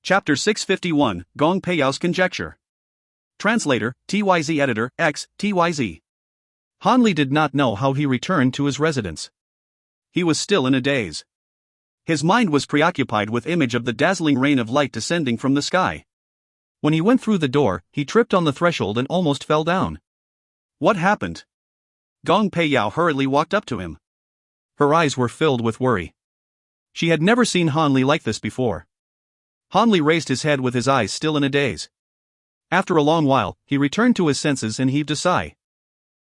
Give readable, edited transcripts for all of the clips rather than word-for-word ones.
Chapter 651, Gong Peiyao's Conjecture. Translator, TYZ Editor, X, TYZ. Han Li did not know how he returned to his residence. He was still in a daze. His mind was preoccupied with image of the dazzling rain of light descending from the sky. When he went through the door, he tripped on the threshold and almost fell down. What happened? Gong Peiyao hurriedly walked up to him. Her eyes were filled with worry. She had never seen Han Li like this before. Han Li raised his head with his eyes still in a daze. After a long while, he returned to his senses and heaved a sigh.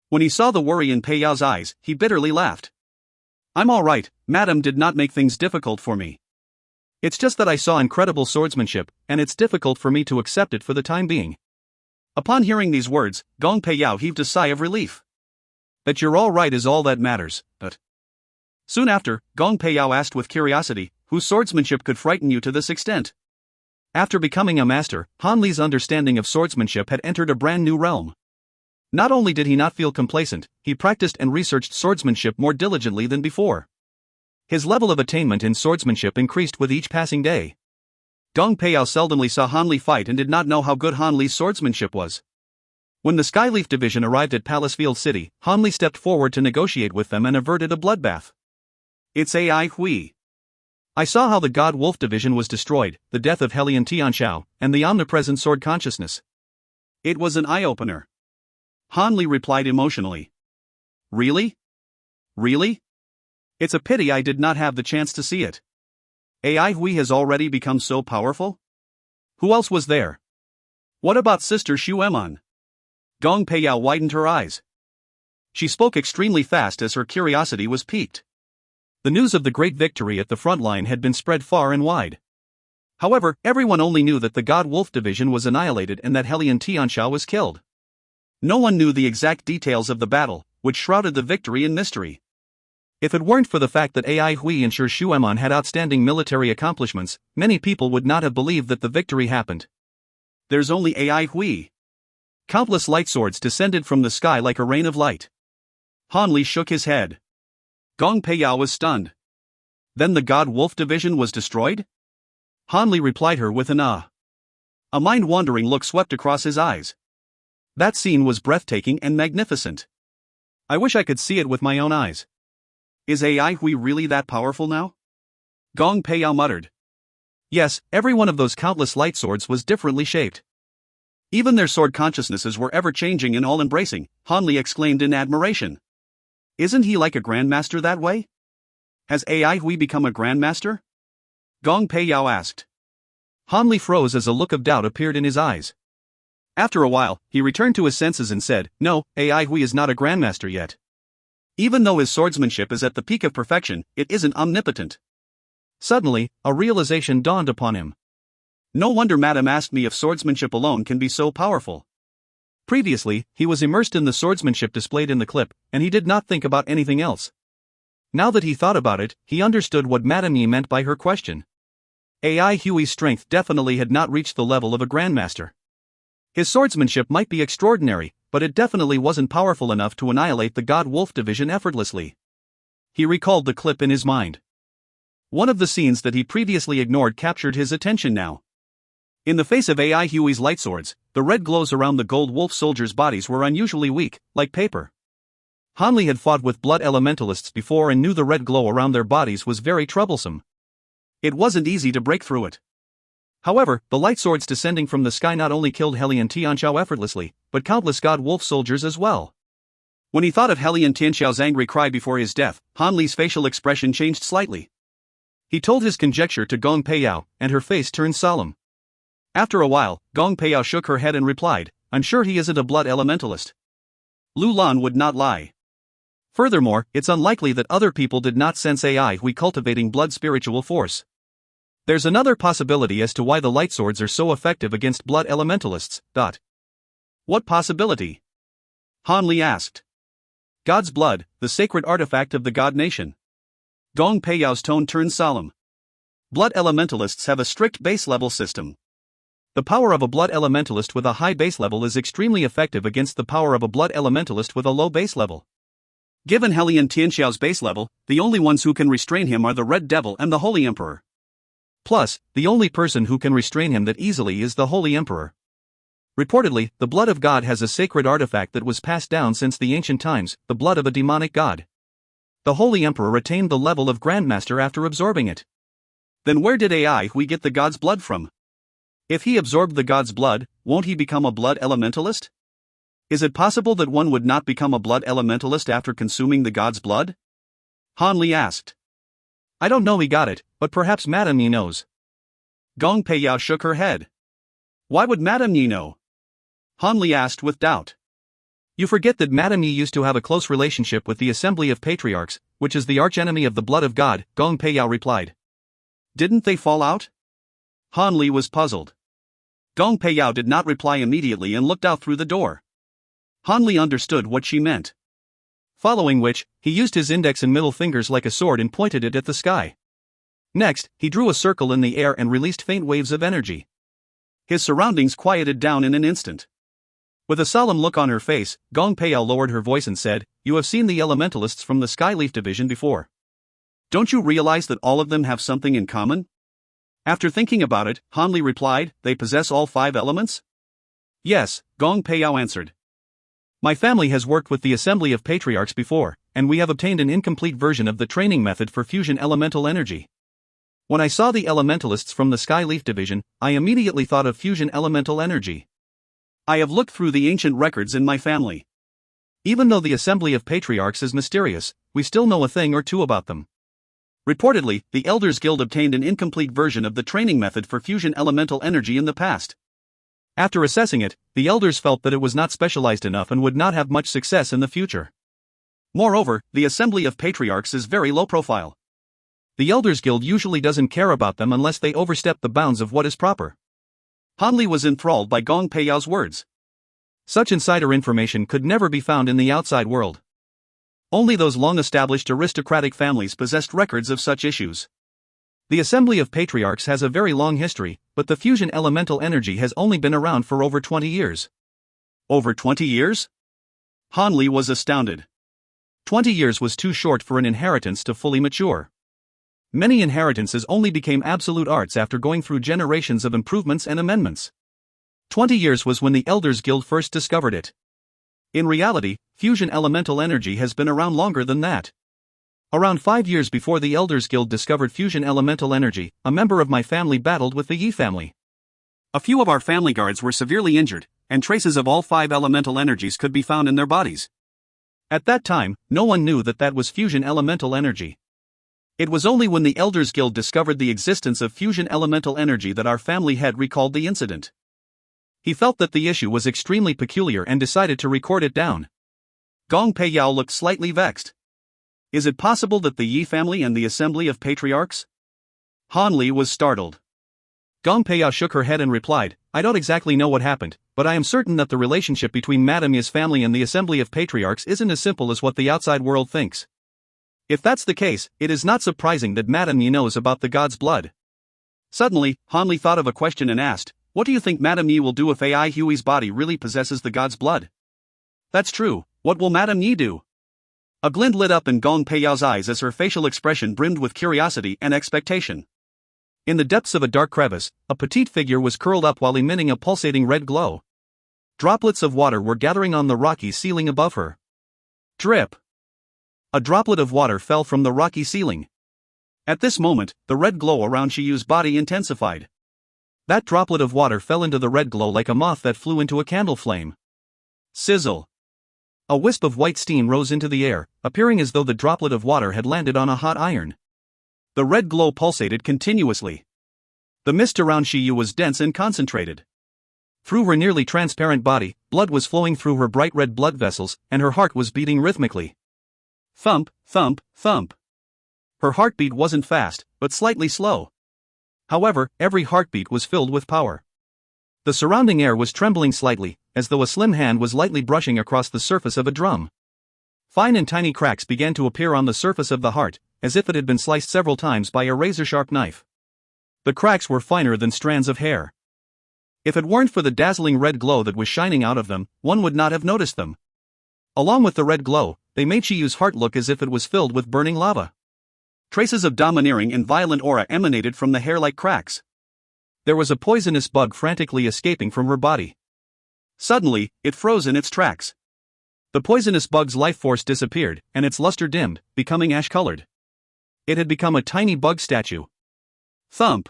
When he saw the worry in Peiyao's eyes, he bitterly laughed. I'm all right, madam did not make things difficult for me. It's just that I saw incredible swordsmanship, and it's difficult for me to accept it for the time being. Upon hearing these words, Gong Peiyao heaved a sigh of relief. That you're all right is all that matters, but... Soon after, Gong Peiyao asked with curiosity, whose swordsmanship could frighten you to this extent? After becoming a master, Han Li's understanding of swordsmanship had entered a brand new realm. Not only did he not feel complacent, he practiced and researched swordsmanship more diligently than before. His level of attainment in swordsmanship increased with each passing day. Gong Peiyao seldomly saw Han Li fight and did not know how good Han Li's swordsmanship was. When the Skyleaf Division arrived at Palacefield City, Han Li stepped forward to negotiate with them and averted a bloodbath. It's Ai Hui. I saw how the God Wolf Division was destroyed, the death of Helian Tianxiao, and the omnipresent sword consciousness. It was an eye-opener. Han Li replied emotionally. Really? Really? It's a pity I did not have the chance to see it. Ai Hui has already become so powerful? Who else was there? What about Sister Xu Emon? Gong Peiyao widened her eyes. She spoke extremely fast as her curiosity was piqued. The news of the great victory at the front line had been spread far and wide. However, everyone only knew that the God Wolf Division was annihilated and that Helian Tianxiao was killed. No one knew the exact details of the battle, which shrouded the victory in mystery. If it weren't for the fact that Ai Hui and Shu Emon had outstanding military accomplishments, many people would not have believed that the victory happened. There's only Ai Hui. Countless light swords descended from the sky like a rain of light. Han Li shook his head. Gong Peiyao was stunned. Then the God Wolf Division was destroyed? Han Li replied her with an ah. A mind-wandering look swept across his eyes. That scene was breathtaking and magnificent. I wish I could see it with my own eyes. Is Ai Hui really that powerful now? Gong Peiyao muttered. Yes, every one of those countless light swords was differently shaped. Even their sword consciousnesses were ever-changing and all-embracing, Han Li exclaimed in admiration. Isn't he like a grandmaster that way? Has Ai Hui become a grandmaster? Gong Peiyao asked. Han Li froze as a look of doubt appeared in his eyes. After a while, he returned to his senses and said, No, Ai Hui is not a grandmaster yet. Even though his swordsmanship is at the peak of perfection, it isn't omnipotent. Suddenly, a realization dawned upon him. No wonder Madame asked me if swordsmanship alone can be so powerful. Previously, he was immersed in the swordsmanship displayed in the clip, and he did not think about anything else. Now that he thought about it, he understood what Madame Yi meant by her question. Ai Hui's strength definitely had not reached the level of a grandmaster. His swordsmanship might be extraordinary, but it definitely wasn't powerful enough to annihilate the God Wolf Division effortlessly. He recalled the clip in his mind. One of the scenes that he previously ignored captured his attention now. In the face of Ai Hui's light swords, the red glows around the gold wolf soldiers' bodies were unusually weak, like paper. Han Li had fought with blood elementalists before and knew the red glow around their bodies was very troublesome. It wasn't easy to break through it. However, the light swords descending from the sky not only killed Helian Tianxiao effortlessly, but countless God Wolf soldiers as well. When he thought of Helian Tianxiao's angry cry before his death, Han Li's facial expression changed slightly. He told his conjecture to Gong Peiyao, and her face turned solemn. After a while, Gong Peiyao shook her head and replied, I'm sure he isn't a blood elementalist. Lu Lan would not lie. Furthermore, it's unlikely that other people did not sense Ai Hui cultivating blood spiritual force. There's another possibility as to why the light swords are so effective against blood elementalists. What possibility? Han Li asked. God's blood, the sacred artifact of the God nation. Gong Peiyao's tone turned solemn. Blood elementalists have a strict base level system. The power of a blood elementalist with a high base level is extremely effective against the power of a blood elementalist with a low base level. Given Helian Tianxiao's base level, the only ones who can restrain him are the Red Devil and the Holy Emperor. Plus, the only person who can restrain him that easily is the Holy Emperor. Reportedly, the blood of God has a sacred artifact that was passed down since the ancient times, the blood of a demonic god. The Holy Emperor retained the level of Grandmaster after absorbing it. Then where did we get the god's blood from? If he absorbed the god's blood, won't he become a blood elementalist? Is it possible that one would not become a blood elementalist after consuming the god's blood? Han Li asked. I don't know, he got it, but perhaps Madame Yi knows. Gong Peiyao shook her head. Why would Madame Yi know? Han Li asked with doubt. You forget that Madame Yi used to have a close relationship with the Assembly of Patriarchs, which is the archenemy of the blood of God, Gong Peiyao replied. Didn't they fall out? Han Li was puzzled. Gong Peiyao did not reply immediately and looked out through the door. Han Li understood what she meant. Following which, he used his index and middle fingers like a sword and pointed it at the sky. Next, he drew a circle in the air and released faint waves of energy. His surroundings quieted down in an instant. With a solemn look on her face, Gong Peiyao lowered her voice and said, You have seen the elementalists from the Skyleaf Division before. Don't you realize that all of them have something in common? After thinking about it, Han Li replied, They possess all 5 elements? Yes, Gong Peiyao answered. My family has worked with the Assembly of Patriarchs before, and we have obtained an incomplete version of the training method for fusion elemental energy. When I saw the elementalists from the Skyleaf Division, I immediately thought of fusion elemental energy. I have looked through the ancient records in my family. Even though the Assembly of Patriarchs is mysterious, we still know a thing or two about them. Reportedly, the Elders Guild obtained an incomplete version of the training method for fusion elemental energy in the past. After assessing it, the Elders felt that it was not specialized enough and would not have much success in the future. Moreover, the Assembly of Patriarchs is very low profile. The Elders Guild usually doesn't care about them unless they overstep the bounds of what is proper. Han Li was enthralled by Gong Peiyao's words. Such insider information could never be found in the outside world. Only those long-established aristocratic families possessed records of such issues. The Assembly of Patriarchs has a very long history, but the fusion elemental energy has only been around for over 20 years. Over 20 years? Han Li was astounded. 20 years was too short for an inheritance to fully mature. Many inheritances only became absolute arts after going through generations of improvements and amendments. 20 years was when the Elders Guild first discovered it. In reality, fusion elemental energy has been around longer than that. Around 5 years before the Elders Guild discovered fusion elemental energy, a member of my family battled with the Yi family. A few of our family guards were severely injured, and traces of all 5 elemental energies could be found in their bodies. At that time, no one knew that was fusion elemental energy. It was only when the Elders Guild discovered the existence of fusion elemental energy that our family head recalled the incident. He felt that the issue was extremely peculiar and decided to record it down. Gong Peiyao looked slightly vexed. Is it possible that the Yi family and the Assembly of Patriarchs? Han Li was startled. Gong Peiyao shook her head and replied, I don't exactly know what happened, but I am certain that the relationship between Madame Yi's family and the Assembly of Patriarchs isn't as simple as what the outside world thinks. If that's the case, it is not surprising that Madame Yi knows about the god's blood. Suddenly, Han Li thought of a question and asked, What do you think Madame Yi will do if Hui's body really possesses the god's blood? That's true, what will Madame Yi do? A glint lit up in Gong Peiyao's eyes as her facial expression brimmed with curiosity and expectation. In the depths of a dark crevice, a petite figure was curled up while emitting a pulsating red glow. Droplets of water were gathering on the rocky ceiling above her. Drip! A droplet of water fell from the rocky ceiling. At this moment, the red glow around Shiyu's body intensified. That droplet of water fell into the red glow like a moth that flew into a candle flame. Sizzle! A wisp of white steam rose into the air, appearing as though the droplet of water had landed on a hot iron. The red glow pulsated continuously. The mist around Shiyu was dense and concentrated. Through her nearly transparent body, blood was flowing through her bright red blood vessels, and her heart was beating rhythmically. Thump, thump, thump. Her heartbeat wasn't fast, but slightly slow. However, every heartbeat was filled with power. The surrounding air was trembling slightly, as though a slim hand was lightly brushing across the surface of a drum. Fine and tiny cracks began to appear on the surface of the heart, as if it had been sliced several times by a razor-sharp knife. The cracks were finer than strands of hair. If it weren't for the dazzling red glow that was shining out of them, one would not have noticed them. Along with the red glow, they made Shiyu's heart look as if it was filled with burning lava. Traces of domineering and violent aura emanated from the hair like cracks. There was a poisonous bug frantically escaping from her body. Suddenly, it froze in its tracks. The poisonous bug's life force disappeared, and its luster dimmed, becoming ash-colored. It had become a tiny bug statue. Thump!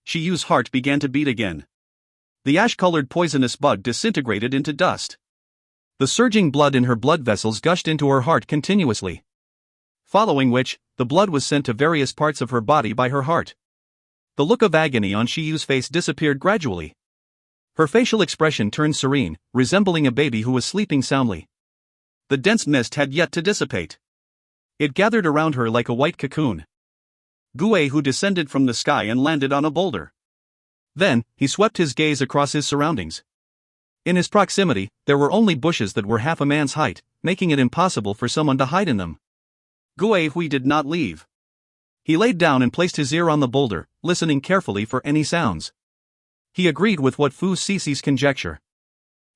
Shiyu's heart began to beat again. The ash-colored poisonous bug disintegrated into dust. The surging blood in her blood vessels gushed into her heart continuously. Following which, the blood was sent to various parts of her body by her heart. The look of agony on Shiyu's face disappeared gradually. Her facial expression turned serene, resembling a baby who was sleeping soundly. The dense mist had yet to dissipate. It gathered around her like a white cocoon. Gu-wei descended from the sky and landed on a boulder. Then, he swept his gaze across his surroundings. In his proximity, there were only bushes that were half a man's height, making it impossible for someone to hide in them. Gu-wei did not leave. He laid down and placed his ear on the boulder, listening carefully for any sounds. He agreed with what Fu Cici's conjecture.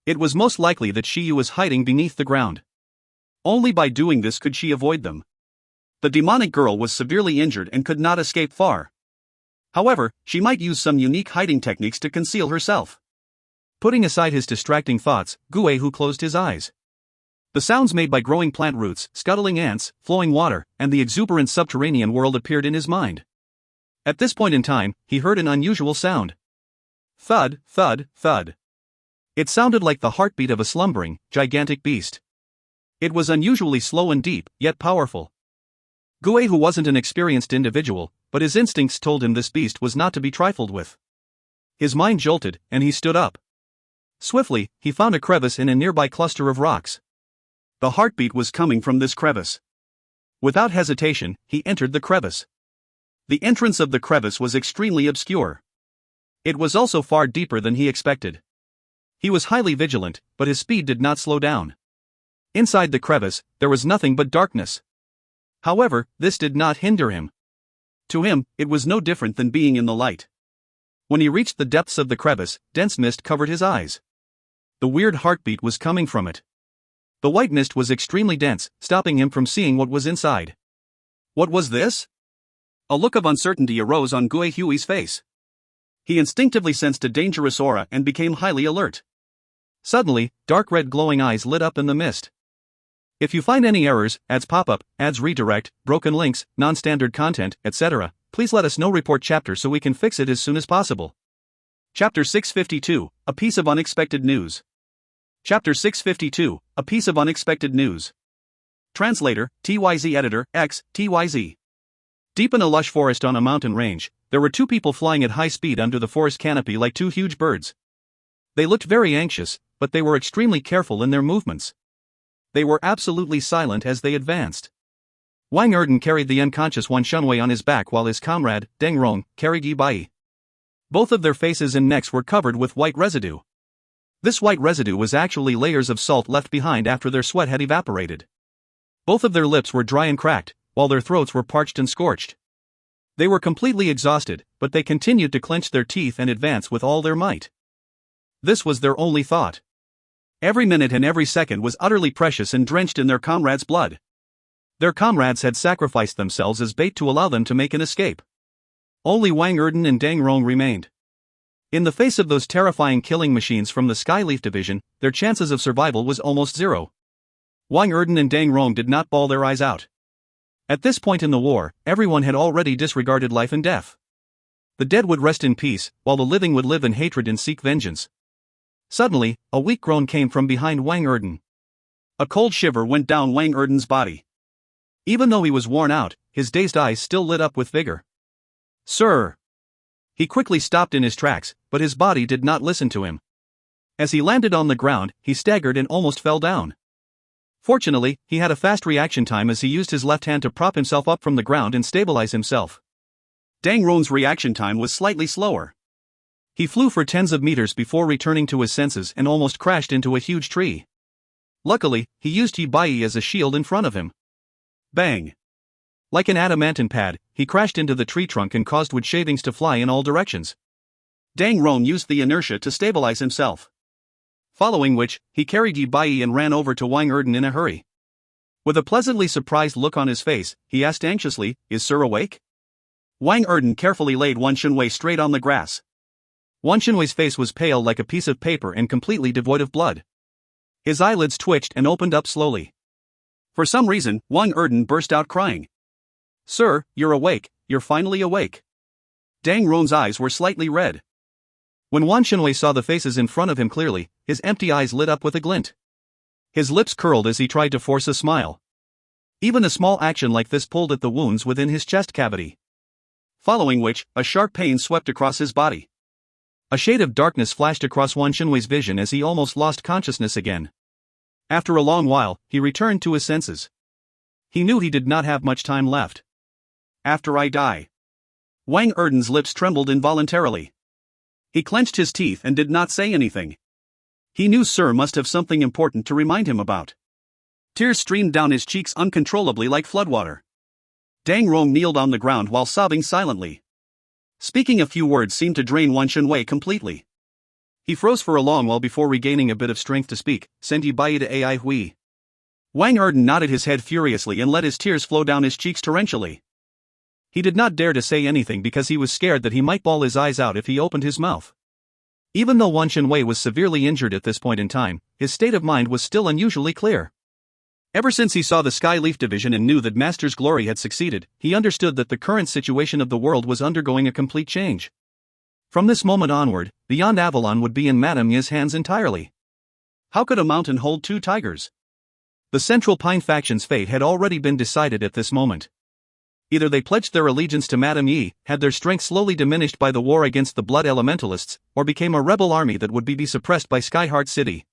It was most likely that Shiyu was hiding beneath the ground. Only by doing this could she avoid them. The demonic girl was severely injured and could not escape far. However, she might use some unique hiding techniques to conceal herself. Putting aside his distracting thoughts, Gu-wei closed his eyes. The sounds made by growing plant roots, scuttling ants, flowing water, and the exuberant subterranean world appeared in his mind. At this point in time, he heard an unusual sound. Thud, thud, thud. It sounded like the heartbeat of a slumbering, gigantic beast. It was unusually slow and deep, yet powerful. Gu-wei wasn't an experienced individual, but his instincts told him this beast was not to be trifled with. His mind jolted, and he stood up. Swiftly, he found a crevice in a nearby cluster of rocks. The heartbeat was coming from this crevice. Without hesitation, he entered the crevice. The entrance of the crevice was extremely obscure. It was also far deeper than he expected. He was highly vigilant, but his speed did not slow down. Inside the crevice, there was nothing but darkness. However, this did not hinder him. To him, it was no different than being in the light. When he reached the depths of the crevice, dense mist covered his eyes. The weird heartbeat was coming from it. The white mist was extremely dense, stopping him from seeing what was inside. What was this? A look of uncertainty arose on Gu-wei's face. He instinctively sensed a dangerous aura and became highly alert. Suddenly, dark red glowing eyes lit up in the mist. If you find any errors, ads pop-up, ads redirect, broken links, non-standard content, etc., please let us know. Report chapter so we can fix it as soon as possible. Chapter 652, A Piece of Unexpected News. Chapter 652, A Piece of Unexpected News. Translator, TYZ Editor, X, TYZ. Deep in a lush forest on a mountain range, there were two people flying at high speed under the forest canopy like two huge birds. They looked very anxious, but they were extremely careful in their movements. They were absolutely silent as they advanced. Wang Erden carried the unconscious Wan Shunwei on his back while his comrade, Deng Rong, carried Yi Bai. Both of their faces and necks were covered with white residue. This white residue was actually layers of salt left behind after their sweat had evaporated. Both of their lips were dry and cracked, while their throats were parched and scorched. They were completely exhausted, but they continued to clench their teeth and advance with all their might. This was their only thought. Every minute and every second was utterly precious and drenched in their comrades' blood. Their comrades had sacrificed themselves as bait to allow them to make an escape. Only Wang Erden and Deng Rong remained. In the face of those terrifying killing machines from the Skyleaf Division, their chances of survival was almost zero. Wang Erden and Deng Rong did not bawl their eyes out. At this point in the war, everyone had already disregarded life and death. The dead would rest in peace, while the living would live in hatred and seek vengeance. Suddenly, a weak groan came from behind Wang Erden. A cold shiver went down Wang Erden's body. Even though he was worn out, his dazed eyes still lit up with vigor. "Sir!" He quickly stopped in his tracks, but his body did not listen to him. As he landed on the ground, he staggered and almost fell down. Fortunately, he had a fast reaction time as he used his left hand to prop himself up from the ground and stabilize himself. Deng Rong's reaction time was slightly slower. He flew for tens of meters before returning to his senses and almost crashed into a huge tree. Luckily, he used Yi Bai as a shield in front of him. Bang! Like an adamantine pad, he crashed into the tree trunk and caused wood shavings to fly in all directions. Deng Rong used the inertia to stabilize himself. Following which, he carried Yi Bai and ran over to Wang Erden in a hurry. With a pleasantly surprised look on his face, he asked anxiously, "Is Sir awake?" Wang Erden carefully laid Wan Shunwei straight on the grass. Wan Shunwei's face was pale like a piece of paper and completely devoid of blood. His eyelids twitched and opened up slowly. For some reason, Wang Erden burst out crying. "Sir, you're awake, you're finally awake." Dang Rong's eyes were slightly red. When Wan Shunwei saw the faces in front of him clearly, his empty eyes lit up with a glint. His lips curled as he tried to force a smile. Even a small action like this pulled at the wounds within his chest cavity. Following which, a sharp pain swept across his body. A shade of darkness flashed across Wan Shunwei's vision as he almost lost consciousness again. After a long while, he returned to his senses. He knew he did not have much time left. "After I die." Wang Erden's lips trembled involuntarily. He clenched his teeth and did not say anything. He knew Sir must have something important to remind him about. Tears streamed down his cheeks uncontrollably like floodwater. Dang Rong kneeled on the ground while sobbing silently. Speaking a few words seemed to drain Wan Shunwei completely. He froze for a long while before regaining a bit of strength to speak. "Sendi bai de ai hui." Wang Erden nodded his head furiously and let his tears flow down his cheeks torrentially. He did not dare to say anything because he was scared that he might bawl his eyes out if he opened his mouth. Even though Wan Shunwei was severely injured at this point in time, his state of mind was still unusually clear. Ever since he saw the Skyleaf division and knew that Master's glory had succeeded, he understood that the current situation of the world was undergoing a complete change. From this moment onward, Beyond Avalon would be in Madame Yi's hands entirely. How could a mountain hold two tigers? The Central Pine faction's fate had already been decided at this moment. Either they pledged their allegiance to Madame Yi, had their strength slowly diminished by the war against the Blood Elementalists, or became a rebel army that would be suppressed by Skyheart City.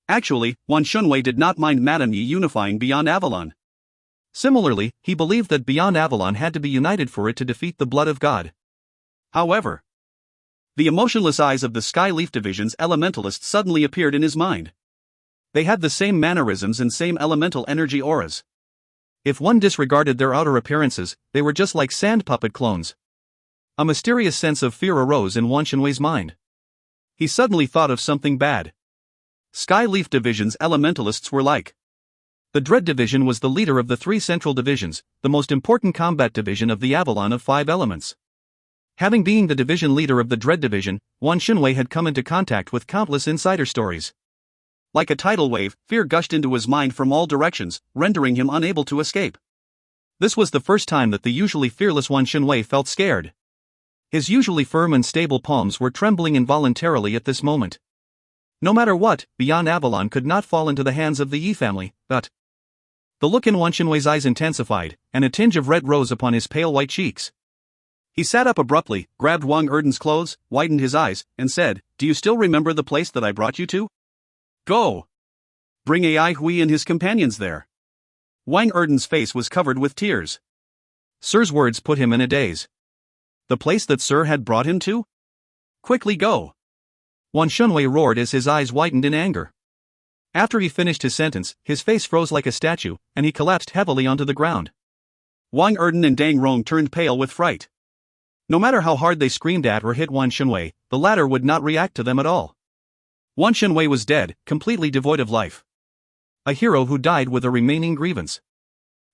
Actually, Wan Shunwei did not mind Madame Yi unifying Beyond Avalon. Similarly, he believed that Beyond Avalon had to be united for it to defeat the Blood of God. However, the emotionless eyes of the Skyleaf Division's elementalists suddenly appeared in his mind. They had the same mannerisms and same elemental energy auras. If one disregarded their outer appearances, they were just like sand puppet clones. A mysterious sense of fear arose in Wan Shunwei's mind. He suddenly thought of something bad. Skyleaf Division's elementalists were like. The Dread Division was the leader of the three central divisions, the most important combat division of the Avalon of 5 elements. Having been the division leader of the Dread Division, Wan Shunwei had come into contact with countless insider stories. Like a tidal wave, fear gushed into his mind from all directions, rendering him unable to escape. This was the first time that the usually fearless Wan Shunwei felt scared. His usually firm and stable palms were trembling involuntarily at this moment. No matter what, Beyond Avalon could not fall into the hands of the Yi family, but... The look in Wan Shunwei's eyes intensified, and a tinge of red rose upon his pale white cheeks. He sat up abruptly, grabbed Wang Erden's clothes, widened his eyes, and said, "Do you still remember the place that I brought you to? Go! Bring Ai Hui and his companions there." Wang Erden's face was covered with tears. Sir's words put him in a daze. The place that Sir had brought him to? "Quickly go!" Wan Shunwei roared as his eyes widened in anger. After he finished his sentence, his face froze like a statue, and he collapsed heavily onto the ground. Wang Erden and Dang Rong turned pale with fright. No matter how hard they screamed at or hit Wan Shunwei, the latter would not react to them at all. Wan Shunwei was dead, completely devoid of life. A hero who died with a remaining grievance.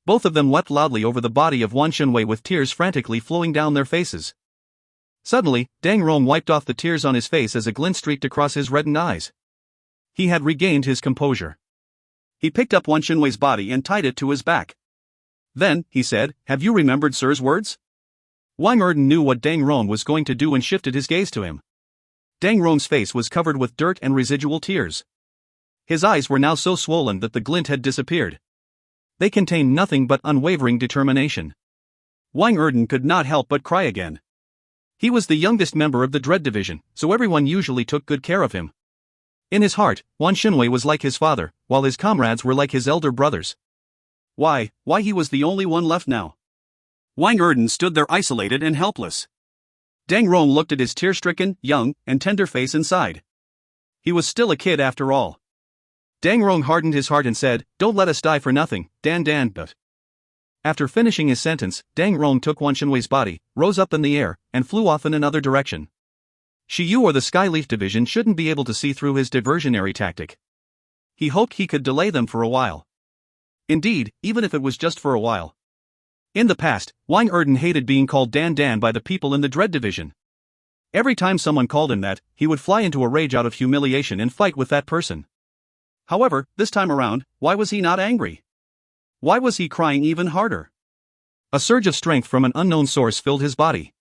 Both of them wept loudly over the body of Wan Shunwei with tears frantically flowing down their faces. Suddenly, Dang Rong wiped off the tears on his face as a glint streaked across his reddened eyes. He had regained his composure. He picked up Wan Shunwei's body and tied it to his back. Then, he said, "Have you remembered Sir's words?" Wang Erden knew what Dang Rong was going to do and shifted his gaze to him. Dang Rong's face was covered with dirt and residual tears. His eyes were now so swollen that the glint had disappeared. They contained nothing but unwavering determination. Wang Erden could not help but cry again. He was the youngest member of the Dread Division, so everyone usually took good care of him. In his heart, Wan Shunwei was like his father, while his comrades were like his elder brothers. Why he was the only one left now? Wang Erden stood there isolated and helpless. Dang Rong looked at his tear-stricken, young, and tender face and sighed. He was still a kid after all. Dang Rong hardened his heart and said, "Don't let us die for nothing, Dan, but..." After finishing his sentence, Dang Rong took Wan Shunwei's body, rose up in the air, and flew off in another direction. Shiyu or the Skyleaf Division shouldn't be able to see through his diversionary tactic. He hoped he could delay them for a while. Indeed, even if it was just for a while. In the past, Wang Erden hated being called Dan Dan by the people in the Dread Division. Every time someone called him that, he would fly into a rage out of humiliation and fight with that person. However, this time around, why was he not angry? Why was he crying even harder? A surge of strength from an unknown source filled his body.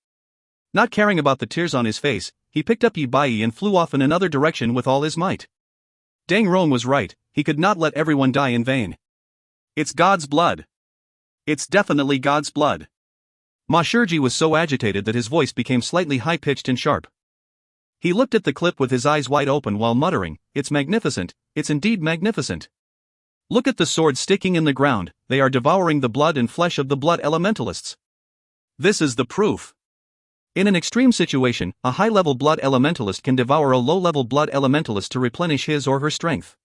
Not caring about the tears on his face, he picked up Yi Bai and flew off in another direction with all his might. Dang Rong was right, he could not let everyone die in vain. It's God's blood. It's definitely God's blood. Ma Shiji was so agitated that his voice became slightly high-pitched and sharp. He looked at the clip with his eyes wide open while muttering, "It's magnificent, it's indeed magnificent. Look at the swords sticking in the ground, they are devouring the blood and flesh of the blood elementalists. This is the proof." In an extreme situation, a high-level blood elementalist can devour a low-level blood elementalist to replenish his or her strength.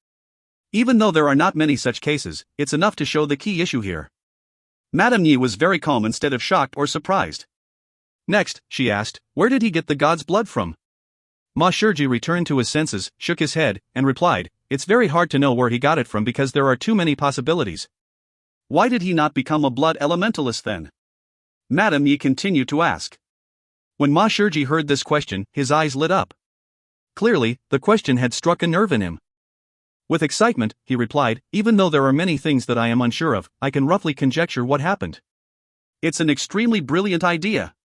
Even though there are not many such cases, it's enough to show the key issue here. Madame Yi was very calm instead of shocked or surprised. Next, she asked, "Where did he get the god's blood from?" Ma Shiji returned to his senses, shook his head, and replied, "It's very hard to know where he got it from because there are too many possibilities." "Why did he not become a blood elementalist then?" Madame Yi continued to ask. When Ma Shiji heard this question, his eyes lit up. Clearly, the question had struck a nerve in him. With excitement, he replied, "Even though there are many things that I am unsure of, I can roughly conjecture what happened." "It's an extremely brilliant idea."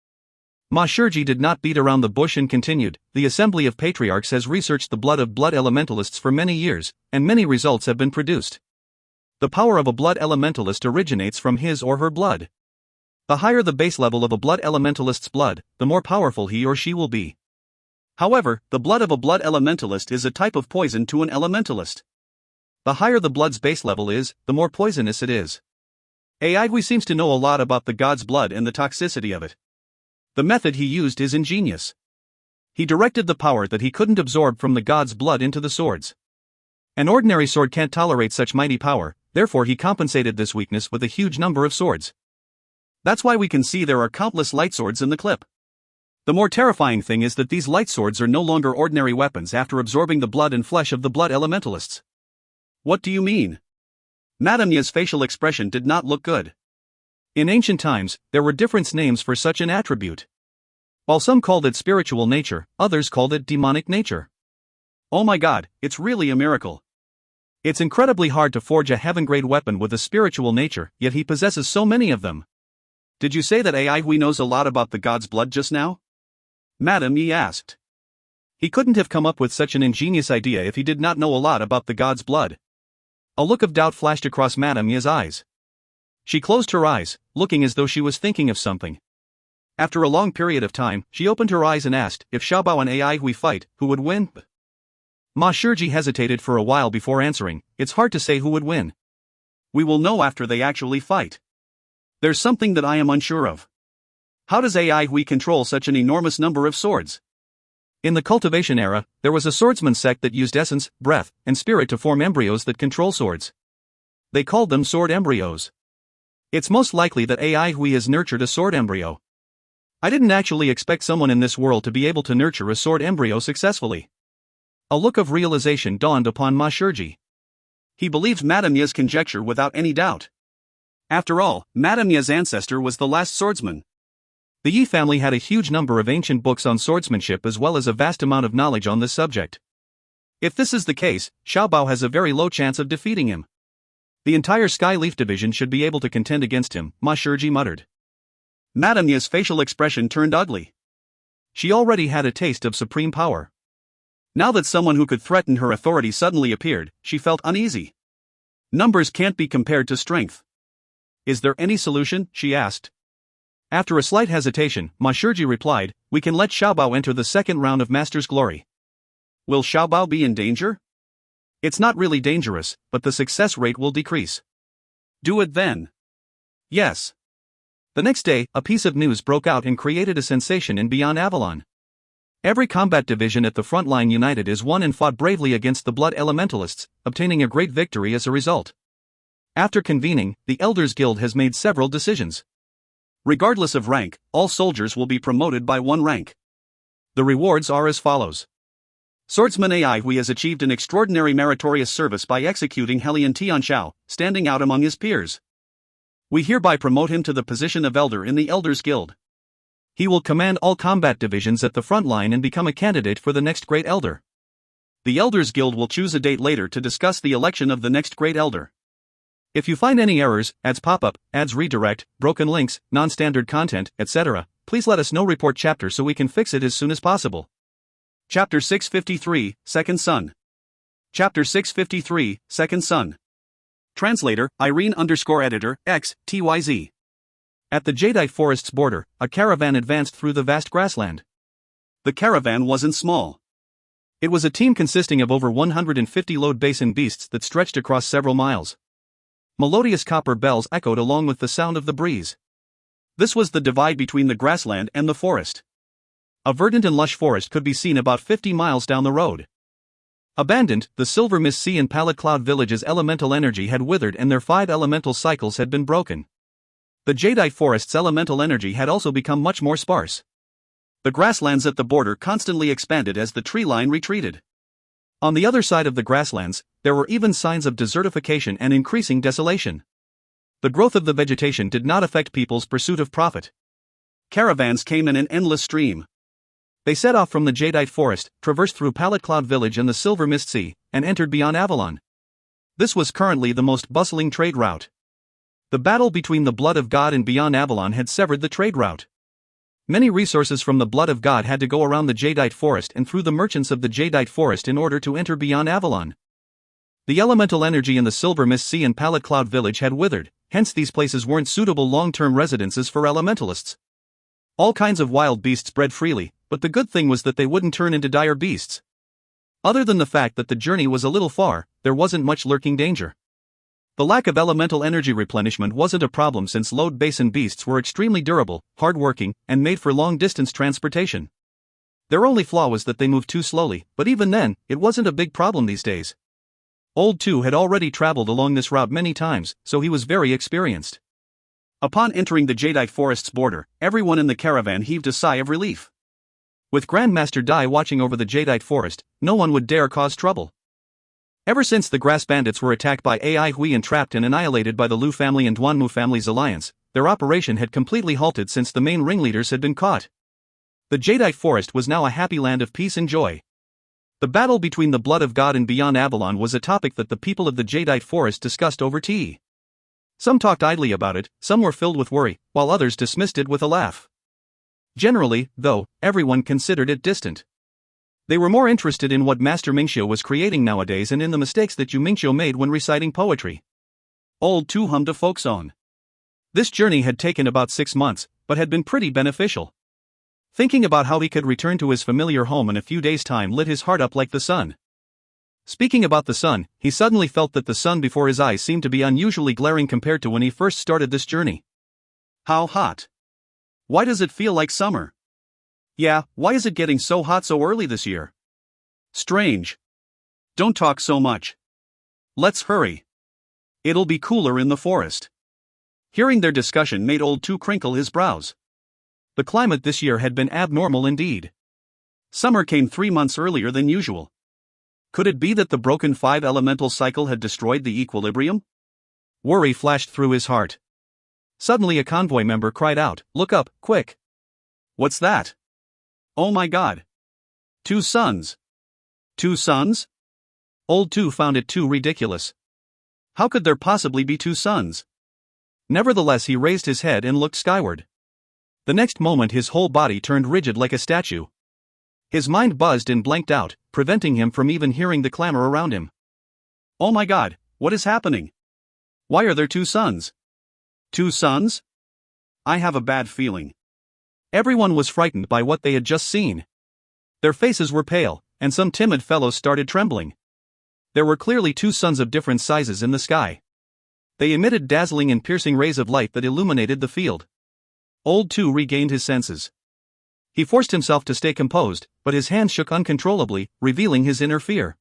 Ma Shiji did not beat around the bush and continued, "The Assembly of Patriarchs has researched the blood of blood elementalists for many years, and many results have been produced. The power of a blood elementalist originates from his or her blood. The higher the base level of a blood elementalist's blood, the more powerful he or she will be. However, the blood of a blood elementalist is a type of poison to an elementalist. The higher the blood's base level is, the more poisonous it is. Aigui seems to know a lot about the god's blood and the toxicity of it. The method he used is ingenious. He directed the power that he couldn't absorb from the god's blood into the swords. An ordinary sword can't tolerate such mighty power, therefore he compensated this weakness with a huge number of swords. That's why we can see there are countless light swords in the clip. The more terrifying thing is that these light swords are no longer ordinary weapons after absorbing the blood and flesh of the blood elementalists." "What do you mean?" Madame Yi's facial expression did not look good. In ancient times, there were different names for such an attribute. While some called it spiritual nature, others called it demonic nature. Oh my god, it's really a miracle. It's incredibly hard to forge a heaven-grade weapon with a spiritual nature, yet he possesses so many of them. "Did you say that Aigui knows a lot about the god's blood just now?" Madame Yi asked. He couldn't have come up with such an ingenious idea if he did not know a lot about the god's blood. A look of doubt flashed across Madame Yi's eyes. She closed her eyes, looking as though she was thinking of something. After a long period of time, she opened her eyes and asked, "If Xiaobao and Aigui fight, who would win?" Ma Shiji hesitated for a while before answering, "It's hard to say who would win. We will know after they actually fight. There's something that I am unsure of. How does Aigui control such an enormous number of swords?" In the cultivation era, there was a swordsman sect that used essence, breath, and spirit to form embryos that control swords. They called them sword embryos. It's most likely that Aigui has nurtured a sword embryo. I didn't actually expect someone in this world to be able to nurture a sword embryo successfully. A look of realization dawned upon Ma Shiji. He believed Madame Yi's conjecture without any doubt. After all, Madame Yi's ancestor was the last swordsman. The Yi family had a huge number of ancient books on swordsmanship as well as a vast amount of knowledge on this subject. If this is the case, Xiaobao has a very low chance of defeating him. The entire Skyleaf division should be able to contend against him, Ma Shiji muttered. Madame Yi's facial expression turned ugly. She already had a taste of supreme power. Now that someone who could threaten her authority suddenly appeared, she felt uneasy. Numbers can't be compared to strength. "Is there any solution?" she asked. After a slight hesitation, Ma Shiji replied, "We can let Xiaobao enter the second round of Master's Glory." "Will Xiaobao be in danger?" "It's not really dangerous, but the success rate will decrease." "Do it then." "Yes." The next day, a piece of news broke out and created a sensation in Beyond Avalon. Every combat division at the front line united as one and fought bravely against the blood elementalists, obtaining a great victory as a result. After convening, the Elders Guild has made several decisions. Regardless of rank, all soldiers will be promoted by 1 rank. The rewards are as follows. Swordsman Ai Hui has achieved an extraordinary meritorious service by executing Helian Tianxiao, standing out among his peers. We hereby promote him to the position of Elder in the Elders Guild. He will command all combat divisions at the front line and become a candidate for the next great Elder. The Elders Guild will choose a date later to discuss the election of the next great Elder. If you find any errors, ads pop up, ads redirect, broken links, non-standard content, etc., please let us know. Report chapter so we can fix it as soon as possible. Chapter 653, Second Son. Chapter 653, Second Son. Translator, Irene_editor, X, TYZ. At the jadeite forest's border, a caravan advanced through the vast grassland. The caravan wasn't small. It was a team consisting of over 150 load basin beasts that stretched across several miles. Melodious copper bells echoed along with the sound of the breeze. This was the divide between the grassland and the forest. A verdant and lush forest could be seen about 50 miles down the road. Abandoned, the Silver Mist Sea and Pallid Cloud village's elemental energy had withered and their 5 elemental cycles had been broken. The jadeite forest's elemental energy had also become much more sparse. The grasslands at the border constantly expanded as the tree line retreated. On the other side of the grasslands, there were even signs of desertification and increasing desolation. The growth of the vegetation did not affect people's pursuit of profit. Caravans came in an endless stream. They set off from the jadeite forest, traversed through Pallid Cloud village and the Silver Mist Sea, and entered beyond Avalon. This was currently the most bustling trade route. The battle between the Blood of God and Beyond Avalon had severed the trade route. Many resources from the Blood of God had to go around the jadeite forest and through the merchants of the jadeite forest in order to enter Beyond Avalon. The elemental energy in the Silver Mist Sea and Pallid Cloud village had withered, hence these places weren't suitable long-term residences for elementalists. All kinds of wild beasts bred freely, but the good thing was that they wouldn't turn into dire beasts. Other than the fact that the journey was a little far, there wasn't much lurking danger. The lack of elemental energy replenishment wasn't a problem since load basin beasts were extremely durable, hard-working, and made for long-distance transportation. Their only flaw was that they moved too slowly, but even then, it wasn't a big problem these days. Old 2 had already traveled along this route many times, so he was very experienced. Upon entering the jadeite forest's border, everyone in the caravan heaved a sigh of relief. With Grandmaster Dai watching over the jadeite forest, no one would dare cause trouble. Ever since the grass bandits were attacked by Ai Hui and trapped and annihilated by the Lu family and Duanmu family's alliance, their operation had completely halted since the main ringleaders had been caught. The jadeite forest was now a happy land of peace and joy. The battle between the Blood of God and Beyond Avalon was a topic that the people of the jadeite forest discussed over tea. Some talked idly about it, some were filled with worry, while others dismissed it with a laugh. Generally, though, everyone considered it distant. They were more interested in what Master Mingxiu was creating nowadays and in the mistakes that Yu Mingxiu made when reciting poetry. Old 2 hummed a folk song. This journey had taken about 6 months, but had been pretty beneficial. Thinking about how he could return to his familiar home in a few days' time lit his heart up like the sun. Speaking about the sun, he suddenly felt that the sun before his eyes seemed to be unusually glaring compared to when he first started this journey. How hot! Why does it feel like summer? Yeah, why is it getting so hot so early this year? Strange. Don't talk so much. Let's hurry. It'll be cooler in the forest. Hearing their discussion made Old 2 crinkle his brows. The climate this year had been abnormal indeed. Summer came 3 months earlier than usual. Could it be that the broken 5 elemental cycle had destroyed the equilibrium? Worry flashed through his heart. Suddenly a convoy member cried out, "Look up, quick!" What's that? Oh my god! 2 suns! 2 suns? Old 2 found it too ridiculous. How could there possibly be 2 suns? Nevertheless, he raised his head and looked skyward. The next moment his whole body turned rigid like a statue. His mind buzzed and blanked out, preventing him from even hearing the clamor around him. Oh my god, what is happening? Why are there 2 suns? 2 suns? I have a bad feeling. Everyone was frightened by what they had just seen. Their faces were pale, and some timid fellows started trembling. There were clearly 2 suns of different sizes in the sky. They emitted dazzling and piercing rays of light that illuminated the field. Old 2 regained his senses. He forced himself to stay composed, but his hands shook uncontrollably, revealing his inner fear.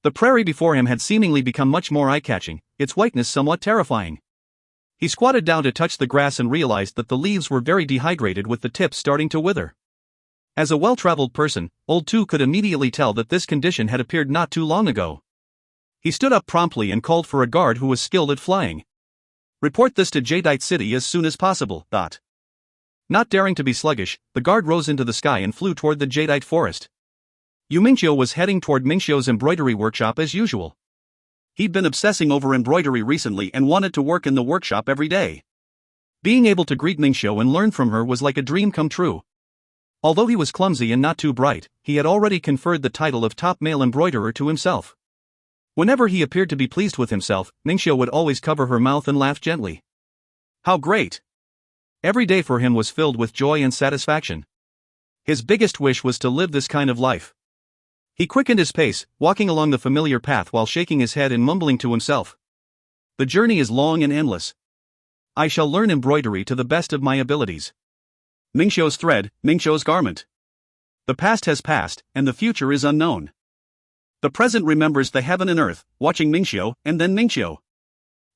The prairie before him had seemingly become much more eye-catching, its whiteness somewhat terrifying. He squatted down to touch the grass and realized that the leaves were very dehydrated with the tips starting to wither. As a well-traveled person, Old Two could immediately tell that this condition had appeared not too long ago. He stood up promptly and called for a guard who was skilled at flying. "Report this to Jadeite City as soon as possible." Not daring to be sluggish, the guard rose into the sky and flew toward the Jadeite forest. Yu Mingqiu was heading toward Mingqiu's embroidery workshop as usual. He'd been obsessing over embroidery recently and wanted to work in the workshop every day. Being able to greet Mingqiu and learn from her was like a dream come true. Although he was clumsy and not too bright, he had already conferred the title of top male embroiderer to himself. Whenever he appeared to be pleased with himself, Mingqiu would always cover her mouth and laugh gently. How great! Every day for him was filled with joy and satisfaction. His biggest wish was to live this kind of life. He quickened his pace, walking along the familiar path while shaking his head and mumbling to himself. The journey is long and endless. I shall learn embroidery to the best of my abilities. Mingqiu's thread, Mingqiu's garment. The past has passed, and the future is unknown. The present remembers the heaven and earth, watching Mingqiu, and then Mingqiu.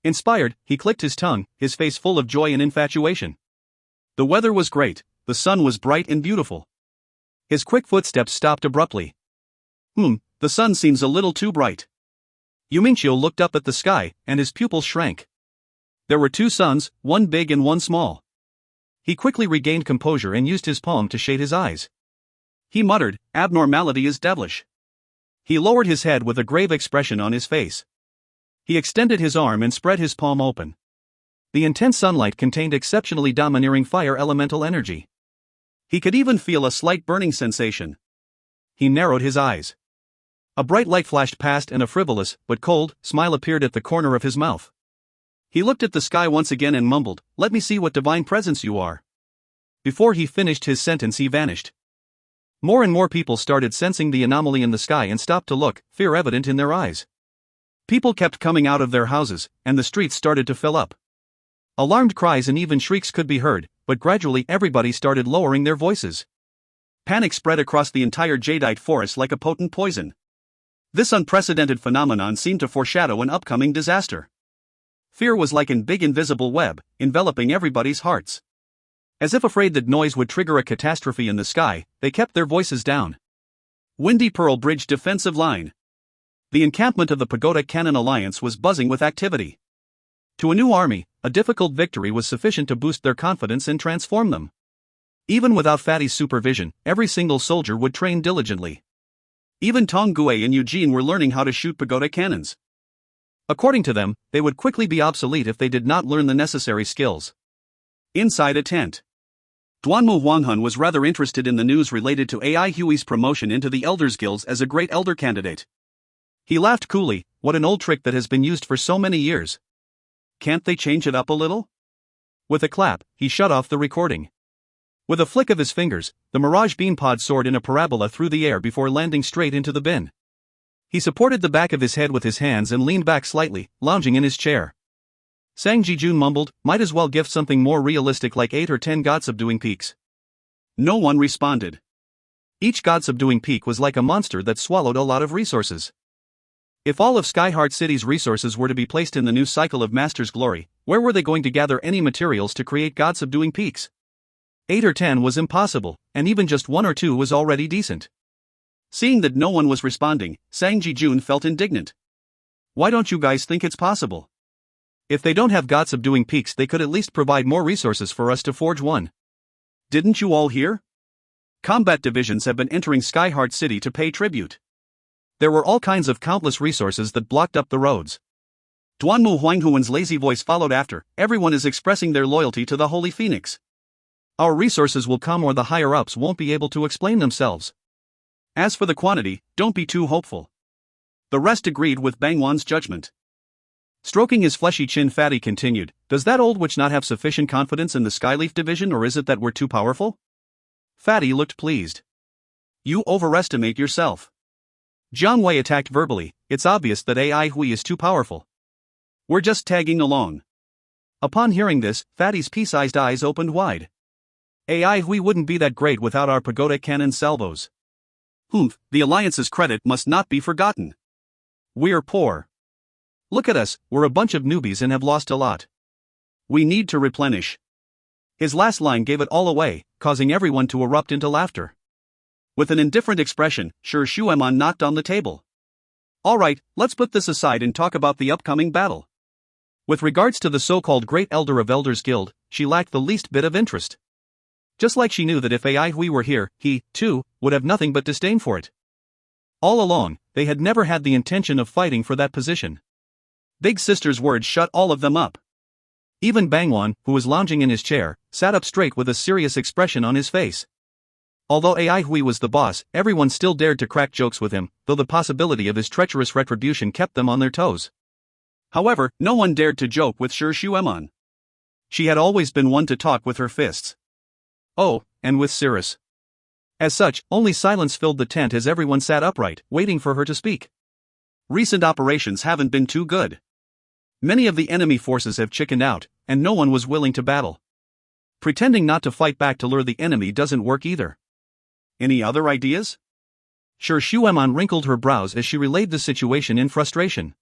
Inspired, he clicked his tongue, his face full of joy and infatuation. The weather was great, the sun was bright and beautiful. His quick footsteps stopped abruptly. The sun seems a little too bright. Yu Mingqiu looked up at the sky, and his pupils shrank. There were two suns, one big and one small. He quickly regained composure and used his palm to shade his eyes. He muttered, "Abnormality is devilish." He lowered his head with a grave expression on his face. He extended his arm and spread his palm open. The intense sunlight contained exceptionally domineering fire elemental energy. He could even feel a slight burning sensation. He narrowed his eyes. A bright light flashed past and a frivolous, but cold, smile appeared at the corner of his mouth. He looked at the sky once again and mumbled, "Let me see what divine presence you are." Before he finished his sentence, he vanished. More and more people started sensing the anomaly in the sky and stopped to look, fear evident in their eyes. People kept coming out of their houses, and the streets started to fill up. Alarmed cries and even shrieks could be heard, but gradually everybody started lowering their voices. Panic spread across the entire Jadeite forest like a potent poison. This unprecedented phenomenon seemed to foreshadow an upcoming disaster. Fear was like a big invisible web, enveloping everybody's hearts. As if afraid that noise would trigger a catastrophe in the sky, they kept their voices down. Windy Pearl Bridge defensive line. The encampment of the Pagoda Cannon Alliance was buzzing with activity. To a new army, a difficult victory was sufficient to boost their confidence and transform them. Even without Fatty's supervision, every single soldier would train diligently. Even Tong Gue and Eugene were learning how to shoot pagoda cannons. According to them, they would quickly be obsolete if they did not learn the necessary skills. Inside a tent. Duanmu Huanghun was rather interested in the news related to AI Hui's promotion into the Elders Guilds as a great elder candidate. He laughed coolly, "What an old trick that has been used for so many years. Can't they change it up a little?" With a clap, he shut off the recording. With a flick of his fingers, the Mirage bean pod soared in a parabola through the air before landing straight into the bin. He supported the back of his head with his hands and leaned back slightly, lounging in his chair. Sang Jijun mumbled, "Might as well gift something more realistic like 8 or 10 god-subduing peaks." No one responded. Each god-subduing peak was like a monster that swallowed a lot of resources. If all of Skyheart City's resources were to be placed in the new cycle of Master's Glory, where were they going to gather any materials to create god-subduing peaks? 8 or 10 was impossible, and even just 1 or 2 was already decent. Seeing that no one was responding, Sang Jijun felt indignant. "Why don't you guys think it's possible? If they don't have god-subduing peaks, they could at least provide more resources for us to forge one. Didn't you all hear? Combat divisions have been entering Skyheart City to pay tribute. There were all kinds of countless resources that blocked up the roads." Duanmu Huanghuan's lazy voice followed after, "Everyone is expressing their loyalty to the Holy Phoenix. Our resources will come or the higher-ups won't be able to explain themselves. As for the quantity, don't be too hopeful." The rest agreed with Bangwan's judgment. Stroking his fleshy chin, Fatty continued, "Does that old witch not have sufficient confidence in the Skyleaf division, or is it that we're too powerful?" Fatty looked pleased. "You overestimate yourself." Jiang Wei attacked verbally, "It's obvious that AI Hui is too powerful. We're just tagging along." Upon hearing this, Fatty's pea-sized eyes opened wide. "AI Hui wouldn't be that great without our pagoda cannon salvos. The Alliance's credit must not be forgotten. We're poor. Look at us, we're a bunch of newbies and have lost a lot. We need to replenish." His last line gave it all away, causing everyone to erupt into laughter. With an indifferent expression, Sir Shueman knocked on the table. Alright, let's put this aside and talk about the upcoming battle. With regards to the so-called Great Elder of Elders Guild, she lacked the least bit of interest. Just like she knew that if Ai Hui were here, he, too, would have nothing but disdain for it. All along, they had never had the intention of fighting for that position. Big Sister's words shut all of them up. Even Bangwan, who was lounging in his chair, sat up straight with a serious expression on his face. Although Ai Hui was the boss, everyone still dared to crack jokes with him, though the possibility of his treacherous retribution kept them on their toes. However, no one dared to joke with Sir Shueman. She had always been one to talk with her fists. Oh, and with Cirrus. As such, only silence filled the tent as everyone sat upright, waiting for her to speak. Recent operations haven't been too good. Many of the enemy forces have chickened out, and no one was willing to battle. Pretending not to fight back to lure the enemy doesn't work either. Any other ideas? Sir Shueman wrinkled her brows as she relayed the situation in frustration.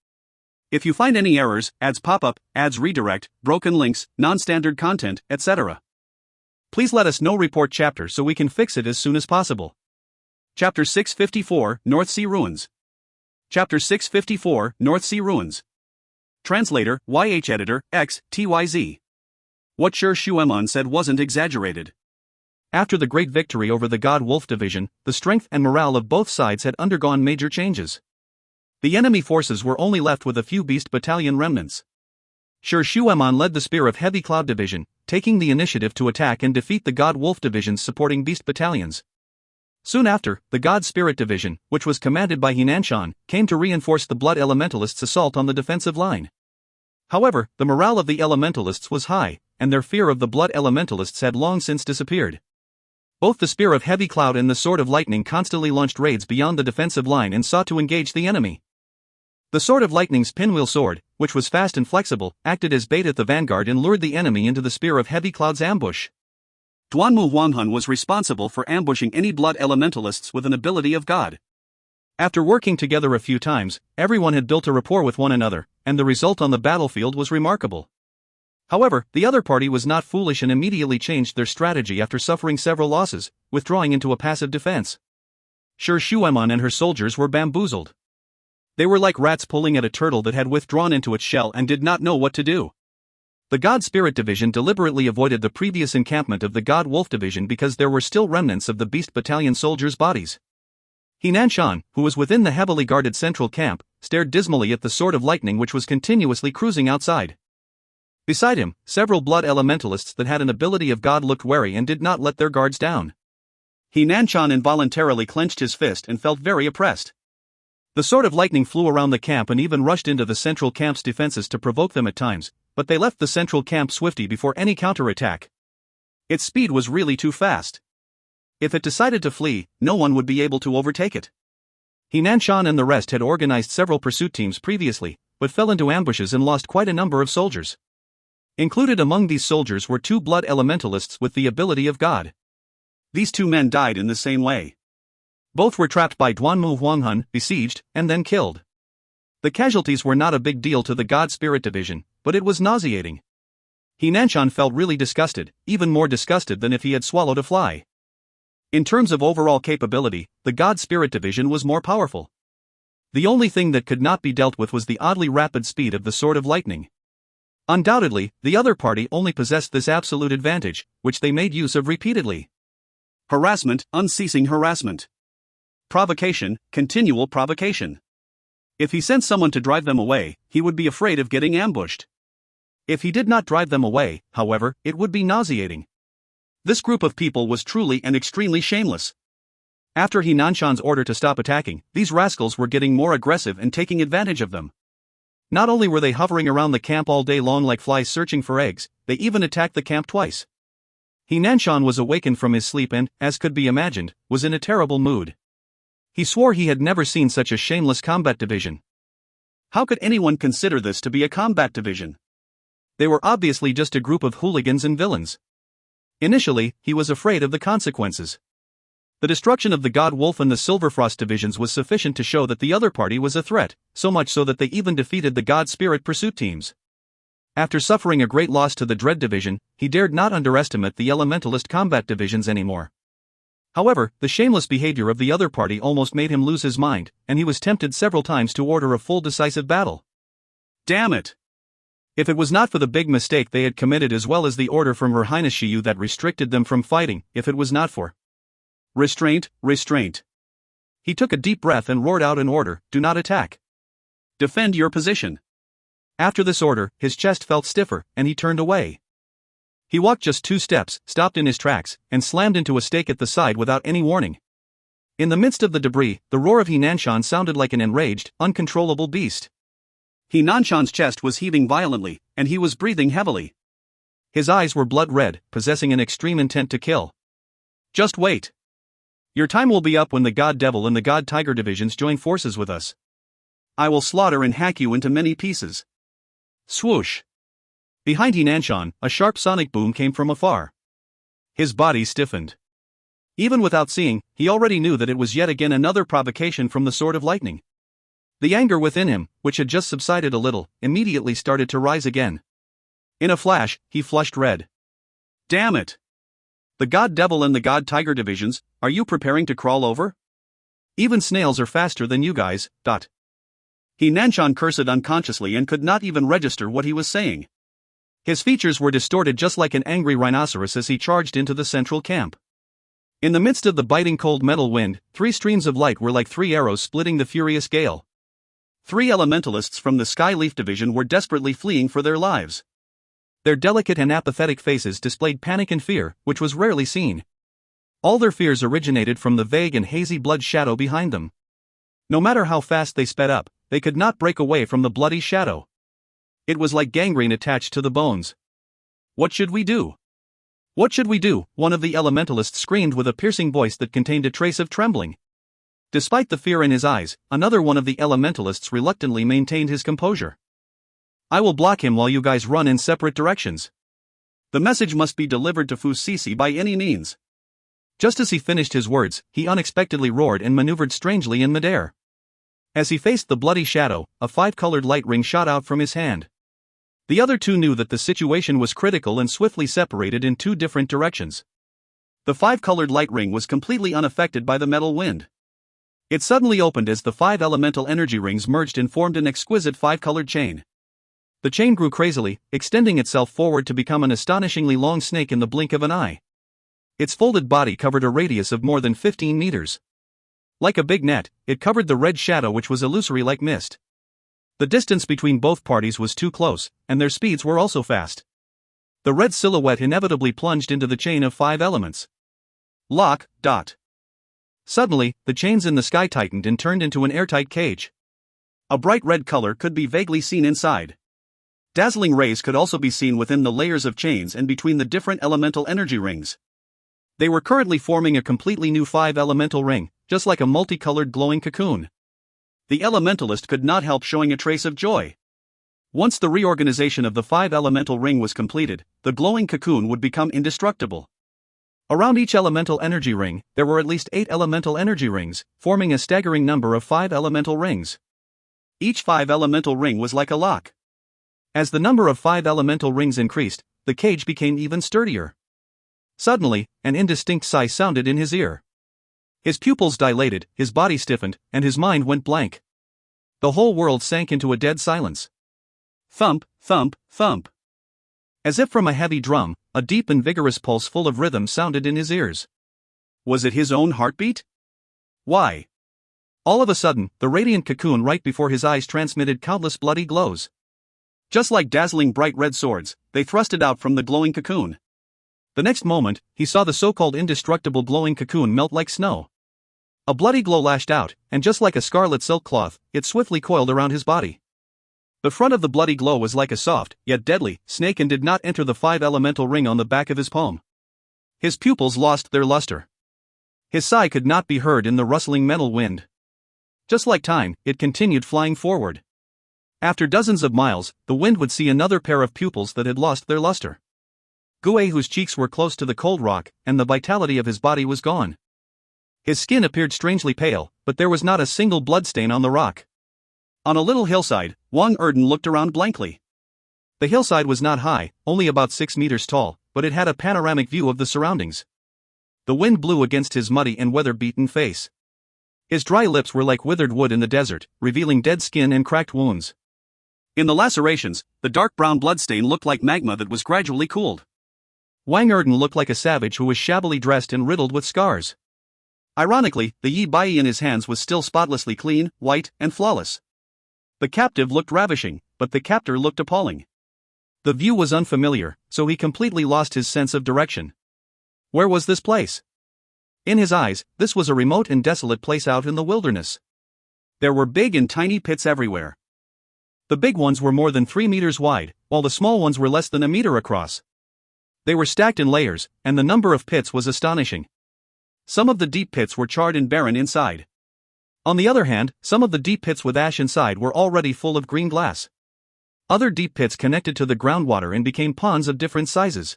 If you find any errors, ads pop up, ads redirect, broken links, non-standard content, etc., please let us know. Report chapter so we can fix it as soon as possible. Chapter 654, North Sea Ruins. Chapter 654, North Sea Ruins. Translator, YH Editor, X, TYZ. What Sir Shueman said wasn't exaggerated. After the great victory over the God Wolf division, the strength and morale of both sides had undergone major changes. The enemy forces were only left with a few Beast Battalion remnants. Sir Shueman led the Spear of Heavy Cloud division, taking the initiative to attack and defeat the God Wolf divisions supporting Beast battalions. Soon after, the God Spirit division, which was commanded by Hinanshan, came to reinforce the Blood Elementalists' assault on the defensive line. However, the morale of the Elementalists was high, and their fear of the Blood Elementalists had long since disappeared. Both the Spear of Heavy Cloud and the Sword of Lightning constantly launched raids beyond the defensive line and sought to engage the enemy. The Sword of Lightning's pinwheel sword, which was fast and flexible, acted as bait at the vanguard and lured the enemy into the Spear of Heavy Cloud's ambush. Duanmu Huanghun was responsible for ambushing any Blood Elementalists with an ability of God. After working together a few times, everyone had built a rapport with one another, and the result on the battlefield was remarkable. However, the other party was not foolish and immediately changed their strategy after suffering several losses, withdrawing into a passive defense. Sir Shueman and her soldiers were bamboozled. They were like rats pulling at a turtle that had withdrawn into its shell and did not know what to do. The God Spirit division deliberately avoided the previous encampment of the God Wolf division because there were still remnants of the Beast Battalion soldiers' bodies. Hinanshan, who was within the heavily guarded central camp, stared dismally at the Sword of Lightning which was continuously cruising outside. Beside him, several Blood Elementalists that had an ability of God looked wary and did not let their guards down. Hinanshan involuntarily clenched his fist and felt very oppressed. The Sword of Lightning flew around the camp and even rushed into the central camp's defenses to provoke them at times, but they left the central camp swiftly before any counterattack. Its speed was really too fast. If it decided to flee, no one would be able to overtake it. Hinanshan and the rest had organized several pursuit teams previously, but fell into ambushes and lost quite a number of soldiers. Included among these soldiers were 2 Blood Elementalists with the ability of God. These 2 men died in the same way. Both were trapped by Duanmu Huanghun, besieged, and then killed. The casualties were not a big deal to the God Spirit division, but it was nauseating. Hinanshan felt really disgusted, even more disgusted than if he had swallowed a fly. In terms of overall capability, the God Spirit division was more powerful. The only thing that could not be dealt with was the oddly rapid speed of the Sword of Lightning. Undoubtedly, the other party only possessed this absolute advantage, which they made use of repeatedly. Harassment, unceasing harassment. Provocation, continual provocation. If he sent someone to drive them away, he would be afraid of getting ambushed. If he did not drive them away, however, it would be nauseating. This group of people was truly and extremely shameless. After Hinanshan's order to stop attacking, these rascals were getting more aggressive and taking advantage of them. Not only were they hovering around the camp all day long like flies searching for eggs, they even attacked the camp twice. Hinanshan was awakened from his sleep and, as could be imagined, was in a terrible mood. He swore he had never seen such a shameless combat division. How could anyone consider this to be a combat division? They were obviously just a group of hooligans and villains. Initially, he was afraid of the consequences. The destruction of the God Wolf and the Silverfrost divisions was sufficient to show that the other party was a threat, so much so that they even defeated the God Spirit pursuit teams. After suffering a great loss to the Dread division, he dared not underestimate the Elementalist combat divisions anymore. However, the shameless behavior of the other party almost made him lose his mind, and he was tempted several times to order a full decisive battle. Damn it! If it was not for the big mistake they had committed, as well as the order from Her Highness Shiyu that restricted them from fighting, if it was not for restraint, restraint. He took a deep breath and roared out an order: do not attack. Defend your position. After this order, his chest felt stiffer, and he turned away. He walked just 2 steps, stopped in his tracks, and slammed into a stake at the side without any warning. In the midst of the debris, the roar of He Nanshan sounded like an enraged, uncontrollable beast. He Nanshan's chest was heaving violently, and he was breathing heavily. His eyes were blood red, possessing an extreme intent to kill. Just wait. Your time will be up when the God Devil and the God Tiger divisions join forces with us. I will slaughter and hack you into many pieces. Swoosh. Behind He Nanshan, a sharp sonic boom came from afar. His body stiffened. Even without seeing, he already knew that it was yet again another provocation from the Sword of Lightning. The anger within him, which had just subsided a little, immediately started to rise again. In a flash, he flushed red. Damn it! The God Devil and the God Tiger divisions, are you preparing to crawl over? Even snails are faster than you guys. He Nanshan cursed unconsciously and could not even register what he was saying. His features were distorted just like an angry rhinoceros as he charged into the central camp. In the midst of the biting cold metal wind, 3 streams of light were like 3 arrows splitting the furious gale. 3 elementalists from the Skyleaf division were desperately fleeing for their lives. Their delicate and apathetic faces displayed panic and fear, which was rarely seen. All their fears originated from the vague and hazy blood shadow behind them. No matter how fast they sped up, they could not break away from the bloody shadow. It was like gangrene attached to the bones. What should we do? What should we do? One of the elementalists screamed with a piercing voice that contained a trace of trembling. Despite the fear in his eyes, another one of the elementalists reluctantly maintained his composure. I will block him while you guys run in separate directions. The message must be delivered to Fu Sisi by any means. Just as he finished his words, he unexpectedly roared and maneuvered strangely in midair. As he faced the bloody shadow, a 5-colored light ring shot out from his hand. The other 2 knew that the situation was critical and swiftly separated in 2 different directions. The 5-colored light ring was completely unaffected by the metal wind. It suddenly opened as the 5 elemental energy rings merged and formed an exquisite 5-colored chain. The chain grew crazily, extending itself forward to become an astonishingly long snake in the blink of an eye. Its folded body covered a radius of more than 15 meters. Like a big net, it covered the red shadow, which was illusory like mist. The distance between both parties was too close, and their speeds were also fast. The red silhouette inevitably plunged into the chain of 5 elements. Lock. Suddenly, the chains in the sky tightened and turned into an airtight cage. A bright red color could be vaguely seen inside. Dazzling rays could also be seen within the layers of chains and between the different elemental energy rings. They were currently forming a completely new 5-elemental ring, just like a multicolored glowing cocoon. The elementalist could not help showing a trace of joy. Once the reorganization of the 5-elemental ring was completed, the glowing cocoon would become indestructible. Around each elemental energy ring, there were at least 8 elemental energy rings, forming a staggering number of 5 elemental rings. Each 5-elemental ring was like a lock. As the number of 5 elemental rings increased, the cage became even sturdier. Suddenly, an indistinct sigh sounded in his ear. His pupils dilated, his body stiffened, and his mind went blank. The whole world sank into a dead silence. Thump, thump, thump. As if from a heavy drum, a deep and vigorous pulse full of rhythm sounded in his ears. Was it his own heartbeat? Why? All of a sudden, the radiant cocoon right before his eyes transmitted countless bloody glows. Just like dazzling bright red swords, they thrusted out from the glowing cocoon. The next moment, he saw the so-called indestructible glowing cocoon melt like snow. A bloody glow lashed out, and just like a scarlet silk cloth, it swiftly coiled around his body. The front of the bloody glow was like a soft, yet deadly, snake and did not enter the 5-elemental ring on the back of his palm. His pupils lost their luster. His sigh could not be heard in the rustling metal wind. Just like time, it continued flying forward. After dozens of miles, the wind would see another pair of pupils that had lost their luster. Gue, whose cheeks were close to the cold rock, and the vitality of his body was gone. His skin appeared strangely pale, but there was not a single bloodstain on the rock. On a little hillside, Wang Erden looked around blankly. The hillside was not high, only about 6 meters tall, but it had a panoramic view of the surroundings. The wind blew against his muddy and weather-beaten face. His dry lips were like withered wood in the desert, revealing dead skin and cracked wounds. In the lacerations, the dark brown bloodstain looked like magma that was gradually cooled. Wang Erden looked like a savage who was shabbily dressed and riddled with scars. Ironically, the Yi Bai in his hands was still spotlessly clean, white, and flawless. The captive looked ravishing, but the captor looked appalling. The view was unfamiliar, so he completely lost his sense of direction. Where was this place? In his eyes, this was a remote and desolate place out in the wilderness. There were big and tiny pits everywhere. The big ones were more than 3 meters wide, while the small ones were less than a meter across. They were stacked in layers, and the number of pits was astonishing. Some of the deep pits were charred and barren inside. On the other hand, some of the deep pits with ash inside were already full of green glass. Other deep pits connected to the groundwater and became ponds of different sizes.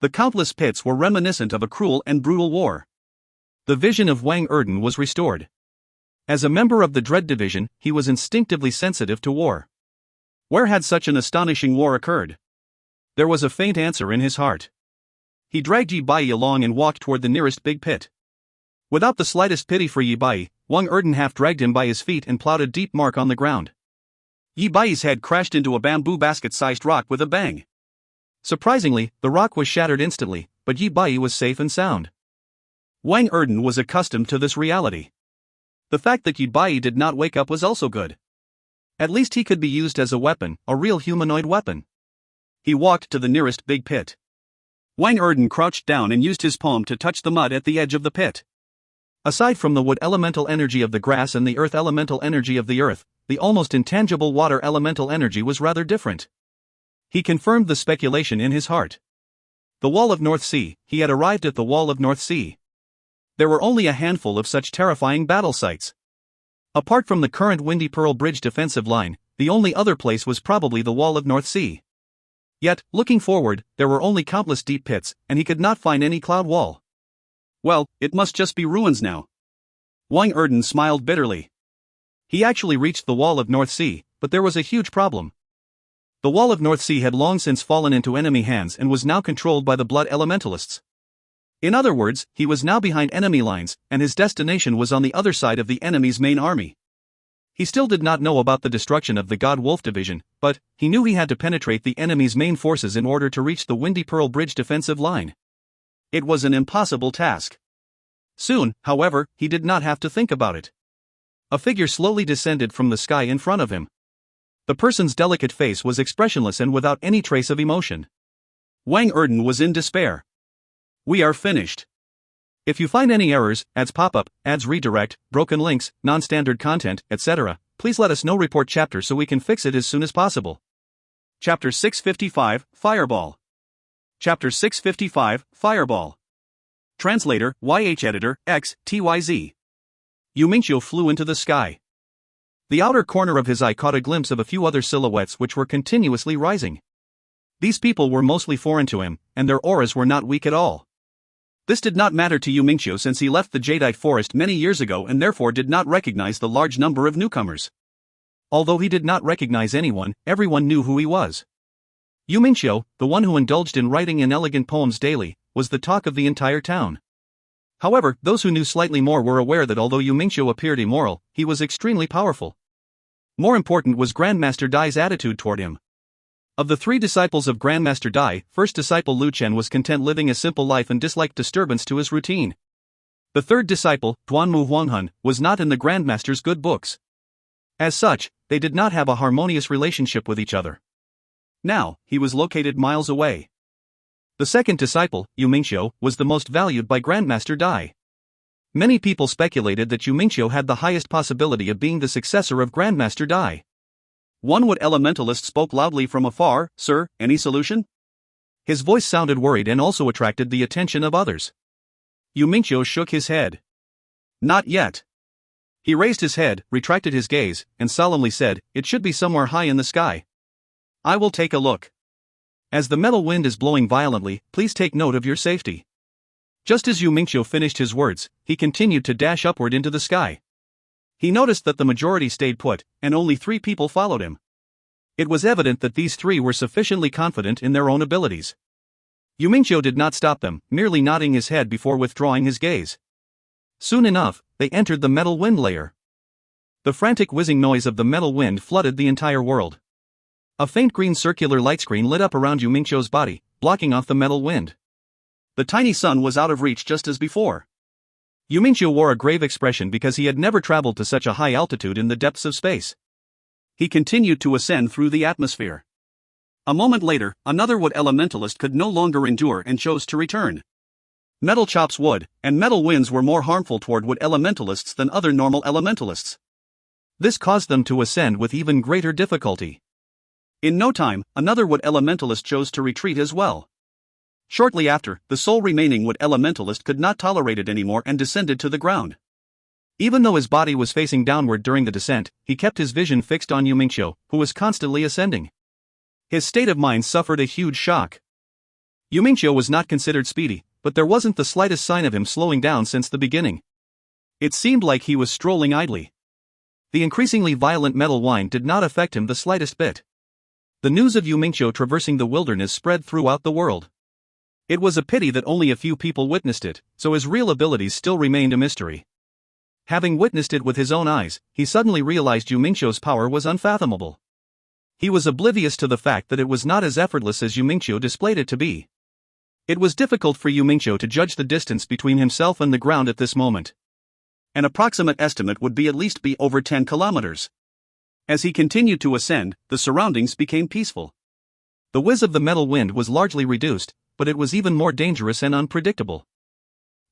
The countless pits were reminiscent of a cruel and brutal war. The vision of Wang Erden was restored. As a member of the Dread Division, he was instinctively sensitive to war. Where had such an astonishing war occurred? There was a faint answer in his heart. He dragged Yi Bai along and walked toward the nearest big pit. Without the slightest pity for Yi Bai, Wang Erden half dragged him by his feet and plowed a deep mark on the ground. Yi Bai's head crashed into a bamboo basket-sized rock with a bang. Surprisingly, the rock was shattered instantly, but Yi Bai was safe and sound. Wang Erden was accustomed to this reality. The fact that Yi Bai did not wake up was also good. At least he could be used as a weapon, a real humanoid weapon. He walked to the nearest big pit. Wang Erden crouched down and used his palm to touch the mud at the edge of the pit. Aside from the wood elemental energy of the grass and the earth elemental energy of the earth, the almost intangible water elemental energy was rather different. He confirmed the speculation in his heart. The Wall of North Sea, he had arrived at the Wall of North Sea. There were only a handful of such terrifying battle sites. Apart from the current Windy Pearl Bridge defensive line, the only other place was probably the Wall of North Sea. Yet, looking forward, there were only countless deep pits, and he could not find any cloud wall. Well, it must just be ruins now. Wang Erden smiled bitterly. He actually reached the Wall of North Sea, but there was a huge problem. The Wall of North Sea had long since fallen into enemy hands and was now controlled by the Blood Elementalists. In other words, he was now behind enemy lines, and his destination was on the other side of the enemy's main army. He still did not know about the destruction of the God Wolf Division, but he knew he had to penetrate the enemy's main forces in order to reach the Windy Pearl Bridge defensive line. It was an impossible task. Soon, however, he did not have to think about it. A figure slowly descended from the sky in front of him. The person's delicate face was expressionless and without any trace of emotion. Wang Erden was in despair. We are finished. If you find any errors, ads pop-up, ads redirect, broken links, non-standard content, etc., please let us know. Report chapter so we can fix it as soon as possible. Chapter 655, Fireball. Chapter 655, Fireball. Translator, YH Editor, X, TYZ. Yu Mingqiu flew into the sky. The outer corner of his eye caught a glimpse of a few other silhouettes which were continuously rising. These people were mostly foreign to him, and their auras were not weak at all. This did not matter to Yu Mingqiu since he left the Jadeite forest many years ago and therefore did not recognize the large number of newcomers. Although he did not recognize anyone, everyone knew who he was. Yu Mingqiu, the one who indulged in writing inelegant poems daily, was the talk of the entire town. However, those who knew slightly more were aware that although Yu Mingqiu appeared immoral, he was extremely powerful. More important was Grandmaster Dai's attitude toward him. Of the 3 disciples of Grandmaster Dai, first disciple Lu Chen was content living a simple life and disliked disturbance to his routine. The third disciple, Duanmu Huanghun, was not in the Grandmaster's good books. As such, they did not have a harmonious relationship with each other. Now, he was located miles away. The second disciple, Yu Mingqiu, was the most valued by Grandmaster Dai. Many people speculated that Yu Mingqiu had the highest possibility of being the successor of Grandmaster Dai. One wood elementalist spoke loudly from afar, "Sir, any solution?" His voice sounded worried and also attracted the attention of others. Yu Mingqiu shook his head. Not yet. He raised his head, retracted his gaze, and solemnly said, "It should be somewhere high in the sky. I will take a look. As the metal wind is blowing violently, please take note of your safety." Just as Yu Mingqiu finished his words, he continued to dash upward into the sky. He noticed that the majority stayed put, and only 3 people followed him. It was evident that these 3 were sufficiently confident in their own abilities. Yumingqiu did not stop them, merely nodding his head before withdrawing his gaze. Soon enough, they entered the metal wind layer. The frantic whizzing noise of the metal wind flooded the entire world. A faint green circular light screen lit up around Yumingqiu's body, blocking off the metal wind. The tiny sun was out of reach just as before. Yumingqiu wore a grave expression because he had never traveled to such a high altitude in the depths of space. He continued to ascend through the atmosphere. A moment later, another wood elementalist could no longer endure and chose to return. Metal chops wood, and metal winds were more harmful toward wood elementalists than other normal elementalists. This caused them to ascend with even greater difficulty. In no time, another wood elementalist chose to retreat as well. Shortly after, the sole remaining wood elementalist could not tolerate it anymore and descended to the ground. Even though his body was facing downward during the descent, he kept his vision fixed on Yumingqiu, who was constantly ascending. His state of mind suffered a huge shock. Yumingqiu was not considered speedy, but there wasn't the slightest sign of him slowing down since the beginning. It seemed like he was strolling idly. The increasingly violent metal wind did not affect him the slightest bit. The news of Yumingqiu traversing the wilderness spread throughout the world. It was a pity that only a few people witnessed it, so his real abilities still remained a mystery. Having witnessed it with his own eyes, he suddenly realized Yumingqiu's power was unfathomable. He was oblivious to the fact that it was not as effortless as Yumingqiu displayed it to be. It was difficult for Yumingqiu to judge the distance between himself and the ground at this moment. An approximate estimate would be at least over 10 kilometers. As he continued to ascend, the surroundings became peaceful. The whiz of the metal wind was largely reduced, but it was even more dangerous and unpredictable.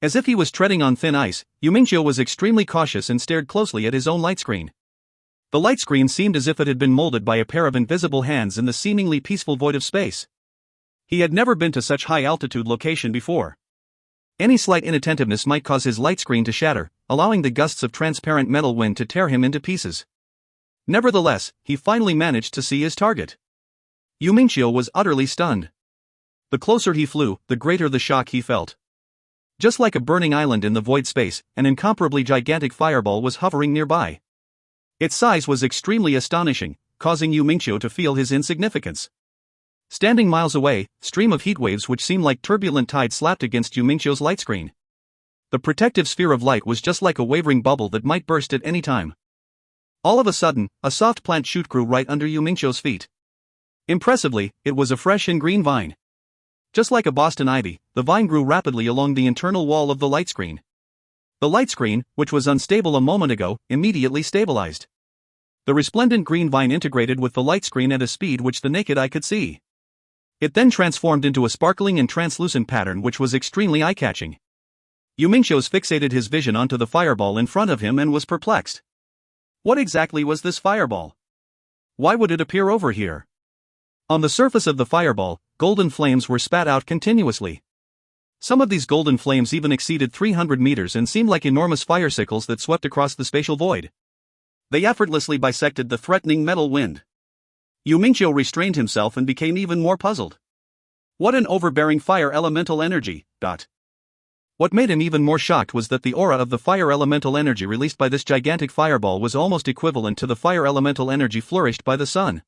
As if he was treading on thin ice, Yumingqiu was extremely cautious and stared closely at his own light screen. The light screen seemed as if it had been molded by a pair of invisible hands in the seemingly peaceful void of space. He had never been to such high-altitude location before. Any slight inattentiveness might cause his light screen to shatter, allowing the gusts of transparent metal wind to tear him into pieces. Nevertheless, he finally managed to see his target. Yumingqiu was utterly stunned. The closer he flew, the greater the shock he felt. Just like a burning island in the void space, an incomparably gigantic fireball was hovering nearby. Its size was extremely astonishing, causing Yumingqiu to feel his insignificance. Standing miles away, stream of heat waves which seemed like turbulent tide slapped against Yumingqiu's light screen. The protective sphere of light was just like a wavering bubble that might burst at any time. All of a sudden, a soft plant shoot grew right under Yumingqiu's feet. Impressively, it was a fresh and green vine. Just like a Boston ivy, the vine grew rapidly along the internal wall of the light screen. The light screen, which was unstable a moment ago, immediately stabilized. The resplendent green vine integrated with the light screen at a speed which the naked eye could see. It then transformed into a sparkling and translucent pattern which was extremely eye-catching. Yumingqiu fixated his vision onto the fireball in front of him and was perplexed. What exactly was this fireball? Why would it appear over here? On the surface of the fireball, golden flames were spat out continuously. Some of these golden flames even exceeded 300 meters and seemed like enormous fire sickles that swept across the spatial void. They effortlessly bisected the threatening metal wind. Yumingqiu restrained himself and became even more puzzled. What an overbearing fire elemental energy. What made him even more shocked was that the aura of the fire elemental energy released by this gigantic fireball was almost equivalent to the fire elemental energy flourished by the sun.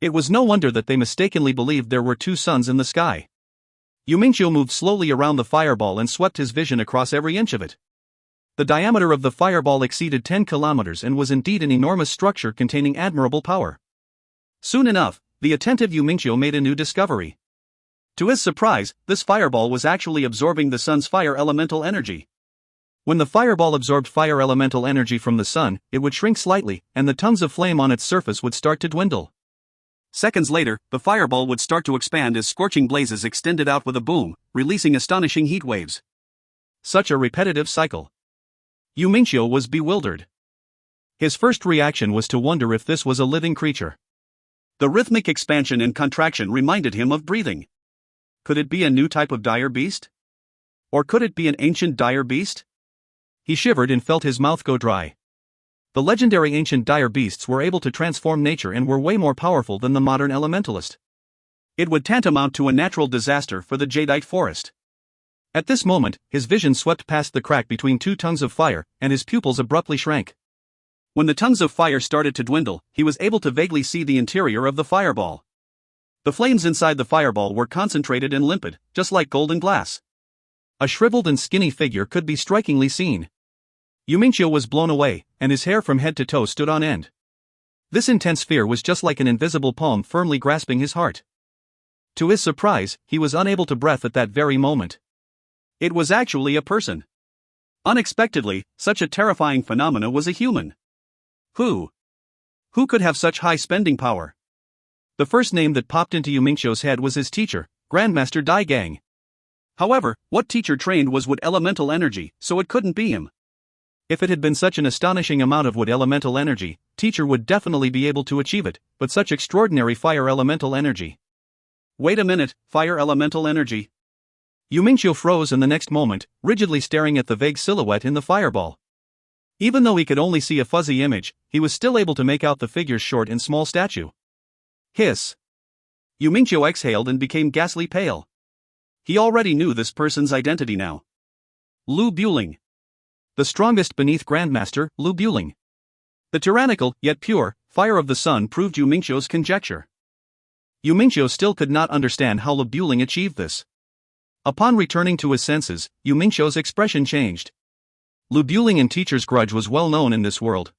It was no wonder that they mistakenly believed there were two suns in the sky. Yumingqiu moved slowly around the fireball and swept his vision across every inch of it. The diameter of the fireball exceeded 10 kilometers and was indeed an enormous structure containing admirable power. Soon enough, the attentive Yumingqiu made a new discovery. To his surprise, this fireball was actually absorbing the sun's fire elemental energy. When the fireball absorbed fire elemental energy from the sun, it would shrink slightly, and the tongues of flame on its surface would start to dwindle. Seconds later, the fireball would start to expand as scorching blazes extended out with a boom, releasing astonishing heat waves. Such a repetitive cycle. Yumingqiu was bewildered. His first reaction was to wonder if this was a living creature. The rhythmic expansion and contraction reminded him of breathing. Could it be a new type of dire beast? Or could it be an ancient dire beast? He shivered and felt his mouth go dry. The legendary ancient dire beasts were able to transform nature and were way more powerful than the modern elementalist. It would tantamount to a natural disaster for the jadeite forest. At this moment, his vision swept past the crack between two tongues of fire, and his pupils abruptly shrank. When the tongues of fire started to dwindle, he was able to vaguely see the interior of the fireball. The flames inside the fireball were concentrated and limpid, just like golden glass. A shriveled and skinny figure could be strikingly seen. Yumingqiu was blown away, and his hair from head to toe stood on end. This intense fear was just like an invisible palm firmly grasping his heart. To his surprise, he was unable to breathe at that very moment. It was actually a person. Unexpectedly, such a terrifying phenomena was a human. Who could have such high spending power? The first name that popped into Yumingqiu's head was his teacher, Grandmaster Dai Gang. However, what teacher trained was wood elemental energy, so it couldn't be him. If it had been such an astonishing amount of wood elemental energy, teacher would definitely be able to achieve it, but such extraordinary fire elemental energy. Wait a minute, fire elemental energy? Yumingqiu froze in the next moment, rigidly staring at the vague silhouette in the fireball. Even though he could only see a fuzzy image, he was still able to make out the figure's short and small statue. Hiss. Yumingqiu exhaled and became ghastly pale. He already knew this person's identity now. Lu Buling. The strongest beneath Grandmaster, Lu Buling. The tyrannical, yet pure, fire of the sun proved Yumingqiu's conjecture. Yumingqiu still could not understand how Lu Buling achieved this. Upon returning to his senses, Yumingqiu's expression changed. Lu Buling and teacher's grudge was well known in this world.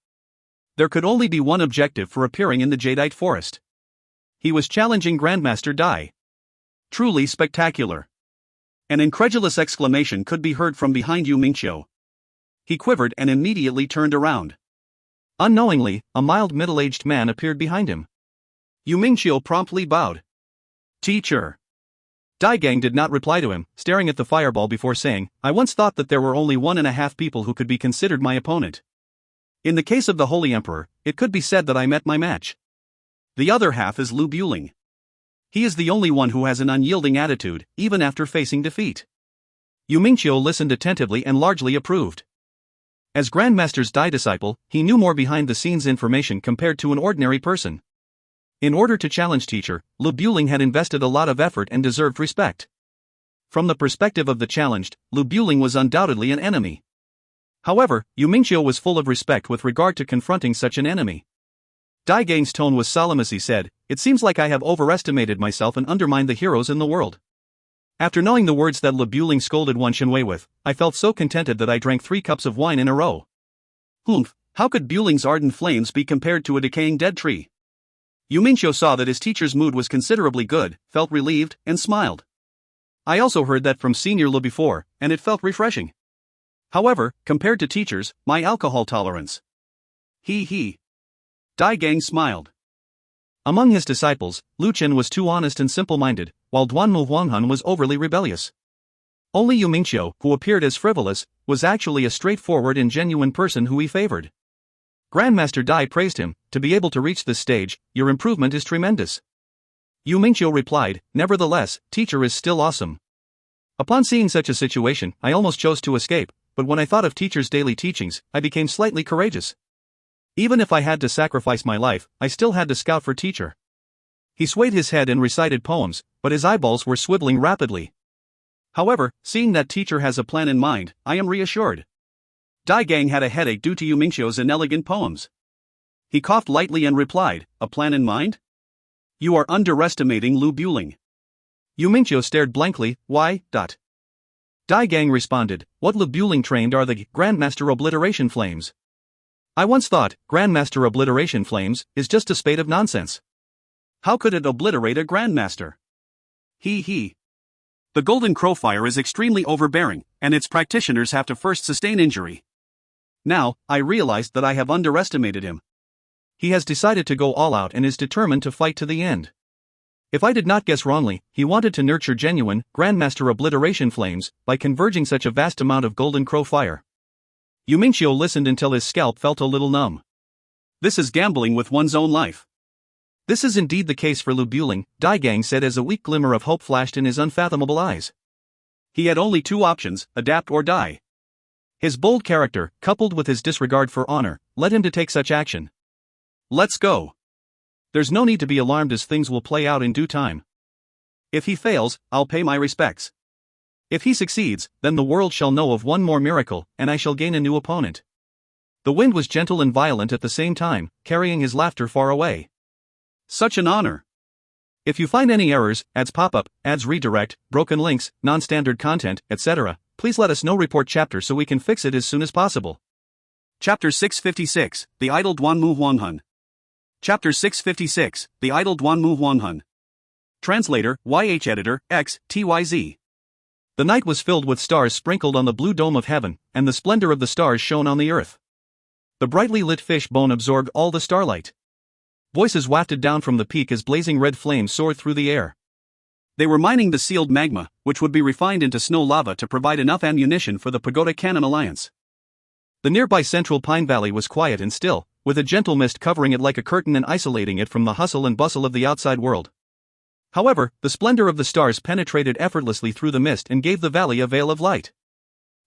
There could only be one objective for appearing in the Jadeite forest. He was challenging Grandmaster Dai. Truly spectacular. An incredulous exclamation could be heard from behind Yumingqiu. He quivered and immediately turned around. Unknowingly, a mild middle-aged man appeared behind him. Yumingqiu promptly bowed. Teacher. Dai Gang did not reply to him, staring at the fireball before saying, I once thought that there were only 1.5 people who could be considered my opponent. In the case of the Holy Emperor, it could be said that I met my match. The other half is Lu Buling. He is the only one who has an unyielding attitude, even after facing defeat. Yumingqiu listened attentively and largely approved. As Grandmaster's Dai disciple, he knew more behind-the-scenes information compared to an ordinary person. In order to challenge teacher, Lu Buling had invested a lot of effort and deserved respect. From the perspective of the challenged, Lu Buling was undoubtedly an enemy. However, Yumingqiu was full of respect with regard to confronting such an enemy. Dai Gang's tone was solemn as he said, It seems like I have overestimated myself and undermined the heroes in the world. After knowing the words that Lu Buling scolded Wan Shenwei with, I felt so contented that I drank 3 cups of wine in a row. Humph, how could Buling's ardent flames be compared to a decaying dead tree? Yumingqiu saw that his teacher's mood was considerably good, felt relieved, and smiled. I also heard that from Senior Lu before, and it felt refreshing. However, compared to teachers, my alcohol tolerance. He. Dai Gang smiled. Among his disciples, Lu Chen was too honest and simple-minded, while Duanmu Huanghan was overly rebellious. Only Yumingqiu, who appeared as frivolous, was actually a straightforward and genuine person who he favored. Grandmaster Dai praised him, to be able to reach this stage, your improvement is tremendous. Yumingqiu replied, nevertheless, teacher is still awesome. Upon seeing such a situation, I almost chose to escape, but when I thought of teacher's daily teachings, I became slightly courageous. Even if I had to sacrifice my life, I still had to scout for teacher. He swayed his head and recited poems, but his eyeballs were swiveling rapidly. However, seeing that teacher has a plan in mind, I am reassured. Dai Gang had a headache due to Yumingqiu's inelegant poems. He coughed lightly and replied, a plan in mind? You are underestimating Lu Buling. Yumingqiu stared blankly, why? Dai Gang responded, what Lu Buling trained are the Grandmaster Obliteration Flames. I once thought, Grandmaster Obliteration Flames is just a spate of nonsense. How could it obliterate a Grandmaster? He. The Golden Crow Fire is extremely overbearing, and its practitioners have to first sustain injury. Now, I realized that I have underestimated him. He has decided to go all out and is determined to fight to the end. If I did not guess wrongly, he wanted to nurture genuine, Grandmaster Obliteration Flames by converging such a vast amount of Golden Crow Fire. Yumingqiu listened until his scalp felt a little numb. This is gambling with one's own life. This is indeed the case for Lu Buling, Dai Gang said as a weak glimmer of hope flashed in his unfathomable eyes. He had only 2 options, adapt or die. His bold character, coupled with his disregard for honor, led him to take such action. Let's go. There's no need to be alarmed as things will play out in due time. If he fails, I'll pay my respects. If he succeeds, then the world shall know of one more miracle, and I shall gain a new opponent. The wind was gentle and violent at the same time, carrying his laughter far away. Such an honor. If you find any errors, ads pop up, ads redirect, broken links, non-standard content, etc., please let us know. Report chapter so we can fix it as soon as possible. Chapter 656, The Idle Duanmu Huanghun. Chapter 656, The Idle Duanmu Huanghun. Translator, YH Editor, X, TYZ. The night was filled with stars sprinkled on the blue dome of heaven, and the splendor of the stars shone on the earth. The brightly lit fish bone absorbed all the starlight. Voices wafted down from the peak as blazing red flames soared through the air. They were mining the sealed magma, which would be refined into snow lava to provide enough ammunition for the Pagoda Cannon Alliance. The nearby central pine valley was quiet and still, with a gentle mist covering it like a curtain and isolating it from the hustle and bustle of the outside world. However, the splendor of the stars penetrated effortlessly through the mist and gave the valley a veil of light.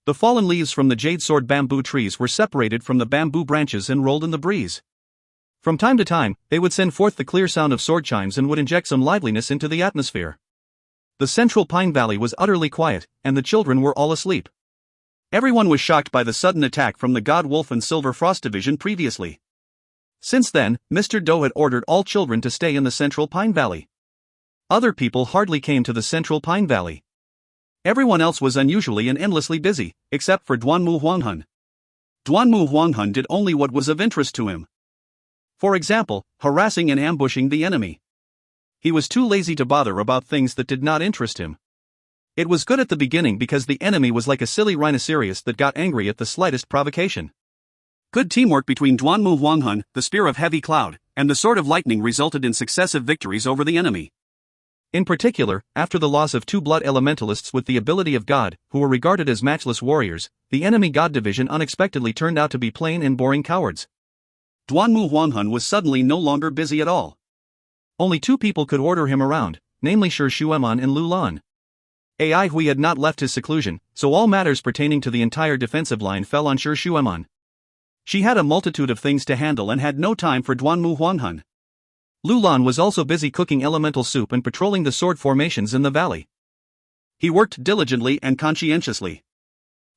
The fallen leaves from the jade sword bamboo trees were separated from the bamboo branches and rolled in the breeze. From time to time, they would send forth the clear sound of sword chimes and would inject some liveliness into the atmosphere. The central pine valley was utterly quiet, and the children were all asleep. Everyone was shocked by the sudden attack from the God Wolf and Silver Frost Division previously. Since then, Mr. Doe had ordered all children to stay in the central pine valley. Other people hardly came to the central pine valley. Everyone else was unusually and endlessly busy, except for Duanmu Huanghun. Duanmu Huanghun did only what was of interest to him. For example, harassing and ambushing the enemy. He was too lazy to bother about things that did not interest him. It was good at the beginning because the enemy was like a silly rhinoceros that got angry at the slightest provocation. Good teamwork between Duanmu Huanghun, the Spear of Heavy Cloud, and the Sword of Lightning resulted in successive victories over the enemy. In particular, after the loss of two blood elementalists with the ability of God, who were regarded as matchless warriors, the enemy God division unexpectedly turned out to be plain and boring cowards. Duanmu Huanghun was suddenly no longer busy at all. Only two people could order him around, namely Shi Shueman and Lu Lan. Ai Hui had not left his seclusion, so all matters pertaining to the entire defensive line fell on Shi Shueman. She had a multitude of things to handle and had no time for Duanmu Huanghun. Lu Lan was also busy cooking elemental soup and patrolling the sword formations in the valley. He worked diligently and conscientiously.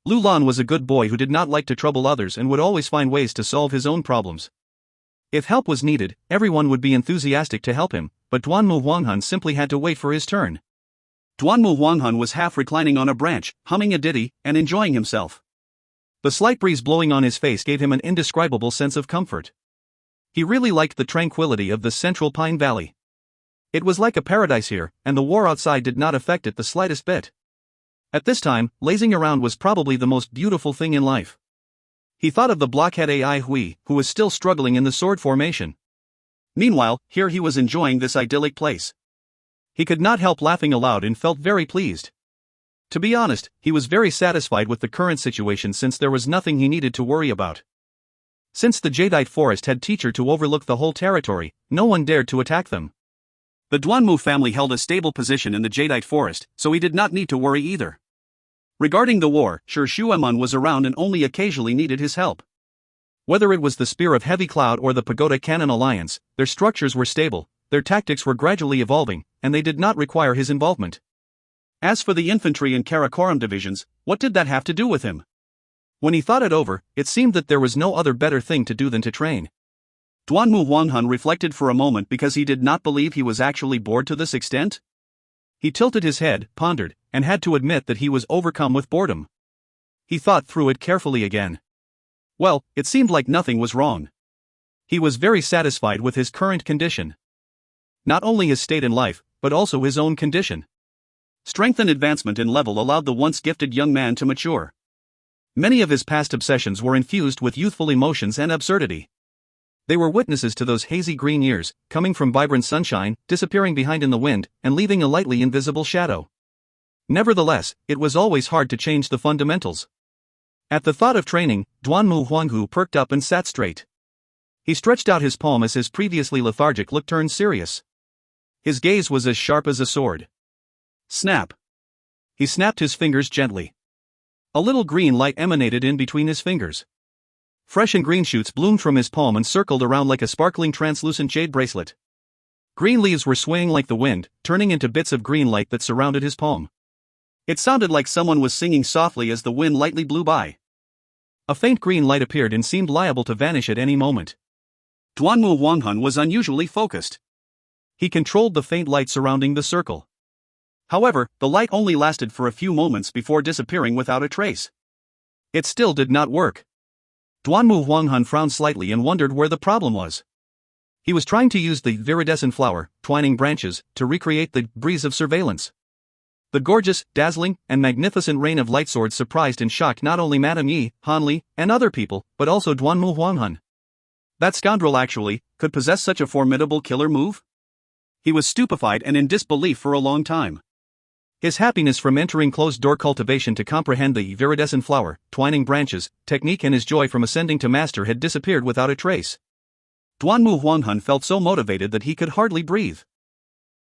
Lu Lan was a good boy who did not like to trouble others and would always find ways to solve his own problems. If help was needed, everyone would be enthusiastic to help him, but Duanmu Huanghun simply had to wait for his turn. Duanmu Huanghun was half reclining on a branch, humming a ditty, and enjoying himself. The slight breeze blowing on his face gave him an indescribable sense of comfort. He really liked the tranquility of the central pine valley. It was like a paradise here, and the war outside did not affect it the slightest bit. At this time, lazing around was probably the most beautiful thing in life. He thought of the blockhead Ai Hui, who was still struggling in the sword formation. Meanwhile, here he was enjoying this idyllic place. He could not help laughing aloud and felt very pleased. To be honest, he was very satisfied with the current situation since there was nothing he needed to worry about. Since the Jadeite forest had teacher to overlook the whole territory, no one dared to attack them. The Duanmu family held a stable position in the Jadeite forest, so he did not need to worry either. Regarding the war, Shi Shueman was around and only occasionally needed his help. Whether it was the Spear of Heavy Cloud or the Pagoda Cannon Alliance, their structures were stable, their tactics were gradually evolving, and they did not require his involvement. As for the infantry and Karakoram divisions, what did that have to do with him? When he thought it over, it seemed that there was no other better thing to do than to train. Duanmu Huanghun reflected for a moment because he did not believe he was actually bored to this extent. He tilted his head, pondered, and had to admit that he was overcome with boredom. He thought through it carefully again. Well, it seemed like nothing was wrong. He was very satisfied with his current condition. Not only his state in life, but also his own condition. Strength and advancement in level allowed the once gifted young man to mature. Many of his past obsessions were infused with youthful emotions and absurdity. They were witnesses to those hazy green years, coming from vibrant sunshine, disappearing behind in the wind, and leaving a lightly invisible shadow. Nevertheless, it was always hard to change the fundamentals. At the thought of training, Duanmu Huanghu perked up and sat straight. He stretched out his palm as his previously lethargic look turned serious. His gaze was as sharp as a sword. Snap. He snapped his fingers gently. A little green light emanated in between his fingers. Fresh and green shoots bloomed from his palm and circled around like a sparkling translucent jade bracelet. Green leaves were swaying like the wind, turning into bits of green light that surrounded his palm. It sounded like someone was singing softly as the wind lightly blew by. A faint green light appeared and seemed liable to vanish at any moment. Duanmu Huanghun was unusually focused. He controlled the faint light surrounding the circle. However, the light only lasted for a few moments before disappearing without a trace. It still did not work. Duanmu Huanghan frowned slightly and wondered where the problem was. He was trying to use the viridescent flower, twining branches, to recreate the breeze of surveillance. The gorgeous, dazzling, and magnificent rain of light swords surprised and shocked not only Madame Yi, Han Li, and other people, but also Duanmu Huanghan. That scoundrel actually could possess such a formidable killer move? He was stupefied and in disbelief for a long time. His happiness from entering closed-door cultivation to comprehend the viridescent flower, twining branches, technique and his joy from ascending to master had disappeared without a trace. Duanmu Huanghan felt so motivated that he could hardly breathe.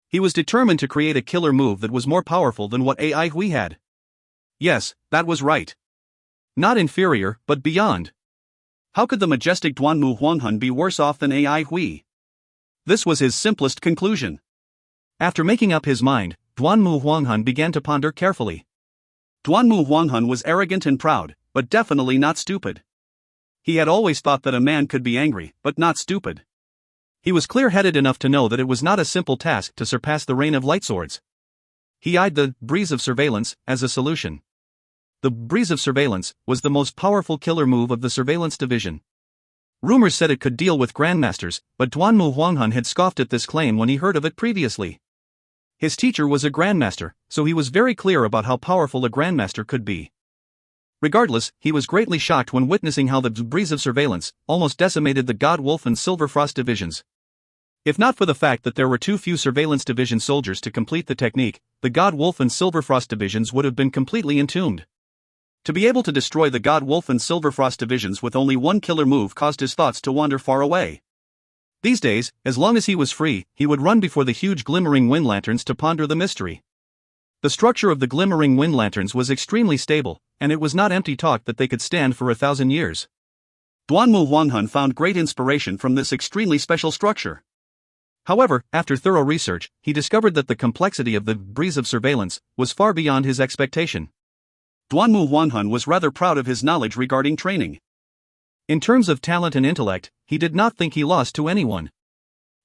He was determined to create a killer move that was more powerful than what Ai Hui had. Yes, that was right. Not inferior, but beyond. How could the majestic Duanmu Huanghan be worse off than Ai Hui? This was his simplest conclusion. After making up his mind, Duanmu Huanghan began to ponder carefully. Duanmu Huanghan was arrogant and proud, but definitely not stupid. He had always thought that a man could be angry, but not stupid. He was clear-headed enough to know that it was not a simple task to surpass the rain of light swords. He eyed the breeze of surveillance as a solution. The breeze of surveillance was the most powerful killer move of the surveillance division. Rumors said it could deal with grandmasters, but Duanmu Huanghan had scoffed at this claim when he heard of it previously. His teacher was a grandmaster, so he was very clear about how powerful a grandmaster could be. Regardless, he was greatly shocked when witnessing how the breeze of surveillance almost decimated the God Wolf and Silver Frost divisions. If not for the fact that there were too few surveillance division soldiers to complete the technique, the God Wolf and Silver Frost divisions would have been completely entombed. To be able to destroy the God Wolf and Silver Frost divisions with only one killer move caused his thoughts to wander far away. These days, as long as he was free, he would run before the huge glimmering wind lanterns to ponder the mystery. The structure of the glimmering wind lanterns was extremely stable, and it was not empty talk that they could stand for 1,000 years. Duanmu Huanghan found great inspiration from this extremely special structure. However, after thorough research, he discovered that the complexity of the breeze of surveillance was far beyond his expectation. Duanmu Huanghan was rather proud of his knowledge regarding training. In terms of talent and intellect, he did not think he lost to anyone.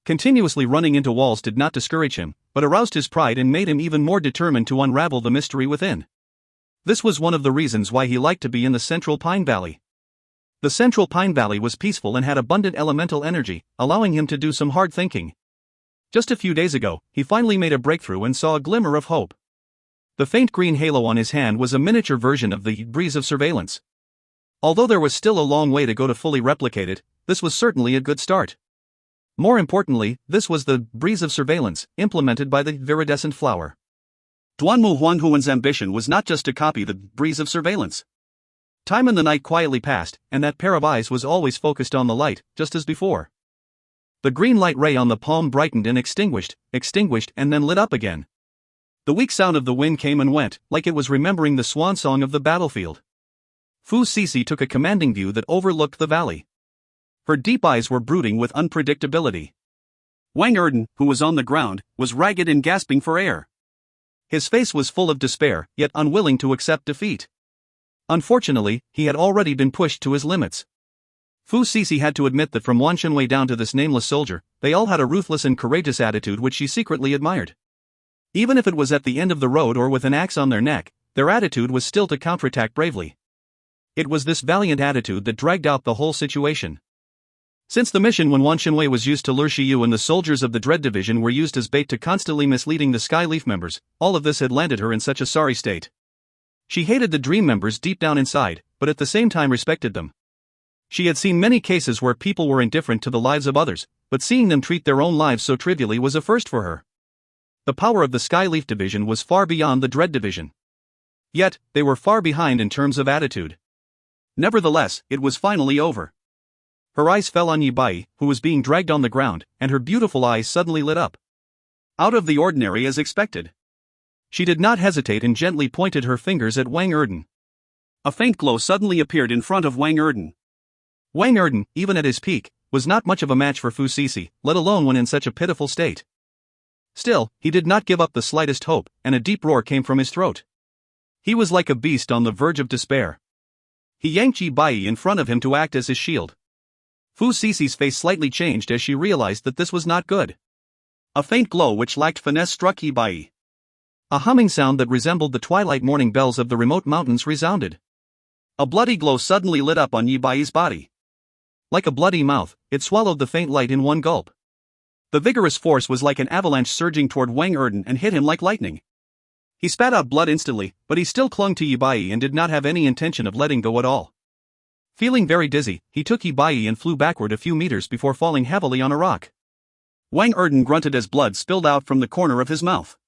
Continuously running into walls did not discourage him, but aroused his pride and made him even more determined to unravel the mystery within. This was one of the reasons why he liked to be in the Central Pine Valley. The Central Pine Valley was peaceful and had abundant elemental energy, allowing him to do some hard thinking. Just a few days ago, he finally made a breakthrough and saw a glimmer of hope. The faint green halo on his hand was a miniature version of the breeze of surveillance. Although there was still a long way to go to fully replicate it, this was certainly a good start. More importantly, this was the breeze of surveillance, implemented by the viridescent flower. Duanmu Huanghuan's ambition was not just to copy the breeze of surveillance. Time in the night quietly passed, and that pair of eyes was always focused on the light, just as before. The green light ray on the palm brightened and extinguished, and then lit up again. The weak sound of the wind came and went, like it was remembering the swan song of the battlefield. Fu Sisi took a commanding view that overlooked the valley. Her deep eyes were brooding with unpredictability. Wang Erden, who was on the ground, was ragged and gasping for air. His face was full of despair, yet unwilling to accept defeat. Unfortunately, he had already been pushed to his limits. Fu Sisi had to admit that from Wan Shenwei down to this nameless soldier, they all had a ruthless and courageous attitude which she secretly admired. Even if it was at the end of the road or with an axe on their neck, their attitude was still to counterattack bravely. It was this valiant attitude that dragged out the whole situation. Since the mission when Wan Shenwei was used to lure Shiyu and the soldiers of the Dread Division were used as bait to constantly misleading the Skyleaf members, all of this had landed her in such a sorry state. She hated the Dream members deep down inside, but at the same time respected them. She had seen many cases where people were indifferent to the lives of others, but seeing them treat their own lives so trivially was a first for her. The power of the Skyleaf Division was far beyond the Dread Division. Yet, they were far behind in terms of attitude. Nevertheless, it was finally over. Her eyes fell on Yi Bai, who was being dragged on the ground, and her beautiful eyes suddenly lit up. Out of the ordinary as expected. She did not hesitate and gently pointed her fingers at Wang Erden. A faint glow suddenly appeared in front of Wang Erden. Wang Erden, even at his peak, was not much of a match for Fu Sisi, let alone when in such a pitiful state. Still, he did not give up the slightest hope, and a deep roar came from his throat. He was like a beast on the verge of despair. He yanked Yi Bai in front of him to act as his shield. Fu Sisi's face slightly changed as she realized that this was not good. A faint glow which lacked finesse struck Yi Bai. A humming sound that resembled the twilight morning bells of the remote mountains resounded. A bloody glow suddenly lit up on Yi Bai's body. Like a bloody mouth, it swallowed the faint light in one gulp. The vigorous force was like an avalanche surging toward Wang Erden and hit him like lightning. He spat out blood instantly, but he still clung to Yi Bai and did not have any intention of letting go at all. Feeling very dizzy, he took Yi Bai and flew backward a few meters before falling heavily on a rock. Wang Erden grunted as blood spilled out from the corner of his mouth.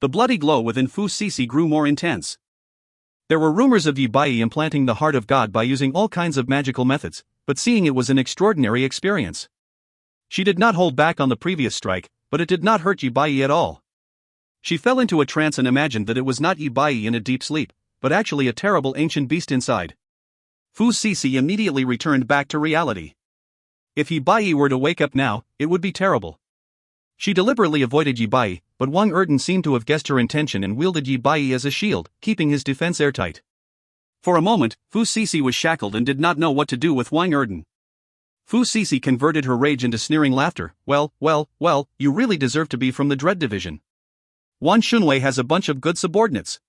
The bloody glow within Fu Sisi grew more intense. There were rumors of Yi Bai implanting the heart of God by using all kinds of magical methods, but seeing it was an extraordinary experience. She did not hold back on the previous strike, but it did not hurt Yi Bai at all. She fell into a trance and imagined that it was not Yi Bai in a deep sleep, but actually a terrible ancient beast inside. Fu Sisi immediately returned back to reality. If Yi Bai were to wake up now, it would be terrible. She deliberately avoided Yi Bai, but Wang Erden seemed to have guessed her intention and wielded Yi Bai as a shield, keeping his defense airtight. For a moment, Fu Sisi was shackled and did not know what to do with Wang Erden. Fu Sisi converted her rage into sneering laughter. Well, you really deserve to be from the Dread Division. Wan Shunwei has a bunch of good subordinates.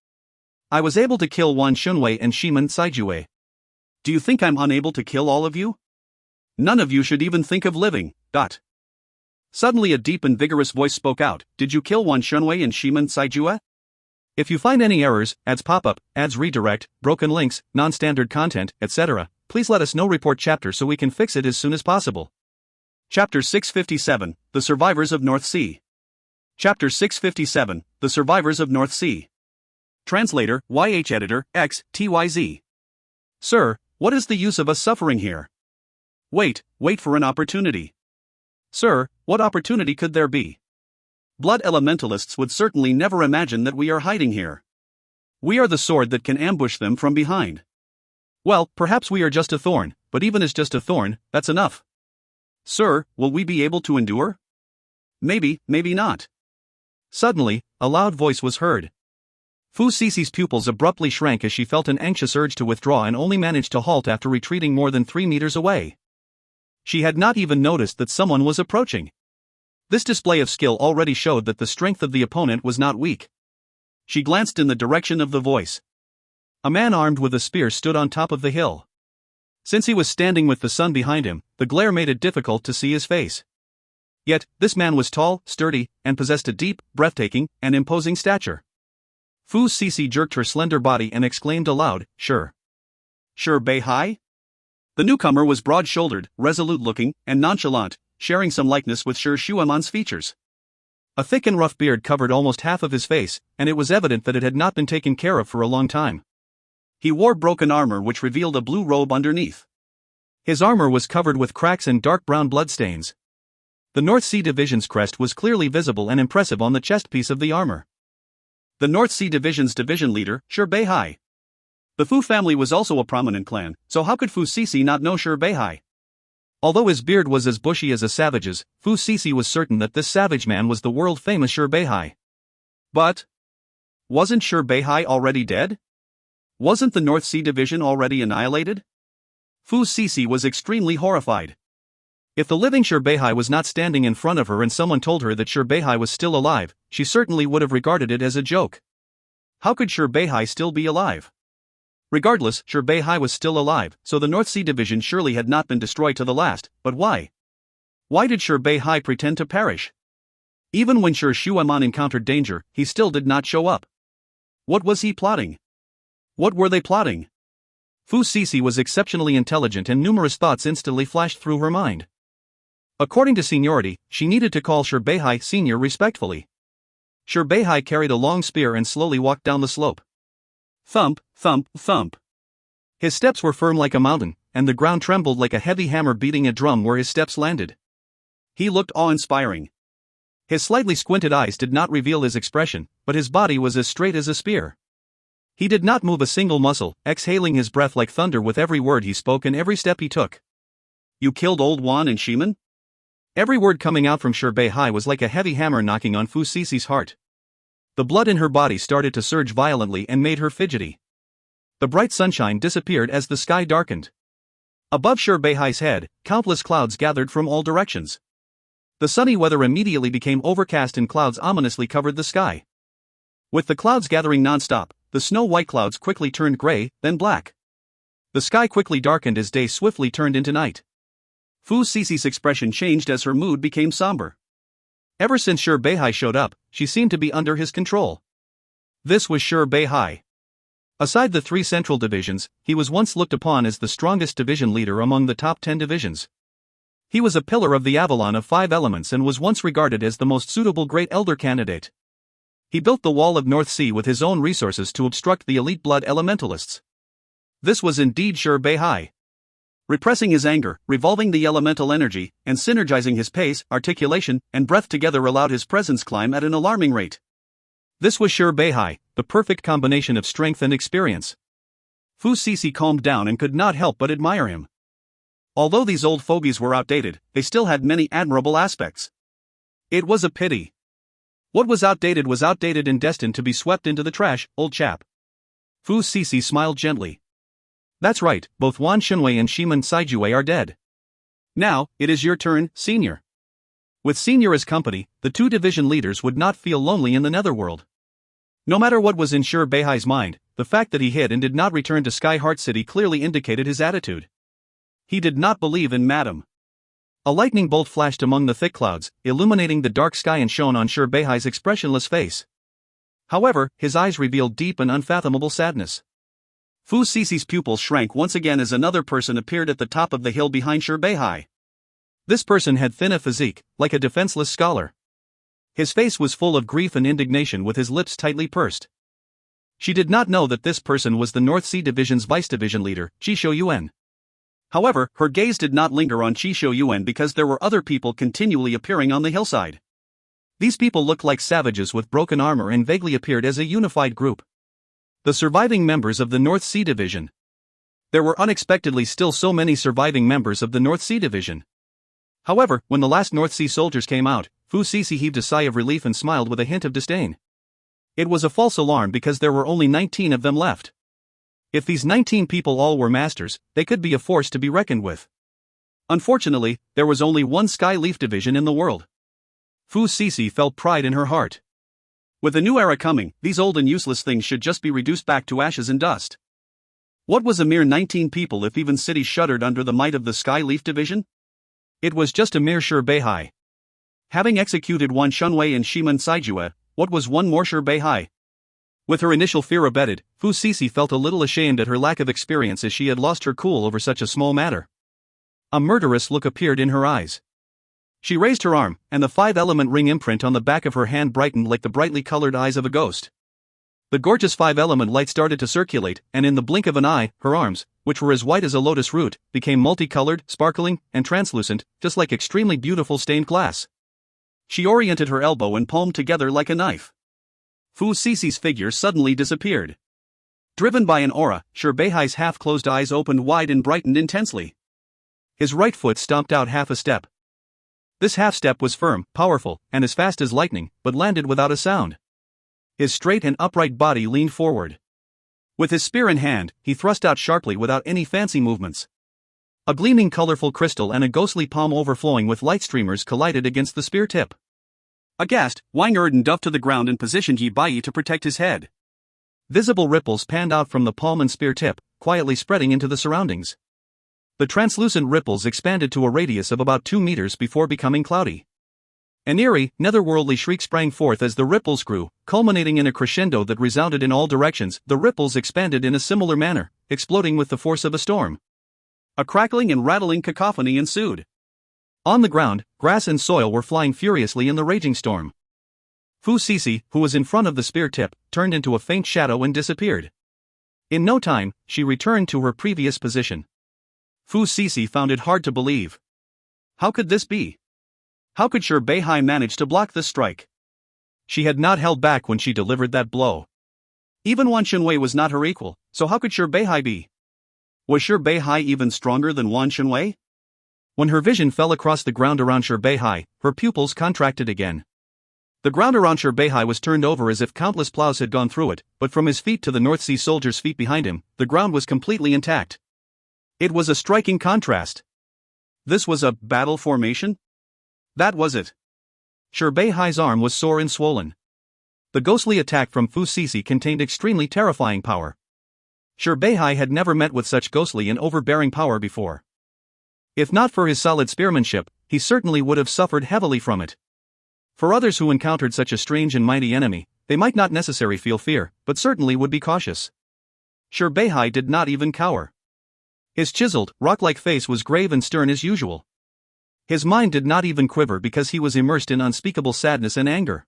I was able to kill Wan Shunwei and Shiman Saijue. Do you think I'm unable to kill all of you? None of you should even think of living. Suddenly a deep and vigorous voice spoke out. Did you kill Wan Shunwei and Shiman Saijue? If you find any errors, ads pop up, ads redirect, broken links, non-standard content, etc., please let us know. Report chapter so we can fix it as soon as possible. Chapter 657, The Survivors of North Sea. Chapter 657, The Survivors of North Sea. Translator, YH Editor, X, TYZ. Sir, what is the use of us suffering here? Wait for an opportunity. Sir, what opportunity could there be? Blood elementalists would certainly never imagine that we are hiding here. We are the sword that can ambush them from behind. Well, perhaps we are just a thorn, but even as just a thorn, that's enough. Sir, will we be able to endure? Maybe not. Suddenly, a loud voice was heard. Fu Sisi's pupils abruptly shrank as she felt an anxious urge to withdraw and only managed to halt after retreating more than 3 meters away. She had not even noticed that someone was approaching. This display of skill already showed that the strength of the opponent was not weak. She glanced in the direction of the voice. A man armed with a spear stood on top of the hill. Since he was standing with the sun behind him, the glare made it difficult to see his face. Yet, this man was tall, sturdy, and possessed a deep, breathtaking, and imposing stature. Fu Sisi jerked her slender body and exclaimed aloud, Sure Beihai? The newcomer was broad-shouldered, resolute-looking, and nonchalant, sharing some likeness with Shi Shuaman's features. A thick and rough beard covered almost half of his face, and it was evident that it had not been taken care of for a long time. He wore broken armor which revealed a blue robe underneath. His armor was covered with cracks and dark brown bloodstains. The North Sea Division's crest was clearly visible and impressive on the chest piece of the armor. The North Sea Division's division leader, Shi Beihai. The Fu family was also a prominent clan, so how could Fu Sisi not know Shi Beihai? Although his beard was as bushy as a savage's, Fu Sisi was certain that this savage man was the world-famous Shi Beihai. But wasn't Shi Beihai already dead? Wasn't the North Sea Division already annihilated? Fu Sisi was extremely horrified. If the living Shi Beihai was not standing in front of her and someone told her that Shi Beihai was still alive, she certainly would have regarded it as a joke. How could Shi Beihai still be alive? Regardless, Shi Beihai was still alive, so the North Sea Division surely had not been destroyed to the last, but why? Why did Shi Beihai pretend to perish? Even when Shi Shuaman encountered danger, he still did not show up. What was he plotting? What were they plotting? Fu Sisi was exceptionally intelligent and numerous thoughts instantly flashed through her mind. According to seniority, she needed to call Shi Beihai senior respectfully. Shi Beihai carried a long spear and slowly walked down the slope. Thump, thump, thump. His steps were firm like a mountain, and the ground trembled like a heavy hammer beating a drum where his steps landed. He looked awe-inspiring. His slightly squinted eyes did not reveal his expression, but his body was as straight as a spear. He did not move a single muscle, exhaling his breath like thunder with every word he spoke and every step he took. You killed Old Wan and Shiman? Every word coming out from Shi Beihai was like a heavy hammer knocking on Fu Sisi's heart. The blood in her body started to surge violently and made her fidgety. The bright sunshine disappeared as the sky darkened. Above Shi Beihai's head, countless clouds gathered from all directions. The sunny weather immediately became overcast and clouds ominously covered the sky. With the clouds gathering non-stop, the snow-white clouds quickly turned gray, then black. The sky quickly darkened as day swiftly turned into night. Fu Cici's expression changed as her mood became somber. Ever since Shi Beihai showed up, she seemed to be under his control. This was Shi Beihai. Aside the 3 central divisions, he was once looked upon as the strongest division leader among the top 10 divisions. He was a pillar of the Avalon of 5 elements and was once regarded as the most suitable great elder candidate. He built the Wall of North Sea with his own resources to obstruct the elite blood elementalists. This was indeed Shi Beihai. Repressing his anger, revolving the elemental energy, and synergizing his pace, articulation, and breath together allowed his presence climb at an alarming rate. This was Shi Beihai, the perfect combination of strength and experience. Fu Cici calmed down and could not help but admire him. Although these old fogies were outdated, they still had many admirable aspects. It was a pity. What was outdated and destined to be swept into the trash, old chap. Fu Cici smiled gently. That's right, both Wan Shunwei and Shiman Saijue are dead. Now, it is your turn, Senior. With Senior as company, the 2 division leaders would not feel lonely in the netherworld. No matter what was in Shi Beihai's mind, the fact that he hid and did not return to Sky Heart City clearly indicated his attitude. He did not believe in Madam. A lightning bolt flashed among the thick clouds, illuminating the dark sky and shone on Shi Beihai's expressionless face. However, his eyes revealed deep and unfathomable sadness. Fu Cici's pupils shrank once again as another person appeared at the top of the hill behind Shi Beihai. This person had thin a physique, like a defenseless scholar. His face was full of grief and indignation with his lips tightly pursed. She did not know that this person was the North Sea Division's Vice Division leader, Qishou Yuan. However, her gaze did not linger on Qishou Yuan because there were other people continually appearing on the hillside. These people looked like savages with broken armor and vaguely appeared as a unified group. The surviving members of the North Sea Division. There were unexpectedly still so many surviving members of the North Sea Division. However, when the last North Sea soldiers came out, Fu Cici heaved a sigh of relief and smiled with a hint of disdain. It was a false alarm because there were only 19 of them left. If these 19 people all were masters, they could be a force to be reckoned with. Unfortunately, there was only one Sky Leaf Division in the world. Fu Cici felt pride in her heart. With a new era coming, these old and useless things should just be reduced back to ashes and dust. What was a mere 19 people if even cities shuddered under the might of the Sky Leaf Division? It was just a mere Shi Beihai. Having executed Wan Shunwei and Shiman Saijue, what was one more Shi Beihai? With her initial fear abated, Fu Cici felt a little ashamed at her lack of experience as she had lost her cool over such a small matter. A murderous look appeared in her eyes. She raised her arm, and the 5-element ring imprint on the back of her hand brightened like the brightly colored eyes of a ghost. The gorgeous 5-element light started to circulate, and in the blink of an eye, her arms, which were as white as a lotus root, became multicolored, sparkling, and translucent, just like extremely beautiful stained glass. She oriented her elbow and palm together like a knife. Fu Cici's figure suddenly disappeared. Driven by an aura, Shi Beihai's half-closed eyes opened wide and brightened intensely. His right foot stomped out half a step. This half-step was firm, powerful, and as fast as lightning, but landed without a sound. His straight and upright body leaned forward. With his spear in hand, he thrust out sharply without any fancy movements. A gleaming colorful crystal and a ghostly palm overflowing with light streamers collided against the spear tip. Aghast, Wang Erden dove to the ground and positioned Yi Bai to protect his head. Visible ripples panned out from the palm and spear tip, quietly spreading into the surroundings. The translucent ripples expanded to a radius of about 2 meters before becoming cloudy. An eerie, netherworldly shriek sprang forth as the ripples grew, culminating in a crescendo that resounded in all directions. The ripples expanded in a similar manner, exploding with the force of a storm. A crackling and rattling cacophony ensued. On the ground, grass and soil were flying furiously in the raging storm. Fu Cici, who was in front of the spear tip, turned into a faint shadow and disappeared. In no time, she returned to her previous position. Fu Cici found it hard to believe. How could this be? How could Shi Beihai manage to block this strike? She had not held back when she delivered that blow. Even Wan Shunwei was not her equal, so how could Shi Beihai be? Was Shi Beihai even stronger than Wan Shunwei? When her vision fell across the ground around Shi Beihai, her pupils contracted again. The ground around Shi Beihai was turned over as if countless plows had gone through it, but from his feet to the North Sea soldiers' feet behind him, the ground was completely intact. It was a striking contrast. This was a battle formation? That was it. Beihai's arm was sore and swollen. The ghostly attack from Fu Sisi contained extremely terrifying power. Beihai had never met with such ghostly and overbearing power before. If not for his solid spearmanship, he certainly would have suffered heavily from it. For others who encountered such a strange and mighty enemy, they might not necessarily feel fear, but certainly would be cautious. Beihai did not even cower. His chiseled, rock-like face was grave and stern as usual. His mind did not even quiver because he was immersed in unspeakable sadness and anger.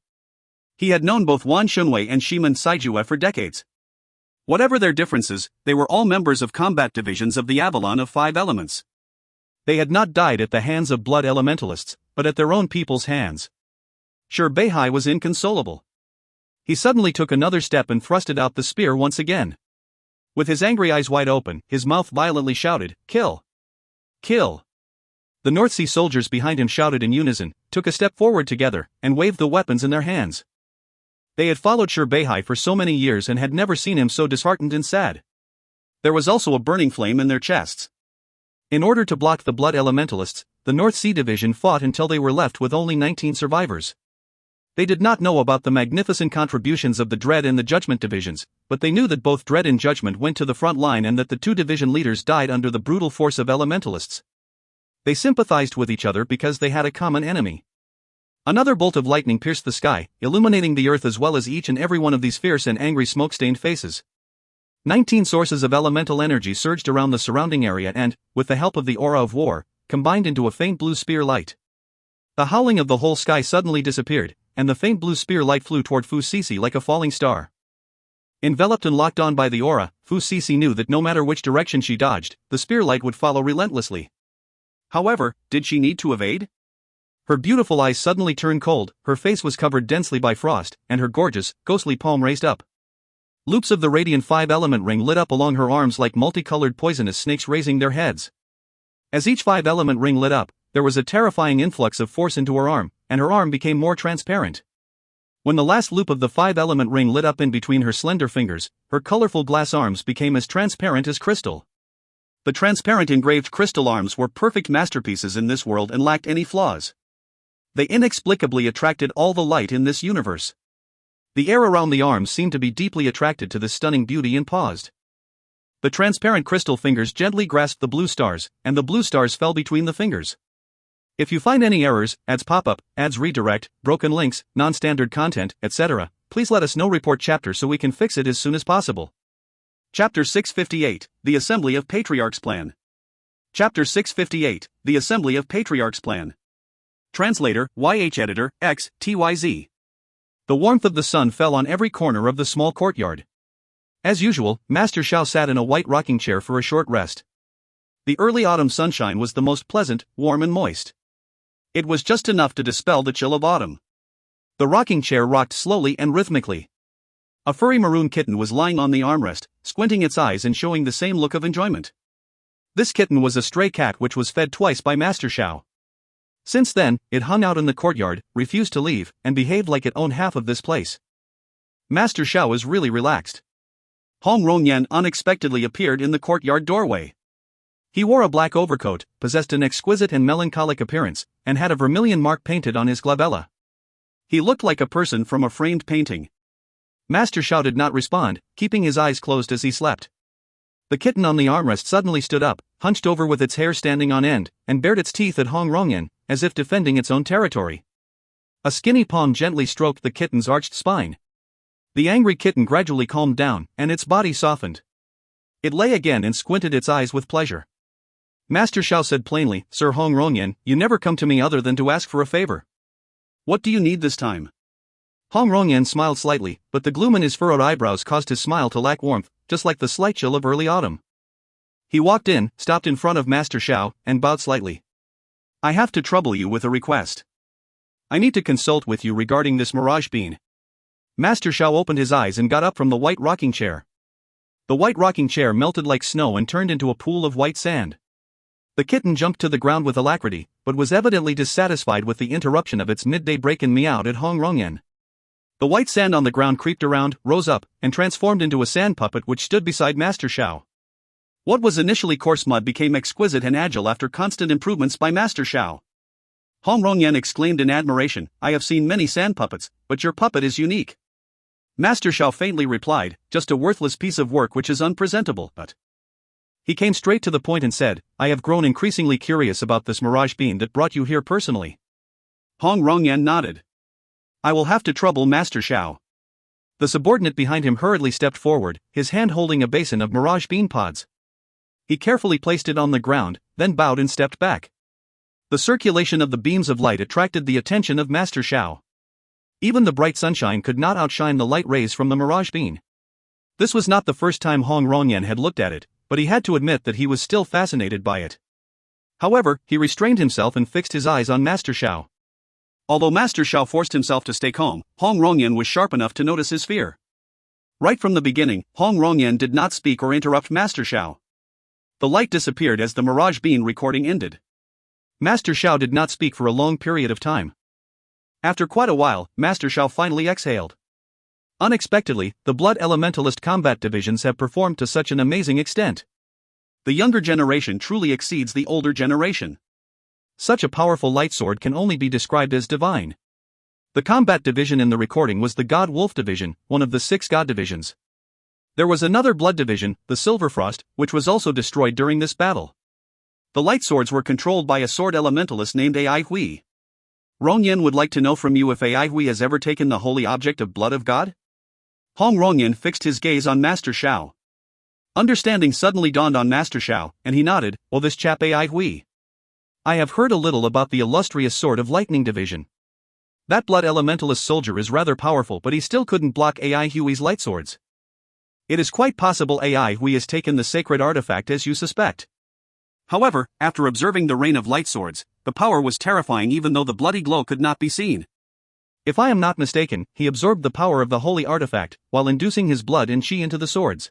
He had known both Wan Shunwei and Shiman Saijue for decades. Whatever their differences, they were all members of combat divisions of the Avalon of Five Elements. They had not died at the hands of blood elementalists, but at their own people's hands. Beihai was inconsolable. He suddenly took another step and thrusted out the spear once again. With his angry eyes wide open, his mouth violently shouted, "Kill! Kill!" The North Sea soldiers behind him shouted in unison, took a step forward together, and waved the weapons in their hands. They had followed Beihai for so many years and had never seen him so disheartened and sad. There was also a burning flame in their chests. In order to block the blood elementalists, the North Sea Division fought until they were left with only 19 survivors. They did not know about the magnificent contributions of the Dread and the Judgment divisions, but they knew that both Dread and Judgment went to the front line and that the two division leaders died under the brutal force of elementalists. They sympathized with each other because they had a common enemy. Another bolt of lightning pierced the sky, illuminating the earth as well as each and every one of these fierce and angry smoke-stained faces. 19 sources of elemental energy surged around the surrounding area and, with the help of the aura of war, combined into a faint blue spear light. The howling of the whole sky suddenly disappeared, and the faint blue spear light flew toward Fu Sisi like a falling star. Enveloped and locked on by the aura, Fu Sisi knew that no matter which direction she dodged, the spear light would follow relentlessly. However, did she need to evade? Her beautiful eyes suddenly turned cold, her face was covered densely by frost, and her gorgeous, ghostly palm raised up. Loops of the radiant five-element ring lit up along her arms like multicolored poisonous snakes raising their heads. As each five-element ring lit up, there was a terrifying influx of force into her arm, and her arm became more transparent. When the last loop of the five-element ring lit up in between her slender fingers, her colorful glass arms became as transparent as crystal. The transparent engraved crystal arms were perfect masterpieces in this world and lacked any flaws. They inexplicably attracted all the light in this universe. The air around the arms seemed to be deeply attracted to this stunning beauty and paused. The transparent crystal fingers gently grasped the blue stars, and the blue stars fell between the fingers. If you find any errors, ads pop-up, ads redirect, broken links, non-standard content, etc., please let us know. Report chapter so we can fix it as soon as possible. Chapter 658, The Assembly of Patriarchs Plan. Chapter 658, The Assembly of Patriarchs Plan. Translator, YH Editor, X, TYZ. The warmth of the sun fell on every corner of the small courtyard. As usual, Master Xiao sat in a white rocking chair for a short rest. The early autumn sunshine was the most pleasant, warm and moist. It was just enough to dispel the chill of autumn. The rocking chair rocked slowly and rhythmically. A furry maroon kitten was lying on the armrest, squinting its eyes and showing the same look of enjoyment. This kitten was a stray cat which was fed twice by Master Xiao. Since then, it hung out in the courtyard, refused to leave, and behaved like it owned half of this place. Master Xiao was really relaxed. Hong Rongyan unexpectedly appeared in the courtyard doorway. He wore a black overcoat, possessed an exquisite and melancholic appearance, and had a vermilion mark painted on his glabella. He looked like a person from a framed painting. Master Xiao did not respond, keeping his eyes closed as he slept. The kitten on the armrest suddenly stood up, hunched over with its hair standing on end, and bared its teeth at Hong Rongyan, as if defending its own territory. A skinny palm gently stroked the kitten's arched spine. The angry kitten gradually calmed down, and its body softened. It lay again and squinted its eyes with pleasure. Master Xiao said plainly, "Sir Hong Rongyan, you never come to me other than to ask for a favor. What do you need this time?" Hong Rongyan smiled slightly, but the gloom in his furrowed eyebrows caused his smile to lack warmth, just like the slight chill of early autumn. He walked in, stopped in front of Master Xiao, and bowed slightly. "I have to trouble you with a request. I need to consult with you regarding this mirage bean." Master Xiao opened his eyes and got up from the white rocking chair. The white rocking chair melted like snow and turned into a pool of white sand. The kitten jumped to the ground with alacrity, but was evidently dissatisfied with the interruption of its midday break and meowed at Hong Rongyan. The white sand on the ground creeped around, rose up, and transformed into a sand puppet which stood beside Master Xiao. What was initially coarse mud became exquisite and agile after constant improvements by Master Xiao. Hong Rongyan exclaimed in admiration, "I have seen many sand puppets, but your puppet is unique." Master Shao faintly replied, "Just a worthless piece of work which is unpresentable." But he came straight to the point and said, "I have grown increasingly curious about this mirage being that brought you here personally." Hong Rongyan nodded. "I will have to trouble Master Shao." The subordinate behind him hurriedly stepped forward, his hand holding a basin of mirage bean pods. He carefully placed it on the ground, then bowed and stepped back. The circulation of the beams of light attracted the attention of Master Shao. Even the bright sunshine could not outshine the light rays from the mirage bean. This was not the first time Hong Rongyan had looked at it, but he had to admit that he was still fascinated by it. However, he restrained himself and fixed his eyes on Master Shao. Although Master Shao forced himself to stay calm, Hong Rongyan was sharp enough to notice his fear. Right from the beginning, Hong Rongyan did not speak or interrupt Master Shao. The light disappeared as the mirage bean recording ended. Master Shao did not speak for a long period of time. After quite a while, Master Shao finally exhaled. Unexpectedly, the Blood Elementalist combat divisions have performed to such an amazing extent. The younger generation truly exceeds the older generation. Such a powerful light sword can only be described as divine. The combat division in the recording was the God Wolf division, one of the 6 God divisions. There was another blood division, the Silverfrost, which was also destroyed during this battle. The light swords were controlled by a sword elementalist named Ai Hui. Rongyan would like to know from you if Ai Hui has ever taken the holy object of blood of God? Hong Rongyan fixed his gaze on Master Shao. Understanding suddenly dawned on Master Shao, and he nodded, "Oh, this chap Ai Hui. I have heard a little about the illustrious Sword of Lightning division. That blood elementalist soldier is rather powerful, but he still couldn't block Ai Hui's light swords. It is quite possible Ai Hui has taken the sacred artifact as you suspect." However, after observing the rain of light swords, the power was terrifying even though the bloody glow could not be seen. If I am not mistaken, he absorbed the power of the holy artifact, while inducing his blood and chi into the swords.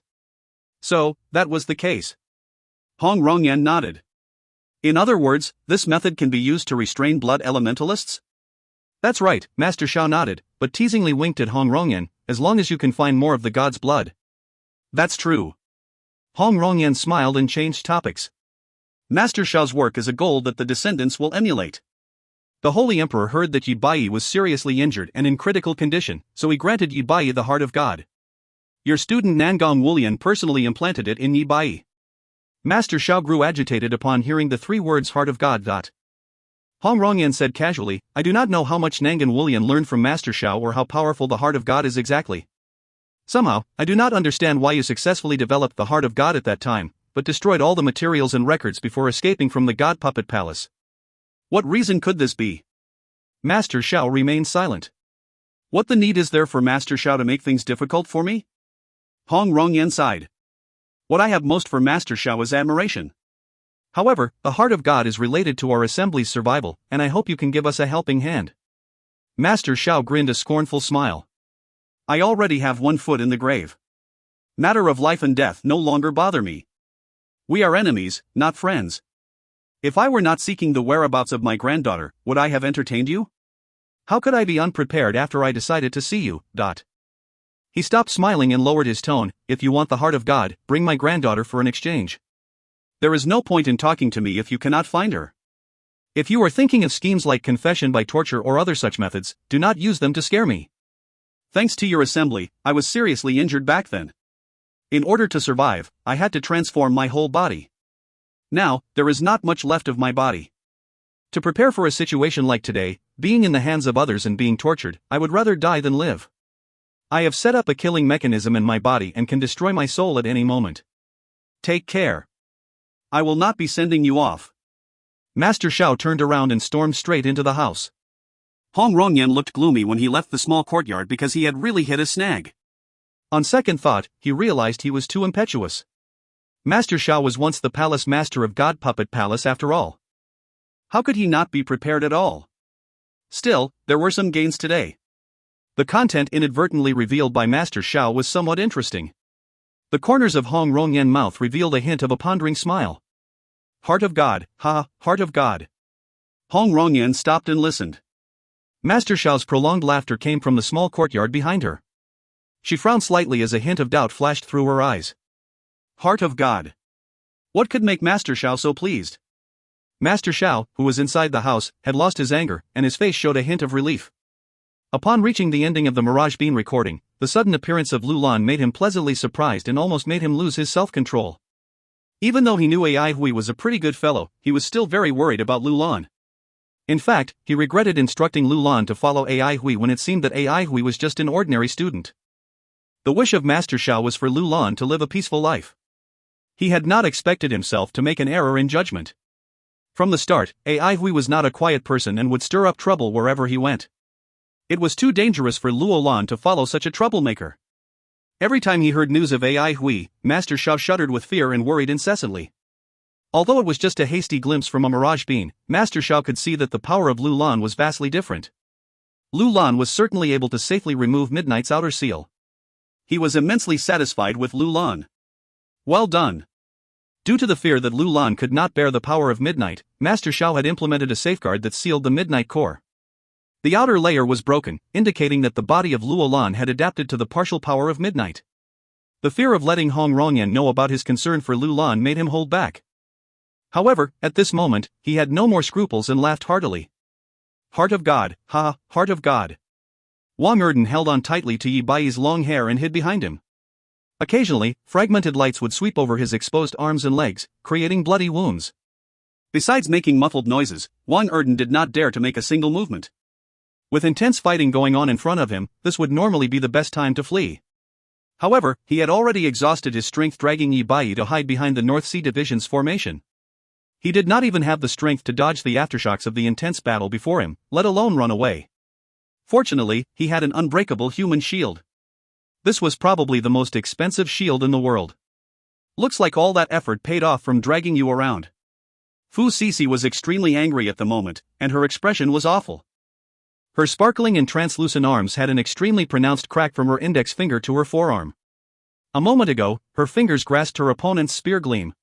So, that was the case. Hong Rongyan nodded. In other words, this method can be used to restrain blood elementalists? That's right, Master Shao nodded, but teasingly winked at Hong Rongyan, as long as you can find more of the god's blood. That's true. Hong Rongyan smiled and changed topics. Master Shao's work is a goal that the descendants will emulate. The Holy Emperor heard that Yi Bai was seriously injured and in critical condition, so he granted Yi Bai the Heart of God. Your student Nangong Wulian personally implanted it in Yi Bai. Master Shao grew agitated upon hearing the 3 words Heart of God. Hong Rongyan said casually, "I do not know how much Nangong Wulian learned from Master Shao or how powerful the Heart of God is exactly. Somehow, I do not understand why you successfully developed the Heart of God at that time, but destroyed all the materials and records before escaping from the God Puppet Palace. What reason could this be?" Master Shao remained silent. What the need is there for Master Shao to make things difficult for me? Hong Rongyan sighed. What I have most for Master Shao is admiration. However, the Heart of God is related to our assembly's survival, and I hope you can give us a helping hand. Master Shao grinned a scornful smile. I already have 1 foot in the grave. Matter of life and death no longer bother me. We are enemies, not friends. If I were not seeking the whereabouts of my granddaughter, would I have entertained you? How could I be unprepared after I decided to see you? He stopped smiling and lowered his tone. If you want the Heart of God, bring my granddaughter for an exchange. There is no point in talking to me if you cannot find her. If you are thinking of schemes like confession by torture or other such methods, do not use them to scare me. Thanks to your assembly, I was seriously injured back then. In order to survive, I had to transform my whole body. Now, there is not much left of my body. To prepare for a situation like today, being in the hands of others and being tortured, I would rather die than live. I have set up a killing mechanism in my body and can destroy my soul at any moment. Take care. I will not be sending you off. Master Shao turned around and stormed straight into the house. Hong Rongyan looked gloomy when he left the small courtyard because he had really hit a snag. On second thought, he realized he was too impetuous. Master Shao was once the palace master of God Puppet Palace after all. How could he not be prepared at all? Still, there were some gains today. The content inadvertently revealed by Master Shao was somewhat interesting. The corners of Hong Rongyan's mouth revealed a hint of a pondering smile. Heart of God, Heart of God. Hong Rongyan stopped and listened. Master Shao's prolonged laughter came from the small courtyard behind her. She frowned slightly as a hint of doubt flashed through her eyes. Heart of God. What could make Master Shao so pleased? Master Xiao, who was inside the house, had lost his anger, and his face showed a hint of relief. Upon reaching the ending of the Mirage Bean recording, the sudden appearance of Lu Lan made him pleasantly surprised and almost made him lose his self-control. Even though he knew Ai Hui was a pretty good fellow, he was still very worried about Lu Lan. In fact, he regretted instructing Lu Lan to follow Ai Hui when it seemed that Ai Hui was just an ordinary student. The wish of Master Xiao was for Lu Lan to live a peaceful life. He had not expected himself to make an error in judgment. From the start, Ai Hui was not a quiet person and would stir up trouble wherever he went. It was too dangerous for Luo Lan to follow such a troublemaker. Every time he heard news of Ai Hui, Master Xiao shuddered with fear and worried incessantly. Although it was just a hasty glimpse from a mirage bean, Master Xiao could see that the power of Lu Lan was vastly different. Lu Lan was certainly able to safely remove Midnight's outer seal. He was immensely satisfied with Lu Lan. Well done. Due to the fear that Lu Lan could not bear the power of Midnight, Master Xiao had implemented a safeguard that sealed the Midnight core. The outer layer was broken, indicating that the body of Luo Lan had adapted to the partial power of Midnight. The fear of letting Hong Rongyan know about his concern for Lu Lan made him hold back. However, at this moment, he had no more scruples and laughed heartily. Heart of God, ha, heart of God. Wang Erden held on tightly to Yi Bai's long hair and hid behind him. Occasionally, fragmented lights would sweep over his exposed arms and legs, creating bloody wounds. Besides making muffled noises, Wang Erden did not dare to make a single movement. With intense fighting going on in front of him, this would normally be the best time to flee. However, he had already exhausted his strength dragging Yi Bai to hide behind the North Sea Division's formation. He did not even have the strength to dodge the aftershocks of the intense battle before him, let alone run away. Fortunately, he had an unbreakable human shield. This was probably the most expensive shield in the world. Looks like all that effort paid off from dragging you around. Fu Sisi was extremely angry at the moment, and her expression was awful. Her sparkling and translucent arms had an extremely pronounced crack from her index finger to her forearm. A moment ago, her fingers grasped her opponent's spear gleam.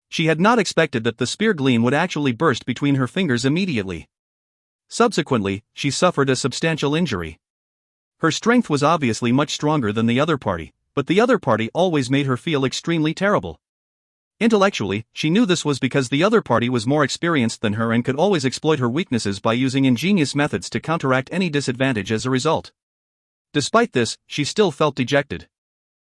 She had not expected that the spear gleam would actually burst between her fingers immediately. Subsequently, she suffered a substantial injury. Her strength was obviously much stronger than the other party, but the other party always made her feel extremely terrible. Intellectually, she knew this was because the other party was more experienced than her and could always exploit her weaknesses by using ingenious methods to counteract any disadvantage as a result. Despite this, she still felt dejected.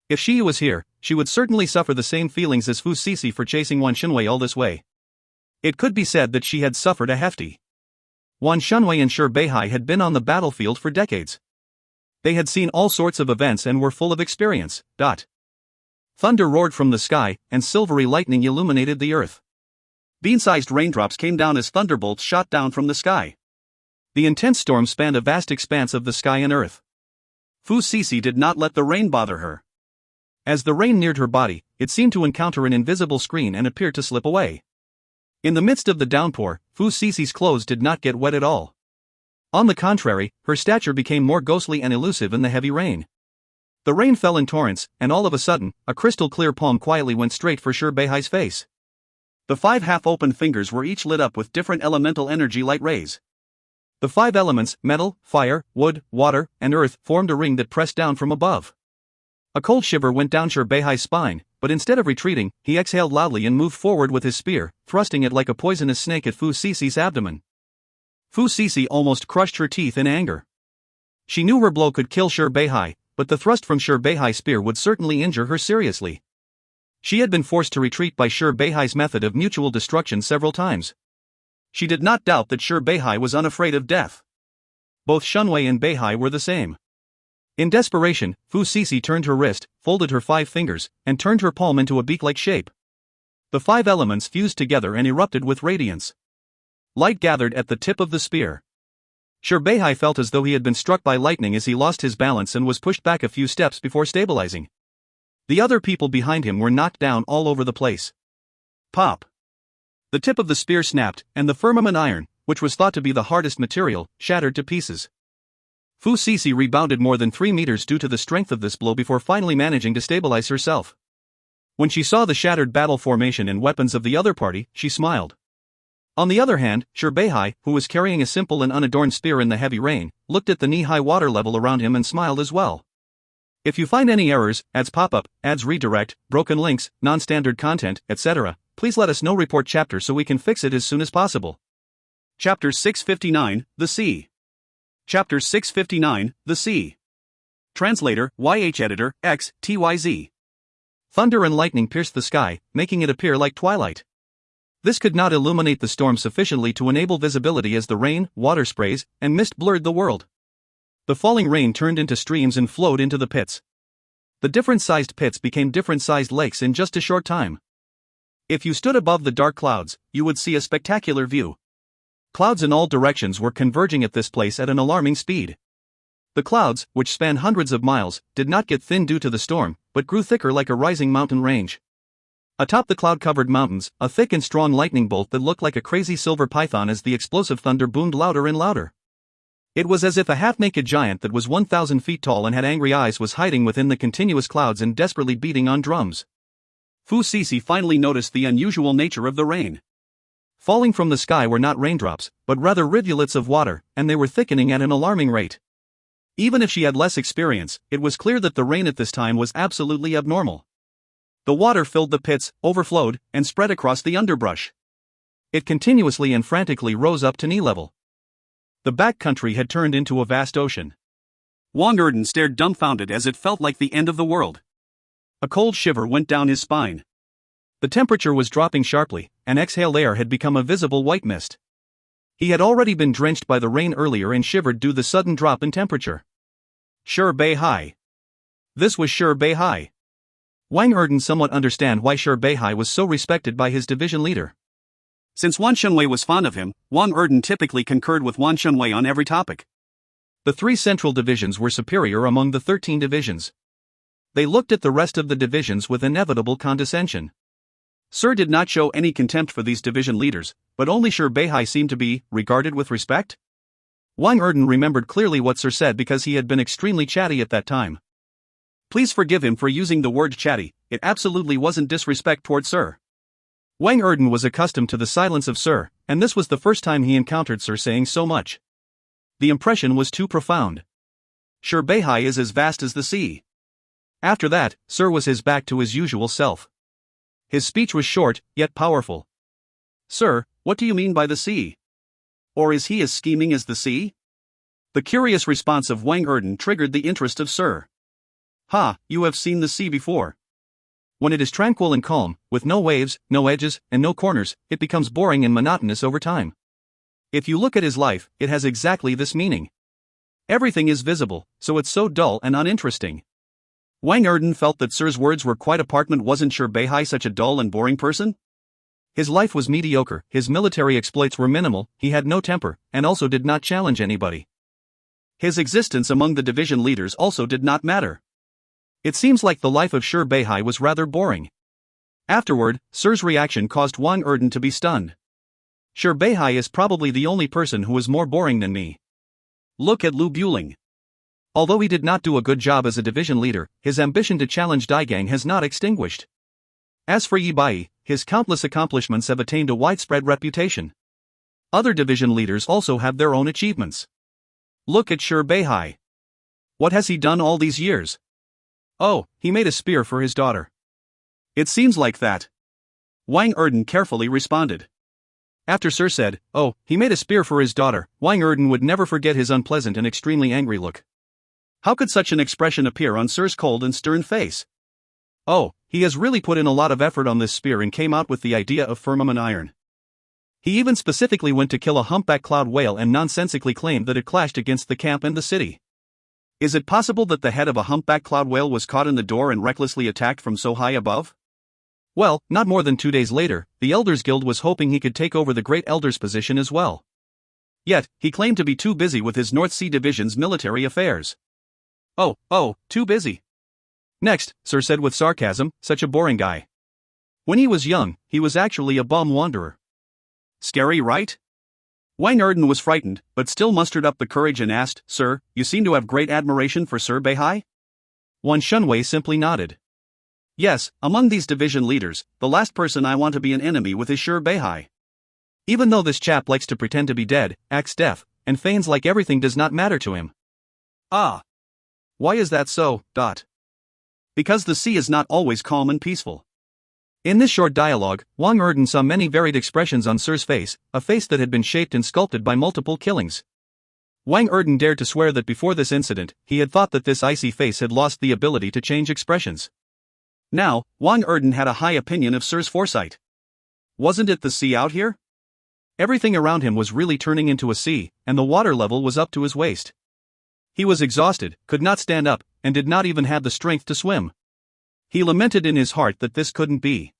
If she was here, she would certainly suffer the same feelings as Fu Sisi for chasing Wan Shenwei all this way. It could be said that she had suffered a hefty. Wan Shenwei and Shi Beihai had been on the battlefield for decades. They had seen all sorts of events and were full of experience. Thunder roared from the sky, and silvery lightning illuminated the earth. Bean-sized raindrops came down as thunderbolts shot down from the sky. The intense storm spanned a vast expanse of the sky and earth. Fu Sisi did not let the rain bother her. As the rain neared her body, it seemed to encounter an invisible screen and appeared to slip away. In the midst of the downpour, Fu Sisi's clothes did not get wet at all. On the contrary, her stature became more ghostly and elusive in the heavy rain. The rain fell in torrents, and all of a sudden, a crystal-clear palm quietly went straight for Shi Beihai's face. The 5 half-opened fingers were each lit up with different elemental energy light rays. The 5 elements, metal, fire, wood, water, and earth, formed a ring that pressed down from above. A cold shiver went down Shi Beihai's spine, but instead of retreating, he exhaled loudly and moved forward with his spear, thrusting it like a poisonous snake at Fu Sisi's abdomen. Fu Sisi almost crushed her teeth in anger. She knew her blow could kill Shi Beihai, but the thrust from Shi Beihai's spear would certainly injure her seriously. She had been forced to retreat by Shi Beihai's method of mutual destruction several times. She did not doubt that Shi Beihai was unafraid of death. Both Shenwei and Beihai were the same. In desperation, Fu Sisi turned her wrist, folded her 5 fingers, and turned her palm into a beak-like shape. The 5 elements fused together and erupted with radiance. Light gathered at the tip of the spear. Shi Beihai felt as though he had been struck by lightning as he lost his balance and was pushed back a few steps before stabilizing. The other people behind him were knocked down all over the place. Pop! The tip of the spear snapped, and the firmament iron, which was thought to be the hardest material, shattered to pieces. Fu Sisi rebounded more than 3 meters due to the strength of this blow before finally managing to stabilize herself. When she saw the shattered battle formation and weapons of the other party, she smiled. On the other hand, Shi Beihai, who was carrying a simple and unadorned spear in the heavy rain, looked at the knee-high water level around him and smiled as well. If you find any errors, ads pop-up, ads redirect, broken links, non-standard content, etc., please let us know report chapter so we can fix it as soon as possible. Chapter 659, The Sea. Chapter 659, The Sea. Translator, YH Editor, X, TYZ. Thunder and lightning pierced the sky, making it appear like twilight. This could not illuminate the storm sufficiently to enable visibility as the rain, water sprays, and mist blurred the world. The falling rain turned into streams and flowed into the pits. The different-sized pits became different-sized lakes in just a short time. If you stood above the dark clouds, you would see a spectacular view. Clouds in all directions were converging at this place at an alarming speed. The clouds, which spanned hundreds of miles, did not get thin due to the storm, but grew thicker like a rising mountain range. Atop the cloud-covered mountains, a thick and strong lightning bolt that looked like a crazy silver python as the explosive thunder boomed louder and louder. It was as if a half-naked giant that was 1,000 feet tall and had angry eyes was hiding within the continuous clouds and desperately beating on drums. Fu Sisi finally noticed the unusual nature of the rain. Falling from the sky were not raindrops, but rather rivulets of water, and they were thickening at an alarming rate. Even if she had less experience, it was clear that the rain at this time was absolutely abnormal. The water filled the pits, overflowed, and spread across the underbrush. It continuously and frantically rose up to knee level. The back country had turned into a vast ocean. Wang Erden stared dumbfounded as it felt like the end of the world. A cold shiver went down his spine. The temperature was dropping sharply, and exhaled air had become a visible white mist. He had already been drenched by the rain earlier and shivered due to the sudden drop in temperature. Shi Beihai. This was Shi Beihai. Wang Erden somewhat understand why Shi Beihai was so respected by his division leader. Since Wan Shunwei was fond of him, Wang Erden typically concurred with Wan Shunwei on every topic. The 3 central divisions were superior among the 13 divisions. They looked at the rest of the divisions with inevitable condescension. Sir did not show any contempt for these division leaders, but only Shi Beihai seemed to be regarded with respect. Wang Erden remembered clearly what Sir said because he had been extremely chatty at that time. Please forgive him for using the word chatty, it absolutely wasn't disrespect toward Sir. Wang Erden was accustomed to the silence of Sir, and this was the first time he encountered Sir saying so much. The impression was too profound. Shi Beihai is as vast as the sea. After that, Sir was his back to his usual self. His speech was short, yet powerful. Sir, what do you mean by the sea? Or is he as scheming as the sea? The curious response of Wang Erden triggered the interest of Sir. Ha, you have seen the sea before. When it is tranquil and calm, with no waves, no edges, and no corners, it becomes boring and monotonous over time. If you look at his life, it has exactly this meaning. Everything is visible, so it's so dull and uninteresting. Wang Erden felt that Sir's words were quite apart. Wasn't Shi Beihai such a dull and boring person? His life was mediocre, his military exploits were minimal, he had no temper, and also did not challenge anybody. His existence among the division leaders also did not matter. It seems like the life of Shi Beihai was rather boring. Afterward, Sir's reaction caused Wang Erden to be stunned. Shi Beihai is probably the only person who is more boring than me. Look at Lu Buling. Although he did not do a good job as a division leader, his ambition to challenge Daigang has not extinguished. As for Yi Bai, his countless accomplishments have attained a widespread reputation. Other division leaders also have their own achievements. Look at Shi Beihai. What has he done all these years? Oh, he made a spear for his daughter. It seems like that. Wang Erden carefully responded. After Sir said, oh, he made a spear for his daughter, Wang Erden would never forget his unpleasant and extremely angry look. How could such an expression appear on Sir's cold and stern face? Oh, he has really put in a lot of effort on this spear and came out with the idea of firmament iron. He even specifically went to kill a humpback cloud whale and nonsensically claimed that it clashed against the camp and the city. Is it possible that the head of a humpback cloud whale was caught in the door and recklessly attacked from so high above? Well, not more than 2 days later, the Elders Guild was hoping he could take over the Great Elder's position as well. Yet, he claimed to be too busy with his North Sea Division's military affairs. Oh, too busy. Next, Sir said with sarcasm, such a boring guy. When he was young, he was actually a bum wanderer. Scary, right? Wang Erden was frightened, but still mustered up the courage and asked, Sir, you seem to have great admiration for Shi Beihai? Wan Shunwei simply nodded. Yes, among these division leaders, the last person I want to be an enemy with is Shi Beihai. Even though this chap likes to pretend to be dead, acts deaf, and feigns like everything does not matter to him. Ah. Why is that so? Because the sea is not always calm and peaceful. In this short dialogue, Wang Erden saw many varied expressions on Sir's face, a face that had been shaped and sculpted by multiple killings. Wang Erden dared to swear that before this incident, he had thought that this icy face had lost the ability to change expressions. Now, Wang Erden had a high opinion of Sir's foresight. Wasn't it the sea out here? Everything around him was really turning into a sea, and the water level was up to his waist. He was exhausted, could not stand up, and did not even have the strength to swim. He lamented in his heart that this couldn't be.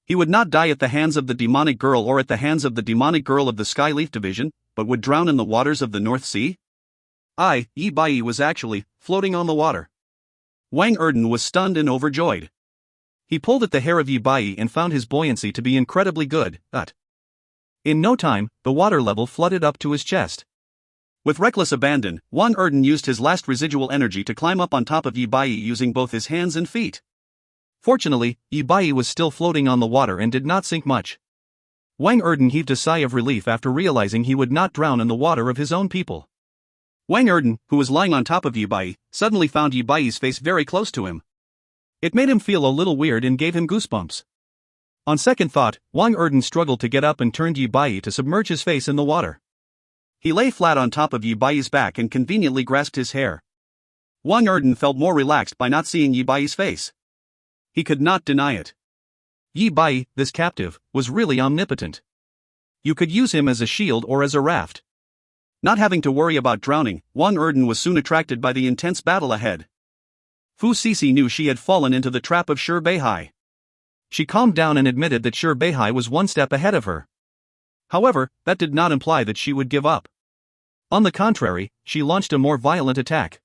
He would not die at the hands of the demonic girl or at the hands of the demonic girl of the Skyleaf Division, but would drown in the waters of the North Sea? Yi Bai was actually floating on the water. Wang Erden was stunned and overjoyed. He pulled at the hair of Yi Bai and found his buoyancy to be incredibly good, in no time, the water level flooded up to his chest. With reckless abandon, Wang Erden used his last residual energy to climb up on top of Yi Bai using both his hands and feet. Fortunately, Yi Bai was still floating on the water and did not sink much. Wang Erden heaved a sigh of relief after realizing he would not drown in the water of his own people. Wang Erden, who was lying on top of Yi Bai, suddenly found Yi Bai's face very close to him. It made him feel a little weird and gave him goosebumps. On second thought, Wang Erden struggled to get up and turned Yi Bai to submerge his face in the water. He lay flat on top of Yi Bai's back and conveniently grasped his hair. Wang Erden felt more relaxed by not seeing Yi Bai's face. He could not deny it. Yi Bai, this captive, was really omnipotent. You could use him as a shield or as a raft. Not having to worry about drowning, Wang Erden was soon attracted by the intense battle ahead. Fu Sisi knew she had fallen into the trap of Shi Beihai. She calmed down and admitted that Shi Beihai was one step ahead of her. However, that did not imply that she would give up. On the contrary, she launched a more violent attack.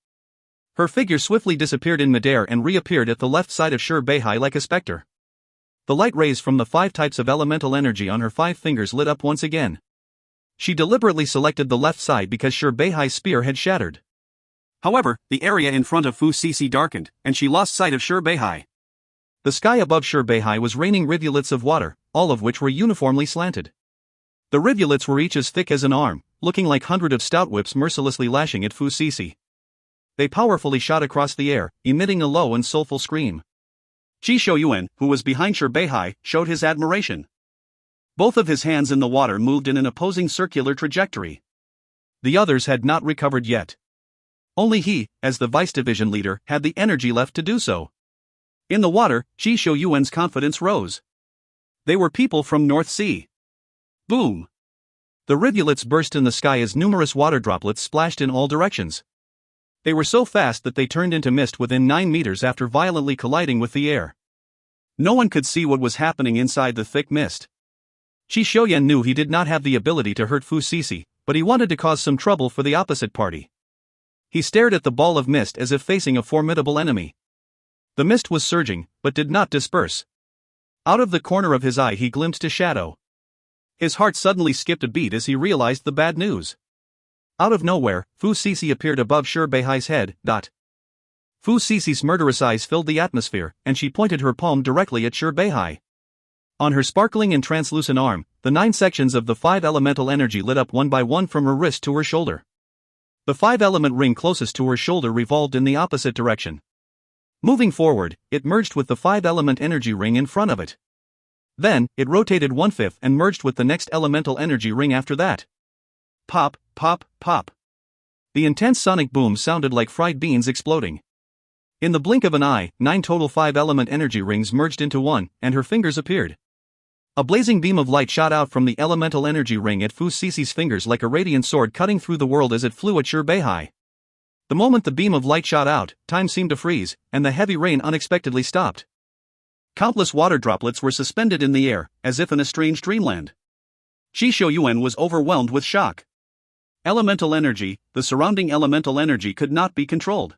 Her figure swiftly disappeared in midair and reappeared at the left side of Shi Beihai like a specter. The light rays from the 5 types of elemental energy on her 5 fingers lit up once again. She deliberately selected the left side because Shi Beihai's spear had shattered. However, the area in front of Fu Sisi darkened, and she lost sight of Shi Beihai. The sky above Shi Beihai was raining rivulets of water, all of which were uniformly slanted. The rivulets were each as thick as an arm, looking like hundreds of stout whips mercilessly lashing at Fu Sisi. They powerfully shot across the air, emitting a low and soulful scream. Qi Shouyuan, who was behind Shi Beihai, showed his admiration. Both of his hands in the water moved in an opposing circular trajectory. The others had not recovered yet. Only he, as the vice division leader, had the energy left to do so. In the water, Qi Shouyuan's confidence rose. They were people from North Sea. Boom! The rivulets burst in the sky as numerous water droplets splashed in all directions. They were so fast that they turned into mist within 9 meters after violently colliding with the air. No one could see what was happening inside the thick mist. Qi Shouyuan knew he did not have the ability to hurt Fu Sisi, but he wanted to cause some trouble for the opposite party. He stared at the ball of mist as if facing a formidable enemy. The mist was surging, but did not disperse. Out of the corner of his eye he glimpsed a shadow. His heart suddenly skipped a beat as he realized the bad news. Out of nowhere, Fu Sisi appeared above Shi Beihai's head. Fu Sisi's murderous eyes filled the atmosphere, and she pointed her palm directly at Shi Beihai. On her sparkling and translucent arm, the 9 sections of the 5 elemental energy lit up one by one from her wrist to her shoulder. The 5-element ring closest to her shoulder revolved in the opposite direction. Moving forward, it merged with the 5-element energy ring in front of it. Then, it rotated 1/5 and merged with the next elemental energy ring after that. Pop, pop, pop. The intense sonic boom sounded like fried beans exploding. In the blink of an eye, 9 total 5-element energy rings merged into one, and her fingers appeared. A blazing beam of light shot out from the elemental energy ring at Fu Sisi's fingers like a radiant sword cutting through the world as it flew at Shi Beihai. The moment the beam of light shot out, time seemed to freeze, and the heavy rain unexpectedly stopped. Countless water droplets were suspended in the air, as if in a strange dreamland. Qi Shouyuan was overwhelmed with shock. Elemental energy, the surrounding elemental energy could not be controlled.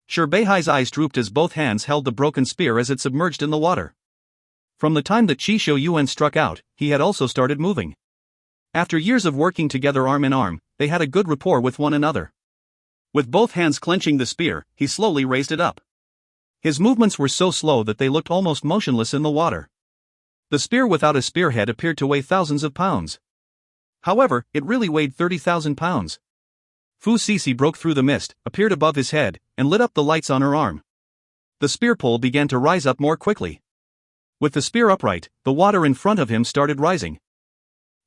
Shi Beihai's eyes drooped as both hands held the broken spear as it submerged in the water. From the time that Qi Shouyuan struck out, he had also started moving. After years of working together arm in arm, they had a good rapport with one another. With both hands clenching the spear, he slowly raised it up. His movements were so slow that they looked almost motionless in the water. The spear without a spearhead appeared to weigh thousands of pounds. However, it really weighed 30,000 pounds. Fu Sisi broke through the mist, appeared above his head, and lit up the lights on her arm. The spear pole began to rise up more quickly. With the spear upright, the water in front of him started rising.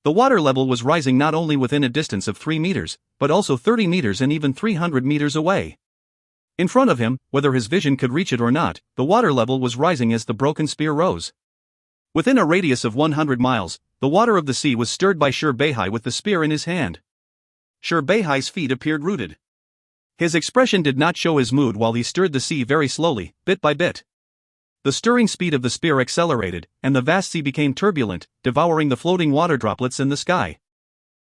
The water level was rising not only within a distance of 3 meters, but also 30 meters and even 300 meters away. In front of him, whether his vision could reach it or not, the water level was rising as the broken spear rose. Within a radius of 100 miles, the water of the sea was stirred by Shir Beihai with the spear in his hand. Shir Beihai's feet appeared rooted. His expression did not show his mood while he stirred the sea very slowly, bit by bit. The stirring speed of the spear accelerated, and the vast sea became turbulent, devouring the floating water droplets in the sky.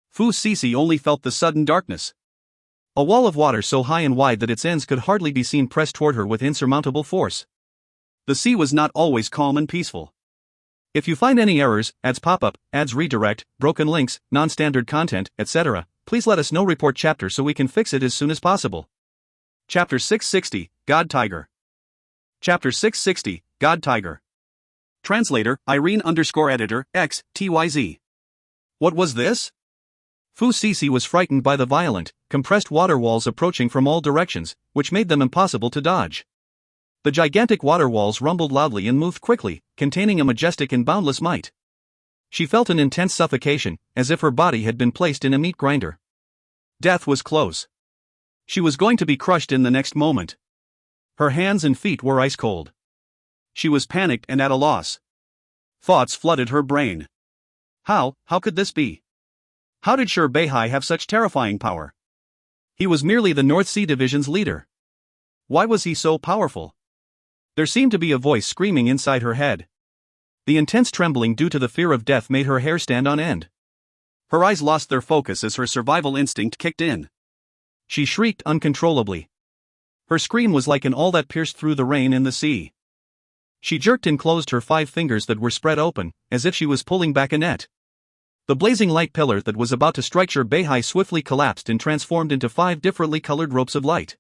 Fu Sisi only felt the sudden darkness. A wall of water so high and wide that its ends could hardly be seen pressed toward her with insurmountable force. The sea was not always calm and peaceful. If you find any errors, ads pop-up, ads redirect, broken links, non-standard content, etc., please let us know. Report chapter so we can fix it as soon as possible. Chapter 660, God Tiger. Chapter 660, God Tiger. Translator, Irene_editor, X, TYZ. What was this? Fu Sisi was frightened by the violent, compressed water walls approaching from all directions, which made them impossible to dodge. The gigantic water walls rumbled loudly and moved quickly, containing a majestic and boundless might. She felt an intense suffocation, as if her body had been placed in a meat grinder. Death was close. She was going to be crushed in the next moment. Her hands and feet were ice cold. She was panicked and at a loss. Thoughts flooded her brain. How could this be? How did Shir Beihai have such terrifying power? He was merely the North Sea Division's leader. Why was he so powerful? There seemed to be a voice screaming inside her head. The intense trembling due to the fear of death made her hair stand on end. Her eyes lost their focus as her survival instinct kicked in. She shrieked uncontrollably. Her scream was like an awl that pierced through the rain in the sea. She jerked and closed her 5 fingers that were spread open, as if she was pulling back a net. The blazing light pillar that was about to strike Shir Beihai swiftly collapsed and transformed into 5 differently colored ropes of light.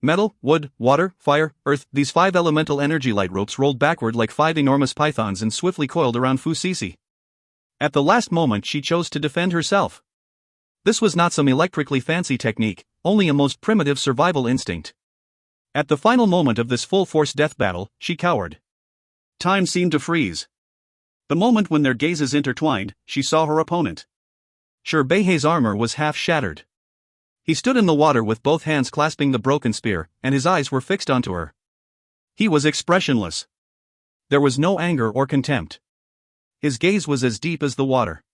Metal, wood, water, fire, earth, these 5 elemental energy light ropes rolled backward like 5 enormous pythons and swiftly coiled around Fu Sisi. At the last moment she chose to defend herself. This was not some electrically fancy technique, only a most primitive survival instinct. At the final moment of this full-force death battle, she cowered. Time seemed to freeze. The moment when their gazes intertwined, she saw her opponent. Shir Beihai's armor was half shattered. He stood in the water with both hands clasping the broken spear, and his eyes were fixed onto her. He was expressionless. There was no anger or contempt. His gaze was as deep as the water.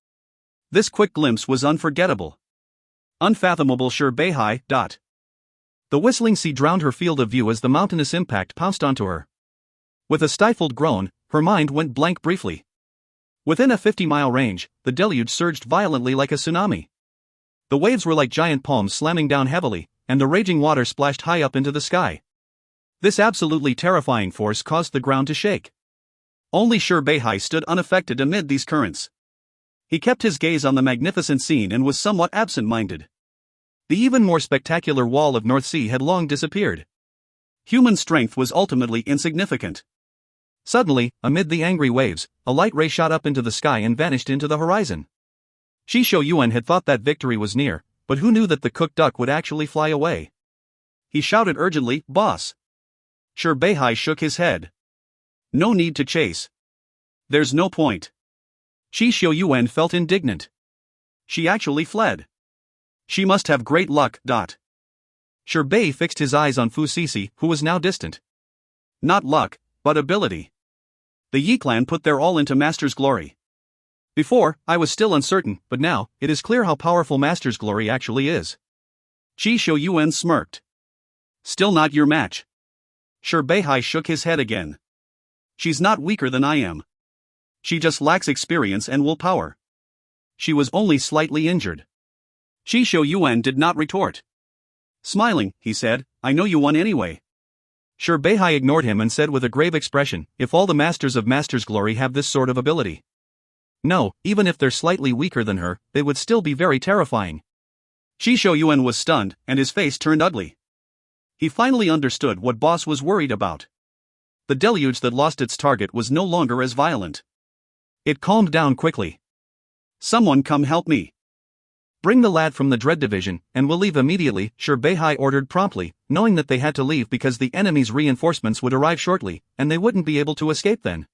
This quick glimpse was unforgettable. Unfathomable. Shir Beihai. The whistling sea drowned her field of view as the mountainous impact pounced onto her. With a stifled groan, her mind went blank briefly. Within a 50-mile range, the deluge surged violently like a tsunami. The waves were like giant palms slamming down heavily, and the raging water splashed high up into the sky. This absolutely terrifying force caused the ground to shake. Only Shir Beihai stood unaffected amid these currents. He kept his gaze on the magnificent scene and was somewhat absent-minded. The even more spectacular wall of North Sea had long disappeared. Human strength was ultimately insignificant. Suddenly, amid the angry waves, a light ray shot up into the sky and vanished into the horizon. Shisho Yuan had thought that victory was near, but who knew that the cooked duck would actually fly away? He shouted urgently, "Boss!" Shir Beihai shook his head. No need to chase. There's no point. Shisho Yuan felt indignant. She actually fled. She must have great luck. Shir Bei fixed his eyes on Fu Sisi, who was now distant. Not luck, but ability. The Yi clan put their all into Master's glory. Before, I was still uncertain, but now, it is clear how powerful Master's glory actually is. Shisho Yuan smirked. Still not your match. Shir Beihai shook his head again. She's not weaker than I am. She just lacks experience and willpower. She was only slightly injured. Shisho Yuan did not retort. Smiling, he said, I know you won anyway. Shir Beihai ignored him and said with a grave expression, if all the masters of Master's glory have this sort of ability. No, even if they're slightly weaker than her, they would still be very terrifying. Shisho Yuan was stunned, and his face turned ugly. He finally understood what Boss was worried about. The deluge that lost its target was no longer as violent. It calmed down quickly. Someone come help me. Bring the lad from the Dread Division, and we'll leave immediately, Shir Beihai ordered promptly, knowing that they had to leave because the enemy's reinforcements would arrive shortly, and they wouldn't be able to escape then.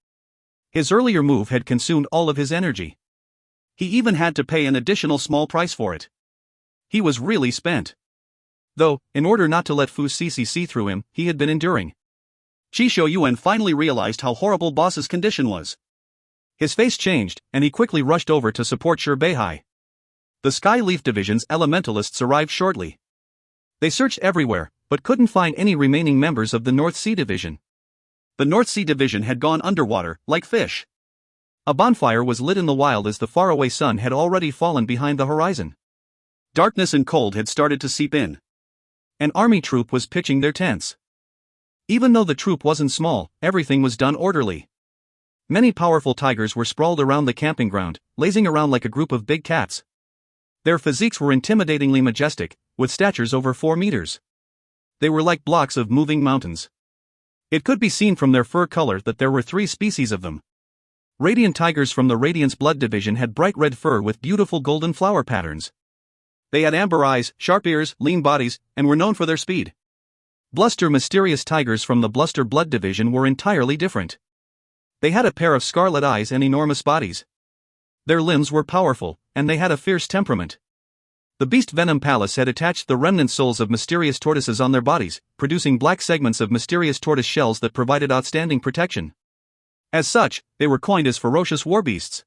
His earlier move had consumed all of his energy. He even had to pay an additional small price for it. He was really spent. Though, in order not to let Fu Sisi see through him, he had been enduring. Qi Shouyuan finally realized how horrible Boss's condition was. His face changed, and he quickly rushed over to support Shi Beihai. The Sky Leaf Division's elementalists arrived shortly. They searched everywhere, but couldn't find any remaining members of the North Sea Division. The North Sea Division had gone underwater, like fish. A bonfire was lit in the wild as the faraway sun had already fallen behind the horizon. Darkness and cold had started to seep in. An army troop was pitching their tents. Even though the troop wasn't small, everything was done orderly. Many powerful tigers were sprawled around the camping ground, lazing around like a group of big cats. Their physiques were intimidatingly majestic, with statures over 4 meters. They were like blocks of moving mountains. It could be seen from their fur color that there were 3 species of them. Radiant tigers from the Radiance Blood Division had bright red fur with beautiful golden flower patterns. They had amber eyes, sharp ears, lean bodies, and were known for their speed. Bluster Mysterious tigers from the Bluster Blood Division were entirely different. They had a pair of scarlet eyes and enormous bodies. Their limbs were powerful, and they had a fierce temperament. The Beast Venom Palace had attached the remnant souls of mysterious tortoises on their bodies, producing black segments of mysterious tortoise shells that provided outstanding protection. As such, they were coined as ferocious war beasts.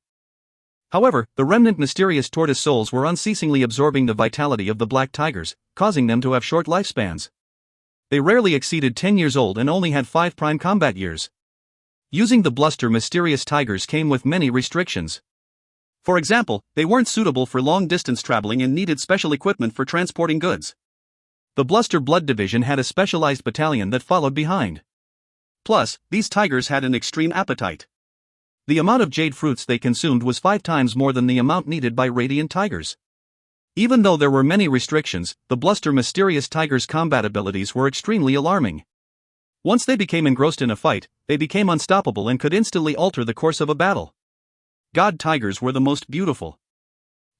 However, the remnant mysterious tortoise souls were unceasingly absorbing the vitality of the black tigers, causing them to have short lifespans. They rarely exceeded 10 years old and only had 5 prime combat years. Using the Bluster Mysterious tigers came with many restrictions. For example, they weren't suitable for long-distance traveling and needed special equipment for transporting goods. The Bluster Blood Division had a specialized battalion that followed behind. Plus, these tigers had an extreme appetite. The amount of jade fruits they consumed was 5 times more than the amount needed by radiant tigers. Even though there were many restrictions, the Bluster Mysterious tigers' combat abilities were extremely alarming. Once they became engrossed in a fight, they became unstoppable and could instantly alter the course of a battle. God tigers were the most beautiful.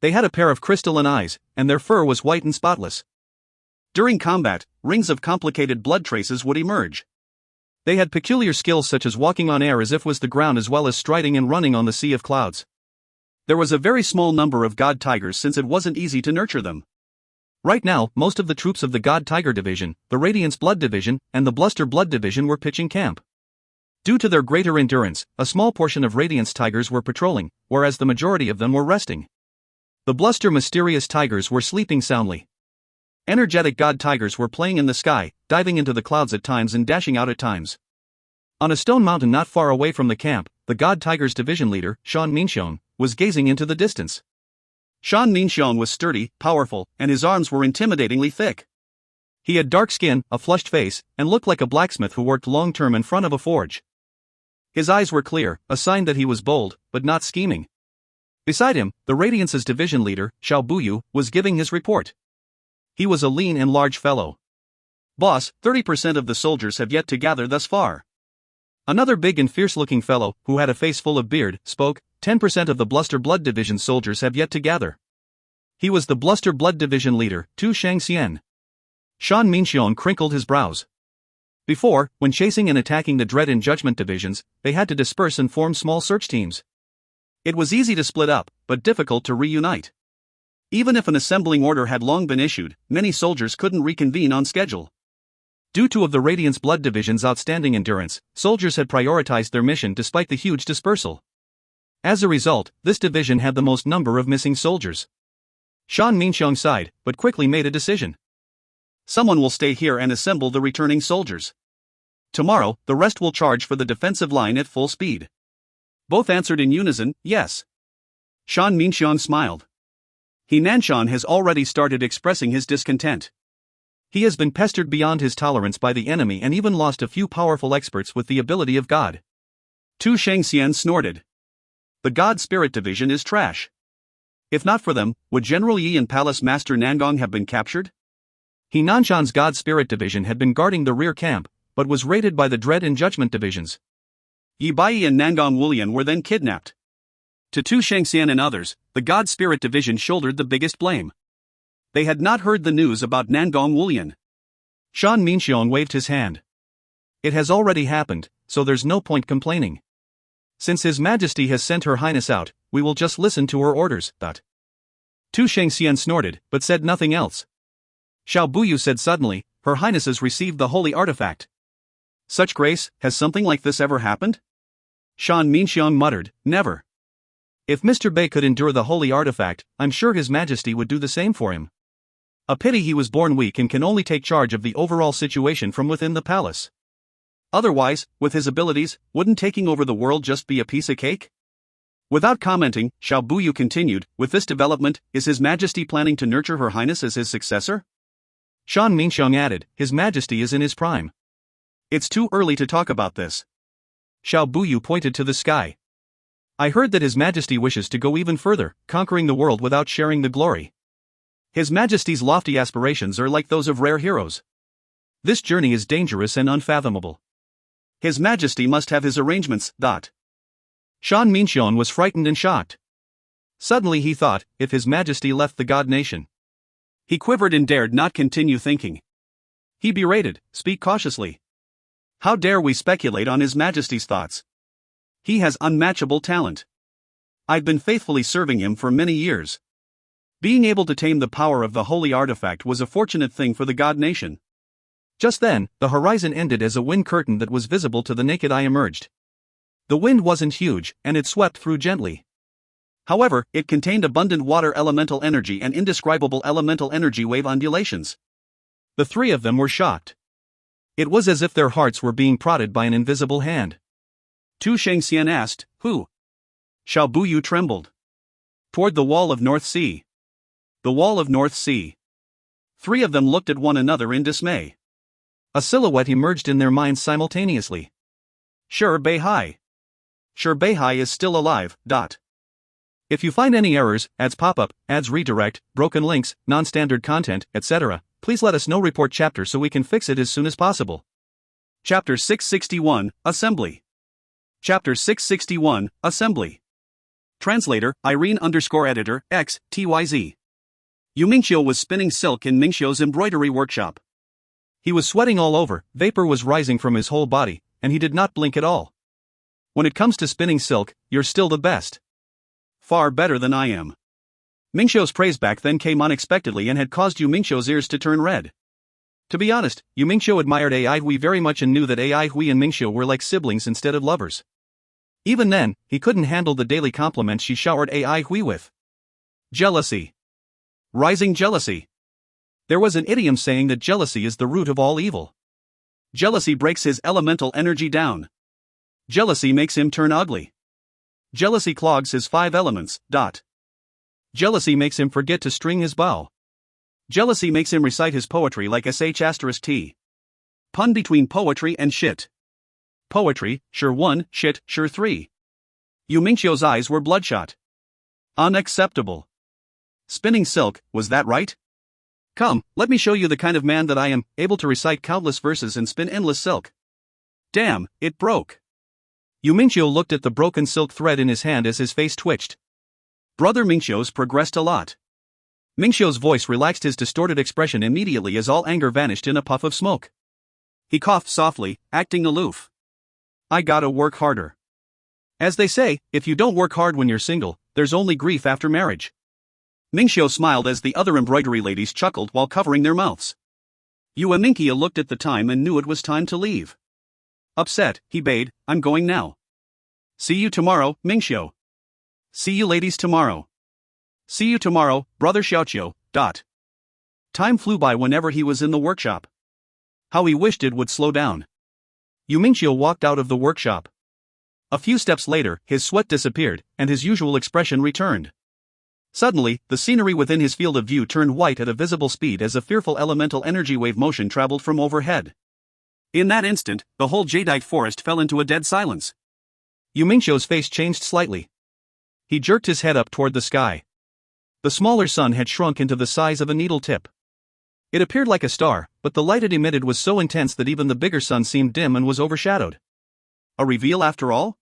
They had a pair of crystalline eyes, and their fur was white and spotless. During combat, rings of complicated blood traces would emerge. They had peculiar skills such as walking on air as if was the ground as well as striding and running on the sea of clouds. There was a very small number of God tigers since it wasn't easy to nurture them. Right now, most of the troops of the God Tiger Division, the Radiance Blood Division, and the Bluster Blood Division were pitching camp. Due to their greater endurance, a small portion of Radiance Tigers were patrolling, whereas the majority of them were resting. The Bluster Mysterious Tigers were sleeping soundly. Energetic God Tigers were playing in the sky, diving into the clouds at times and dashing out at times. On a stone mountain not far away from the camp, the God Tigers Division leader, Shan Minxiong, was gazing into the distance. Shan Minxiong was sturdy, powerful, and his arms were intimidatingly thick. He had dark skin, a flushed face, and looked like a blacksmith who worked long-term in front of a forge. His eyes were clear, a sign that he was bold, but not scheming. Beside him, the Radiance's division leader, Xiao Buyu, was giving his report. He was a lean and large fellow. "Boss, 30% of the soldiers have yet to gather thus far." Another big and fierce-looking fellow, who had a face full of beard, spoke, 10% of the Bluster Blood Division soldiers have yet to gather. He was the Bluster Blood Division leader, Tu Shangxian. Shan Minxiong crinkled his brows. Before, when chasing and attacking the Dread and Judgment divisions, they had to disperse and form small search teams. It was easy to split up, but difficult to reunite. Even if an assembling order had long been issued, many soldiers couldn't reconvene on schedule. Due to the Radiance Blood Division's outstanding endurance, soldiers had prioritized their mission despite the huge dispersal. As a result, this division had the most number of missing soldiers. Shan Minxiong sighed, but quickly made a decision. "Someone will stay here and assemble the returning soldiers. Tomorrow, the rest will charge for the defensive line at full speed." Both answered in unison, "Yes." Shan Minxiong smiled. He Nanshan has already started expressing his discontent. He has been pestered beyond his tolerance by the enemy and even lost a few powerful experts with the ability of God. Tu Shangxian snorted. "The God Spirit Division is trash. If not for them, would General Yi and Palace Master Nangong have been captured?" He Nanshan's God Spirit Division had been guarding the rear camp, but was raided by the Dread and Judgment divisions. Yi Bai and Nangong Wulian were then kidnapped. To Tu Shangxian and others, the God Spirit Division shouldered the biggest blame. They had not heard the news about Nangong Wulian. Shan Minxiong waved his hand. "It has already happened, so there's no point complaining." Since His Majesty has sent Her Highness out, we will just listen to her orders. Tu Shangxian snorted, but said nothing else. Xiao Buyu said suddenly, Her Highness has received the holy artifact. Such grace, has something like this ever happened? Shan Minxiang muttered, never. If Mr. Bei could endure the holy artifact, I'm sure His Majesty would do the same for him. A pity he was born weak and can only take charge of the overall situation from within the palace. Otherwise, with his abilities, wouldn't taking over the world just be a piece of cake? Without commenting, Xiao Buyu continued, with this development, is His Majesty planning to nurture Her Highness as his successor? Shan Minxiang added, His Majesty is in his prime. It's too early to talk about this. Xiao Buyu pointed to the sky. I heard that His Majesty wishes to go even further, conquering the world without sharing the glory. His Majesty's lofty aspirations are like those of rare heroes. This journey is dangerous and unfathomable. His Majesty must have his arrangements. Shan Minxiang was frightened and shocked. Suddenly he thought, if His Majesty left the God Nation. He quivered and dared not continue thinking. He berated, speak cautiously. How dare we speculate on His Majesty's thoughts? He has unmatchable talent. I've been faithfully serving him for many years. Being able to tame the power of the holy artifact was a fortunate thing for the God Nation. Just then, the horizon ended as a wind curtain that was visible to the naked eye emerged. The wind wasn't huge, and it swept through gently. However, it contained abundant water elemental energy and indescribable elemental energy wave undulations. The three of them were shocked. It was as if their hearts were being prodded by an invisible hand. Tu Shangxian asked, who? Xiao Buyu trembled. Toward the wall of North Sea. The wall of North Sea. Three of them looked at one another in dismay. A silhouette emerged in their minds simultaneously. Sure Beihai. Sure Beihai is still alive. If you find any errors, ads pop-up, ads redirect, broken links, non-standard content, etc., please let us know. Report chapter so we can fix it as soon as possible. Chapter 661, Assembly. Chapter 661, Assembly. Translator, Irene_editor, X, TYZ. Yu Mingxiu was spinning silk in Mingxiu's embroidery workshop. He was sweating all over, vapor was rising from his whole body, and he did not blink at all. When it comes to spinning silk, you're still the best. Far better than I am. Mingxiu's praise back then came unexpectedly and had caused Yu Mingxiu's ears to turn red. To be honest, Yu Mingxiu admired Ai Hui very much and knew that Ai Hui and Mingxiu were like siblings instead of lovers. Even then, he couldn't handle the daily compliments she showered Ai Hui with. Jealousy. Rising jealousy. There was an idiom saying that jealousy is the root of all evil. Jealousy breaks his elemental energy down. Jealousy makes him turn ugly. Jealousy clogs his 5 elements. Jealousy makes him forget to string his bow. Jealousy makes him recite his poetry like sh*t. Pun between poetry and shit. Poetry, sure 1, shit, sure 3. Yu Mingxiu's eyes were bloodshot. Unacceptable. Spinning silk, was that right? Come, let me show you the kind of man that I am, able to recite countless verses and spin endless silk. Damn, it broke. Yu Mingxiu looked at the broken silk thread in his hand as his face twitched. Brother Mingxiu's progressed a lot. Mingxiu's voice relaxed his distorted expression immediately as all anger vanished in a puff of smoke. He coughed softly, acting aloof. I gotta work harder. As they say, if you don't work hard when you're single, there's only grief after marriage. Mingxiu smiled as the other embroidery ladies chuckled while covering their mouths. Yu Minkia looked at the time and knew it was time to leave. Upset, he bade, I'm going now. See you tomorrow, Mingxiu. See you ladies tomorrow. See you tomorrow, brother Xiaoqiu. Time flew by whenever he was in the workshop. How he wished it would slow down. Yu Mingxiu walked out of the workshop. A few steps later, his sweat disappeared, and his usual expression returned. Suddenly, the scenery within his field of view turned white at a visible speed as a fearful elemental energy wave motion traveled from overhead. In that instant, the whole jadeite forest fell into a dead silence. Yu Mingxiu's face changed slightly. He jerked his head up toward the sky. The smaller sun had shrunk into the size of a needle tip. It appeared like a star, but the light it emitted was so intense that even the bigger sun seemed dim and was overshadowed. A reveal after all?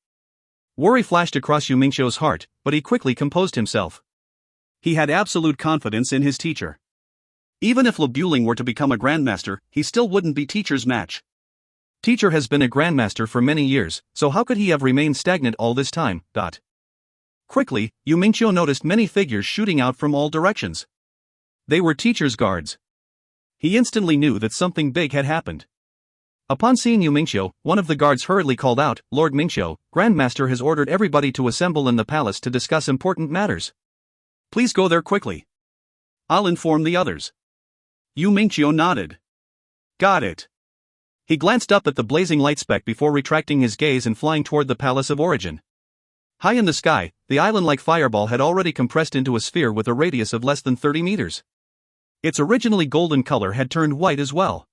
Worry flashed across Yu Mingxiu's heart, but he quickly composed himself. He had absolute confidence in his teacher. Even if Lu Buling were to become a grandmaster, he still wouldn't be teacher's match. Teacher has been a grandmaster for many years, so how could he have remained stagnant all this time? Quickly, Yu Mingqiu noticed many figures shooting out from all directions. They were teacher's guards. He instantly knew that something big had happened. Upon seeing Yu Mingqiu, one of the guards hurriedly called out, "Lord Mingqiu, Grandmaster has ordered everybody to assemble in the palace to discuss important matters. Please go there quickly. I'll inform the others." Yu Mingqiu nodded. Got it. He glanced up at the blazing light speck before retracting his gaze and flying toward the Palace of Origin. High in the sky, the island-like fireball had already compressed into a sphere with a radius of less than 30 meters. Its originally golden color had turned white as well.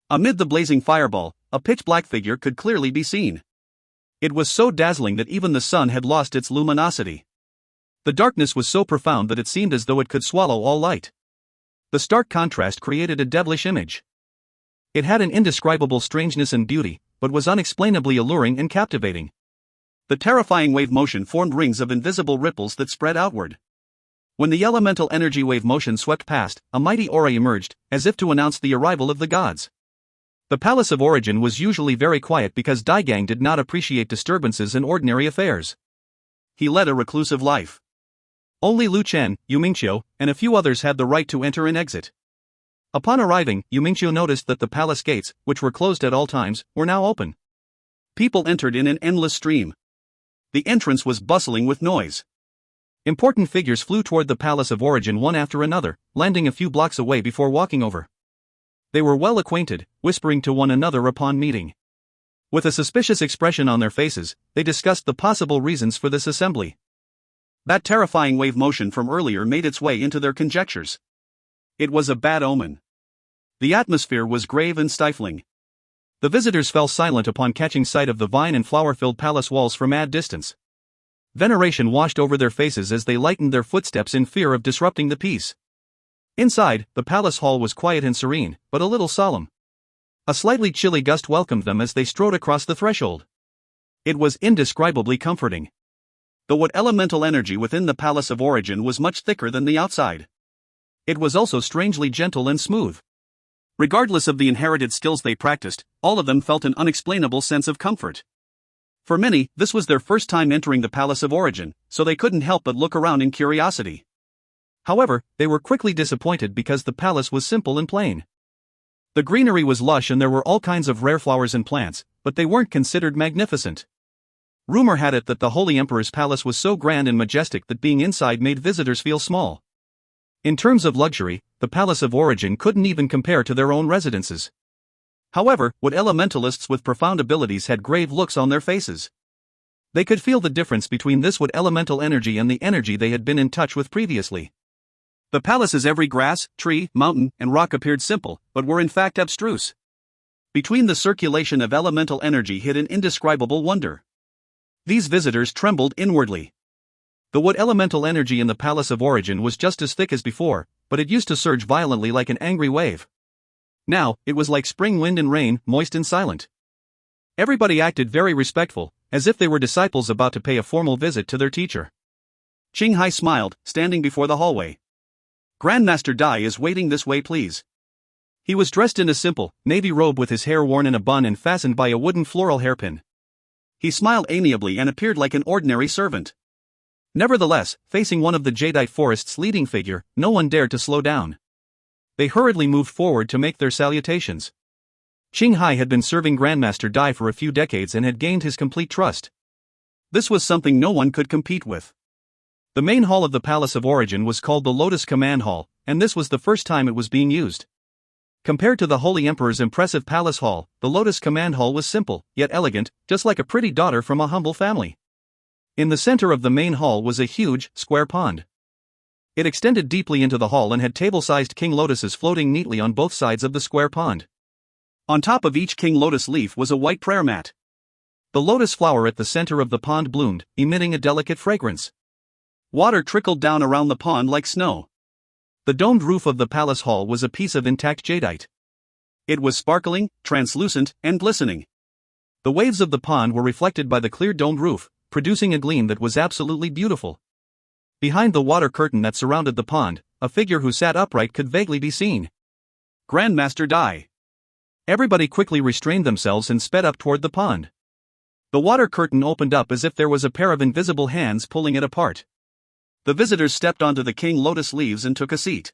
Amid the blazing fireball, a pitch-black figure could clearly be seen. It was so dazzling that even the sun had lost its luminosity. The darkness was so profound that it seemed as though it could swallow all light. The stark contrast created a devilish image. It had an indescribable strangeness and beauty, but was unexplainably alluring and captivating. The terrifying wave motion formed rings of invisible ripples that spread outward. When the elemental energy wave motion swept past, a mighty aura emerged, as if to announce the arrival of the gods. The Palace of Origin was usually very quiet because Daigang did not appreciate disturbances in ordinary affairs. He led a reclusive life. Only Lu Chen, Yu Mingqiu, and a few others had the right to enter and exit. Upon arriving, Yu Mingqiu noticed that the palace gates, which were closed at all times, were now open. People entered in an endless stream. The entrance was bustling with noise. Important figures flew toward the Palace of Origin one after another, landing a few blocks away before walking over. They were well acquainted, whispering to one another upon meeting. With a suspicious expression on their faces, they discussed the possible reasons for this assembly. That terrifying wave motion from earlier made its way into their conjectures. It was a bad omen. The atmosphere was grave and stifling. The visitors fell silent upon catching sight of the vine and flower-filled palace walls from a distance. Veneration washed over their faces as they lightened their footsteps in fear of disrupting the peace. Inside, the palace hall was quiet and serene, but a little solemn. A slightly chilly gust welcomed them as they strode across the threshold. It was indescribably comforting. The wood elemental energy within the Palace of Origin was much thicker than the outside. It was also strangely gentle and smooth. Regardless of the inherited skills they practiced, all of them felt an unexplainable sense of comfort. For many, this was their first time entering the Palace of Origin, so they couldn't help but look around in curiosity. However, they were quickly disappointed because the palace was simple and plain. The greenery was lush and there were all kinds of rare flowers and plants, but they weren't considered magnificent. Rumor had it that the Holy Emperor's palace was so grand and majestic that being inside made visitors feel small. In terms of luxury, the Palace of Origin couldn't even compare to their own residences. However, wood elementalists with profound abilities had grave looks on their faces. They could feel the difference between this wood elemental energy and the energy they had been in touch with previously. The palace's every grass, tree, mountain, and rock appeared simple, but were in fact abstruse. Between the circulation of elemental energy hid an indescribable wonder. These visitors trembled inwardly. The wood elemental energy in the Palace of Origin was just as thick as before, but it used to surge violently like an angry wave. Now, it was like spring wind and rain, moist and silent. Everybody acted very respectful, as if they were disciples about to pay a formal visit to their teacher. Qinghai smiled, standing before the hallway. "Grandmaster Dai is waiting this way, please." He was dressed in a simple, navy robe with his hair worn in a bun and fastened by a wooden floral hairpin. He smiled amiably and appeared like an ordinary servant. Nevertheless, facing one of the jadeite forest's leading figure, no one dared to slow down. They hurriedly moved forward to make their salutations. Qinghai had been serving Grandmaster Dai for a few decades and had gained his complete trust. This was something no one could compete with. The main hall of the Palace of Origin was called the Lotus Command Hall, and this was the first time it was being used. Compared to the Holy Emperor's impressive palace hall, the Lotus Command Hall was simple, yet elegant, just like a pretty daughter from a humble family. In the center of the main hall was a huge, square pond. It extended deeply into the hall and had table-sized king lotuses floating neatly on both sides of the square pond. On top of each king lotus leaf was a white prayer mat. The lotus flower at the center of the pond bloomed, emitting a delicate fragrance. Water trickled down around the pond like snow. The domed roof of the palace hall was a piece of intact jadeite. It was sparkling, translucent, and glistening. The waves of the pond were reflected by the clear domed roof, producing a gleam that was absolutely beautiful. Behind the water curtain that surrounded the pond, a figure who sat upright could vaguely be seen. Grandmaster Dai. Everybody quickly restrained themselves and sped up toward the pond. The water curtain opened up as if there was a pair of invisible hands pulling it apart. The visitors stepped onto the king lotus leaves and took a seat.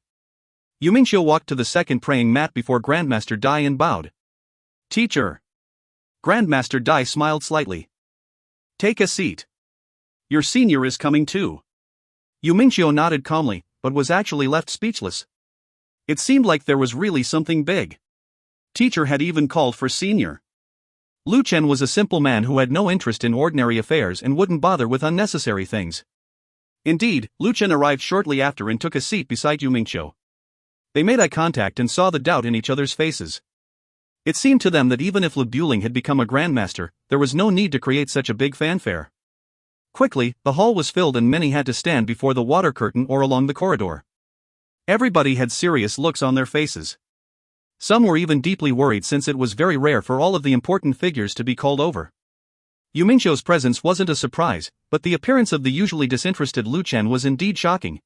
Yumingqiu walked to the second praying mat before Grandmaster Dai and bowed. "Teacher." Grandmaster Dai smiled slightly. "Take a seat. Your senior is coming too." Yumingqiu nodded calmly, but was actually left speechless. It seemed like there was really something big. Teacher had even called for senior. Lu Chen was a simple man who had no interest in ordinary affairs and wouldn't bother with unnecessary things. Indeed, Lu Chen arrived shortly after and took a seat beside Yumingqiu. They made eye contact and saw the doubt in each other's faces. It seemed to them that even if Lu Buling had become a grandmaster, there was no need to create such a big fanfare. Quickly, the hall was filled and many had to stand before the water curtain or along the corridor. Everybody had serious looks on their faces. Some were even deeply worried since it was very rare for all of the important figures to be called over. Yumingqiu's presence wasn't a surprise, but the appearance of the usually disinterested Lu Chen was indeed shocking.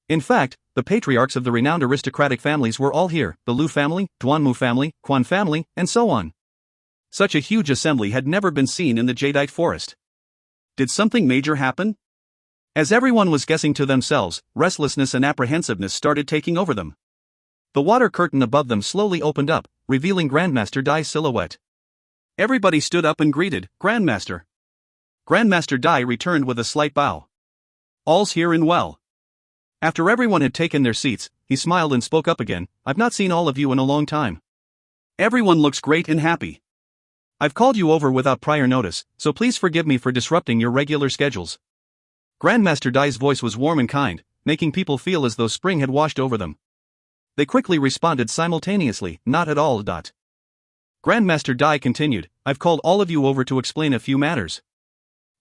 In fact, the patriarchs of the renowned aristocratic families were all here, the Lu family, Duanmu family, Quan family, and so on. Such a huge assembly had never been seen in the Jadeite forest. Did something major happen? As everyone was guessing to themselves, restlessness and apprehensiveness started taking over them. The water curtain above them slowly opened up, revealing Grandmaster Dai's silhouette. Everybody stood up and greeted, "Grandmaster." Grandmaster Dai returned with a slight bow. "All's here and well." After everyone had taken their seats, he smiled and spoke up again, "I've not seen all of you in a long time. Everyone looks great and happy. I've called you over without prior notice, so please forgive me for disrupting your regular schedules." Grandmaster Dai's voice was warm and kind, making people feel as though spring had washed over them. They quickly responded simultaneously, "Not at all." Grandmaster Dai continued, "I've called all of you over to explain a few matters.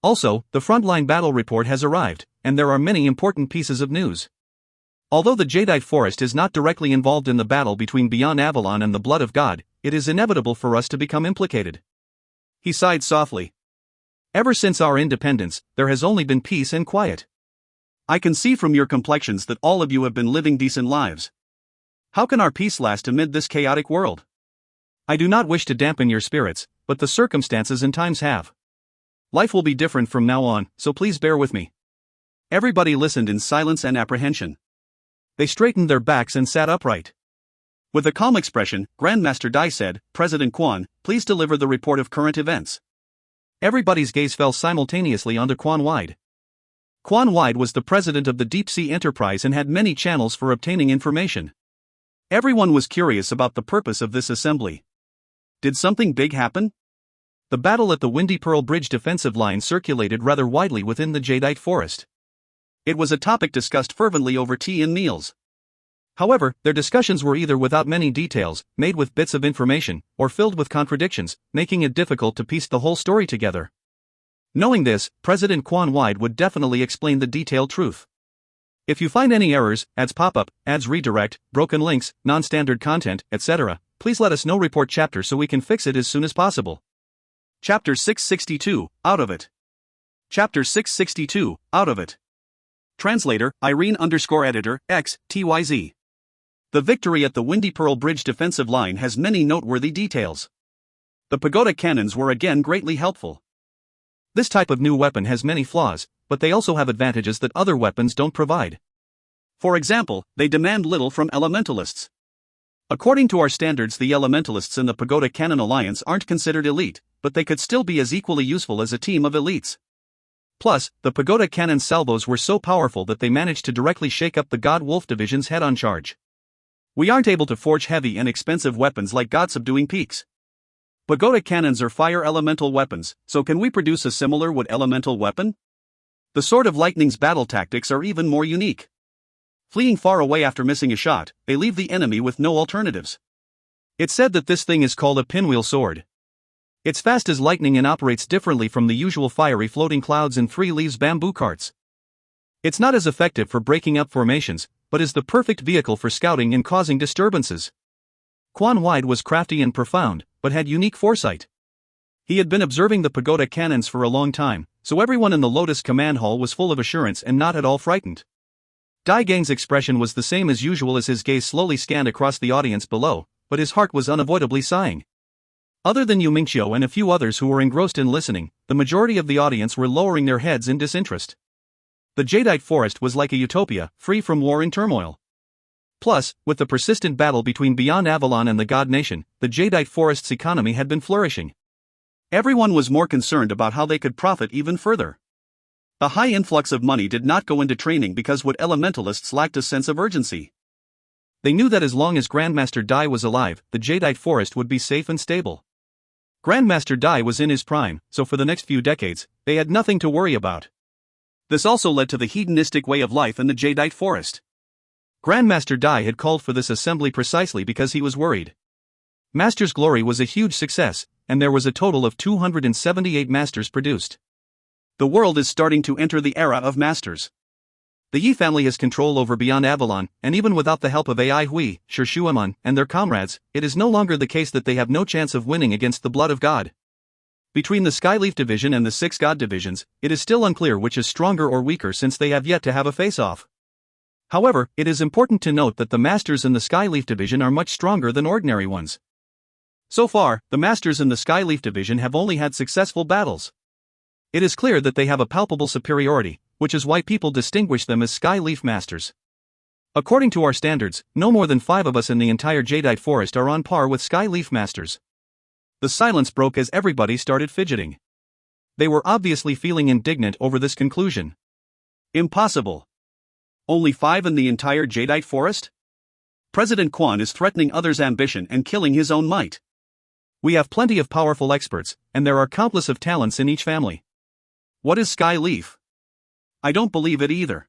Also, the frontline battle report has arrived, and there are many important pieces of news. Although the Jadeite forest is not directly involved in the battle between Beyond Avalon and the Blood of God, it is inevitable for us to become implicated." He sighed softly. "Ever since our independence, there has only been peace and quiet. I can see from your complexions that all of you have been living decent lives. How can our peace last amid this chaotic world? I do not wish to dampen your spirits, but the circumstances and times have. Life will be different from now on, so please bear with me." Everybody listened in silence and apprehension. They straightened their backs and sat upright. With a calm expression, Grandmaster Dai said, "President Quan, please deliver the report of current events." Everybody's gaze fell simultaneously onto Quan Wide. Quan Wide was the president of the Deep Sea Enterprise and had many channels for obtaining information. Everyone was curious about the purpose of this assembly. Did something big happen? The battle at the Windy Pearl Bridge defensive line circulated rather widely within the Jadeite forest. It was a topic discussed fervently over tea and meals. However, their discussions were either without many details, made with bits of information, or filled with contradictions, making it difficult to piece the whole story together. Knowing this, President Quan Wide would definitely explain the detailed truth. If you find any errors, ads pop up, ads redirect, broken links, non-standard content, etc., please let us know. Report chapter so we can fix it as soon as possible. Chapter 662, Out of It. Chapter 662, Out of It. Translator, Irene_editor, X, TYZ. The victory at the Windy Pearl Bridge defensive line has many noteworthy details. The pagoda cannons were again greatly helpful. This type of new weapon has many flaws, but they also have advantages that other weapons don't provide. For example, they demand little from elementalists. According to our standards, the elementalists in the Pagoda Cannon Alliance aren't considered elite, but they could still be as equally useful as a team of elites. Plus, the Pagoda Cannon salvos were so powerful that they managed to directly shake up the God Wolf Division's head-on charge. We aren't able to forge heavy and expensive weapons like God-subduing peaks. Pagoda cannons are fire elemental weapons, so can we produce a similar wood elemental weapon? The Sword of Lightning's battle tactics are even more unique. Fleeing far away after missing a shot, they leave the enemy with no alternatives. It's said that this thing is called a pinwheel sword. It's fast as lightning and operates differently from the usual fiery floating clouds and three leaves bamboo carts. It's not as effective for breaking up formations, but is the perfect vehicle for scouting and causing disturbances. Quan Wide was crafty and profound, but had unique foresight. He had been observing the pagoda cannons for a long time, so everyone in the Lotus Command Hall was full of assurance and not at all frightened. Dai Gang's expression was the same as usual as his gaze slowly scanned across the audience below, but his heart was unavoidably sighing. Other than Yu Mingqiu and a few others who were engrossed in listening, the majority of the audience were lowering their heads in disinterest. The Jadeite Forest was like a utopia, free from war and turmoil. Plus, with the persistent battle between Beyond Avalon and the God Nation, the Jadeite Forest's economy had been flourishing. Everyone was more concerned about how they could profit even further. The high influx of money did not go into training because what elementalists lacked a sense of urgency. They knew that as long as Grandmaster Dai was alive, the Jadeite Forest would be safe and stable. Grandmaster Dai was in his prime, so for the next few decades, they had nothing to worry about. This also led to the hedonistic way of life in the Jadeite Forest. Grandmaster Dai had called for this assembly precisely because he was worried. Master's Glory was a huge success, and there was a total of 278 masters produced. The world is starting to enter the era of masters. The Yi family has control over Beyond Avalon, and even without the help of Ai Hui, Shuaman, and their comrades, it is no longer the case that they have no chance of winning against the blood of God. Between the Skyleaf Division and the 6 God Divisions, it is still unclear which is stronger or weaker since they have yet to have a face-off. However, it is important to note that the Masters in the Skyleaf Division are much stronger than ordinary ones. So far, the Masters in the Skyleaf Division have only had successful battles. It is clear that they have a palpable superiority, which is why people distinguish them as Skyleaf Masters. According to our standards, no more than 5 of us in the entire Jadeite Forest are on par with Skyleaf Masters. The silence broke as everybody started fidgeting. They were obviously feeling indignant over this conclusion. Impossible. Only 5 in the entire Jadeite Forest? President Quan is threatening others' ambition and killing his own might. We have plenty of powerful experts, and there are countless of talents in each family. What is Skyleaf? I don't believe it either.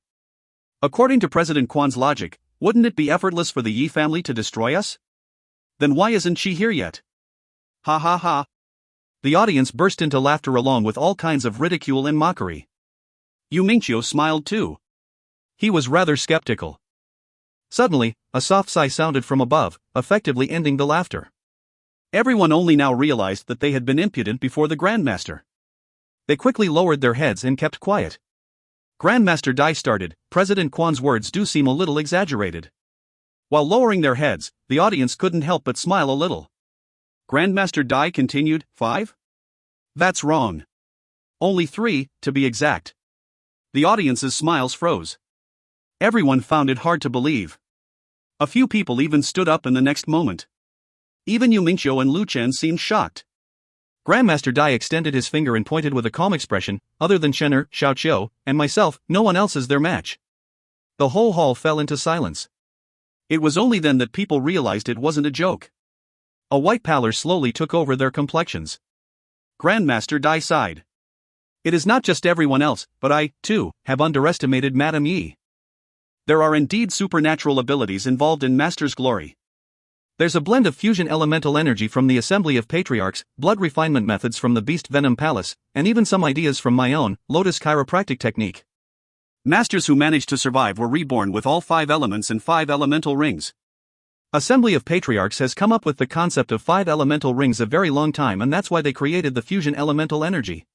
According to President Quan's logic, wouldn't it be effortless for the Yi family to destroy us? Then why isn't she here yet? Ha ha ha. The audience burst into laughter along with all kinds of ridicule and mockery. Yu Mingqiu smiled too. He was rather skeptical. Suddenly, a soft sigh sounded from above, effectively ending the laughter. Everyone only now realized that they had been impudent before the Grandmaster. They quickly lowered their heads and kept quiet. Grandmaster Dai started, President Quan's words do seem a little exaggerated. While lowering their heads, the audience couldn't help but smile a little. Grandmaster Dai continued, 5? That's wrong. Only 3, to be exact. The audience's smiles froze. Everyone found it hard to believe. A few people even stood up in the next moment. Even Yu Mingqiu and Lu Chen seemed shocked. Grandmaster Dai extended his finger and pointed with a calm expression, other than Shen'er, Xiao Qiu, and myself, no one else is their match. The whole hall fell into silence. It was only then that people realized it wasn't a joke. A white pallor slowly took over their complexions. Grandmaster Dai sighed. It is not just everyone else, but I, too, have underestimated Madame Yi. There are indeed supernatural abilities involved in Master's Glory. There's a blend of fusion elemental energy from the Assembly of Patriarchs, blood refinement methods from the Beast Venom Palace, and even some ideas from my own, Lotus chiropractic technique. Masters who managed to survive were reborn with all 5 elements and 5 elemental rings. Assembly of Patriarchs has come up with the concept of 5 elemental rings a very long time, and that's why they created the fusion elemental energy.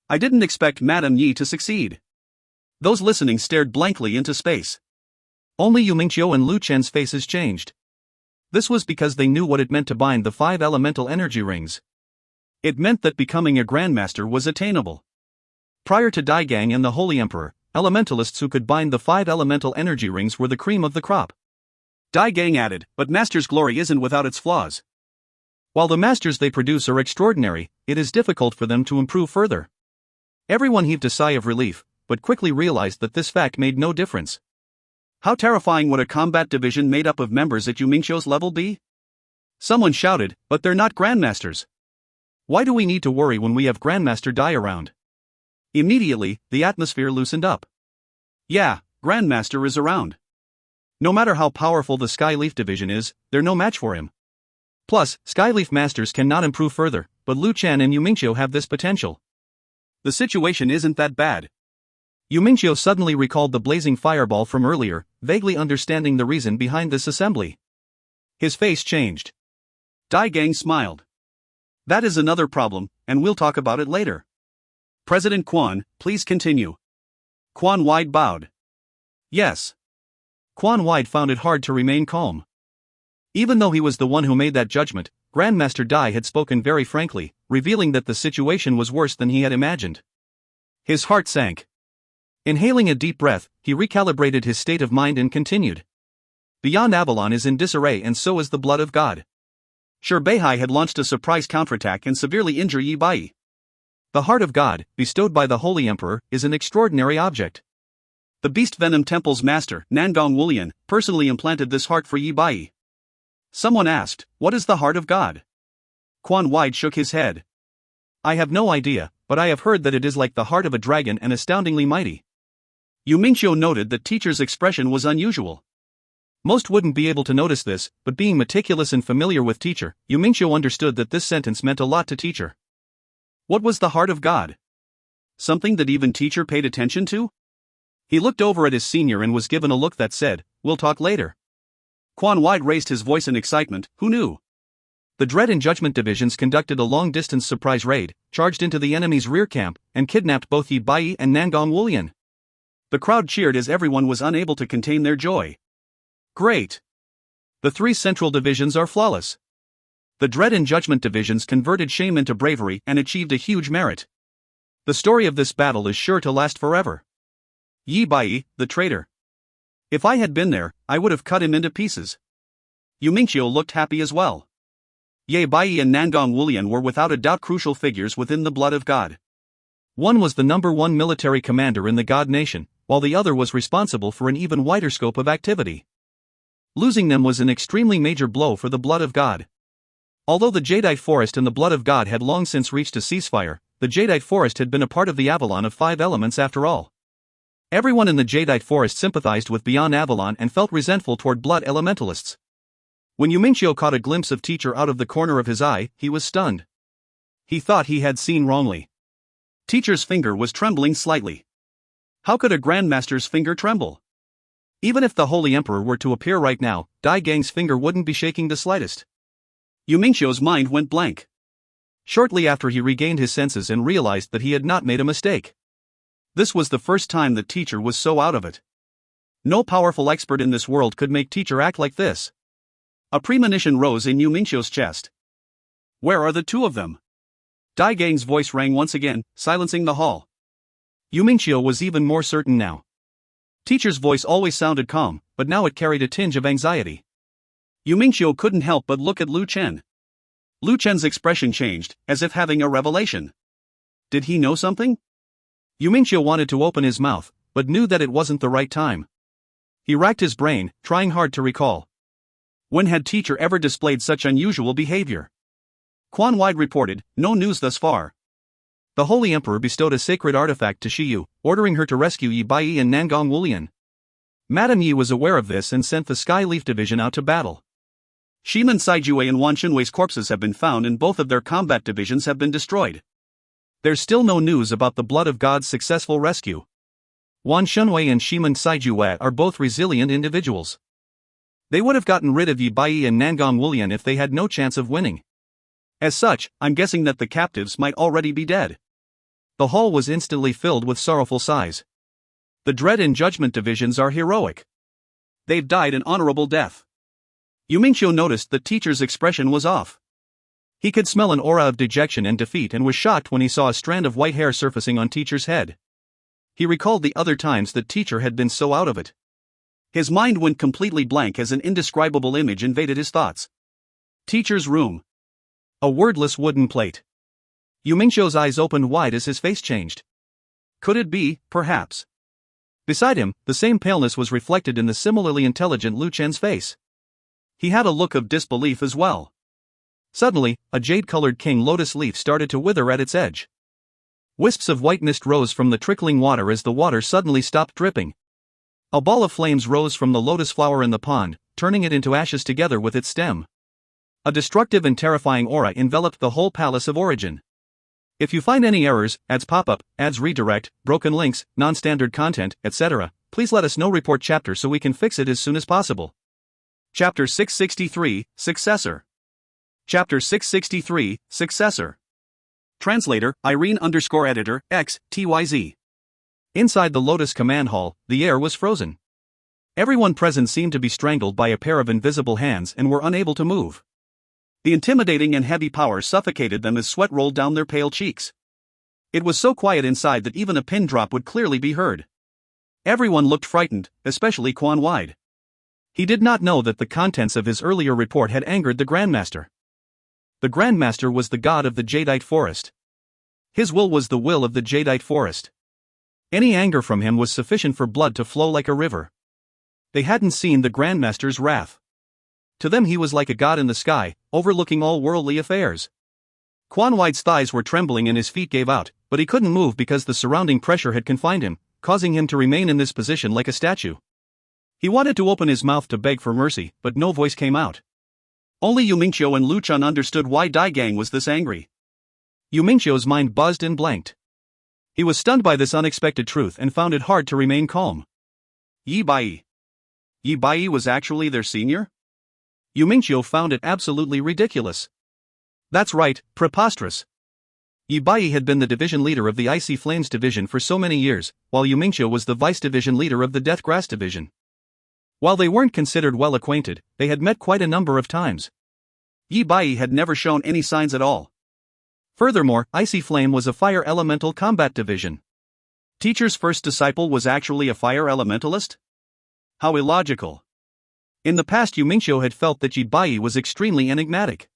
I didn't expect Madame Yi to succeed. Those listening stared blankly into space. Only Yu Mingqiu and Lu Chen's faces changed. This was because they knew what it meant to bind the 5 elemental energy rings. It meant that becoming a Grandmaster was attainable. Prior to Dai Gang and the Holy Emperor, elementalists who could bind the 5 elemental energy rings were the cream of the crop. Dai Gang added, but Master's Glory isn't without its flaws. While the masters they produce are extraordinary, it is difficult for them to improve further. Everyone heaved a sigh of relief, but quickly realized that this fact made no difference. How terrifying would a combat division made up of members at Yu Mingqiu's level be? Someone shouted, but they're not Grandmasters. Why do we need to worry when we have Grandmaster Dai around? Immediately, the atmosphere loosened up. Yeah, Grandmaster is around. No matter how powerful the Skyleaf Division is, they're no match for him. Plus, Skyleaf Masters cannot improve further, but Lu Chen and Yu Mingqiu have this potential. The situation isn't that bad. Yu Mingqiu suddenly recalled the blazing fireball from earlier, vaguely understanding the reason behind this assembly. His face changed. Dai Gang smiled. That is another problem, and we'll talk about it later. President Quan, please continue. Quan Wide bowed. Yes. Quan Wide found it hard to remain calm. Even though he was the one who made that judgment, Grandmaster Dai had spoken very frankly, revealing that the situation was worse than he had imagined. His heart sank. Inhaling a deep breath, he recalibrated his state of mind and continued. Beyond Avalon is in disarray, and so is the blood of God. Sure, Beihai had launched a surprise counterattack and severely injured Yi Bai. The heart of God, bestowed by the Holy Emperor, is an extraordinary object. The Beast Venom Temple's master, Nangong Wulian, personally implanted this heart for Yi Bai. Someone asked, "What is the heart of God?" Quan Wide shook his head. "I have no idea, but I have heard that it is like the heart of a dragon and astoundingly mighty." Yu Mingqiu noted that teacher's expression was unusual. Most wouldn't be able to notice this, but being meticulous and familiar with teacher, Yu Mingqiu understood that this sentence meant a lot to teacher. What was the heart of God? Something that even teacher paid attention to? He looked over at his senior and was given a look that said, "We'll talk later." Quan Wide raised his voice in excitement. Who knew? The Dread and Judgment divisions conducted a long-distance surprise raid, charged into the enemy's rear camp, and kidnapped both Yi Bai and Nangong Wulian. The crowd cheered as everyone was unable to contain their joy. Great! The three central divisions are flawless. The Dread and Judgment divisions converted shame into bravery and achieved a huge merit. The story of this battle is sure to last forever. Yi Bai, the traitor. If I had been there, I would have cut him into pieces. Yu Mingqiu looked happy as well. Yi Bai and Nangong Wulian were without a doubt crucial figures within the blood of God. One was the #1 military commander in the God Nation, while the other was responsible for an even wider scope of activity. Losing them was an extremely major blow for the blood of God. Although the Jadeite Forest and the blood of God had long since reached a ceasefire, the Jadeite Forest had been a part of the Avalon of 5 elements after all. Everyone in the Jadeite Forest sympathized with Beyond Avalon and felt resentful toward blood elementalists. When Yu Mingqiu caught a glimpse of teacher out of the corner of his eye, he was stunned. He thought he had seen wrongly. Teacher's finger was trembling slightly. How could a grandmaster's finger tremble? Even if the Holy Emperor were to appear right now, Dai Gang's finger wouldn't be shaking the slightest. Yu Mingqiu's mind went blank. Shortly after, he regained his senses and realized that he had not made a mistake. This was the first time that teacher was so out of it. No powerful expert in this world could make teacher act like this. A premonition rose in Yu Mingqiu's chest. Where are the two of them? Dai Gang's voice rang once again, silencing the hall. Yu Mingqiu was even more certain now. Teacher's voice always sounded calm, but now it carried a tinge of anxiety. Yu Mingqiu couldn't help but look at Lu Chen. Lu Chen's expression changed, as if having a revelation. Did he know something? Yu Mingqiu wanted to open his mouth, but knew that it wasn't the right time. He racked his brain, trying hard to recall. When had teacher ever displayed such unusual behavior? Quan Wide reported, no news thus far. The Holy Emperor bestowed a sacred artifact to Shiyu, ordering her to rescue Yi Bai and Nangong Wulian. Madame Yi was aware of this and sent the Sky Leaf Division out to battle. Shiman Saijue and Wan Xunwei's corpses have been found and both of their combat divisions have been destroyed. There's still no news about the blood of God's successful rescue. Wan Xunwei and Shiman Saijue are both resilient individuals. They would have gotten rid of Yi Bai and Nangong Wulian if they had no chance of winning. As such, I'm guessing that the captives might already be dead. The hall was instantly filled with sorrowful sighs. The Dread and Judgment divisions are heroic. They've died an honorable death. Yu Mingqiu noticed that teacher's expression was off. He could smell an aura of dejection and defeat and was shocked when he saw a strand of white hair surfacing on teacher's head. He recalled the other times that teacher had been so out of it. His mind went completely blank as an indescribable image invaded his thoughts. Teacher's room. A wordless wooden plate. Yu Mingqiu's eyes opened wide as his face changed. Could it be, perhaps? Beside him, the same paleness was reflected in the similarly intelligent Lu Chen's face. He had a look of disbelief as well. Suddenly, a jade-colored king lotus leaf started to wither at its edge. Wisps of white mist rose from the trickling water as the water suddenly stopped dripping. A ball of flames rose from the lotus flower in the pond, turning it into ashes together with its stem. A destructive and terrifying aura enveloped the whole Palace of Origin. If you find any errors, ads pop up, ads redirect, broken links, non-standard content, etc., please let us know. Report chapter so we can fix it as soon as possible. Chapter 663, Successor. Chapter 663, Successor. Translator, Irene_editor, X, TYZ. Inside the Lotus Command Hall, the air was frozen. Everyone present seemed to be strangled by a pair of invisible hands and were unable to move. The intimidating and heavy power suffocated them as sweat rolled down their pale cheeks. It was so quiet inside that even a pin drop would clearly be heard. Everyone looked frightened, especially Quan Wide. He did not know that the contents of his earlier report had angered the Grandmaster. The Grandmaster was the god of the Jadeite forest. His will was the will of the Jadeite forest. Any anger from him was sufficient for blood to flow like a river. They hadn't seen the Grandmaster's wrath. To them he was like a god in the sky, overlooking all worldly affairs. Quan Wide's thighs were trembling and his feet gave out, but he couldn't move because the surrounding pressure had confined him, causing him to remain in this position like a statue. He wanted to open his mouth to beg for mercy, but no voice came out. Only Yumingqiu and Lu Chun understood why Dai Gang was this angry. Yumingqiu's mind buzzed and blanked. He was stunned by this unexpected truth and found it hard to remain calm. Yi Bai. Yi Bai was actually their senior? Yumingqiu found it absolutely ridiculous. That's right, preposterous. Yi Bai had been the division leader of the Icy Flames division for so many years, while Yumingqiu was the vice division leader of the Death Grass division. While they weren't considered well acquainted, they had met quite a number of times. Yi Bai had never shown any signs at all. Furthermore, Icy Flame was a fire elemental combat division. Teacher's first disciple was actually a fire elementalist? How illogical. In the past Yumingqiu had felt that Yi Bai was extremely enigmatic.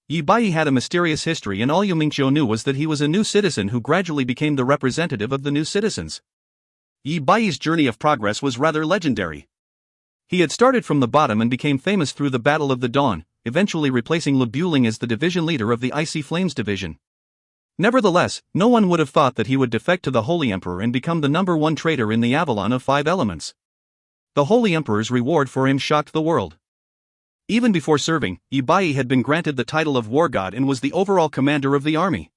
Yi Bai had a mysterious history and all Yumingqiu knew was that he was a new citizen who gradually became the representative of the new citizens. Yi Bai's journey of progress was rather legendary. He had started from the bottom and became famous through the Battle of the Dawn, eventually replacing Lu Buling as the division leader of the Icy Flames division. Nevertheless, no one would have thought that he would defect to the Holy Emperor and become the #1 traitor in the Avalon of 5 Elements. The Holy Emperor's reward for him shocked the world. Even before serving, Yi Bai had been granted the title of War God and was the overall commander of the army.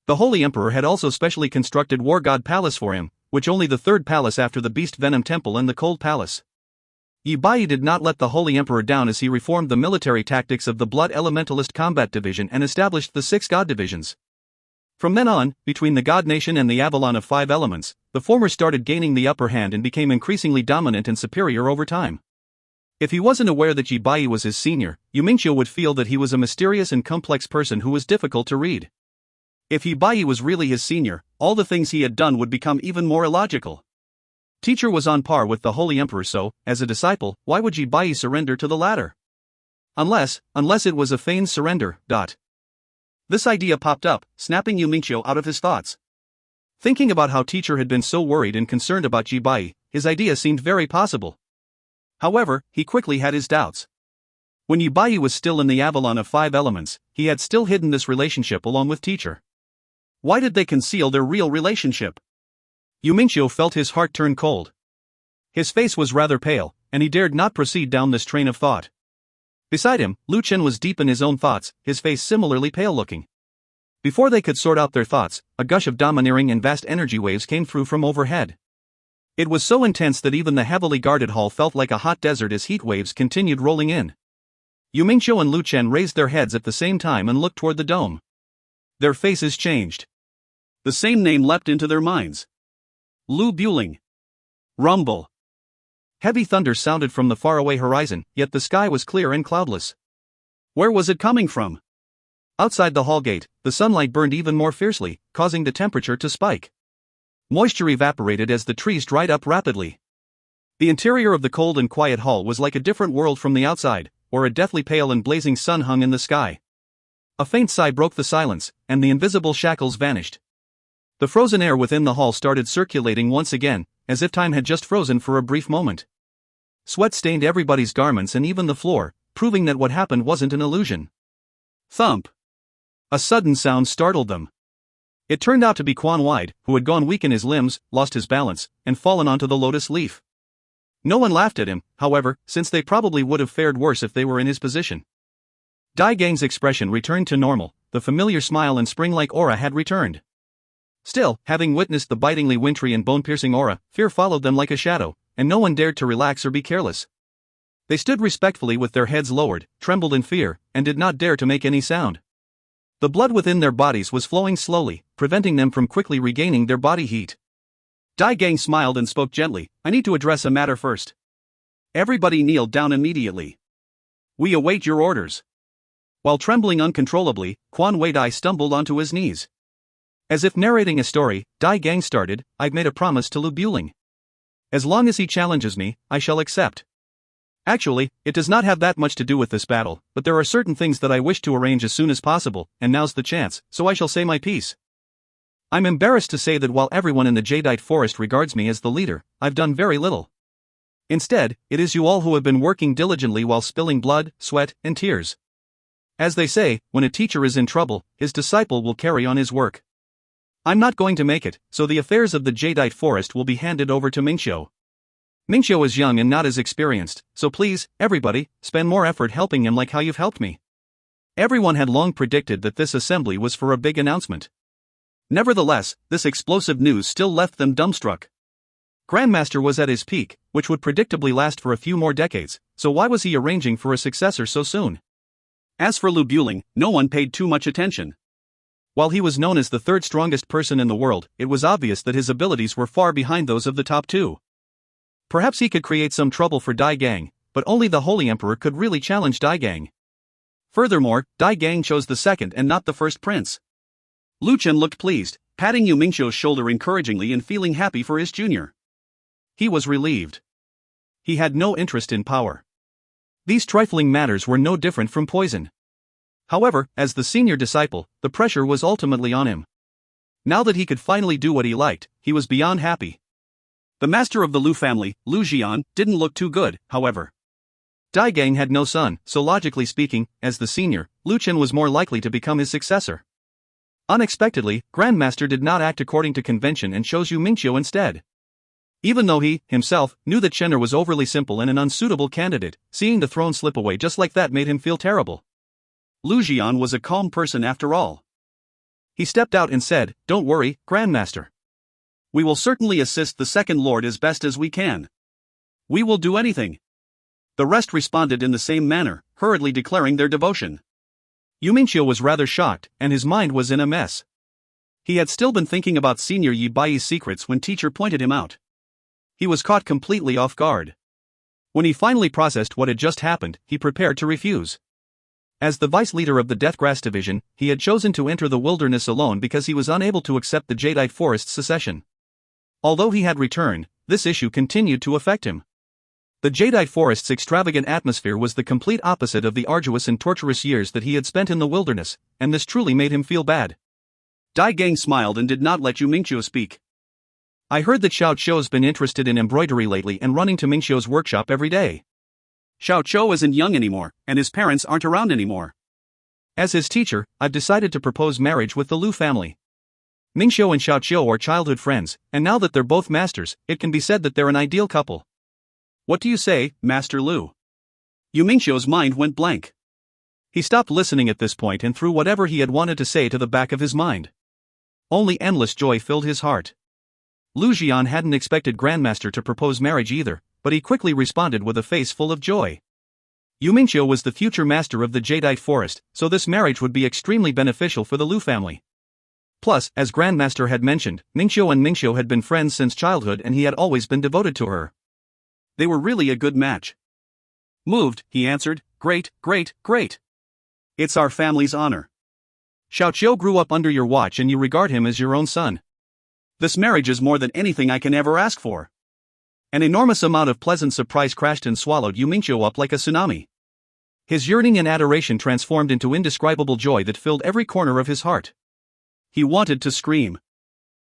The Holy Emperor had also specially constructed War God Palace for him, which only the third palace after the Beast Venom Temple and the Cold Palace. Yi Bai did not let the Holy Emperor down as he reformed the military tactics of the Blood Elementalist Combat Division and established the 6 God Divisions. From then on, between the God Nation and the Avalon of 5 Elements, the former started gaining the upper hand and became increasingly dominant and superior over time. If he wasn't aware that Yi Bai was his senior, Yumingqiu would feel that he was a mysterious and complex person who was difficult to read. If Yi Bai was really his senior, all the things he had done would become even more illogical. Teacher was on par with the Holy Emperor, so, as a disciple, why would Yi Bai surrender to the latter? Unless it was a feigned surrender. This idea popped up, snapping Yumingqiu out of his thoughts. Thinking about how Teacher had been so worried and concerned about Yi Bai, his idea seemed very possible. However, he quickly had his doubts. When Yi Bai was still in the Avalon of 5 Elements, he had still hidden this relationship along with Teacher. Why did they conceal their real relationship? Yumingqiu felt his heart turn cold. His face was rather pale, and he dared not proceed down this train of thought. Beside him, Lu Chen was deep in his own thoughts, his face similarly pale-looking. Before they could sort out their thoughts, a gush of domineering and vast energy waves came through from overhead. It was so intense that even the heavily guarded hall felt like a hot desert as heat waves continued rolling in. Yumingqiu and Lu Chen raised their heads at the same time and looked toward the dome. Their faces changed. The same name leapt into their minds. Lu Buling. Rumble. Heavy thunder sounded from the faraway horizon, yet the sky was clear and cloudless. Where was it coming from? Outside the hall gate, the sunlight burned even more fiercely, causing the temperature to spike. Moisture evaporated as the trees dried up rapidly. The interior of the cold and quiet hall was like a different world from the outside, where a deathly pale and blazing sun hung in the sky. A faint sigh broke the silence, and the invisible shackles vanished. The frozen air within the hall started circulating once again, as if time had just frozen for a brief moment. Sweat stained everybody's garments and even the floor, proving that what happened wasn't an illusion. Thump! A sudden sound startled them. It turned out to be Quan Wide, who had gone weak in his limbs, lost his balance, and fallen onto the lotus leaf. No one laughed at him, however, since they probably would have fared worse if they were in his position. Dai Gang's expression returned to normal, the familiar smile and spring-like aura had returned. Still, having witnessed the bitingly wintry and bone-piercing aura, fear followed them like a shadow, and no one dared to relax or be careless. They stood respectfully with their heads lowered, trembled in fear, and did not dare to make any sound. The blood within their bodies was flowing slowly, preventing them from quickly regaining their body heat. Dai Gang smiled and spoke gently, "I need to address a matter first. Everybody kneeled down immediately. We await your orders. While trembling uncontrollably, Quan Wei Dai stumbled onto his knees. As if narrating a story, Dai Gang started, I've made a promise to Lu Buling. As long as he challenges me, I shall accept. Actually, it does not have that much to do with this battle, but there are certain things that I wish to arrange as soon as possible, and now's the chance, so I shall say my piece. I'm embarrassed to say that while everyone in the Jadeite Forest regards me as the leader, I've done very little. Instead, it is you all who have been working diligently while spilling blood, sweat, and tears. As they say, when a teacher is in trouble, his disciple will carry on his work. I'm not going to make it, so the affairs of the Jadeite Forest will be handed over to Mingqiu. Mingqiu is young and not as experienced, so please, everybody, spend more effort helping him like how you've helped me. Everyone had long predicted that this assembly was for a big announcement. Nevertheless, this explosive news still left them dumbstruck. Grandmaster was at his peak, which would predictably last for a few more decades, so why was he arranging for a successor so soon? As for Lu Buling, no one paid too much attention. While he was known as the third strongest person in the world, it was obvious that his abilities were far behind those of the top two. Perhaps he could create some trouble for Dai Gang, but only the Holy Emperor could really challenge Dai Gang. Furthermore, Dai Gang chose the second and not the first prince. Lu Chen looked pleased, patting Yu Mingqiu's shoulder encouragingly and feeling happy for his junior. He was relieved. He had no interest in power. These trifling matters were no different from poison. However, as the senior disciple, the pressure was ultimately on him. Now that he could finally do what he liked, he was beyond happy. The master of the Lu family, Lu Jian, didn't look too good, however. Dai Gang had no son, so logically speaking, as the senior, Lu Chen was more likely to become his successor. Unexpectedly, Grandmaster did not act according to convention and chose Yu Mingqiu instead. Even though he, himself, knew that Chen'er was overly simple and an unsuitable candidate, seeing the throne slip away just like that made him feel terrible. Lu Jian was a calm person after all. He stepped out and said, "Don't worry, Grandmaster. We will certainly assist the second lord as best as we can. We will do anything." The rest responded in the same manner, hurriedly declaring their devotion. Yu Mingqiu was rather shocked, and his mind was in a mess. He had still been thinking about Senior Yi Bai's secrets when teacher pointed him out. He was caught completely off guard. When he finally processed what had just happened, he prepared to refuse. As the vice leader of the Deathgrass Division, he had chosen to enter the wilderness alone because he was unable to accept the Jadeite Forest's secession. Although he had returned, this issue continued to affect him. The Jadeite Forest's extravagant atmosphere was the complete opposite of the arduous and torturous years that he had spent in the wilderness, and this truly made him feel bad. Dai Gang smiled and did not let Yu Mingqiu speak. I heard that Xiao Qiu's been interested in embroidery lately and running to Mingqiu's workshop every day. Xiao Qiu isn't young anymore, and his parents aren't around anymore. As his teacher, I've decided to propose marriage with the Lu family. Mingqiu and Xiao Qiu are childhood friends, and now that they're both masters, it can be said that they're an ideal couple. What do you say, Master Lu? Yu Mingqiu's mind went blank. He stopped listening at this point and threw whatever he had wanted to say to the back of his mind. Only endless joy filled his heart. Lu Jian hadn't expected Grandmaster to propose marriage either, but he quickly responded with a face full of joy. Yu Mingqiu was the future master of the Jadeite Forest, so this marriage would be extremely beneficial for the Lu family. Plus, as Grandmaster had mentioned, Mingqiu had been friends since childhood and he had always been devoted to her. They were really a good match. Moved, he answered, great, great, great. It's our family's honor. Xiao Qiu grew up under your watch and you regard him as your own son. This marriage is more than anything I can ever ask for. An enormous amount of pleasant surprise crashed and swallowed Yu Mingqiu up like a tsunami. His yearning and adoration transformed into indescribable joy that filled every corner of his heart. He wanted to scream.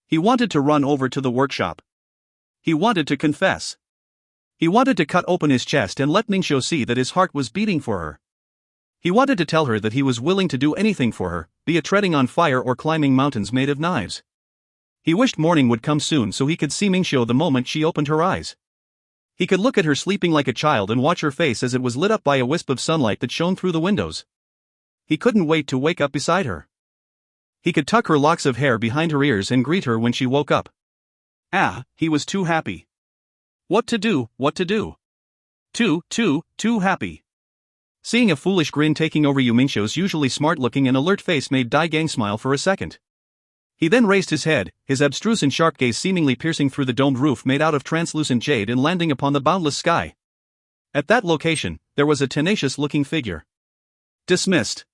He wanted to run over to the workshop. He wanted to confess. He wanted to cut open his chest and let Mingqiu see that his heart was beating for her. He wanted to tell her that he was willing to do anything for her, be it treading on fire or climbing mountains made of knives. He wished morning would come soon so he could see Mingqiu the moment she opened her eyes. He could look at her sleeping like a child and watch her face as it was lit up by a wisp of sunlight that shone through the windows. He couldn't wait to wake up beside her. He could tuck her locks of hair behind her ears and greet her when she woke up. He was too happy. What to do? Too happy. Seeing a foolish grin taking over Yu Mingqiu's usually smart-looking and alert face made Dai Gang smile for a second. He then raised his head, his abstruse and sharp gaze seemingly piercing through the domed roof made out of translucent jade and landing upon the boundless sky. At that location, there was a tenacious-looking figure. Dismissed.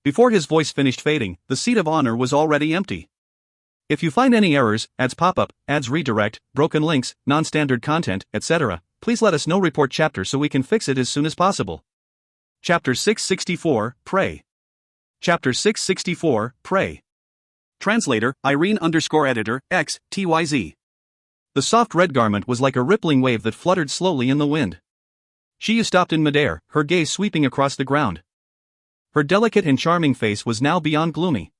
Before his voice finished fading, the seat of honor was already empty. If you find any errors, ads pop-up, ads redirect, broken links, non-standard content, etc., please let us know. Report chapter so we can fix it as soon as possible. Chapter 664, Pray. Chapter 664, Pray. Translator, Irene_editor, X, TYZ. The soft red garment was like a rippling wave that fluttered slowly in the wind. She stopped in midair, her gaze sweeping across the ground. Her delicate and charming face was now beyond gloomy.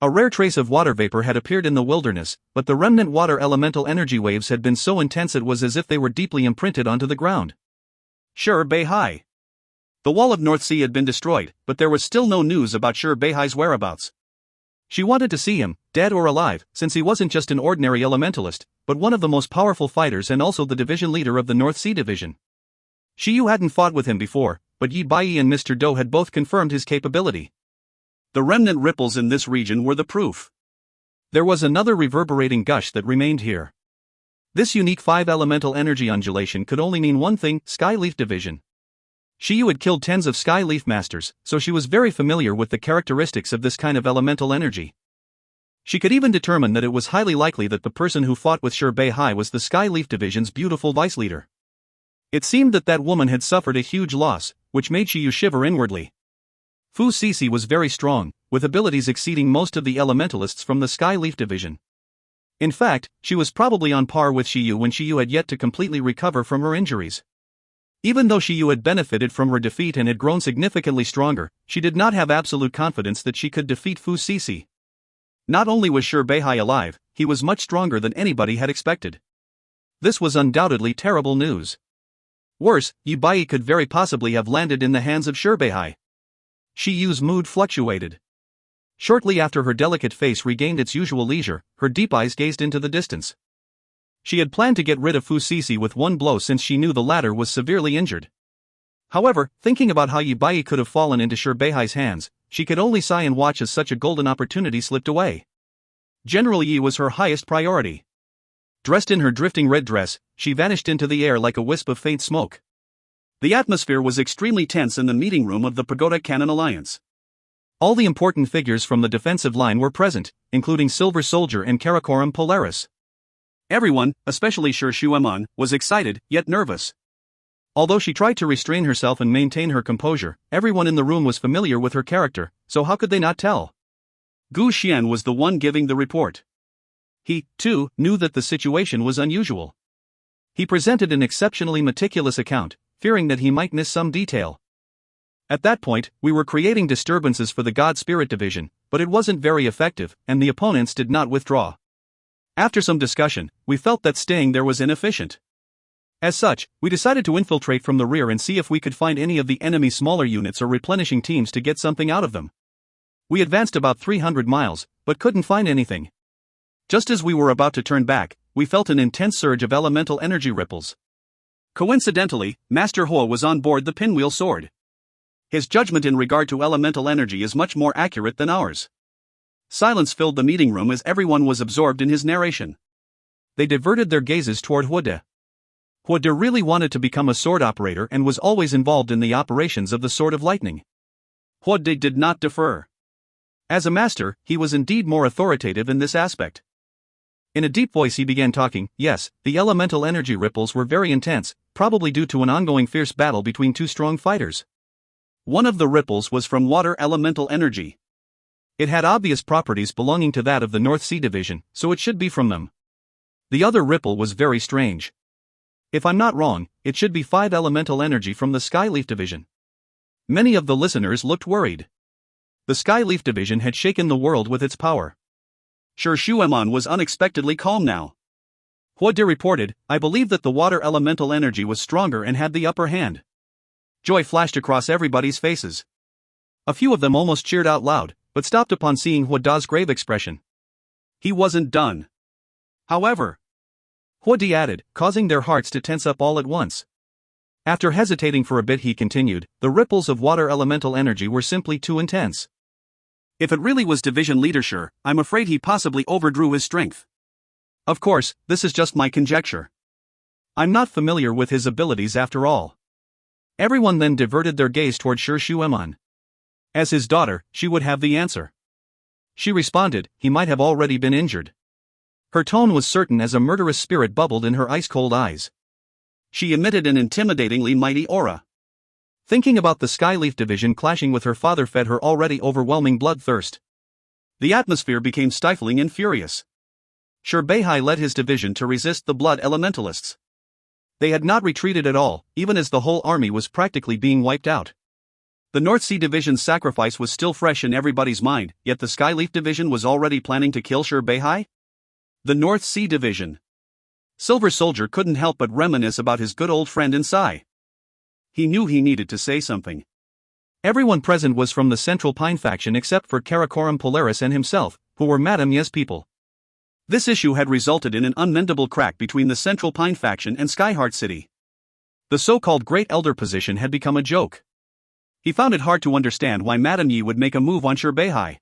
A rare trace of water vapor had appeared in the wilderness, but the remnant water elemental energy waves had been so intense it was as if they were deeply imprinted onto the ground. Shur Beihai. The wall of North Sea had been destroyed, but there was still no news about Shur Beihai's whereabouts. She wanted to see him, dead or alive, since he wasn't just an ordinary elementalist, but one of the most powerful fighters and also the division leader of the North Sea Division. Shiyu hadn't fought with him before, but Yi Bai and Mr. Do had both confirmed his capability. The remnant ripples in this region were the proof. There was another reverberating gush that remained here. This unique 5-elemental energy undulation could only mean one thing: Skyleaf Division. Shiyu had killed tens of Skyleaf Masters, so she was very familiar with the characteristics of this kind of elemental energy. She could even determine that it was highly likely that the person who fought with Shur Beihai was the Skyleaf Division's beautiful vice leader. It seemed that that woman had suffered a huge loss, which made Shiyu shiver inwardly. Fu Sisi was very strong, with abilities exceeding most of the elementalists from the Skyleaf Division. In fact, she was probably on par with Shiyu when Shiyu had yet to completely recover from her injuries. Even though Shiyu had benefited from her defeat and had grown significantly stronger, she did not have absolute confidence that she could defeat Fu Sisi. Not only was Shur Beihai alive, he was much stronger than anybody had expected. This was undoubtedly terrible news. Worse, Yi Bai could very possibly have landed in the hands of Shur Beihai. Shiyu's mood fluctuated. Shortly after her delicate face regained its usual leisure, her deep eyes gazed into the distance. She had planned to get rid of Fu Sisi with one blow since she knew the latter was severely injured. However, thinking about how Yi Bai could have fallen into Shur Beihai's hands, she could only sigh and watch as such a golden opportunity slipped away. General Yi was her highest priority. Dressed in her drifting red dress, she vanished into the air like a wisp of faint smoke. The atmosphere was extremely tense in the meeting room of the Pagoda Cannon Alliance. All the important figures from the defensive line were present, including Silver Soldier and Karakoram Polaris. Everyone, especially Shur Shueman, was excited, yet nervous. Although she tried to restrain herself and maintain her composure, everyone in the room was familiar with her character, so how could they not tell? Gu Xian was the one giving the report. He, too, knew that the situation was unusual. He presented an exceptionally meticulous account, fearing that he might miss some detail. At that point, we were creating disturbances for the God-Spirit Division, but it wasn't very effective, and the opponents did not withdraw. After some discussion, we felt that staying there was inefficient. As such, we decided to infiltrate from the rear and see if we could find any of the enemy's smaller units or replenishing teams to get something out of them. We advanced about 300 miles, but couldn't find anything. Just as we were about to turn back, we felt an intense surge of elemental energy ripples. Coincidentally, Master Ho was on board the Pinwheel Sword. His judgment in regard to elemental energy is much more accurate than ours. Silence filled the meeting room as everyone was absorbed in his narration. They diverted their gazes toward Huode. Huode really wanted to become a sword operator and was always involved in the operations of the Sword of Lightning. Huode did not defer. As a master, he was indeed more authoritative in this aspect. In a deep voice he began talking. Yes, the elemental energy ripples were very intense, probably due to an ongoing fierce battle between two strong fighters. One of the ripples was from water elemental energy. It had obvious properties belonging to that of the North Sea Division, so it should be from them. The other ripple was very strange. If I'm not wrong, it should be 5 elemental energy from the Skyleaf Division. Many of the listeners looked worried. The Skyleaf Division had shaken the world with its power. Shur Shueman was unexpectedly calm now. Huode reported, I believe that the water elemental energy was stronger and had the upper hand. Joy flashed across everybody's faces. A few of them almost cheered out loud, but stopped upon seeing Huode's grave expression. He wasn't done. However, Huode added, causing their hearts to tense up all at once. After hesitating for a bit he continued, the ripples of water elemental energy were simply too intense. If it really was division leader Shur, I'm afraid he possibly overdrew his strength. Of course, this is just my conjecture. I'm not familiar with his abilities after all. Everyone then diverted their gaze toward Sir Shueman. As his daughter, she would have the answer. She responded, he might have already been injured. Her tone was certain as a murderous spirit bubbled in her ice-cold eyes. She emitted an intimidatingly mighty aura. Thinking about the Skyleaf division clashing with her father fed her already overwhelming bloodthirst. The atmosphere became stifling and furious. Sir Beihai led his division to resist the blood elementalists. They had not retreated at all, even as the whole army was practically being wiped out. The North Sea Division's sacrifice was still fresh in everybody's mind, yet the Skyleaf Division was already planning to kill Sir Beihai? The North Sea Division. Silver Soldier couldn't help but reminisce about his good old friend Insai. He knew he needed to say something. Everyone present was from the Central Pine faction except for Karakoram Polaris and himself, who were Madame Ye's people. This issue had resulted in an unmendable crack between the Central Pine faction and Skyheart City. The so-called Great Elder position had become a joke. He found it hard to understand why Madame Yi would make a move on Sir Beihai.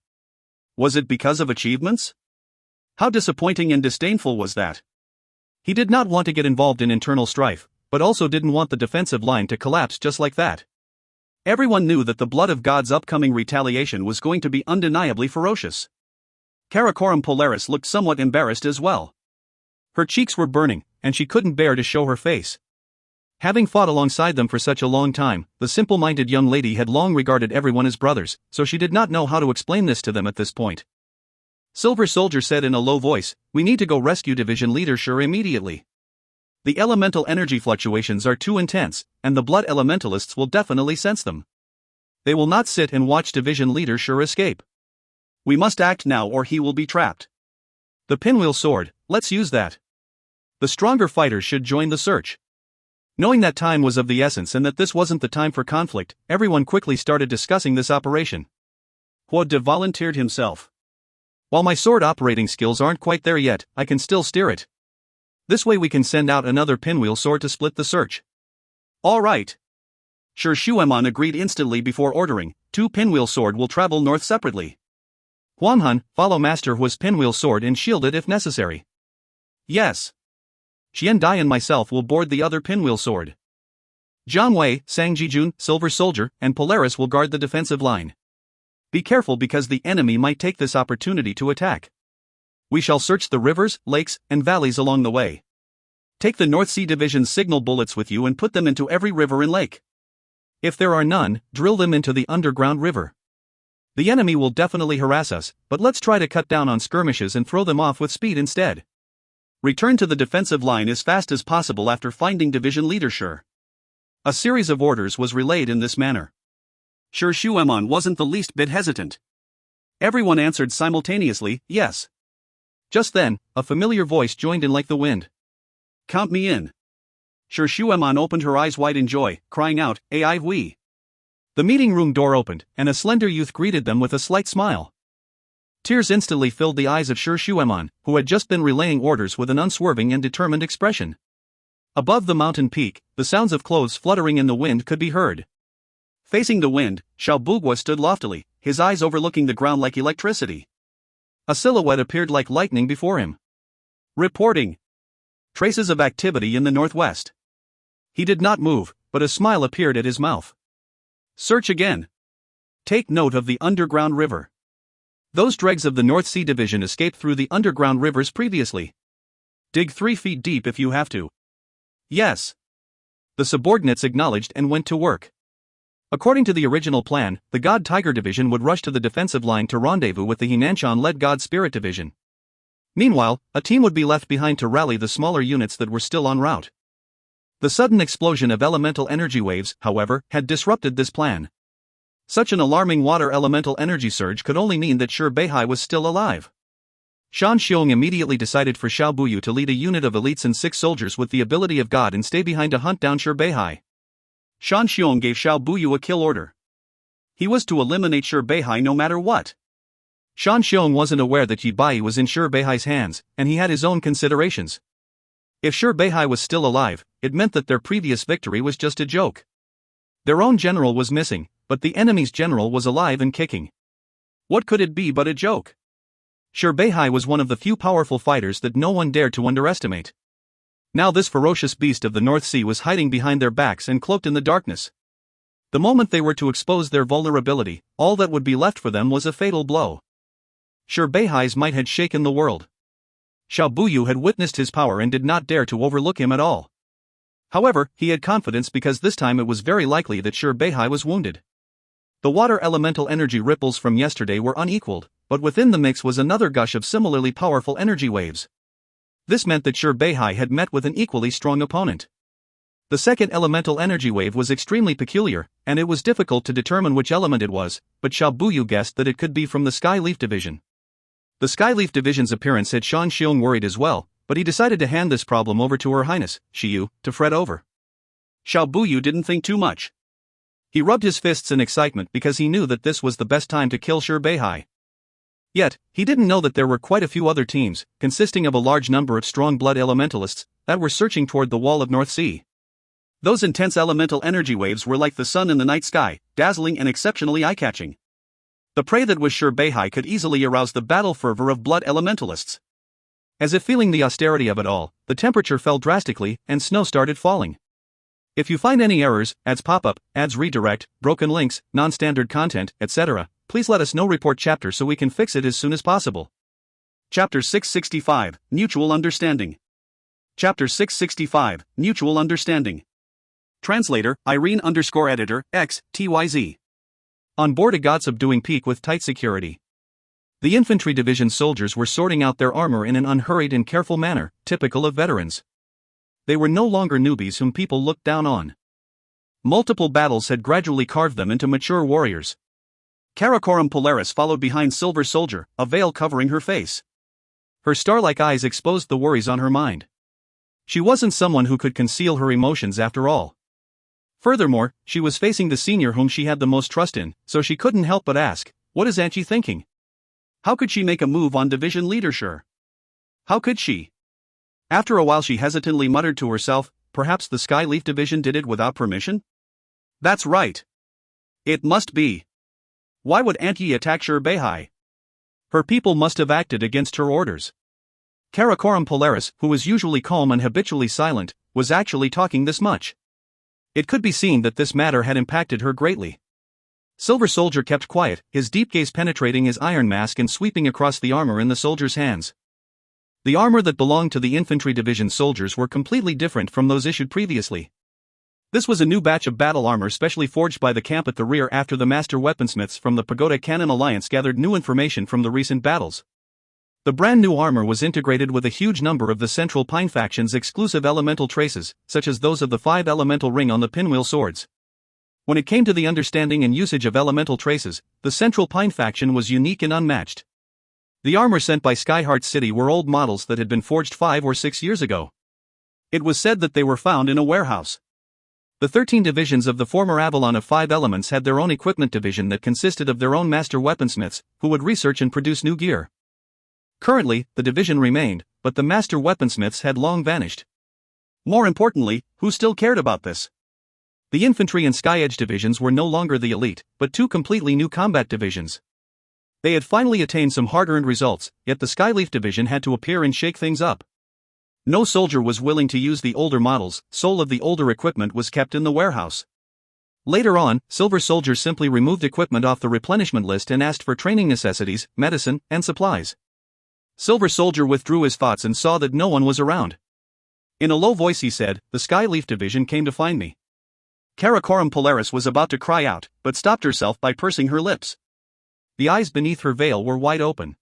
Was it because of achievements? How disappointing and disdainful was that? He did not want to get involved in internal strife, but also didn't want the defensive line to collapse just like that. Everyone knew that the Blood of God's upcoming retaliation was going to be undeniably ferocious. Karakoram Polaris looked somewhat embarrassed as well. Her cheeks were burning, and she couldn't bear to show her face. Having fought alongside them for such a long time, the simple-minded young lady had long regarded everyone as brothers, so she did not know how to explain this to them at this point. Silver Soldier said in a low voice, "We need to go rescue Division Leader Sure immediately. The elemental energy fluctuations are too intense, and the blood elementalists will definitely sense them. They will not sit and watch Division Leader Sure escape. We must act now or he will be trapped. The pinwheel sword, let's use that. The stronger fighters should join the search." Knowing that time was of the essence and that this wasn't the time for conflict, everyone quickly started discussing this operation. Huo De volunteered himself. "While my sword operating skills aren't quite there yet, I can still steer it. This way we can send out another pinwheel sword to split the search." "All right." Sir Shueman agreed instantly before ordering, 2 pinwheel sword will travel north separately. "Huanhan, follow Master Huo's pinwheel sword and shield it if necessary." "Yes." "Xian Dai and myself will board the other pinwheel sword. Jiang Wei, Sang Jijun, Silver Soldier, and Polaris will guard the defensive line. Be careful because the enemy might take this opportunity to attack. We shall search the rivers, lakes, and valleys along the way. Take the North Sea Division's signal bullets with you and put them into every river and lake. If there are none, drill them into the underground river. The enemy will definitely harass us, but let's try to cut down on skirmishes and throw them off with speed instead. Return to the defensive line as fast as possible after finding Division Leader Sure." A series of orders was relayed in this manner. Sir Shueman wasn't the least bit hesitant. Everyone answered simultaneously, yes. Just then, a familiar voice joined in like the wind. "Count me in." Sir Shueman opened her eyes wide in joy, crying out, "Ai oui." The meeting room door opened, and a slender youth greeted them with a slight smile. Tears instantly filled the eyes of Sir Shueman, who had just been relaying orders with an unswerving and determined expression. Above the mountain peak, the sounds of clothes fluttering in the wind could be heard. Facing the wind, Xiao Bugua stood loftily, his eyes overlooking the ground like electricity. A silhouette appeared like lightning before him. Reporting. Traces of activity in the northwest. He did not move, but a smile appeared at his mouth. Search again. Take note of the underground river. Those dregs of the North Sea Division escaped through the underground rivers previously. Dig 3 feet deep if you have to. Yes. The subordinates acknowledged and went to work. According to the original plan, the God Tiger Division would rush to the defensive line to rendezvous with the Hinanshan-led God Spirit Division. Meanwhile, a team would be left behind to rally the smaller units that were still en route. The sudden explosion of elemental energy waves, however, had disrupted this plan. Such an alarming water elemental energy surge could only mean that Sure Beihai was still alive. Shan Xiong immediately decided for Xiao Buyu to lead a unit of elites and 6 soldiers with the ability of God and stay behind to hunt down Sure Beihai. Shan Xiong gave Xiao Buyu a kill order. He was to eliminate Sure Beihai no matter what. Shan Xiong wasn't aware that Yi Bai was in Sure Beihai's hands, and he had his own considerations. If Sure Beihai was still alive, it meant that their previous victory was just a joke. Their own general was missing, but the enemy's general was alive and kicking. What could it be but a joke? Sure Beihai was one of the few powerful fighters that no one dared to underestimate. Now this ferocious beast of the North Sea was hiding behind their backs and cloaked in the darkness. The moment they were to expose their vulnerability, all that would be left for them was a fatal blow. Sure, Beihai's might had shaken the world. Xiao Buyu had witnessed his power and did not dare to overlook him at all. However, he had confidence because this time it was very likely that Sure Beihai was wounded. The water elemental energy ripples from yesterday were unequaled, but within the mix was another gush of similarly powerful energy waves. This meant that Sure Beihai had met with an equally strong opponent. The second elemental energy wave was extremely peculiar, and it was difficult to determine which element it was, but Xiao Buyu guessed that it could be from the Sky Leaf Division. The Sky Leaf Division's appearance had Shan Xiong worried as well, but he decided to hand this problem over to Her Highness, Shiyu, to fret over. Xiao Buyu didn't think too much. He rubbed his fists in excitement because he knew that this was the best time to kill Sure Beihai. Yet, he didn't know that there were quite a few other teams, consisting of a large number of strong blood elementalists, that were searching toward the wall of North Sea. Those intense elemental energy waves were like the sun in the night sky, dazzling and exceptionally eye-catching. The prey that was Sure Beihai could easily arouse the battle fervor of blood elementalists. As if feeling the austerity of it all, the temperature fell drastically and snow started falling. If you find any errors, ads pop-up, ads redirect, broken links, non-standard content, etc., please let us know. Report chapter so we can fix it as soon as possible. Chapter 665, Mutual Understanding. Chapter 665, Mutual Understanding. Translator, Irene_editor, X, TYZ. On board a god subduing peak with tight security. The infantry division soldiers were sorting out their armor in an unhurried and careful manner, typical of veterans. They were no longer newbies whom people looked down on. Multiple battles had gradually carved them into mature warriors. Karakoram Polaris followed behind Silver Soldier, a veil covering her face. Her star-like eyes exposed the worries on her mind. She wasn't someone who could conceal her emotions after all. Furthermore, she was facing the senior whom she had the most trust in, so she couldn't help but ask, what is Anchi thinking? How could she make a move on division leadership? How could she? After a while she hesitantly muttered to herself, perhaps the Sky Leaf Division did it without permission? That's right. It must be. Why would Anchi attack Sure Beihai? Her people must have acted against her orders. Karakoram Polaris, who was usually calm and habitually silent, was actually talking this much. It could be seen that this matter had impacted her greatly. Silver Soldier kept quiet, his deep gaze penetrating his iron mask and sweeping across the armor in the soldier's hands. The armor that belonged to the infantry division soldiers were completely different from those issued previously. This was a new batch of battle armor specially forged by the camp at the rear after the master weaponsmiths from the Pagoda Cannon Alliance gathered new information from the recent battles. The brand new armor was integrated with a huge number of the Central Pine faction's exclusive elemental traces, such as those of the 5 elemental ring on the pinwheel swords. When it came to the understanding and usage of elemental traces, the Central Pine faction was unique and unmatched. The armor sent by Skyheart City were old models that had been forged 5 or 6 years ago. It was said that they were found in a warehouse. The 13 divisions of the former Avalon of 5 Elements had their own equipment division that consisted of their own master weaponsmiths, who would research and produce new gear. Currently, the division remained, but the master weaponsmiths had long vanished. More importantly, who still cared about this? The infantry and Sky Edge divisions were no longer the elite, but 2 completely new combat divisions. They had finally attained some hard-earned results, yet the Skyleaf division had to appear and shake things up. No soldier was willing to use the older models, soul of the older equipment was kept in the warehouse. Later on, Silver Soldier simply removed equipment off the replenishment list and asked for training necessities, medicine, and supplies. Silver Soldier withdrew his thoughts and saw that no one was around. In a low voice he said, "The Skyleaf division came to find me." Karakoram Polaris was about to cry out, but stopped herself by pursing her lips. The eyes beneath her veil were wide open.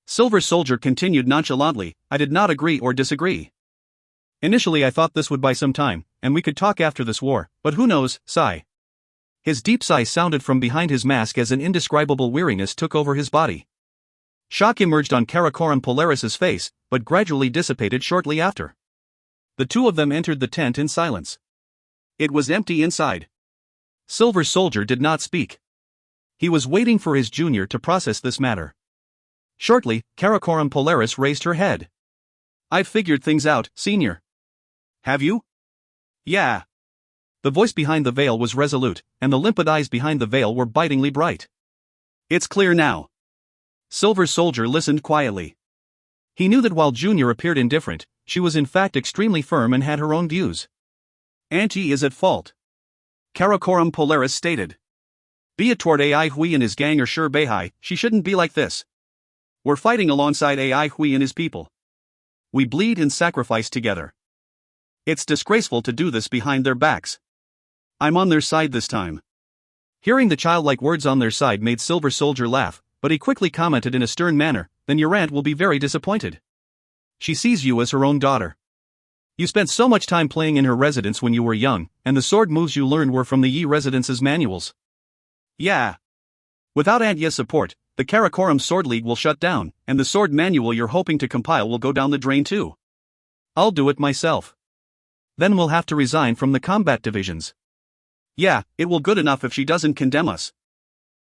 Silver Soldier continued nonchalantly, "I did not agree or disagree. Initially I thought this would buy some time, and we could talk after this war, but who knows, sigh." His deep sigh sounded from behind his mask as an indescribable weariness took over his body. Shock emerged on Karakoram Polaris's face, but gradually dissipated shortly after. The two of them entered the tent in silence. It was empty inside. Silver Soldier did not speak. He was waiting for his junior to process this matter. Shortly, Karakoram Polaris raised her head. "I've figured things out, senior." "Have you?" "Yeah." The voice behind the veil was resolute, and the limpid eyes behind the veil were bitingly bright. "It's clear now." Silver Soldier listened quietly. He knew that while Junior appeared indifferent, she was in fact extremely firm and had her own views. "Anchi is at fault." Karakoram Polaris stated. Be it toward Ai Hui and his gang or Sure Beihai, she shouldn't be like this. We're fighting alongside Ai Hui and his people. We bleed and sacrifice together. It's disgraceful to do this behind their backs. I'm on their side this time. Hearing the childlike words on their side made Silver Soldier laugh, but he quickly commented in a stern manner, then your aunt will be very disappointed. She sees you as her own daughter. You spent so much time playing in her residence when you were young, and the sword moves you learned were from the Yi residence's manuals. Yeah. Without Aunt Ye's support, the Karakoram Sword League will shut down, and the sword manual you're hoping to compile will go down the drain too. I'll do it myself. Then we'll have to resign from the combat divisions. Yeah, it will good enough if she doesn't condemn us.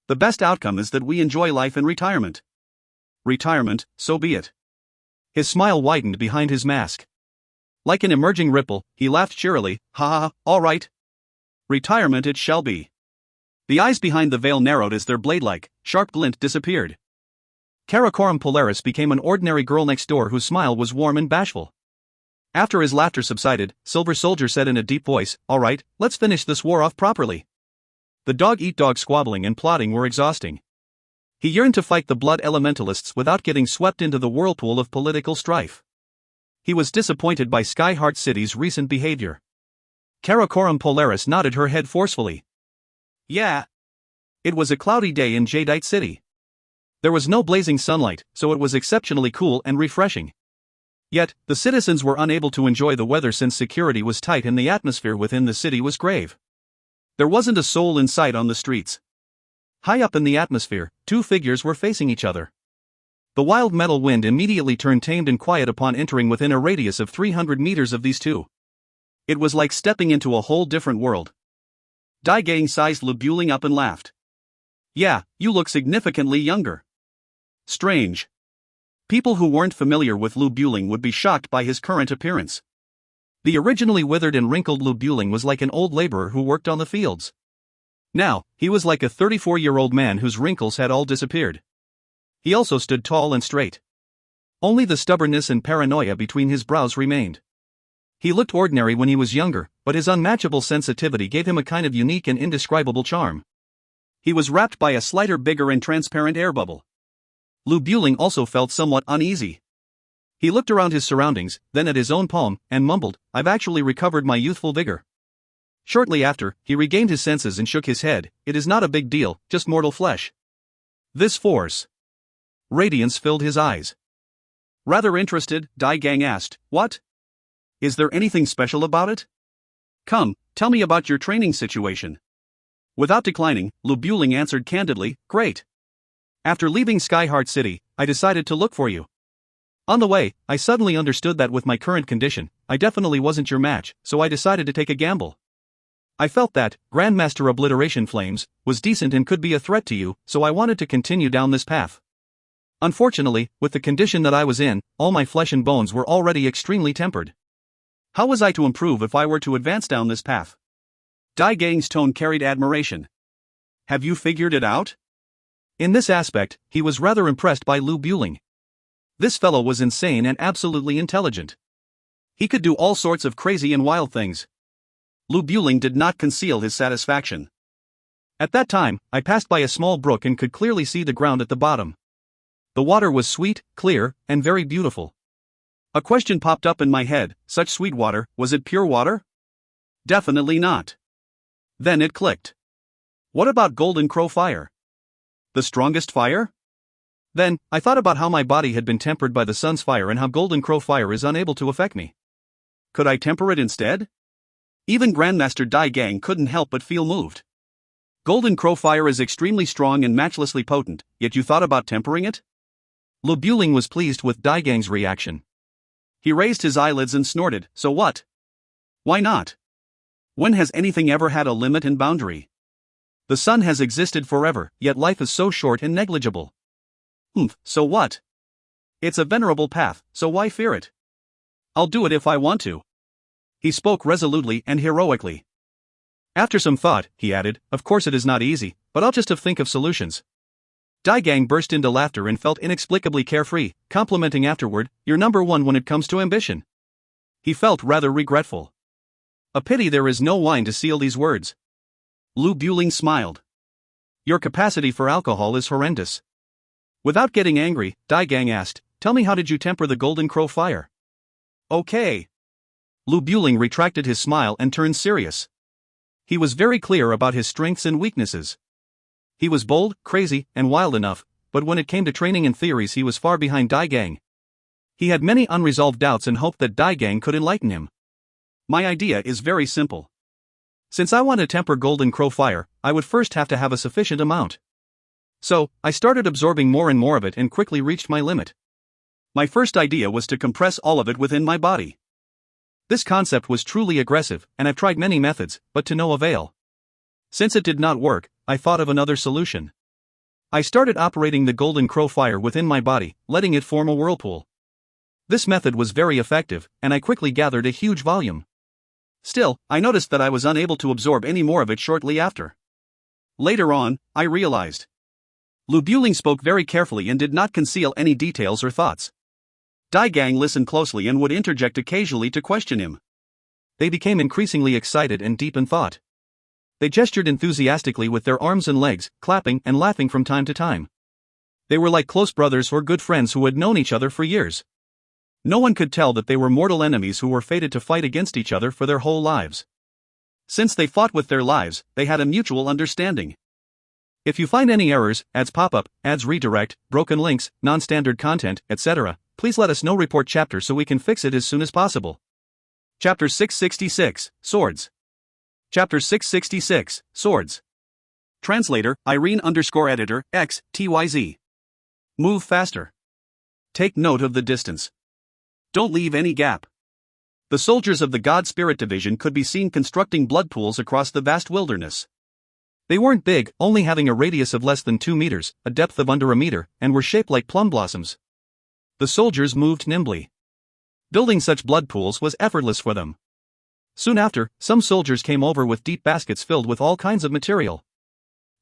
The best outcome is that we enjoy life in retirement. Retirement, so be it. His smile widened behind his mask. Like an emerging ripple, he laughed cheerily, ha ha, all right. Retirement it shall be. The eyes behind the veil narrowed as their blade-like, sharp glint disappeared. Karakoram Polaris became an ordinary girl next door whose smile was warm and bashful. After his laughter subsided, Silver Soldier said in a deep voice, all right, let's finish this war off properly. The dog-eat-dog squabbling and plotting were exhausting. He yearned to fight the blood elementalists without getting swept into the whirlpool of political strife. He was disappointed by Skyheart City's recent behavior. Karakoram Polaris nodded her head forcefully. Yeah. It was a cloudy day in Jadeite City. There was no blazing sunlight, so it was exceptionally cool and refreshing. Yet, the citizens were unable to enjoy the weather since security was tight and the atmosphere within the city was grave. There wasn't a soul in sight on the streets. High up in the atmosphere, two figures were facing each other. The wild metal wind immediately turned tamed and quiet upon entering within a radius of 300 meters of these two. It was like stepping into a whole different world. Dai Gang sized Lu Buling up and laughed. Yeah, you look significantly younger. Strange. People who weren't familiar with Lu Buling would be shocked by his current appearance. The originally withered and wrinkled Lu Buling was like an old laborer who worked on the fields. Now, he was like a 34-year-old man whose wrinkles had all disappeared. He also stood tall and straight. Only the stubbornness and paranoia between his brows remained. He looked ordinary when he was younger, but his unmatchable sensitivity gave him a kind of unique and indescribable charm. He was wrapped by a slighter, bigger and transparent air bubble. Lu Buling also felt somewhat uneasy. He looked around his surroundings, then at his own palm, and mumbled, I've actually recovered my youthful vigor. Shortly after, he regained his senses and shook his head, it is not a big deal, just mortal flesh. This force. Radiance filled his eyes. Rather interested, Dai Gang asked, what? Is there anything special about it? Come, tell me about your training situation. Without declining, Lu Buling answered candidly, great. After leaving Skyheart City, I decided to look for you. On the way, I suddenly understood that with my current condition, I definitely wasn't your match, so I decided to take a gamble. I felt that, Grandmaster Obliteration Flames, was decent and could be a threat to you, so I wanted to continue down this path. Unfortunately, with the condition that I was in, all my flesh and bones were already extremely tempered. How was I to improve if I were to advance down this path? Dai Gang's tone carried admiration. Have you figured it out? In this aspect, he was rather impressed by Lu Buling. This fellow was insane and absolutely intelligent. He could do all sorts of crazy and wild things. Lu Buling did not conceal his satisfaction. At that time, I passed by a small brook and could clearly see the ground at the bottom. The water was sweet, clear, and very beautiful. A question popped up in my head, such sweet water, was it pure water? Definitely not. Then it clicked. What about Golden Crow fire? The strongest fire? Then, I thought about how my body had been tempered by the sun's fire and how Golden Crow fire is unable to affect me. Could I temper it instead? Even Grandmaster Dai Gang couldn't help but feel moved. Golden Crow fire is extremely strong and matchlessly potent, yet you thought about tempering it? Lu Buling was pleased with Dai Gang's reaction. He raised his eyelids and snorted, so what? Why not? When has anything ever had a limit and boundary? The sun has existed forever, yet life is so short and negligible. So what? It's a venerable path, so why fear it? I'll do it if I want to. He spoke resolutely and heroically. After some thought, he added, of course it is not easy, but I'll just have to think of solutions. Dai Gang burst into laughter and felt inexplicably carefree, complimenting afterward, you're number one when it comes to ambition. He felt rather regretful. A pity there is no wine to seal these words. Lu Buling smiled. Your capacity for alcohol is horrendous. Without getting angry, Dai Gang asked, tell me, how did you temper the Golden Crow fire? Okay. Lu Buling retracted his smile and turned serious. He was very clear about his strengths and weaknesses. He was bold, crazy, and wild enough, but when it came to training and theories he was far behind Dai Gang. He had many unresolved doubts and hoped that Dai Gang could enlighten him. My idea is very simple. Since I want to temper Golden Crow fire, I would first have to have a sufficient amount. So, I started absorbing more and more of it and quickly reached my limit. My first idea was to compress all of it within my body. This concept was truly aggressive, and I've tried many methods, but to no avail. Since it did not work, I thought of another solution. I started operating the Golden Crow fire within my body, letting it form a whirlpool. This method was very effective, and I quickly gathered a huge volume. Still, I noticed that I was unable to absorb any more of it shortly after. Later on, I realized. Lu Buling spoke very carefully and did not conceal any details or thoughts. Dai Gang listened closely and would interject occasionally to question him. They became increasingly excited and deep in thought. They gestured enthusiastically with their arms and legs, clapping and laughing from time to time. They were like close brothers or good friends who had known each other for years. No one could tell that they were mortal enemies who were fated to fight against each other for their whole lives. Since they fought with their lives, they had a mutual understanding. If you find any errors, ads pop up, ads redirect, broken links, non-standard content, etc., please let us know. Report chapter so we can fix it as soon as possible. Chapter 666, Swords. Chapter 666, Swords. Translator, Irene_editor, X, TYZ. Move faster. Take note of the distance. Don't leave any gap. The soldiers of the God Spirit Division could be seen constructing blood pools across the vast wilderness. They weren't big, only having a radius of less than 2 meters, a depth of under a meter, and were shaped like plum blossoms. The soldiers moved nimbly. Building such blood pools was effortless for them. Soon after, some soldiers came over with deep baskets filled with all kinds of material.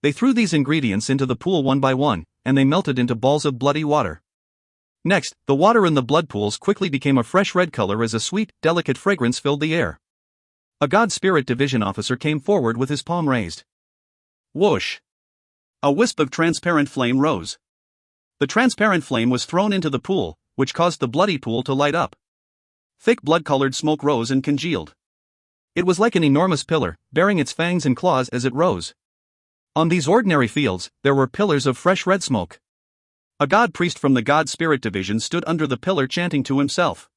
They threw these ingredients into the pool one by one, and they melted into balls of bloody water. Next, the water in the blood pools quickly became a fresh red color as a sweet, delicate fragrance filled the air. A God Spirit Division officer came forward with his palm raised. Whoosh! A wisp of transparent flame rose. The transparent flame was thrown into the pool, which caused the bloody pool to light up. Thick blood-colored smoke rose and congealed. It was like an enormous pillar, bearing its fangs and claws as it rose. On these ordinary fields, there were pillars of fresh red smoke. A god priest from the God Spirit Division stood under the pillar chanting to himself.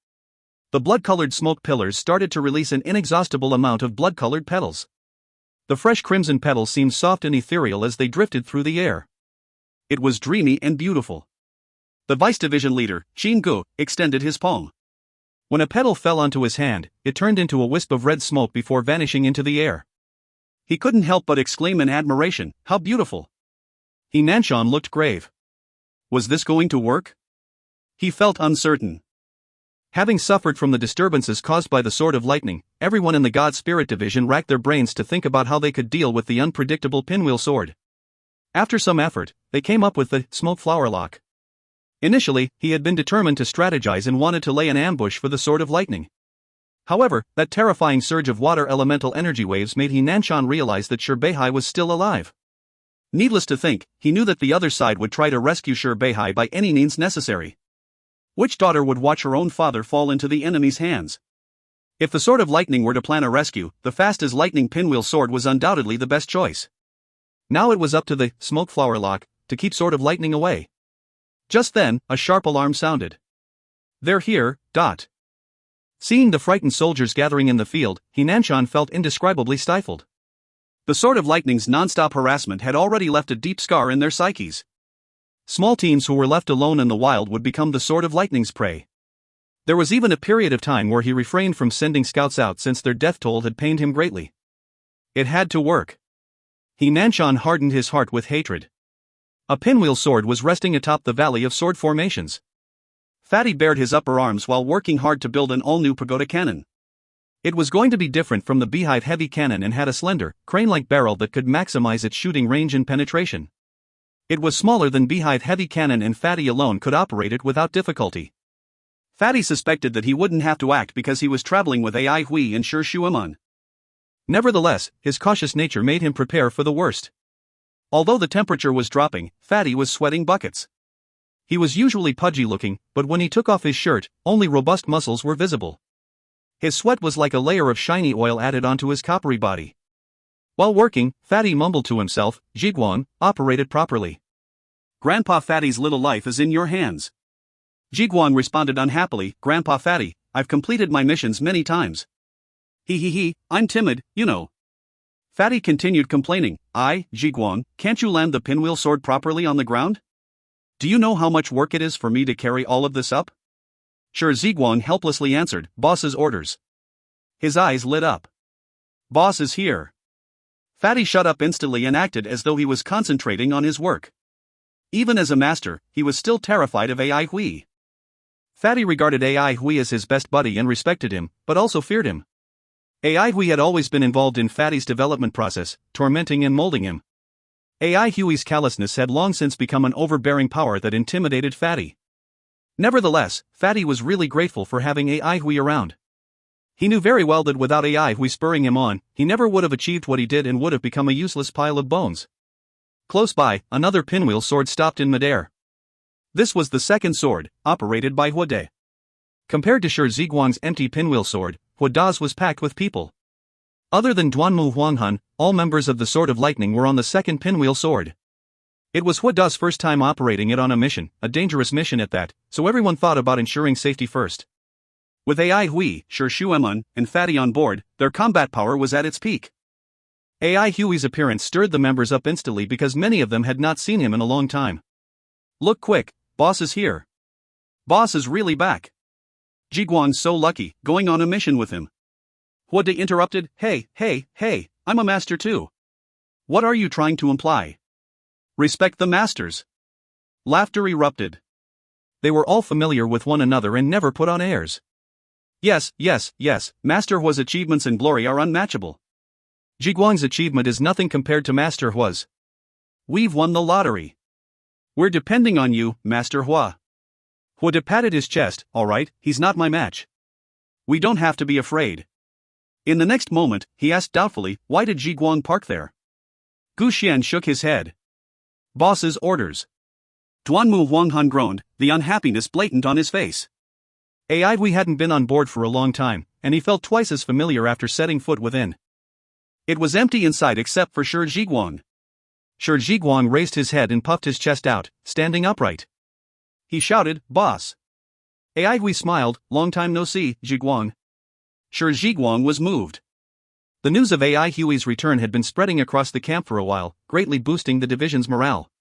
The blood-colored smoke pillars started to release an inexhaustible amount of blood-colored petals. The fresh crimson petals seemed soft and ethereal as they drifted through the air. It was dreamy and beautiful. The Vice Division leader, Qin Gu, extended his palm. When a petal fell onto his hand, it turned into a wisp of red smoke before vanishing into the air. He couldn't help but exclaim in admiration, "How beautiful!" He Nanshan looked grave. Was this going to work? He felt uncertain. Having suffered from the disturbances caused by the Sword of Lightning, everyone in the God Spirit Division racked their brains to think about how they could deal with the unpredictable pinwheel sword. After some effort, they came up with the Smoke Flower Lock. Initially, he had been determined to strategize and wanted to lay an ambush for the Sword of Lightning. However, that terrifying surge of water elemental energy waves made Nanshan realize that Shirbehai was still alive. Needless to think, he knew that the other side would try to rescue Shirbehai by any means necessary. Which daughter would watch her own father fall into the enemy's hands? If the Sword of Lightning were to plan a rescue, the fast as lightning pinwheel sword was undoubtedly the best choice. Now it was up to the Smoke Flower Lock to keep Sword of Lightning away. Just then, a sharp alarm sounded. They're here, dot. Seeing the frightened soldiers gathering in the field, Nanshan felt indescribably stifled. The Sword of Lightning's non-stop harassment had already left a deep scar in their psyches. Small teams who were left alone in the wild would become the Sword of Lightning's prey. There was even a period of time where he refrained from sending scouts out since their death toll had pained him greatly. It had to work. Nanshan hardened his heart with hatred. A pinwheel sword was resting atop the valley of sword formations. Fatty bared his upper arms while working hard to build an all-new pagoda cannon. It was going to be different from the Beehive heavy cannon and had a slender, crane-like barrel that could maximize its shooting range and penetration. It was smaller than Beehive heavy cannon and Fatty alone could operate it without difficulty. Fatty suspected that he wouldn't have to act because he was traveling with Ai Hui and Shi Shuiman. Nevertheless, his cautious nature made him prepare for the worst. Although the temperature was dropping, Fatty was sweating buckets. He was usually pudgy looking, but when he took off his shirt, only robust muscles were visible. His sweat was like a layer of shiny oil added onto his coppery body. While working, Fatty mumbled to himself, "Jiguang, operate it properly. Grandpa Fatty's little life is in your hands." Jiguang responded unhappily, "Grandpa Fatty, I've completed my missions many times. I'm timid, you know." Fatty continued complaining, Jiguang, can't you land the pinwheel sword properly on the ground? Do you know how much work it is for me to carry all of this up?" Sure, Jiguang helplessly answered, "Boss's orders." His eyes lit up. "Boss is here." Fatty shut up instantly and acted as though he was concentrating on his work. Even as a master, he was still terrified of Ai Hui. Fatty regarded Ai Hui as his best buddy and respected him, but also feared him. Ai Hui had always been involved in Fatty's development process, tormenting and molding him. Ai Hui's callousness had long since become an overbearing power that intimidated Fatty. Nevertheless, Fatty was really grateful for having Ai Hui around. He knew very well that without Ai Hui spurring him on, he never would have achieved what he did and would have become a useless pile of bones. Close by, another pinwheel sword stopped in midair. This was the second sword, operated by Huode. Compared to Shi Ziguang's empty pinwheel sword, Huoda's was packed with people. Other than Duanmu Huanghan, all members of the Sword of Lightning were on the second pinwheel sword. It was Huoda's first time operating it on a mission, a dangerous mission at that, so everyone thought about ensuring safety first. With Ai Hui, Shi Shuemun, and Fatty on board, their combat power was at its peak. Ai Hui's appearance stirred the members up instantly because many of them had not seen him in a long time. "Look quick, boss is here. Boss is really back. Jiguang's so lucky, going on a mission with him." Huode interrupted, Hey, I'm a master too. What are you trying to imply? Respect the masters." Laughter erupted. They were all familiar with one another and never put on airs. Yes, Master Hua's achievements and glory are unmatchable. Jiguang's achievement is nothing compared to Master Hua's. We've won the lottery. We're depending on you, Master Hua. Huode patted his chest, "Alright, he's not my match. We don't have to be afraid." In the next moment, he asked doubtfully, "Why did Jiguang park there?" Gu Xian shook his head. "Boss's orders." Duanmu Huanghan groaned, the unhappiness blatant on his face. Ai Hui hadn't been on board for a long time, and he felt twice as familiar after setting foot within. It was empty inside except for Shi Ziguang. Shi Ziguang raised his head and puffed his chest out, standing upright. He shouted, "Boss." Ai Hui smiled, "Long time no see, Ziguang." Shi Ziguang was moved. The news of Ai Hui's return had been spreading across the camp for a while, greatly boosting the division's morale.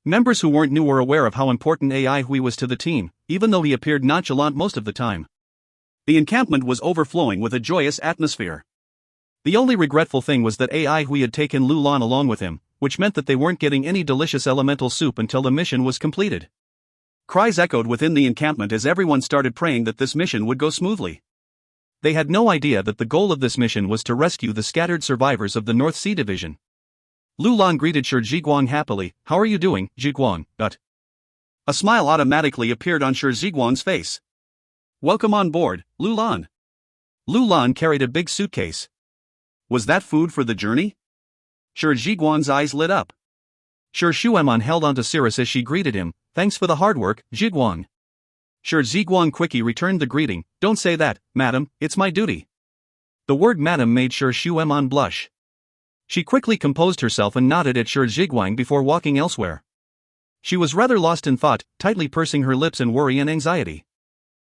Members who weren't new were aware of how important Ai Hui was to the team, even though he appeared nonchalant most of the time. The encampment was overflowing with a joyous atmosphere. The only regretful thing was that Ai Hui had taken Lu Lan along with him, which meant that they weren't getting any delicious elemental soup until the mission was completed. Cries echoed within the encampment as everyone started praying that this mission would go smoothly. They had no idea that the goal of this mission was to rescue the scattered survivors of the North Sea Division. Lu Lan greeted Shi Ziguang happily, "How are you doing, Ziguang?" A smile automatically appeared on Shi Ziguang's face. "Welcome on board, Lu Lan." Lu Lan carried a big suitcase. Was that food for the journey? Shi Ziguang's eyes lit up. Shi Shuemun held onto Cirrus as she greeted him, "Thanks for the hard work, Ziguang." Shi Ziguang quickly returned the greeting, "Don't say that, madam, it's my duty." The word madam made Shi Shuemun blush. She quickly composed herself and nodded at Shi Ziguang before walking elsewhere. She was rather lost in thought, tightly pursing her lips in worry and anxiety.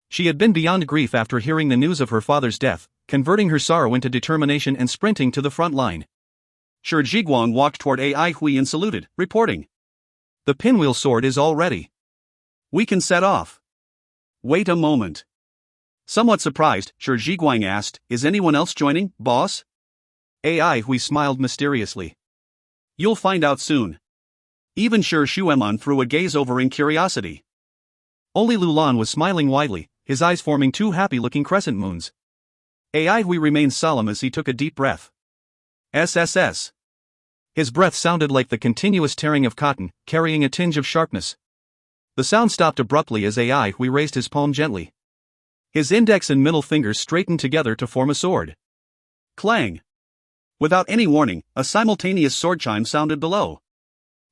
She had been beyond grief after hearing the news of her father's death, converting her sorrow into determination and sprinting to the front line. Shi Ziguang walked toward Ai Hui and saluted, reporting, "The pinwheel sword is all ready. We can set off." "Wait a moment." Somewhat surprised, Shi Ziguang asked, "Is anyone else joining, boss?" Ai Hui smiled mysteriously. "You'll find out soon." Even Shi Shuemun threw a gaze over in curiosity. Only Lu Lan was smiling widely, his eyes forming two happy-looking crescent moons. Ai Hui remained solemn as he took a deep breath. SSS. His breath sounded like the continuous tearing of cotton, carrying a tinge of sharpness. The sound stopped abruptly as Ai Hui raised his palm gently. His index and middle fingers straightened together to form a sword. Clang! Without any warning, a simultaneous sword chime sounded below.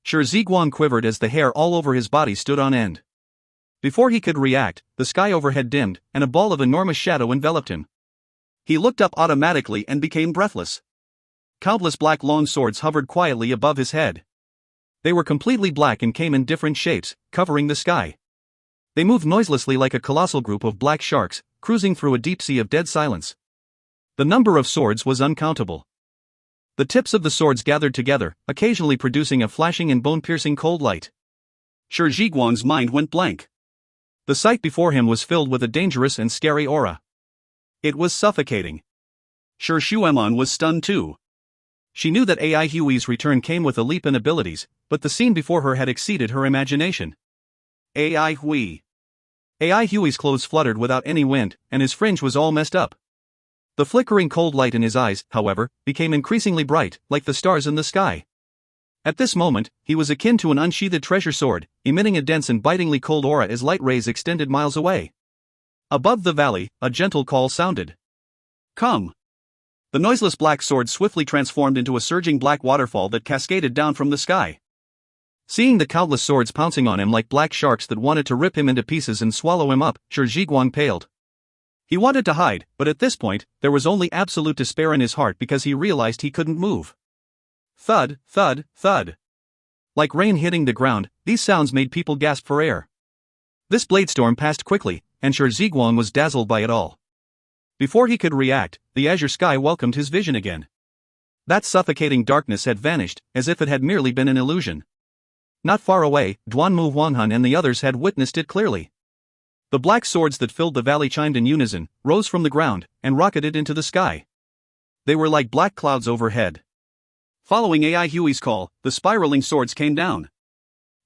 Shi Ziguang quivered as the hair all over his body stood on end. Before he could react, the sky overhead dimmed, and a ball of enormous shadow enveloped him. He looked up automatically and became breathless. Countless black long swords hovered quietly above his head. They were completely black and came in different shapes, covering the sky. They moved noiselessly like a colossal group of black sharks, cruising through a deep sea of dead silence. The number of swords was uncountable. The tips of the swords gathered together, occasionally producing a flashing and bone-piercing cold light. Shi Ziguang's mind went blank. The sight before him was filled with a dangerous and scary aura. It was suffocating. Shi Xuemon was stunned too. She knew that Ai Hui's return came with a leap in abilities, but the scene before her had exceeded her imagination. Ai Hui. Ai Hui's clothes fluttered without any wind, and his fringe was all messed up. The flickering cold light in his eyes, however, became increasingly bright, like the stars in the sky. At this moment, he was akin to an unsheathed treasure sword, emitting a dense and bitingly cold aura as light rays extended miles away. Above the valley, a gentle call sounded. Come! The noiseless black sword swiftly transformed into a surging black waterfall that cascaded down from the sky. Seeing the countless swords pouncing on him like black sharks that wanted to rip him into pieces and swallow him up, Shi Ziguang paled. He wanted to hide, but at this point, there was only absolute despair in his heart because he realized he couldn't move. Thud, thud, thud. Like rain hitting the ground, these sounds made people gasp for air. This blade storm passed quickly, and Shi Ziguang was dazzled by it all. Before he could react, the azure sky welcomed his vision again. That suffocating darkness had vanished, as if it had merely been an illusion. Not far away, Duanmu Huanghan and the others had witnessed it clearly. The black swords that filled the valley chimed in unison, rose from the ground, and rocketed into the sky. They were like black clouds overhead. Following Ai Hui's call, the spiraling swords came down.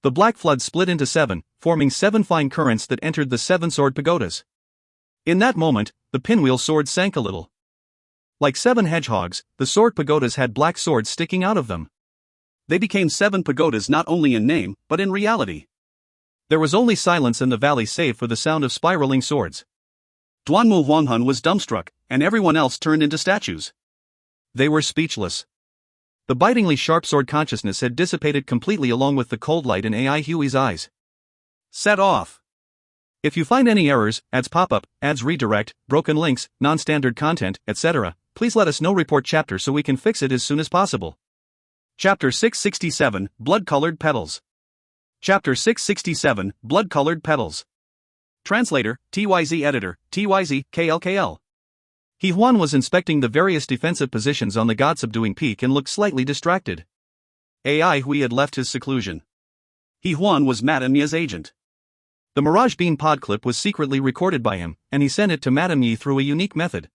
The black flood split into 7, forming 7 fine currents that entered the 7 sword pagodas. In that moment, the pinwheel swords sank a little. Like 7 hedgehogs, the sword pagodas had black swords sticking out of them. They became 7 pagodas not only in name, but in reality. There was only silence in the valley save for the sound of spiraling swords. Duanmu Huanghan was dumbstruck, and everyone else turned into statues. They were speechless. The bitingly sharp sword consciousness had dissipated completely along with the cold light in Ai Hui's eyes. Set off. If you find any errors, ads pop-up, ads redirect, broken links, non-standard content, etc., please let us know. Report chapter so we can fix it as soon as possible. Chapter 667, Blood-Colored Petals. Chapter 667, Blood-Colored Petals. Translator, TYZ Editor, TYZ, KLKL. He Huan was inspecting the various defensive positions on the God-subduing peak and looked slightly distracted. Ai Hui had left his seclusion. He Huan was Madame Ye's agent. The Mirage Beam pod clip was secretly recorded by him, and he sent it to Madame Ye through a unique method.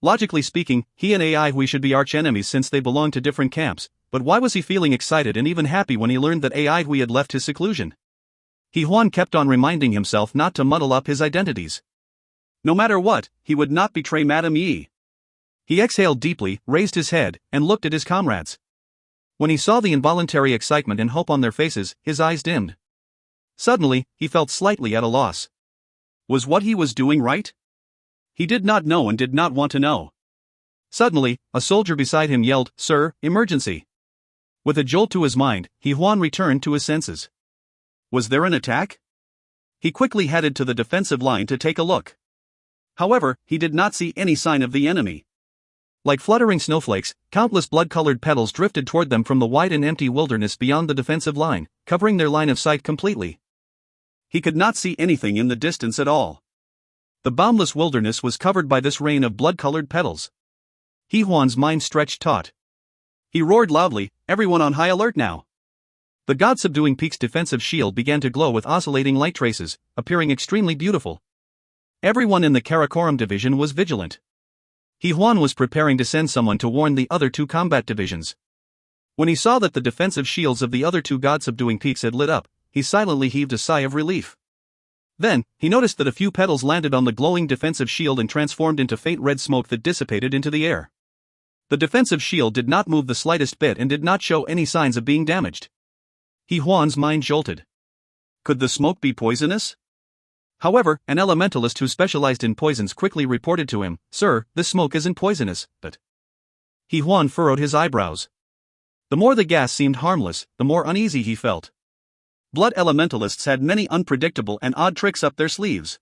Logically speaking, he and Ai Hui should be arch-enemies since they belonged to different camps, but why was he feeling excited and even happy when he learned that Ai Hui had left his seclusion? He Huan kept on reminding himself not to muddle up his identities. No matter what, he would not betray Madame Ye. He exhaled deeply, raised his head, and looked at his comrades. When he saw the involuntary excitement and hope on their faces, his eyes dimmed. Suddenly, he felt slightly at a loss. Was what he was doing right? He did not know and did not want to know. Suddenly, a soldier beside him yelled, "Sir, emergency!" With a jolt to his mind, He Huan returned to his senses. Was there an attack? He quickly headed to the defensive line to take a look. However, he did not see any sign of the enemy. Like fluttering snowflakes, countless blood-colored petals drifted toward them from the wide and empty wilderness beyond the defensive line, covering their line of sight completely. He could not see anything in the distance at all. The boundless wilderness was covered by this rain of blood-colored petals. He Huan's mind stretched taut. He roared loudly, "Everyone on high alert now!" The God-subduing peak's defensive shield began to glow with oscillating light traces, appearing extremely beautiful. Everyone in the Karakoram division was vigilant. He Huan was preparing to send someone to warn the other 2 combat divisions. When he saw that the defensive shields of the other 2 God-subduing peaks had lit up, he silently heaved a sigh of relief. Then, he noticed that a few petals landed on the glowing defensive shield and transformed into faint red smoke that dissipated into the air. The defensive shield did not move the slightest bit and did not show any signs of being damaged. He Huan's mind jolted. Could the smoke be poisonous? However, an elementalist who specialized in poisons quickly reported to him, "Sir, this smoke isn't poisonous, but..." He Huan furrowed his eyebrows. The more the gas seemed harmless, the more uneasy he felt. Blood elementalists had many unpredictable and odd tricks up their sleeves.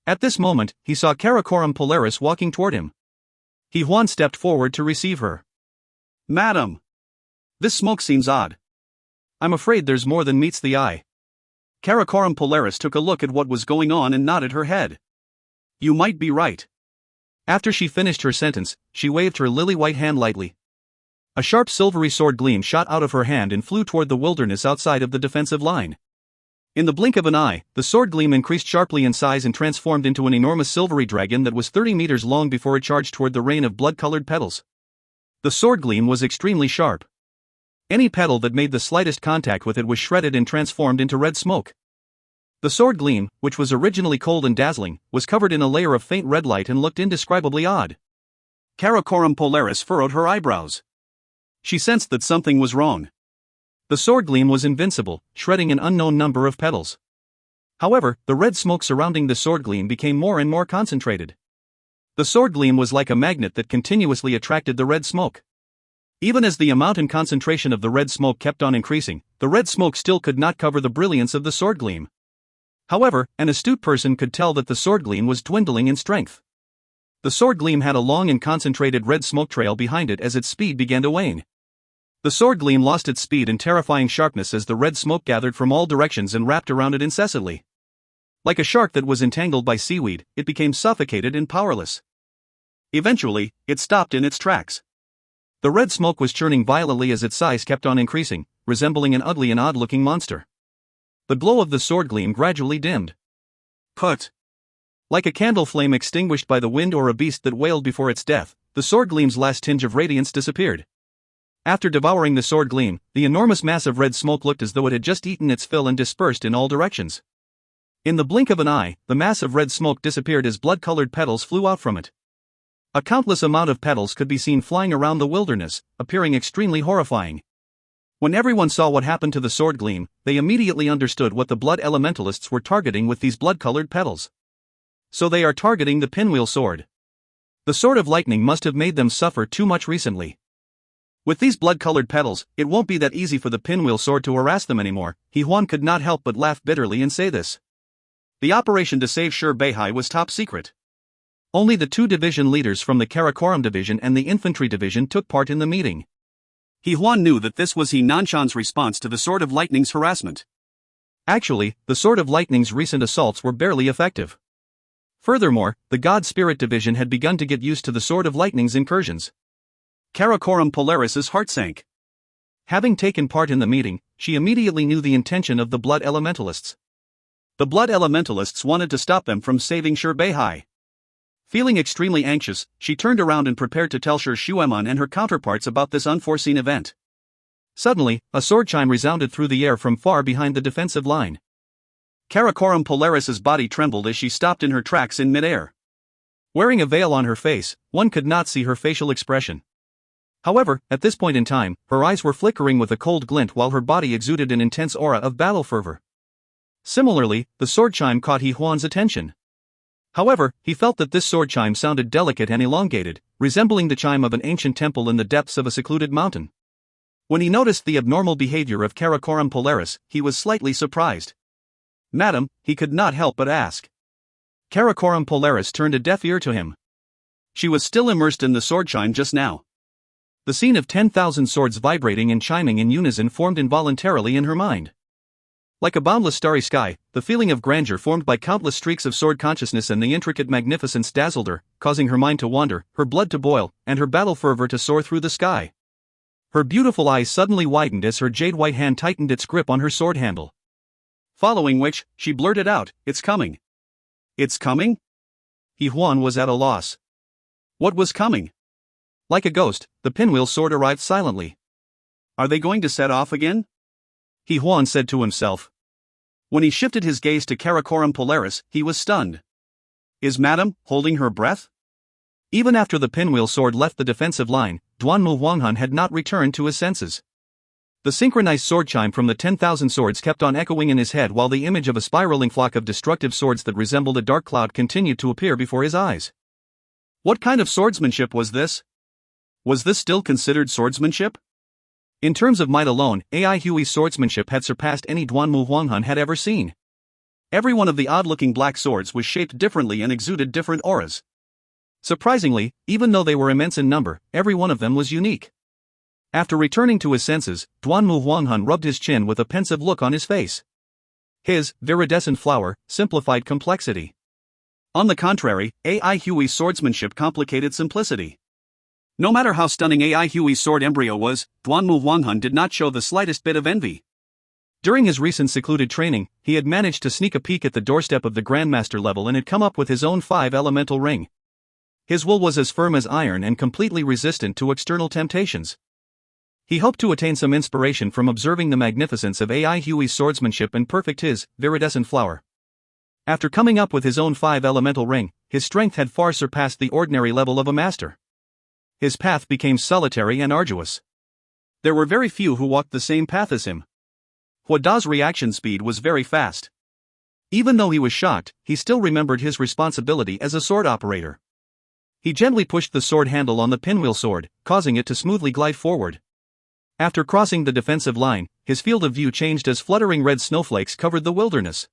At this moment, he saw Karakoram Polaris walking toward him. He Huan stepped forward to receive her. "Madam! This smoke seems odd. I'm afraid there's more than meets the eye." Karakoram Polaris took a look at what was going on and nodded her head. "You might be right." After she finished her sentence, she waved her lily-white hand lightly. A sharp silvery sword gleam shot out of her hand and flew toward the wilderness outside of the defensive line. In the blink of an eye, the sword gleam increased sharply in size and transformed into an enormous silvery dragon that was 30 meters long before it charged toward the rain of blood-colored petals. The sword gleam was extremely sharp. Any petal that made the slightest contact with it was shredded and transformed into red smoke. The sword gleam, which was originally cold and dazzling, was covered in a layer of faint red light and looked indescribably odd. Karakoram Polaris furrowed her eyebrows. She sensed that something was wrong. The sword gleam was invincible, shredding an unknown number of petals. However, the red smoke surrounding the sword gleam became more and more concentrated. The sword gleam was like a magnet that continuously attracted the red smoke. Even as the amount and concentration of the red smoke kept on increasing, the red smoke still could not cover the brilliance of the sword gleam. However, an astute person could tell that the sword gleam was dwindling in strength. The sword gleam had a long and concentrated red smoke trail behind it as its speed began to wane. The sword gleam lost its speed and terrifying sharpness as the red smoke gathered from all directions and wrapped around it incessantly. Like a shark that was entangled by seaweed, it became suffocated and powerless. Eventually, it stopped in its tracks. The red smoke was churning violently as its size kept on increasing, resembling an ugly and odd-looking monster. The glow of the sword gleam gradually dimmed. Put! Like a candle flame extinguished by the wind or a beast that wailed before its death, the sword gleam's last tinge of radiance disappeared. After devouring the sword gleam, the enormous mass of red smoke looked as though it had just eaten its fill and dispersed in all directions. In the blink of an eye, the mass of red smoke disappeared as blood-colored petals flew out from it. A countless amount of petals could be seen flying around the wilderness, appearing extremely horrifying. When everyone saw what happened to the sword gleam, they immediately understood what the blood elementalists were targeting with these blood-colored petals. So they are targeting the pinwheel sword. The sword of lightning must have made them suffer too much recently. With these blood-colored petals, it won't be that easy for the pinwheel sword to harass them anymore. He Huan could not help but laugh bitterly and say this. The operation to save Shir Beihai was top secret. Only the two division leaders from the Karakoram division and the infantry division took part in the meeting. He Huan knew that this was He Nanshan's response to the Sword of Lightning's harassment. Actually, the Sword of Lightning's recent assaults were barely effective. Furthermore, the God Spirit division had begun to get used to the Sword of Lightning's incursions. Karakoram Polaris's heart sank. Having taken part in the meeting, she immediately knew the intention of the blood elementalists. The blood elementalists wanted to stop them from saving Shir Beihai. Feeling extremely anxious, she turned around and prepared to tell Shir Shueman and her counterparts about this unforeseen event. Suddenly, a sword chime resounded through the air from far behind the defensive line. Karakoram Polaris's body trembled as she stopped in her tracks in midair. Wearing a veil on her face, one could not see her facial expression. However, at this point in time, her eyes were flickering with a cold glint while her body exuded an intense aura of battle fervor. Similarly, the sword chime caught He Huan's attention. However, he felt that this sword chime sounded delicate and elongated, resembling the chime of an ancient temple in the depths of a secluded mountain. When he noticed the abnormal behavior of Karakoram Polaris, he was slightly surprised. "Madam," he could not help but ask. Karakoram Polaris turned a deaf ear to him. She was still immersed in the sword chime just now. The scene of 10,000 swords vibrating and chiming in unison formed involuntarily in her mind. Like a boundless starry sky, the feeling of grandeur formed by countless streaks of sword consciousness and the intricate magnificence dazzled her, causing her mind to wander, her blood to boil, and her battle fervor to soar through the sky. Her beautiful eyes suddenly widened as her jade-white hand tightened its grip on her sword handle. Following which, she blurted out, "It's coming." "It's coming?" He Huan was at a loss. What was coming? Like a ghost, the pinwheel sword arrived silently. Are they going to set off again? He Huan said to himself. When he shifted his gaze to Karakoram Polaris, he was stunned. Is Madame holding her breath? Even after the pinwheel sword left the defensive line, Duanmu Huanghan had not returned to his senses. The synchronized sword chime from the 10,000 swords kept on echoing in his head while the image of a spiraling flock of destructive swords that resembled a dark cloud continued to appear before his eyes. What kind of swordsmanship was this? Was this still considered swordsmanship? In terms of might alone, Ai Hui's swordsmanship had surpassed any Duanmu Huanghan had ever seen. Every one of the odd-looking black swords was shaped differently and exuded different auras. Surprisingly, even though they were immense in number, every one of them was unique. After returning to his senses, Duanmu Huanghan rubbed his chin with a pensive look on his face. His viridescent flower simplified complexity. On the contrary, Ai Hui's swordsmanship complicated simplicity. No matter how stunning Ai Hui's sword embryo was, Duanmu Huanghan did not show the slightest bit of envy. During his recent secluded training, he had managed to sneak a peek at the doorstep of the Grandmaster level and had come up with his own 5-elemental ring. His will was as firm as iron and completely resistant to external temptations. He hoped to attain some inspiration from observing the magnificence of Ai Hui's swordsmanship and perfect his viridescent flower. After coming up with his own 5-elemental ring, his strength had far surpassed the ordinary level of a master. His path became solitary and arduous. There were very few who walked the same path as him. Hua Da's reaction speed was very fast. Even though he was shocked, he still remembered his responsibility as a sword operator. He gently pushed the sword handle on the pinwheel sword, causing it to smoothly glide forward. After crossing the defensive line, his field of view changed as fluttering red snowflakes covered the wilderness.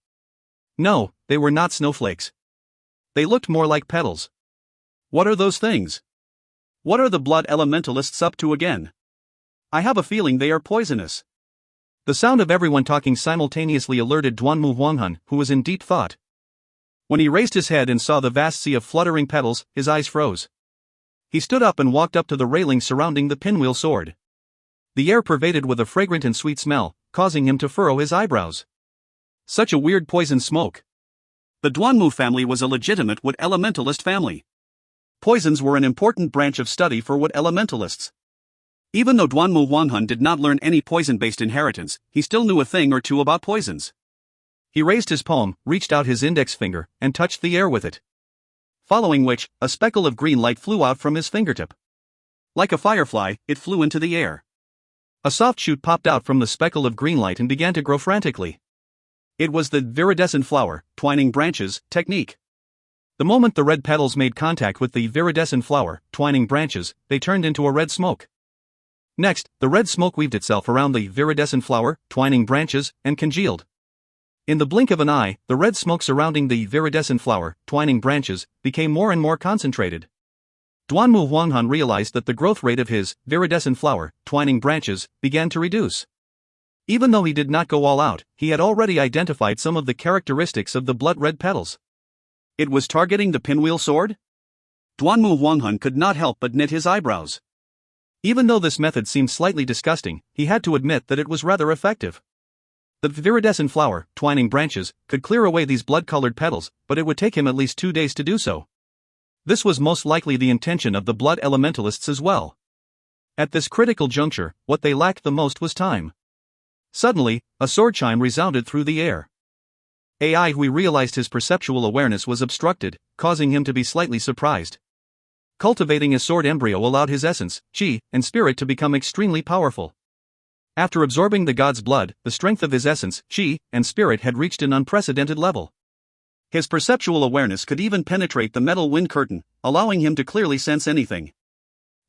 No, they were not snowflakes. They looked more like petals. What are those things? What are the blood elementalists up to again? I have a feeling they are poisonous. The sound of everyone talking simultaneously alerted Duanmu Huanghan, who was in deep thought. When he raised his head and saw the vast sea of fluttering petals, his eyes froze. He stood up and walked up to the railing surrounding the pinwheel sword. The air pervaded with a fragrant and sweet smell, causing him to furrow his eyebrows. Such a weird poison smoke. The Duanmu family was a legitimate wood elementalist family. Poisons were an important branch of study for wood elementalists. Even though Duanmu Huanghan did not learn any poison-based inheritance, he still knew a thing or two about poisons. He raised his palm, reached out his index finger, and touched the air with it. Following which, a speckle of green light flew out from his fingertip. Like a firefly, it flew into the air. A soft shoot popped out from the speckle of green light and began to grow frantically. It was the viridescent flower, twining branches, technique. The moment the red petals made contact with the viridescent flower, twining branches, they turned into a red smoke. Next, the red smoke weaved itself around the viridescent flower, twining branches, and congealed. In the blink of an eye, the red smoke surrounding the viridescent flower, twining branches, became more and more concentrated. Duanmu Huanghan realized that the growth rate of his viridescent flower, twining branches, began to reduce. Even though he did not go all out, he had already identified some of the characteristics of the blood-red petals. It was targeting the pinwheel sword? Duanmu Huanghan could not help but knit his eyebrows. Even though this method seemed slightly disgusting, he had to admit that it was rather effective. The viridescent flower, twining branches, could clear away these blood-colored petals, but it would take him at least 2 days to do so. This was most likely the intention of the blood elementalists as well. At this critical juncture, what they lacked the most was time. Suddenly, a sword chime resounded through the air. Ai Hui realized his perceptual awareness was obstructed, causing him to be slightly surprised. Cultivating a sword embryo allowed his essence, qi, and spirit to become extremely powerful. After absorbing the god's blood, the strength of his essence, qi, and spirit had reached an unprecedented level. His perceptual awareness could even penetrate the metal wind curtain, allowing him to clearly sense anything.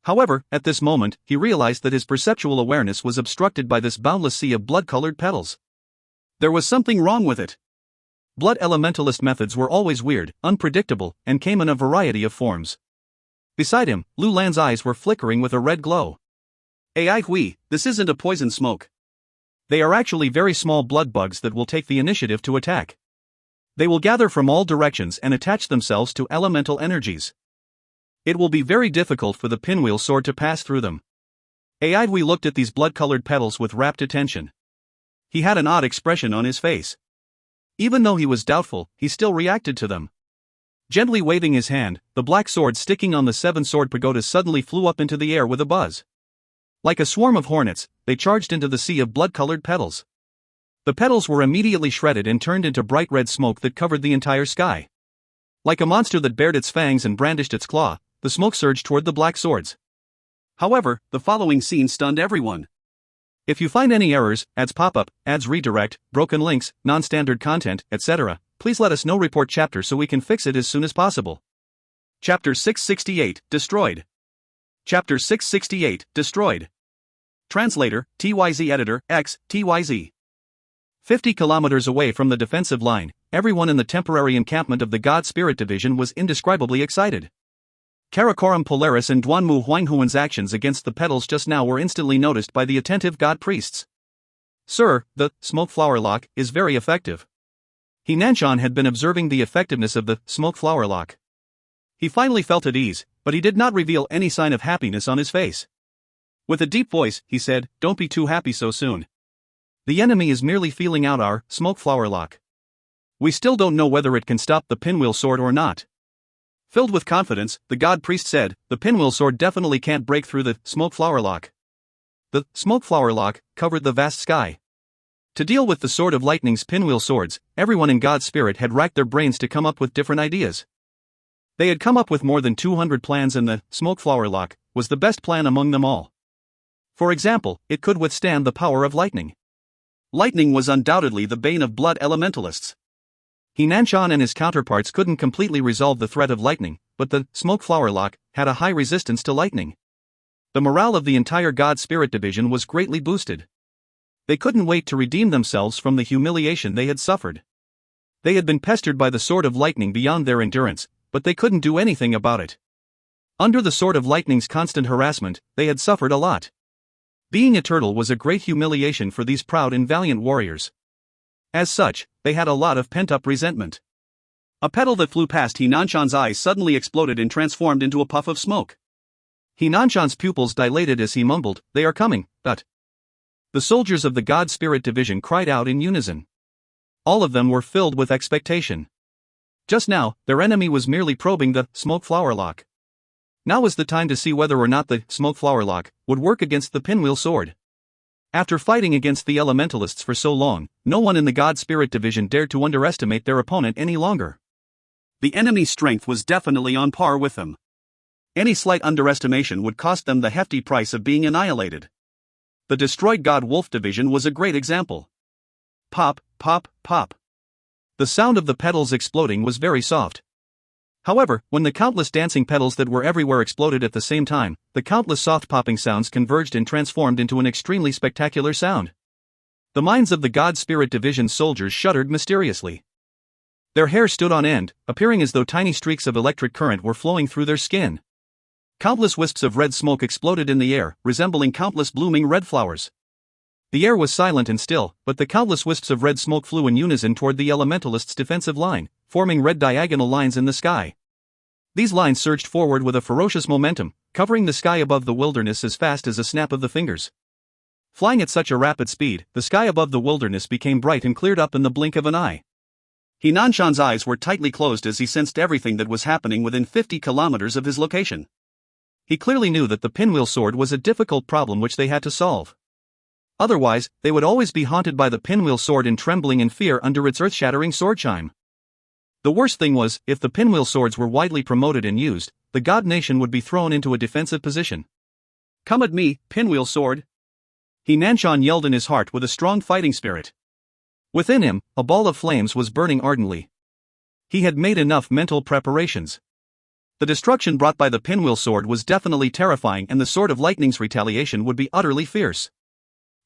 However, at this moment, he realized that his perceptual awareness was obstructed by this boundless sea of blood-colored petals. There was something wrong with it. Blood elementalist methods were always weird, unpredictable, and came in a variety of forms. Beside him, Lu Lan's eyes were flickering with a red glow. Ai Hui, this isn't a poison smoke. They are actually very small blood bugs that will take the initiative to attack. They will gather from all directions and attach themselves to elemental energies. It will be very difficult for the pinwheel sword to pass through them. Ai Hui looked at these blood-colored petals with rapt attention. He had an odd expression on his face. Even though he was doubtful, he still reacted to them. Gently waving his hand, the black sword sticking on the 7-sword pagoda suddenly flew up into the air with a buzz. Like a swarm of hornets, they charged into the sea of blood-colored petals. The petals were immediately shredded and turned into bright red smoke that covered the entire sky. Like a monster that bared its fangs and brandished its claw, the smoke surged toward the black swords. However, the following scene stunned everyone. If you find any errors, ads pop up, ads redirect, broken links, non-standard content, etc., please let us know. Report chapter so we can fix it as soon as possible. Chapter 668, Destroyed. Chapter 668, Destroyed. Translator, TYZ Editor, X, TYZ. 50 kilometers away from the defensive line, everyone in the temporary encampment of the God Spirit Division was indescribably excited. Karakoram Polaris and Duanmu Huanghuan's actions against the petals just now were instantly noticed by the attentive God priests. Sir, the smoke flower lock is very effective. He Nanshan had been observing the effectiveness of the smoke flower lock. He finally felt at ease, but he did not reveal any sign of happiness on his face. With a deep voice, he said, "Don't be too happy so soon. The enemy is merely feeling out our smoke flower lock. We still don't know whether it can stop the pinwheel sword or not." Filled with confidence, the God priest said, "The pinwheel sword definitely can't break through the smoke flower lock." The smoke flower lock covered the vast sky. To deal with the Sword of Lightning's pinwheel swords, everyone in God's spirit had racked their brains to come up with different ideas. They had come up with more than 200 plans, and the smoke flower lock was the best plan among them all. For example, it could withstand the power of lightning. Lightning was undoubtedly the bane of blood elementalists. He Nanshan and his counterparts couldn't completely resolve the threat of lightning, but the smoke flower lock had a high resistance to lightning. The morale of the entire God Spirit Division was greatly boosted. They couldn't wait to redeem themselves from the humiliation they had suffered. They had been pestered by the Sword of Lightning beyond their endurance, but they couldn't do anything about it. Under the Sword of Lightning's constant harassment, they had suffered a lot. Being a turtle was a great humiliation for these proud and valiant warriors. As such, they had a lot of pent-up resentment. A petal that flew past He Nanshan's eyes suddenly exploded and transformed into a puff of smoke. He Nanshan's pupils dilated as he mumbled, "They are coming, but..." The soldiers of the God Spirit Division cried out in unison. All of them were filled with expectation. Just now, their enemy was merely probing the smoke flower lock. Now was the time to see whether or not the smoke flower lock would work against the pinwheel sword. After fighting against the elementalists for so long, no one in the God Spirit Division dared to underestimate their opponent any longer. The enemy's strength was definitely on par with them. Any slight underestimation would cost them the hefty price of being annihilated. The destroyed God Wolf Division was a great example. Pop, pop, pop. The sound of the petals exploding was very soft. However, when the countless dancing petals that were everywhere exploded at the same time, the countless soft popping sounds converged and transformed into an extremely spectacular sound. The minds of the God Spirit Division soldiers shuddered mysteriously. Their hair stood on end, appearing as though tiny streaks of electric current were flowing through their skin. Countless wisps of red smoke exploded in the air, resembling countless blooming red flowers. The air was silent and still, but the countless wisps of red smoke flew in unison toward the elementalists' defensive line, forming red diagonal lines in the sky. These lines surged forward with a ferocious momentum, covering the sky above the wilderness as fast as a snap of the fingers. Flying at such a rapid speed, the sky above the wilderness became bright and cleared up in the blink of an eye. He Nanshan's eyes were tightly closed as he sensed everything that was happening within 50 kilometers of his location. He clearly knew that the pinwheel sword was a difficult problem which they had to solve. Otherwise, they would always be haunted by the pinwheel sword in trembling in fear under its earth-shattering sword chime. The worst thing was, if the pinwheel swords were widely promoted and used, the God Nation would be thrown into a defensive position. "Come at me, pinwheel sword!" He Nanshan yelled in his heart with a strong fighting spirit. Within him, a ball of flames was burning ardently. He had made enough mental preparations. The destruction brought by the pinwheel sword was definitely terrifying, and the Sword of Lightning's retaliation would be utterly fierce.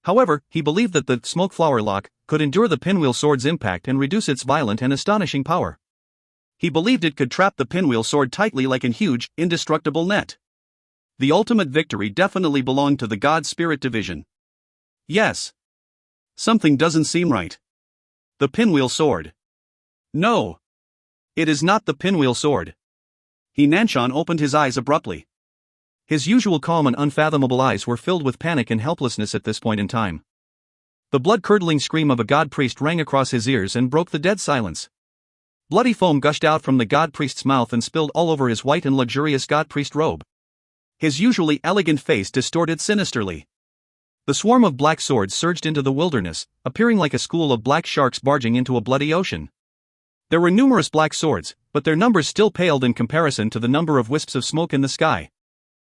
However, he believed that the smoke flower lock could endure the pinwheel sword's impact and reduce its violent and astonishing power. He believed it could trap the pinwheel sword tightly like a huge, indestructible net. The ultimate victory definitely belonged to the God Spirit Division. Yes. Something doesn't seem right. The pinwheel sword. No. It is not the pinwheel sword. He Nanshan opened his eyes abruptly. His usual calm and unfathomable eyes were filled with panic and helplessness at this point in time. The blood-curdling scream of a God priest rang across his ears and broke the dead silence. Bloody foam gushed out from the God priest's mouth and spilled all over his white and luxurious God priest robe. His usually elegant face distorted sinisterly. The swarm of black swords surged into the wilderness, appearing like a school of black sharks barging into a bloody ocean. There were numerous black swords, but their numbers still paled in comparison to the number of wisps of smoke in the sky.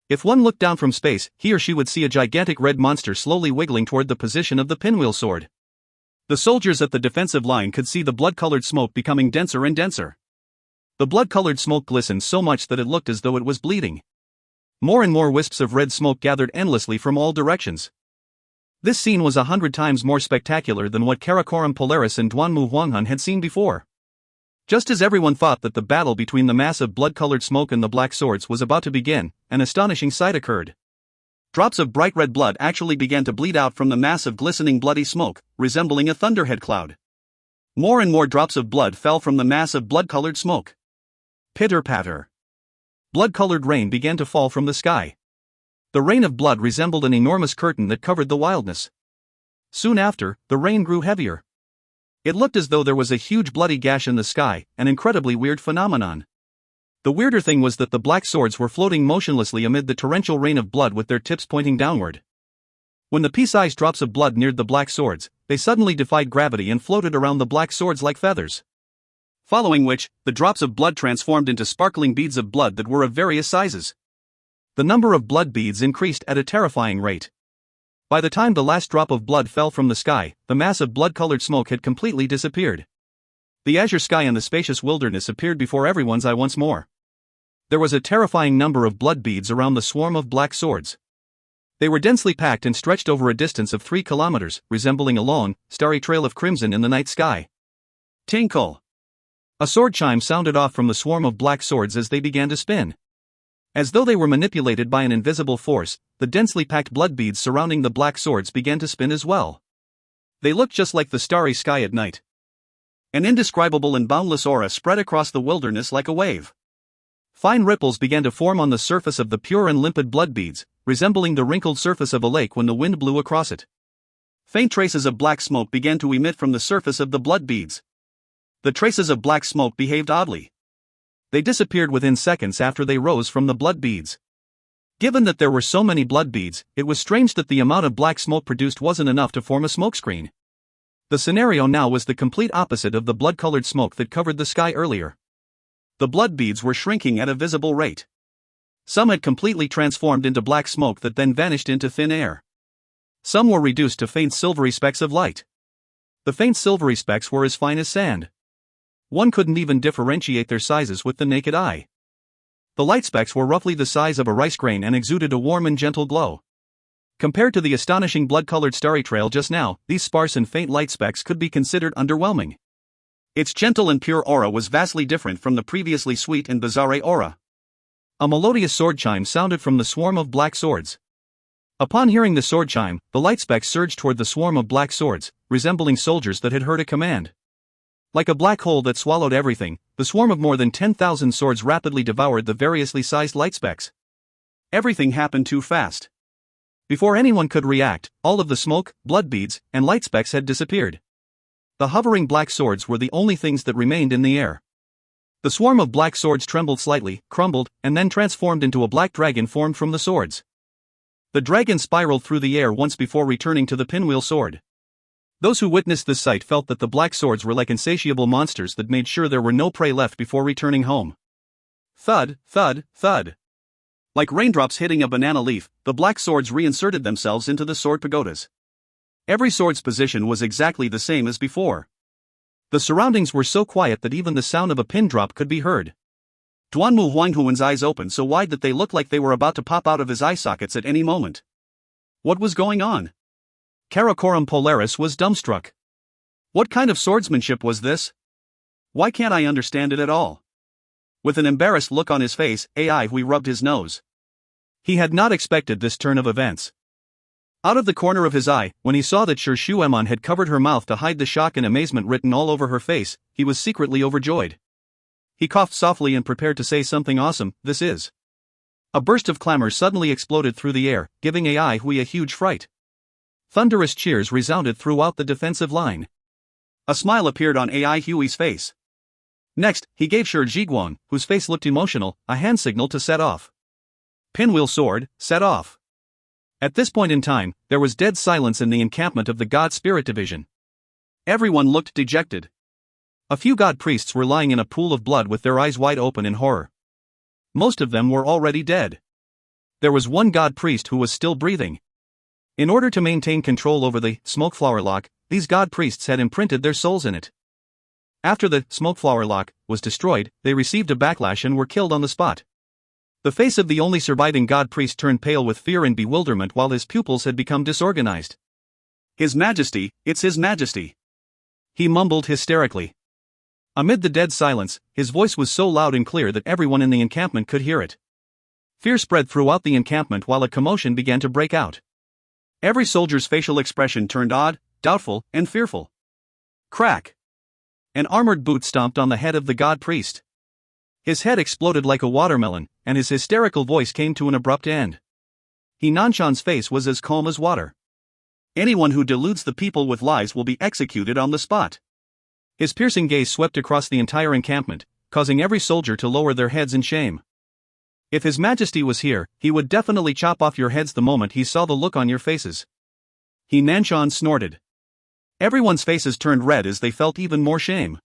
If one looked down from space, he or she would see a gigantic red monster slowly wiggling toward the position of the pinwheel sword. The soldiers at the defensive line could see the blood-colored smoke becoming denser and denser. The blood-colored smoke glistened so much that it looked as though it was bleeding. More and more wisps of red smoke gathered endlessly from all directions. This scene was 100 times more spectacular than what Karakoram Polaris and Duanmu Huanghun had seen before. Just as everyone thought that the battle between the mass of blood-colored smoke and the black swords was about to begin, an astonishing sight occurred. Drops of bright red blood actually began to bleed out from the mass of glistening bloody smoke, resembling a thunderhead cloud. More and more drops of blood fell from the mass of blood-colored smoke. Pitter-patter. Blood-colored rain began to fall from the sky. The rain of blood resembled an enormous curtain that covered the wildness. Soon after, the rain grew heavier. It looked as though there was a huge bloody gash in the sky, an incredibly weird phenomenon. The weirder thing was that the black swords were floating motionlessly amid the torrential rain of blood with their tips pointing downward. When the pea-sized drops of blood neared the black swords, they suddenly defied gravity and floated around the black swords like feathers. Following which, the drops of blood transformed into sparkling beads of blood that were of various sizes. The number of blood beads increased at a terrifying rate. By the time the last drop of blood fell from the sky, the mass of blood-colored smoke had completely disappeared. The azure sky and the spacious wilderness appeared before everyone's eye once more. There was a terrifying number of blood beads around the swarm of black swords. They were densely packed and stretched over a distance of 3 kilometers, resembling a long, starry trail of crimson in the night sky. Tinkle! A sword chime sounded off from the swarm of black swords as they began to spin. As though they were manipulated by an invisible force, the densely packed blood beads surrounding the black swords began to spin as well. They looked just like the starry sky at night. An indescribable and boundless aura spread across the wilderness like a wave. Fine ripples began to form on the surface of the pure and limpid blood beads, resembling the wrinkled surface of a lake when the wind blew across it. Faint traces of black smoke began to emit from the surface of the blood beads. The traces of black smoke behaved oddly. They disappeared within seconds after they rose from the blood beads. Given that there were so many blood beads, it was strange that the amount of black smoke produced wasn't enough to form a smokescreen. The scenario now was the complete opposite of the blood-colored smoke that covered the sky earlier. The blood beads were shrinking at a visible rate. Some had completely transformed into black smoke that then vanished into thin air. Some were reduced to faint silvery specks of light. The faint silvery specks were as fine as sand. One couldn't even differentiate their sizes with the naked eye. The light specks were roughly the size of a rice grain and exuded a warm and gentle glow. Compared to the astonishing blood-colored starry trail just now, these sparse and faint light specks could be considered underwhelming. Its gentle and pure aura was vastly different from the previously sweet and bizarre aura. A melodious sword chime sounded from the swarm of black swords. Upon hearing the sword chime, the light specks surged toward the swarm of black swords, resembling soldiers that had heard a command. Like a black hole that swallowed everything, the swarm of more than 10,000 swords rapidly devoured the variously sized light specks. Everything happened too fast. Before anyone could react, all of the smoke, blood beads, and light specks had disappeared. The hovering black swords were the only things that remained in the air. The swarm of black swords trembled slightly, crumbled, and then transformed into a black dragon formed from the swords. The dragon spiraled through the air once before returning to the pinwheel sword. Those who witnessed this sight felt that the black swords were like insatiable monsters that made sure there were no prey left before returning home. Thud, thud, thud. Like raindrops hitting a banana leaf, the black swords reinserted themselves into the sword pagodas. Every sword's position was exactly the same as before. The surroundings were so quiet that even the sound of a pin drop could be heard. Duanmu Huanghuan's eyes opened so wide that they looked like they were about to pop out of his eye sockets at any moment. What was going on? Karakoram Polaris was dumbstruck. What kind of swordsmanship was this? Why can't I understand it at all? With an embarrassed look on his face, Ai Hui rubbed his nose. He had not expected this turn of events. Out of the corner of his eye, when he saw that Sher Shuemon had covered her mouth to hide the shock and amazement written all over her face, he was secretly overjoyed. He coughed softly and prepared to say something awesome. This is. A burst of clamor suddenly exploded through the air, giving Ai Hui a huge fright. Thunderous cheers resounded throughout the defensive line. A smile appeared on Ai Hui's face. Next, he gave Sher Jiguang, whose face looked emotional, a hand signal to set off. Pinwheel sword, set off. At this point in time, there was dead silence in the encampment of the God Spirit Division. Everyone looked dejected. A few god priests were lying in a pool of blood with their eyes wide open in horror. Most of them were already dead. There was one god priest who was still breathing. In order to maintain control over the smoke flower lock, these god priests had imprinted their souls in it. After the smoke flower lock was destroyed, they received a backlash and were killed on the spot. The face of the only surviving god priest turned pale with fear and bewilderment while his pupils had become disorganized. His Majesty, it's His Majesty! He mumbled hysterically. Amid the dead silence, his voice was so loud and clear that everyone in the encampment could hear it. Fear spread throughout the encampment while a commotion began to break out. Every soldier's facial expression turned odd, doubtful, and fearful. Crack! An armored boot stomped on the head of the god priest. His head exploded like a watermelon, and his hysterical voice came to an abrupt end. Nanshan's face was as calm as water. Anyone who deludes the people with lies will be executed on the spot. His piercing gaze swept across the entire encampment, causing every soldier to lower their heads in shame. If His Majesty was here, he would definitely chop off your heads the moment he saw the look on your faces. Nanshan snorted. Everyone's faces turned red as they felt even more shame.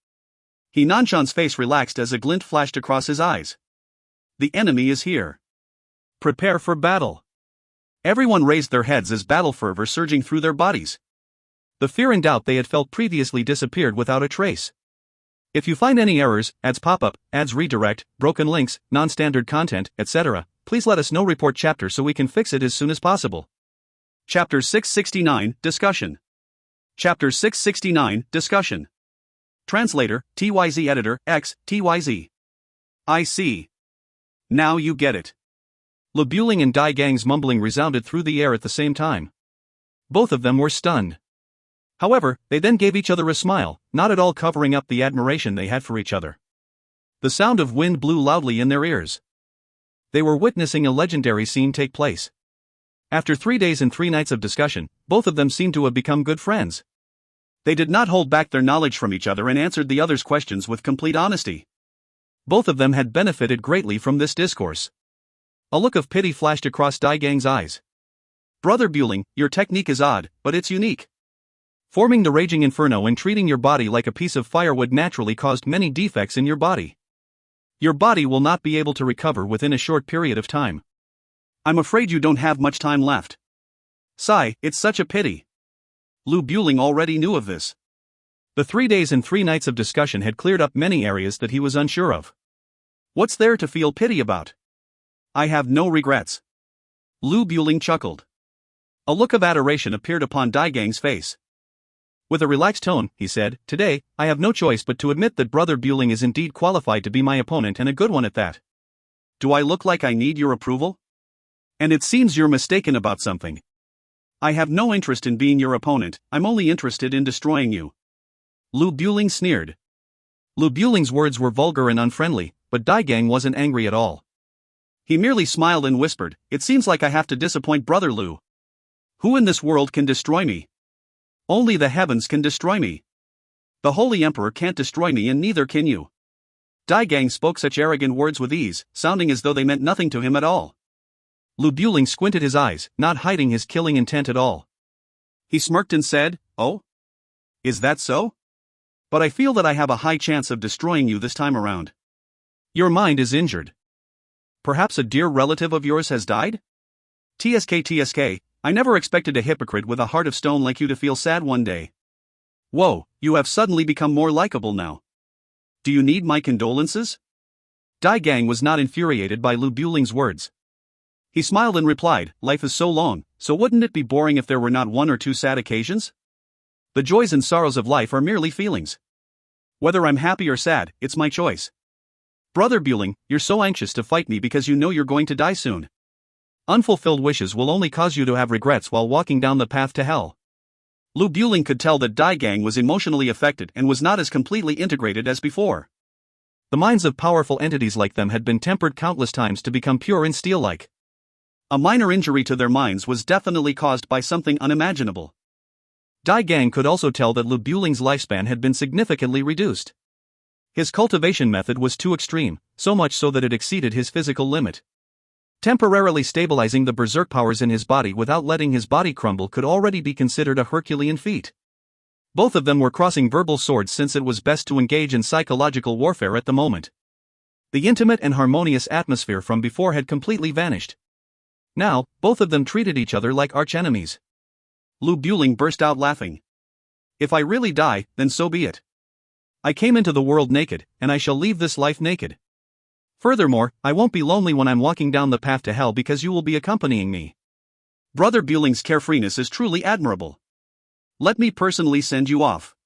Nanshan's face relaxed as a glint flashed across his eyes. The enemy is here. Prepare for battle. Everyone raised their heads as battle fervor surging through their bodies. The fear and doubt they had felt previously disappeared without a trace. If you find any errors, ads pop up, ads redirect, broken links, non-standard content, etc., please let us know. Report chapter so we can fix it as soon as possible. Chapter 669, Discussion. Chapter 669, Discussion. Translator, TYZ Editor, X, TYZ. I see. Now you get it. Lu Buling and Dai Gang's mumbling resounded through the air at the same time. Both of them were stunned. However, they then gave each other a smile, not at all covering up the admiration they had for each other. The sound of wind blew loudly in their ears. They were witnessing a legendary scene take place. After 3 days and 3 nights of discussion, both of them seemed to have become good friends. They did not hold back their knowledge from each other and answered the other's questions with complete honesty. Both of them had benefited greatly from this discourse. A look of pity flashed across Dai Gang's eyes. Brother Buling, your technique is odd, but it's unique. Forming the raging inferno and treating your body like a piece of firewood naturally caused many defects in your body. Your body will not be able to recover within a short period of time. I'm afraid you don't have much time left. Sigh, it's such a pity. Lu Buling already knew of this. The 3 days and 3 nights of discussion had cleared up many areas that he was unsure of. What's there to feel pity about? I have no regrets. Lu Buling chuckled. A look of adoration appeared upon Dai Gang's face. With a relaxed tone, he said, "Today, I have no choice but to admit that Brother Buling is indeed qualified to be my opponent and a good one at that. Do I look like I need your approval? And it seems you're mistaken about something. I have no interest in being your opponent, I'm only interested in destroying you." Lu Buling sneered. Lu Buling's words were vulgar and unfriendly, but Dai Gang wasn't angry at all. He merely smiled and whispered, "It seems like I have to disappoint Brother Lu. Who in this world can destroy me? Only the heavens can destroy me. The Holy Emperor can't destroy me and neither can you." Dai Gang spoke such arrogant words with ease, sounding as though they meant nothing to him at all. Lu Buling squinted his eyes, not hiding his killing intent at all. He smirked and said, "Oh? Is that so? But I feel that I have a high chance of destroying you this time around. Your mind is injured. Perhaps a dear relative of yours has died? TSK, I never expected a hypocrite with a heart of stone like you to feel sad one day. Whoa, you have suddenly become more likable now. Do you need my condolences?" Dai Gang was not infuriated by Lu Buling's words. He smiled and replied, "Life is so long, so wouldn't it be boring if there were not 1 or 2 sad occasions? The joys and sorrows of life are merely feelings. Whether I'm happy or sad, it's my choice. Brother Buling, you're so anxious to fight me because you know you're going to die soon. Unfulfilled wishes will only cause you to have regrets while walking down the path to hell." Lu Buling could tell that Dai Gang was emotionally affected and was not as completely integrated as before. The minds of powerful entities like them had been tempered countless times to become pure and steel-like. A minor injury to their minds was definitely caused by something unimaginable. Dai Gang could also tell that Lu Buling's lifespan had been significantly reduced. His cultivation method was too extreme, so much so that it exceeded his physical limit. Temporarily stabilizing the berserk powers in his body without letting his body crumble could already be considered a Herculean feat. Both of them were crossing verbal swords since it was best to engage in psychological warfare at the moment. The intimate and harmonious atmosphere from before had completely vanished. Now, both of them treated each other like archenemies. Lu Buling burst out laughing. "If I really die, then so be it. I came into the world naked, and I shall leave this life naked. Furthermore, I won't be lonely when I'm walking down the path to hell because you will be accompanying me. Brother Buling's carefreeness is truly admirable. Let me personally send you off.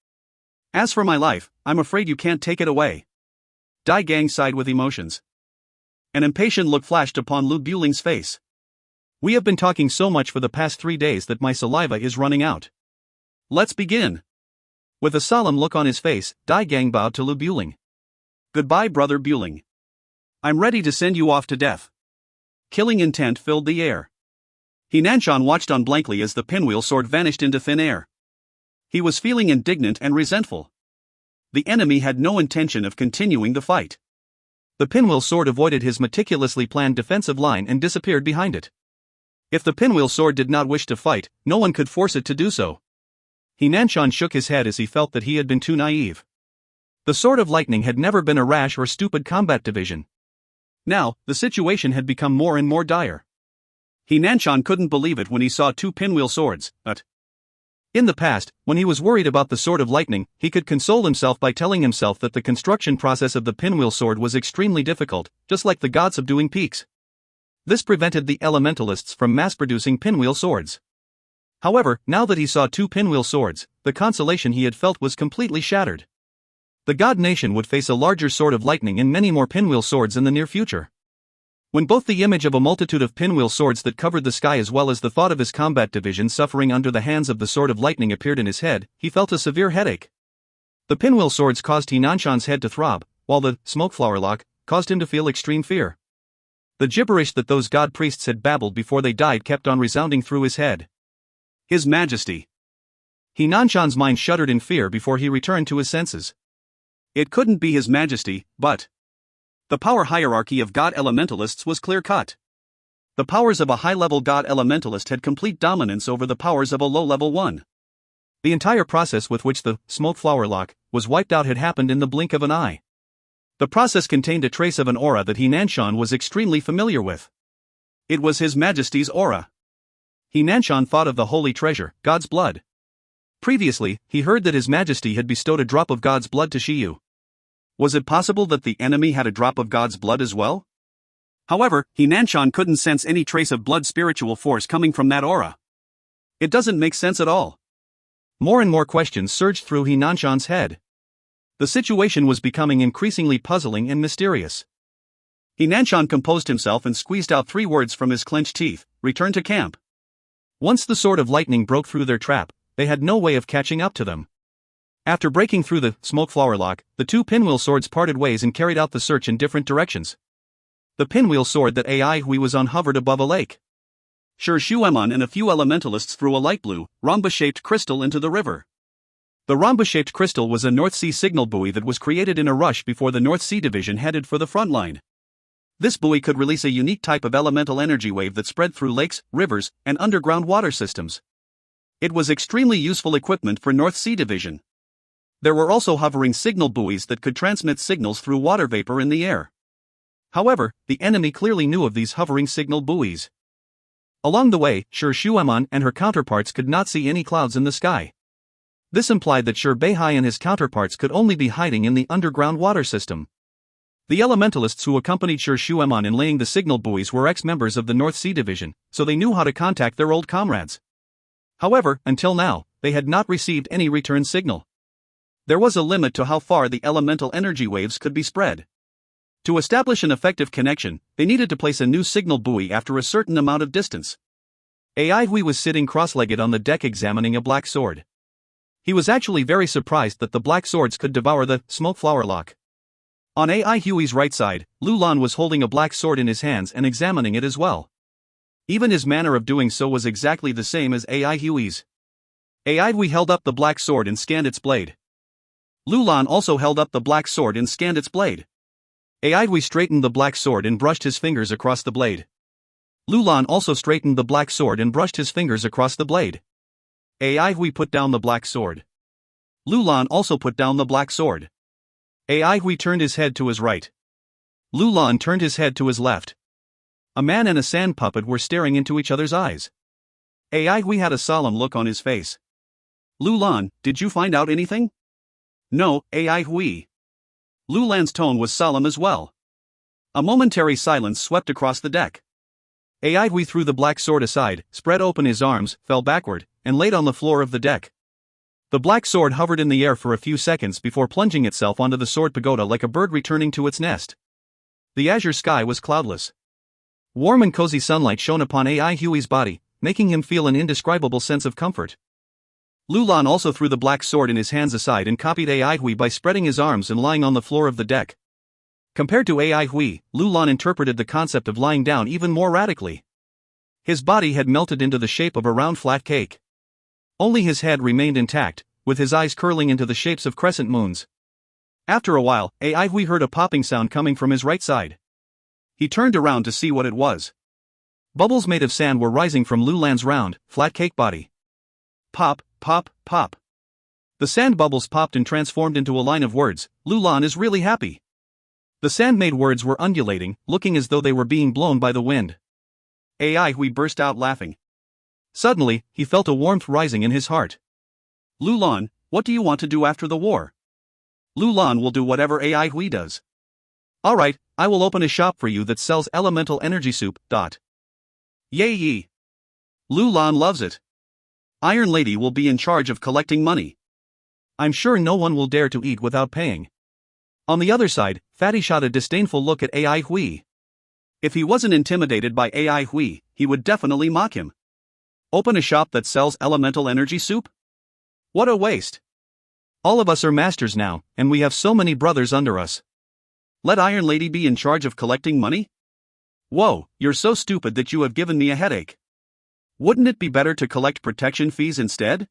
As for my life, I'm afraid you can't take it away. Dai Gang sighed with emotions. An impatient look flashed upon Lu Buling's face. We have been talking so much for the past 3 days that my saliva is running out. Let's begin. With a solemn look on his face, Dai Gang bowed to Lu Buling. Goodbye, Brother Buling. I'm ready to send you off to death. Killing intent filled the air. He Nanshan watched on blankly as the pinwheel sword vanished into thin air. He was feeling indignant and resentful. The enemy had no intention of continuing the fight. The pinwheel sword avoided his meticulously planned defensive line and disappeared behind it. If the pinwheel sword did not wish to fight, no one could force it to do so. He Nanshan shook his head as he felt that he had been too naive. The Sword of Lightning had never been a rash or stupid combat division. Now, the situation had become more and more dire. He Nanshan couldn't believe it when he saw 2 pinwheel swords, but in the past, when he was worried about the Sword of Lightning, he could console himself by telling himself that the construction process of the pinwheel sword was extremely difficult, just like the god subduing peaks. This prevented the elementalists from mass-producing pinwheel swords. However, now that he saw 2 pinwheel swords, the consolation he had felt was completely shattered. The god nation would face a larger Sword of Lightning and many more pinwheel swords in the near future. When both the image of a multitude of pinwheel swords that covered the sky as well as the thought of his combat division suffering under the hands of the Sword of Lightning appeared in his head, he felt a severe headache. The pinwheel swords caused He Nanshan's head to throb, while the smokeflower lock caused him to feel extreme fear. The gibberish that those god priests had babbled before they died kept on resounding through his head. His Majesty. He Nanshan's mind shuddered in fear before he returned to his senses. It couldn't be His Majesty, but the power hierarchy of god elementalists was clear-cut. The powers of a high-level god elementalist had complete dominance over the powers of a low-level one. The entire process with which the smokeflower lock was wiped out had happened in the blink of an eye. The process contained a trace of an aura that He Nanshan was extremely familiar with. It was His Majesty's aura. He Nanshan thought of the holy treasure, God's blood. Previously, he heard that His Majesty had bestowed a drop of God's blood to Shiyu. Was it possible that the enemy had a drop of God's blood as well? However, He Nanshan couldn't sense any trace of blood spiritual force coming from that aura. It doesn't make sense at all. More and more questions surged through He Nanshan's head. The situation was becoming increasingly puzzling and mysterious. He Nanshan composed himself and squeezed out 3 words from his clenched teeth: return to camp. Once the Sword of Lightning broke through their trap, they had no way of catching up to them. After breaking through the smokeflower lock, the 2 pinwheel swords parted ways and carried out the search in different directions. The pinwheel sword that Ai Hui was on hovered above a lake. Shi Shuemon and a few elementalists threw a light blue, rhombus-shaped crystal into the river. The rhombus-shaped crystal was a North Sea signal buoy that was created in a rush before the North Sea Division headed for the front line. This buoy could release a unique type of elemental energy wave that spread through lakes, rivers, and underground water systems. It was extremely useful equipment for North Sea Division. There were also hovering signal buoys that could transmit signals through water vapor in the air. However, the enemy clearly knew of these hovering signal buoys. Along the way, Shi Shuemon and her counterparts could not see any clouds in the sky. This implied that Shi Beihai and his counterparts could only be hiding in the underground water system. The elementalists who accompanied Shi Shuemon in laying the signal buoys were ex-members of the North Sea Division, so they knew how to contact their old comrades. However, until now, they had not received any return signal. There was a limit to how far the elemental energy waves could be spread. To establish an effective connection, they needed to place a new signal buoy after a certain amount of distance. Ai Hui was sitting cross-legged on the deck examining a black sword. He was actually very surprised that the black swords could devour the smokeflower lock. On Ai Hui's right side, Lu Lan was holding a black sword in his hands and examining it as well. Even his manner of doing so was exactly the same as Ai Hui's. Ai Hui held up the black sword and scanned its blade. Lu Lan also held up the black sword and scanned its blade. Ai Hui straightened the black sword and brushed his fingers across the blade. Lu Lan also straightened the black sword and brushed his fingers across the blade. Ai Hui put down the black sword. Lu Lan also put down the black sword. Ai Hui turned his head to his right. Lu Lan turned his head to his left. A man and a sand puppet were staring into each other's eyes. Ai Hui had a solemn look on his face. Lu Lan, did you find out anything? No, Ai Hui. Lu Lan's tone was solemn as well. A momentary silence swept across the deck. Aihui threw the black sword aside, spread open his arms, fell backward, and laid on the floor of the deck. The black sword hovered in the air for a few seconds before plunging itself onto the sword pagoda like a bird returning to its nest. The azure sky was cloudless. Warm and cozy sunlight shone upon Aihui's body, making him feel an indescribable sense of comfort. Lulan also threw the black sword in his hands aside and copied Aihui by spreading his arms and lying on the floor of the deck. Compared to Aihui, Lulan interpreted the concept of lying down even more radically. His body had melted into the shape of a round flat cake. Only his head remained intact, with his eyes curling into the shapes of crescent moons. After a while, Aihui heard a popping sound coming from his right side. He turned around to see what it was. Bubbles made of sand were rising from Lulan's round, flat cake body. Pop, pop, pop. The sand bubbles popped and transformed into a line of words. Lulan is really happy. The sand-made words were undulating, looking as though they were being blown by the wind. Aihui burst out laughing. Suddenly, he felt a warmth rising in his heart. Lulan, what do you want to do after the war? Lulan will do whatever Aihui does. Alright, I will open a shop for you that sells elemental energy soup. Yay! Lulan loves it. Iron Lady will be in charge of collecting money. I'm sure no one will dare to eat without paying. On the other side, Fatty shot a disdainful look at Aihui. If he wasn't intimidated by Aihui, he would definitely mock him. Open a shop that sells elemental energy soup? What a waste. All of us are masters now, and we have so many brothers under us. Let Iron Lady be in charge of collecting money? Whoa, you're so stupid that you have given me a headache. Wouldn't it be better to collect protection fees instead?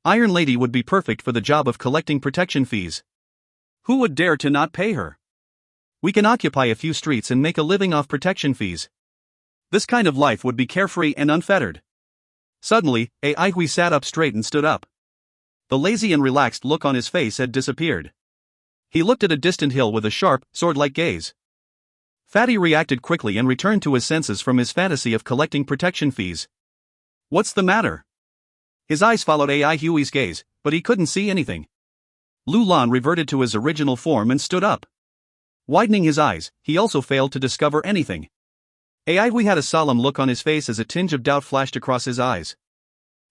Iron Lady would be perfect for the job of collecting protection fees. Who would dare to not pay her? We can occupy a few streets and make a living off protection fees. This kind of life would be carefree and unfettered. Suddenly, Aihui sat up straight and stood up. The lazy and relaxed look on his face had disappeared. He looked at a distant hill with a sharp, sword-like gaze. Fatty reacted quickly and returned to his senses from his fantasy of collecting protection fees. What's the matter? His eyes followed Aihui's gaze, but he couldn't see anything. Lulan reverted to his original form and stood up. Widening his eyes, he also failed to discover anything. Aihui had a solemn look on his face as a tinge of doubt flashed across his eyes.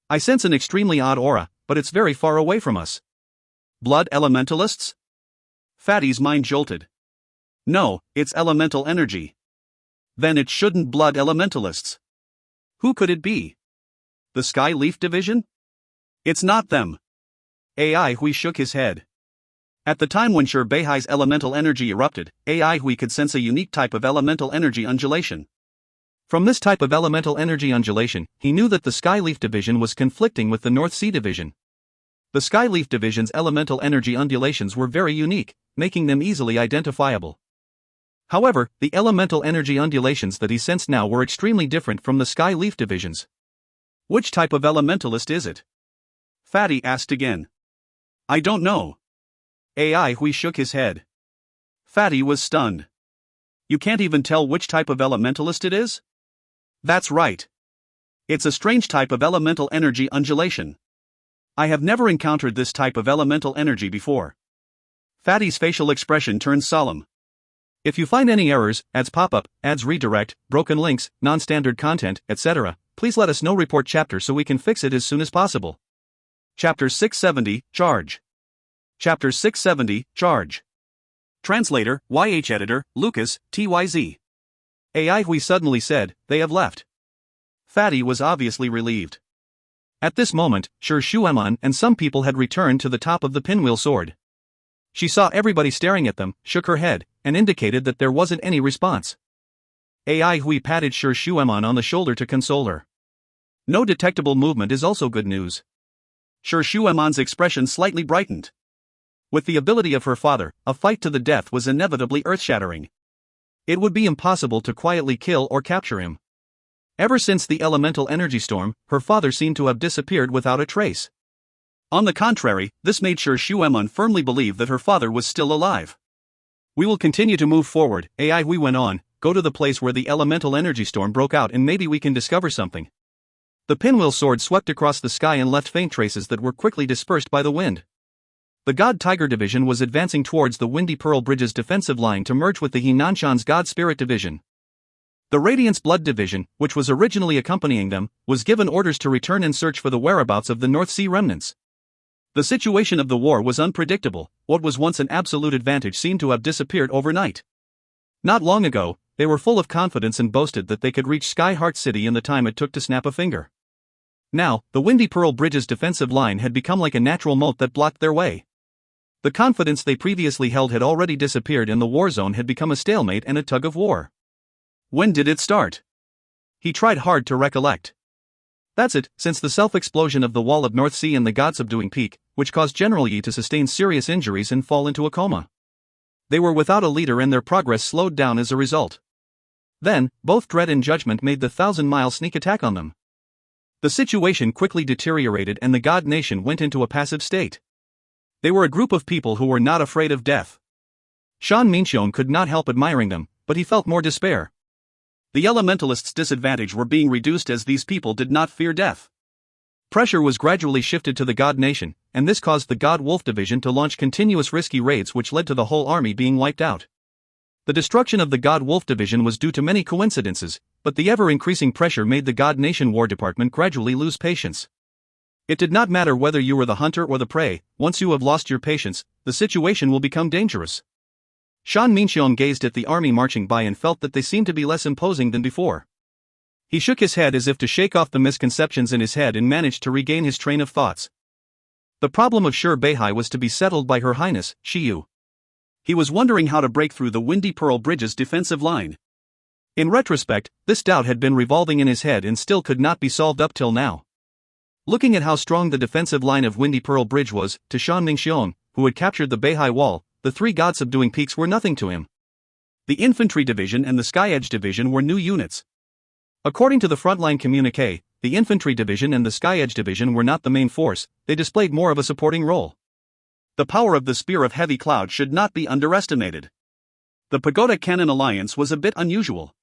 I sense an extremely odd aura, but it's very far away from us. Blood elementalists? Fatty's mind jolted. No, it's elemental energy. Then it shouldn't blood elementalists. Who could it be? The Sky Leaf Division? It's not them. Aihui shook his head. At the time when Shirbei's elemental energy erupted, Aihui could sense a unique type of elemental energy undulation. From this type of elemental energy undulation, he knew that the Skyleaf Division was conflicting with the North Sea Division. The Skyleaf Division's elemental energy undulations were very unique, making them easily identifiable. However, the elemental energy undulations that he sensed now were extremely different from the Skyleaf Division's. Which type of elementalist is it? Fatty asked again. I don't know. Aihui shook his head. Fatty was stunned. You can't even tell which type of elementalist it is? That's right. It's a strange type of elemental energy undulation. I have never encountered this type of elemental energy before. Fatty's facial expression turned solemn. If you find any errors, ads pop up, ads redirect, broken links, non-standard content, etc., please let us know. Report chapter so we can fix it as soon as possible. Chapter 670, Charge. Chapter 670, Charge. Translator, YH Editor, Lucas, TYZ. Aihui suddenly said, they have left. Fatty was obviously relieved. At this moment, Shueman and some people had returned to the top of the pinwheel sword. She saw everybody staring at them, shook her head, and indicated that there wasn't any response. Aihui patted Shueman on the shoulder to console her. No detectable movement is also good news. Shueman's expression slightly brightened. With the ability of her father, a fight to the death was inevitably earth-shattering. It would be impossible to quietly kill or capture him. Ever since the elemental energy storm, her father seemed to have disappeared without a trace. On the contrary, this made Shueman firmly believe that her father was still alive. We will continue to move forward, Aihui went on, go to the place where the elemental energy storm broke out and maybe we can discover something. The pinwheel sword swept across the sky and left faint traces that were quickly dispersed by the wind. The God Tiger Division was advancing towards the Windy Pearl Bridge's defensive line to merge with the He Nanshan's God Spirit Division. The Radiance Blood Division, which was originally accompanying them, was given orders to return and search for the whereabouts of the North Sea remnants. The situation of the war was unpredictable. What was once an absolute advantage seemed to have disappeared overnight. Not long ago, they were full of confidence and boasted that they could reach Skyheart City in the time it took to snap a finger. Now, the Windy Pearl Bridge's defensive line had become like a natural moat that blocked their way. The confidence they previously held had already disappeared and the war zone had become a stalemate and a tug of war. When did it start? He tried hard to recollect. That's it, since the self-explosion of the wall of North Sea and the God-subduing peak, which caused General Yi to sustain serious injuries and fall into a coma. They were without a leader and their progress slowed down as a result. Then, both Dread and Judgment made the 1,000-mile sneak attack on them. The situation quickly deteriorated and the God Nation went into a passive state. They were a group of people who were not afraid of death. Shan Minxiong could not help admiring them, but he felt more despair. The elementalists' disadvantage were being reduced as these people did not fear death. Pressure was gradually shifted to the God Nation, and this caused the God Wolf Division to launch continuous risky raids which led to the whole army being wiped out. The destruction of the God Wolf Division was due to many coincidences, but the ever-increasing pressure made the God Nation War Department gradually lose patience. It did not matter whether you were the hunter or the prey, once you have lost your patience, the situation will become dangerous. Shan Minxiong gazed at the army marching by and felt that they seemed to be less imposing than before. He shook his head as if to shake off the misconceptions in his head and managed to regain his train of thoughts. The problem of Shur Beihai was to be settled by Her Highness, Shiyu. He was wondering how to break through the Windy Pearl Bridge's defensive line. In retrospect, this doubt had been revolving in his head and still could not be solved up till now. Looking at how strong the defensive line of Windy Pearl Bridge was, to Shan Minxiong, who had captured the Beihai Wall, the three God-subduing peaks were nothing to him. The Infantry Division and the Sky Edge Division were new units. According to the frontline communique, the Infantry Division and the Sky Edge Division were not the main force, they displayed more of a supporting role. The power of the Spear of Heavy Cloud should not be underestimated. The Pagoda Cannon Alliance was a bit unusual.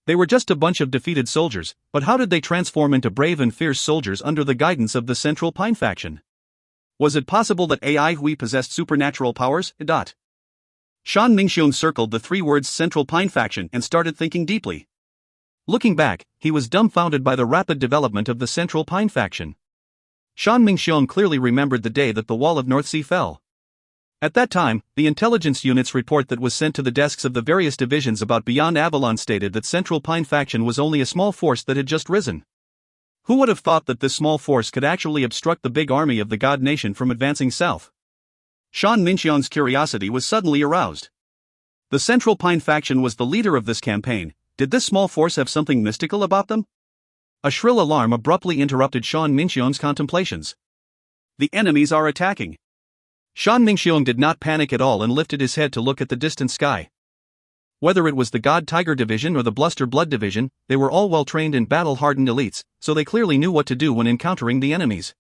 They were just a bunch of defeated soldiers, but how did they transform into brave and fierce soldiers under the guidance of the Central Pine faction? Was it possible that Ai Hui possessed supernatural powers? Shan Minxiong circled the three words Central Pine faction and started thinking deeply. Looking back, he was dumbfounded by the rapid development of the Central Pine faction. Shan Minxiong clearly remembered the day that the Wall of North Sea fell. At that time, the intelligence unit's report that was sent to the desks of the various divisions about Beyond Avalon stated that Central Pine faction was only a small force that had just risen. Who would have thought that this small force could actually obstruct the big army of the God Nation from advancing south? Shan Minxiong's curiosity was suddenly aroused. The Central Pine faction was the leader of this campaign. Did this small force have something mystical about them? A shrill alarm abruptly interrupted Shan Minxiong's contemplations. The enemies are attacking. Shan Minxiong did not panic at all and lifted his head to look at the distant sky. Whether it was the God Tiger Division or the Bluster Blood Division, they were all well-trained and battle-hardened elites, so they clearly knew what to do when encountering the enemies.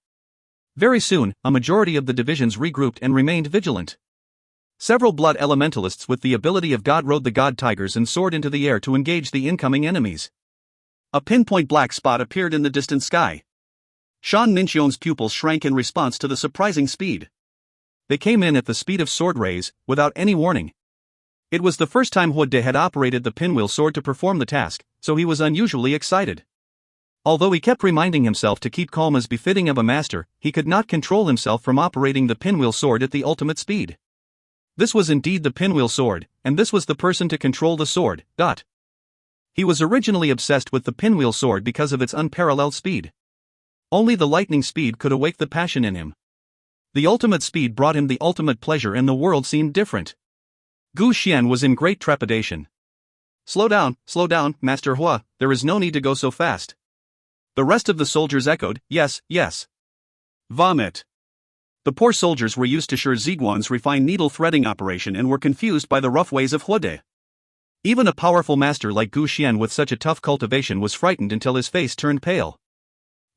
Very soon, a majority of the divisions regrouped and remained vigilant. Several blood elementalists with the ability of God rode the God Tigers and soared into the air to engage the incoming enemies. A pinpoint black spot appeared in the distant sky. Shan Minxiong's pupils shrank in response to the surprising speed. They came in at the speed of sword rays, without any warning. It was the first time Huode had operated the pinwheel sword to perform the task, so he was unusually excited. Although he kept reminding himself to keep calm as befitting of a master, he could not control himself from operating the pinwheel sword at the ultimate speed. This was indeed the pinwheel sword, and this was the person to control the sword. He was originally obsessed with the pinwheel sword because of its unparalleled speed. Only the lightning speed could awake the passion in him. The ultimate speed brought him the ultimate pleasure and the world seemed different. Gu Xian was in great trepidation. Slow down, Master Hua, there is no need to go so fast." The rest of the soldiers echoed, "Yes, yes." Vomit. The poor soldiers were used to Shi Ziguan's refined needle threading operation and were confused by the rough ways of Huode. Even a powerful master like Gu Xian with such a tough cultivation was frightened until his face turned pale.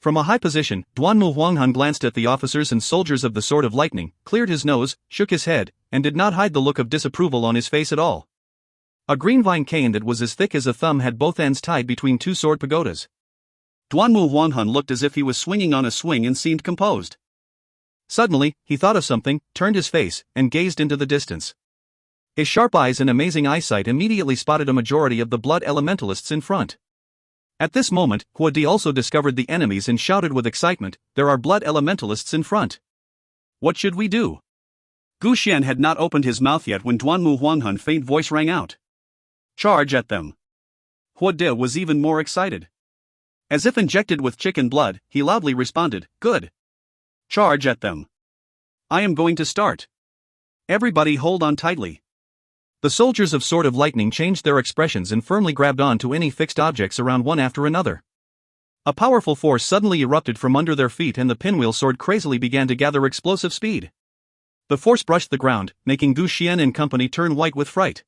From a high position, Duanmu Huanghan glanced at the officers and soldiers of the Sword of Lightning, cleared his nose, shook his head, and did not hide the look of disapproval on his face at all. A green vine cane that was as thick as a thumb had both ends tied between two sword pagodas. Duanmu Huanghan looked as if he was swinging on a swing and seemed composed. Suddenly, he thought of something, turned his face, and gazed into the distance. His sharp eyes and amazing eyesight immediately spotted a majority of the blood elementalists in front. At this moment, Huodi also discovered the enemies and shouted with excitement, "There are blood elementalists in front. What should we do?" Gu Xian had not opened his mouth yet when Duanmu Huanghan's faint voice rang out. "Charge at them." Huodi was even more excited. As if injected with chicken blood, he loudly responded, "Good. Charge at them. I am going to start. Everybody hold on tightly." The soldiers of Sword of Lightning changed their expressions and firmly grabbed on to any fixed objects around one after another. A powerful force suddenly erupted from under their feet and the pinwheel sword crazily began to gather explosive speed. The force brushed the ground, making Gu Xian and company turn white with fright.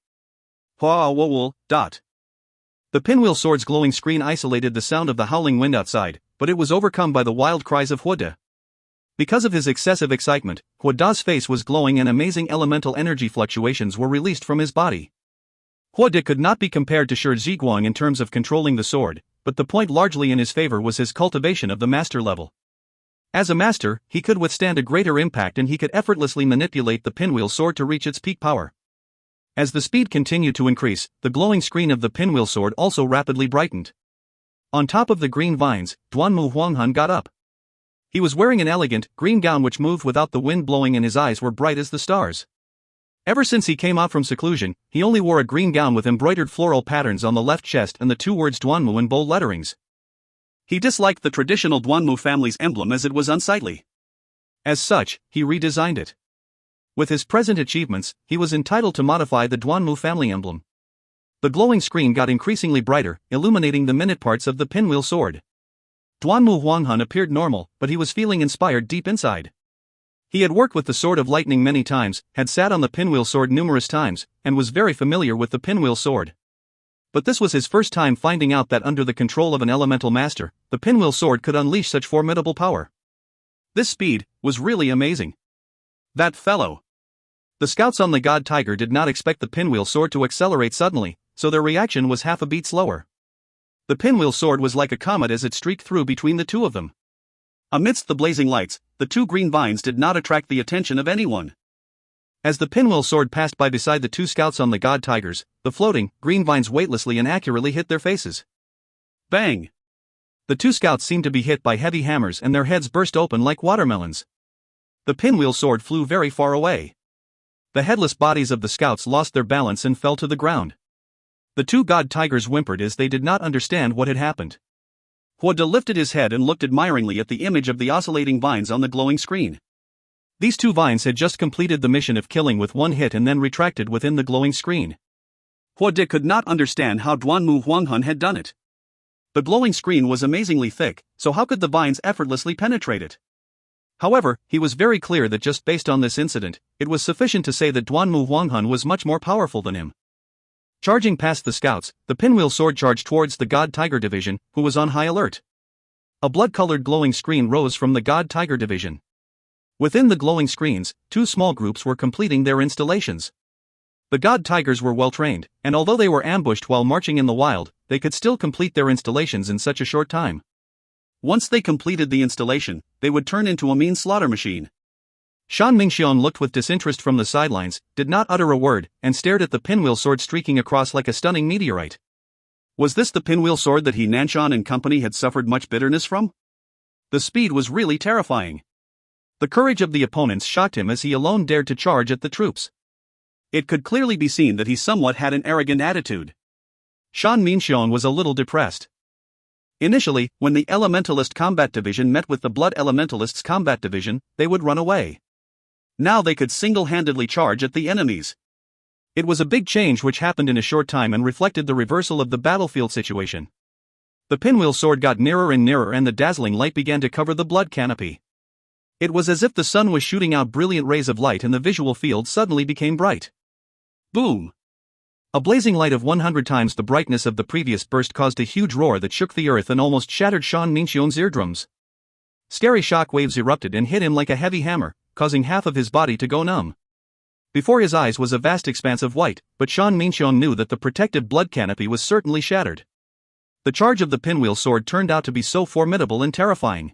The pinwheel sword's glowing screen isolated the sound of the howling wind outside, but it was overcome by the wild cries of Huodi. Because of his excessive excitement, Huodi's face was glowing and amazing elemental energy fluctuations were released from his body. Huodi could not be compared to Shi Zhiguang in terms of controlling the sword, but the point largely in his favor was his cultivation of the master level. As a master, he could withstand a greater impact and he could effortlessly manipulate the pinwheel sword to reach its peak power. As the speed continued to increase, the glowing screen of the pinwheel sword also rapidly brightened. On top of the green vines, Duanmu Huanghan got up. He was wearing an elegant, green gown which moved without the wind blowing and his eyes were bright as the stars. Ever since he came out from seclusion, he only wore a green gown with embroidered floral patterns on the left chest and the two words Duanmu in bold letterings. He disliked the traditional Duanmu family's emblem as it was unsightly. As such, he redesigned it. With his present achievements, he was entitled to modify the Duanmu family emblem. The glowing screen got increasingly brighter, illuminating the minute parts of the pinwheel sword. Duanmu Huanghan appeared normal, but he was feeling inspired deep inside. He had worked with the Sword of Lightning many times, had sat on the pinwheel sword numerous times, and was very familiar with the pinwheel sword. But this was his first time finding out that under the control of an elemental master, the pinwheel sword could unleash such formidable power. This speed was really amazing. That fellow. The scouts on the God Tiger did not expect the pinwheel sword to accelerate suddenly, so their reaction was half a beat slower. The pinwheel sword was like a comet as it streaked through between the two of them. Amidst the blazing lights, the two green vines did not attract the attention of anyone. As the pinwheel sword passed by beside the two scouts on the God Tigers, the floating, green vines weightlessly and accurately hit their faces. Bang! The two scouts seemed to be hit by heavy hammers and their heads burst open like watermelons. The pinwheel sword flew very far away. The headless bodies of the scouts lost their balance and fell to the ground. The two God Tigers whimpered as they did not understand what had happened. Huodi lifted his head and looked admiringly at the image of the oscillating vines on the glowing screen. These two vines had just completed the mission of killing with one hit and then retracted within the glowing screen. Huodi could not understand how Duanmu Huanghan had done it. The glowing screen was amazingly thick, so how could the vines effortlessly penetrate it? However, he was very clear that just based on this incident, it was sufficient to say that Duanmu Huanghan was much more powerful than him. Charging past the scouts, the pinwheel sword charged towards the God Tiger division, who was on high alert. A blood-colored glowing screen rose from the God Tiger division. Within the glowing screens, two small groups were completing their installations. The God Tigers were well-trained, and although they were ambushed while marching in the wild, they could still complete their installations in such a short time. Once they completed the installation, they would turn into a mean slaughter machine. Shan Mingxian looked with disinterest from the sidelines, did not utter a word, and stared at the pinwheel sword streaking across like a stunning meteorite. Was this the pinwheel sword that he Nanshan and company had suffered much bitterness from? The speed was really terrifying. The courage of the opponents shocked him as he alone dared to charge at the troops. It could clearly be seen that he somewhat had an arrogant attitude. Shan Mingxian was a little depressed. Initially, when the Elementalist Combat Division met with the Blood Elementalists Combat Division, they would run away. Now they could single-handedly charge at the enemies. It was a big change which happened in a short time and reflected the reversal of the battlefield situation. The pinwheel sword got nearer and nearer and the dazzling light began to cover the blood canopy. It was as if the sun was shooting out brilliant rays of light and the visual field suddenly became bright. Boom! A blazing light of 100 times the brightness of the previous burst caused a huge roar that shook the earth and almost shattered Shan Mingxian's eardrums. Scary shock waves erupted and hit him like a heavy hammer, causing half of his body to go numb. Before his eyes was a vast expanse of white, but Shan Mingxian knew that the protective blood canopy was certainly shattered. The charge of the pinwheel sword turned out to be so formidable and terrifying.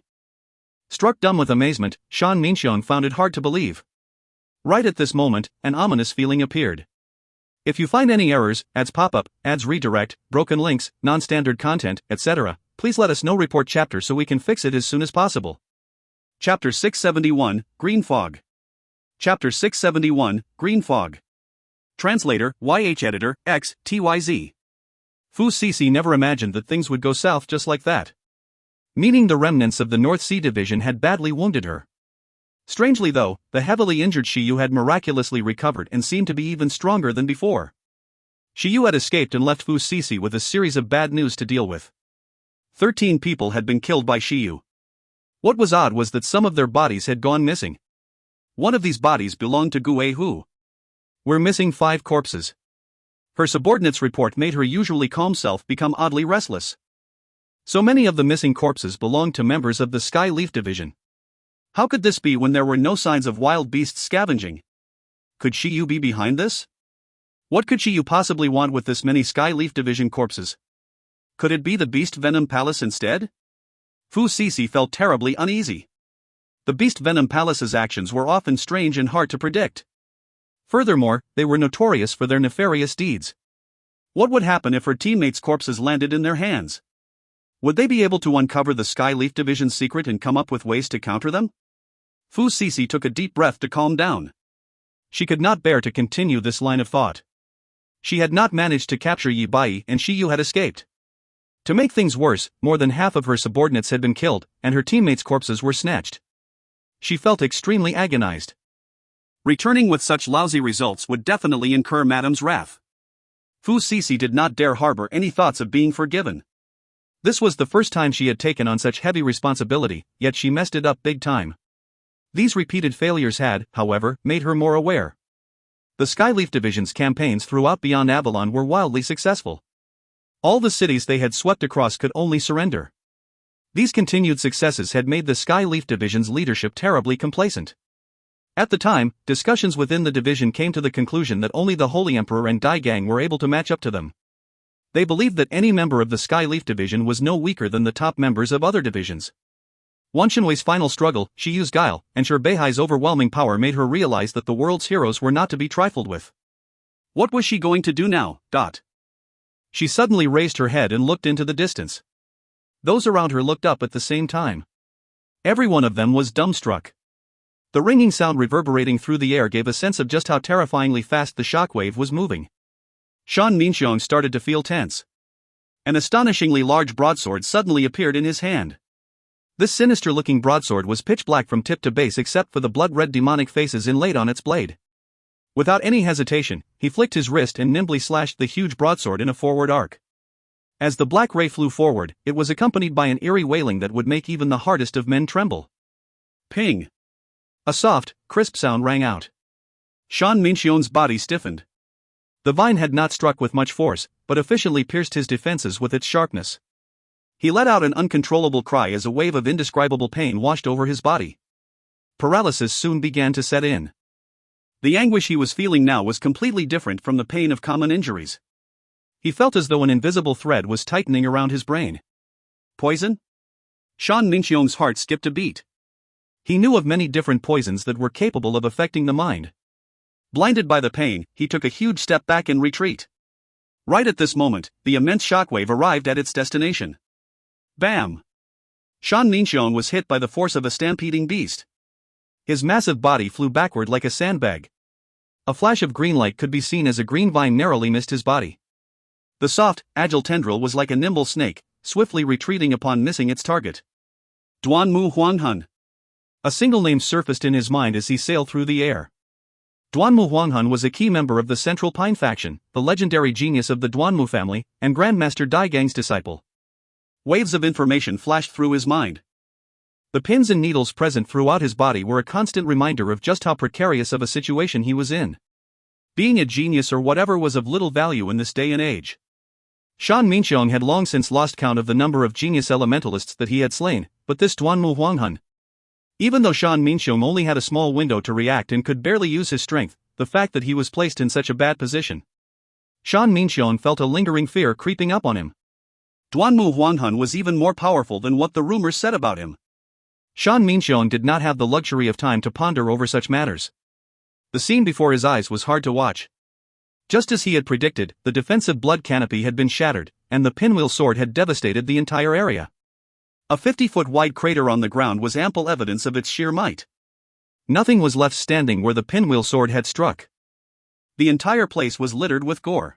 Struck dumb with amazement, Shan Minxiong found it hard to believe. Right at this moment, an ominous feeling appeared. If you find any errors, ads pop up, ads redirect, broken links, non-standard content, etc., please let us know. Report chapter so we can fix it as soon as possible. Chapter 671, Green Fog. Chapter 671, Green Fog. Translator, YH Editor, X, TYZ. Fu Cixi never imagined that things would go south just like that. Meaning the remnants of the North Sea Division had badly wounded her. Strangely though, the heavily injured Shiyu had miraculously recovered and seemed to be even stronger than before. Shiyu had escaped and left Fu Cixi with a series of bad news to deal with. 13 people had been killed by Shiyu. What was odd was that some of their bodies had gone missing. One of these bodies belonged to Gu Hu. We're missing 5 corpses. Her subordinate's report made her usually calm self become oddly restless. So many of the missing corpses belonged to members of the Sky Leaf Division. How could this be when there were no signs of wild beasts scavenging? Could Shiyu be behind this? What could Shiyu possibly want with this many Sky Leaf Division corpses? Could it be the Beast Venom Palace instead? Fu Cixi felt terribly uneasy. The Beast Venom Palace's actions were often strange and hard to predict. Furthermore, they were notorious for their nefarious deeds. What would happen if her teammates' corpses landed in their hands? Would they be able to uncover the Sky Leaf Division's secret and come up with ways to counter them? Fu Cixi took a deep breath to calm down. She could not bear to continue this line of thought. She had not managed to capture Yi Bai and Shiyu had escaped. To make things worse, more than half of her subordinates had been killed, and her teammates' corpses were snatched. She felt extremely agonized. Returning with such lousy results would definitely incur Madame's wrath. Fu Cixi did not dare harbor any thoughts of being forgiven. This was the first time she had taken on such heavy responsibility, yet she messed it up big time. These repeated failures had, however, made her more aware. The Skyleaf Division's campaigns throughout Beyond Avalon were wildly successful. All the cities they had swept across could only surrender. These continued successes had made the Skyleaf Division's leadership terribly complacent. At the time, discussions within the division came to the conclusion that only the Holy Emperor and Dai Gang were able to match up to them. They believed that any member of the Skyleaf Division was no weaker than the top members of other divisions. Wan Shenwei's final struggle, Shiyu's guile, and Beihai's overwhelming power made her realize that the world's heroes were not to be trifled with. What was she going to do now? She suddenly raised her head and looked into the distance. Those around her looked up at the same time. Every one of them was dumbstruck. The ringing sound reverberating through the air gave a sense of just how terrifyingly fast the shockwave was moving. Shan Minxiong started to feel tense. An astonishingly large broadsword suddenly appeared in his hand. This sinister-looking broadsword was pitch black from tip to base except for the blood-red demonic faces inlaid on its blade. Without any hesitation, he flicked his wrist and nimbly slashed the huge broadsword in a forward arc. As the black ray flew forward, it was accompanied by an eerie wailing that would make even the hardest of men tremble. Ping! A soft, crisp sound rang out. Shan Minxiong's body stiffened. The vine had not struck with much force, but efficiently pierced his defenses with its sharpness. He let out an uncontrollable cry as a wave of indescribable pain washed over his body. Paralysis soon began to set in. The anguish he was feeling now was completely different from the pain of common injuries. He felt as though an invisible thread was tightening around his brain. Poison? Shan Minxiong's heart skipped a beat. He knew of many different poisons that were capable of affecting the mind. Blinded by the pain, he took a huge step back in retreat. Right at this moment, the immense shockwave arrived at its destination. Bam! Shan Minxiong was hit by the force of a stampeding beast. His massive body flew backward like a sandbag. A flash of green light could be seen as a green vine narrowly missed his body. The soft, agile tendril was like a nimble snake, swiftly retreating upon missing its target. Duanmu Huanghun. A single name surfaced in his mind as he sailed through the air. Duanmu Huanghun was a key member of the Central Pine faction, the legendary genius of the Duanmu family, and Grandmaster Dai Gang's disciple. Waves of information flashed through his mind. The pins and needles present throughout his body were a constant reminder of just how precarious of a situation he was in. Being a genius or whatever was of little value in this day and age. Shan Minxiong had long since lost count of the number of genius elementalists that he had slain, but this Duanmu Huanghun. Even though Shan Minxiong only had a small window to react and could barely use his strength, the fact that he was placed in such a bad position. Shan Minxiong felt a lingering fear creeping up on him. Duanmu Huanghun was even more powerful than what the rumors said about him. Shan Minxiong did not have the luxury of time to ponder over such matters. The scene before his eyes was hard to watch. Just as he had predicted, the defensive blood canopy had been shattered, and the pinwheel sword had devastated the entire area. A 50-foot wide crater on the ground was ample evidence of its sheer might. Nothing was left standing where the pinwheel sword had struck. The entire place was littered with gore.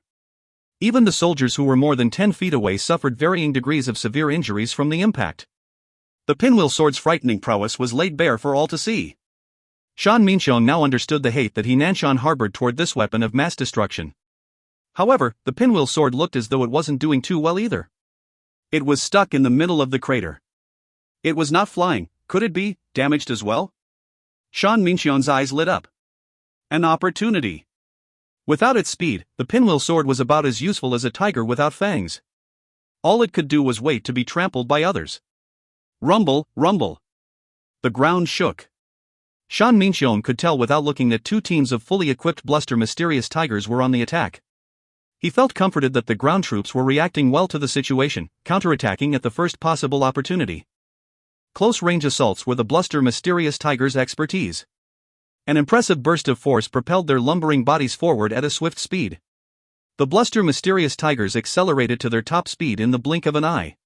Even the soldiers who were more than 10 feet away suffered varying degrees of severe injuries from the impact. The pinwheel sword's frightening prowess was laid bare for all to see. Shan Minxiong now understood the hate that He Nanshan harbored toward this weapon of mass destruction. However, the pinwheel sword looked as though it wasn't doing too well either. It was stuck in the middle of the crater. It was not flying. Could it be damaged as well? Shan Minxiong's eyes lit up. An opportunity. Without its speed, the pinwheel sword was about as useful as a tiger without fangs. All it could do was wait to be trampled by others. Rumble, rumble. The ground shook. Shan Minxiong could tell without looking that 2 teams of fully equipped bluster mysterious tigers were on the attack. He felt comforted that the ground troops were reacting well to the situation, counterattacking at the first possible opportunity. Close-range assaults were the bluster mysterious tigers' expertise. An impressive burst of force propelled their lumbering bodies forward at a swift speed. The bluster mysterious tigers accelerated to their top speed in the blink of an eye.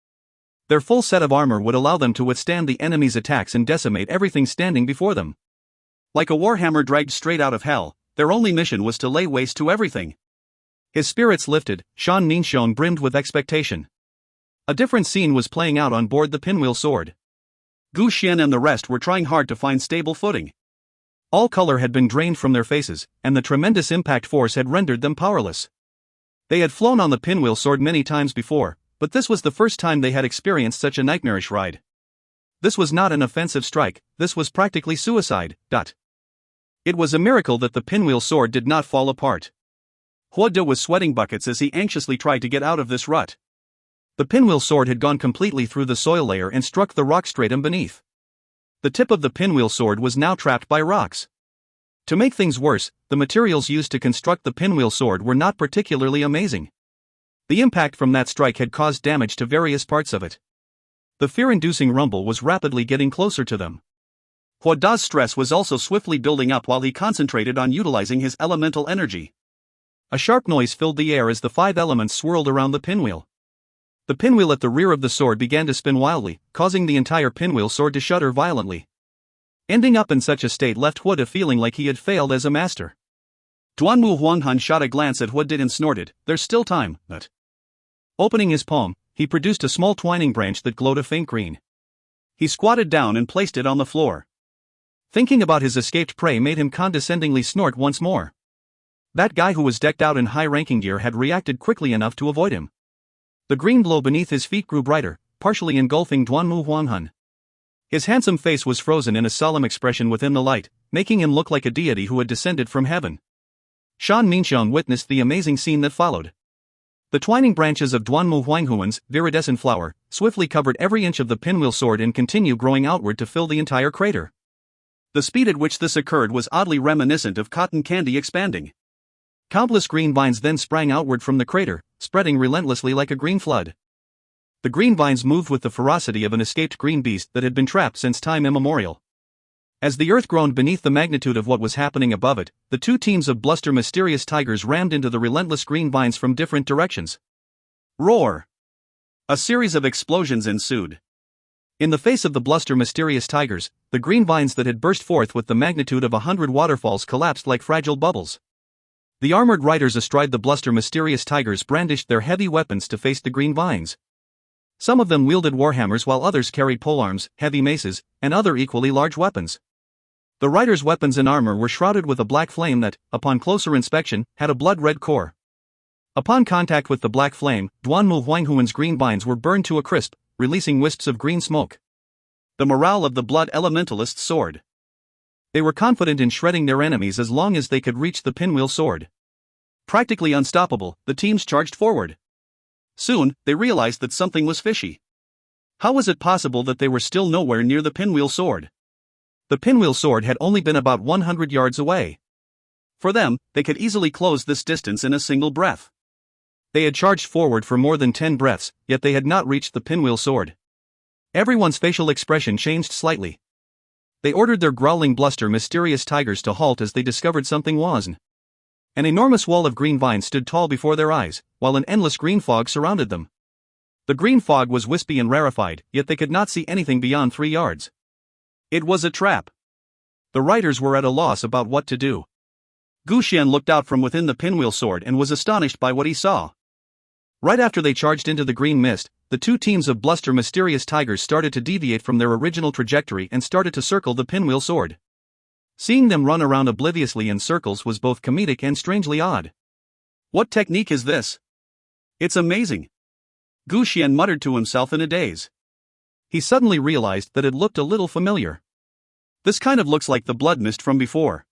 Their full set of armor would allow them to withstand the enemy's attacks and decimate everything standing before them. Like a warhammer dragged straight out of hell, their only mission was to lay waste to everything. His spirits lifted, Shan Minxiong brimmed with expectation. A different scene was playing out on board the pinwheel sword. Gu Xian and the rest were trying hard to find stable footing. All color had been drained from their faces, and the tremendous impact force had rendered them powerless. They had flown on the pinwheel sword many times before, but this was the first time they had experienced such a nightmarish ride. This was not an offensive strike, this was practically suicide. It was a miracle that the pinwheel sword did not fall apart. Hua De was sweating buckets as he anxiously tried to get out of this rut. The pinwheel sword had gone completely through the soil layer and struck the rock stratum beneath. The tip of the pinwheel sword was now trapped by rocks. To make things worse, the materials used to construct the pinwheel sword were not particularly amazing. The impact from that strike had caused damage to various parts of it. The fear-inducing rumble was rapidly getting closer to them. Hua Da's stress was also swiftly building up while he concentrated on utilizing his elemental energy. A sharp noise filled the air as the 5 elements swirled around the pinwheel. The pinwheel at the rear of the sword began to spin wildly, causing the entire pinwheel sword to shudder violently. Ending up in such a state left Hua De feeling like he had failed as a master. Duanmu Huanghan shot a glance at Hua De and snorted, "There's still time, but..." Opening his palm, he produced a small twining branch that glowed a faint green. He squatted down and placed it on the floor. Thinking about his escaped prey made him condescendingly snort once more. That guy who was decked out in high-ranking gear had reacted quickly enough to avoid him. The green glow beneath his feet grew brighter, partially engulfing Duanmu Huanghan. His handsome face was frozen in a solemn expression within the light, making him look like a deity who had descended from heaven. Shan Minxiong witnessed the amazing scene that followed. The twining branches of Duanmu Huanghuan's viridescent flower swiftly covered every inch of the pinwheel sword and continued growing outward to fill the entire crater. The speed at which this occurred was oddly reminiscent of cotton candy expanding. Countless green vines then sprang outward from the crater, spreading relentlessly like a green flood. The green vines moved with the ferocity of an escaped green beast that had been trapped since time immemorial. As the earth groaned beneath the magnitude of what was happening above it, the 2 teams of bluster mysterious tigers rammed into the relentless green vines from different directions. Roar! A series of explosions ensued. In the face of the bluster mysterious tigers, the green vines that had burst forth with the magnitude of 100 waterfalls collapsed like fragile bubbles. The armored riders astride the bluster mysterious tigers brandished their heavy weapons to face the green vines. Some of them wielded warhammers while others carried polearms, heavy maces, and other equally large weapons. The riders' weapons and armor were shrouded with a black flame that, upon closer inspection, had a blood-red core. Upon contact with the black flame, Duanmu Huanghuan's green vines were burned to a crisp, releasing wisps of green smoke. The morale of the blood elementalists soared. They were confident in shredding their enemies as long as they could reach the pinwheel sword. Practically unstoppable, the teams charged forward. Soon, they realized that something was fishy. How was it possible that they were still nowhere near the pinwheel sword? The pinwheel sword had only been about 100 yards away. For them, they could easily close this distance in a single breath. They had charged forward for more than 10 breaths, yet they had not reached the pinwheel sword. Everyone's facial expression changed slightly. They ordered their growling bluster mysterious tigers to halt as they discovered something was. An enormous wall of green vines stood tall before their eyes, while an endless green fog surrounded them. The green fog was wispy and rarefied, yet they could not see anything beyond 3 yards. It was a trap. The riders were at a loss about what to do. Gu Xian looked out from within the pinwheel sword and was astonished by what he saw. Right after they charged into the green mist, the 2 teams of bluster mysterious tigers started to deviate from their original trajectory and started to circle the pinwheel sword. Seeing them run around obliviously in circles was both comedic and strangely odd. What technique is this? It's amazing. Gu Xian muttered to himself in a daze. He suddenly realized that it looked a little familiar. This kind of looks like the blood mist from before.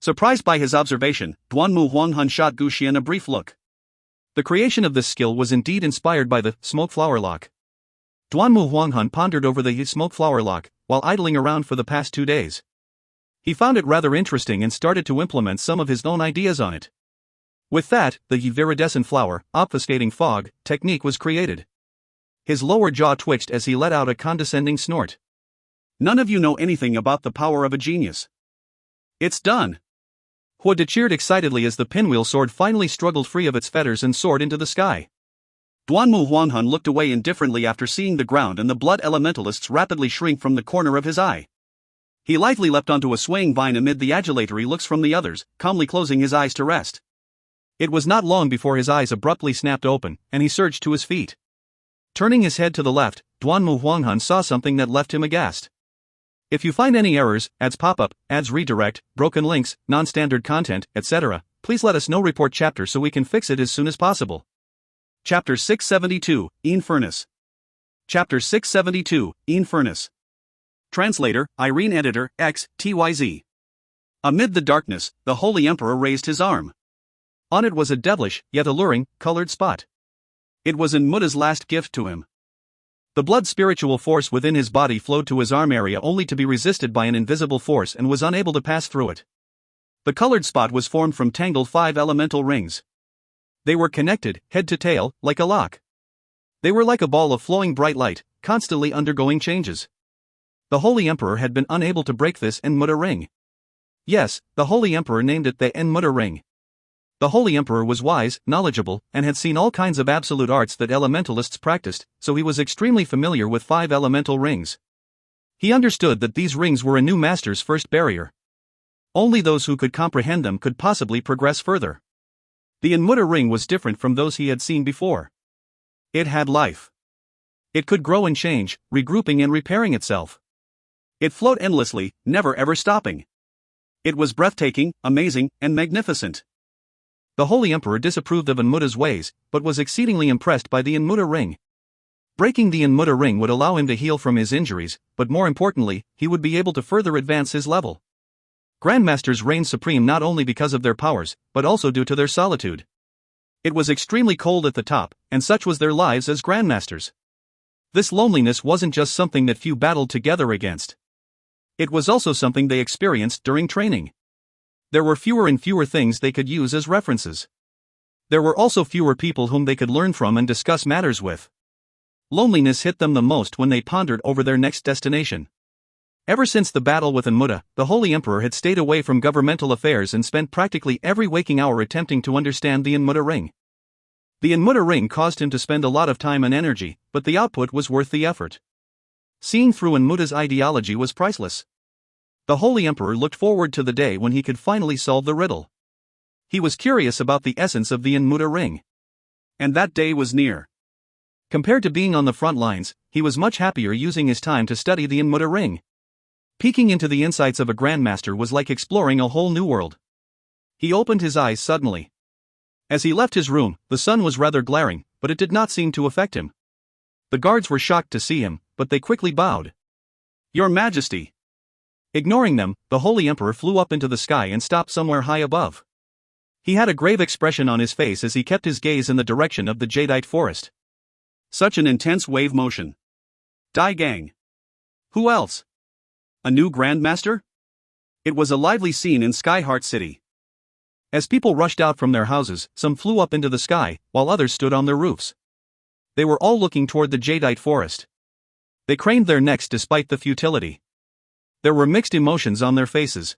Surprised by his observation, Duanmu Huanghan shot Gu Xian a brief look. The creation of this skill was indeed inspired by the smoke flower lock. Duanmu Huanghan pondered over the smoke flower lock while idling around for the past 2 days. He found it rather interesting and started to implement some of his own ideas on it. With that, the viridescent flower, obfuscating fog, technique was created. His lower jaw twitched as he let out a condescending snort. None of you know anything about the power of a genius. It's done. Huode cheered excitedly as the pinwheel sword finally struggled free of its fetters and soared into the sky. Duanmu Huanghan looked away indifferently after seeing the ground and the blood elementalists rapidly shrink from the corner of his eye. He lightly leapt onto a swaying vine amid the adulatory looks from the others, calmly closing his eyes to rest. It was not long before his eyes abruptly snapped open, and he surged to his feet. Turning his head to the left, Duanmu Huanghan saw something that left him aghast. If you find any errors, ads pop-up, ads redirect, broken links, non-standard content, etc., please let us know. Report chapter so we can fix it as soon as possible. Chapter 672, Ian Furnace. Chapter 672, Ian Furnace. Translator, Irene Editor, X, TYZ. Amid the darkness, the Holy Emperor raised his arm. On it was a devilish, yet alluring, colored spot. It was Enmuda's last gift to him. The blood spiritual force within his body flowed to his arm area only to be resisted by an invisible force and was unable to pass through it. The colored spot was formed from tangled 5 elemental rings. They were connected, head to tail, like a lock. They were like a ball of flowing bright light, constantly undergoing changes. The Holy Emperor had been unable to break this Enmuda ring. Yes, the Holy Emperor named it the Enmuda ring. The Holy Emperor was wise, knowledgeable, and had seen all kinds of absolute arts that elementalists practiced, so he was extremely familiar with 5 elemental rings. He understood that these rings were a new master's first barrier. Only those who could comprehend them could possibly progress further. The Enmuda ring was different from those he had seen before. It had life. It could grow and change, regrouping and repairing itself. It flowed endlessly, never ever stopping. It was breathtaking, amazing, and magnificent. The Holy Emperor disapproved of Enmuda's ways, but was exceedingly impressed by the Enmuda ring. Breaking the Enmuda ring would allow him to heal from his injuries, but more importantly, he would be able to further advance his level. Grandmasters reigned supreme not only because of their powers, but also due to their solitude. It was extremely cold at the top, and such was their lives as grandmasters. This loneliness wasn't just something that few battled together against. It was also something they experienced during training. There were fewer and fewer things they could use as references. There were also fewer people whom they could learn from and discuss matters with. Loneliness hit them the most when they pondered over their next destination. Ever since the battle with Enmuda, the Holy Emperor had stayed away from governmental affairs and spent practically every waking hour attempting to understand the Enmuda ring. The Enmuda ring caused him to spend a lot of time and energy, but the output was worth the effort. Seeing through Enmuda's ideology was priceless. The Holy Emperor looked forward to the day when he could finally solve the riddle. He was curious about the essence of the Enmuda ring. And that day was near. Compared to being on the front lines, he was much happier using his time to study the Enmuda ring. Peeking into the insights of a grandmaster was like exploring a whole new world. He opened his eyes suddenly. As he left his room, the sun was rather glaring, but it did not seem to affect him. The guards were shocked to see him, but they quickly bowed. "Your Majesty." Ignoring them, the Holy Emperor flew up into the sky and stopped somewhere high above. He had a grave expression on his face as he kept his gaze in the direction of the jadeite forest. Such an intense wave motion. Dai Gang. Who else? A new Grandmaster? It was a lively scene in Skyheart City. As people rushed out from their houses, some flew up into the sky, while others stood on their roofs. They were all looking toward the jadeite forest. They craned their necks despite the futility. There were mixed emotions on their faces.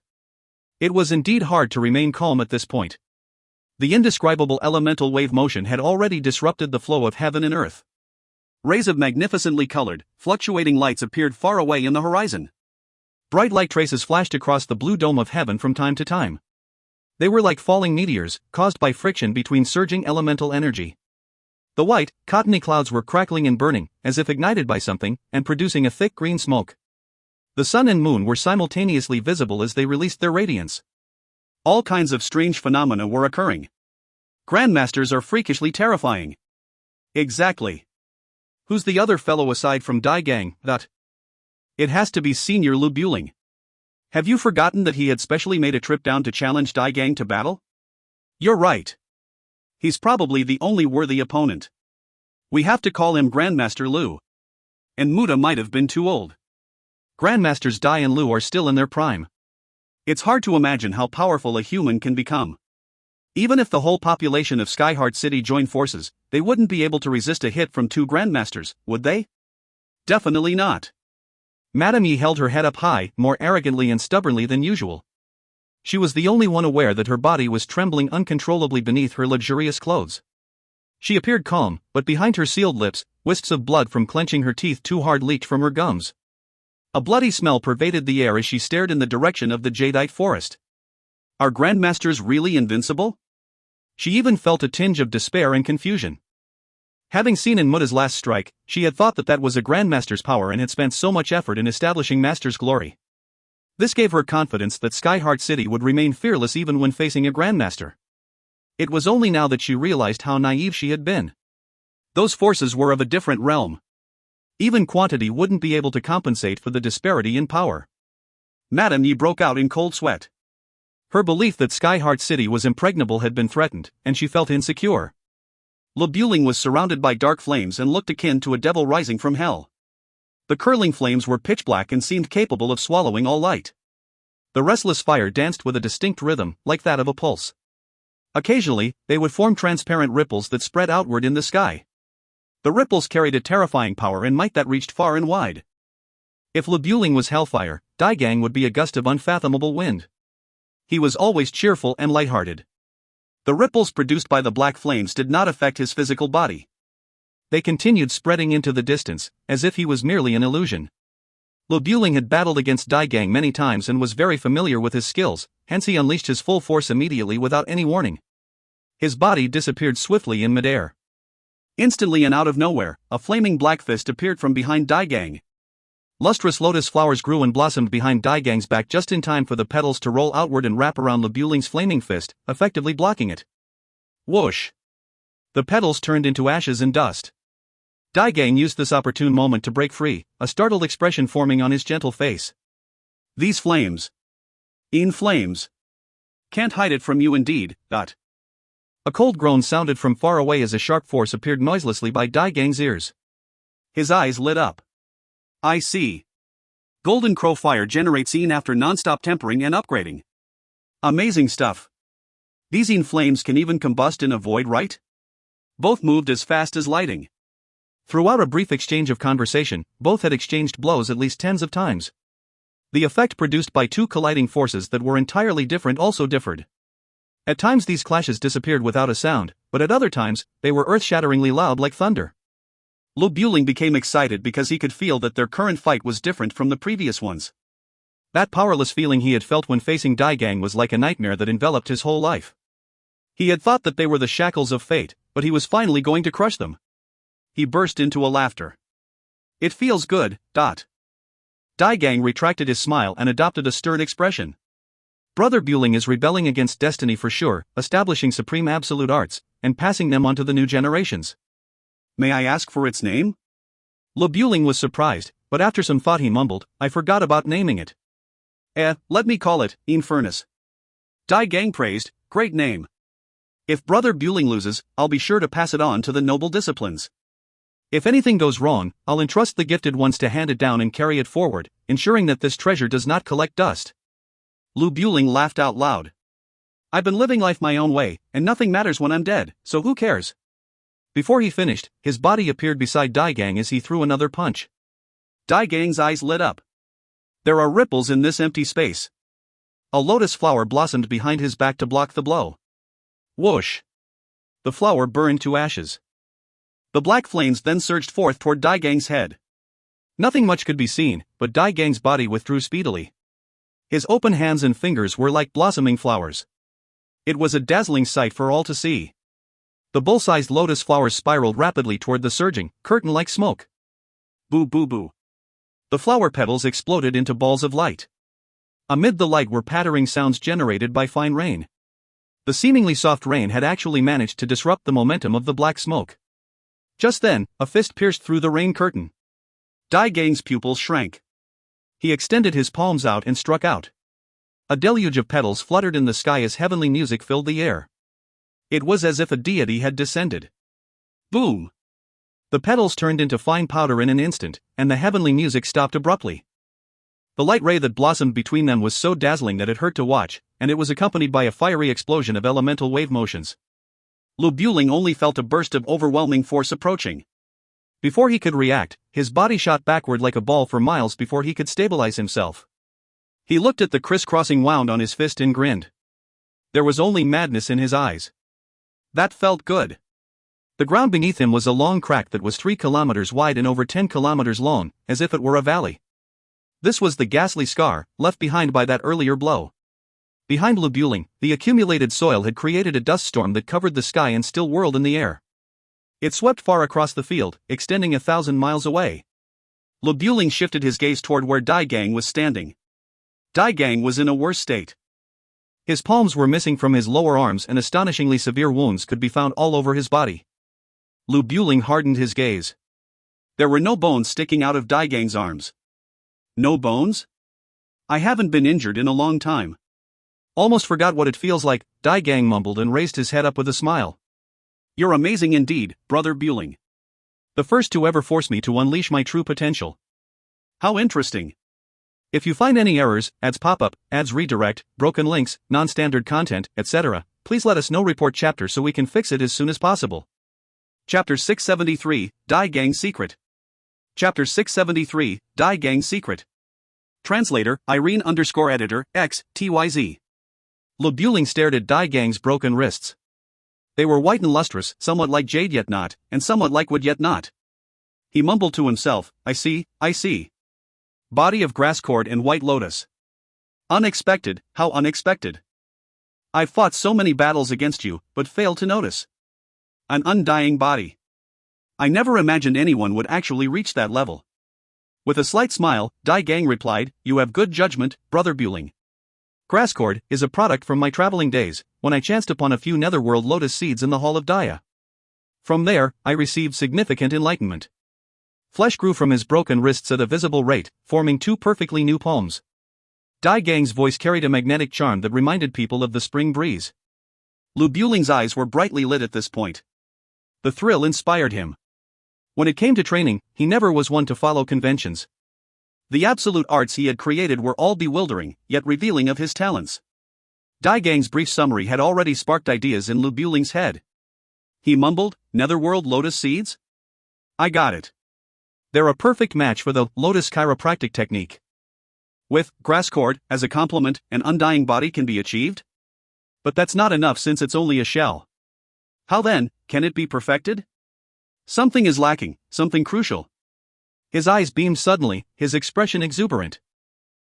It was indeed hard to remain calm at this point. The indescribable elemental wave motion had already disrupted the flow of heaven and earth. Rays of magnificently colored, fluctuating lights appeared far away in the horizon. Bright light traces flashed across the blue dome of heaven from time to time. They were like falling meteors, caused by friction between surging elemental energy. The white, cottony clouds were crackling and burning, as if ignited by something, and producing a thick green smoke. The sun and moon were simultaneously visible as they released their radiance. All kinds of strange phenomena were occurring. Grandmasters are freakishly terrifying. Exactly. Who's the other fellow aside from Dai Gang? It has to be Senior Lu Buling. Have you forgotten that he had specially made a trip down to challenge Dai Gang to battle? You're right. He's probably the only worthy opponent. We have to call him Grandmaster Lu. And Muda might have been too old. Grandmasters Dai and Lu are still in their prime. It's hard to imagine how powerful a human can become. Even if the whole population of Skyheart City joined forces, they wouldn't be able to resist a hit from two Grandmasters, would they? Definitely not. Madame Yi held her head up high, more arrogantly and stubbornly than usual. She was the only one aware that her body was trembling uncontrollably beneath her luxurious clothes. She appeared calm, but behind her sealed lips, wisps of blood from clenching her teeth too hard leaked from her gums. A bloody smell pervaded the air as she stared in the direction of the jadeite forest. Are Grandmasters really invincible? She even felt a tinge of despair and confusion. Having seen in Muda's last strike, she had thought that was a Grandmaster's power and had spent so much effort in establishing Master's glory. This gave her confidence that Skyheart City would remain fearless even when facing a Grandmaster. It was only now that she realized how naive she had been. Those forces were of a different realm. Even quantity wouldn't be able to compensate for the disparity in power. Madame Yi broke out in cold sweat. Her belief that Skyheart City was impregnable had been threatened, and she felt insecure. Lu Buling was surrounded by dark flames and looked akin to a devil rising from hell. The curling flames were pitch black and seemed capable of swallowing all light. The restless fire danced with a distinct rhythm, like that of a pulse. Occasionally, they would form transparent ripples that spread outward in the sky. The ripples carried a terrifying power and might that reached far and wide. If Lu Buling was hellfire, Dai Gang would be a gust of unfathomable wind. He was always cheerful and lighthearted. The ripples produced by the black flames did not affect his physical body. They continued spreading into the distance, as if he was merely an illusion. Lu Buling had battled against Dai Gang many times and was very familiar with his skills, hence he unleashed his full force immediately without any warning. His body disappeared swiftly in midair. Instantly and out of nowhere, a flaming black fist appeared from behind Dai Gang. Lustrous lotus flowers grew and blossomed behind Dai Gang's back just in time for the petals to roll outward and wrap around Lu Buling's flaming fist, effectively blocking it. Whoosh! The petals turned into ashes and dust. Dai Gang used this opportune moment to break free, a startled expression forming on his gentle face. These flames. In flames. Can't hide it from you indeed. A cold groan sounded from far away as a sharp force appeared noiselessly by Dai Gang's ears. His eyes lit up. I see. Golden Crow fire generates Een after non-stop tempering and upgrading. Amazing stuff. These Een flames can even combust in a void, right? Both moved as fast as lighting. Throughout a brief exchange of conversation, both had exchanged blows at least tens of times. The effect produced by two colliding forces that were entirely different also differed. At times these clashes disappeared without a sound, but at other times, they were earth-shatteringly loud like thunder. Lu Buling became excited because he could feel that their current fight was different from the previous ones. That powerless feeling he had felt when facing Dai Gang was like a nightmare that enveloped his whole life. He had thought that they were the shackles of fate, but he was finally going to crush them. He burst into a laughter. It feels good. Dai Gang retracted his smile and adopted a stern expression. Brother Buling is rebelling against destiny for sure, establishing supreme absolute arts, and passing them on to the new generations. May I ask for its name? Lu Buling was surprised, but after some thought he mumbled, I forgot about naming it. Let me call it, Een Furnace. Dai Gang praised, great name. If Brother Buling loses, I'll be sure to pass it on to the noble disciplines. If anything goes wrong, I'll entrust the gifted ones to hand it down and carry it forward, ensuring that this treasure does not collect dust. Lu Buling laughed out loud. I've been living life my own way, and nothing matters when I'm dead, so who cares? Before he finished, his body appeared beside Dai Gang as he threw another punch. Dai Gang's eyes lit up. There are ripples in this empty space. A lotus flower blossomed behind his back to block the blow. Whoosh! The flower burned to ashes. The black flames then surged forth toward Dai Gang's head. Nothing much could be seen, but Dai Gang's body withdrew speedily. His open hands and fingers were like blossoming flowers. It was a dazzling sight for all to see. The bull-sized lotus flowers spiraled rapidly toward the surging, curtain-like smoke. Boo boo boo. The flower petals exploded into balls of light. Amid the light were pattering sounds generated by fine rain. The seemingly soft rain had actually managed to disrupt the momentum of the black smoke. Just then, a fist pierced through the rain curtain. Dai Gang's pupils shrank. He extended his palms out and struck out. A deluge of petals fluttered in the sky as heavenly music filled the air. It was as if a deity had descended. Boom! The petals turned into fine powder in an instant, and the heavenly music stopped abruptly. The light ray that blossomed between them was so dazzling that it hurt to watch, and it was accompanied by a fiery explosion of elemental wave motions. Lu Buling only felt a burst of overwhelming force approaching. Before he could react, his body shot backward like a ball for miles before he could stabilize himself. He looked at the crisscrossing wound on his fist and grinned. There was only madness in his eyes. That felt good. The ground beneath him was a long crack that was 3 kilometers wide and over 10 kilometers long, as if it were a valley. This was the ghastly scar left behind by that earlier blow. Behind Lu Buling, the accumulated soil had created a dust storm that covered the sky and still whirled in the air. It swept far across the field, extending 1,000 miles away. Lu Buling shifted his gaze toward where Dai Gang was standing. Dai Gang was in a worse state. His palms were missing from his lower arms and astonishingly severe wounds could be found all over his body. Lu Buling hardened his gaze. There were no bones sticking out of Dai Gang's arms. No bones? I haven't been injured in a long time. Almost forgot what it feels like, Dai Gang mumbled and raised his head up with a smile. You're amazing indeed, Brother Buling. The first to ever force me to unleash my true potential. How interesting. If you find any errors, ads pop-up, ads redirect, broken links, non-standard content, etc., please let us know. Report chapter so we can fix it as soon as possible. Chapter 673, Dai Gang's Secret. Chapter 673, Dai Gang's Secret. Translator, Irene_editor, X, TYZ. Lu Buling stared at Dai Gang's broken wrists. They were white and lustrous, somewhat like jade yet not, and somewhat like wood yet not. He mumbled to himself, I see. Body of grass cord and white lotus. Unexpected, how unexpected. I've fought so many battles against you, but failed to notice. An undying body. I never imagined anyone would actually reach that level. With a slight smile, Dai Gang replied, You have good judgment, Brother Buling. Grasscord is a product from my traveling days, when I chanced upon a few netherworld lotus seeds in the Hall of Daya. From there, I received significant enlightenment. Flesh grew from his broken wrists at a visible rate, forming 2 perfectly new palms. Dai Gang's voice carried a magnetic charm that reminded people of the spring breeze. Lu Buling's eyes were brightly lit at this point. The thrill inspired him. When it came to training, he never was one to follow conventions. The absolute arts he had created were all bewildering, yet revealing of his talents. Dai Gang's brief summary had already sparked ideas in Lu Buling's head. He mumbled, Netherworld lotus seeds? I got it. They're a perfect match for the lotus chiropractic technique. With grass cord as a complement, an undying body can be achieved? But that's not enough since it's only a shell. How then, can it be perfected? Something is lacking, something crucial. His eyes beamed suddenly, his expression exuberant.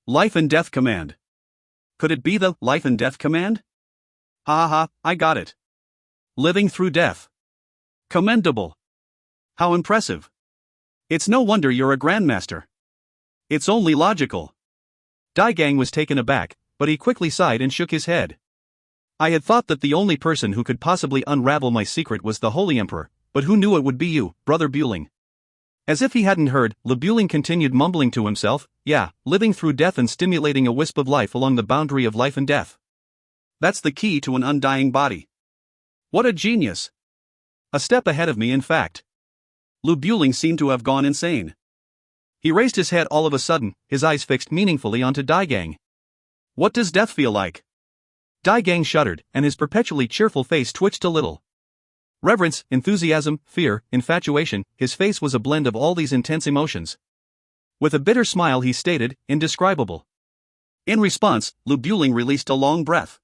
Life and death command. Could it be the life and death command? I got it. Living through death. Commendable. How impressive. It's no wonder you're a grandmaster. It's only logical. Dai Gang was taken aback, but he quickly sighed and shook his head. I had thought that the only person who could possibly unravel my secret was the Holy Emperor, but who knew it would be you, Brother Buling? As if he hadn't heard, Lu Buling continued mumbling to himself, yeah, living through death and stimulating a wisp of life along the boundary of life and death. That's the key to an undying body. What a genius! A step ahead of me, in fact. Lu Buling seemed to have gone insane. He raised his head all of a sudden, his eyes fixed meaningfully onto Dai Gang. What does death feel like? Dai Gang shuddered, and his perpetually cheerful face twitched a little. Reverence, enthusiasm, fear, infatuation, his face was a blend of all these intense emotions. With a bitter smile he stated, "Indescribable." In response, Lu Buling released a long breath.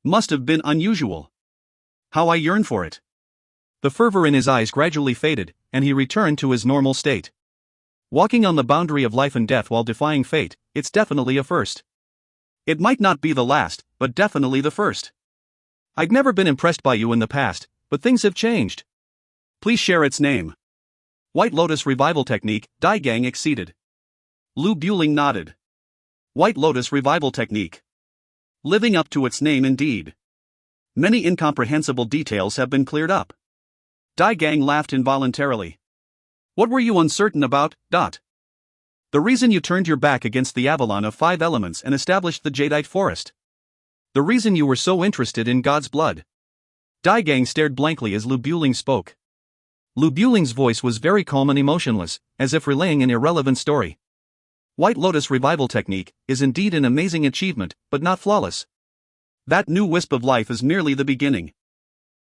"Must have been unusual. How I yearn for it." The fervor in his eyes gradually faded, and he returned to his normal state. Walking on the boundary of life and death while defying fate, it's definitely a first. It might not be the last, but definitely the first. I'd never been impressed by you in the past, but things have changed. Please share its name. White Lotus Revival Technique, Dai Gang exceeded. Lu Buling nodded. White Lotus Revival Technique. Living up to its name indeed. Many incomprehensible details have been cleared up. Dai Gang laughed involuntarily. What were you uncertain about? The reason you turned your back against the Avalon of 5 elements and established the Jadeite forest. The reason you were so interested in God's blood. Dai Gang stared blankly as Lu Buling spoke. Lu Buling's voice was very calm and emotionless, as if relaying an irrelevant story. White Lotus Revival Technique is indeed an amazing achievement, but not flawless. That new wisp of life is merely the beginning.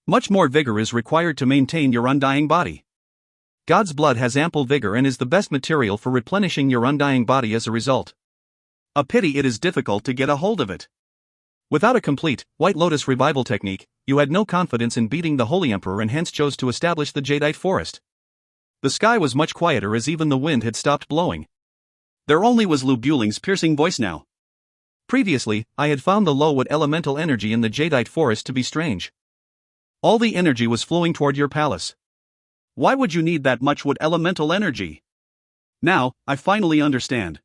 Much more vigor is required to maintain your undying body. God's blood has ample vigor and is the best material for replenishing your undying body as a result. A pity it is difficult to get a hold of it. Without a complete White Lotus Revival Technique, you had no confidence in beating the Holy Emperor and hence chose to establish the Jadeite forest. The sky was much quieter as even the wind had stopped blowing. There only was Lu Buling's piercing voice now. Previously, I had found the low wood elemental energy in the Jadeite forest to be strange. All the energy was flowing toward your palace. Why would you need that much wood elemental energy? Now, I finally understand.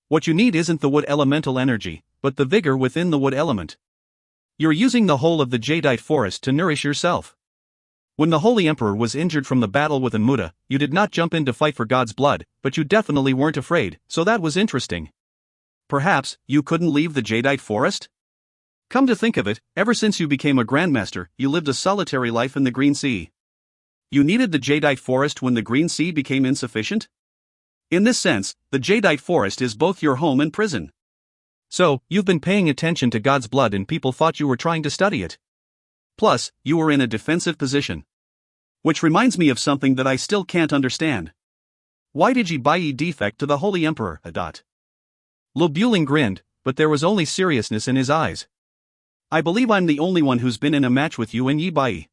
What you need isn't the wood elemental energy, but the vigor within the wood element. You're using the whole of the Jadeite forest to nourish yourself. When the Holy Emperor was injured from the battle with Enmuta, you did not jump in to fight for God's blood, but you definitely weren't afraid, so that was interesting. Perhaps, you couldn't leave the Jadeite forest? Come to think of it, ever since you became a Grandmaster, you lived a solitary life in the Green Sea. You needed the Jadeite forest when the Green Sea became insufficient? In this sense, the Jadeite forest is both your home and prison. So, you've been paying attention to God's blood and people thought you were trying to study it. Plus, you were in a defensive position. Which reminds me of something that I still can't understand. Why did Yi Bai defect to the Holy Emperor? Lu Buling grinned, but there was only seriousness in his eyes. I believe I'm the only one who's been in a match with you and Yi Bai.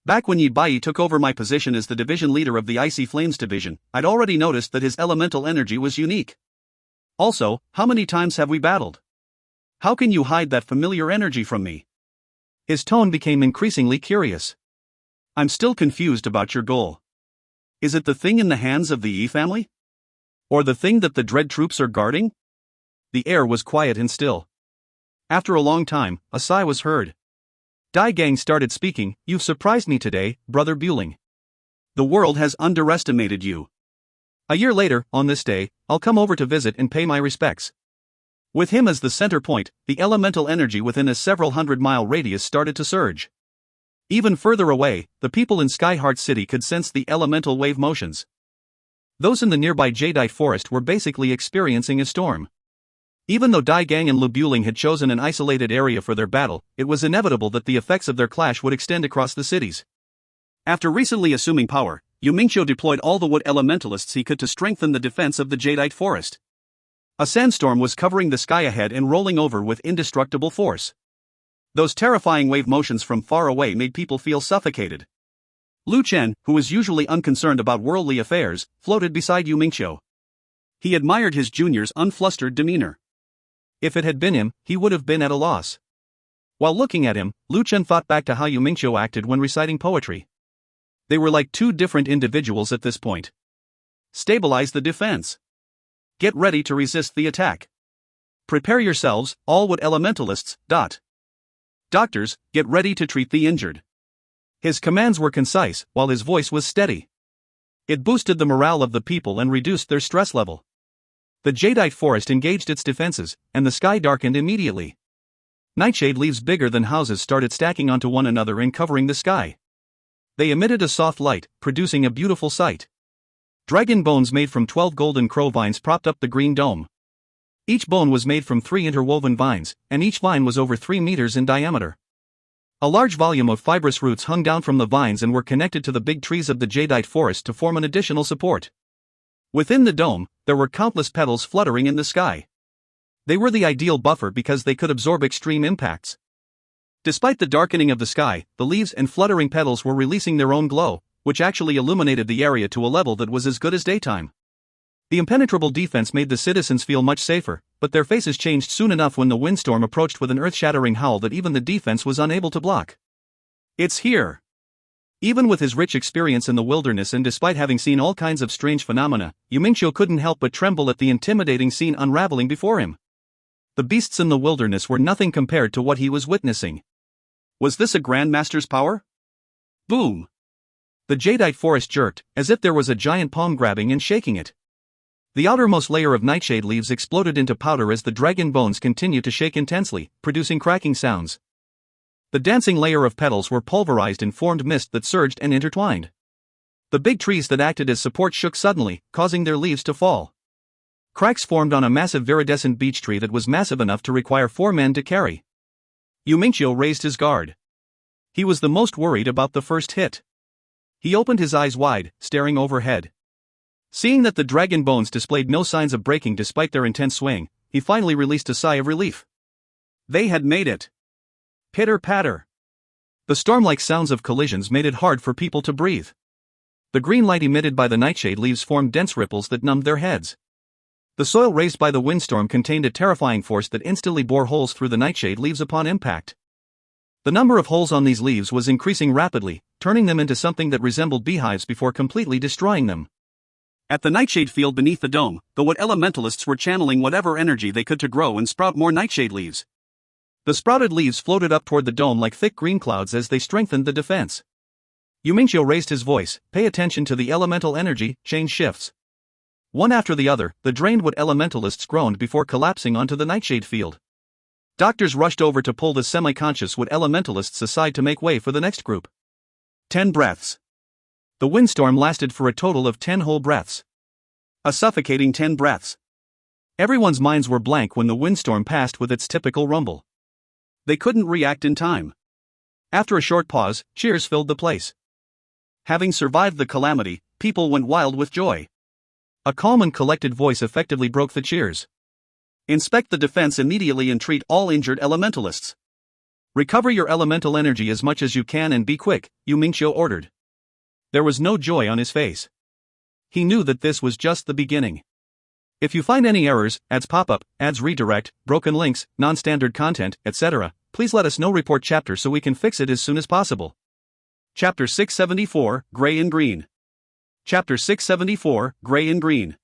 Back when Yi Bai took over my position as the division leader of the Icy Flames division, I'd already noticed that his elemental energy was unique. Also, how many times have we battled? How can you hide that familiar energy from me? His tone became increasingly curious. I'm still confused about your goal. Is it the thing in the hands of the Yi family? Or the thing that the Dread troops are guarding? The air was quiet and still. After a long time, a sigh was heard. Dai Gang started speaking. You've surprised me today, Brother Buling. The world has underestimated you. A year later, on this day, I'll come over to visit and pay my respects. With him as the center point, the elemental energy within a several 100-mile radius started to surge. Even further away, the people in Skyheart City could sense the elemental wave motions. Those in the nearby Jadeite forest were basically experiencing a storm. Even though Dai Gang and Lu Buling had chosen an isolated area for their battle, it was inevitable that the effects of their clash would extend across the cities. After recently assuming power, Yu Mingqiu deployed all the wood elementalists he could to strengthen the defense of the Jadeite forest. A sandstorm was covering the sky ahead and rolling over with indestructible force. Those terrifying wave motions from far away made people feel suffocated. Lu Chen, who was usually unconcerned about worldly affairs, floated beside Yu Mingqiu. He admired his junior's unflustered demeanor. If it had been him, he would have been at a loss. While looking at him, Lu Chen thought back to how Yu Mingqiu acted when reciting poetry. They were like two different individuals at this point. Stabilize the defense. Get ready to resist the attack. Prepare yourselves, all wood elementalists. Doctors, get ready to treat the injured. His commands were concise, while his voice was steady. It boosted the morale of the people and reduced their stress level. The Jadeite forest engaged its defenses, and the sky darkened immediately. Nightshade leaves bigger than houses started stacking onto one another and covering the sky. They emitted a soft light, producing a beautiful sight. Dragon bones made from 12 golden crow vines propped up the green dome. Each bone was made from 3 interwoven vines, and each vine was over 3 meters in diameter. A large volume of fibrous roots hung down from the vines and were connected to the big trees of the Jadeite forest to form an additional support. Within the dome, there were countless petals fluttering in the sky. They were the ideal buffer because they could absorb extreme impacts. Despite the darkening of the sky, the leaves and fluttering petals were releasing their own glow, which actually illuminated the area to a level that was as good as daytime. The impenetrable defense made the citizens feel much safer, but their faces changed soon enough when the windstorm approached with an earth-shattering howl that even the defense was unable to block. It's here! Even with his rich experience in the wilderness and despite having seen all kinds of strange phenomena, Yumingqiu couldn't help but tremble at the intimidating scene unraveling before him. The beasts in the wilderness were nothing compared to what he was witnessing. Was this a Grandmaster's power? Boom! The jadeite forest jerked, as if there was a giant palm grabbing and shaking it. The outermost layer of nightshade leaves exploded into powder as the dragon bones continued to shake intensely, producing cracking sounds. The dancing layer of petals were pulverized and formed mist that surged and intertwined. The big trees that acted as support shook suddenly, causing their leaves to fall. Cracks formed on a massive viridescent beech tree that was massive enough to require 4 men to carry. Yumingqiu raised his guard. He was the most worried about the first hit. He opened his eyes wide, staring overhead. Seeing that the dragon bones displayed no signs of breaking despite their intense swaying, he finally released a sigh of relief. They had made it. Pitter-patter. The storm-like sounds of collisions made it hard for people to breathe. The green light emitted by the nightshade leaves formed dense ripples that numbed their heads. The soil raised by the windstorm contained a terrifying force that instantly bore holes through the nightshade leaves upon impact. The number of holes on these leaves was increasing rapidly, turning them into something that resembled beehives before completely destroying them. At the nightshade field beneath the dome, the wood elementalists were channeling whatever energy they could to grow and sprout more nightshade leaves. The sprouted leaves floated up toward the dome like thick green clouds as they strengthened the defense. Yumingqiu raised his voice, "Pay attention to the elemental energy change shifts." One after the other, the drained wood elementalists groaned before collapsing onto the nightshade field. Doctors rushed over to pull the semi-conscious wood elementalists aside to make way for the next group. 10 breaths. The windstorm lasted for a total of 10 whole breaths. A suffocating 10 breaths. Everyone's minds were blank when the windstorm passed with its typical rumble. They couldn't react in time. After a short pause, cheers filled the place. Having survived the calamity, people went wild with joy. A calm and collected voice effectively broke the cheers. Inspect the defense immediately and treat all injured elementalists. Recover your elemental energy as much as you can and be quick, Yumingqiu ordered. There was no joy on his face. He knew that this was just the beginning. If you find any errors, ads pop up, ads redirect, broken links, non-standard content, etc., please let us know. Report chapter so we can fix it as soon as possible. Chapter 674, Gray and Green. Chapter 674, Gray and Green.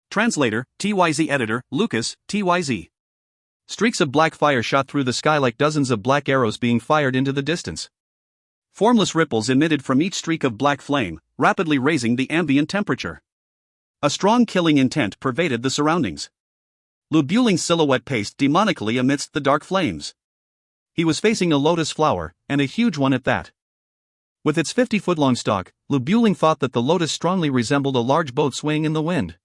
Translator, TYZ Editor, Lucas, TYZ. Streaks of black fire shot through the sky like dozens of black arrows being fired into the distance. Formless ripples emitted from each streak of black flame, rapidly raising the ambient temperature. A strong killing intent pervaded the surroundings. Lubuling's silhouette paced demonically amidst the dark flames. He was facing a lotus flower, and a huge one at that. With its 50-foot-long stalk, Lubuling thought that the lotus strongly resembled a large boat swaying in the wind.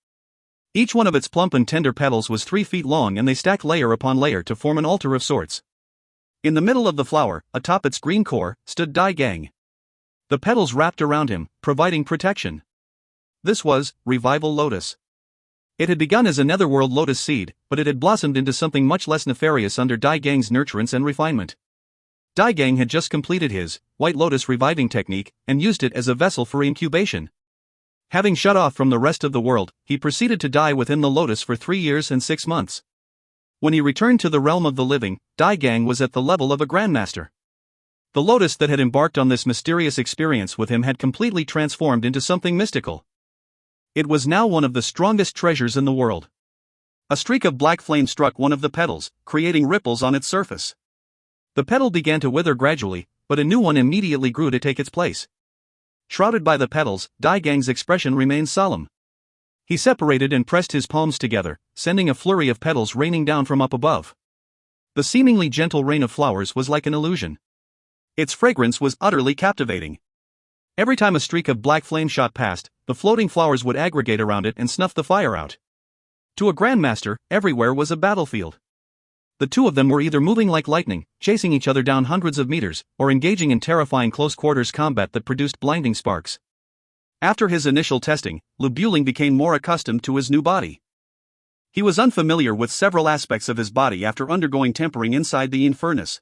Each one of its plump and tender petals was 3 feet long and they stacked layer upon layer to form an altar of sorts. In the middle of the flower, atop its green core, stood Dai Gang. The petals wrapped around him, providing protection. This was Revival Lotus. It had begun as a netherworld lotus seed, but it had blossomed into something much less nefarious under Dai Gang's nurturance and refinement. Dai Gang had just completed his White Lotus reviving technique and used it as a vessel for incubation. Having shut off from the rest of the world, he proceeded to die within the lotus for 3 years and 6 months. When he returned to the realm of the living, Dai Gang was at the level of a grandmaster. The lotus that had embarked on this mysterious experience with him had completely transformed into something mystical. It was now one of the strongest treasures in the world. A streak of black flame struck one of the petals, creating ripples on its surface. The petal began to wither gradually, but a new one immediately grew to take its place. Shrouded by the petals, Dai Gang's expression remained solemn. He separated and pressed his palms together, sending a flurry of petals raining down from up above. The seemingly gentle rain of flowers was like an illusion. Its fragrance was utterly captivating. Every time a streak of black flame shot past, the floating flowers would aggregate around it and snuff the fire out. To a grandmaster, everywhere was a battlefield. The two of them were either moving like lightning, chasing each other down hundreds of meters, or engaging in terrifying close-quarters combat that produced blinding sparks. After his initial testing, Lubuling became more accustomed to his new body. He was unfamiliar with several aspects of his body after undergoing tempering inside the furnace.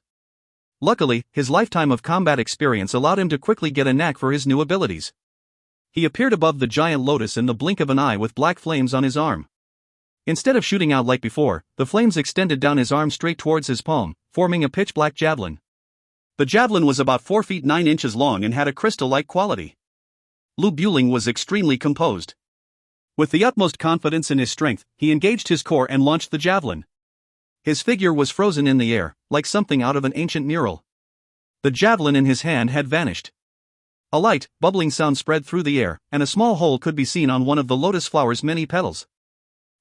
Luckily, his lifetime of combat experience allowed him to quickly get a knack for his new abilities. He appeared above the giant lotus in the blink of an eye with black flames on his arm. Instead of shooting out like before, the flames extended down his arm straight towards his palm, forming a pitch-black javelin. The javelin was about 4 feet 9 inches long and had a crystal-like quality. Lubuling was extremely composed. With the utmost confidence in his strength, he engaged his core and launched the javelin. His figure was frozen in the air, like something out of an ancient mural. The javelin in his hand had vanished. A light, bubbling sound spread through the air, and a small hole could be seen on one of the lotus flower's many petals.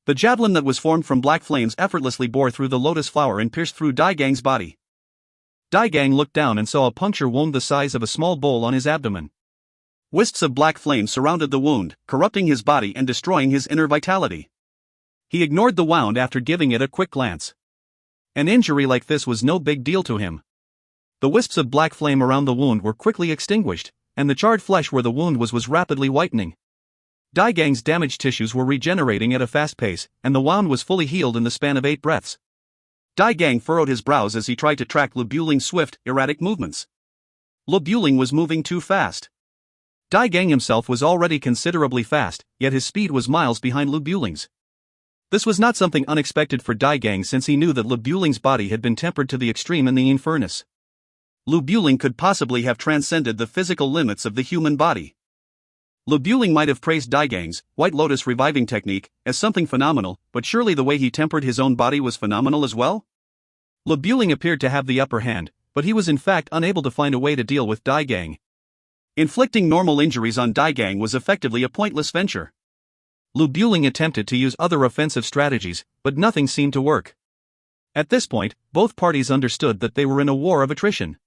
The javelin that was formed from black flames effortlessly bore through the lotus flower and pierced through Dai Gang's body. Dai Gang looked down and saw a puncture wound the size of a small bowl on his abdomen. Wisps of black flame surrounded the wound, corrupting his body and destroying his inner vitality. He ignored the wound after giving it a quick glance. An injury like this was no big deal to him. The wisps of black flame around the wound were quickly extinguished, and the charred flesh where the wound was rapidly whitening. Dai Gang's damaged tissues were regenerating at a fast pace, and the wound was fully healed in the span of 8 breaths. Dai Gang furrowed his brows as he tried to track Lubuling's swift, erratic movements. Lubuling was moving too fast. Dai Gang himself was already considerably fast, yet his speed was miles behind Lubuling's. This was not something unexpected for Dai Gang since he knew that Lubuling's body had been tempered to the extreme in the furnace. Lubuling could possibly have transcended the physical limits of the human body. Lubuling might have praised Dai Gang's White Lotus reviving technique as something phenomenal, but surely the way he tempered his own body was phenomenal as well? Lubuling appeared to have the upper hand, but he was in fact unable to find a way to deal with Dai Gang. Inflicting normal injuries on Dai Gang was effectively a pointless venture. Lubuling attempted to use other offensive strategies, but nothing seemed to work. At this point, both parties understood that they were in a war of attrition.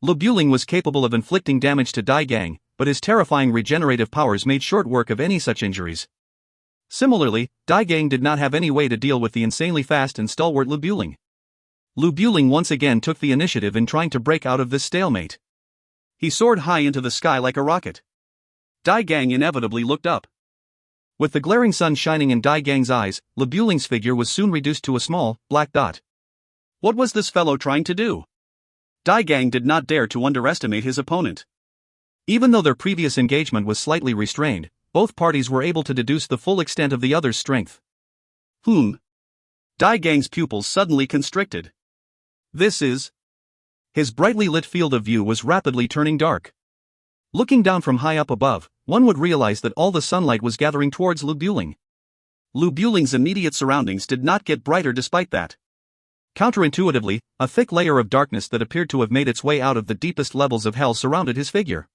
Lubuling was capable of inflicting damage to Dai Gang, but his terrifying regenerative powers made short work of any such injuries. Similarly, Dai Gang did not have any way to deal with the insanely fast and stalwart Lubuling. Lubuling once again took the initiative in trying to break out of this stalemate. He soared high into the sky like a rocket. Dai Gang inevitably looked up. With the glaring sun shining in Dai Gang's eyes, Lubuling's figure was soon reduced to a small, black dot. What was this fellow trying to do? Dai Gang did not dare to underestimate his opponent. Even though their previous engagement was slightly restrained, both parties were able to deduce the full extent of the other's strength. Dai Gang's pupils suddenly constricted. This is... His brightly lit field of view was rapidly turning dark. Looking down from high up above, one would realize that all the sunlight was gathering towards Lubuling. Lubuling's immediate surroundings did not get brighter despite that. Counterintuitively, a thick layer of darkness that appeared to have made its way out of the deepest levels of hell surrounded his figure.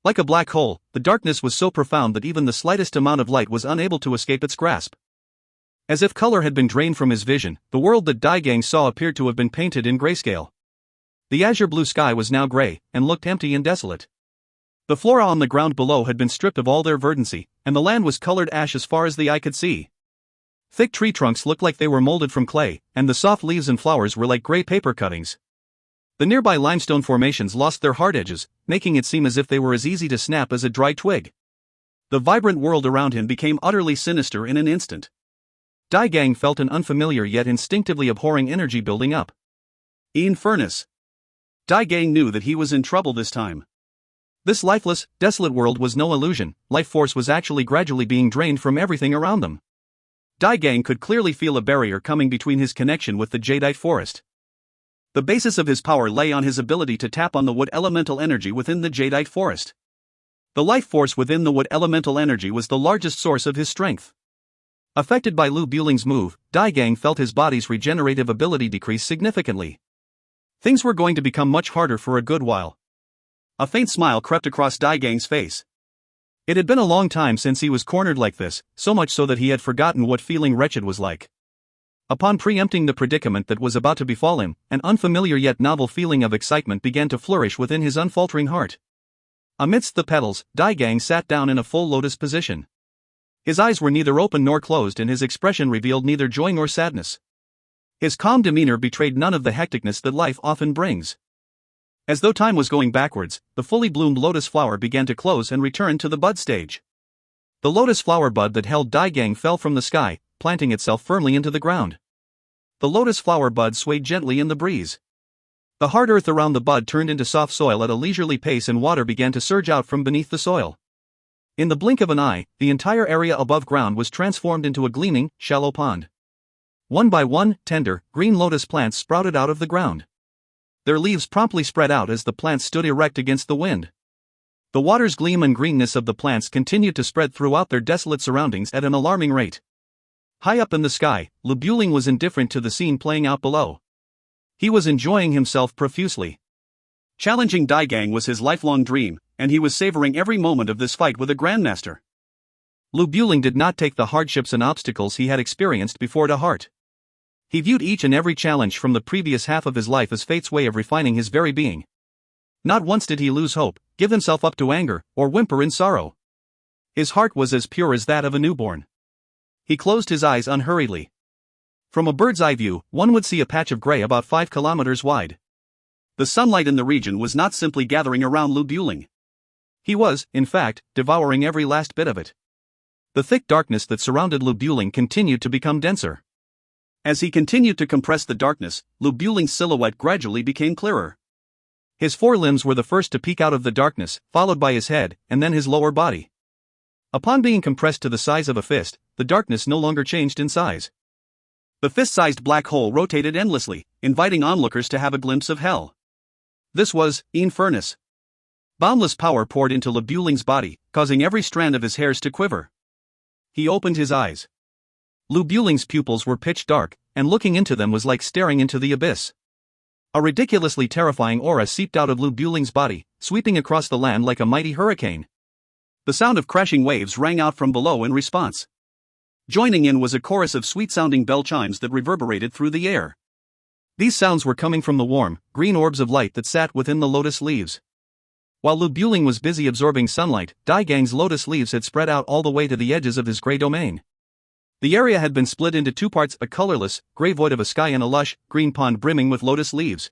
Like a black hole, the darkness was so profound that even the slightest amount of light was unable to escape its grasp. As if color had been drained from his vision, the world that Dai Gang saw appeared to have been painted in grayscale. The azure blue sky was now gray, and looked empty and desolate. The flora on the ground below had been stripped of all their verdancy, and the land was colored ash as far as the eye could see. Thick tree trunks looked like they were molded from clay, and the soft leaves and flowers were like gray paper cuttings. The nearby limestone formations lost their hard edges, making it seem as if they were as easy to snap as a dry twig. The vibrant world around him became utterly sinister in an instant. Dai Gang felt an unfamiliar yet instinctively abhorring energy building up. Furnace. Dai Gang knew that he was in trouble this time. This lifeless, desolate world was no illusion. Life force was actually gradually being drained from everything around them. Dai Gang could clearly feel a barrier coming between his connection with the jadeite forest. The basis of his power lay on his ability to tap on the wood elemental energy within the jadeite forest. The life force within the wood elemental energy was the largest source of his strength. Affected by Lubuling's move, Dai Gang felt his body's regenerative ability decrease significantly. Things were going to become much harder for a good while. A faint smile crept across Dai Gang's face. It had been a long time since he was cornered like this, so much so that he had forgotten what feeling wretched was like. Upon preempting the predicament that was about to befall him, an unfamiliar yet novel feeling of excitement began to flourish within his unfaltering heart. Amidst the petals, Dai Gang sat down in a full lotus position. His eyes were neither open nor closed, and his expression revealed neither joy nor sadness. His calm demeanor betrayed none of the hecticness that life often brings. As though time was going backwards, the fully bloomed lotus flower began to close and return to the bud stage. The lotus flower bud that held Daigang fell from the sky, planting itself firmly into the ground. The lotus flower bud swayed gently in the breeze. The hard earth around the bud turned into soft soil at a leisurely pace and water began to surge out from beneath the soil. In the blink of an eye, the entire area above ground was transformed into a gleaming, shallow pond. One by one, tender, green lotus plants sprouted out of the ground. Their leaves promptly spread out as the plants stood erect against the wind. The water's gleam and greenness of the plants continued to spread throughout their desolate surroundings at an alarming rate. High up in the sky, Lubuling was indifferent to the scene playing out below. He was enjoying himself profusely. Challenging Daigang was his lifelong dream, and he was savoring every moment of this fight with a grandmaster. Lubuling did not take the hardships and obstacles he had experienced before to heart. He viewed each and every challenge from the previous half of his life as fate's way of refining his very being. Not once did he lose hope, give himself up to anger, or whimper in sorrow. His heart was as pure as that of a newborn. He closed his eyes unhurriedly. From a bird's eye view, one would see a patch of gray about 5 kilometers wide. The sunlight in the region was not simply gathering around Lubuling. He was, in fact, devouring every last bit of it. The thick darkness that surrounded Lubuling continued to become denser. As he continued to compress the darkness, Lubuling's silhouette gradually became clearer. His forelimbs were the first to peek out of the darkness, followed by his head, and then his lower body. Upon being compressed to the size of a fist, the darkness no longer changed in size. The fist-sized black hole rotated endlessly, inviting onlookers to have a glimpse of hell. This was Infernus. Boundless power poured into Lubuling's body, causing every strand of his hairs to quiver. He opened his eyes. Lubuling's pupils were pitch dark, and looking into them was like staring into the abyss. A ridiculously terrifying aura seeped out of Lubuling's body, sweeping across the land like a mighty hurricane. The sound of crashing waves rang out from below in response. Joining in was a chorus of sweet-sounding bell chimes that reverberated through the air. These sounds were coming from the warm, green orbs of light that sat within the lotus leaves. While Lubuling was busy absorbing sunlight, Daigang's lotus leaves had spread out all the way to the edges of his gray domain. The area had been split into 2 parts, a colorless, gray void of a sky and a lush, green pond brimming with lotus leaves.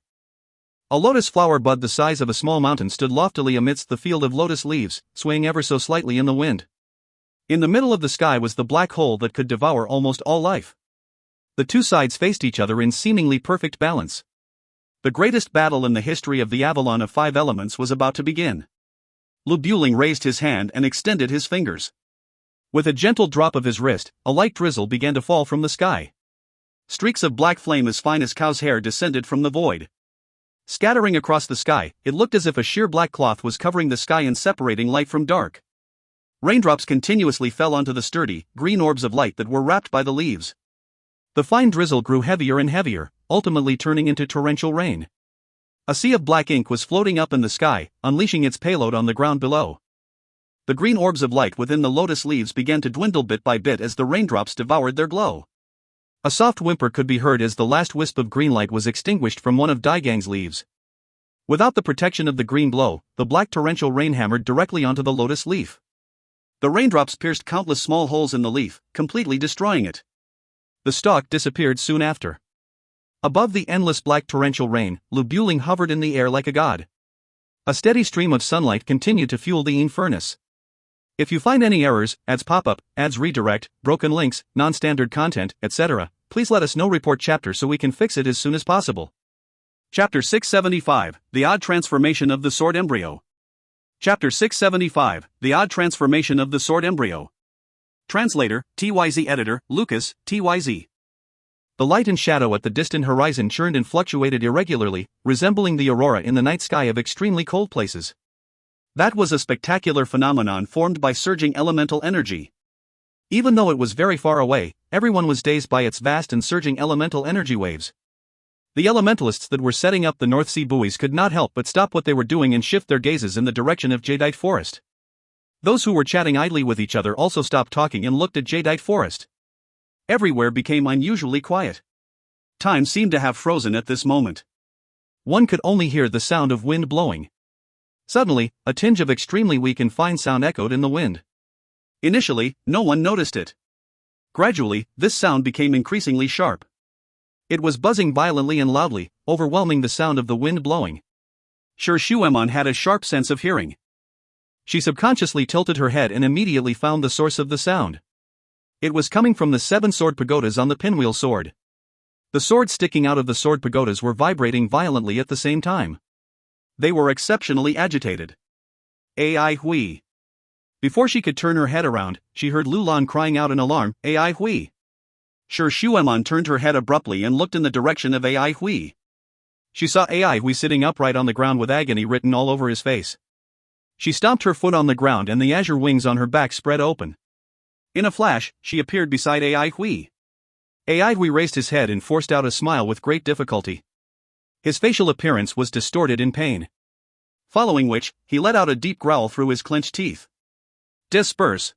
A lotus flower bud the size of a small mountain stood loftily amidst the field of lotus leaves, swaying ever so slightly in the wind. In the middle of the sky was the black hole that could devour almost all life. The 2 sides faced each other in seemingly perfect balance. The greatest battle in the history of the Avalon of 5 elements was about to begin. Lubuling raised his hand and extended his fingers. With a gentle drop of his wrist, a light drizzle began to fall from the sky. Streaks of black flame as fine as cow's hair descended from the void. Scattering across the sky, it looked as if a sheer black cloth was covering the sky and separating light from dark. Raindrops continuously fell onto the sturdy, green orbs of light that were wrapped by the leaves. The fine drizzle grew heavier and heavier, ultimately turning into torrential rain. A sea of black ink was floating up in the sky, unleashing its payload on the ground below. The green orbs of light within the lotus leaves began to dwindle bit by bit as the raindrops devoured their glow. A soft whimper could be heard as the last wisp of green light was extinguished from one of Daigang's leaves. Without the protection of the green glow, the black torrential rain hammered directly onto the lotus leaf. The raindrops pierced countless small holes in the leaf, completely destroying it. The stalk disappeared soon after. Above the endless black torrential rain, Lubuling hovered in the air like a god. A steady stream of sunlight continued to fuel the Infernus. If you find any errors, ads pop up, ads redirect, broken links, non-standard content, etc., please let us know. Report chapter so we can fix it as soon as possible. Chapter 675, The Odd Transformation of the Sword Embryo. Chapter 675, The Odd Transformation of the Sword Embryo. Translator, TYZ Editor, Lucas, TYZ. The light and shadow at the distant horizon churned and fluctuated irregularly, resembling the aurora in the night sky of extremely cold places. That was a spectacular phenomenon formed by surging elemental energy. Even though it was very far away, everyone was dazed by its vast and surging elemental energy waves. The elementalists that were setting up the North Sea buoys could not help but stop what they were doing and shift their gazes in the direction of Jadeite Forest. Those who were chatting idly with each other also stopped talking and looked at Jadeite Forest. Everywhere became unusually quiet. Time seemed to have frozen at this moment. One could only hear the sound of wind blowing. Suddenly, a tinge of extremely weak and fine sound echoed in the wind. Initially, no one noticed it. Gradually, this sound became increasingly sharp. It was buzzing violently and loudly, overwhelming the sound of the wind blowing. Sure, Shuemon had a sharp sense of hearing. She subconsciously tilted her head and immediately found the source of the sound. It was coming from the 7 sword pagodas on the pinwheel sword. The swords sticking out of the sword pagodas were vibrating violently at the same time. They were exceptionally agitated. Ai Hui. Before she could turn her head around, she heard Lulan crying out in alarm, Ai Hui. Sure, Shuemon turned her head abruptly and looked in the direction of Ai Hui. She saw Ai Hui sitting upright on the ground with agony written all over his face. She stomped her foot on the ground and the azure wings on her back spread open. In a flash, she appeared beside Ai Hui. Ai Hui raised his head and forced out a smile with great difficulty. His facial appearance was distorted in pain. Following which, he let out a deep growl through his clenched teeth. Disperse.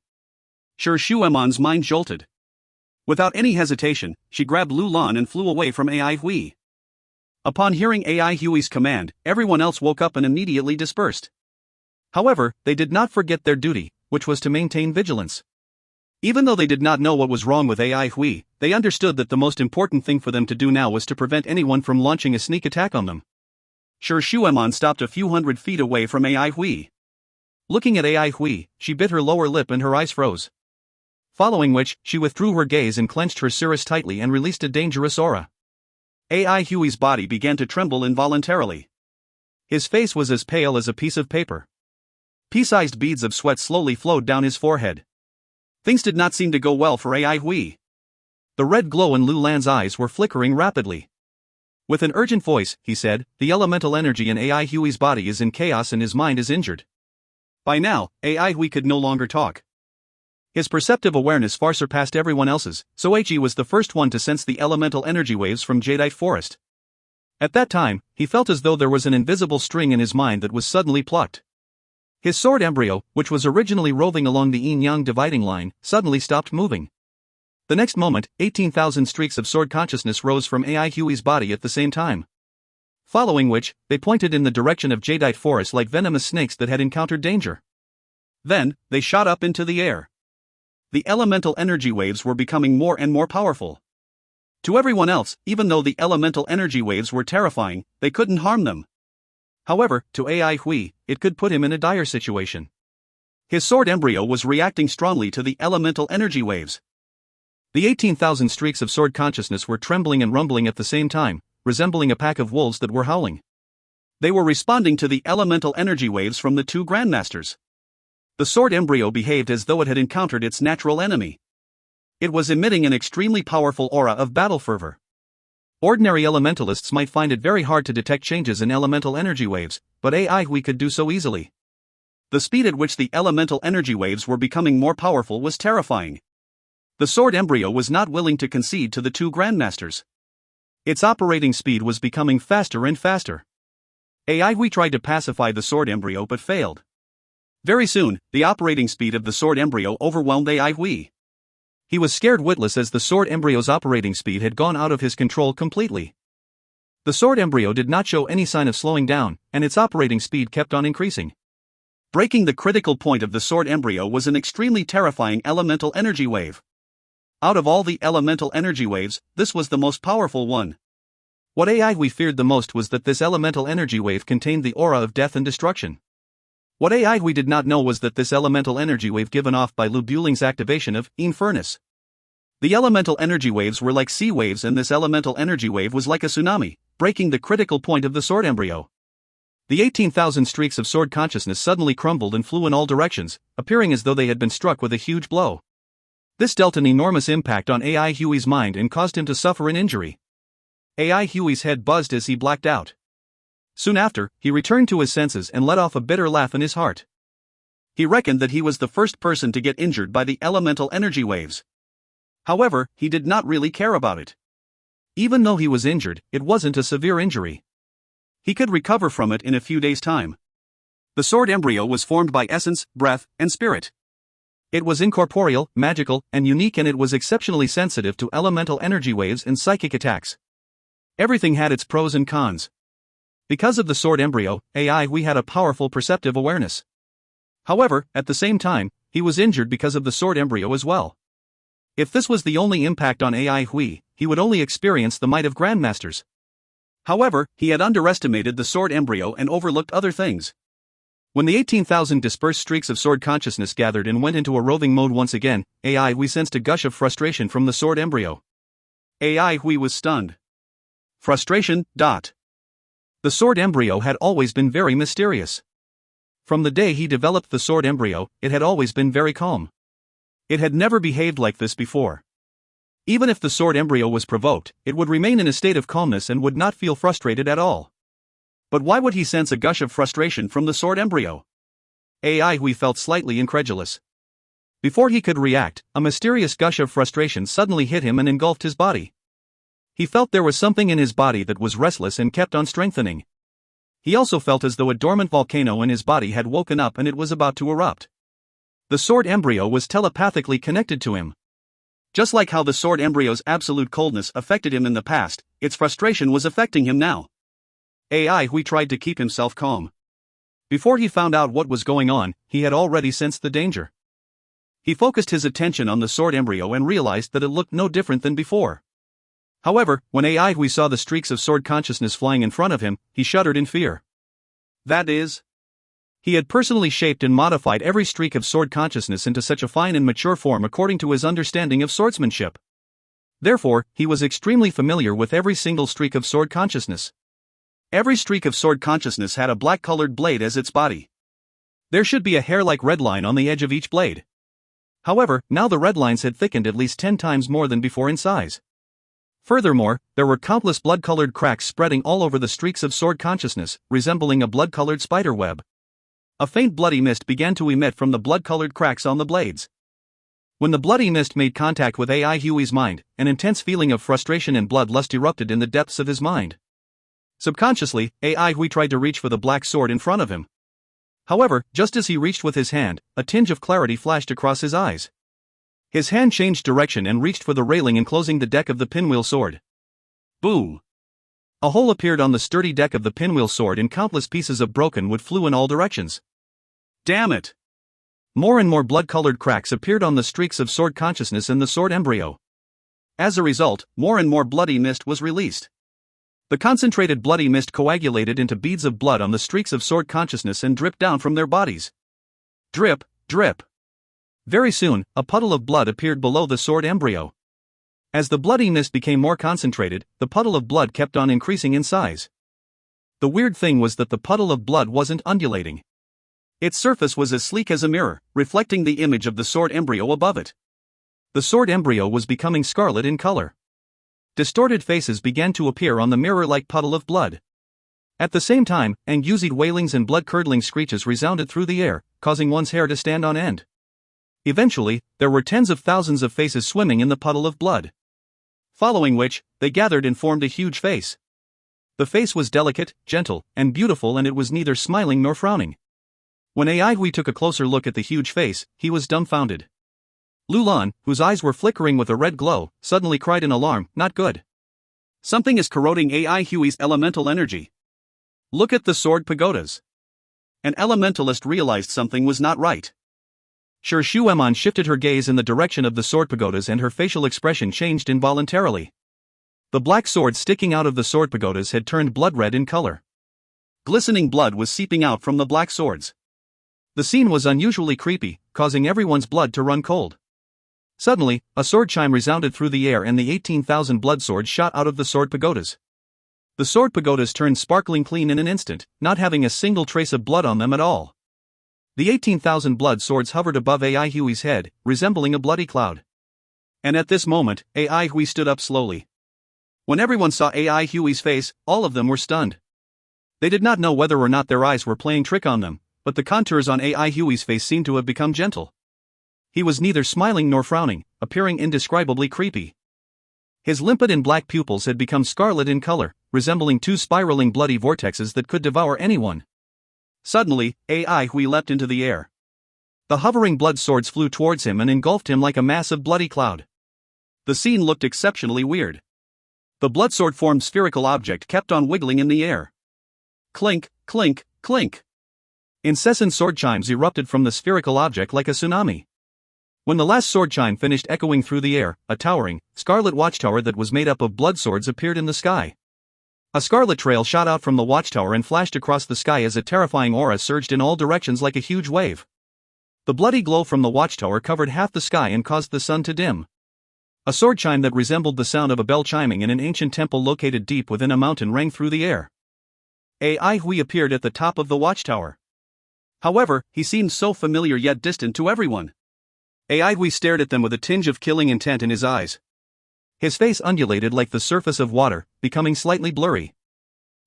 Sure, Shuemon's mind jolted. Without any hesitation, she grabbed Lulan and flew away from Ai Hui. Upon hearing Ai Hui's command, everyone else woke up and immediately dispersed. However, they did not forget their duty, which was to maintain vigilance. Even though they did not know what was wrong with Ai Hui, they understood that the most important thing for them to do now was to prevent anyone from launching a sneak attack on them. Sure, Shuemon stopped a few hundred feet away from Ai Hui. Looking at Ai Hui, she bit her lower lip and her eyes froze. Following which, she withdrew her gaze and clenched her cirrus tightly and released a dangerous aura. Ai Hui's body began to tremble involuntarily. His face was as pale as a piece of paper. Pea-sized beads of sweat slowly flowed down his forehead. Things did not seem to go well for Ai Hui. The red glow in Lulan's eyes were flickering rapidly. With an urgent voice, he said, the elemental energy in Ai Hui's body is in chaos and his mind is injured. By now, Ai Hui could no longer talk. His perceptive awareness far surpassed everyone else's, so He was the first one to sense the elemental energy waves from Jadeite Forest. At that time, he felt as though there was an invisible string in his mind that was suddenly plucked. His sword embryo, which was originally roving along the yin-yang dividing line, suddenly stopped moving. The next moment, 18,000 streaks of sword consciousness rose from Ai Hui's body at the same time. Following which, they pointed in the direction of Jadeite Forest like venomous snakes that had encountered danger. Then, they shot up into the air. The elemental energy waves were becoming more and more powerful. To everyone else, even though the elemental energy waves were terrifying, they couldn't harm them. However, to Ai Hui, it could put him in a dire situation. His sword embryo was reacting strongly to the elemental energy waves. The 18,000 streaks of sword consciousness were trembling and rumbling at the same time, resembling a pack of wolves that were howling. They were responding to the elemental energy waves from the 2 grandmasters. The sword embryo behaved as though it had encountered its natural enemy. It was emitting an extremely powerful aura of battle fervor. Ordinary elementalists might find it very hard to detect changes in elemental energy waves, but Ai Hui could do so easily. The speed at which the elemental energy waves were becoming more powerful was terrifying. The sword embryo was not willing to concede to the 2 grandmasters. Its operating speed was becoming faster and faster. Ai Hui tried to pacify the sword embryo but failed. Very soon, the operating speed of the sword embryo overwhelmed Ai Hui. He was scared witless as the sword embryo's operating speed had gone out of his control completely. The sword embryo did not show any sign of slowing down, and its operating speed kept on increasing. Breaking the critical point of the sword embryo was an extremely terrifying elemental energy wave. Out of all the elemental energy waves, this was the most powerful one. What Ai Hui feared the most was that this elemental energy wave contained the aura of death and destruction. What Ai Hui did not know was that this elemental energy wave given off by Lu Buling's activation of Infernus. The elemental energy waves were like sea waves and this elemental energy wave was like a tsunami, breaking the critical point of the sword embryo. The 18,000 streaks of sword consciousness suddenly crumbled and flew in all directions, appearing as though they had been struck with a huge blow. This dealt an enormous impact on Ai Hui's mind and caused him to suffer an injury. Ai Hui's head buzzed as he blacked out. Soon after, he returned to his senses and let off a bitter laugh in his heart. He reckoned that he was the first person to get injured by the elemental energy waves. However, he did not really care about it. Even though he was injured, it wasn't a severe injury. He could recover from it in a few days' time. The sword embryo was formed by essence, breath, and spirit. It was incorporeal, magical, and unique, and it was exceptionally sensitive to elemental energy waves and psychic attacks. Everything had its pros and cons. Because of the sword embryo, Ai Hui had a powerful perceptive awareness. However, at the same time, he was injured because of the sword embryo as well. If this was the only impact on Ai Hui, he would only experience the might of grandmasters. However, he had underestimated the sword embryo and overlooked other things. When the 18,000 dispersed streaks of sword consciousness gathered and went into a roving mode once again, we sensed a gush of frustration from the sword embryo. We was stunned. Frustration. The sword embryo had always been very mysterious. From the day he developed the sword embryo, it had always been very calm. It had never behaved like this before. Even if the sword embryo was provoked, it would remain in a state of calmness and would not feel frustrated at all. But why would he sense a gush of frustration from the sword embryo? We felt slightly incredulous. Before he could react, a mysterious gush of frustration suddenly hit him and engulfed his body. He felt there was something in his body that was restless and kept on strengthening. He also felt as though a dormant volcano in his body had woken up and it was about to erupt. The sword embryo was telepathically connected to him. Just like how the sword embryo's absolute coldness affected him in the past, its frustration was affecting him now. We tried to keep himself calm. Before he found out what was going on, he had already sensed the danger. He focused his attention on the sword embryo and realized that it looked no different than before. However, when we saw the streaks of sword consciousness flying in front of him, he shuddered in fear. That is, he had personally shaped and modified every streak of sword consciousness into such a fine and mature form according to his understanding of swordsmanship. Therefore, he was extremely familiar with every single streak of sword consciousness. Every streak of sword consciousness had a black-colored blade as its body. There should be a hair-like red line on the edge of each blade. However, now the red lines had thickened at least 10 times more than before in size. Furthermore, there were countless blood-colored cracks spreading all over the streaks of sword consciousness, resembling a blood-colored spider web. A faint bloody mist began to emit from the blood-colored cracks on the blades. When the bloody mist made contact with Huey's mind, an intense feeling of frustration and bloodlust erupted in the depths of his mind. Subconsciously, Huey tried to reach for the black sword in front of him. However, just as he reached with his hand, a tinge of clarity flashed across his eyes. His hand changed direction and reached for the railing enclosing the deck of the pinwheel sword. Boom! A hole appeared on the sturdy deck of the pinwheel sword and countless pieces of broken wood flew in all directions. Damn it! More and more blood-colored cracks appeared on the streaks of sword consciousness in the sword embryo. As a result, more and more bloody mist was released. The concentrated bloody mist coagulated into beads of blood on the streaks of sword consciousness and dripped down from their bodies. Drip, drip. Very soon, a puddle of blood appeared below the sword embryo. As the bloody mist became more concentrated, the puddle of blood kept on increasing in size. The weird thing was that the puddle of blood wasn't undulating. Its surface was as sleek as a mirror, reflecting the image of the sword embryo above it. The sword embryo was becoming scarlet in color. Distorted faces began to appear on the mirror-like puddle of blood. At the same time, angusied wailings and blood-curdling screeches resounded through the air, causing one's hair to stand on end. Eventually, there were tens of thousands of faces swimming in the puddle of blood. Following which, they gathered and formed a huge face. The face was delicate, gentle, and beautiful, and it was neither smiling nor frowning. When Hui took a closer look at the huge face, he was dumbfounded. Lulan, whose eyes were flickering with a red glow, suddenly cried in alarm, "Not good. Something is corroding Huey's elemental energy. Look at the sword pagodas." An elementalist realized something was not right. Sure Shueman shifted her gaze in the direction of the sword pagodas and her facial expression changed involuntarily. The black sword sticking out of the sword pagodas had turned blood red in color. Glistening blood was seeping out from the black swords. The scene was unusually creepy, causing everyone's blood to run cold. Suddenly, a sword chime resounded through the air and the 18,000 blood swords shot out of the sword pagodas. The sword pagodas turned sparkling clean in an instant, not having a single trace of blood on them at all. The 18,000 blood swords hovered above Huey's head, resembling a bloody cloud. And at this moment, Huey stood up slowly. When everyone saw Huey's face, all of them were stunned. They did not know whether or not their eyes were playing trick on them, but the contours on Huey's face seemed to have become gentle. He was neither smiling nor frowning, appearing indescribably creepy. His limpid and black pupils had become scarlet in color, resembling two spiraling bloody vortexes that could devour anyone. Suddenly, Huey leapt into the air. The hovering blood swords flew towards him and engulfed him like a massive bloody cloud. The scene looked exceptionally weird. The blood sword-formed spherical object kept on wiggling in the air. Clink, clink, clink. Incessant sword chimes erupted from the spherical object like a tsunami. When the last sword chime finished echoing through the air, a towering, scarlet watchtower that was made up of blood swords appeared in the sky. A scarlet trail shot out from the watchtower and flashed across the sky as a terrifying aura surged in all directions like a huge wave. The bloody glow from the watchtower covered half the sky and caused the sun to dim. A sword chime that resembled the sound of a bell chiming in an ancient temple located deep within a mountain rang through the air. Ai Hui appeared at the top of the watchtower. However, he seemed so familiar yet distant to everyone. Ai Hui stared at them with a tinge of killing intent in his eyes. His face undulated like the surface of water, becoming slightly blurry.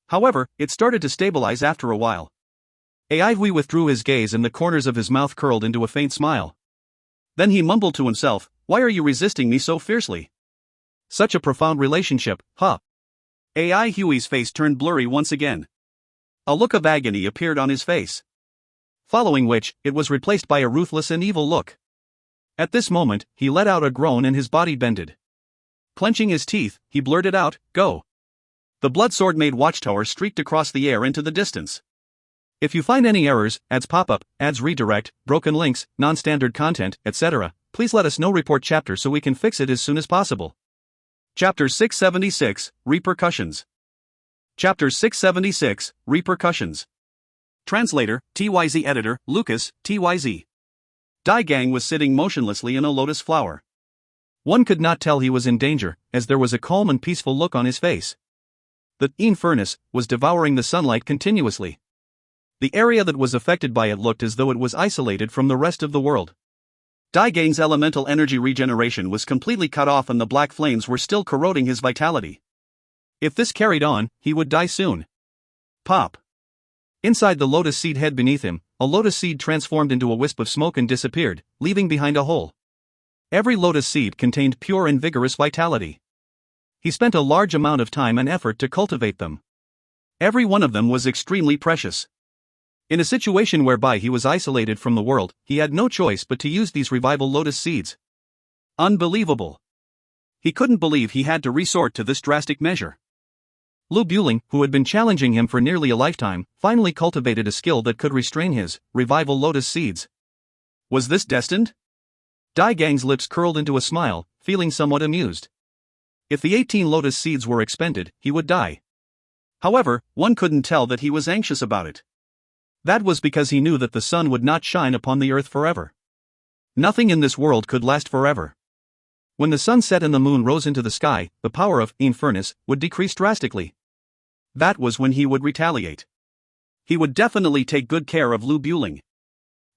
However, it started to stabilize after a while. Ai Hui withdrew his gaze and the corners of his mouth curled into a faint smile. Then he mumbled to himself, "Why are you resisting me so fiercely? Such a profound relationship, huh?" Ai Hui's face turned blurry once again. A look of agony appeared on his face. Following which, it was replaced by a ruthless and evil look. At this moment, he let out a groan and his body bended. Clenching his teeth, he blurted out, "Go." The blood sword-made watchtower streaked across the air into the distance. If you find any errors, ads pop up, ads redirect, broken links, non-standard content, etc., please let us know. Report chapter so we can fix it as soon as possible. Chapter 676, Repercussions. Chapter 676, Repercussions. Translator, TYZ Editor, Lucas, TYZ. Dai Gang was sitting motionlessly in a lotus flower. One could not tell he was in danger, as there was a calm and peaceful look on his face. The Yin furnace was devouring the sunlight continuously. The area that was affected by it looked as though it was isolated from the rest of the world. Dai Gang's elemental energy regeneration was completely cut off and the black flames were still corroding his vitality. If this carried on, he would die soon. Pop. Inside the lotus seed head beneath him, a lotus seed transformed into a wisp of smoke and disappeared, leaving behind a hole. Every lotus seed contained pure and vigorous vitality. He spent a large amount of time and effort to cultivate them. Every one of them was extremely precious. In a situation whereby he was isolated from the world, he had no choice but to use these revival lotus seeds. Unbelievable. He couldn't believe he had to resort to this drastic measure. Lu Buling, who had been challenging him for nearly a lifetime, finally cultivated a skill that could restrain his revival lotus seeds. Was this destined? Dai Gang's lips curled into a smile, feeling somewhat amused. If the 18 lotus seeds were expended, he would die. However, one couldn't tell that he was anxious about it. That was because he knew that the sun would not shine upon the earth forever. Nothing in this world could last forever. When the sun set and the moon rose into the sky, the power of Yin furnace would decrease drastically. That was when he would retaliate. He would definitely take good care of Lu Buling.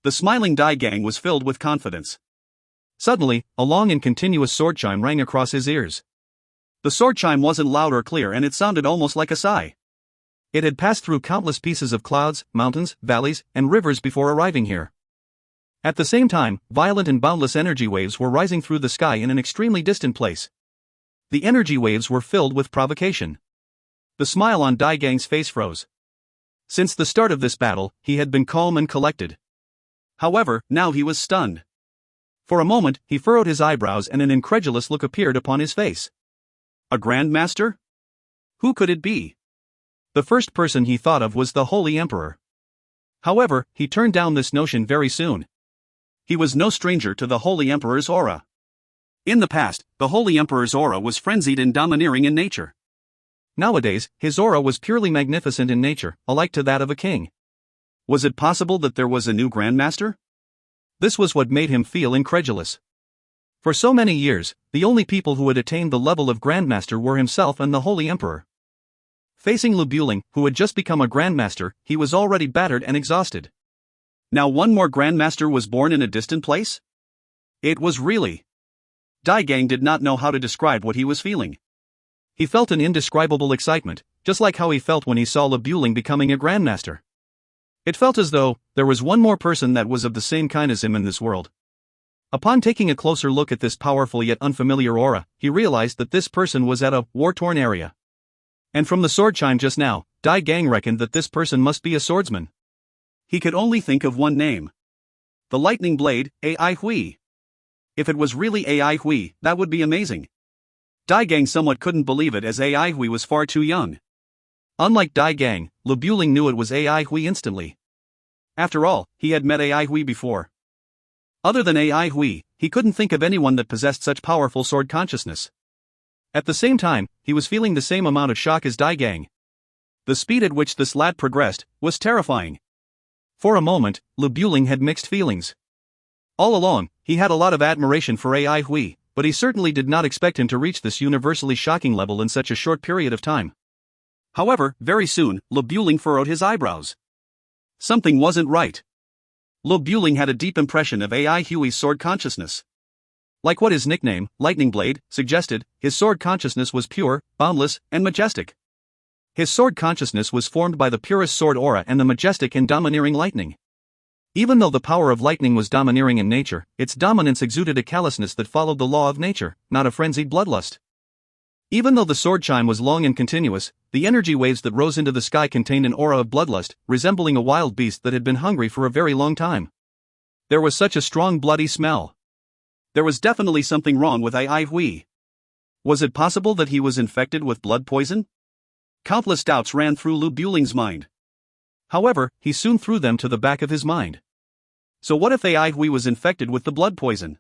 The smiling Dai Gang was filled with confidence. Suddenly, a long and continuous sword chime rang across his ears. The sword chime wasn't loud or clear and it sounded almost like a sigh. It had passed through countless pieces of clouds, mountains, valleys, and rivers before arriving here. At the same time, violent and boundless energy waves were rising through the sky in an extremely distant place. The energy waves were filled with provocation. The smile on Dai Gang's face froze. Since the start of this battle, he had been calm and collected. However, now he was stunned. For a moment, he furrowed his eyebrows and an incredulous look appeared upon his face. A Grandmaster? Who could it be? The first person he thought of was the Holy Emperor. However, he turned down this notion very soon. He was no stranger to the Holy Emperor's aura. In the past, the Holy Emperor's aura was frenzied and domineering in nature. Nowadays, his aura was purely magnificent in nature, alike to that of a king. Was it possible that there was a new Grandmaster? This was what made him feel incredulous. For so many years, the only people who had attained the level of Grandmaster were himself and the Holy Emperor. Facing Lu Buling, who had just become a Grandmaster, he was already battered and exhausted. Now one more Grandmaster was born in a distant place? It was really... Dai Gang did not know how to describe what he was feeling. He felt an indescribable excitement, just like how he felt when he saw Lu Buling becoming a Grandmaster. It felt as though there was one more person that was of the same kind as him in this world. Upon taking a closer look at this powerful yet unfamiliar aura, he realized that this person was at a war-torn area. And from the sword chime just now, Dai Gang reckoned that this person must be a swordsman. He could only think of one name. The lightning blade, Ai Hui. If it was really Ai Hui, that would be amazing. Dai Gang somewhat couldn't believe it as Ai Hui was far too young. Unlike Dai Gang, Lu Buling knew it was Ai Hui instantly. After all, he had met Ai Hui before. Other than Ai Hui, he couldn't think of anyone that possessed such powerful sword consciousness. At the same time, he was feeling the same amount of shock as Dai Gang. The speed at which this lad progressed was terrifying. For a moment, Lu Buling had mixed feelings. All along, he had a lot of admiration for Ai Hui, but he certainly did not expect him to reach this universally shocking level in such a short period of time. However, very soon, Lu Buling furrowed his eyebrows. Something wasn't right. Lu Buling had a deep impression of Ai Hui's sword consciousness. Like what his nickname, Lightning Blade, suggested, his sword consciousness was pure, boundless, and majestic. His sword consciousness was formed by the purest sword aura and the majestic and domineering lightning. Even though the power of lightning was domineering in nature, its dominance exuded a callousness that followed the law of nature, not a frenzied bloodlust. Even though the sword chime was long and continuous, the energy waves that rose into the sky contained an aura of bloodlust, resembling a wild beast that had been hungry for a very long time. There was such a strong bloody smell. There was definitely something wrong with Ai Hui. Was it possible that he was infected with blood poison? Countless doubts ran through Lu Buling's mind. However, he soon threw them to the back of his mind. So what if Ai Hui was infected with the blood poison?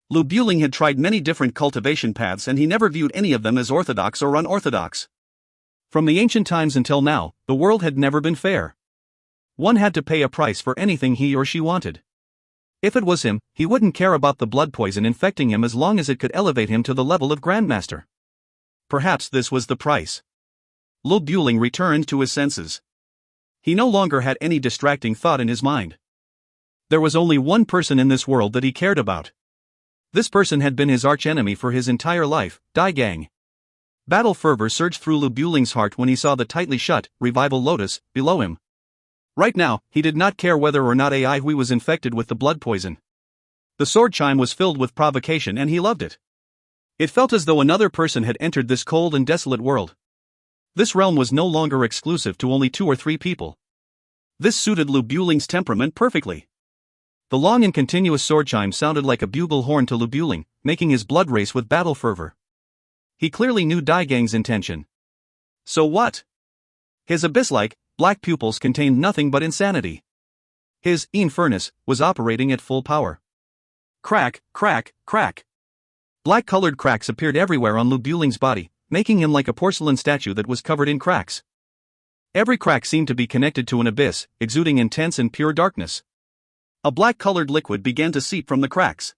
Lu Buling had tried many different cultivation paths and he never viewed any of them as orthodox or unorthodox. From the ancient times until now, the world had never been fair. One had to pay a price for anything he or she wanted. If it was him, he wouldn't care about the blood poison infecting him as long as it could elevate him to the level of Grandmaster. Perhaps this was the price. Lu Buling returned to his senses. He no longer had any distracting thought in his mind. There was only one person in this world that he cared about. This person had been his archenemy for his entire life, Dai Gang. Battle fervor surged through Lu Buling's heart when he saw the tightly shut, revival lotus, below him. Right now, he did not care whether or not Ai Hui was infected with the blood poison. The sword chime was filled with provocation and he loved it. It felt as though another person had entered this cold and desolate world. This realm was no longer exclusive to only 2 or 3 people. This suited Lu Buling's temperament perfectly. The long and continuous sword chime sounded like a bugle horn to Lu Buling, making his blood race with battle fervor. He clearly knew Dai Gang's intention. So what? His abyss-like, black pupils contained nothing but insanity. His furnace was operating at full power. Crack, crack, crack. Black-colored cracks appeared everywhere on Lu Buling's body, making him like a porcelain statue that was covered in cracks. Every crack seemed to be connected to an abyss, exuding intense and pure darkness. A black-colored liquid began to seep from the cracks.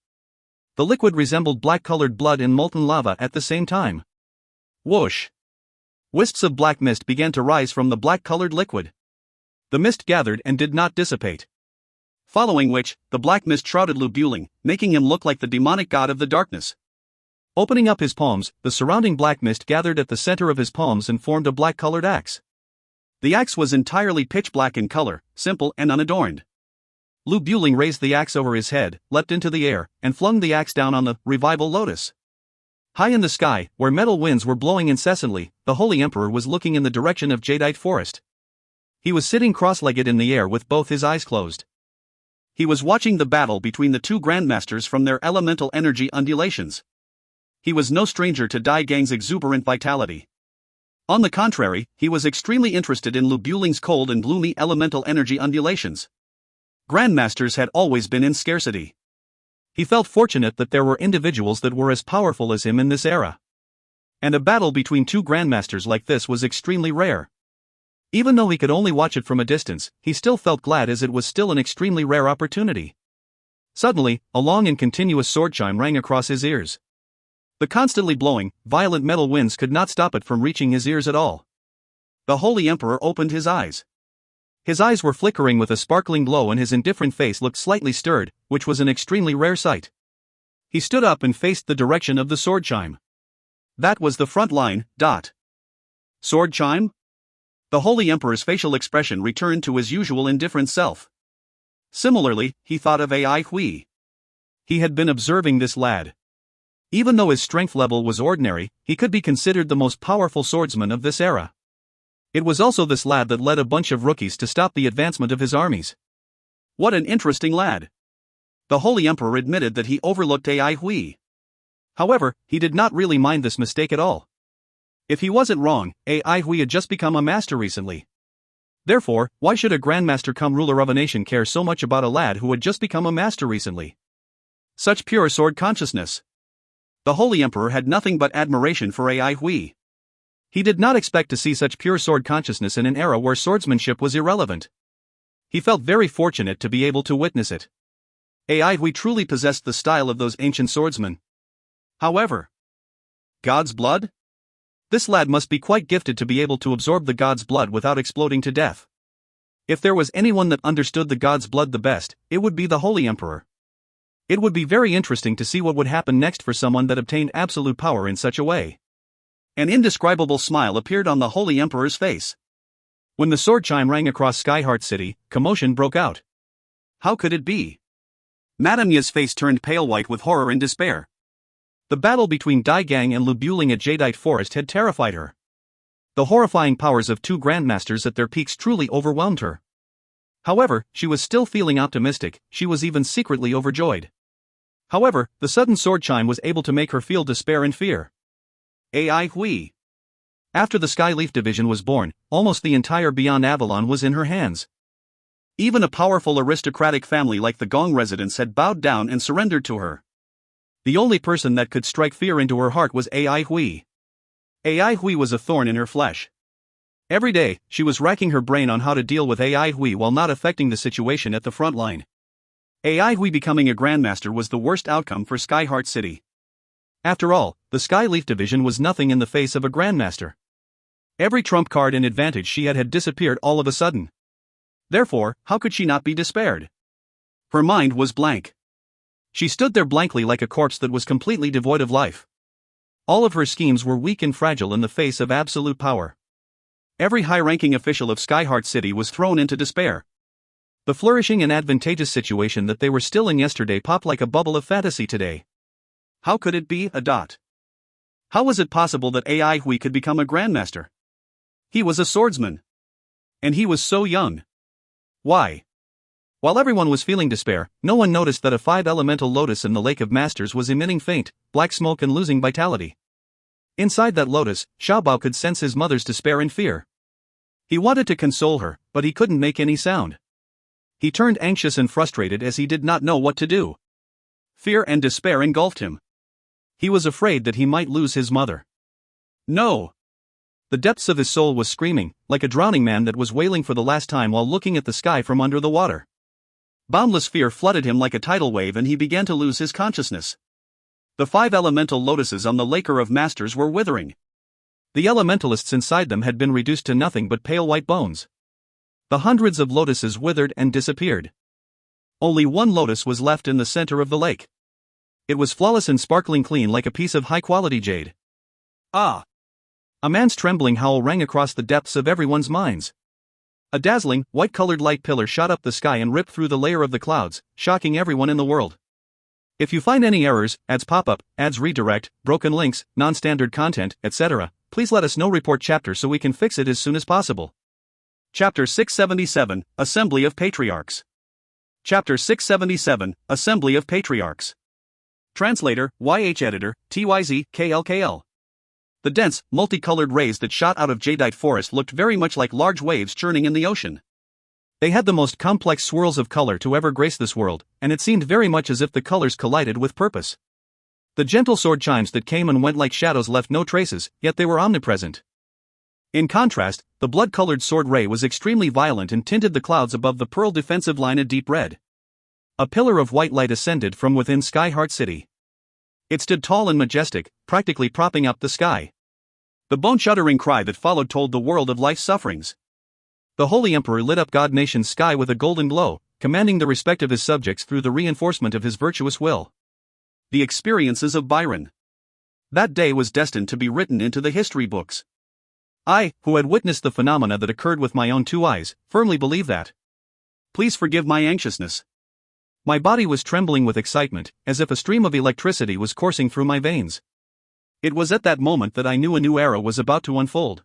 The liquid resembled black-colored blood and molten lava at the same time. Whoosh! Wisps of black mist began to rise from the black-colored liquid. The mist gathered and did not dissipate. Following which, the black mist shrouded Lu Buling, making him look like the demonic god of the darkness. Opening up his palms, the surrounding black mist gathered at the center of his palms and formed a black-colored axe. The axe was entirely pitch black in color, simple and unadorned. Lu Buling raised the axe over his head, leapt into the air, and flung the axe down on the revival lotus. High in the sky, where metal winds were blowing incessantly, the Holy Emperor was looking in the direction of Jadeite Forest. He was sitting cross-legged in the air with both his eyes closed. He was watching the battle between the 2 grandmasters from their elemental energy undulations. He was no stranger to Dai Gang's exuberant vitality. On the contrary, he was extremely interested in Lu Buling's cold and gloomy elemental energy undulations. Grandmasters had always been in scarcity. He felt fortunate that there were individuals that were as powerful as him in this era. And a battle between 2 grandmasters like this was extremely rare. Even though he could only watch it from a distance, he still felt glad as it was still an extremely rare opportunity. Suddenly, a long and continuous sword chime rang across his ears. The constantly blowing, violent metal winds could not stop it from reaching his ears at all. The Holy Emperor opened his eyes. His eyes were flickering with a sparkling glow and his indifferent face looked slightly stirred, which was an extremely rare sight. He stood up and faced the direction of the sword chime. That was the front line. Sword chime? The Holy Emperor's facial expression returned to his usual indifferent self. Similarly, he thought of Ai Hui. He had been observing this lad. Even though his strength level was ordinary, he could be considered the most powerful swordsman of this era. It was also this lad that led a bunch of rookies to stop the advancement of his armies. What an interesting lad. The Holy Emperor admitted that he overlooked Ai Hui. However, he did not really mind this mistake at all. If he wasn't wrong, Ai Hui had just become a master recently. Therefore, why should a grandmaster come ruler of a nation care so much about a lad who had just become a master recently? Such pure sword consciousness. The Holy Emperor had nothing but admiration for Ai Hui. He did not expect to see such pure sword consciousness in an era where swordsmanship was irrelevant. He felt very fortunate to be able to witness it. We truly possessed the style of those ancient swordsmen. However, God's blood? This lad must be quite gifted to be able to absorb the God's blood without exploding to death. If there was anyone that understood the God's blood the best, it would be the Holy Emperor. It would be very interesting to see what would happen next for someone that obtained absolute power in such a way. An indescribable smile appeared on the Holy Emperor's face. When the sword chime rang across Skyheart City, commotion broke out. How could it be? Madame Ya's face turned pale white with horror and despair. The battle between Dai Gang and Lu Buling at Jadeite Forest had terrified her. The horrifying powers of two grandmasters at their peaks truly overwhelmed her. However, she was still feeling optimistic, she was even secretly overjoyed. However, the sudden sword chime was able to make her feel despair and fear. Hui. After the Skyleaf Division was born, almost the entire Beyond Avalon was in her hands. Even a powerful aristocratic family like the Gong residents had bowed down and surrendered to her. The only person that could strike fear into her heart was Hui. Hui was a thorn in her flesh. Every day, she was racking her brain on how to deal with Hui while not affecting the situation at the front line. Hui becoming a Grandmaster was the worst outcome for Skyheart City. After all, the Skyleaf Division was nothing in the face of a Grandmaster. Every trump card and advantage she had disappeared all of a sudden. Therefore, how could she not be despaired? Her mind was blank. She stood there blankly like a corpse that was completely devoid of life. All of her schemes were weak and fragile in the face of absolute power. Every high-ranking official of Skyheart City was thrown into despair. The flourishing and advantageous situation that they were still in yesterday popped like a bubble of fantasy today. How could it be? How was it possible that Hui could become a Grandmaster? He was a swordsman. And he was so young. Why? While everyone was feeling despair, no one noticed that a 5-elemental lotus in the Lake of Masters was emitting faint, black smoke and losing vitality. Inside that lotus, Xiaobao could sense his mother's despair and fear. He wanted to console her, but he couldn't make any sound. He turned anxious and frustrated as he did not know what to do. Fear and despair engulfed him. He was afraid that he might lose his mother. No! The depths of his soul was screaming, like a drowning man that was wailing for the last time while looking at the sky from under the water. Boundless fear flooded him like a tidal wave and he began to lose his consciousness. The 5 elemental lotuses on the Lake of Masters were withering. The elementalists inside them had been reduced to nothing but pale white bones. The hundreds of lotuses withered and disappeared. Only one lotus was left in the center of the lake. It was flawless and sparkling clean like a piece of high-quality jade. Ah! A man's trembling howl rang across the depths of everyone's minds. A dazzling, white-colored light pillar shot up the sky and ripped through the layer of the clouds, shocking everyone in the world. If you find any errors, ads pop up, ads redirect, broken links, non-standard content, etc., please let us know. Report chapter so we can fix it as soon as possible. Chapter 677, Assembly of Patriarchs. Chapter 677, Assembly of Patriarchs. Translator, YH Editor, TYZ, KLKL. The dense, multicolored rays that shot out of Jadeite Forest looked very much like large waves churning in the ocean. They had the most complex swirls of color to ever grace this world, and it seemed very much as if the colors collided with purpose. The gentle sword chimes that came and went like shadows left no traces, yet they were omnipresent. In contrast, the blood-colored sword ray was extremely violent and tinted the clouds above the pearl defensive line a deep red. A pillar of white light ascended from within Skyheart City. It stood tall and majestic, practically propping up the sky. The bone-shuddering cry that followed told the world of life's sufferings. The Holy Emperor lit up God Nation's sky with a golden glow, commanding the respect of his subjects through the reinforcement of his virtuous will. The experiences of Byron. That day was destined to be written into the history books. I, who had witnessed the phenomena that occurred with my own 2 eyes, firmly believe that. Please forgive my anxiousness. My body was trembling with excitement, as if a stream of electricity was coursing through my veins. It was at that moment that I knew a new era was about to unfold.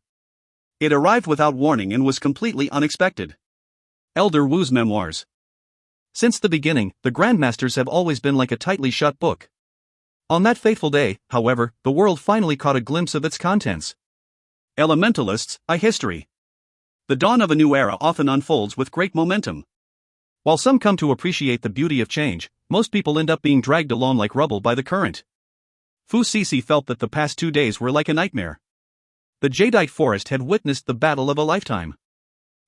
It arrived without warning and was completely unexpected. Elder Wu's Memoirs. Since the beginning, the Grandmasters have always been like a tightly shut book. On that fateful day, however, the world finally caught a glimpse of its contents. Elementalists, a history. The dawn of a new era often unfolds with great momentum. While some come to appreciate the beauty of change, most people end up being dragged along like rubble by the current. Fu Sisi felt that the past 2 days were like a nightmare. The jadeite forest had witnessed the battle of a lifetime.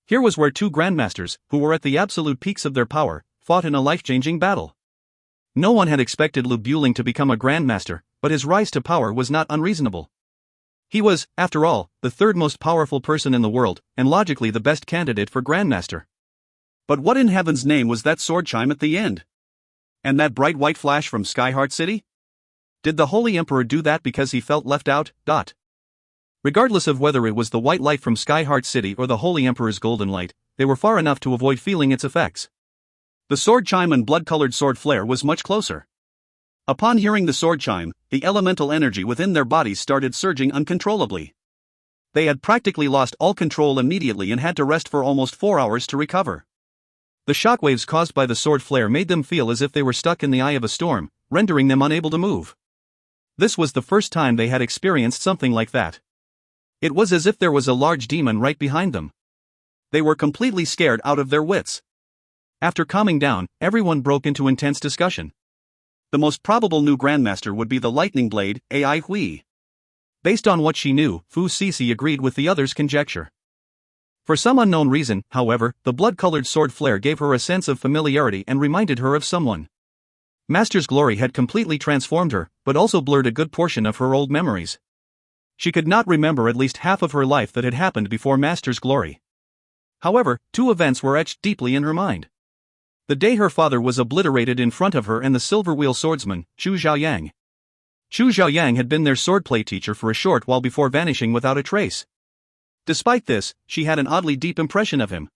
Here was where two grandmasters, who were at the absolute peaks of their power, fought in a life-changing battle. No one had expected Lu Buling to become a grandmaster, but his rise to power was not unreasonable. He was, after all, the third most powerful person in the world, and logically the best candidate for grandmaster. But what in heaven's name was that sword chime at the end? And that bright white flash from Skyheart City? Did the Holy Emperor do that because he felt left out? Regardless of whether it was the white light from Skyheart City or the Holy Emperor's golden light, they were far enough to avoid feeling its effects. The sword chime and blood-colored sword flare was much closer. Upon hearing the sword chime, the elemental energy within their bodies started surging uncontrollably. They had practically lost all control immediately and had to rest for almost 4 hours to recover. The shockwaves caused by the sword flare made them feel as if they were stuck in the eye of a storm, rendering them unable to move. This was the first time they had experienced something like that. It was as if there was a large demon right behind them. They were completely scared out of their wits. After calming down, everyone broke into intense discussion. The most probable new grandmaster would be the lightning blade, Ai Hui. Based on what she knew, Fu Sisi agreed with the others' conjecture. For some unknown reason, however, the blood-colored sword flare gave her a sense of familiarity and reminded her of someone. Master's glory had completely transformed her, but also blurred a good portion of her old memories. She could not remember at least half of her life that had happened before Master's glory. However, two events were etched deeply in her mind. The day her father was obliterated in front of her and the silver wheel swordsman, Chu Xiaoyang. Chu Xiaoyang had been their swordplay teacher for a short while before vanishing without a trace. Despite this, she had an oddly deep impression of him.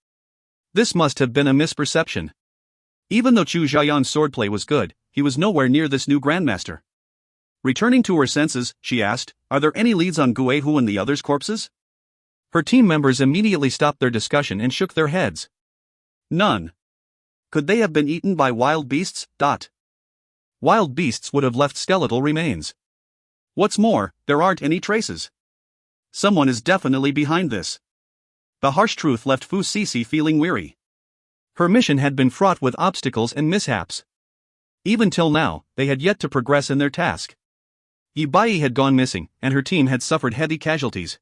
This must have been a misperception. Even though Chu Xiaoyang's swordplay was good, he was nowhere near this new grandmaster. Returning to her senses, she asked, "Are there any leads on Guihu and the others' corpses?" Her team members immediately stopped their discussion and shook their heads. None. Could they have been eaten by wild beasts? Wild beasts would have left skeletal remains. What's more, there aren't any traces. Someone is definitely behind this. The harsh truth left Fu Sisi feeling weary. Her mission had been fraught with obstacles and mishaps. Even till now, they had yet to progress in their task. Yi Bai had gone missing, and her team had suffered heavy casualties.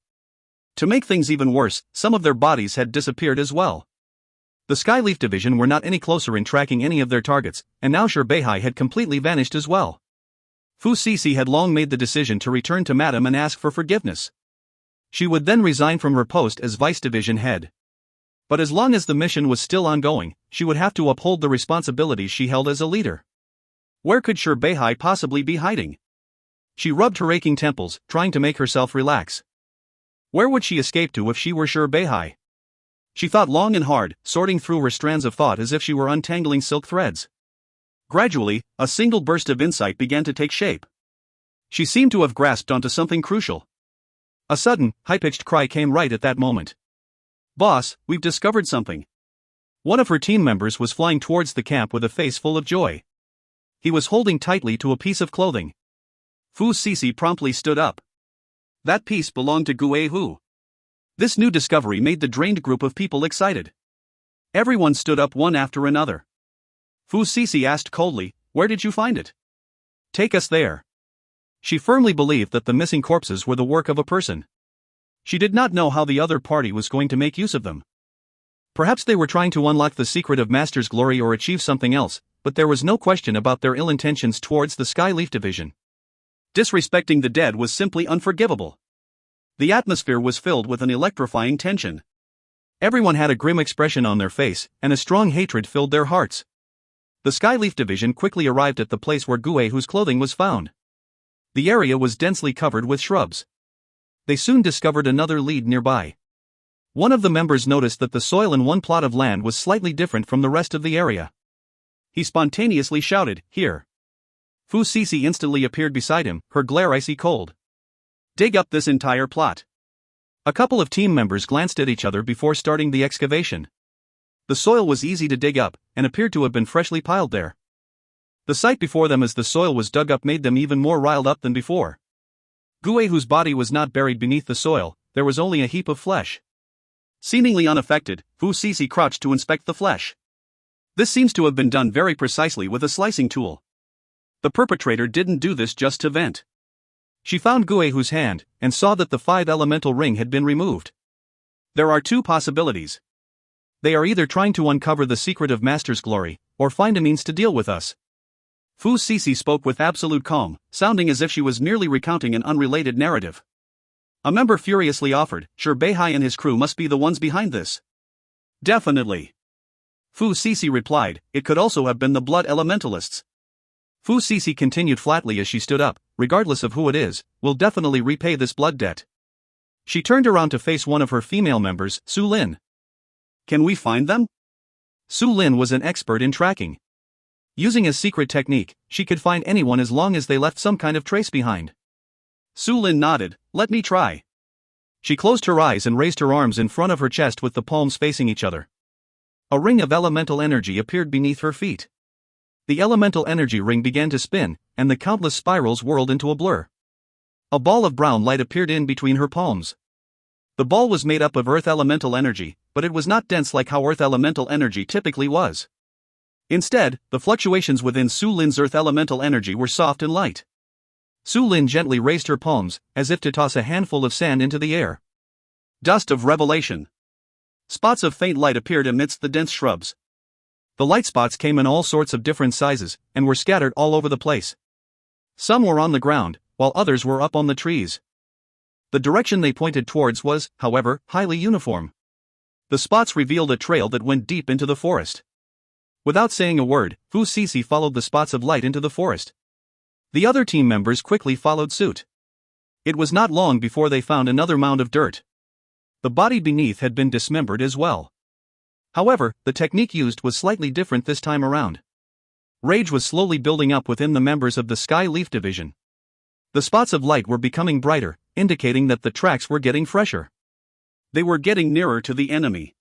To make things even worse, some of their bodies had disappeared as well. The Skyleaf Division were not any closer in tracking any of their targets, and now Sher Beihai had completely vanished as well. Fu Sisi had long made the decision to return to Madame and ask for forgiveness. She would then resign from her post as Vice Division head. But as long as the mission was still ongoing, she would have to uphold the responsibilities she held as a leader. Where could Sher Beihai possibly be hiding? She rubbed her aching temples, trying to make herself relax. Where would she escape to if she were Sher Beihai? She thought long and hard, sorting through her strands of thought as if she were untangling silk threads. Gradually, a single burst of insight began to take shape. She seemed to have grasped onto something crucial. A sudden, high-pitched cry came right at that moment. "Boss, we've discovered something." One of her team members was flying towards the camp with a face full of joy. He was holding tightly to a piece of clothing. Fu Sisi promptly stood up. That piece belonged to Guihu. This new discovery made the drained group of people excited. Everyone stood up one after another. Fu Sisi asked coldly, "Where did you find it?" "Take us there." She firmly believed that the missing corpses were the work of a person. She did not know how the other party was going to make use of them. Perhaps they were trying to unlock the secret of Master's glory or achieve something else, but there was no question about their ill intentions towards the Skyleaf Division. Disrespecting the dead was simply unforgivable. The atmosphere was filled with an electrifying tension. Everyone had a grim expression on their face, and a strong hatred filled their hearts. The Skyleaf Division quickly arrived at the place where Guihu's clothing was found. The area was densely covered with shrubs. They soon discovered another lead nearby. One of the members noticed that the soil in one plot of land was slightly different from the rest of the area. He spontaneously shouted, "Here!" Fu Sisi instantly appeared beside him, her glare icy cold. "Dig up this entire plot." A couple of team members glanced at each other before starting the excavation. The soil was easy to dig up, and appeared to have been freshly piled there. The sight before them as the soil was dug up made them even more riled up than before. Guihu's body was not buried beneath the soil, there was only a heap of flesh. Seemingly unaffected, Fu Sisi crouched to inspect the flesh. This seems to have been done very precisely with a slicing tool. The perpetrator didn't do this just to vent. She found Guehu's hand, and saw that the 5-elemental ring had been removed. There are two possibilities. They are either trying to uncover the secret of Master's glory, or find a means to deal with us. Fu Sisi spoke with absolute calm, sounding as if she was merely recounting an unrelated narrative. A member furiously offered, "Sure, Beihai and his crew must be the ones behind this." "Definitely." Fu Sisi replied, "It could also have been the blood elementalists." Fu Sisi continued flatly as she stood up, "Regardless of who it is, we'll definitely repay this blood debt." She turned around to face one of her female members, Su Lin. "Can we find them?" Su Lin was an expert in tracking. Using a secret technique, she could find anyone as long as they left some kind of trace behind. Su Lin nodded, "Let me try." She closed her eyes and raised her arms in front of her chest with the palms facing each other. A ring of elemental energy appeared beneath her feet. The elemental energy ring began to spin, and the countless spirals whirled into a blur. A ball of brown light appeared in between her palms. The ball was made up of earth elemental energy, but it was not dense like how earth elemental energy typically was. Instead, the fluctuations within Su Lin's earth elemental energy were soft and light. Su Lin gently raised her palms, as if to toss a handful of sand into the air. Dust of revelation. Spots of faint light appeared amidst the dense shrubs. The light spots came in all sorts of different sizes, and were scattered all over the place. Some were on the ground, while others were up on the trees. The direction they pointed towards was, however, highly uniform. The spots revealed a trail that went deep into the forest. Without saying a word, Fu Sisi followed the spots of light into the forest. The other team members quickly followed suit. It was not long before they found another mound of dirt. The body beneath had been dismembered as well. However, the technique used was slightly different this time around. Rage was slowly building up within the members of the Sky Leaf Division. The spots of light were becoming brighter, indicating that the tracks were getting fresher. They were getting nearer to the enemy.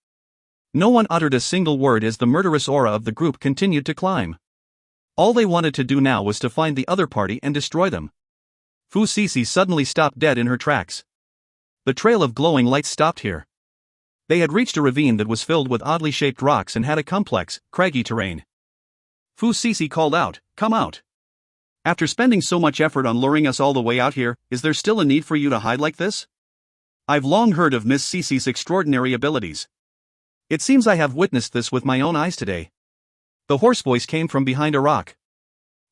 No one uttered a single word as the murderous aura of the group continued to climb. All they wanted to do now was to find the other party and destroy them. Fu Sisi suddenly stopped dead in her tracks. The trail of glowing lights stopped here. They had reached a ravine that was filled with oddly shaped rocks and had a complex, craggy terrain. Fu Sisi called out, "Come out. After spending so much effort on luring us all the way out here, is there still a need for you to hide like this? I've long heard of Miss Sisi's extraordinary abilities. It seems I have witnessed this with my own eyes today." The hoarse voice came from behind a rock.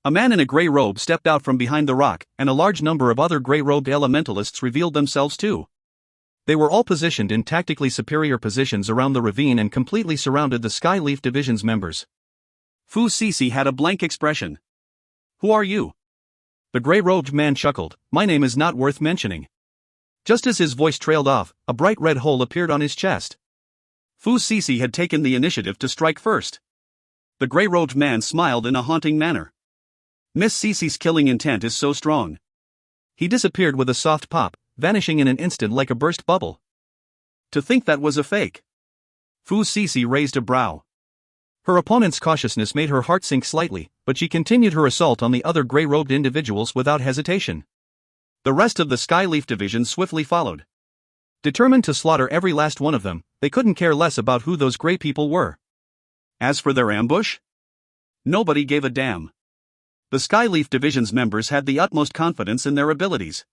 A man in a gray robe stepped out from behind the rock, and a large number of other gray-robed elementalists revealed themselves too. They were all positioned in tactically superior positions around the ravine and completely surrounded the Sky Leaf Division's members. Fu Sisi had a blank expression. "Who are you?" The gray-robed man chuckled, "My name is not worth mentioning." Just as his voice trailed off, a bright red hole appeared on his chest. Fu Sisi had taken the initiative to strike first. The gray-robed man smiled in a haunting manner. Miss Sisi's killing intent is so strong. He disappeared with a soft pop, vanishing in an instant like a burst bubble. To think that was a fake. Fu Sisi raised a brow. Her opponent's cautiousness made her heart sink slightly, but she continued her assault on the other gray-robed individuals without hesitation. The rest of the Skyleaf Division swiftly followed. Determined to slaughter every last one of them, they couldn't care less about who those gray people were. As for their ambush? Nobody gave a damn. The Skyleaf Division's members had the utmost confidence in their abilities.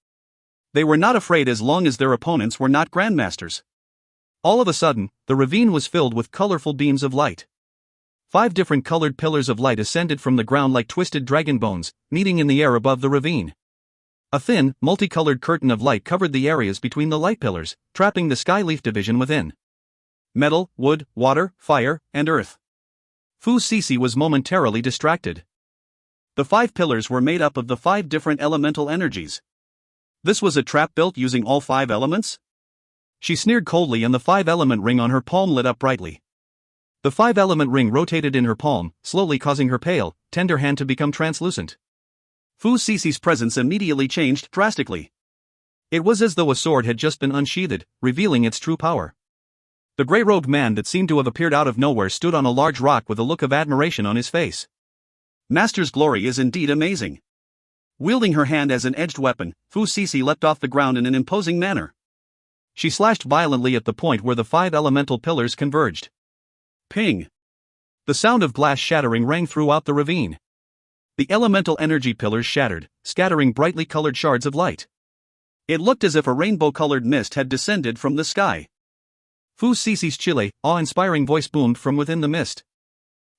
They were not afraid as long as their opponents were not grandmasters. All of a sudden, the ravine was filled with colorful beams of light. 5 different colored pillars of light ascended from the ground like twisted dragon bones, meeting in the air above the ravine. A thin, multicolored curtain of light covered the areas between the light pillars, trapping the Skyleaf Division within. Metal, wood, water, fire, and earth. Fu Sisi was momentarily distracted. The 5 pillars were made up of the 5 different elemental energies. This was a trap built using all 5 elements? She sneered coldly, and the 5-element ring on her palm lit up brightly. The 5-element ring rotated in her palm, slowly causing her pale, tender hand to become translucent. Fu Sisi's presence immediately changed drastically. It was as though a sword had just been unsheathed, revealing its true power. The gray-robed man that seemed to have appeared out of nowhere stood on a large rock with a look of admiration on his face. Master's glory is indeed amazing. Wielding her hand as an edged weapon, Fu Sisi leapt off the ground in an imposing manner. She slashed violently at the point where the 5 elemental pillars converged. Ping! The sound of glass shattering rang throughout the ravine. The elemental energy pillars shattered, scattering brightly colored shards of light. It looked as if a rainbow-colored mist had descended from the sky. Fu Sisi's chile, awe-inspiring voice boomed from within the mist.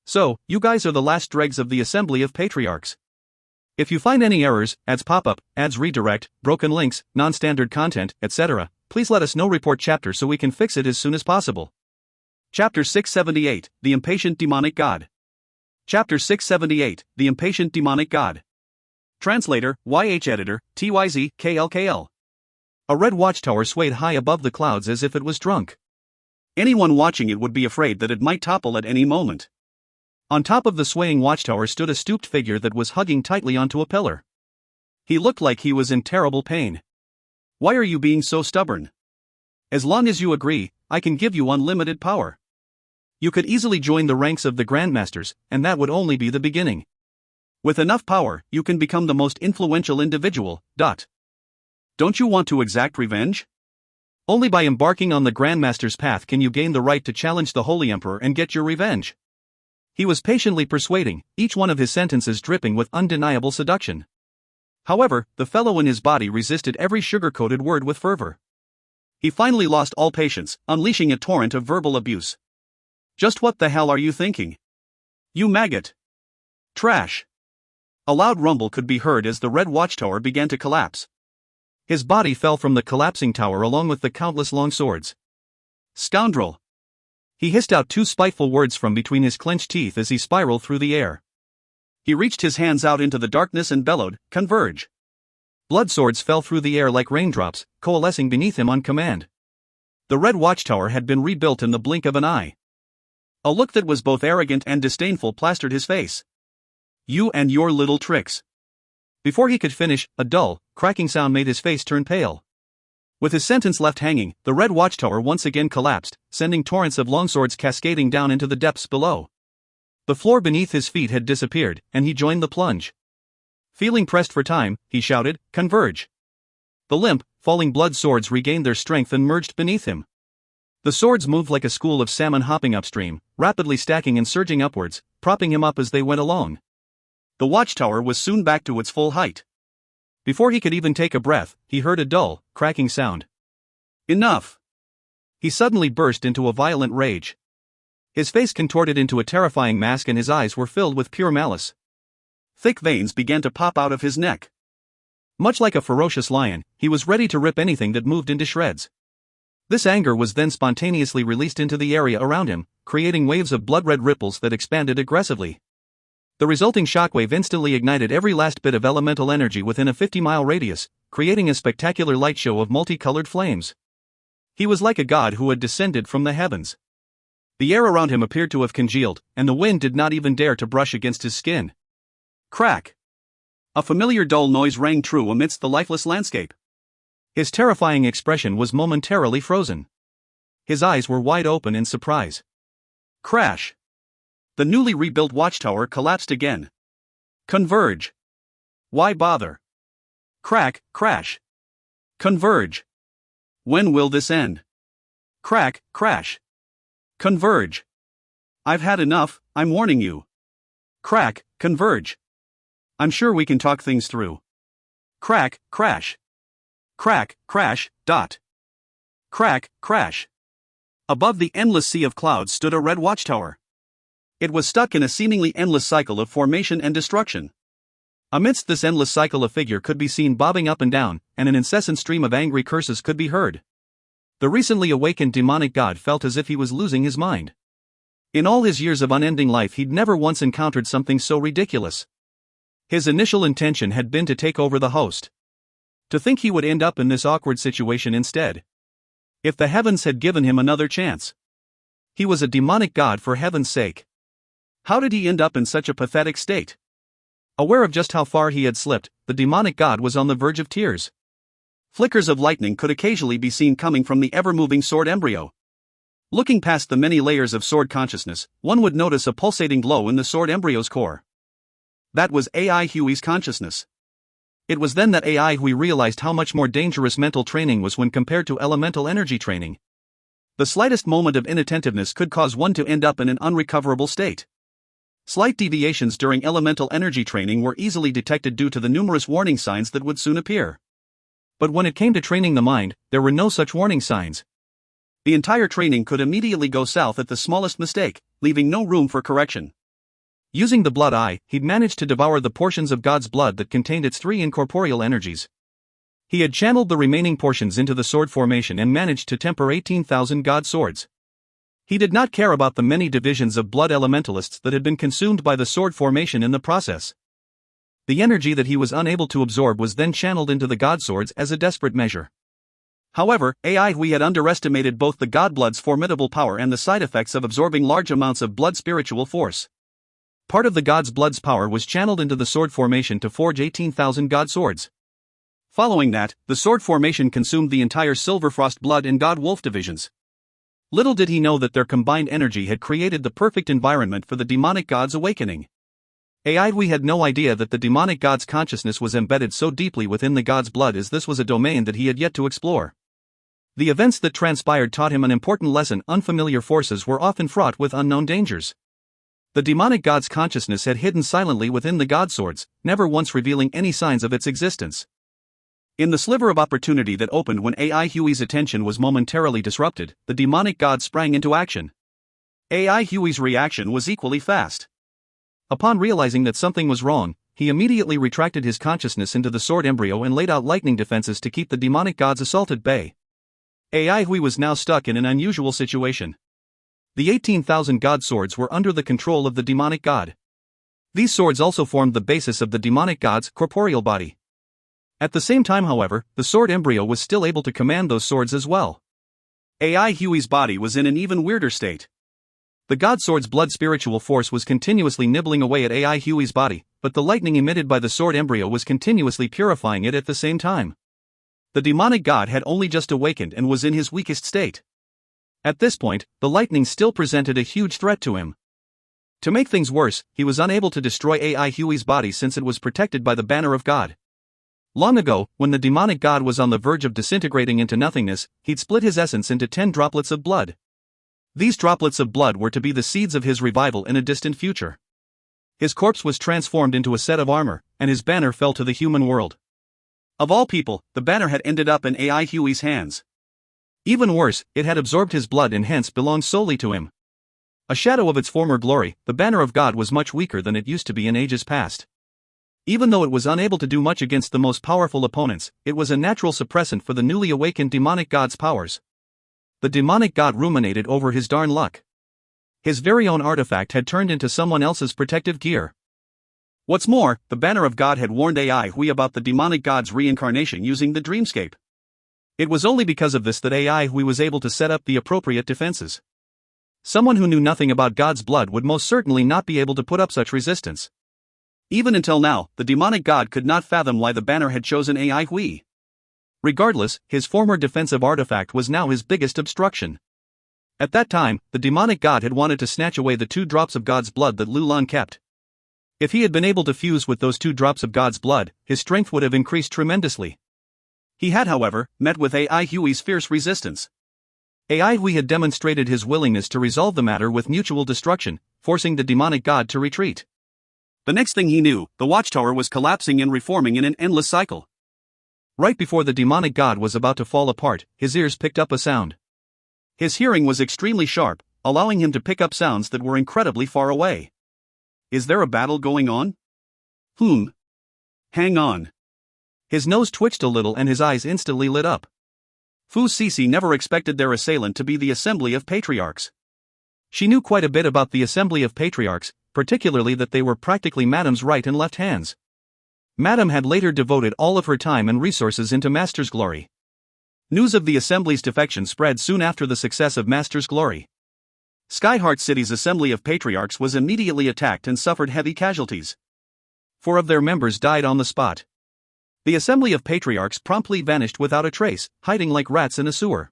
So, you guys are the last dregs of the Assembly of Patriarchs. If you find any errors, ads pop up, ads redirect, broken links, non-standard content, etc., please let us know. Report chapter so we can fix it as soon as possible. Chapter 678, The Impatient Demonic God. Chapter 678, The Impatient Demonic God. Translator, YH Editor, TYZ, KLKL. A red watchtower swayed high above the clouds as if it was drunk. Anyone watching it would be afraid that it might topple at any moment. On top of the swaying watchtower stood a stooped figure that was hugging tightly onto a pillar. He looked like he was in terrible pain. Why are you being so stubborn? As long as you agree, I can give you unlimited power. You could easily join the ranks of the Grandmasters, and that would only be the beginning. With enough power, you can become the most influential individual. Don't you want to exact revenge? Only by embarking on the Grandmaster's path can you gain the right to challenge the Holy Emperor and get your revenge. He was patiently persuading, each one of his sentences dripping with undeniable seduction. However, the fellow in his body resisted every sugar-coated word with fervor. He finally lost all patience, unleashing a torrent of verbal abuse. Just what the hell are you thinking? You maggot! Trash! A loud rumble could be heard as the red watchtower began to collapse. His body fell from the collapsing tower along with the countless long swords. Scoundrel! He hissed out two spiteful words from between his clenched teeth as he spiraled through the air. He reached his hands out into the darkness and bellowed, "Converge!" Blood swords fell through the air like raindrops, coalescing beneath him on command. The red watchtower had been rebuilt in the blink of an eye. A look that was both arrogant and disdainful plastered his face. You and your little tricks. Before he could finish, a dull, cracking sound made his face turn pale. With his sentence left hanging, the red watchtower once again collapsed, sending torrents of longswords cascading down into the depths below. The floor beneath his feet had disappeared, and he joined the plunge. Feeling pressed for time, he shouted, "Converge!" The limp, falling blood swords regained their strength and merged beneath him. The swords moved like a school of salmon hopping upstream, rapidly stacking and surging upwards, propping him up as they went along. The watchtower was soon back to its full height. Before he could even take a breath, he heard a dull, cracking sound. Enough! He suddenly burst into a violent rage. His face contorted into a terrifying mask and his eyes were filled with pure malice. Thick veins began to pop out of his neck. Much like a ferocious lion, he was ready to rip anything that moved into shreds. This anger was then spontaneously released into the area around him, creating waves of blood-red ripples that expanded aggressively. The resulting shockwave instantly ignited every last bit of elemental energy within a 50-mile radius, creating a spectacular light show of multicolored flames. He was like a god who had descended from the heavens. The air around him appeared to have congealed, and the wind did not even dare to brush against his skin. Crack! A familiar dull noise rang true amidst the lifeless landscape. His terrifying expression was momentarily frozen. His eyes were wide open in surprise. Crash! The newly rebuilt watchtower collapsed again. Converge! Why bother? Crack, crash! Converge! When will this end? Crack, crash! Converge! I've had enough, I'm warning you. Crack, converge! I'm sure we can talk things through. Crack, crash! Crack, crash, dot. Crack, crash! Above the endless sea of clouds stood a red watchtower. It was stuck in a seemingly endless cycle of formation and destruction. Amidst this endless cycle, a figure could be seen bobbing up and down, and an incessant stream of angry curses could be heard. The recently awakened demonic god felt as if he was losing his mind. In all his years of unending life, he'd never once encountered something so ridiculous. His initial intention had been to take over the host. To think he would end up in this awkward situation instead. If the heavens had given him another chance. He was a demonic god, for heaven's sake. How did he end up in such a pathetic state? Aware of just how far he had slipped, the demonic god was on the verge of tears. Flickers of lightning could occasionally be seen coming from the ever-moving sword embryo. Looking past the many layers of sword consciousness, one would notice a pulsating glow in the sword embryo's core. That was AI Huey's consciousness. It was then that AI Huey realized how much more dangerous mental training was when compared to elemental energy training. The slightest moment of inattentiveness could cause one to end up in an unrecoverable state. Slight deviations during elemental energy training were easily detected due to the numerous warning signs that would soon appear. But when it came to training the mind, there were no such warning signs. The entire training could immediately go south at the smallest mistake, leaving no room for correction. Using the blood eye, he'd managed to devour the portions of God's blood that contained its 3 incorporeal energies. He had channeled the remaining portions into the sword formation and managed to temper 18,000 God swords. He did not care about the many divisions of blood elementalists that had been consumed by the sword formation in the process. The energy that he was unable to absorb was then channeled into the God swords as a desperate measure. However, we had underestimated both the God blood's formidable power and the side effects of absorbing large amounts of blood spiritual force. Part of the God's blood's power was channeled into the sword formation to forge 18,000 God swords. Following that, the sword formation consumed the entire Silverfrost blood and God Wolf divisions. Little did he know that their combined energy had created the perfect environment for the demonic god's awakening. We had no idea that the demonic god's consciousness was embedded so deeply within the god's blood, as this was a domain that he had yet to explore. The events that transpired taught him an important lesson: unfamiliar forces were often fraught with unknown dangers. The demonic god's consciousness had hidden silently within the God swords, never once revealing any signs of its existence. In the sliver of opportunity that opened when Huey's attention was momentarily disrupted, the demonic god sprang into action. Huey's reaction was equally fast. Upon realizing that something was wrong, he immediately retracted his consciousness into the sword embryo and laid out lightning defenses to keep the demonic god's assault at bay. Huey was now stuck in an unusual situation. The 18,000 God swords were under the control of the demonic god. These swords also formed the basis of the demonic god's corporeal body. At the same time, however, the sword embryo was still able to command those swords as well. Huey's body was in an even weirder state. The God sword's blood spiritual force was continuously nibbling away at Huey's body, but the lightning emitted by the sword embryo was continuously purifying it at the same time. The demonic god had only just awakened and was in his weakest state. At this point, the lightning still presented a huge threat to him. To make things worse, he was unable to destroy Huey's body since it was protected by the banner of God. Long ago, when the demonic god was on the verge of disintegrating into nothingness, he'd split his essence into 10 droplets of blood. These droplets of blood were to be the seeds of his revival in a distant future. His corpse was transformed into a set of armor, and his banner fell to the human world. Of all people, the banner had ended up in Huey's hands. Even worse, it had absorbed his blood and hence belonged solely to him. A shadow of its former glory, the banner of God was much weaker than it used to be in ages past. Even though it was unable to do much against the most powerful opponents, it was a natural suppressant for the newly awakened demonic god's powers. The demonic god ruminated over his darn luck. His very own artifact had turned into someone else's protective gear. What's more, the banner of God had warned Huey about the demonic god's reincarnation using the dreamscape. It was only because of this that Huey was able to set up the appropriate defenses. Someone who knew nothing about God's blood would most certainly not be able to put up such resistance. Even until now, the demonic god could not fathom why the banner had chosen Huey. Regardless, his former defensive artifact was now his biggest obstruction. At that time, the demonic god had wanted to snatch away the 2 drops of God's blood that Lulan kept. If he had been able to fuse with those 2 drops of God's blood, his strength would have increased tremendously. He had, however, met with Huey's fierce resistance. Huey had demonstrated his willingness to resolve the matter with mutual destruction, forcing the demonic god to retreat. The next thing he knew, the watchtower was collapsing and reforming in an endless cycle. Right before the demonic god was about to fall apart, his ears picked up a sound. His hearing was extremely sharp, allowing him to pick up sounds that were incredibly far away. Is there a battle going on? Hang on. His nose twitched a little and his eyes instantly lit up. Fu Sisi never expected their assailant to be the Assembly of Patriarchs. She knew quite a bit about the Assembly of Patriarchs, particularly that they were practically Madam's right and left hands. Madam had later devoted all of her time and resources into Master's Glory. News of the Assembly's defection spread soon after the success of Master's Glory. Skyheart City's Assembly of Patriarchs was immediately attacked and suffered heavy casualties. 4 of their members died on the spot. The Assembly of Patriarchs promptly vanished without a trace, hiding like rats in a sewer.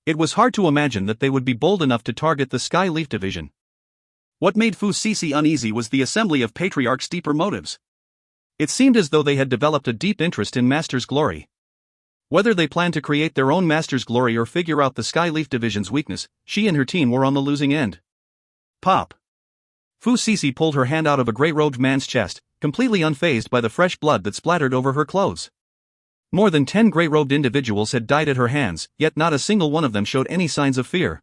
It was hard to imagine that they would be bold enough to target the Skyleaf Division. What made Fu Sisi uneasy was the Assembly of Patriarchs' deeper motives. It seemed as though they had developed a deep interest in Master's Glory. Whether they planned to create their own Master's Glory or figure out the Skyleaf Division's weakness, she and her team were on the losing end. Pop. Fu Sisi pulled her hand out of a grey-robed man's chest, completely unfazed by the fresh blood that splattered over her clothes. More than 10 grey-robed individuals had died at her hands, yet not a single one of them showed any signs of fear.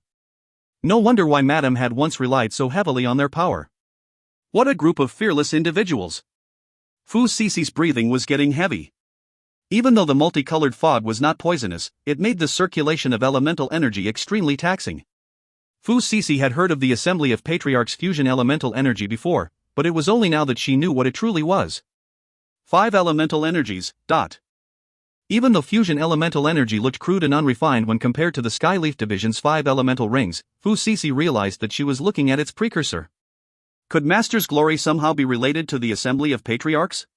No wonder why Madame had once relied so heavily on their power. What a group of fearless individuals! Fu Sisi's breathing was getting heavy. Even though the multicolored fog was not poisonous, it made the circulation of elemental energy extremely taxing. Fu Sisi had heard of the Assembly of Patriarchs' fusion elemental energy before, but it was only now that she knew what it truly was. 5 elemental energies. Even though fusion elemental energy looked crude and unrefined when compared to the Skyleaf Division's 5 elemental rings, Fu Sisi realized that she was looking at its precursor. Could Master's glory somehow be related to the Assembly of Patriarchs?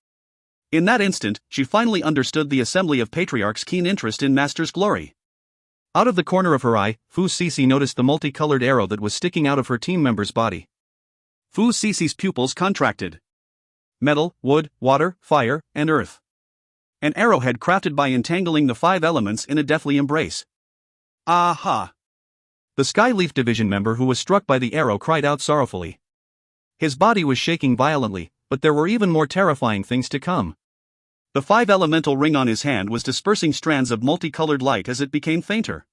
In that instant, she finally understood the Assembly of Patriarchs' keen interest in Master's glory. Out of the corner of her eye, Fu Sisi noticed the multicolored arrow that was sticking out of her team member's body. Fu Sisi's pupils contracted. Metal, wood, water, fire, and earth. An arrowhead crafted by entangling the 5 elements in a deathly embrace. Aha! The Skyleaf Division member who was struck by the arrow cried out sorrowfully. His body was shaking violently, but there were even more terrifying things to come. The 5 elemental ring on his hand was dispersing strands of multicolored light as it became fainter.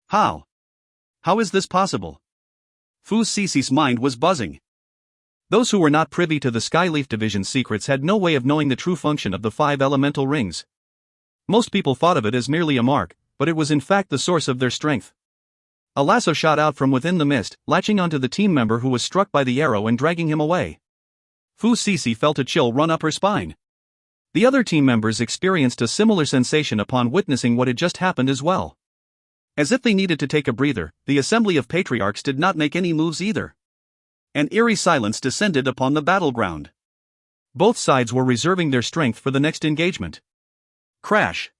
How? How is this possible? Fu Sisi's mind was buzzing. Those who were not privy to the Skyleaf Division's secrets had no way of knowing the true function of the 5 elemental rings. Most people thought of it as merely a mark, but it was in fact the source of their strength. A lasso shot out from within the mist, latching onto the team member who was struck by the arrow and dragging him away. Fu Sisi felt a chill run up her spine. The other team members experienced a similar sensation upon witnessing what had just happened as well. As if they needed to take a breather, the Assembly of Patriarchs did not make any moves either. An eerie silence descended upon the battleground. Both sides were reserving their strength for the next engagement. Crash!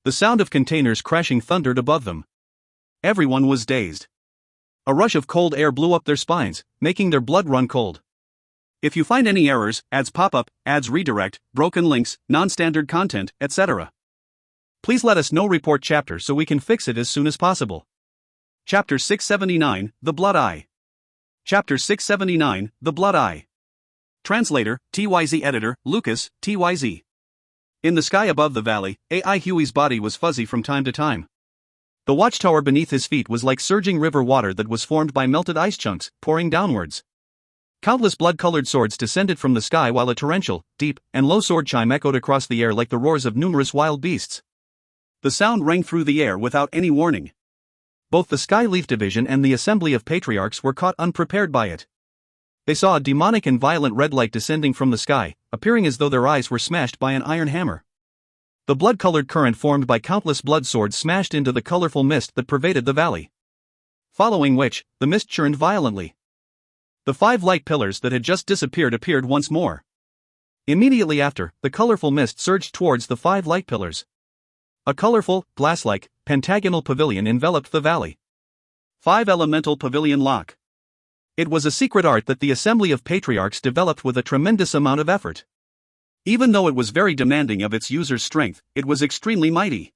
The sound of containers crashing thundered above them. Everyone was dazed. A rush of cold air blew up their spines, making their blood run cold. If you find any errors, ads pop up, ads redirect, broken links, non-standard content, etc., please let us know. Report chapter so we can fix it as soon as possible. Chapter 679, The Blood Eye. Chapter 679, The Blood Eye. Translator, TYZ Editor, Lucas, TYZ. In the sky above the valley, AI Huey's body was fuzzy from time to time. The watchtower beneath his feet was like surging river water that was formed by melted ice chunks, pouring downwards. Countless blood-colored swords descended from the sky while a torrential, deep, and low sword chime echoed across the air like the roars of numerous wild beasts. The sound rang through the air without any warning. Both the Skyleaf Division and the Assembly of Patriarchs were caught unprepared by it. They saw a demonic and violent red light descending from the sky, appearing as though their eyes were smashed by an iron hammer. The blood-colored current formed by countless blood swords smashed into the colorful mist that pervaded the valley. Following which, the mist churned violently. The 5 light pillars that had just disappeared appeared once more. Immediately after, the colorful mist surged towards the 5 light pillars. A colorful, glass-like, pentagonal pavilion enveloped the valley. 5 Elemental Pavilion Lock. It was a secret art that the Assembly of Patriarchs developed with a tremendous amount of effort. Even though it was very demanding of its users' strength, it was extremely mighty.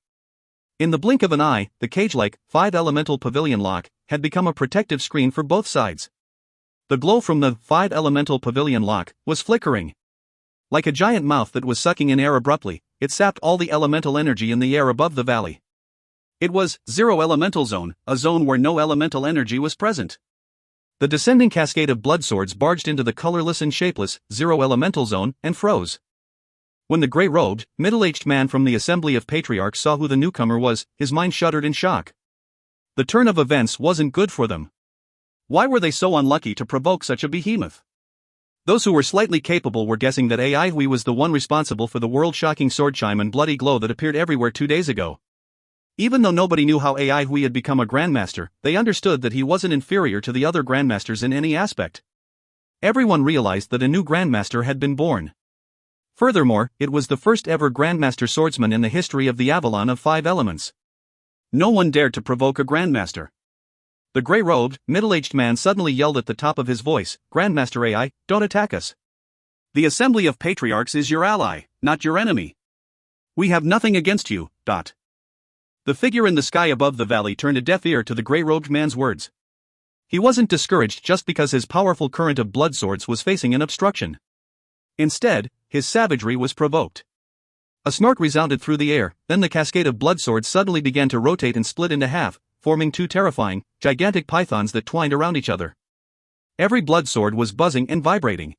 In the blink of an eye, the cage-like, 5 Elemental Pavilion Lock had become a protective screen for both sides. The glow from the 5 Elemental Pavilion Lock was flickering. Like a giant mouth that was sucking in air abruptly, it sapped all the elemental energy in the air above the valley. It was Zero Elemental Zone, a zone where no elemental energy was present. The descending cascade of blood swords barged into the colorless and shapeless Zero Elemental Zone and froze. When the gray-robed, middle-aged man from the Assembly of Patriarchs saw who the newcomer was, his mind shuddered in shock. The turn of events wasn't good for them. Why were they so unlucky to provoke such a behemoth? Those who were slightly capable were guessing that AI Hui was the one responsible for the world-shocking sword chime and bloody glow that appeared everywhere 2 days ago. Even though nobody knew how AI Hui had become a grandmaster, they understood that he wasn't inferior to the other grandmasters in any aspect. Everyone realized that a new grandmaster had been born. Furthermore, it was the first ever grandmaster swordsman in the history of the Avalon of 5 Elements. No one dared to provoke a grandmaster. The gray-robed, middle-aged man suddenly yelled at the top of his voice, "Grandmaster AI, don't attack us. The Assembly of Patriarchs is your ally, not your enemy. We have nothing against you." The figure in the sky above the valley turned a deaf ear to the gray-robed man's words. He wasn't discouraged just because his powerful current of blood swords was facing an obstruction. Instead, his savagery was provoked. A snort resounded through the air, then the cascade of blood swords suddenly began to rotate and split into half, forming two terrifying, gigantic pythons that twined around each other. Every blood sword was buzzing and vibrating.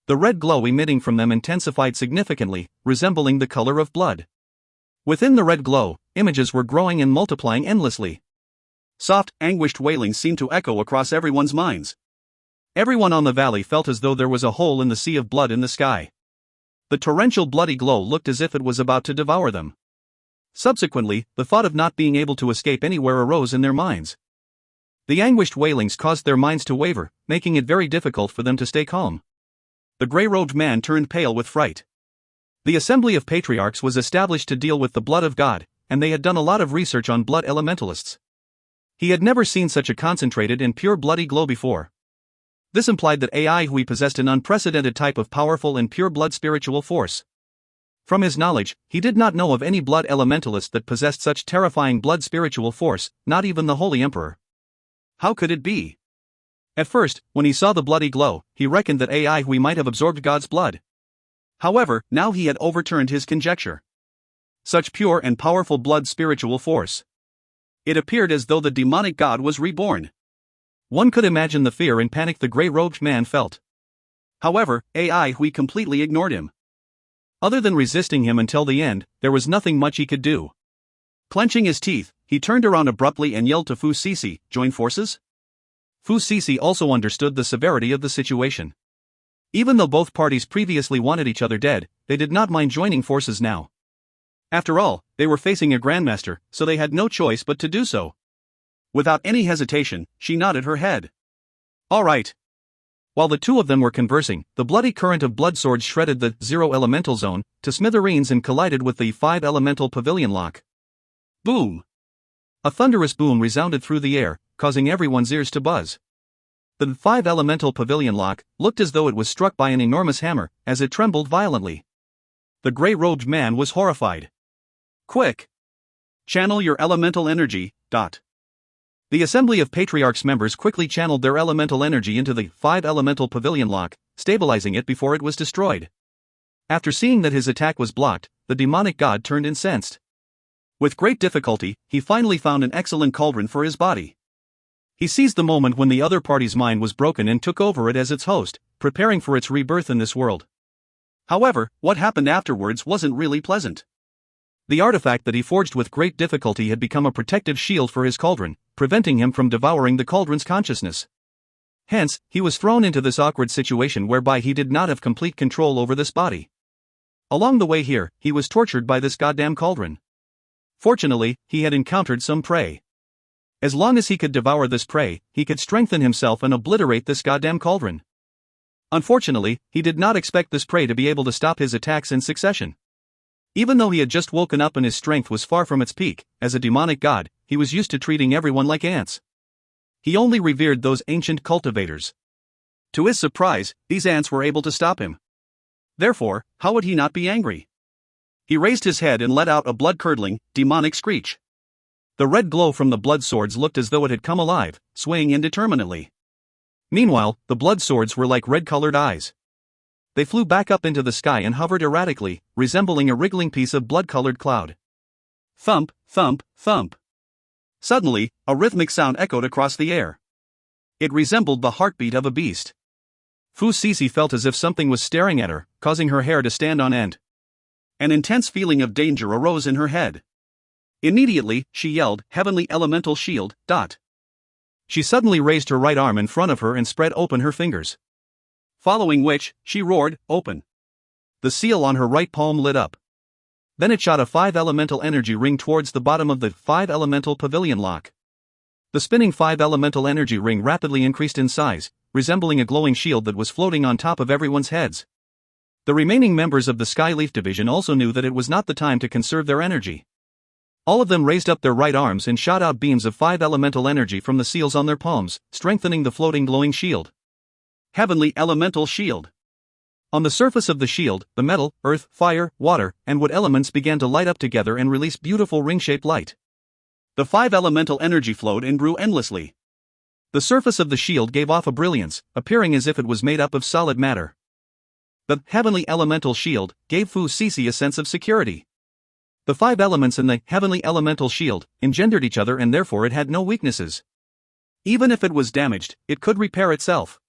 The red glow emitting from them intensified significantly, resembling the color of blood. Within the red glow, images were growing and multiplying endlessly. Soft, anguished wailings seemed to echo across everyone's minds. Everyone on the valley felt as though there was a hole in the sea of blood in the sky. The torrential bloody glow looked as if it was about to devour them. Subsequently, the thought of not being able to escape anywhere arose in their minds. The anguished wailings caused their minds to waver, making it very difficult for them to stay calm. The gray-robed man turned pale with fright. The Assembly of Patriarchs was established to deal with the blood of God, and they had done a lot of research on blood elementalists. He had never seen such a concentrated and pure bloody glow before. This implied that Aihui possessed an unprecedented type of powerful and pure blood spiritual force. From his knowledge, he did not know of any blood elementalist that possessed such terrifying blood spiritual force, not even the Holy Emperor. How could it be? At first, when he saw the bloody glow, he reckoned that Aihui might have absorbed God's blood. However, now he had overturned his conjecture. Such pure and powerful blood spiritual force. It appeared as though the demonic god was reborn. One could imagine the fear and panic the gray-robed man felt. However, Aihui completely ignored him. Other than resisting him until the end, there was nothing much he could do. Clenching his teeth, he turned around abruptly and yelled to Fu Sisi, "Join forces?" Fu Sisi also understood the severity of the situation. Even though both parties previously wanted each other dead, they did not mind joining forces now. After all, they were facing a grandmaster, so they had no choice but to do so. Without any hesitation, she nodded her head. "All right." While the two of them were conversing, the bloody current of blood swords shredded the Zero Elemental Zone to smithereens and collided with the 5 Elemental Pavilion lock. Boom! A thunderous boom resounded through the air, causing everyone's ears to buzz. The 5 Elemental Pavilion lock looked as though it was struck by an enormous hammer, as it trembled violently. The gray-robed man was horrified. "Quick! Channel your elemental energy." The Assembly of Patriarchs members quickly channeled their elemental energy into the 5 Elemental Pavilion lock, stabilizing it before it was destroyed. After seeing that his attack was blocked, the demonic god turned incensed. With great difficulty, he finally found an excellent cauldron for his body. He seized the moment when the other party's mind was broken and took over it as its host, preparing for its rebirth in this world. However, what happened afterwards wasn't really pleasant. The artifact that he forged with great difficulty had become a protective shield for his cauldron, preventing him from devouring the cauldron's consciousness. Hence, he was thrown into this awkward situation whereby he did not have complete control over this body. Along the way here, he was tortured by this goddamn cauldron. Fortunately, he had encountered some prey. As long as he could devour this prey, he could strengthen himself and obliterate this goddamn cauldron. Unfortunately, he did not expect this prey to be able to stop his attacks in succession. Even though he had just woken up and his strength was far from its peak, as a demonic god, he was used to treating everyone like ants. He only revered those ancient cultivators. To his surprise, these ants were able to stop him. Therefore, how would he not be angry? He raised his head and let out a blood-curdling, demonic screech. The red glow from the blood swords looked as though it had come alive, swaying indeterminately. Meanwhile, the blood swords were like red-colored eyes. They flew back up into the sky and hovered erratically, resembling a wriggling piece of blood-colored cloud. Thump, thump, thump. Suddenly, a rhythmic sound echoed across the air. It resembled the heartbeat of a beast. Fu Sisi felt as if something was staring at her, causing her hair to stand on end. An intense feeling of danger arose in her head. Immediately, she yelled, "Heavenly Elemental Shield." She suddenly raised her right arm in front of her and spread open her fingers. Following which, she roared, "Open." The seal on her right palm lit up. Then it shot a 5 elemental energy ring towards the bottom of the 5 elemental pavilion lock. The spinning 5 elemental energy ring rapidly increased in size, resembling a glowing shield that was floating on top of everyone's heads. The remaining members of the Skyleaf Division also knew that it was not the time to conserve their energy. All of them raised up their right arms and shot out beams of 5 elemental energy from the seals on their palms, strengthening the floating glowing shield. Heavenly Elemental Shield. On the surface of the shield, the metal, earth, fire, water, and wood elements began to light up together and release beautiful ring-shaped light. The 5 elemental energy flowed and grew endlessly. The surface of the shield gave off a brilliance, appearing as if it was made up of solid matter. The heavenly elemental shield gave Fu Sisi a sense of security. The 5 elements in the heavenly elemental shield engendered each other, and therefore it had no weaknesses. Even if it was damaged, it could repair itself.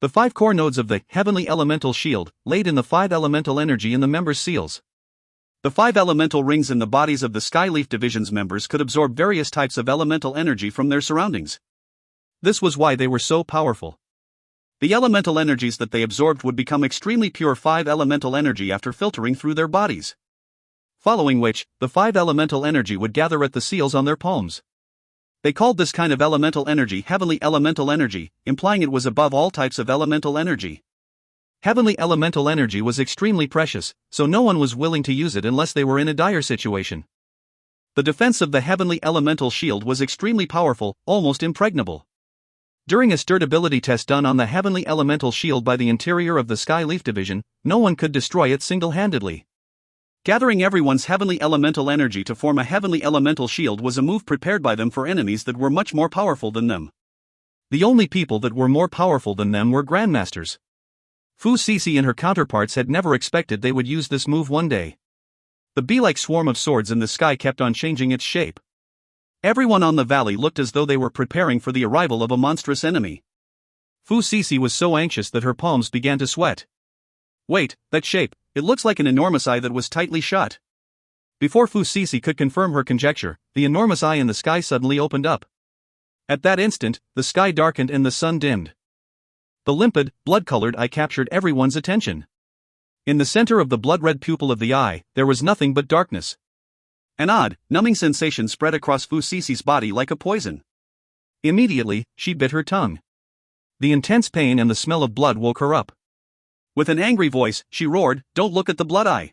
The 5 core nodes of the heavenly elemental shield laid in the 5 elemental energy in the members' seals. The 5 elemental rings in the bodies of the Skyleaf Division's members could absorb various types of elemental energy from their surroundings. This was why they were so powerful. The elemental energies that they absorbed would become extremely pure 5 elemental energy after filtering through their bodies. Following which, the 5 elemental energy would gather at the seals on their palms. They called this kind of elemental energy heavenly elemental energy, implying it was above all types of elemental energy. Heavenly elemental energy was extremely precious, so no one was willing to use it unless they were in a dire situation. The defense of the heavenly elemental shield was extremely powerful, almost impregnable. During a sturdyability test done on the heavenly elemental shield by the interior of the Skyleaf Division, no one could destroy it single-handedly. Gathering everyone's heavenly elemental energy to form a heavenly elemental shield was a move prepared by them for enemies that were much more powerful than them. The only people that were more powerful than them were Grandmasters. Fu Sisi and her counterparts had never expected they would use this move one day. The bee-like swarm of swords in the sky kept on changing its shape. Everyone on the valley looked as though they were preparing for the arrival of a monstrous enemy. Fu Sisi was so anxious that her palms began to sweat. Wait, that shape, it looks like an enormous eye that was tightly shut. Before Fu Sisi could confirm her conjecture, the enormous eye in the sky suddenly opened up. At that instant, the sky darkened and the sun dimmed. The limpid, blood-colored eye captured everyone's attention. In the center of the blood-red pupil of the eye, there was nothing but darkness. An odd, numbing sensation spread across Fu Sisi's body like a poison. Immediately, she bit her tongue. The intense pain and the smell of blood woke her up. With an angry voice, she roared, "Don't look at the blood eye!"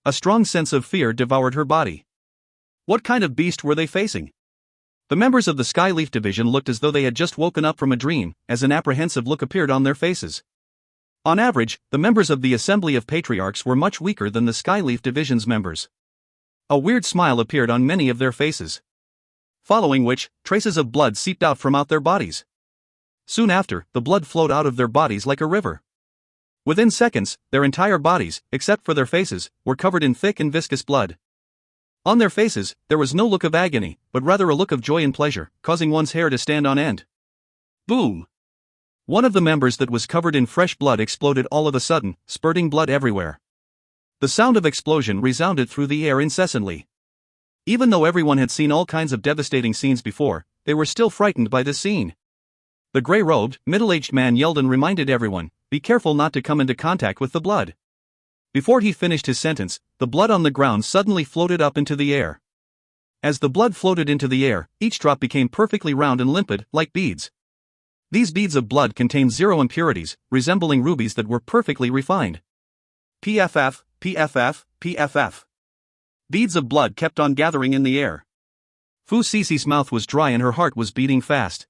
A strong sense of fear devoured her body. What kind of beast were they facing? The members of the Skyleaf Division looked as though they had just woken up from a dream, as an apprehensive look appeared on their faces. On average, the members of the Assembly of Patriarchs were much weaker than the Skyleaf Division's members. A weird smile appeared on many of their faces. Following which, traces of blood seeped out from out their bodies. Soon after, the blood flowed out of their bodies like a river. Within seconds, their entire bodies, except for their faces, were covered in thick and viscous blood. On their faces, there was no look of agony, but rather a look of joy and pleasure, causing one's hair to stand on end. Boom! One of the members that was covered in fresh blood exploded all of a sudden, spurting blood everywhere. The sound of explosion resounded through the air incessantly. Even though everyone had seen all kinds of devastating scenes before, they were still frightened by this scene. The gray-robed, middle-aged man yelled and reminded everyone, "Be careful not to come into contact with the blood." Before he finished his sentence, the blood on the ground suddenly floated up into the air. As the blood floated into the air, each drop became perfectly round and limpid, like beads. These beads of blood contained 0 impurities, resembling rubies that were perfectly refined. PFF, PFF, PFF. Beads of blood kept on gathering in the air. Fu Sisi's mouth was dry and her heart was beating fast.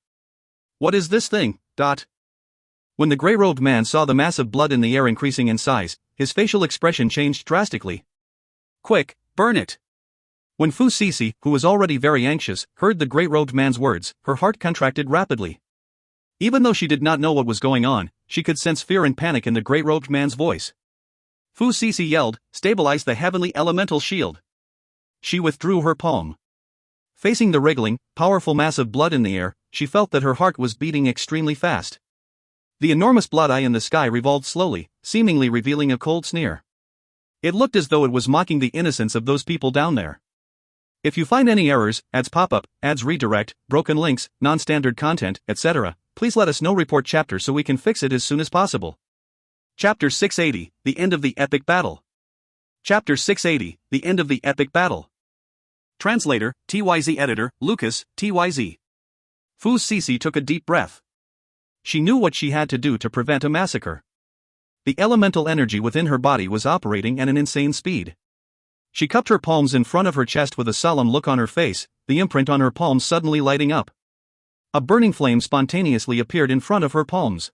What is this thing? When the gray-robed man saw the mass of blood in the air increasing in size, his facial expression changed drastically. Quick, burn it! When Fu Sisi, who was already very anxious, heard the gray-robed man's words, her heart contracted rapidly. Even though she did not know what was going on, she could sense fear and panic in the gray-robed man's voice. Fu Sisi yelled, "Stabilize the heavenly elemental shield." She withdrew her palm. Facing the wriggling, powerful mass of blood in the air, she felt that her heart was beating extremely fast. The enormous blood eye in the sky revolved slowly, seemingly revealing a cold sneer. It looked as though it was mocking the innocence of those people down there. If you find any errors, ads pop up, ads redirect, broken links, non-standard content, etc., please let us know. Report chapter so we can fix it as soon as possible. Chapter 680, The End of the Epic Battle. Chapter 680, The End of the Epic Battle. Translator, TYZ Editor, Lucas, TYZ. Fu Sisi took a deep breath. She knew what she had to do to prevent a massacre. The elemental energy within her body was operating at an insane speed. She cupped her palms in front of her chest with a solemn look on her face, the imprint on her palms suddenly lighting up. A burning flame spontaneously appeared in front of her palms.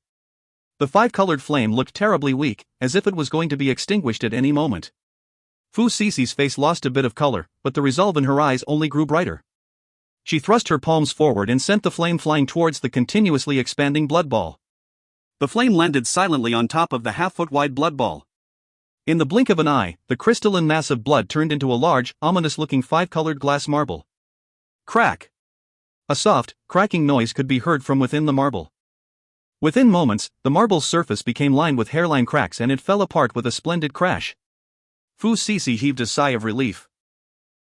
The 5-colored flame looked terribly weak, as if it was going to be extinguished at any moment. Fu Sisi's face lost a bit of color, but the resolve in her eyes only grew brighter. She thrust her palms forward and sent the flame flying towards the continuously expanding blood ball. The flame landed silently on top of the half-foot-wide blood ball. In the blink of an eye, the crystalline mass of blood turned into a large, ominous-looking five-colored glass marble. Crack! A soft, cracking noise could be heard from within the marble. Within moments, the marble's surface became lined with hairline cracks and it fell apart with a splendid crash. Fu Sisi heaved a sigh of relief.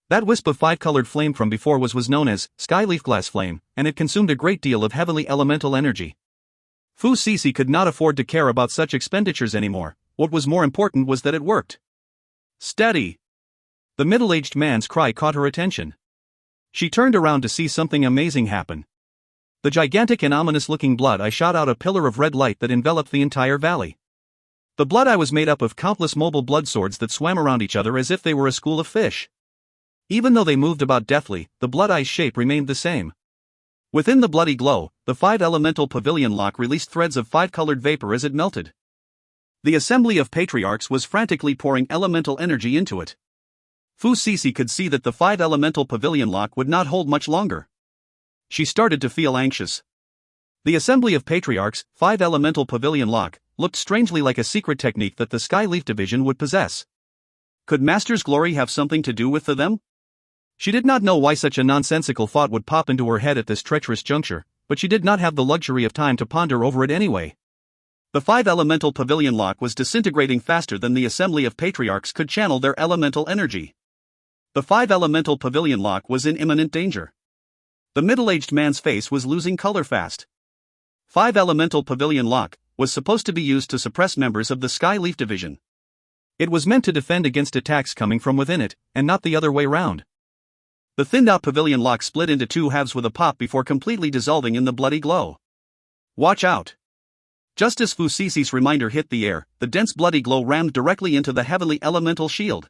That wisp of five-colored flame from before was known as skyleaf glass flame, and it consumed a great deal of heavily elemental energy. Fu Sisi could not afford to care about such expenditures anymore. What was more important was that it worked. Steady! The middle-aged man's cry caught her attention. She turned around to see something amazing happen. The gigantic and ominous-looking blood eye shot out a pillar of red light that enveloped the entire valley. The blood eye was made up of countless mobile blood swords that swam around each other as if they were a school of fish. Even though they moved about deftly, the blood eye's shape remained the same. Within the bloody glow, the five-elemental pavilion lock released threads of five-colored vapor as it melted. The assembly of patriarchs was frantically pouring elemental energy into it. Fu Sisi could see that the five-elemental pavilion lock would not hold much longer. She started to feel anxious. The assembly of patriarchs, five-elemental pavilion lock, looked strangely like a secret technique that the Skyleaf division would possess. Could Master's glory have something to do with them? She did not know why such a nonsensical thought would pop into her head at this treacherous juncture, but she did not have the luxury of time to ponder over it anyway. The five-elemental pavilion lock was disintegrating faster than the assembly of patriarchs could channel their elemental energy. The five-elemental pavilion lock was in imminent danger. The middle-aged man's face was losing color fast. Five-elemental pavilion lock was supposed to be used to suppress members of the Skyleaf division. It was meant to defend against attacks coming from within it, and not the other way round. The thinned-out pavilion lock split into two halves with a pop before completely dissolving in the bloody glow. Watch out! Just as Fu Sisi's reminder hit the air, the dense bloody glow rammed directly into the heavenly elemental shield.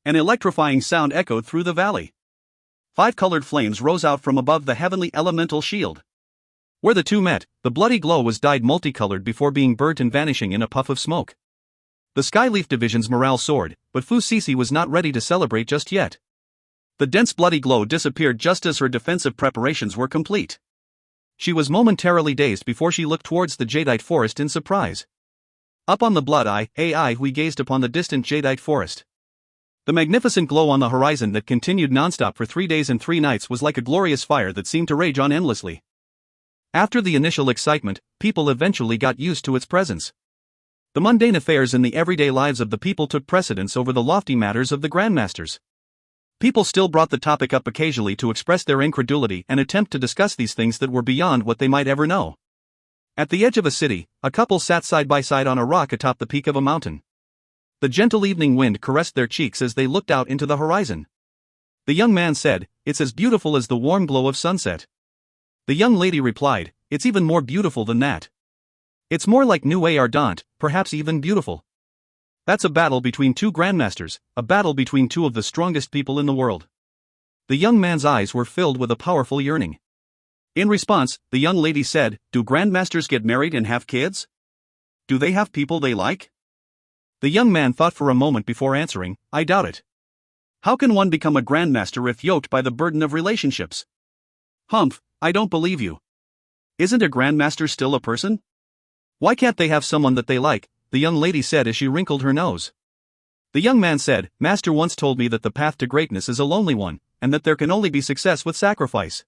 An electrifying sound echoed through the valley. Five-colored flames rose out from above the heavenly elemental shield. Where the two met, the bloody glow was dyed multicolored before being burnt and vanishing in a puff of smoke. The Skyleaf division's morale soared, but Fu Sisi was not ready to celebrate just yet. The dense bloody glow disappeared just as her defensive preparations were complete. She was momentarily dazed before she looked towards the jadeite forest in surprise. Up on the blood eye, we gazed upon the distant jadeite forest. The magnificent glow on the horizon that continued nonstop for 3 days and 3 nights was like a glorious fire that seemed to rage on endlessly. After the initial excitement, people eventually got used to its presence. The mundane affairs in the everyday lives of the people took precedence over the lofty matters of the grandmasters. People still brought the topic up occasionally to express their incredulity and attempt to discuss these things that were beyond what they might ever know. At the edge of a city, a couple sat side by side on a rock atop the peak of a mountain. The gentle evening wind caressed their cheeks as they looked out into the horizon. The young man said, "It's as beautiful as the warm glow of sunset." The young lady replied, "It's even more beautiful than that. It's more like Nuit Ardente, perhaps even beautiful. That's a battle between two grandmasters, a battle between two of the strongest people in the world." The young man's eyes were filled with a powerful yearning. In response, the young lady said, "Do grandmasters get married and have kids? Do they have people they like?" The young man thought for a moment before answering, "I doubt it. How can one become a grandmaster if yoked by the burden of relationships?" "Humph, I don't believe you. Isn't a grandmaster still a person? Why can't they have someone that they like?" the young lady said as she wrinkled her nose. The young man said, "Master once told me that the path to greatness is a lonely one, and that there can only be success with sacrifice.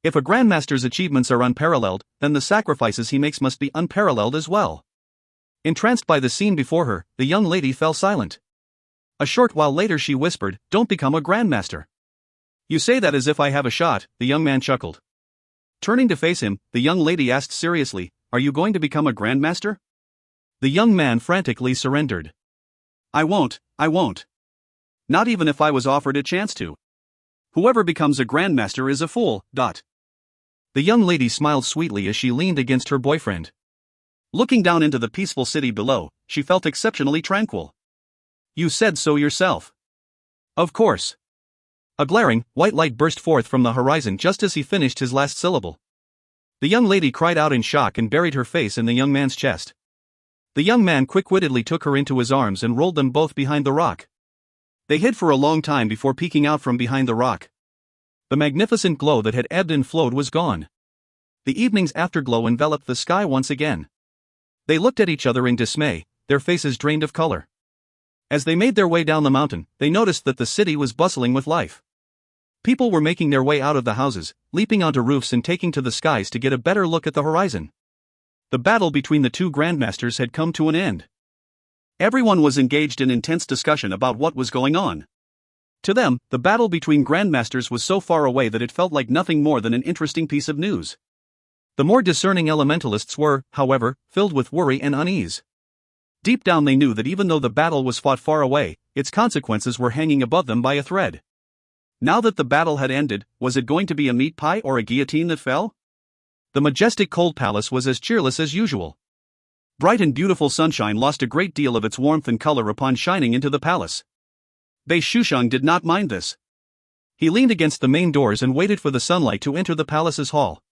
If a grandmaster's achievements are unparalleled, then the sacrifices he makes must be unparalleled as well." Entranced by the scene before her, the young lady fell silent. A short while later she whispered, "Don't become a grandmaster." "You say that as if I have a shot," the young man chuckled. Turning to face him, the young lady asked seriously, "Are you going to become a grandmaster?" The young man frantically surrendered. I won't. Not even if I was offered a chance to. Whoever becomes a grandmaster is a fool. The young lady smiled sweetly as she leaned against her boyfriend. Looking down into the peaceful city below, she felt exceptionally tranquil. "You said so yourself." "Of course." A glaring, white light burst forth from the horizon just as he finished his last syllable. The young lady cried out in shock and buried her face in the young man's chest. The young man quick-wittedly took her into his arms and rolled them both behind the rock. They hid for a long time before peeking out from behind the rock. The magnificent glow that had ebbed and flowed was gone. The evening's afterglow enveloped the sky once again. They looked at each other in dismay, their faces drained of color. As they made their way down the mountain, they noticed that the city was bustling with life. People were making their way out of the houses, leaping onto roofs and taking to the skies to get a better look at the horizon. The battle between the two grandmasters had come to an end. Everyone was engaged in intense discussion about what was going on. To them, the battle between grandmasters was so far away that it felt like nothing more than an interesting piece of news. The more discerning elementalists were, however, filled with worry and unease. Deep down they knew that even though the battle was fought far away, its consequences were hanging above them by a thread. Now that the battle had ended, was it going to be a meat pie or a guillotine that fell? The majestic cold palace was as cheerless as usual. Bright and beautiful sunshine lost a great deal of its warmth and color upon shining into the palace. Bei Shusheng did not mind this. He leaned against the main doors and waited for the sunlight to enter the palace's hall.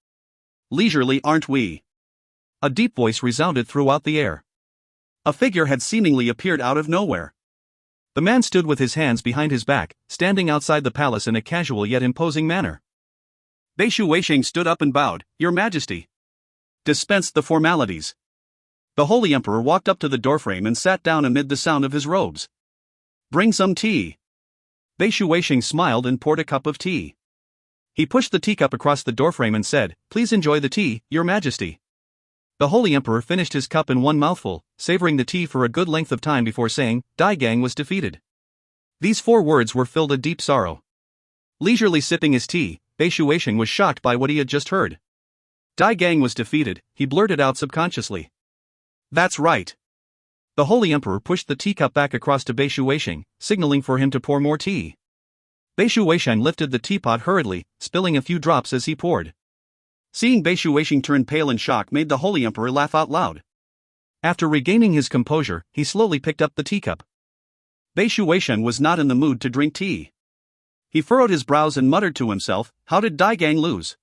"Leisurely, aren't we?" A deep voice resounded throughout the air. A figure had seemingly appeared out of nowhere. The man stood with his hands behind his back, standing outside the palace in a casual yet imposing manner. Bei Shusheng stood up and bowed. "Your Majesty." "Dispense the formalities." The Holy Emperor walked up to the doorframe and sat down amid the sound of his robes. "Bring some tea." Bei Shusheng smiled and poured a cup of tea. He pushed the teacup across the doorframe and said, "Please enjoy the tea, Your Majesty." The Holy Emperor finished his cup in one mouthful, savoring the tea for a good length of time before saying, "Dai Gang was defeated." These 4 words were filled with deep sorrow. Leisurely sipping his tea, Bei Shusheng was shocked by what he had just heard. "Dai Gang was defeated," he blurted out subconsciously. "That's right." The Holy Emperor pushed the teacup back across to Bei Shusheng, signaling for him to pour more tea. Bei Shusheng lifted the teapot hurriedly, spilling a few drops as he poured. Seeing Bei Shusheng turn pale in shock made the Holy Emperor laugh out loud. After regaining his composure, he slowly picked up the teacup. Bei Shusheng was not in the mood to drink tea. He furrowed his brows and muttered to himself, "How did Dai Gang lose?"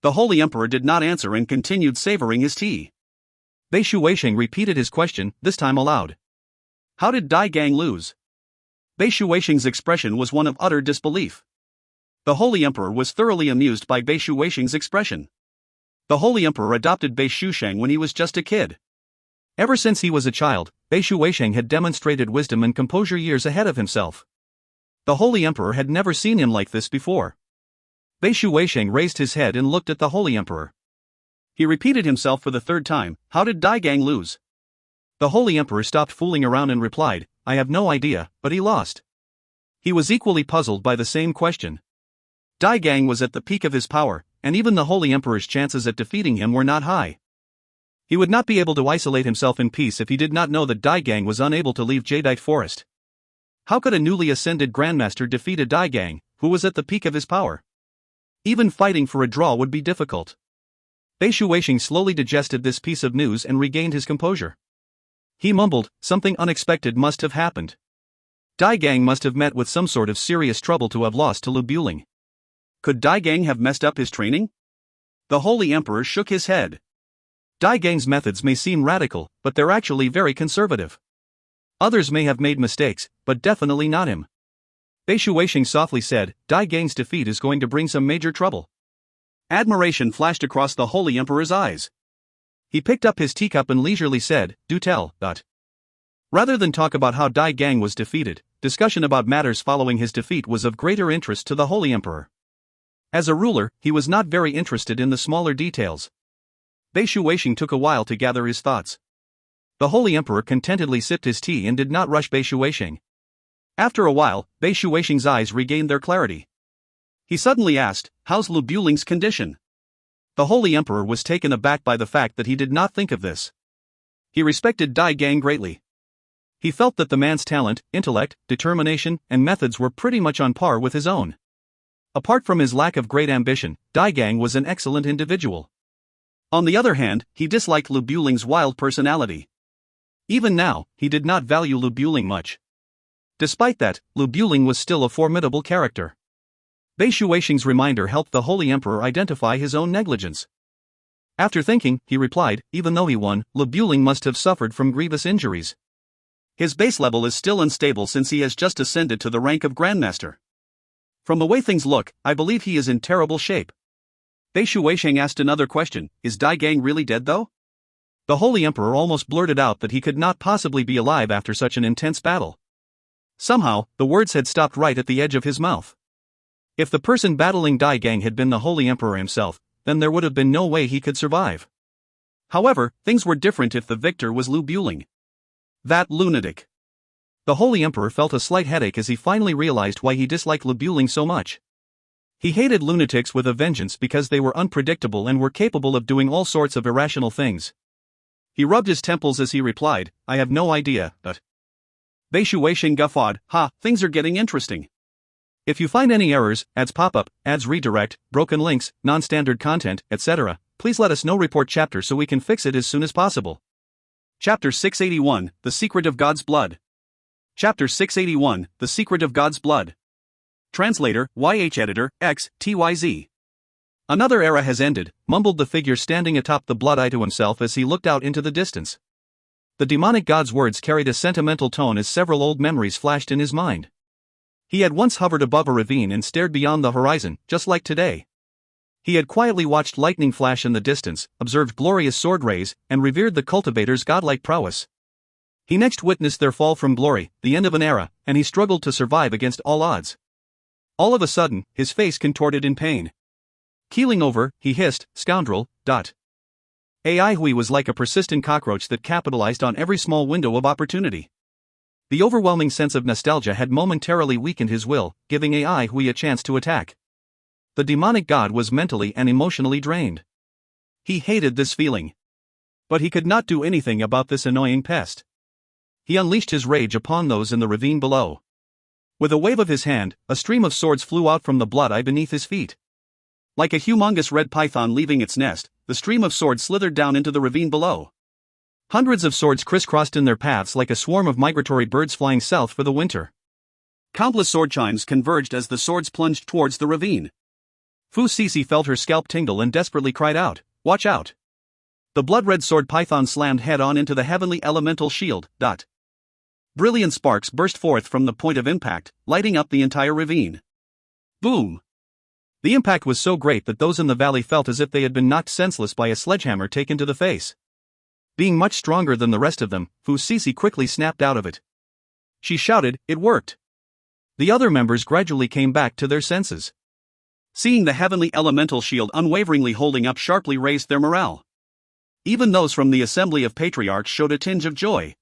The Holy Emperor did not answer and continued savoring his tea. Bei Shusheng repeated his question, this time aloud. "How did Dai Gang lose?" Bei Shusheng's expression was one of utter disbelief. The Holy Emperor was thoroughly amused by Bei Shusheng's expression. The Holy Emperor adopted Bei Shusheng when he was just a kid. Ever since he was a child, Bei Shusheng had demonstrated wisdom and composure years ahead of himself. The Holy Emperor had never seen him like this before. Bei Shusheng raised his head and looked at the Holy Emperor. He repeated himself for the 3rd time, "How did Dai Gang lose?" The Holy Emperor stopped fooling around and replied, "I have no idea, but he lost." He was equally puzzled by the same question. Dai Gang was at the peak of his power, and even the Holy Emperor's chances at defeating him were not high. He would not be able to isolate himself in peace if he did not know that Dai Gang was unable to leave Jadeite Forest. How could a newly ascended Grandmaster defeat a Dai Gang, who was at the peak of his power? Even fighting for a draw would be difficult. Bei Shusheng slowly digested this piece of news and regained his composure. He mumbled, "Something unexpected must have happened. Dai Gang must have met with some sort of serious trouble to have lost to Lu Buling. Could Dai Gang have messed up his training?" The Holy Emperor shook his head. Dai Gang's methods may seem radical, but they're actually very conservative. Others may have made mistakes, but definitely not him. Bei Shusheng softly said, "Dai Gang's defeat is going to bring some major trouble." Admiration flashed across the Holy Emperor's eyes. He picked up his teacup and leisurely said, "Do tell." Rather than talk about how Dai Gang was defeated, discussion about matters following his defeat was of greater interest to the Holy Emperor. As a ruler, he was not very interested in the smaller details. Bei Shusheng took a while to gather his thoughts. The Holy Emperor contentedly sipped his tea and did not rush Bei Shusheng. After a while, Bei Shusheng's eyes regained their clarity. He suddenly asked, "How's Lu Buling's condition?" The Holy Emperor was taken aback by the fact that he did not think of this. He respected Dai Gang greatly. He felt that the man's talent, intellect, determination, and methods were pretty much on par with his own. Apart from his lack of great ambition, Dai Gang was an excellent individual. On the other hand, he disliked Lu Buling's wild personality. Even now, he did not value Lu Buling much. Despite that, Lu Buling was still a formidable character. Bei Shusheng's reminder helped the Holy Emperor identify his own negligence. After thinking, he replied, "Even though he won, Lu Buling must have suffered from grievous injuries. His base level is still unstable since he has just ascended to the rank of Grandmaster. From the way things look, I believe he is in terrible shape. Bei Shuisheng asked another question, is Dai Gang really dead though? The Holy Emperor almost blurted out that he could not possibly be alive after such an intense battle. Somehow, the words had stopped right at the edge of his mouth. If the person battling Dai Gang had been the Holy Emperor himself, then there would have been no way he could survive. However, things were different if the victor was Lu Buling. That lunatic. The Holy Emperor felt a slight headache as he finally realized why he disliked Lu Buling so much. He hated lunatics with a vengeance because they were unpredictable and were capable of doing all sorts of irrational things. He rubbed his temples as he replied, I have no idea, but... Bei Shuisheng guffawed, things are getting interesting. If you find any errors, ads pop up, ads redirect, broken links, non-standard content, etc., please let us know. Report chapter so we can fix it as soon as possible. Chapter 681, The Secret of God's Blood. Chapter 681, The Secret of God's Blood. Translator, YH Editor, X, TYZ. Another era has ended, mumbled the figure standing atop the blood eye to himself as he looked out into the distance. The demonic god's words carried a sentimental tone as several old memories flashed in his mind. He had once hovered above a ravine and stared beyond the horizon, just like today. He had quietly watched lightning flash in the distance, observed glorious sword rays, and revered the cultivator's godlike prowess. He next witnessed their fall from glory, the end of an era, and he struggled to survive against all odds. All of a sudden, his face contorted in pain. Keeling over, he hissed, scoundrel, Ai Hui was like a persistent cockroach that capitalized on every small window of opportunity. The overwhelming sense of nostalgia had momentarily weakened his will, giving Ai Hui a chance to attack. The demonic god was mentally and emotionally drained. He hated this feeling. But he could not do anything about this annoying pest. He unleashed his rage upon those in the ravine below. With a wave of his hand, a stream of swords flew out from the blood eye beneath his feet. Like a humongous red python leaving its nest, the stream of swords slithered down into the ravine below. Hundreds of swords crisscrossed in their paths like a swarm of migratory birds flying south for the winter. Countless sword chimes converged as the swords plunged towards the ravine. Fu Sisi felt her scalp tingle and desperately cried out, watch out! The blood-red sword python slammed head-on into the heavenly elemental shield. Brilliant sparks burst forth from the point of impact, lighting up the entire ravine. Boom! The impact was so great that those in the valley felt as if they had been knocked senseless by a sledgehammer taken to the face. Being much stronger than the rest of them, Fu Sisi quickly snapped out of it. She shouted, it worked! The other members gradually came back to their senses. Seeing the heavenly elemental shield unwaveringly holding up sharply raised their morale. Even those from the assembly of patriarchs showed a tinge of joy.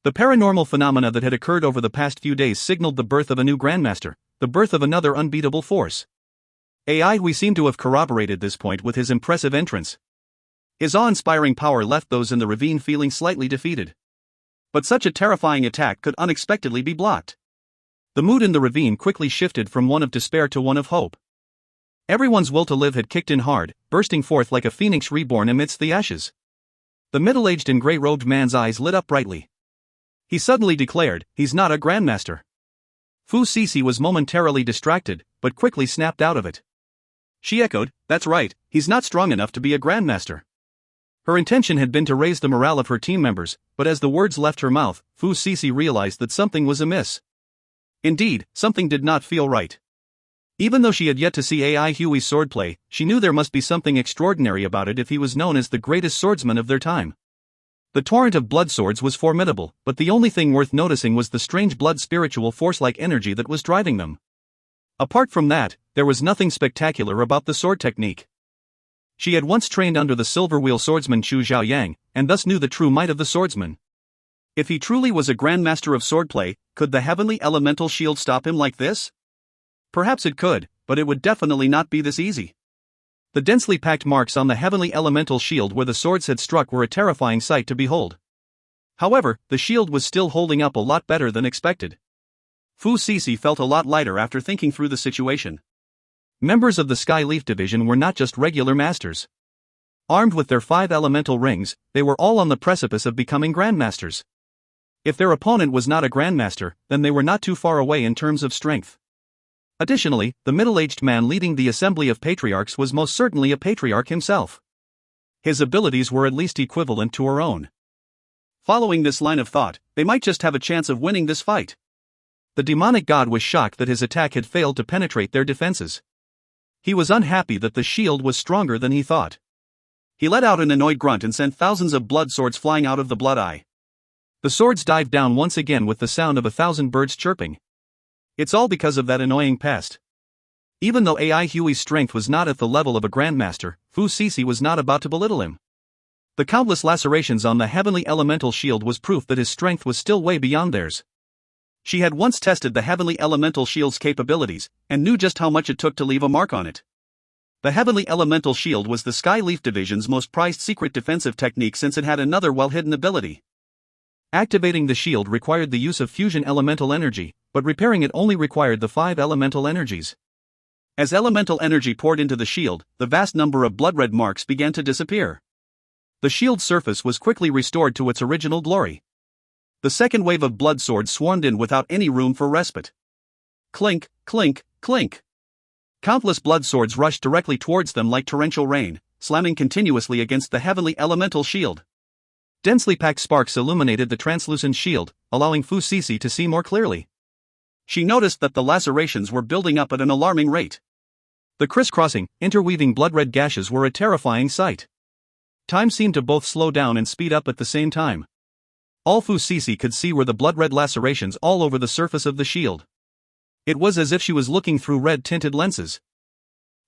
The paranormal phenomena that had occurred over the past few days signaled the birth of a new grandmaster, the birth of another unbeatable force. Ai Hui seemed to have corroborated this point with his impressive entrance. His awe-inspiring power left those in the ravine feeling slightly defeated. But such a terrifying attack could unexpectedly be blocked. The mood in the ravine quickly shifted from one of despair to one of hope. Everyone's will to live had kicked in hard, bursting forth like a phoenix reborn amidst the ashes. The middle-aged and grey-robed man's eyes lit up brightly. He suddenly declared, he's not a grandmaster. Fu Sisi was momentarily distracted, but quickly snapped out of it. She echoed, that's right, he's not strong enough to be a grandmaster. Her intention had been to raise the morale of her team members, but as the words left her mouth, Fu Sisi realized that something was amiss. Indeed, something did not feel right. Even though she had yet to see Ai Hui's swordplay, she knew there must be something extraordinary about it if he was known as the greatest swordsman of their time. The torrent of blood swords was formidable, but the only thing worth noticing was the strange blood spiritual force-like energy that was driving them. Apart from that, there was nothing spectacular about the sword technique. She had once trained under the silver wheel swordsman Chu Xiaoyang, and thus knew the true might of the swordsman. If he truly was a grandmaster of swordplay, could the heavenly elemental shield stop him like this? Perhaps it could, but it would definitely not be this easy. The densely packed marks on the heavenly elemental shield where the swords had struck were a terrifying sight to behold. However, the shield was still holding up a lot better than expected. Fu Sisi felt a lot lighter after thinking through the situation. Members of the Sky Leaf Division were not just regular masters. Armed with their 5 elemental rings, they were all on the precipice of becoming grandmasters. If their opponent was not a grandmaster, then they were not too far away in terms of strength. Additionally, the middle-aged man leading the assembly of patriarchs was most certainly a patriarch himself. His abilities were at least equivalent to her own. Following this line of thought, they might just have a chance of winning this fight. The demonic god was shocked that his attack had failed to penetrate their defenses. He was unhappy that the shield was stronger than he thought. He let out an annoyed grunt and sent thousands of blood swords flying out of the blood eye. The swords dived down once again with the sound of 1,000 birds chirping. It's all because of that annoying pest. Even though AI Huey's strength was not at the level of a grandmaster, Fu Sisi was not about to belittle him. The countless lacerations on the heavenly elemental shield was proof that his strength was still way beyond theirs. She had once tested the heavenly elemental shield's capabilities, and knew just how much it took to leave a mark on it. The heavenly elemental shield was the Sky Leaf Division's most prized secret defensive technique since it had another well-hidden ability. Activating the shield required the use of fusion elemental energy, but repairing it only required the 5 elemental energies. As elemental energy poured into the shield, the vast number of blood-red marks began to disappear. The shield's surface was quickly restored to its original glory. The second wave of blood swords swarmed in without any room for respite. Clink, clink, clink. Countless blood swords rushed directly towards them like torrential rain, slamming continuously against the heavenly elemental shield. Densely packed sparks illuminated the translucent shield, allowing Fu Sisi to see more clearly. She noticed that the lacerations were building up at an alarming rate. The crisscrossing, interweaving blood-red gashes were a terrifying sight. Time seemed to both slow down and speed up at the same time. All Fu Sisi could see were the blood-red lacerations all over the surface of the shield. It was as if she was looking through red-tinted lenses.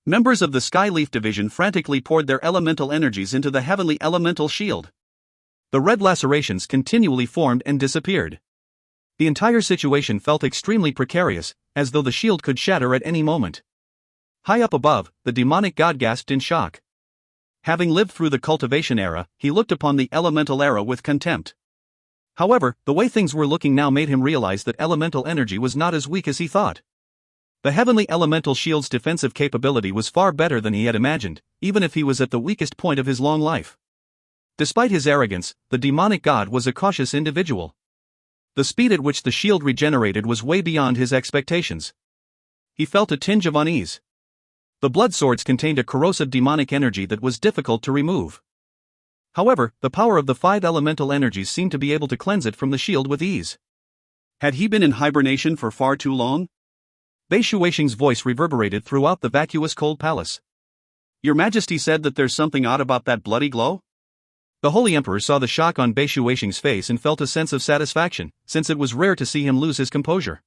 Members of the Sky Leaf Division frantically poured their elemental energies into the heavenly elemental shield. The red lacerations continually formed and disappeared. The entire situation felt extremely precarious, as though the shield could shatter at any moment. High up above, the demonic god gasped in shock. Having lived through the cultivation era, he looked upon the elemental era with contempt. However, the way things were looking now made him realize that elemental energy was not as weak as he thought. The heavenly elemental shield's defensive capability was far better than he had imagined, even if he was at the weakest point of his long life. Despite his arrogance, the demonic god was a cautious individual. The speed at which the shield regenerated was way beyond his expectations. He felt a tinge of unease. The blood swords contained a corrosive demonic energy that was difficult to remove. However, the power of the 5 elemental energies seemed to be able to cleanse it from the shield with ease. Had he been in hibernation for far too long? Bei Shuixing's voice reverberated throughout the vacuous cold palace. Your Majesty said that there's something odd about that bloody glow? The Holy Emperor saw the shock on Bei Shuixing's face and felt a sense of satisfaction, since it was rare to see him lose his composure.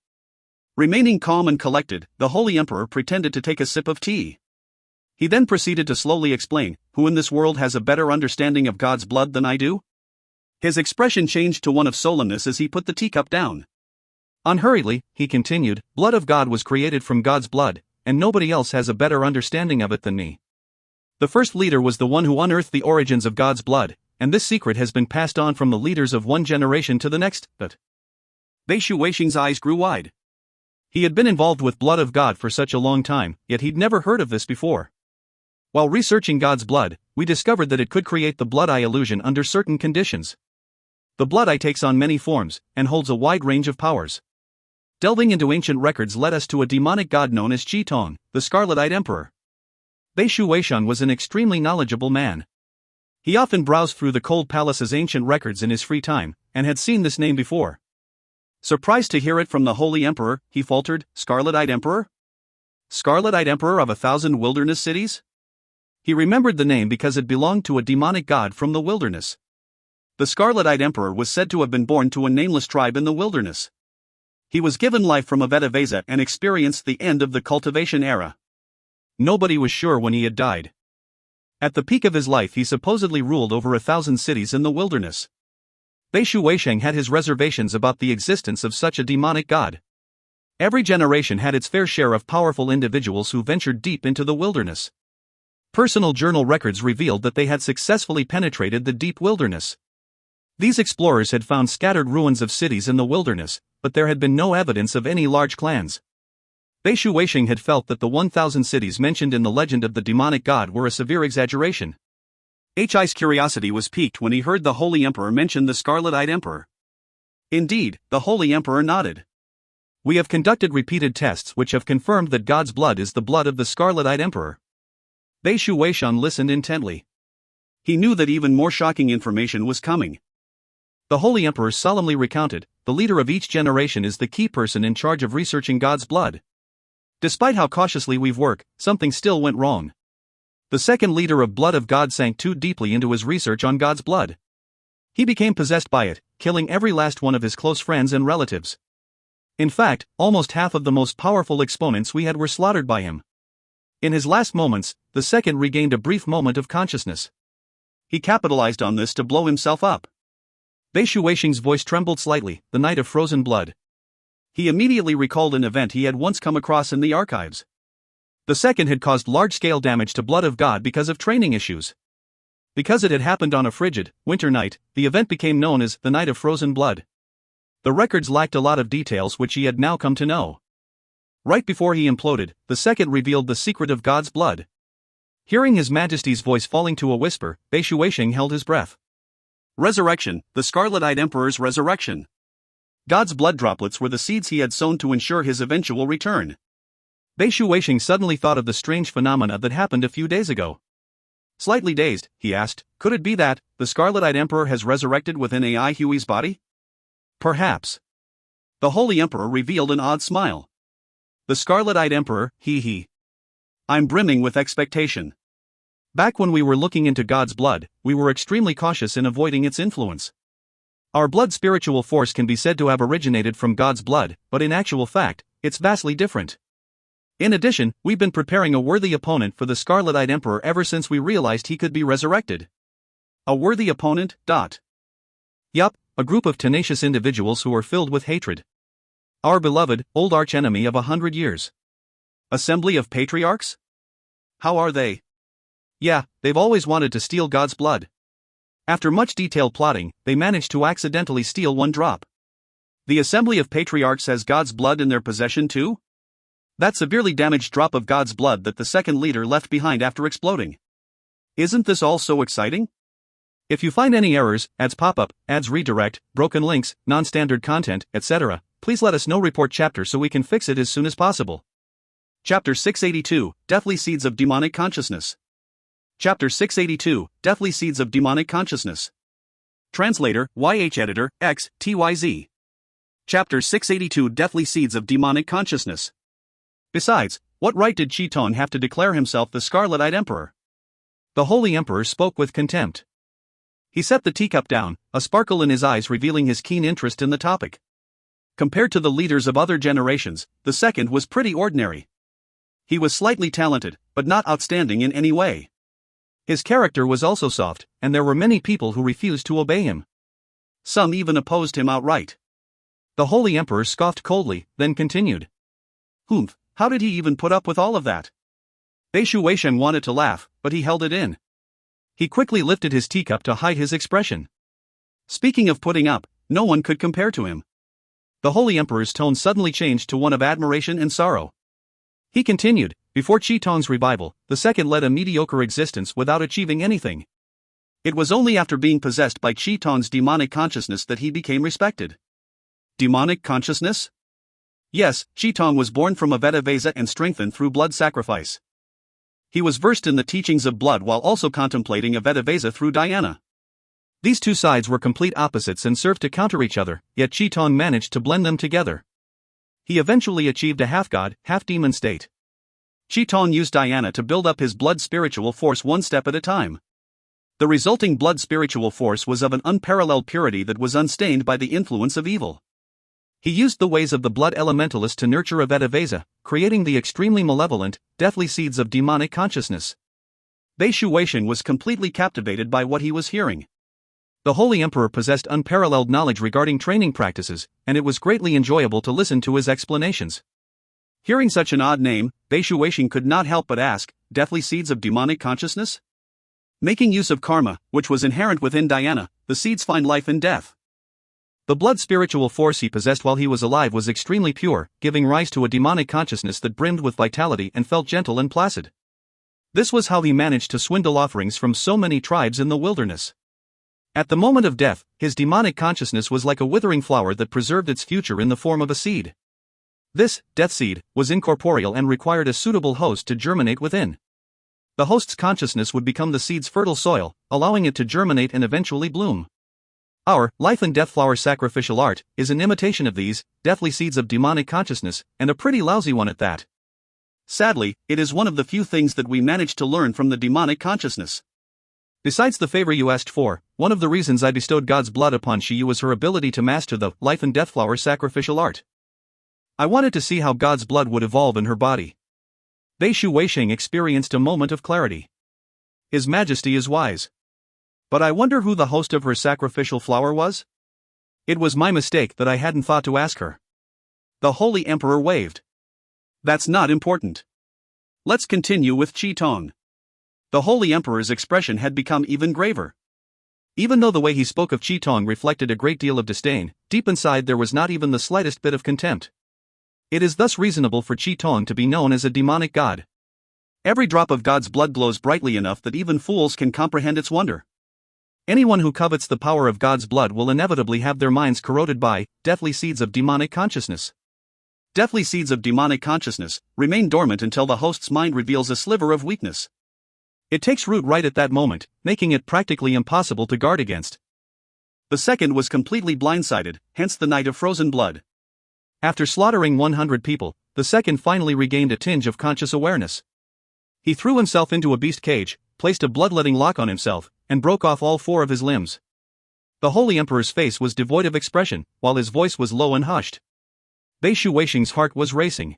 Remaining calm and collected, the Holy Emperor pretended to take a sip of tea. He then proceeded to slowly explain, who in this world has a better understanding of God's blood than I do? His expression changed to one of solemnness as he put the teacup down. Unhurriedly, he continued, blood of God was created from God's blood, and nobody else has a better understanding of it than me. The first leader was the one who unearthed the origins of God's blood, and this secret has been passed on from the leaders of one generation to the next, but... Bei Shuixing's eyes grew wide. He had been involved with blood of God for such a long time, yet he'd never heard of this before. While researching God's blood, we discovered that it could create the blood eye illusion under certain conditions. The blood eye takes on many forms, and holds a wide range of powers. Delving into ancient records led us to a demonic god known as Qi Tong, the Scarlet-Eyed Emperor. Bei Shuixing was an extremely knowledgeable man. He often browsed through the cold palace's ancient records in his free time, and had seen this name before. Surprised to hear it from the Holy Emperor, he faltered, Scarlet-Eyed Emperor? Scarlet-Eyed Emperor of 1,000 wilderness cities? He remembered the name because it belonged to a demonic god from the wilderness. The Scarlet-Eyed Emperor was said to have been born to a nameless tribe in the wilderness. He was given life from a Vedavesa and experienced the end of the cultivation era. Nobody was sure when he had died. At the peak of his life he supposedly ruled over 1,000 cities in the wilderness. Bei Shuixing had his reservations about the existence of such a demonic god. Every generation had its fair share of powerful individuals who ventured deep into the wilderness. Personal journal records revealed that they had successfully penetrated the deep wilderness. These explorers had found scattered ruins of cities in the wilderness, but there had been no evidence of any large clans. Bei Shuixing had felt that the 1,000 cities mentioned in the legend of the demonic god were a severe exaggeration. Hi's curiosity was piqued when he heard the Holy Emperor mention the Scarlet-Eyed Emperor. Indeed, the Holy Emperor nodded. We have conducted repeated tests which have confirmed that God's blood is the blood of the Scarlet-Eyed Emperor. Bei Shuixing listened intently. He knew that even more shocking information was coming. The Holy Emperor solemnly recounted, the leader of each generation is the key person in charge of researching God's blood. Despite how cautiously we work, something still went wrong. The second leader of Blood of God sank too deeply into his research on God's blood. He became possessed by it, killing every last one of his close friends and relatives. In fact, almost half of the most powerful exponents we had were slaughtered by him. In his last moments, the second regained a brief moment of consciousness. He capitalized on this to blow himself up. Bei Shuixing's voice trembled slightly, the night of frozen blood. He immediately recalled an event he had once come across in the archives. The second had caused large-scale damage to Blood of God because of training issues. Because it had happened on a frigid, winter night, the event became known as the Night of Frozen Blood. The records lacked a lot of details which he had now come to know. Right before he imploded, the second revealed the secret of God's blood. Hearing His Majesty's voice falling to a whisper, Bei Shuixing held his breath. Resurrection, the Scarlet-Eyed Emperor's resurrection. God's blood droplets were the seeds he had sown to ensure his eventual return. Bei Shuixing suddenly thought of the strange phenomena that happened a few days ago. Slightly dazed, he asked, could it be that the Scarlet-Eyed Emperor has resurrected within Ai Hui's body? Perhaps. The Holy Emperor revealed an odd smile. The Scarlet-Eyed Emperor, he. I'm brimming with expectation. Back when we were looking into God's blood, we were extremely cautious in avoiding its influence. Our blood spiritual force can be said to have originated from God's blood, but in actual fact, it's vastly different. In addition, we've been preparing a worthy opponent for the Scarlet-Eyed Emperor ever since we realized he could be resurrected. A worthy opponent? Yup, a group of tenacious individuals who are filled with hatred. Our beloved, old archenemy of 100 years. Assembly of Patriarchs? How are they? Yeah, they've always wanted to steal God's blood. After much detailed plotting, they managed to accidentally steal one drop. The Assembly of Patriarchs has God's blood in their possession too? That severely damaged drop of God's blood that the second leader left behind after exploding. Isn't this all so exciting? If you find any errors, ads pop up, ads redirect, broken links, non-standard content, etc., please let us know. Report chapter so we can fix it as soon as possible. Chapter 682, Deathly Seeds of Demonic Consciousness. Chapter 682, Deathly Seeds of Demonic Consciousness. Translator, YH Editor, X, TYZ. Chapter 682, Deathly Seeds of Demonic Consciousness. Besides, what right did Chiton have to declare himself the Scarlet-Eyed Emperor? The Holy Emperor spoke with contempt. He set the teacup down, a sparkle in his eyes revealing his keen interest in the topic. Compared to the leaders of other generations, the second was pretty ordinary. He was slightly talented, but not outstanding in any way. His character was also soft, and there were many people who refused to obey him. Some even opposed him outright. The Holy Emperor scoffed coldly, then continued. Humph, how did he even put up with all of that? Bei Shuixing wanted to laugh, but he held it in. He quickly lifted his teacup to hide his expression. Speaking of putting up, no one could compare to him. The Holy Emperor's tone suddenly changed to one of admiration and sorrow. He continued, before Qitong's revival, the second led a mediocre existence without achieving anything. It was only after being possessed by Qitong's demonic consciousness that he became respected. Demonic consciousness? Yes, Qitong was born from a Vedavesa and strengthened through blood sacrifice. He was versed in the teachings of blood while also contemplating a Vedavesa through dhyana. These two sides were complete opposites and served to counter each other, yet Qitong managed to blend them together. He eventually achieved a half-god, half-demon state. Qitong used dhyana to build up his blood spiritual force one step at a time. The resulting blood spiritual force was of an unparalleled purity that was unstained by the influence of evil. He used the ways of the blood elementalist to nurture a Vedavesa, creating the extremely malevolent, deathly seeds of demonic consciousness. Bei Shuixing was completely captivated by what he was hearing. The Holy Emperor possessed unparalleled knowledge regarding training practices, and it was greatly enjoyable to listen to his explanations. Hearing such an odd name, Bei Shuixing could not help but ask, deathly seeds of demonic consciousness? Making use of karma, which was inherent within dhyana, the seeds find life in death. The blood spiritual force he possessed while he was alive was extremely pure, giving rise to a demonic consciousness that brimmed with vitality and felt gentle and placid. This was how he managed to swindle offerings from so many tribes in the wilderness. At the moment of death, his demonic consciousness was like a withering flower that preserved its future in the form of a seed. This, death seed, was incorporeal and required a suitable host to germinate within. The host's consciousness would become the seed's fertile soil, allowing it to germinate and eventually bloom. Our life and death flower sacrificial art is an imitation of these deathly seeds of demonic consciousness, and a pretty lousy one at that. Sadly, it is one of the few things that we managed to learn from the demonic consciousness. Besides the favor you asked for, one of the reasons I bestowed God's blood upon Shiyu was her ability to master the life and death flower sacrificial art. I wanted to see how God's blood would evolve in her body. Bei Shu Weisheng experienced a moment of clarity. His Majesty is wise. But I wonder who the host of her sacrificial flower was? It was my mistake that I hadn't thought to ask her. The Holy Emperor waved. That's not important. Let's continue with Qi Tong. The Holy Emperor's expression had become even graver. Even though the way he spoke of Qi Tong reflected a great deal of disdain, deep inside there was not even the slightest bit of contempt. It is thus reasonable for Qi Tong to be known as a demonic god. Every drop of God's blood glows brightly enough that even fools can comprehend its wonder. Anyone who covets the power of God's blood will inevitably have their minds corroded by deathly seeds of demonic consciousness. Deathly seeds of demonic consciousness remain dormant until the host's mind reveals a sliver of weakness. It takes root right at that moment, making it practically impossible to guard against. The second was completely blindsided, hence the night of frozen blood. After slaughtering 100 people, the second finally regained a tinge of conscious awareness. He threw himself into a beast cage, placed a bloodletting lock on himself, and broke off all 4 of his limbs. The Holy Emperor's face was devoid of expression, while his voice was low and hushed. Bei Shu Weisheng's heart was racing.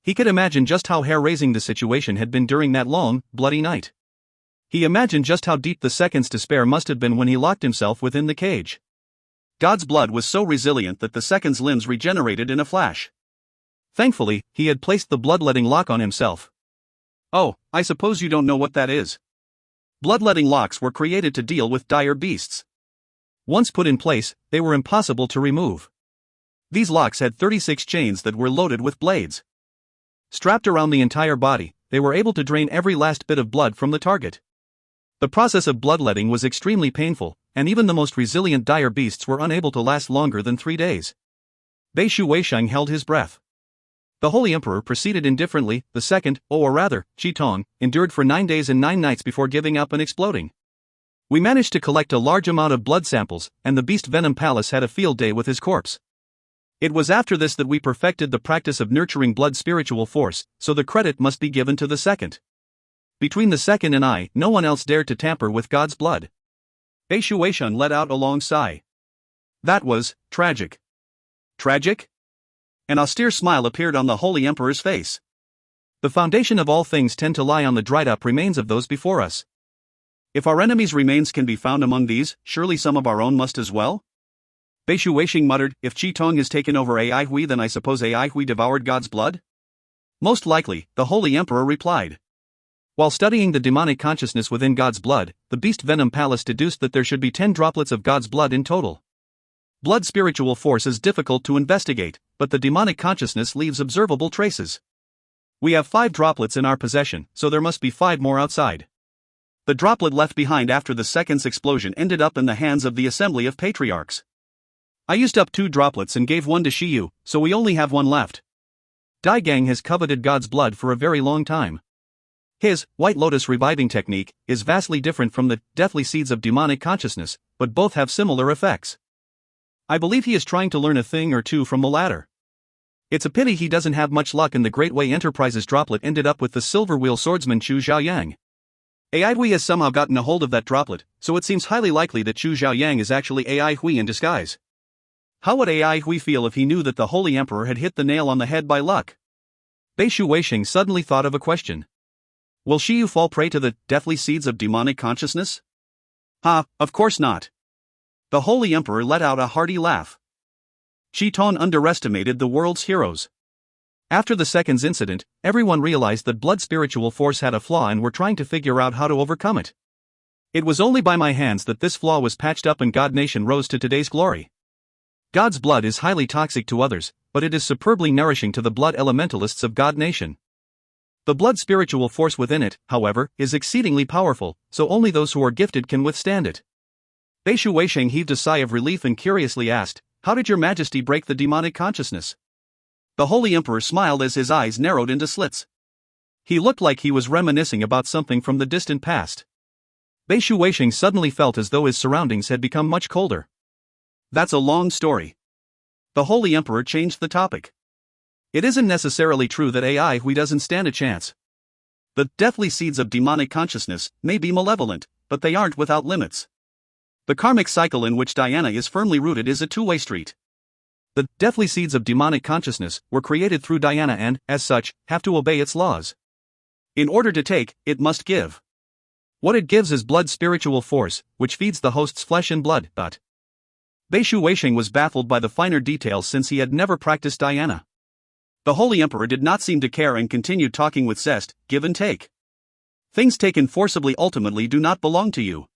He could imagine just how hair-raising the situation had been during that long, bloody night. He imagined just how deep the second's despair must have been when he locked himself within the cage. God's blood was so resilient that the second's limbs regenerated in a flash. Thankfully, he had placed the bloodletting lock on himself. Oh, I suppose you don't know what that is. Bloodletting locks were created to deal with dire beasts. Once put in place, they were impossible to remove. These locks had 36 chains that were loaded with blades. Strapped around the entire body, they were able to drain every last bit of blood from the target. The process of bloodletting was extremely painful, and even the most resilient dire beasts were unable to last longer than 3 days. Bei Shu Weisheng held his breath. The Holy Emperor proceeded indifferently. The second, or rather, Qi Tong, endured for 9 days and 9 nights before giving up and exploding. We managed to collect a large amount of blood samples, and the Beast Venom Palace had a field day with his corpse. It was after this that we perfected the practice of nurturing blood spiritual force, so the credit must be given to the second. Between the second and I, no one else dared to tamper with God's blood. Bei Shu Weisheng let out a long sigh. That was tragic. Tragic? An austere smile appeared on the Holy Emperor's face. The foundation of all things tend to lie on the dried-up remains of those before us. If our enemies' remains can be found among these, surely some of our own must as well? Bei Shu Weisheng muttered, if Qi Tong has taken over Ai Hui, then I suppose Ai Hui devoured God's blood? Most likely, the Holy Emperor replied. While studying the demonic consciousness within God's blood, the Beast Venom Palace deduced that there should be 10 droplets of God's blood in total. Blood spiritual force is difficult to investigate, but the demonic consciousness leaves observable traces. We have 5 droplets in our possession, so there must be 5 more outside. The droplet left behind after the second's explosion ended up in the hands of the Assembly of Patriarchs. I used up 2 droplets and gave 1 to Shiyu, so we only have 1 left. Dai Gang has coveted God's blood for a very long time. His White Lotus reviving technique is vastly different from the deathly seeds of demonic consciousness, but both have similar effects. I believe he is trying to learn a thing or two from the latter. It's a pity he doesn't have much luck, and the Great Way Enterprises droplet ended up with the Silver Wheel swordsman Chu Xiaoyang. Ai Hui has somehow gotten a hold of that droplet, so it seems highly likely that Chu Xiaoyang is actually Ai Hui in disguise. How would Ai Hui feel if he knew that the Holy Emperor had hit the nail on the head by luck? Bei Shu Weisheng suddenly thought of a question. Will Shiyu fall prey to the deathly seeds of demonic consciousness? Of course not. The Holy Emperor let out a hearty laugh. Qi Tong underestimated the world's heroes. After the second's incident, everyone realized that blood spiritual force had a flaw and were trying to figure out how to overcome it. It was only by my hands that this flaw was patched up and God Nation rose to today's glory. God's blood is highly toxic to others, but it is superbly nourishing to the blood elementalists of God Nation. The blood spiritual force within it, however, is exceedingly powerful, so only those who are gifted can withstand it. Bei Shu Weisheng heaved a sigh of relief and curiously asked, how did your Majesty break the demonic consciousness? The Holy Emperor smiled as his eyes narrowed into slits. He looked like he was reminiscing about something from the distant past. Bei Shu Weisheng suddenly felt as though his surroundings had become much colder. That's a long story. The Holy Emperor changed the topic. It isn't necessarily true that AI doesn't stand a chance. The deathly seeds of demonic consciousness may be malevolent, but they aren't without limits. The karmic cycle in which Diana is firmly rooted is a two-way street. The deathly seeds of demonic consciousness were created through Diana and, as such, have to obey its laws. In order to take, it must give. What it gives is blood, spiritual force, which feeds the host's flesh and blood. But Beishu Weisheng was baffled by the finer details since he had never practiced Diana. The Holy Emperor did not seem to care and continued talking with zest, give and take. Things taken forcibly ultimately do not belong to you.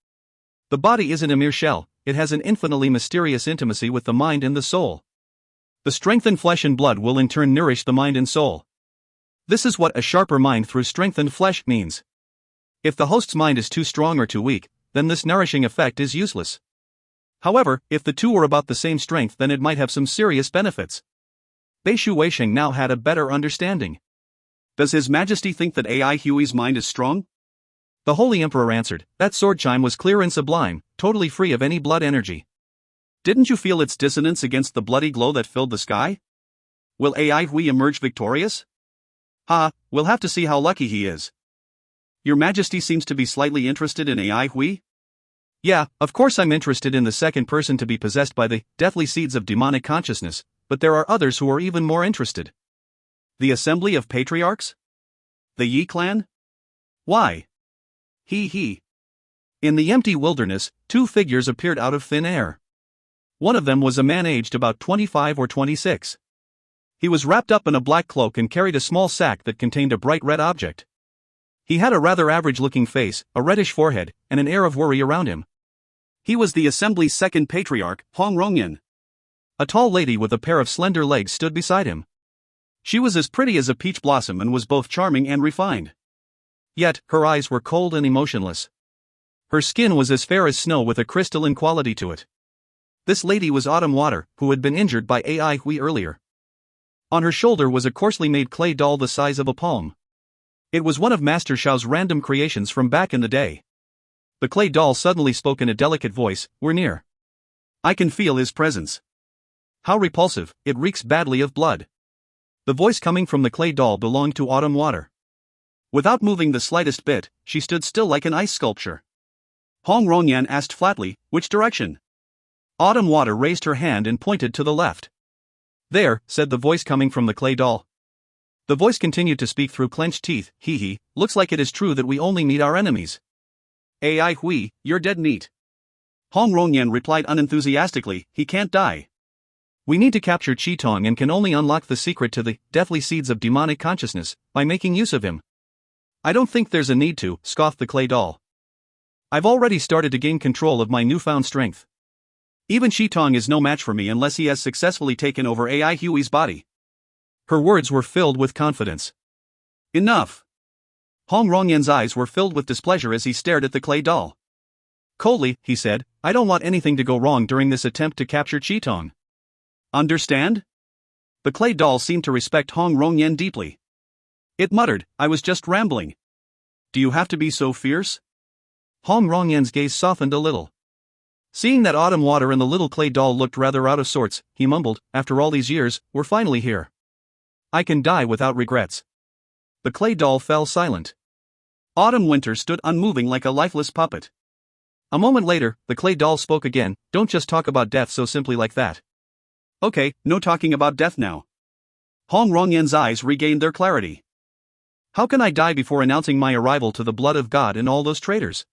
The body isn't a mere shell, it has an infinitely mysterious intimacy with the mind and the soul. The strengthened flesh and blood will in turn nourish the mind and soul. This is what a sharper mind through strengthened flesh means. If the host's mind is too strong or too weak, then this nourishing effect is useless. However, if the two were about the same strength, then it might have some serious benefits. Beishu Weisheng now had a better understanding. Does His Majesty think that AI Hui's mind is strong? The Holy Emperor answered, that sword chime was clear and sublime, totally free of any blood energy. Didn't you feel its dissonance against the bloody glow that filled the sky? Will AI Hui emerge victorious? We'll have to see how lucky he is. Your Majesty seems to be slightly interested in AI Hui? Yeah, of course I'm interested in the second person to be possessed by the deathly seeds of demonic consciousness, but there are others who are even more interested. The Assembly of Patriarchs? The Yi clan? Why? In the empty wilderness, two figures appeared out of thin air. One of them was a man aged about 25 or 26. He was wrapped up in a black cloak and carried a small sack that contained a bright red object. He had a rather average-looking face, a reddish forehead, and an air of worry around him. He was the Assembly's second patriarch, Hong Rongyan. A tall lady with a pair of slender legs stood beside him. She was as pretty as a peach blossom and was both charming and refined. Yet, her eyes were cold and emotionless. Her skin was as fair as snow with a crystalline quality to it. This lady was Autumn Water, who had been injured by AI Hui earlier. On her shoulder was a coarsely made clay doll the size of a palm. It was one of Master Shao's random creations from back in the day. The clay doll suddenly spoke in a delicate voice, "We're near. I can feel his presence. How repulsive, it reeks badly of blood." The voice coming from the clay doll belonged to Autumn Water. Without moving the slightest bit, she stood still like an ice sculpture. Hong Rongyan asked flatly, "Which direction?" Autumn Water raised her hand and pointed to the left. "There," said the voice coming from the clay doll. The voice continued to speak through clenched teeth, "Looks like it is true that we only meet our enemies." "AI Hui, you're dead meat." Hong Rongyan replied unenthusiastically, "He can't die. We need to capture Qitong and can only unlock the secret to the deathly seeds of demonic consciousness by making use of him." "I don't think there's a need to," scoffed the clay doll. "I've already started to gain control of my newfound strength. Even Qitong is no match for me unless he has successfully taken over AI Hui's body." Her words were filled with confidence. "Enough." Hong Rongyan's eyes were filled with displeasure as he stared at the clay doll. Coldly, he said, "I don't want anything to go wrong during this attempt to capture Qitong. Understand?" The clay doll seemed to respect Hong Rongyan deeply. It muttered, "I was just rambling. Do you have to be so fierce?" Hong Rongyan's gaze softened a little. Seeing that Autumn Water and the little clay doll looked rather out of sorts, he mumbled, "After all these years, we're finally here. I can die without regrets." The clay doll fell silent. Autumn Winter stood unmoving like a lifeless puppet. A moment later, the clay doll spoke again, "Don't just talk about death so simply like that." "Okay, no talking about death now." Hong Rongyan's eyes regained their clarity. "How can I die before announcing my arrival to the blood of God and all those traitors?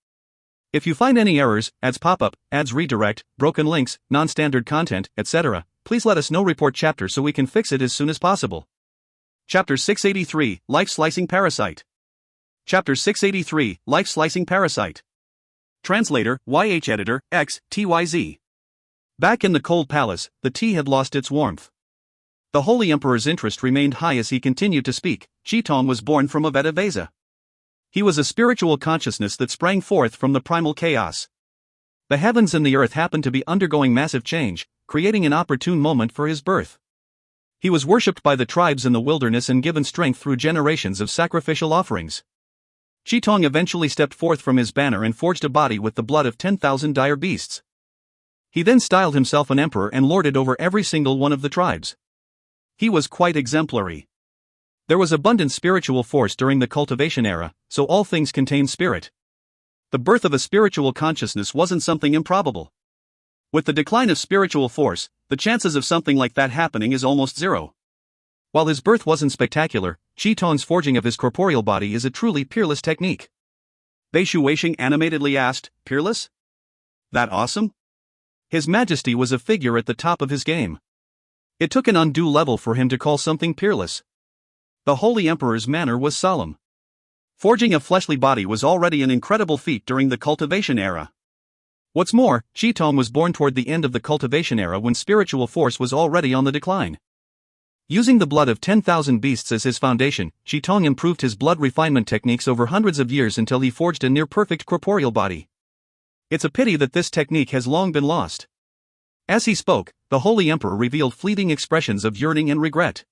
If you find any errors, ads pop up, ads redirect, broken links, non-standard content, etc., please let us know. Report chapter so we can fix it as soon as possible." Chapter 683, Life-Slicing Parasite. Chapter 683, Life-Slicing Parasite. Translator, YH Editor, X, TYZ. Back in the cold palace, the tea had lost its warmth. The Holy Emperor's interest remained high as he continued to speak. Qitong was born from Aveta Vesa. He was a spiritual consciousness that sprang forth from the primal chaos. The heavens and the earth happened to be undergoing massive change, creating an opportune moment for his birth. He was worshipped by the tribes in the wilderness and given strength through generations of sacrificial offerings. Qitong eventually stepped forth from his banner and forged a body with the blood of 10,000 dire beasts. He then styled himself an emperor and lorded over every single one of the tribes. He was quite exemplary. There was abundant spiritual force during the cultivation era, so all things contain spirit. The birth of a spiritual consciousness wasn't something improbable. With the decline of spiritual force, the chances of something like that happening is almost zero. While his birth wasn't spectacular, Qi Tong's forging of his corporeal body is a truly peerless technique. Bei Shuixing animatedly asked, "Peerless? That awesome?" His Majesty was a figure at the top of his game. It took an undue level for him to call something peerless. The Holy Emperor's manner was solemn. Forging a fleshly body was already an incredible feat during the cultivation era. What's more, Qi Tong was born toward the end of the cultivation era when spiritual force was already on the decline. Using the blood of 10,000 beasts as his foundation, Qi Tong improved his blood refinement techniques over hundreds of years until he forged a near-perfect corporeal body. It's a pity that this technique has long been lost. As he spoke, the Holy Emperor revealed fleeting expressions of yearning and regret.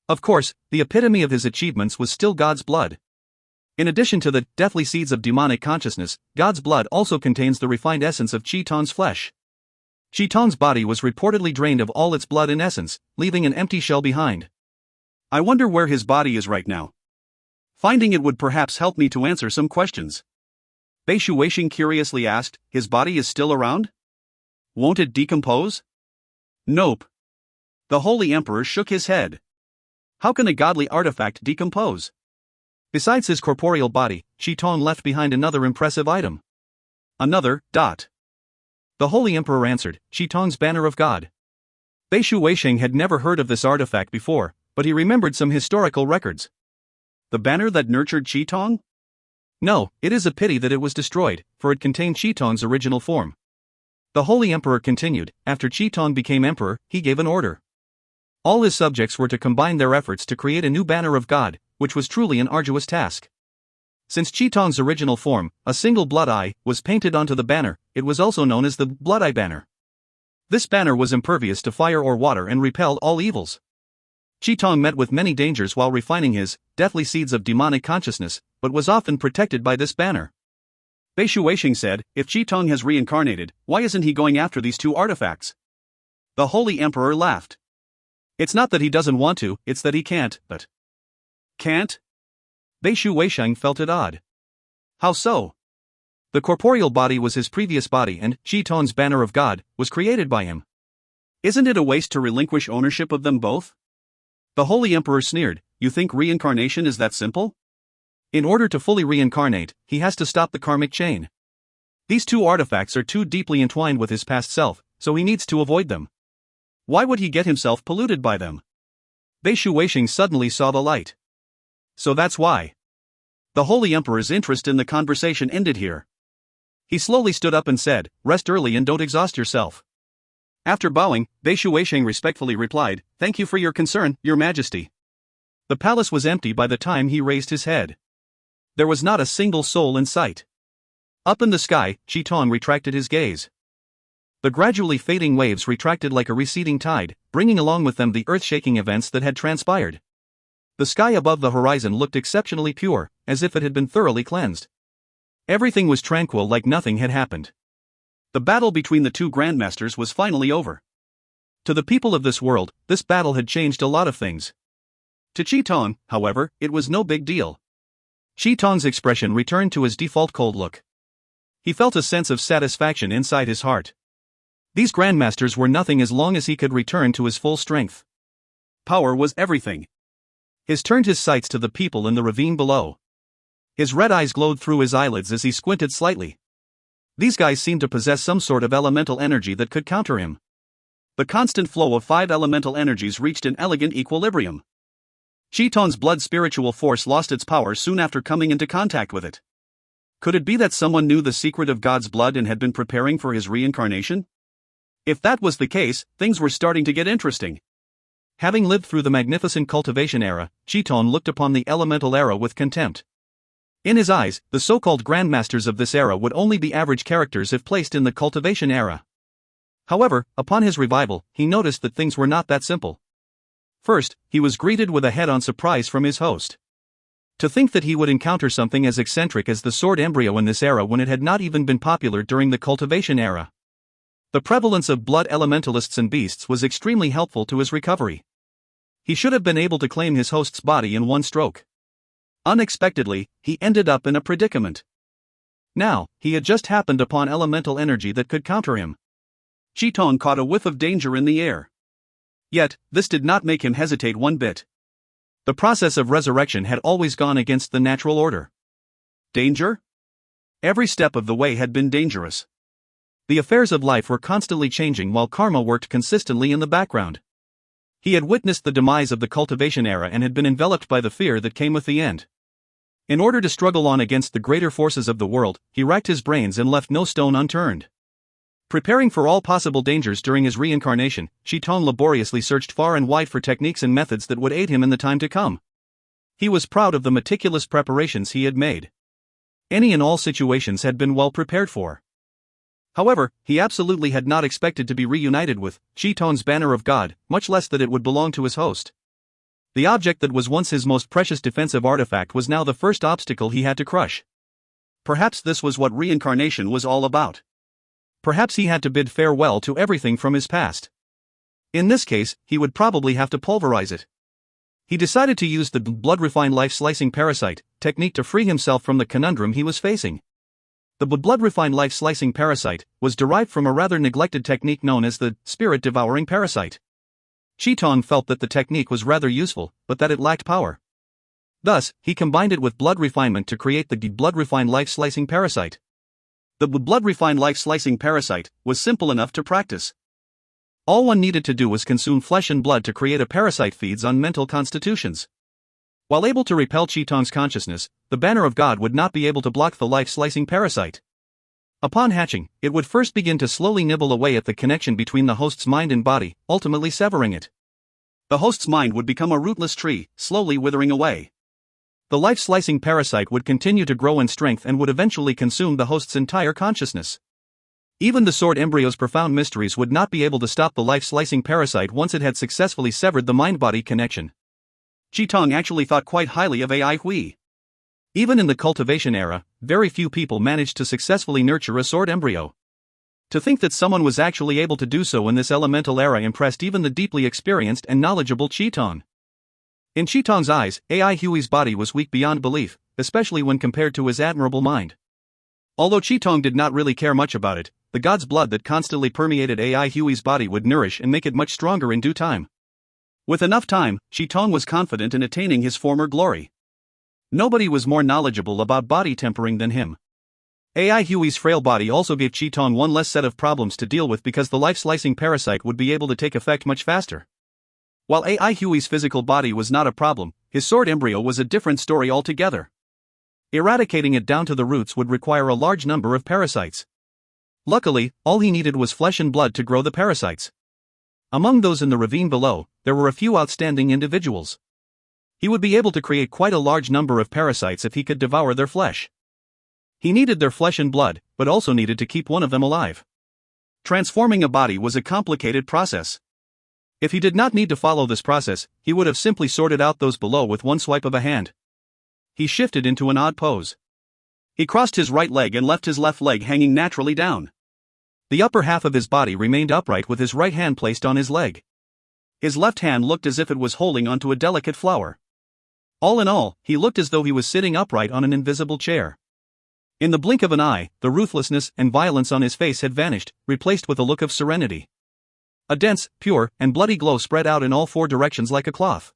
Of course, the epitome of his achievements was still God's blood. In addition to the deathly seeds of demonic consciousness, God's blood also contains the refined essence of Qi Tong's flesh. Qi Tong's body was reportedly drained of all its blood in essence, leaving an empty shell behind. I wonder where his body is right now. Finding it would perhaps help me to answer some questions. Bei Shuixing curiously asked, "His body is still around? Won't it decompose?" "Nope." The Holy Emperor shook his head. How can a godly artifact decompose? Besides his corporeal body, Qi Tong left behind another impressive item. Another. The Holy Emperor answered, "Qi Tong's Banner of God." Bei Shuixing had never heard of this artifact before, but he remembered some historical records. The banner that nurtured Qi Tong? No, it is a pity that it was destroyed, for it contained Qi Tong's original form. The Holy Emperor continued, after Qi Tong became emperor, he gave an order. All his subjects were to combine their efforts to create a new banner of God, which was truly an arduous task. Since Qi Tong's original form, a single blood eye, was painted onto the banner, it was also known as the Blood Eye Banner. This banner was impervious to fire or water and repelled all evils. Qi Tong met with many dangers while refining his deathly seeds of demonic consciousness, but was often protected by this banner. Bei Shuixing said, "If Qi Tong has reincarnated, why isn't he going after these two artifacts?" The Holy Emperor laughed. "It's not that he doesn't want to, it's that he can't, but..." "Can't?" Bei Shuixing felt it odd. How so? The corporeal body was his previous body and Qi Tong's Banner of God was created by him. Isn't it a waste to relinquish ownership of them both? The Holy Emperor sneered, "You think reincarnation is that simple?" In order to fully reincarnate, he has to stop the karmic chain. These two artifacts are too deeply entwined with his past self, so he needs to avoid them. Why would he get himself polluted by them? Bei Shuixing suddenly saw the light. So that's why. The Holy Emperor's interest in the conversation ended here. He slowly stood up and said, "Rest early and don't exhaust yourself." After bowing, Bei Shuixing respectfully replied, "Thank you for your concern, Your Majesty." The palace was empty by the time he raised his head. There was not a single soul in sight. Up in the sky, Qi Tong retracted his gaze. The gradually fading waves retracted like a receding tide, bringing along with them the earth-shaking events that had transpired. The sky above the horizon looked exceptionally pure, as if it had been thoroughly cleansed. Everything was tranquil like nothing had happened. The battle between the two grandmasters was finally over. To the people of this world, this battle had changed a lot of things. To Qi Tong, however, it was no big deal. Qi Tong's expression returned to his default cold look. He felt a sense of satisfaction inside his heart. These grandmasters were nothing as long as he could return to his full strength. Power was everything. He turned his sights to the people in the ravine below. His red eyes glowed through his eyelids as he squinted slightly. These guys seemed to possess some sort of elemental energy that could counter him. The constant flow of 5 elemental energies reached an elegant equilibrium. Qi Tong's blood spiritual force lost its power soon after coming into contact with it. Could it be that someone knew the secret of God's blood and had been preparing for his reincarnation? If that was the case, things were starting to get interesting. Having lived through the magnificent cultivation era, Qi Tong looked upon the elemental era with contempt. In his eyes, the so-called grandmasters of this era would only be average characters if placed in the cultivation era. However, upon his revival, he noticed that things were not that simple. First, he was greeted with a head-on surprise from his host. To think that he would encounter something as eccentric as the sword embryo in this era when it had not even been popular during the cultivation era. The prevalence of blood elementalists and beasts was extremely helpful to his recovery. He should have been able to claim his host's body in one stroke. Unexpectedly, he ended up in a predicament. Now, he had just happened upon elemental energy that could counter him. Chi-Tong caught a whiff of danger in the air. Yet, this did not make him hesitate one bit. The process of resurrection had always gone against the natural order. Danger? Every step of the way had been dangerous. The affairs of life were constantly changing while karma worked consistently in the background. He had witnessed the demise of the cultivation era and had been enveloped by the fear that came with the end. In order to struggle on against the greater forces of the world, he racked his brains and left no stone unturned. Preparing for all possible dangers during his reincarnation, Chi-Tong laboriously searched far and wide for techniques and methods that would aid him in the time to come. He was proud of the meticulous preparations he had made. Any and all situations had been well prepared for. However, he absolutely had not expected to be reunited with Chi-Tong's banner of God, much less that it would belong to his host. The object that was once his most precious defensive artifact was now the first obstacle he had to crush. Perhaps this was what reincarnation was all about. Perhaps he had to bid farewell to everything from his past. In this case, he would probably have to pulverize it. He decided to use the blood-refined life-slicing parasite technique to free himself from the conundrum he was facing. The blood-refined life-slicing parasite was derived from a rather neglected technique known as the spirit-devouring parasite. Chi-Tong felt that the technique was rather useful, but that it lacked power. Thus, he combined it with blood refinement to create the blood-refined life-slicing parasite. The blood-refined life-slicing parasite was simple enough to practice. All one needed to do was consume flesh and blood to create a parasite feeds on mental constitutions. While able to repel Chi-Tong's consciousness, the banner of God would not be able to block the life-slicing parasite. Upon hatching, it would first begin to slowly nibble away at the connection between the host's mind and body, ultimately severing it. The host's mind would become a rootless tree, slowly withering away. The life-slicing parasite would continue to grow in strength and would eventually consume the host's entire consciousness. Even the sword embryo's profound mysteries would not be able to stop the life-slicing parasite once it had successfully severed the mind-body connection. Chi-Tong actually thought quite highly of Ai Hui. Even in the cultivation era, very few people managed to successfully nurture a sword embryo. To think that someone was actually able to do so in this elemental era impressed even the deeply experienced and knowledgeable Chi-Tong. In Chi-Tong's eyes, Ai Hui's body was weak beyond belief, especially when compared to his admirable mind. Although Chi-Tong did not really care much about it, the god's blood that constantly permeated Ai Hui's body would nourish and make it much stronger in due time. With enough time, Chi-Tong was confident in attaining his former glory. Nobody was more knowledgeable about body tempering than him. Ai Hui's frail body also gave Chi-Tong one less set of problems to deal with because the life-slicing parasite would be able to take effect much faster. While Ai Hui's physical body was not a problem, his sword embryo was a different story altogether. Eradicating it down to the roots would require a large number of parasites. Luckily, all he needed was flesh and blood to grow the parasites. Among those in the ravine below, there were a few outstanding individuals. He would be able to create quite a large number of parasites if he could devour their flesh. He needed their flesh and blood, but also needed to keep one of them alive. Transforming a body was a complicated process. If he did not need to follow this process, he would have simply sorted out those below with one swipe of a hand. He shifted into an odd pose. He crossed his right leg and left his left leg hanging naturally down. The upper half of his body remained upright with his right hand placed on his leg. His left hand looked as if it was holding onto a delicate flower. All in all, he looked as though he was sitting upright on an invisible chair. In the blink of an eye, the ruthlessness and violence on his face had vanished, replaced with a look of serenity. A dense, pure, and bloody glow spread out in all four directions like a cloth.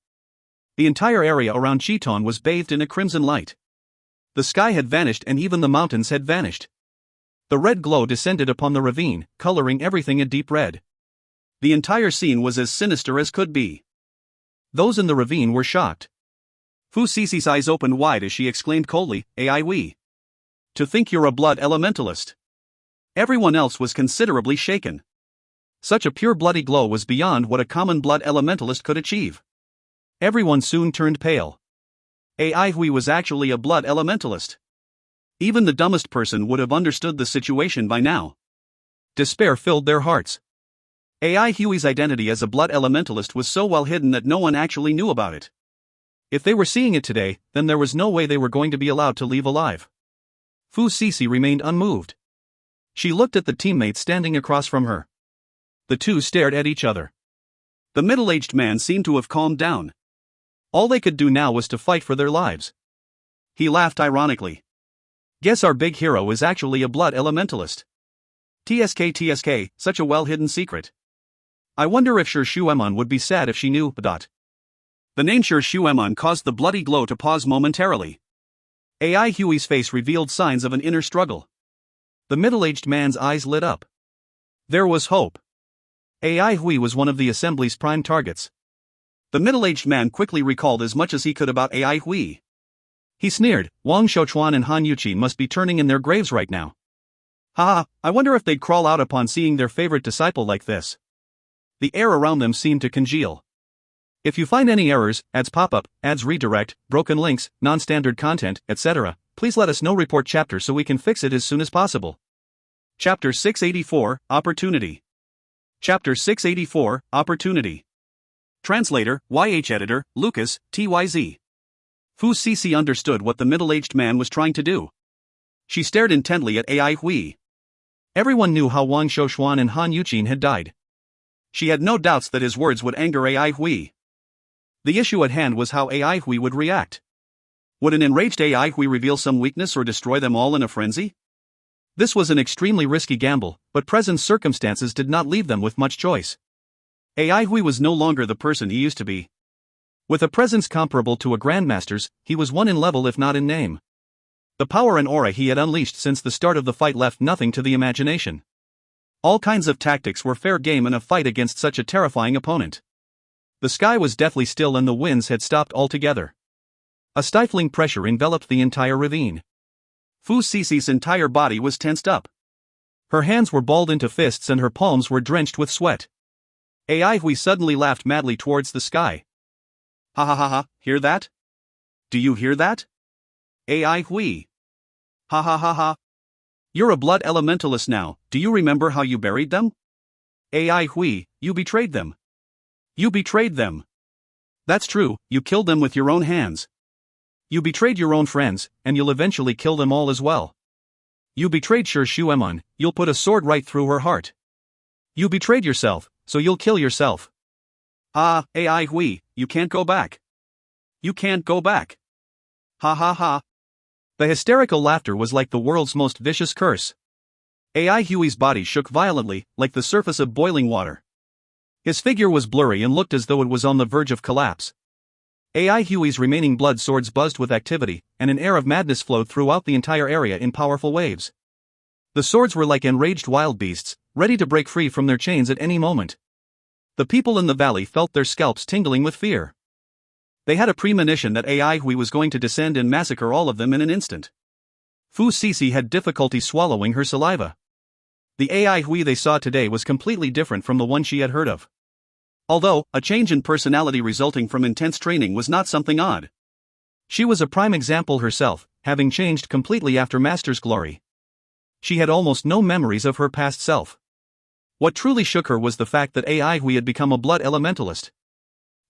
The entire area around Chi-Tong was bathed in a crimson light. The sky had vanished and even the mountains had vanished. The red glow descended upon the ravine, coloring everything a deep red. The entire scene was as sinister as could be. Those in the ravine were shocked. Fu Cici's eyes opened wide as she exclaimed coldly, Ai Hui. To think you're a blood elementalist. Everyone else was considerably shaken. Such a pure bloody glow was beyond what a common blood elementalist could achieve. Everyone soon turned pale. Ai Hui was actually a blood elementalist. Even the dumbest person would have understood the situation by now. Despair filled their hearts. Ai Hui's identity as a blood elementalist was so well hidden that no one actually knew about it. If they were seeing it today, then there was no way they were going to be allowed to leave alive. Fu Cici remained unmoved. She looked at the teammate standing across from her. The two stared at each other. The middle-aged man seemed to have calmed down. All they could do now was to fight for their lives. He laughed ironically. Guess our big hero is actually a blood elementalist. TSK, such a well-hidden secret. I wonder if Sir Shuemon would be sad if she knew. The name Sir Shuemon caused the bloody glow to pause momentarily. AI Huey's face revealed signs of an inner struggle. The middle-aged man's eyes lit up. There was hope. AI Hui was one of the assembly's prime targets. The middle-aged man quickly recalled as much as he could about AI Hui. He sneered, Wang Shouchuan and Han Yuqi must be turning in their graves right now. Haha, I wonder if they'd crawl out upon seeing their favorite disciple like this. The air around them seemed to congeal. If you find any errors, ads pop-up, ads redirect, broken links, non-standard content, etc., please let us know. Report chapter so we can fix it as soon as possible. Chapter 684, Opportunity. Chapter 684, Opportunity. Translator, YH Editor, Lucas, TYZ. Fu Cixi understood what the middle-aged man was trying to do. She stared intently at AI Hui. Everyone knew how Wang Shouchuan and Han Yuqin had died. She had no doubts that his words would anger AI Hui. The issue at hand was how AI Hui would react. Would an enraged AI Hui reveal some weakness or destroy them all in a frenzy? This was an extremely risky gamble, but present circumstances did not leave them with much choice. AI Hui was no longer the person he used to be. With a presence comparable to a grandmaster's, he was one in level if not in name. The power and aura he had unleashed since the start of the fight left nothing to the imagination. All kinds of tactics were fair game in a fight against such a terrifying opponent. The sky was deathly still and the winds had stopped altogether. A stifling pressure enveloped the entire ravine. Fu Cixi's entire body was tensed up. Her hands were balled into fists and her palms were drenched with sweat. AI Hui suddenly laughed madly towards the sky. Ha ha ha ha, hear that? Do you hear that? AI Hui. Ha ha ha ha. You're a blood elementalist now, do you remember how you buried them? AI Hui, you betrayed them. You betrayed them. That's true, you killed them with your own hands. You betrayed your own friends, and you'll eventually kill them all as well. You betrayed Sir Shuemon, you'll put a sword right through her heart. You betrayed yourself, so you'll kill yourself. Ah, AI Hui, you can't go back. You can't go back. Ha ha ha. The hysterical laughter was like the world's most vicious curse. AI Hui's body shook violently, like the surface of boiling water. His figure was blurry and looked as though it was on the verge of collapse. AI Hui's remaining blood swords buzzed with activity, and an air of madness flowed throughout the entire area in powerful waves. The swords were like enraged wild beasts, ready to break free from their chains at any moment. The people in the valley felt their scalps tingling with fear. They had a premonition that AI Hui was going to descend and massacre all of them in an instant. Fu Cixi had difficulty swallowing her saliva. The AI Hui they saw today was completely different from the one she had heard of. Although, a change in personality resulting from intense training was not something odd. She was a prime example herself, having changed completely after Master's glory. She had almost no memories of her past self. What truly shook her was the fact that AI Hui had become a blood elementalist.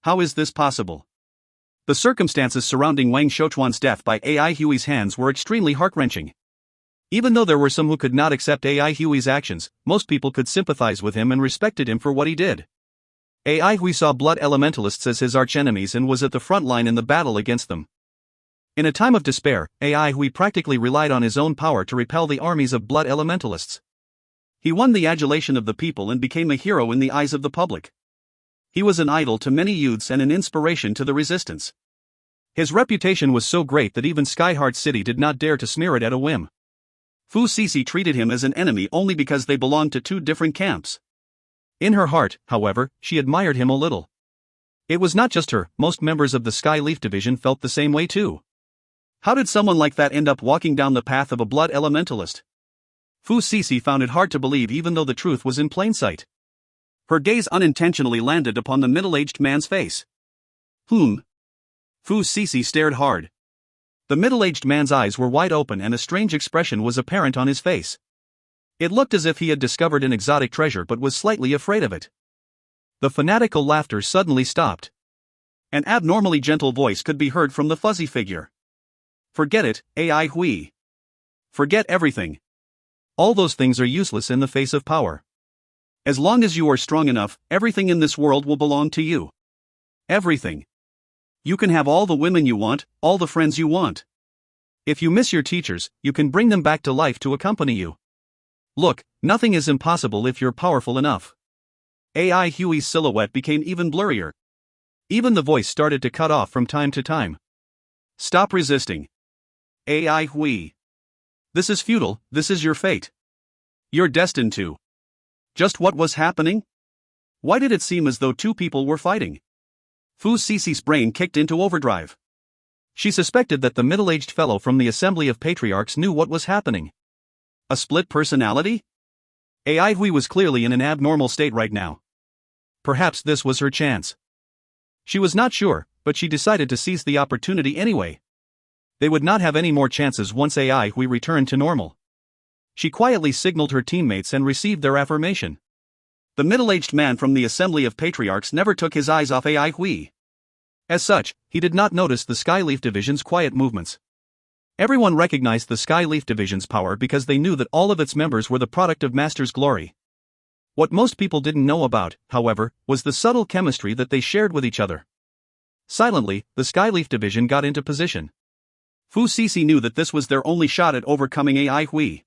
How is this possible? The circumstances surrounding Wang Shouchuan's death by AI Hui's hands were extremely heart-wrenching. Even though there were some who could not accept AI Hui's actions, most people could sympathize with him and respected him for what he did. AI Hui saw blood elementalists as his archenemies and was at the front line in the battle against them. In a time of despair, AI Hui practically relied on his own power to repel the armies of blood elementalists. He won the adulation of the people and became a hero in the eyes of the public. He was an idol to many youths and an inspiration to the resistance. His reputation was so great that even Skyheart City did not dare to smear it at a whim. Fu Cixi treated him as an enemy only because they belonged to two different camps. In her heart, however, she admired him a little. It was not just her, most members of the Skyleaf division felt the same way too. How did someone like that end up walking down the path of a blood elementalist? Fu Cixi found it hard to believe even though the truth was in plain sight. Her gaze unintentionally landed upon the middle-aged man's face. Fu Cixi stared hard. The middle-aged man's eyes were wide open and a strange expression was apparent on his face. It looked as if he had discovered an exotic treasure but was slightly afraid of it. The fanatical laughter suddenly stopped. An abnormally gentle voice could be heard from the fuzzy figure. Forget it, AI Hui. Forget everything. All those things are useless in the face of power. As long as you are strong enough, everything in this world will belong to you. Everything. You can have all the women you want, all the friends you want. If you miss your teachers, you can bring them back to life to accompany you. Look, nothing is impossible if you're powerful enough. AI Huey's silhouette became even blurrier. Even the voice started to cut off from time to time. Stop resisting. AI Huey. This is futile, this is your fate. You're destined to. Just what was happening? Why did it seem as though two people were fighting? Fu Cici's brain kicked into overdrive. She suspected that the middle-aged fellow from the Assembly of Patriarchs knew what was happening. A split personality? AI Hui was clearly in an abnormal state right now. Perhaps this was her chance. She was not sure, but she decided to seize the opportunity anyway. They would not have any more chances once AI Hui returned to normal. She quietly signaled her teammates and received their affirmation. The middle-aged man from the Assembly of Patriarchs never took his eyes off AI Hui. As such, he did not notice the Skyleaf Division's quiet movements. Everyone recognized the Skyleaf Division's power because they knew that all of its members were the product of Master's glory. What most people didn't know about, however, was the subtle chemistry that they shared with each other. Silently, the Skyleaf Division got into position. Fu Cici knew that this was their only shot at overcoming AI Hui.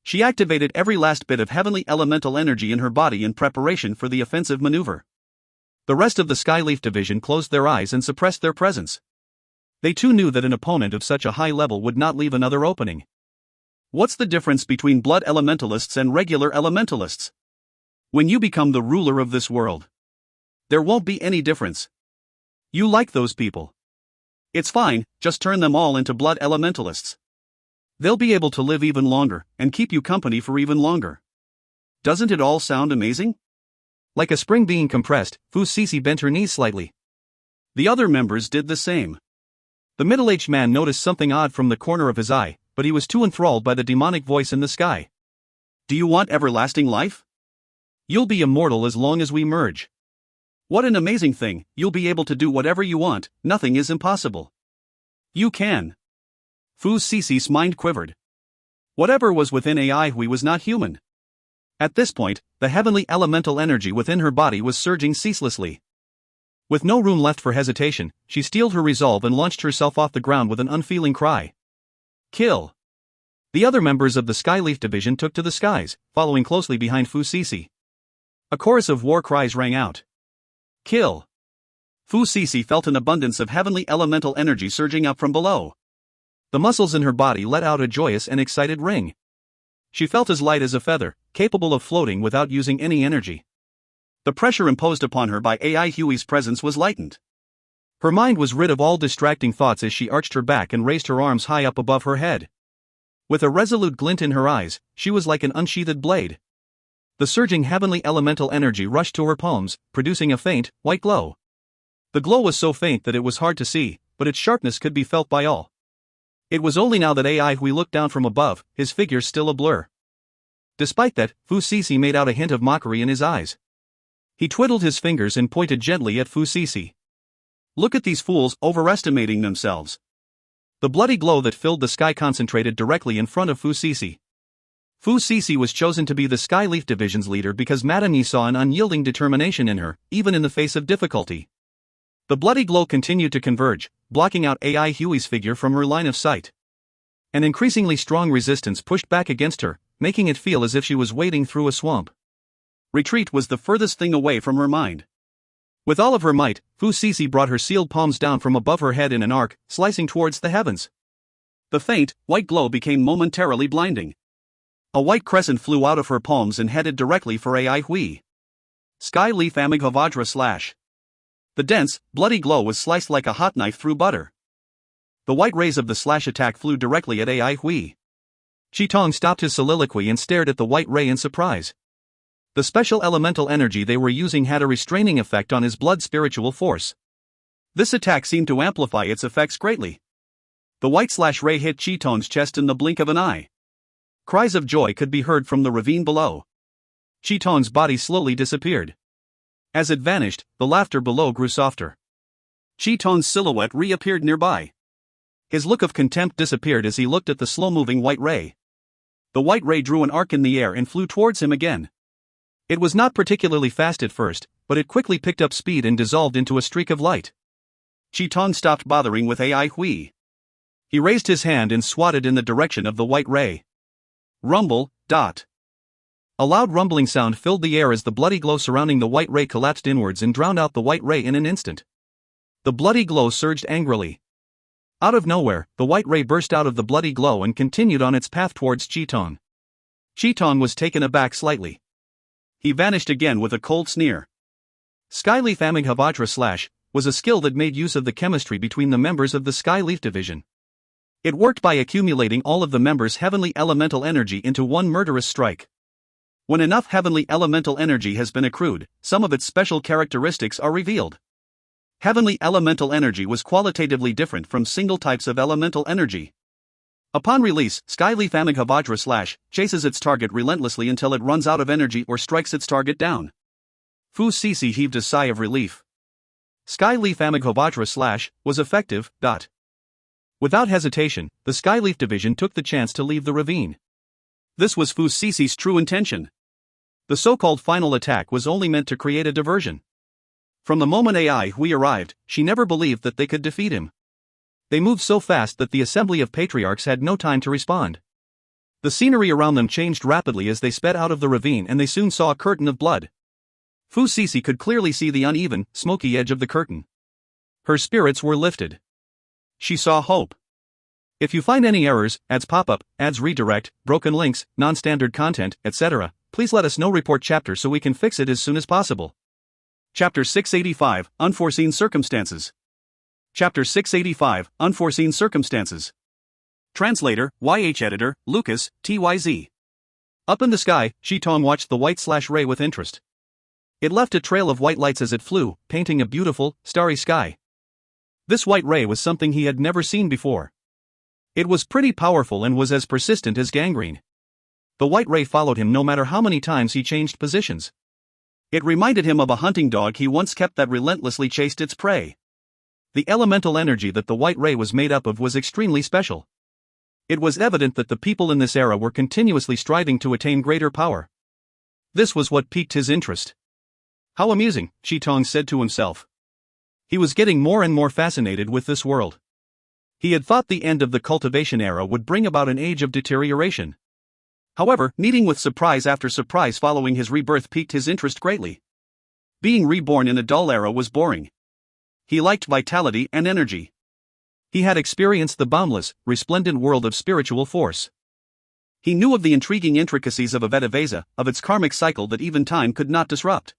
She activated every last bit of heavenly elemental energy in her body in preparation for the offensive maneuver. The rest of the Skyleaf Division closed their eyes and suppressed their presence. They too knew that an opponent of such a high level would not leave another opening. What's the difference between blood elementalists and regular elementalists? When you become the ruler of this world, there won't be any difference. You like those people. It's fine, just turn them all into blood elementalists. They'll be able to live even longer, and keep you company for even longer. Doesn't it all sound amazing? Like a spring being compressed, Fu Cici bent her knees slightly. The other members did the same. The middle-aged man noticed something odd from the corner of his eye, but he was too enthralled by the demonic voice in the sky. Do you want everlasting life? You'll be immortal as long as we merge. What an amazing thing, you'll be able to do whatever you want, nothing is impossible. You can. Fu Cici's mind quivered. Whatever was within AI Hui was not human. At this point, the heavenly elemental energy within her body was surging ceaselessly. With no room left for hesitation, she steeled her resolve and launched herself off the ground with an unfeeling cry. Kill! The other members of the Skyleaf Division took to the skies, following closely behind Fu Cici. A chorus of war cries rang out. Kill! Fu Cici felt an abundance of heavenly elemental energy surging up from below. The muscles in her body let out a joyous and excited ring. She felt as light as a feather, capable of floating without using any energy. The pressure imposed upon her by AI Huey's presence was lightened. Her mind was rid of all distracting thoughts as she arched her back and raised her arms high up above her head. With a resolute glint in her eyes, she was like an unsheathed blade. The surging heavenly elemental energy rushed to her palms, producing a faint, white glow. The glow was so faint that it was hard to see, but its sharpness could be felt by all. It was only now that AI Hui looked down from above, his figure still a blur. Despite that, Fu Cici made out a hint of mockery in his eyes. He twiddled his fingers and pointed gently at Fu Cici. Look at these fools overestimating themselves. The bloody glow that filled the sky concentrated directly in front of Fu Cici. Fu Cici was chosen to be the Skyleaf Division's leader because Madame Yi saw an unyielding determination in her, even in the face of difficulty. The bloody glow continued to converge, blocking out AI Huey's figure from her line of sight. An increasingly strong resistance pushed back against her, making it feel as if she was wading through a swamp. Retreat was the furthest thing away from her mind. With all of her might, Fu Cici brought her sealed palms down from above her head in an arc, slicing towards the heavens. The faint, white glow became momentarily blinding. A white crescent flew out of her palms and headed directly for AI Hui. Skyleaf Amighavajra slash. The dense, bloody glow was sliced like a hot knife through butter. The white rays of the slash attack flew directly at AI Hui. Qitong stopped his soliloquy and stared at the white ray in surprise. The special elemental energy they were using had a restraining effect on his blood spiritual force. This attack seemed to amplify its effects greatly. The white slash ray hit Qitong's chest in the blink of an eye. Cries of joy could be heard from the ravine below. Qitong's body slowly disappeared. As it vanished, the laughter below grew softer. Qitong's silhouette reappeared nearby. His look of contempt disappeared as he looked at the slow-moving white ray. The white ray drew an arc in the air and flew towards him again. It was not particularly fast at first, but it quickly picked up speed and dissolved into a streak of light. Qi stopped bothering with Ai Hui. He raised his hand and swatted in the direction of the white ray. Rumble, dot. A loud rumbling sound filled the air as the bloody glow surrounding the white ray collapsed inwards and drowned out the white ray in an instant. The bloody glow surged angrily. Out of nowhere, the white ray burst out of the bloody glow and continued on its path towards Qi. Qi was taken aback slightly. He vanished again with a cold sneer. Skyleaf Amighavajra / was a skill that made use of the chemistry between the members of the Skyleaf division. It worked by accumulating all of the members' heavenly elemental energy into one murderous strike. When enough heavenly elemental energy has been accrued, some of its special characteristics are revealed. Heavenly elemental energy was qualitatively different from single types of elemental energy. Upon release, Skyleaf Amighavajra / chases its target relentlessly until it runs out of energy or strikes its target down. Fu Sisi heaved a sigh of relief. Skyleaf Amighavajra / was effective, dot. Without hesitation, the Skyleaf division took the chance to leave the ravine. This was Fu Sisi's true intention. The so-called final attack was only meant to create a diversion. From the moment Ai Hui arrived, she never believed that they could defeat him. They moved so fast that the assembly of patriarchs had no time to respond. The scenery around them changed rapidly as they sped out of the ravine, and they soon saw a curtain of blood. Fu Sisi could clearly see the uneven, smoky edge of the curtain. Her spirits were lifted. She saw hope. If you find any errors, ads pop up, ads redirect, broken links, non-standard content, etc., please let us know. Report chapter so we can fix it as soon as possible. Chapter 685, Unforeseen Circumstances. Chapter 685, Unforeseen Circumstances. Translator, YH Editor, Lucas, TYZ. Up in the sky, Qi watched the white/ray with interest. It left a trail of white lights as it flew, painting a beautiful, starry sky. This white ray was something he had never seen before. It was pretty powerful and was as persistent as gangrene. The white ray followed him no matter how many times he changed positions. It reminded him of a hunting dog he once kept that relentlessly chased its prey. The elemental energy that the white ray was made up of was extremely special. It was evident that the people in this era were continuously striving to attain greater power. This was what piqued his interest. How amusing, Qi said to himself. He was getting more and more fascinated with this world. He had thought the end of the cultivation era would bring about an age of deterioration. However, meeting with surprise after surprise following his rebirth piqued his interest greatly. Being reborn in a dull era was boring. He liked vitality and energy. He had experienced the boundless, resplendent world of spiritual force. He knew of the intriguing intricacies of a Vedavesa, of its karmic cycle that even time could not disrupt.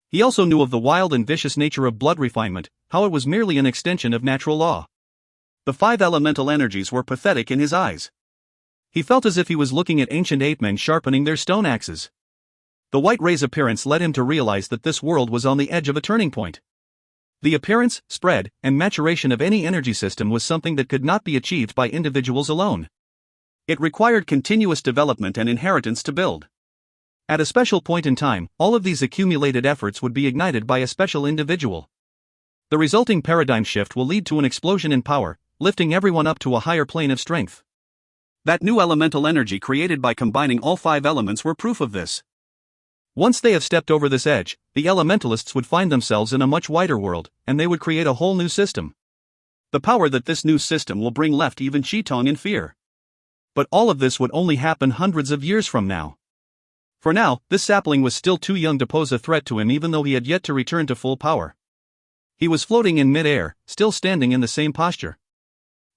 He also knew of the wild and vicious nature of blood refinement, how it was merely an extension of natural law. The 5 elemental energies were pathetic in his eyes. He felt as if he was looking at ancient ape men sharpening their stone axes. The white ray's appearance led him to realize that this world was on the edge of a turning point. The appearance, spread, and maturation of any energy system was something that could not be achieved by individuals alone. It required continuous development and inheritance to build. At a special point in time, all of these accumulated efforts would be ignited by a special individual. The resulting paradigm shift will lead to an explosion in power, lifting everyone up to a higher plane of strength. That new elemental energy created by combining all 5 elements were proof of this. Once they have stepped over this edge, the elementalists would find themselves in a much wider world, and they would create a whole new system. The power that this new system will bring left even Qi in fear. But all of this would only happen hundreds of years from now. For now, this sapling was still too young to pose a threat to him, even though he had yet to return to full power. He was floating in mid-air, still standing in the same posture.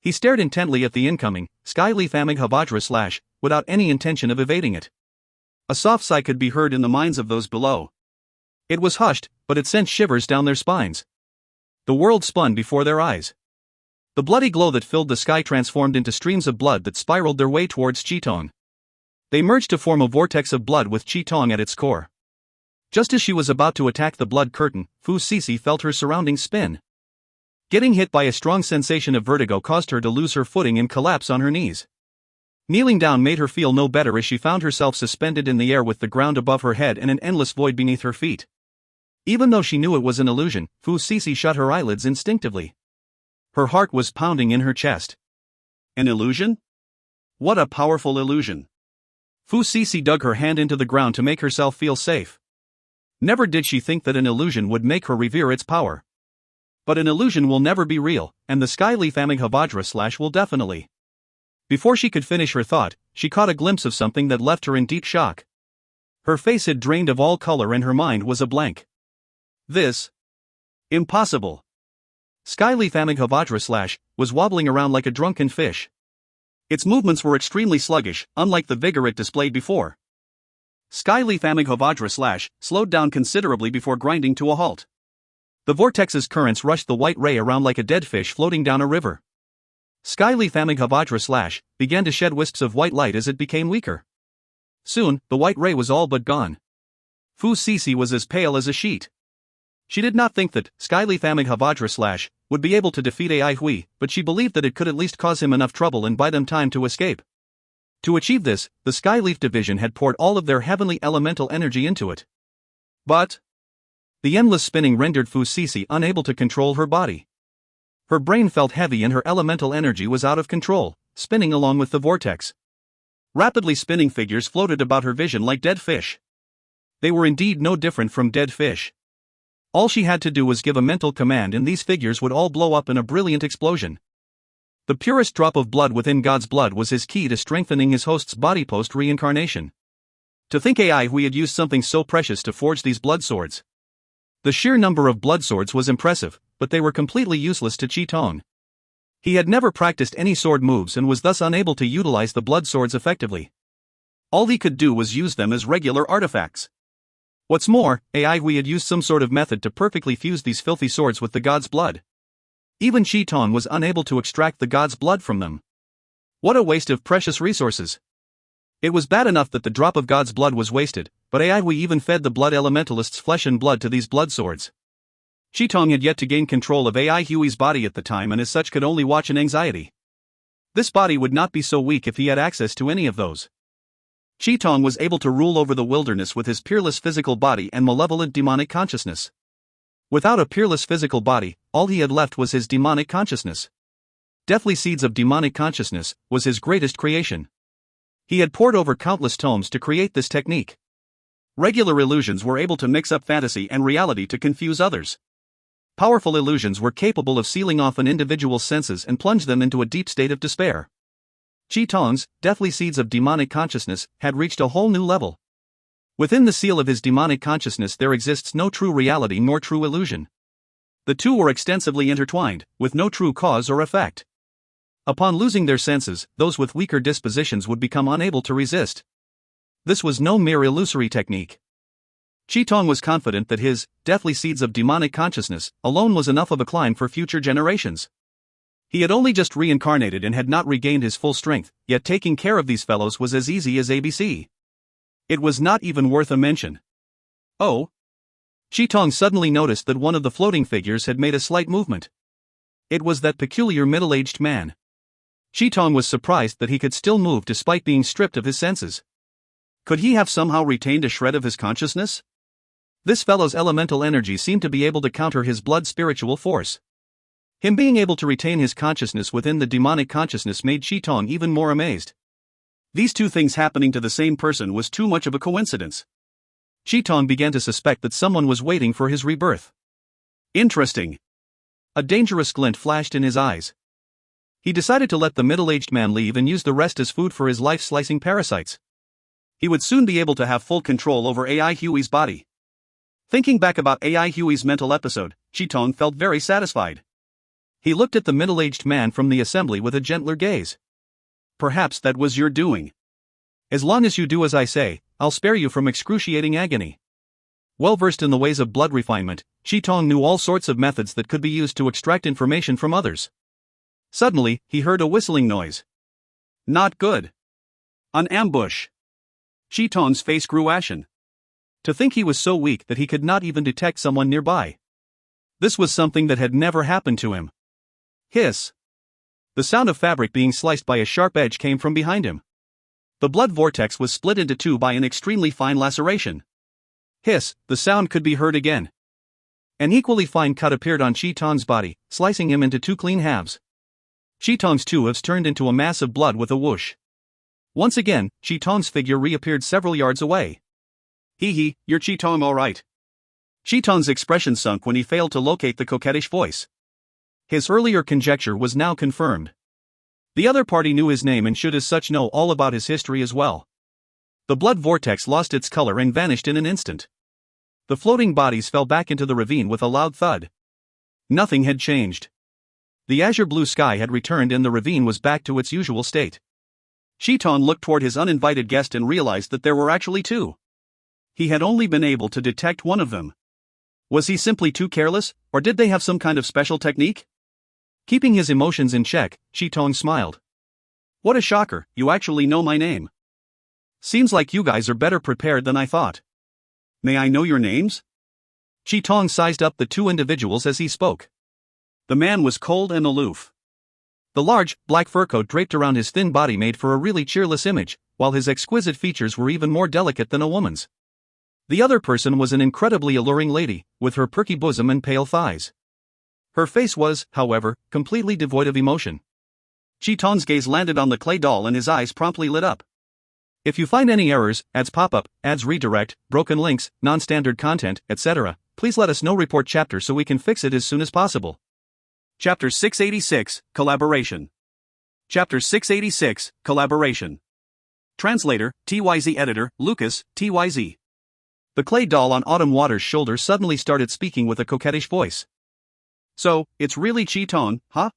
He stared intently at the incoming, Skyleaf Amighavajra / without any intention of evading it. A soft sigh could be heard in the minds of those below. It was hushed, but it sent shivers down their spines. The world spun before their eyes. The bloody glow that filled the sky transformed into streams of blood that spiraled their way towards Qi. They merged to form a vortex of blood with Qi at its core. Just as she was about to attack the blood curtain, Fu Sisi felt her surroundings spin. Getting hit by a strong sensation of vertigo caused her to lose her footing and collapse on her knees. Kneeling down made her feel no better as she found herself suspended in the air with the ground above her head and an endless void beneath her feet. Even though she knew it was an illusion, Fu Sisi shut her eyelids instinctively. Her heart was pounding in her chest. An illusion? What a powerful illusion. Fu Cece dug her hand into the ground to make herself feel safe. Never did she think that an illusion would make her revere its power. But an illusion will never be real, and the Skyleaf Amighavajra / will definitely. Before she could finish her thought, she caught a glimpse of something that left her in deep shock. Her face had drained of all color and her mind was a blank. This? Impossible. Skyleaf Amighavajra / was wobbling around like a drunken fish. Its movements were extremely sluggish, unlike the vigor it displayed before. Skyleaf Amighavajra / slowed down considerably before grinding to a halt. The vortex's currents rushed the white ray around like a dead fish floating down a river. Skyleaf Amighavajra / began to shed wisps of white light as it became weaker. Soon, the white ray was all but gone. Fu Cece was as pale as a sheet. She did not think that Skyleaf Amighavajra / would be able to defeat Ai Hui, but she believed that it could at least cause him enough trouble and buy them time to escape. To achieve this, the Skyleaf division had poured all of their heavenly elemental energy into it. But the endless spinning rendered Fu Cece unable to control her body. Her brain felt heavy and her elemental energy was out of control, spinning along with the vortex. Rapidly spinning figures floated about her vision like dead fish. They were indeed no different from dead fish. All she had to do was give a mental command and these figures would all blow up in a brilliant explosion. The purest drop of blood within God's blood was his key to strengthening his host's body post-reincarnation. To think Ai Hui had used something so precious to forge these blood swords. The sheer number of blood swords was impressive, but they were completely useless to Chi Tong. He had never practiced any sword moves and was thus unable to utilize the blood swords effectively. All he could do was use them as regular artifacts. What's more, Ai Hui had used some sort of method to perfectly fuse these filthy swords with the god's blood. Even Chi Tong was unable to extract the god's blood from them. What a waste of precious resources. It was bad enough that the drop of God's blood was wasted, but Ai Hui even fed the blood elementalist's flesh and blood to these blood swords. Chi Tong had yet to gain control of Ai Hui's body at the time and as such could only watch in anxiety. This body would not be so weak if he had access to any of those. Chi Tong was able to rule over the wilderness with his peerless physical body and malevolent demonic consciousness. Without a peerless physical body, all he had left was his demonic consciousness. Deathly seeds of demonic consciousness was his greatest creation. He had pored over countless tomes to create this technique. Regular illusions were able to mix up fantasy and reality to confuse others. Powerful illusions were capable of sealing off an individual's senses and plunge them into a deep state of despair. Chi Tong's deathly seeds of demonic consciousness had reached a whole new level. Within the seal of his demonic consciousness there exists no true reality nor true illusion. The two were extensively intertwined, with no true cause or effect. Upon losing their senses, those with weaker dispositions would become unable to resist. This was no mere illusory technique. Chi Tong was confident that his deathly seeds of demonic consciousness alone was enough of a climb for future generations. He had only just reincarnated and had not regained his full strength, yet taking care of these fellows was as easy as ABC. It was not even worth a mention. Oh! Chi Tong suddenly noticed that one of the floating figures had made a slight movement. It was that peculiar middle-aged man. Chi Tong was surprised that he could still move despite being stripped of his senses. Could he have somehow retained a shred of his consciousness? This fellow's elemental energy seemed to be able to counter his blood spiritual force. Him being able to retain his consciousness within the demonic consciousness made Chi Tong even more amazed. These two things happening to the same person was too much of a coincidence. Chi Tong began to suspect that someone was waiting for his rebirth. Interesting. A dangerous glint flashed in his eyes. He decided to let the middle-aged man leave and use the rest as food for his life-slicing parasites. He would soon be able to have full control over Ai Hui's body. Thinking back about Ai Hui's mental episode, Chi Tong felt very satisfied. He looked at the middle-aged man from the assembly with a gentler gaze. Perhaps that was your doing. As long as you do as I say, I'll spare you from excruciating agony. Well versed in the ways of blood refinement, Chi Tong knew all sorts of methods that could be used to extract information from others. Suddenly, he heard a whistling noise. Not good. An ambush. Chi Tong's face grew ashen. To think he was so weak that he could not even detect someone nearby. This was something that had never happened to him. Hiss. The sound of fabric being sliced by a sharp edge came from behind him. The blood vortex was split into two by an extremely fine laceration. Hiss, the sound could be heard again. An equally fine cut appeared on Chi Tong's body, slicing him into two clean halves. Chi Tong's two halves turned into a mass of blood with a whoosh. Once again, Chi-Tong's figure reappeared several yards away. Hee, you're Chi-Tong all right. Chi-Tong's expression sunk when he failed to locate the coquettish voice. His earlier conjecture was now confirmed. The other party knew his name and should as such know all about his history as well. The blood vortex lost its color and vanished in an instant. The floating bodies fell back into the ravine with a loud thud. Nothing had changed. The azure blue sky had returned and the ravine was back to its usual state. Chi-Tong looked toward his uninvited guest and realized that there were actually two. He had only been able to detect one of them. Was he simply too careless, or did they have some kind of special technique? Keeping his emotions in check, Chi-Tong smiled. What a shocker, you actually know my name. Seems like you guys are better prepared than I thought. May I know your names? Chi-Tong sized up the two individuals as he spoke. The man was cold and aloof. The large, black fur coat draped around his thin body made for a really cheerless image, while his exquisite features were even more delicate than a woman's. The other person was an incredibly alluring lady, with her perky bosom and pale thighs. Her face was, however, completely devoid of emotion. Chi-Tong's gaze landed on the clay doll and his eyes promptly lit up. If you find any errors, ads pop up, ads redirect, broken links, non-standard content, etc., please let us know. Report chapter so we can fix it as soon as possible. Chapter 686, Collaboration. Chapter 686, Collaboration. Translator, TYZ Editor, Lucas, TYZ. The clay doll on Autumn Water's shoulder suddenly started speaking with a coquettish voice. So, it's really Chi-Tong, huh?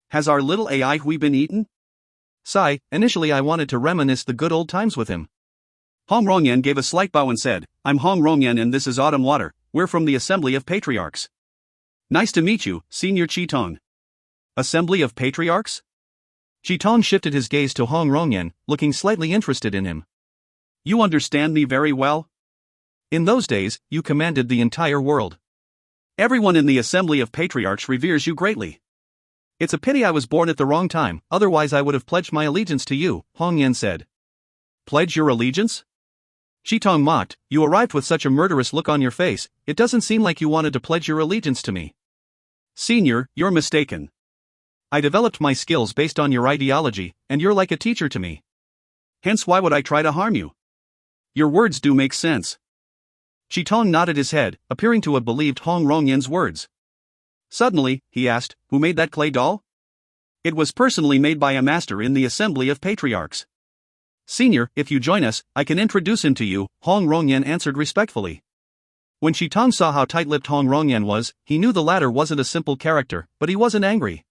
Has our little AI Hui been eaten? Sigh, initially I wanted to reminisce the good old times with him. Hong Rongyan gave a slight bow and said, I'm Hong Rongyan and this is Autumn Water, we're from the Assembly of Patriarchs. Nice to meet you, Senior Chi-Tong. Assembly of Patriarchs? Chi-Tong shifted his gaze to Hong Rongyan, looking slightly interested in him. You understand me very well? In those days, you commanded the entire world. Everyone in the Assembly of Patriarchs reveres you greatly. It's a pity I was born at the wrong time, otherwise I would have pledged my allegiance to you, Hong Yan said. Pledge your allegiance? Chi-Tong mocked, you arrived with such a murderous look on your face, it doesn't seem like you wanted to pledge your allegiance to me. Senior, you're mistaken. I developed my skills based on your ideology, and you're like a teacher to me. Hence why would I try to harm you? Your words do make sense. Chi-Tong nodded his head, appearing to have believed Hong Rongyan's words. Suddenly, he asked, who made that clay doll? It was personally made by a master in the Assembly of Patriarchs. Senior, if you join us, I can introduce him to you, Hong Rongyan answered respectfully. When Chi-Tong saw how tight-lipped Hong Rongyan was, he knew the latter wasn't a simple character, but he wasn't angry.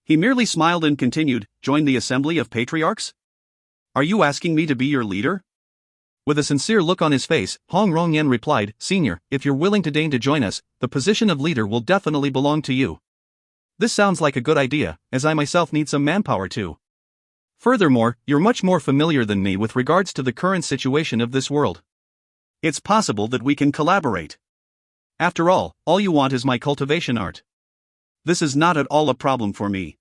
He merely smiled and continued, join the Assembly of Patriarchs? Are you asking me to be your leader? With a sincere look on his face, Hong Rongyan replied, Senior, if you're willing to deign to join us, the position of leader will definitely belong to you. This sounds like a good idea, as I myself need some manpower too. Furthermore, you're much more familiar than me with regards to the current situation of this world. It's possible that we can collaborate. After all you want is my cultivation art. This is not at all a problem for me.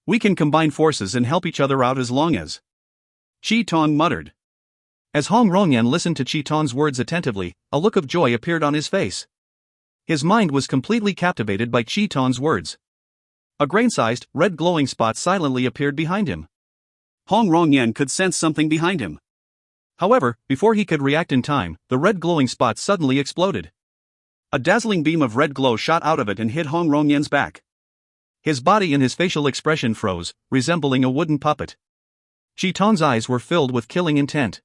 We can combine forces and help each other out as long as... Chi-Tong muttered. As Hong Rongyan listened to Chi-Tong's words attentively, a look of joy appeared on his face. His mind was completely captivated by Chi-Tong's words. A grain-sized, red glowing spot silently appeared behind him. Hong Rongyan could sense something behind him. However, before he could react in time, the red glowing spot suddenly exploded. A dazzling beam of red glow shot out of it and hit Hong Rongyan's back. His body and his facial expression froze, resembling a wooden puppet. Chi-Tong's eyes were filled with killing intent.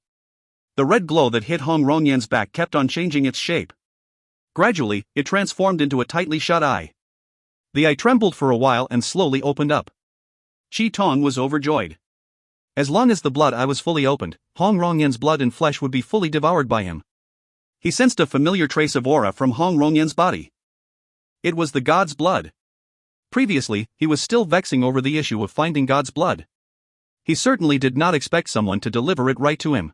The red glow that hit Hong Rongyan's back kept on changing its shape. Gradually, it transformed into a tightly shut eye. The eye trembled for a while and slowly opened up. Chi-Tong was overjoyed. As long as the blood eye was fully opened, Hong Rongyan's blood and flesh would be fully devoured by him. He sensed a familiar trace of aura from Hong Rongyan's body. It was the god's blood. Previously, he was still vexing over the issue of finding God's blood. He certainly did not expect someone to deliver it right to him.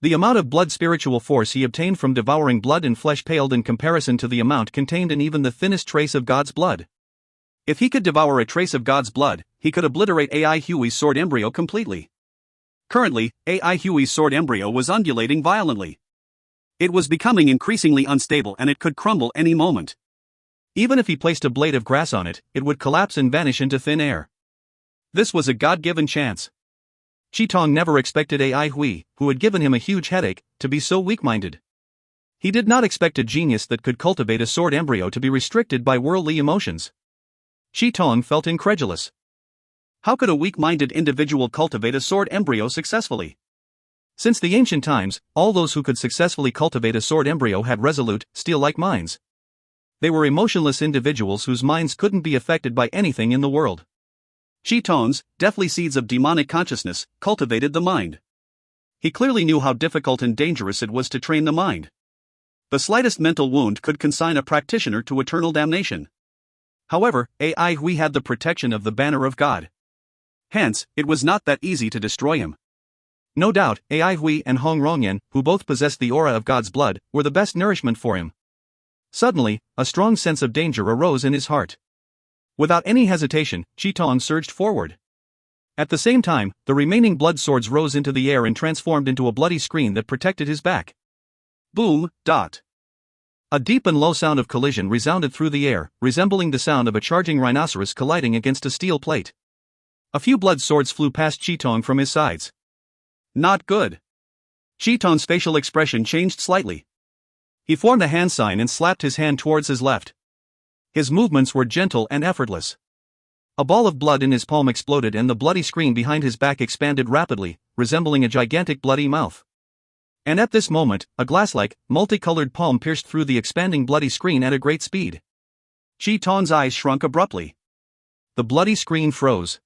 The amount of blood spiritual force he obtained from devouring blood and flesh paled in comparison to the amount contained in even the thinnest trace of God's blood. If he could devour a trace of God's blood, he could obliterate AI Huey's sword embryo completely. Currently, AI Huey's sword embryo was undulating violently. It was becoming increasingly unstable and it could crumble any moment. Even if he placed a blade of grass on it, it would collapse and vanish into thin air. This was a God-given chance. Tong never expected Ai Hui, who had given him a huge headache, to be so weak-minded. He did not expect a genius that could cultivate a sword embryo to be restricted by worldly emotions. Tong felt incredulous. How could a weak-minded individual cultivate a sword embryo successfully? Since the ancient times, all those who could successfully cultivate a sword embryo had resolute, steel-like minds. They were emotionless individuals whose minds couldn't be affected by anything in the world. Tong's deathly seeds of demonic consciousness cultivated the mind. He clearly knew how difficult and dangerous it was to train the mind. The slightest mental wound could consign a practitioner to eternal damnation. However, Ai Hui had the protection of the banner of God. Hence, it was not that easy to destroy him. No doubt, Ai Hui and Hong Rongyan, who both possessed the aura of God's blood, were the best nourishment for him. Suddenly, a strong sense of danger arose in his heart. Without any hesitation, Tong surged forward. At the same time, the remaining blood swords rose into the air and transformed into a bloody screen that protected his back. Boom, dot. A deep and low sound of collision resounded through the air, resembling the sound of a charging rhinoceros colliding against a steel plate. A few blood swords flew past Tong from his sides. Not good. Tong's facial expression changed slightly. He formed a hand sign and slapped his hand towards his left. His movements were gentle and effortless. A ball of blood in his palm exploded and the bloody screen behind his back expanded rapidly, resembling a gigantic bloody mouth. And at this moment, a glass-like, multicolored palm pierced through the expanding bloody screen at a great speed. Tong's eyes shrunk abruptly. The bloody screen froze.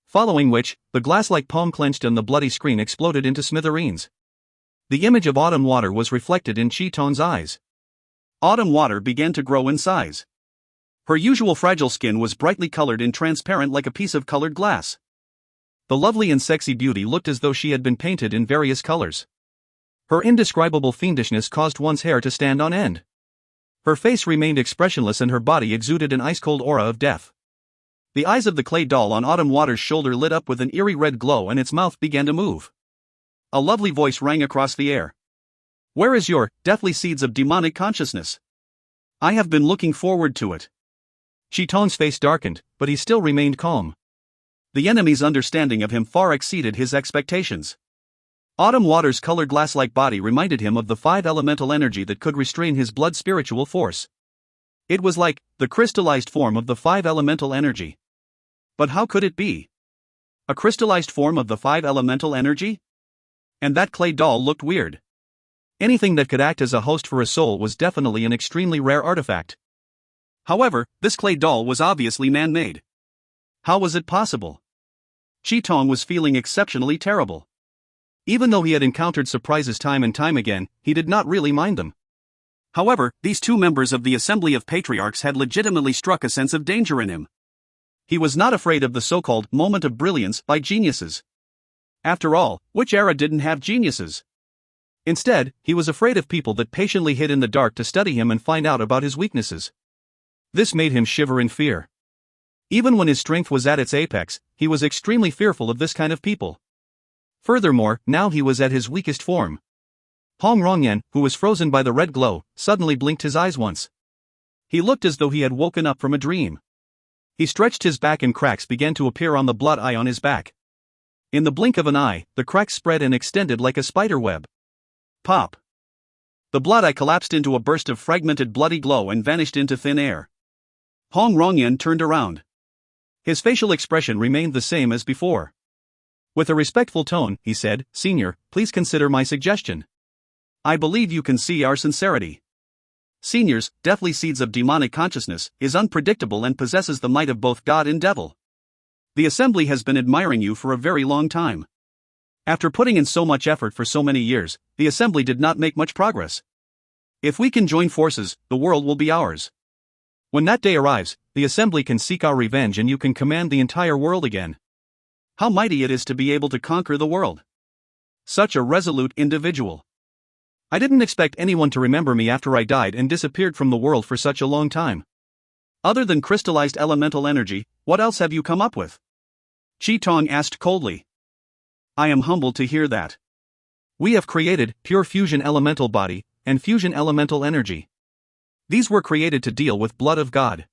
Following which, the glass-like palm clenched and the bloody screen exploded into smithereens. The image of autumn water was reflected in Tong's eyes. Autumn water began to grow in size. Her usual fragile skin was brightly colored and transparent like a piece of colored glass. The lovely and sexy beauty looked as though she had been painted in various colors. Her indescribable fiendishness caused one's hair to stand on end. Her face remained expressionless and her body exuded an ice-cold aura of death. The eyes of the clay doll on Autumn Water's shoulder lit up with an eerie red glow and its mouth began to move. A lovely voice rang across the air. Where is your deathly seeds of demonic consciousness? I have been looking forward to it. Tong's face darkened, but he still remained calm. The enemy's understanding of him far exceeded his expectations. Autumn Water's colored glass-like body reminded him of the 5-elemental energy that could restrain his blood spiritual force. It was like the crystallized form of the 5-elemental energy. But how could it be? A crystallized form of the 5-elemental energy? And that clay doll looked weird. Anything that could act as a host for a soul was definitely an extremely rare artifact. However, this clay doll was obviously man-made. How was it possible? Tong was feeling exceptionally terrible. Even though he had encountered surprises time and time again, he did not really mind them. However, these two members of the Assembly of Patriarchs had legitimately struck a sense of danger in him. He was not afraid of the so-called moment of brilliance by geniuses. After all, which era didn't have geniuses? Instead, he was afraid of people that patiently hid in the dark to study him and find out about his weaknesses. This made him shiver in fear. Even when his strength was at its apex, he was extremely fearful of this kind of people. Furthermore, now he was at his weakest form. Hong Rongyan, who was frozen by the red glow, suddenly blinked his eyes once. He looked as though he had woken up from a dream. He stretched his back and cracks began to appear on the blood eye on his back. In the blink of an eye, the cracks spread and extended like a spider web. Pop! The blood eye collapsed into a burst of fragmented bloody glow and vanished into thin air. Hong Rongyan turned around. His facial expression remained the same as before. With a respectful tone, he said, "Senior, please consider my suggestion. I believe you can see our sincerity. Senior's deathly seeds of demonic consciousness is unpredictable and possesses the might of both God and devil. The Assembly has been admiring you for a very long time. After putting in so much effort for so many years, the Assembly did not make much progress. If we can join forces, the world will be ours. When that day arrives, the Assembly can seek our revenge and you can command the entire world again. How mighty it is to be able to conquer the world. Such a resolute individual. I didn't expect anyone to remember me after I died and disappeared from the world for such a long time. Other than crystallized elemental energy, what else have you come up with?" Tong asked coldly. "I am humbled to hear that. We have created pure fusion elemental body and fusion elemental energy. These were created to deal with blood of God.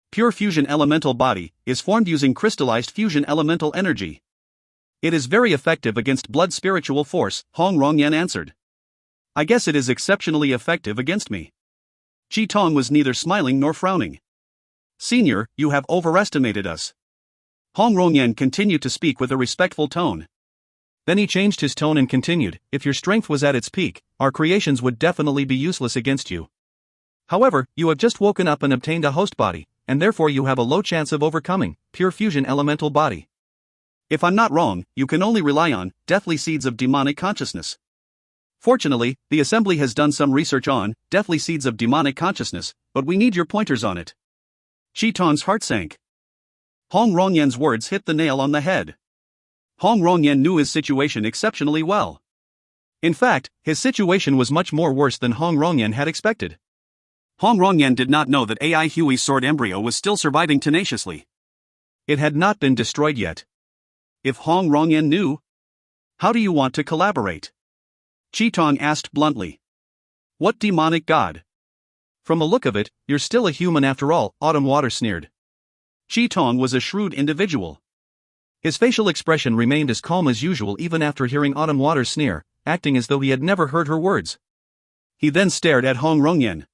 Pure fusion elemental body is formed using crystallized fusion elemental energy. It is very effective against blood spiritual force, Hong Rongyan answered. I guess it is exceptionally effective against me. Chi Tong was neither smiling nor frowning. Senior, you have overestimated us. Hong Rongyan continued to speak with a respectful tone. Then he changed his tone and continued, if your strength was at its peak, our creations would definitely be useless against you. However, you have just woken up and obtained a host body, and therefore you have a low chance of overcoming pure fusion elemental body. If I'm not wrong, you can only rely on deathly seeds of demonic consciousness. Fortunately, the Assembly has done some research on deathly seeds of demonic consciousness, but we need your pointers on it. Chi Tong's heart sank. Hong Rongyan's words hit the nail on the head. Hong Rongyan knew his situation exceptionally well. In fact, his situation was much more worse than Hong Rongyan had expected. Hong Rongyan did not know that AI Huey's sword embryo was still surviving tenaciously. It had not been destroyed yet. If Hong Rongyan knew, how do you want to collaborate? Chi Tong asked bluntly. What demonic god? From the look of it, you're still a human after all, Autumn Water sneered. Chi Tong was a shrewd individual. His facial expression remained as calm as usual even after hearing Autumn Water's sneer, acting as though he had never heard her words. He then stared at Hong Rongyan.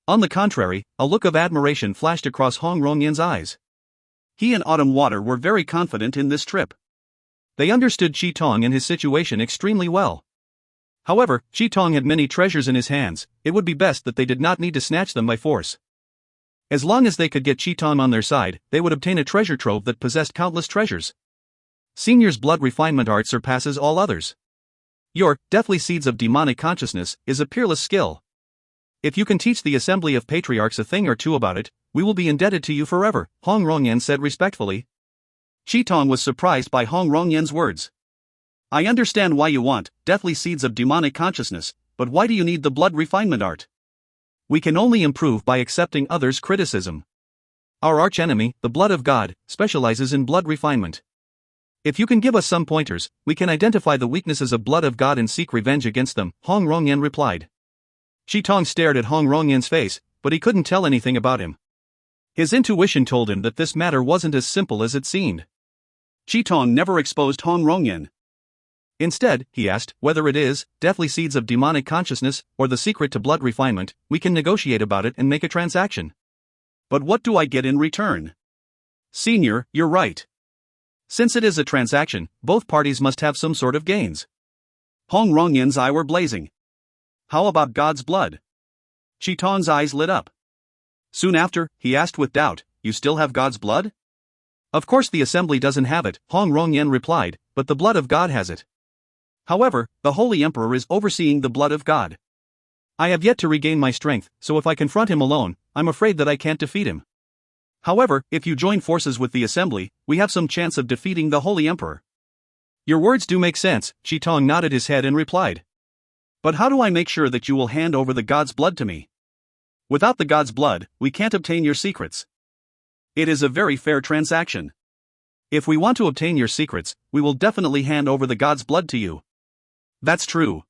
On the contrary, a look of admiration flashed across Hong Rongyan's eyes. He and Autumn Water were very confident in this trip. They understood Chi Tong and his situation extremely well. However, Chi Tong had many treasures in his hands, it would be best that they did not need to snatch them by force. As long as they could get Chi Tong on their side, they would obtain a treasure trove that possessed countless treasures. Senior's blood refinement art surpasses all others. Your deathly seeds of demonic consciousness is a peerless skill. If you can teach the Assembly of Patriarchs a thing or two about it, we will be indebted to you forever, Hong Rongyan said respectfully. Chi Tong was surprised by Hong Rongyan's words. I understand why you want deathly seeds of demonic consciousness, but why do you need the blood refinement art? We can only improve by accepting others' criticism. Our archenemy, the blood of God, specializes in blood refinement. If you can give us some pointers, we can identify the weaknesses of blood of God and seek revenge against them, Hong Rongyan replied. Chi Tong stared at Hong Rongyan's face, but he couldn't tell anything about him. His intuition told him that this matter wasn't as simple as it seemed. Chi Tong never exposed Hong Rongyan. Instead, he asked, whether it is deathly seeds of demonic consciousness or the secret to blood refinement, we can negotiate about it and make a transaction. But what do I get in return? Senior, you're right. Since it is a transaction, both parties must have some sort of gains. Hong Rongyan's eyes were blazing. How about God's blood? Chi Tong's eyes lit up. Soon after, he asked with doubt, you still have God's blood? Of course the Assembly doesn't have it, Hong Rongyan replied, but the blood of God has it. However, the Holy Emperor is overseeing the blood of God. I have yet to regain my strength, so if I confront him alone, I'm afraid that I can't defeat him. However, if you join forces with the Assembly, we have some chance of defeating the Holy Emperor. Your words do make sense, Chi Tong nodded his head and replied. But how do I make sure that you will hand over the God's blood to me? Without the God's blood, we can't obtain your secrets. It is a very fair transaction. If we want to obtain your secrets, we will definitely hand over the God's blood to you. That's true.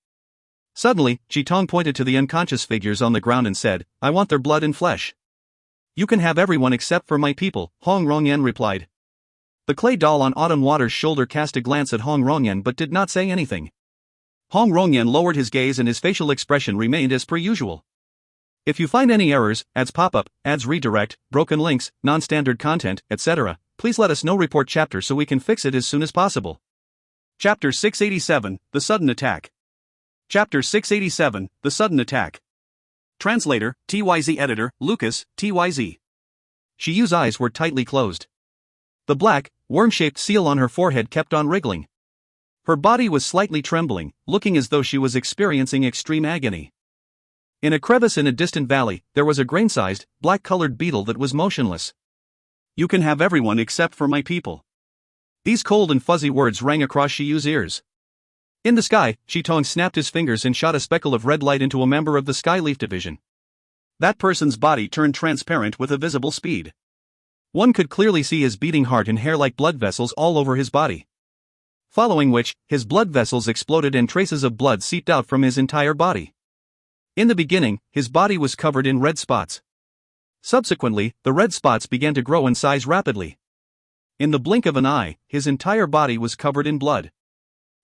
Suddenly, Chi Tong pointed to the unconscious figures on the ground and said, I want their blood and flesh. You can have everyone except for my people, Hong Rongyan replied. The clay doll on Autumn Water's shoulder cast a glance at Hong Rongyan but did not say anything. Hong Rongyan lowered his gaze and his facial expression remained as per usual. If you find any errors, ads pop up, ads redirect, broken links, non-standard content, etc., please let us know. Report chapter so we can fix it as soon as possible. Chapter 687, The Sudden Attack. Chapter 687, The Sudden Attack. Translator, TYZ Editor, Lucas, TYZ. Shiyu's eyes were tightly closed. The black, worm-shaped seal on her forehead kept on wriggling. Her body was slightly trembling, looking as though she was experiencing extreme agony. In a crevice in a distant valley, there was a grain-sized, black-colored beetle that was motionless. You can have everyone except for my people. These cold and fuzzy words rang across Shiyu's ears. In the sky, Chi Tong snapped his fingers and shot a speckle of red light into a member of the Skyleaf Division. That person's body turned transparent with a visible speed. One could clearly see his beating heart and hair-like blood vessels all over his body. Following which, his blood vessels exploded and traces of blood seeped out from his entire body. In the beginning, his body was covered in red spots. Subsequently, the red spots began to grow in size rapidly. In the blink of an eye, his entire body was covered in blood.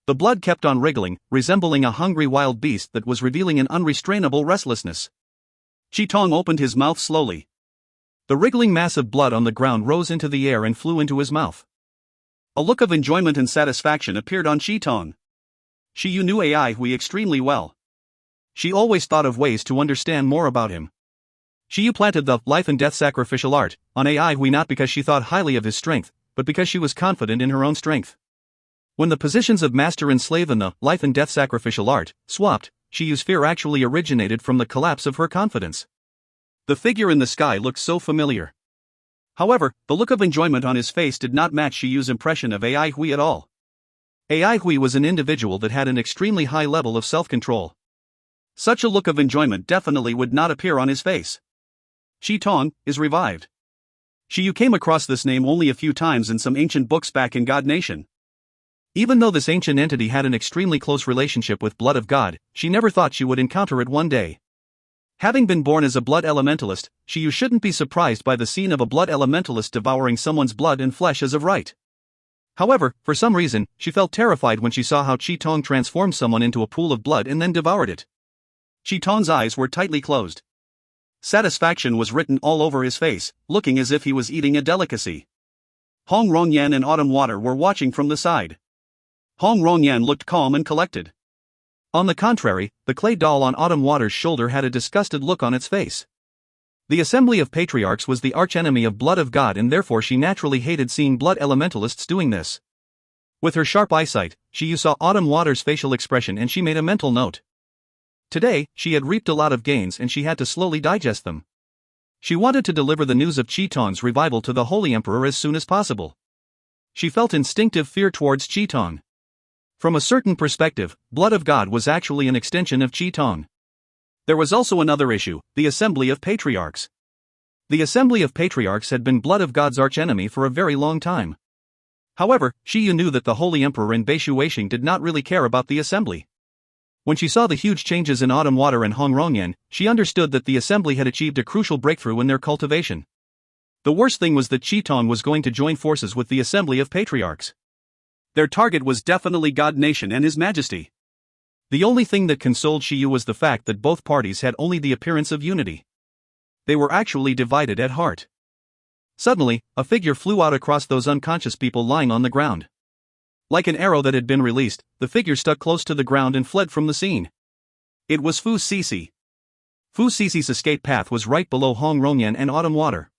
The blood kept on wriggling, resembling a hungry wild beast that was revealing an unrestrainable restlessness. Chi Tong opened his mouth slowly. The wriggling mass of blood on the ground rose into the air and flew into his mouth. A look of enjoyment and satisfaction appeared on Chi Tong. Shi Yu knew Ai Hui extremely well. She always thought of ways to understand more about him. Shi Yu planted the life and death sacrificial art on Ai Hui not because she thought highly of his strength, but because she was confident in her own strength. When the positions of master and slave in the life and death sacrificial art swapped, Shi Yu's fear actually originated from the collapse of her confidence. The figure in the sky looked so familiar. However, the look of enjoyment on his face did not match Shi Yu's impression of Ai Hui at all. Ai Hui was an individual that had an extremely high level of self-control. Such a look of enjoyment definitely would not appear on his face. Chi Tong is revived. Shi Yu came across this name only a few times in some ancient books back in God Nation. Even though this ancient entity had an extremely close relationship with Blood of God, she never thought she would encounter it one day. Having been born as a blood elementalist, Shi Yu shouldn't be surprised by the scene of a blood elementalist devouring someone's blood and flesh as of right. However, for some reason, she felt terrified when she saw how Chi Tong transformed someone into a pool of blood and then devoured it. Chi Tong's eyes were tightly closed. Satisfaction was written all over his face, looking as if he was eating a delicacy. Hong Rongyan and Autumn Water were watching from the side. Hong Rongyan looked calm and collected. On the contrary, the clay doll on Autumn Water's shoulder had a disgusted look on its face. The Assembly of Patriarchs was the archenemy of Blood of God and therefore she naturally hated seeing blood elementalists doing this. With her sharp eyesight, she saw Autumn Water's facial expression and she made a mental note. Today, she had reaped a lot of gains and she had to slowly digest them. She wanted to deliver the news of Chi Tong's revival to the Holy Emperor as soon as possible. She felt instinctive fear towards Chi Tong. From a certain perspective, Blood of God was actually an extension of Chi Tong. There was also another issue, the Assembly of Patriarchs. The Assembly of Patriarchs had been Blood of God's archenemy for a very long time. However, Shi Yu knew that the Holy Emperor and Bei Shu Weisheng did not really care about the Assembly. When she saw the huge changes in Autumn Water and Hong Rongyan, she understood that the Assembly had achieved a crucial breakthrough in their cultivation. The worst thing was that Chi Tong was going to join forces with the Assembly of Patriarchs. Their target was definitely God Nation and His Majesty. The only thing that consoled Shi Yu was the fact that both parties had only the appearance of unity. They were actually divided at heart. Suddenly, a figure flew out across those unconscious people lying on the ground. Like an arrow that had been released, the figure stuck close to the ground and fled from the scene. It was Fu Sisi. Fu Sisi's escape path was right below Hong Rongyan and Autumn Water.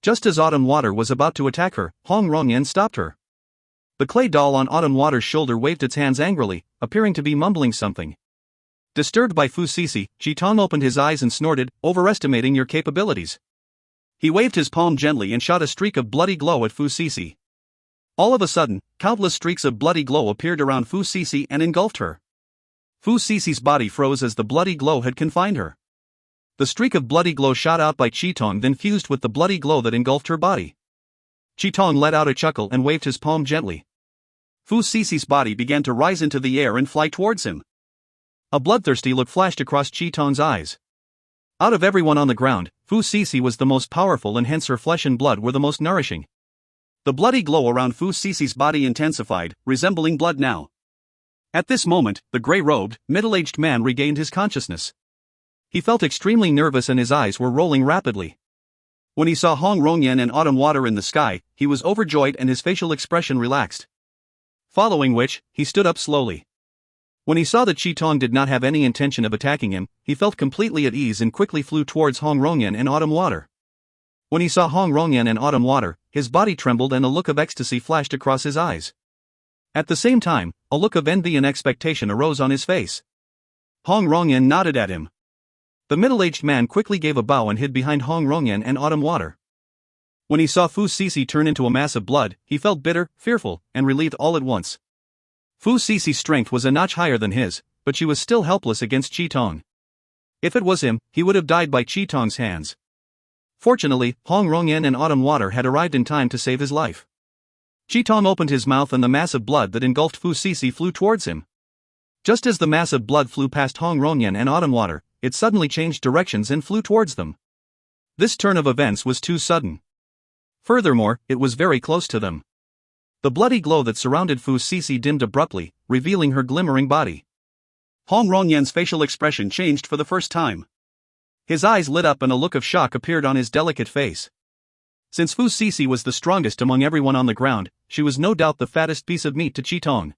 Just as Autumn Water was about to attack her, Hong Rongyan stopped her. The clay doll on Autumn Water's shoulder waved its hands angrily, appearing to be mumbling something. Disturbed by Fu Sisi, Chi Tong opened his eyes and snorted, overestimating your capabilities. He waved his palm gently and shot a streak of bloody glow at Fu Sisi. All of a sudden, countless streaks of bloody glow appeared around Fu Sisi and engulfed her. Fu Sisi's body froze as the bloody glow had confined her. The streak of bloody glow shot out by Chi Tong then fused with the bloody glow that engulfed her body. Chi Tong let out a chuckle and waved his palm gently. Fu Sisi's body began to rise into the air and fly towards him. A bloodthirsty look flashed across Chi Tong's eyes. Out of everyone on the ground, Fu Sisi was the most powerful and hence her flesh and blood were the most nourishing. The bloody glow around Fu Sisi's body intensified, resembling blood now. At this moment, the gray-robed, middle-aged man regained his consciousness. He felt extremely nervous and his eyes were rolling rapidly. When he saw Hong Rongyan and Autumn Water in the sky, he was overjoyed and his facial expression relaxed. Following which, he stood up slowly. When he saw that Chi Tong did not have any intention of attacking him, he felt completely at ease and quickly flew towards Hong Rongyan and Autumn Water. When he saw Hong Rongyan and Autumn Water, his body trembled and a look of ecstasy flashed across his eyes. At the same time, a look of envy and expectation arose on his face. Hong Rongyan nodded at him. The middle-aged man quickly gave a bow and hid behind Hong Rongyan and Autumn Water. When he saw Fu Sisi turn into a mass of blood, he felt bitter, fearful, and relieved all at once. Fu Sisi's strength was a notch higher than his, but she was still helpless against Chi Tong. If it was him, he would have died by Chi Tong's hands. Fortunately, Hong Rongyan and Autumn Water had arrived in time to save his life. Chi Tong opened his mouth and the mass of blood that engulfed Fu Sisi flew towards him. Just as the mass of blood flew past Hong Rongyan and Autumn Water, it suddenly changed directions and flew towards them. This turn of events was too sudden. Furthermore, it was very close to them. The bloody glow that surrounded Fu Sisi dimmed abruptly, revealing her glimmering body. Hong Rongyan's facial expression changed for the first time. His eyes lit up and a look of shock appeared on his delicate face. Since Fu Sisi was the strongest among everyone on the ground, she was no doubt the fattest piece of meat to Qitong.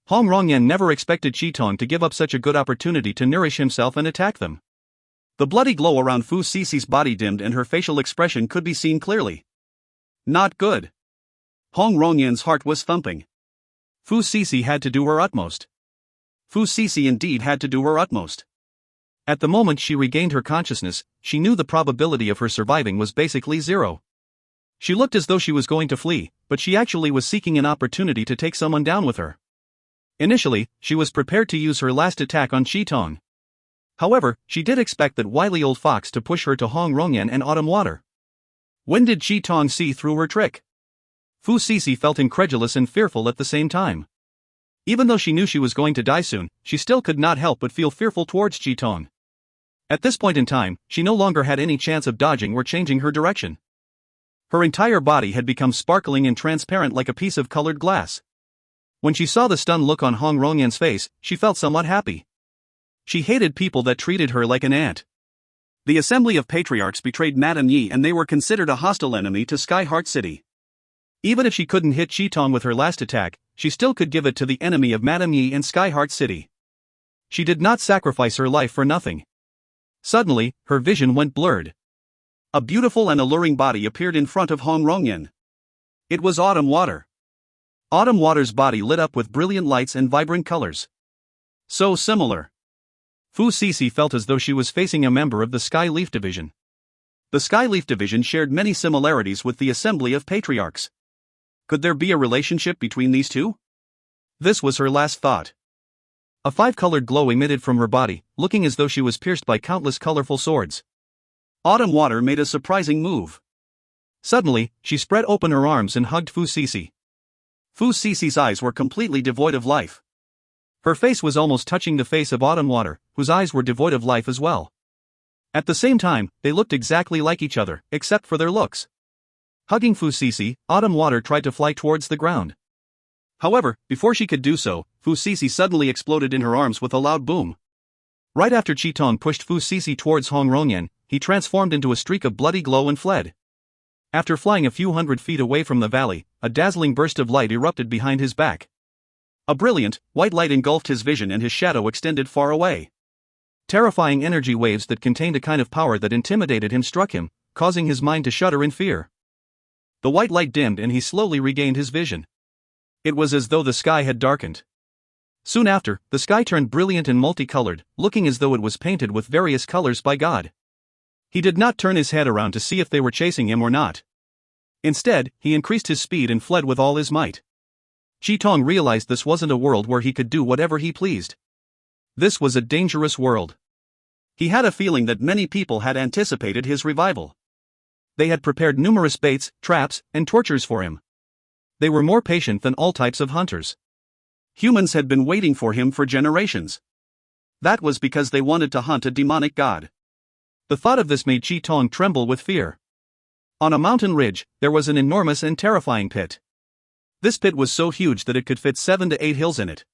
Hong Rongyan never expected Qitong to give up such a good opportunity to nourish himself and attack them. The bloody glow around Fu Sisi's body dimmed and her facial expression could be seen clearly. Not good. Hong Rongyan's heart was thumping. Fu Sisi had to do her utmost. Fu Sisi indeed had to do her utmost. At the moment she regained her consciousness, she knew the probability of her surviving was basically zero. She looked as though she was going to flee, but she actually was seeking an opportunity to take someone down with her. Initially, she was prepared to use her last attack on Qitong. However, she did expect that wily old fox to push her to Hong Rongyan and Autumn Water. When did Qitong see through her trick? Fu Sisi felt incredulous and fearful at the same time. Even though she knew she was going to die soon, she still could not help but feel fearful towards Qitong. At this point in time, she no longer had any chance of dodging or changing her direction. Her entire body had become sparkling and transparent like a piece of colored glass. When she saw the stunned look on Hong Rongyan's face, she felt somewhat happy. She hated people that treated her like an ant. The Assembly of Patriarchs betrayed Madame Yi and they were considered a hostile enemy to Sky Heart City. Even if she couldn't hit Qitong with her last attack, she still could give it to the enemy of Madame Yi and Sky Heart City. She did not sacrifice her life for nothing. Suddenly, her vision went blurred. A beautiful and alluring body appeared in front of Hong Rongyan. It was Autumn Water. Autumn Water's body lit up with brilliant lights and vibrant colors. So similar. Fu Sisi felt as though she was facing a member of the Sky Leaf Division. The Sky Leaf Division shared many similarities with the Assembly of Patriarchs. Could there be a relationship between these two? This was her last thought. A five-colored glow emitted from her body, looking as though she was pierced by countless colorful swords. Autumn Water made a surprising move. Suddenly, she spread open her arms and hugged Fu Sisi. Fu Sisi's eyes were completely devoid of life. Her face was almost touching the face of Autumn Water, whose eyes were devoid of life as well. At the same time, they looked exactly like each other, except for their looks. Hugging Fu Sisi, Autumn Water tried to fly towards the ground. However, before she could do so, Fu Sisi suddenly exploded in her arms with a loud boom. Right after Qitong pushed Fu Sisi towards Hong Rongyan, he transformed into a streak of bloody glow and fled. After flying a few hundred feet away from the valley, a dazzling burst of light erupted behind his back. A brilliant, white light engulfed his vision and his shadow extended far away. Terrifying energy waves that contained a kind of power that intimidated him struck him, causing his mind to shudder in fear. The white light dimmed and he slowly regained his vision. It was as though the sky had darkened. Soon after, the sky turned brilliant and multicolored, looking as though it was painted with various colors by God. He did not turn his head around to see if they were chasing him or not. Instead, he increased his speed and fled with all his might. Qitong realized this wasn't a world where he could do whatever he pleased. This was a dangerous world. He had a feeling that many people had anticipated his revival. They had prepared numerous baits, traps, and tortures for him. They were more patient than all types of hunters. Humans had been waiting for him for generations. That was because they wanted to hunt a demonic god. The thought of this made Qitong tremble with fear. On a mountain ridge, there was an enormous and terrifying pit. This pit was so huge that it could fit 7 to 8 hills in it.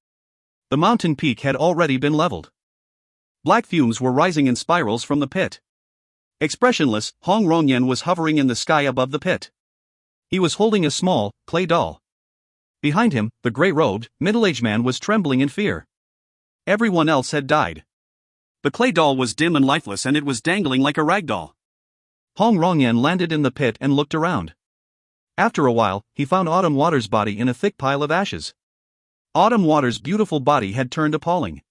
The mountain peak had already been leveled. Black fumes were rising in spirals from the pit. Expressionless, Hong Rongyan was hovering in the sky above the pit. He was holding a small, clay doll. Behind him, the gray-robed, middle-aged man was trembling in fear. Everyone else had died. The clay doll was dim and lifeless and it was dangling like a rag doll. Hong Rongyan landed in the pit and looked around. After a while, he found Autumn Water's body in a thick pile of ashes. Autumn Water's beautiful body had turned appalling.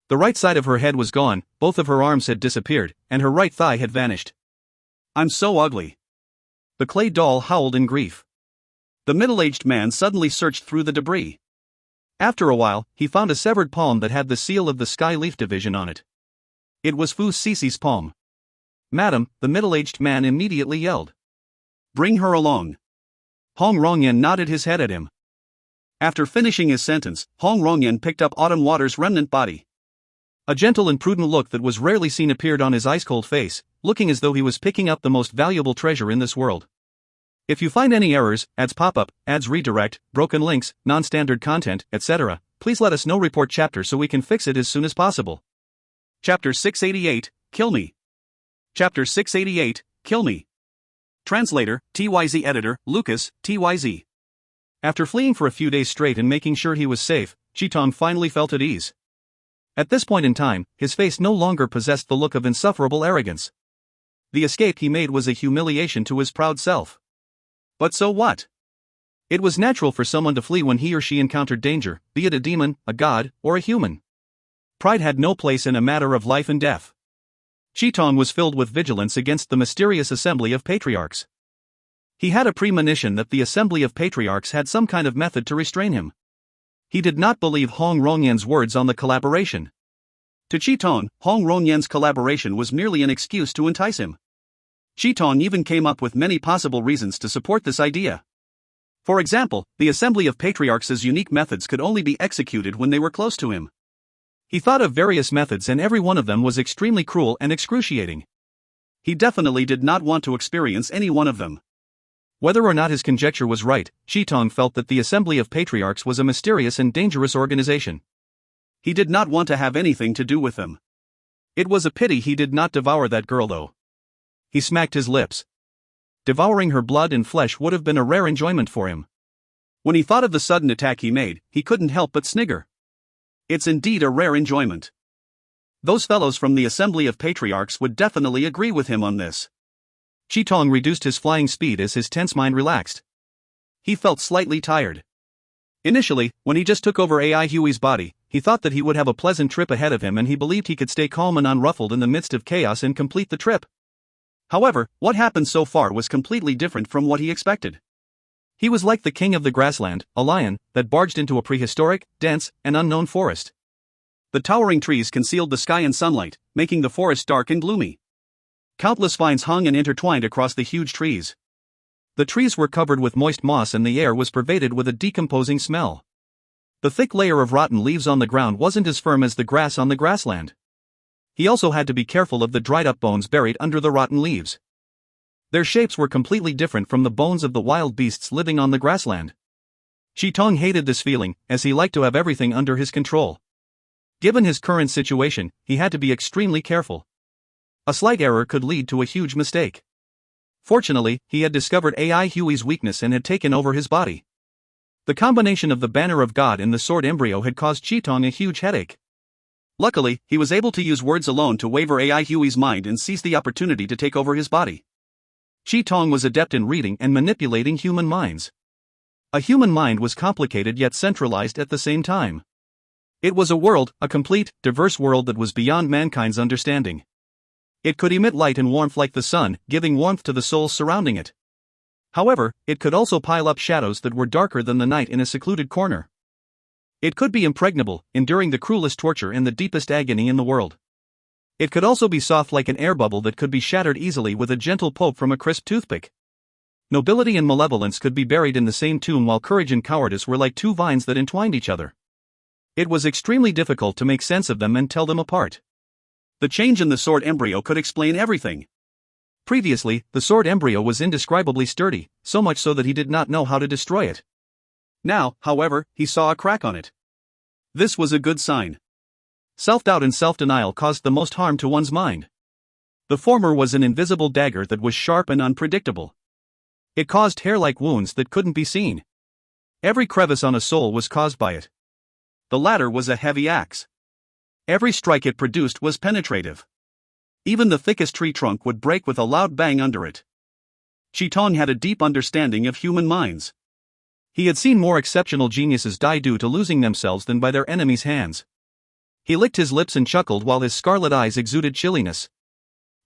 The right side of her head was gone, both of her arms had disappeared, and her right thigh had vanished. "I'm so ugly." The clay doll howled in grief. The middle-aged man suddenly searched through the debris. After a while, he found a severed palm that had the seal of the Sky Leaf Division on it. It was Fu Sisi's palm. "Madam," the middle-aged man immediately yelled. "Bring her along." Hong Rongyan nodded his head at him. After finishing his sentence, Hong Rongyan picked up Autumn Water's remnant body. A gentle and prudent look that was rarely seen appeared on his ice-cold face, looking as though he was picking up the most valuable treasure in this world. If you find any errors, ads pop up, ads redirect, broken links, non-standard content, etc., please let us know. Report chapter so we can fix it as soon as possible. Chapter 688, Kill Me. Chapter 688, Kill Me. Translator, TYZ Editor, Lucas, TYZ. After fleeing for a few days straight and making sure he was safe, Chitong finally felt at ease. At this point in time, his face no longer possessed the look of insufferable arrogance. The escape he made was a humiliation to his proud self. But so what? It was natural for someone to flee when he or she encountered danger, be it a demon, a god, or a human. Pride had no place in a matter of life and death. Chitong was filled with vigilance against the mysterious assembly of patriarchs. He had a premonition that the assembly of patriarchs had some kind of method to restrain him. He did not believe Hong Rongyan's words on the collaboration. To Chitong, Hong Rongyan's collaboration was merely an excuse to entice him. Chitong even came up with many possible reasons to support this idea. For example, the assembly of patriarchs' unique methods could only be executed when they were close to him. He thought of various methods and every one of them was extremely cruel and excruciating. He definitely did not want to experience any one of them. Whether or not his conjecture was right, Chitong felt that the assembly of patriarchs was a mysterious and dangerous organization. He did not want to have anything to do with them. It was a pity he did not devour that girl though. He smacked his lips. Devouring her blood and flesh would have been a rare enjoyment for him. When he thought of the sudden attack he made, he couldn't help but snigger. It's indeed a rare enjoyment. Those fellows from the assembly of patriarchs would definitely agree with him on this. Chitong reduced his flying speed as his tense mind relaxed. He felt slightly tired. Initially, when he just took over AI Huey's body, he thought that he would have a pleasant trip ahead of him and he believed he could stay calm and unruffled in the midst of chaos and complete the trip. However, what happened so far was completely different from what he expected. He was like the king of the grassland, a lion, that barged into a prehistoric, dense, and unknown forest. The towering trees concealed the sky and sunlight, making the forest dark and gloomy. Countless vines hung and intertwined across the huge trees. The trees were covered with moist moss and the air was pervaded with a decomposing smell. The thick layer of rotten leaves on the ground wasn't as firm as the grass on the grassland. He also had to be careful of the dried-up bones buried under the rotten leaves. Their shapes were completely different from the bones of the wild beasts living on the grassland. Chitong hated this feeling, as he liked to have everything under his control. Given his current situation, he had to be extremely careful. A slight error could lead to a huge mistake. Fortunately, he had discovered AI Huey's weakness and had taken over his body. The combination of the banner of God and the sword embryo had caused Chitong a huge headache. Luckily, he was able to use words alone to waver AI Huey's mind and seize the opportunity to take over his body. Chitong was adept in reading and manipulating human minds. A human mind was complicated yet centralized at the same time. It was a world, a complete, diverse world that was beyond mankind's understanding. It could emit light and warmth like the sun, giving warmth to the souls surrounding it. However, it could also pile up shadows that were darker than the night in a secluded corner. It could be impregnable, enduring the cruelest torture and the deepest agony in the world. It could also be soft like an air bubble that could be shattered easily with a gentle poke from a crisp toothpick. Nobility and malevolence could be buried in the same tomb while courage and cowardice were like two vines that entwined each other. It was extremely difficult to make sense of them and tell them apart. The change in the sword embryo could explain everything. Previously, the sword embryo was indescribably sturdy, so much so that he did not know how to destroy it. Now, however, he saw a crack on it. This was a good sign. Self-doubt and self-denial caused the most harm to one's mind. The former was an invisible dagger that was sharp and unpredictable. It caused hair-like wounds that couldn't be seen. Every crevice on a soul was caused by it. The latter was a heavy axe. Every strike it produced was penetrative. Even the thickest tree trunk would break with a loud bang under it. Chitong had a deep understanding of human minds. He had seen more exceptional geniuses die due to losing themselves than by their enemies' hands. He licked his lips and chuckled while his scarlet eyes exuded chilliness.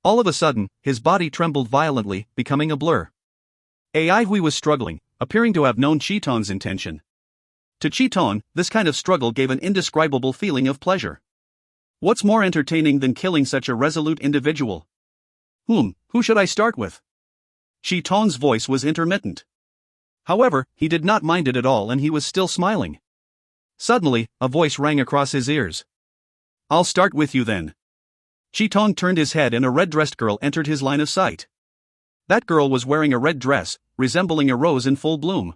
All of a sudden, his body trembled violently, becoming a blur. AI Hui was struggling, appearing to have known Chitong's intention. To Chitong, this kind of struggle gave an indescribable feeling of pleasure. What's more entertaining than killing such a resolute individual? Who should I start with? Chitong's voice was intermittent. However, he did not mind it at all and he was still smiling. Suddenly, a voice rang across his ears. I'll start with you then. Chitong turned his head and a red-dressed girl entered his line of sight. That girl was wearing a red dress, resembling a rose in full bloom.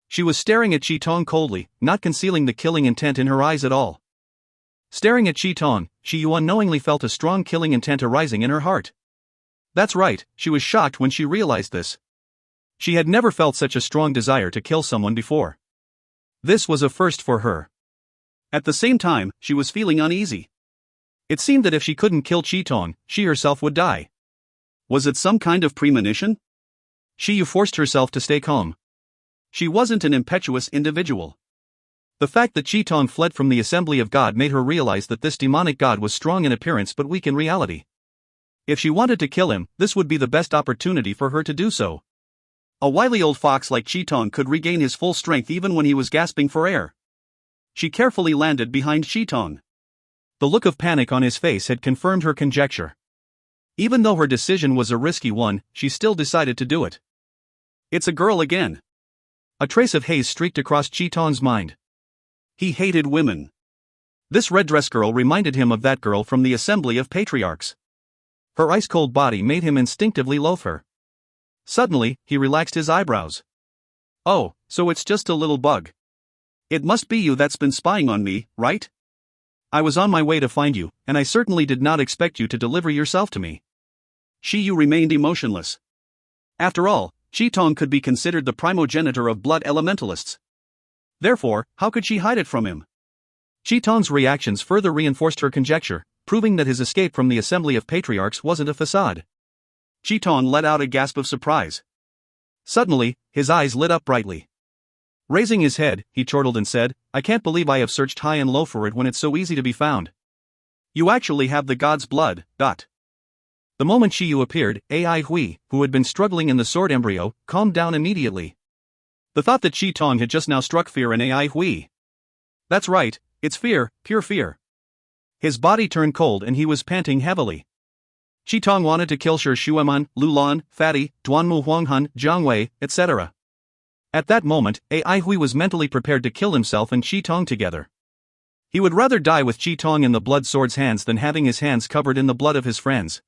She was staring at Chi Tong coldly, not concealing the killing intent in her eyes at all. Staring at Chi Tong, Shi Yu unknowingly felt a strong killing intent arising in her heart. That's right, she was shocked when she realized this. She had never felt such a strong desire to kill someone before. This was a first for her. At the same time, she was feeling uneasy. It seemed that if she couldn't kill Chi Tong, she herself would die. Was it some kind of premonition? Shi Yu forced herself to stay calm. She wasn't an impetuous individual. The fact that Chi Tong fled from the assembly of God made her realize that this demonic god was strong in appearance but weak in reality. If she wanted to kill him, this would be the best opportunity for her to do so. A wily old fox like Chi Tong could regain his full strength even when he was gasping for air. She carefully landed behind Chi Tong. The look of panic on his face had confirmed her conjecture. Even though her decision was a risky one, she still decided to do it. It's a girl again. A trace of haze streaked across Chi Tong's mind. He hated women. This red dress girl reminded him of that girl from the Assembly of Patriarchs. Her ice-cold body made him instinctively loathe her. Suddenly, he relaxed his eyebrows. Oh, so it's just a little bug. It must be you that's been spying on me, right? I was on my way to find you, and I certainly did not expect you to deliver yourself to me. Shi Yu remained emotionless. After all, Chi Tong could be considered the primogenitor of blood elementalists. Therefore, how could she hide it from him? Chi Tong's reactions further reinforced her conjecture, proving that his escape from the Assembly of Patriarchs wasn't a facade. Chi Tong let out a gasp of surprise. Suddenly, his eyes lit up brightly. Raising his head, he chortled and said, I can't believe I have searched high and low for it when it's so easy to be found. You actually have the god's blood. The moment Shi Yu appeared, Ai Hui, who had been struggling in the sword embryo, calmed down immediately. The thought that Chi Tong had just now struck fear in Ai Hui. That's right, it's fear, pure fear. His body turned cold and he was panting heavily. Chi Tong wanted to kill Shi Shueman, Lu Lan, Fatty, Duanmu Huanghan, Jiang Wei, etc. At that moment, Ai Hui was mentally prepared to kill himself and Chi Tong together. He would rather die with Chi Tong in the blood sword's hands than having his hands covered in the blood of his friends.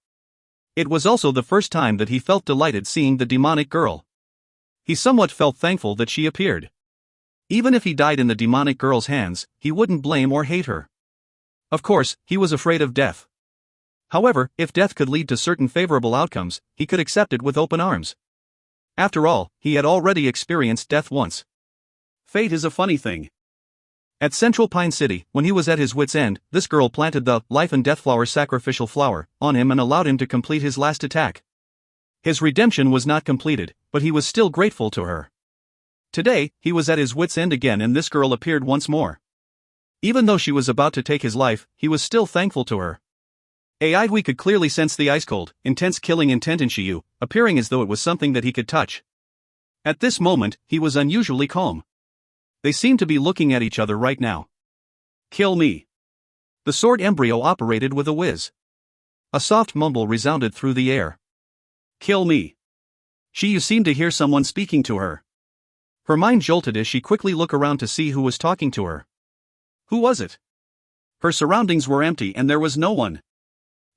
It was also the first time that he felt delighted seeing the demonic girl. He somewhat felt thankful that she appeared. Even if he died in the demonic girl's hands, he wouldn't blame or hate her. Of course, he was afraid of death. However, if death could lead to certain favorable outcomes, he could accept it with open arms. After all, he had already experienced death once. Fate is a funny thing. At Central Pine City, when he was at his wit's end, this girl planted the life and death flower sacrificial flower on him and allowed him to complete his last attack. His redemption was not completed, but he was still grateful to her. Today, he was at his wit's end again and this girl appeared once more. Even though she was about to take his life, he was still thankful to her. Ai Hui could clearly sense the ice-cold, intense killing intent in Shi Yu, appearing as though it was something that he could touch. At this moment, he was unusually calm. They seemed to be looking at each other right now. Kill me. The sword embryo operated with a whiz. A soft mumble resounded through the air. Kill me. Shi Yu seemed to hear someone speaking to her. Her mind jolted as she quickly looked around to see who was talking to her. Who was it? Her surroundings were empty and there was no one.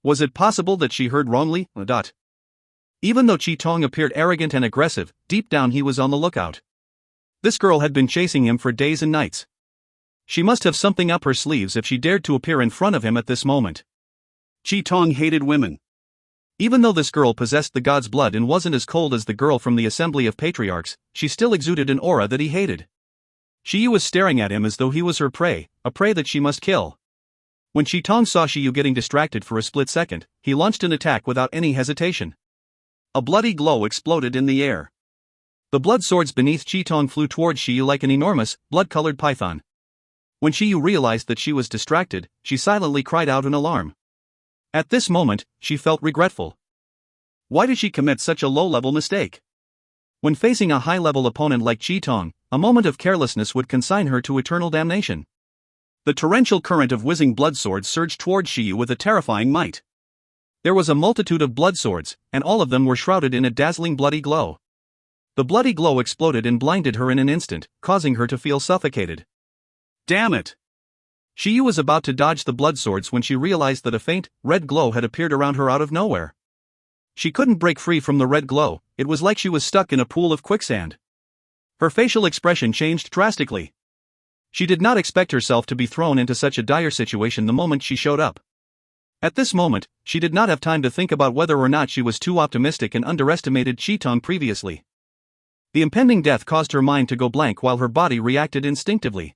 Was it possible that she heard wrongly? Even though Chi Tong appeared arrogant and aggressive, deep down he was on the lookout. This girl had been chasing him for days and nights. She must have something up her sleeves if she dared to appear in front of him at this moment. Chi Tong hated women. Even though this girl possessed the god's blood and wasn't as cold as the girl from the Assembly of Patriarchs, she still exuded an aura that he hated. Shi Yu was staring at him as though he was her prey, a prey that she must kill. When Chi Tong saw Shi Yu getting distracted for a split second, he launched an attack without any hesitation. A bloody glow exploded in the air. The blood swords beneath Chi Tong flew towards Shi Yu like an enormous, blood-colored python. When Shi Yu realized that she was distracted, she silently cried out in alarm. At this moment, she felt regretful. Why did she commit such a low-level mistake? When facing a high-level opponent like Chi Tong, a moment of carelessness would consign her to eternal damnation. The torrential current of whizzing blood swords surged towards Shi Yu with a terrifying might. There was a multitude of blood swords, and all of them were shrouded in a dazzling bloody glow. The bloody glow exploded and blinded her in an instant, causing her to feel suffocated. Damn it! Shi Yu was about to dodge the blood swords when she realized that a faint, red glow had appeared around her out of nowhere. She couldn't break free from the red glow, it was like she was stuck in a pool of quicksand. Her facial expression changed drastically. She did not expect herself to be thrown into such a dire situation the moment she showed up. At this moment, she did not have time to think about whether or not she was too optimistic and underestimated Chi-Tong previously. The impending death caused her mind to go blank while her body reacted instinctively.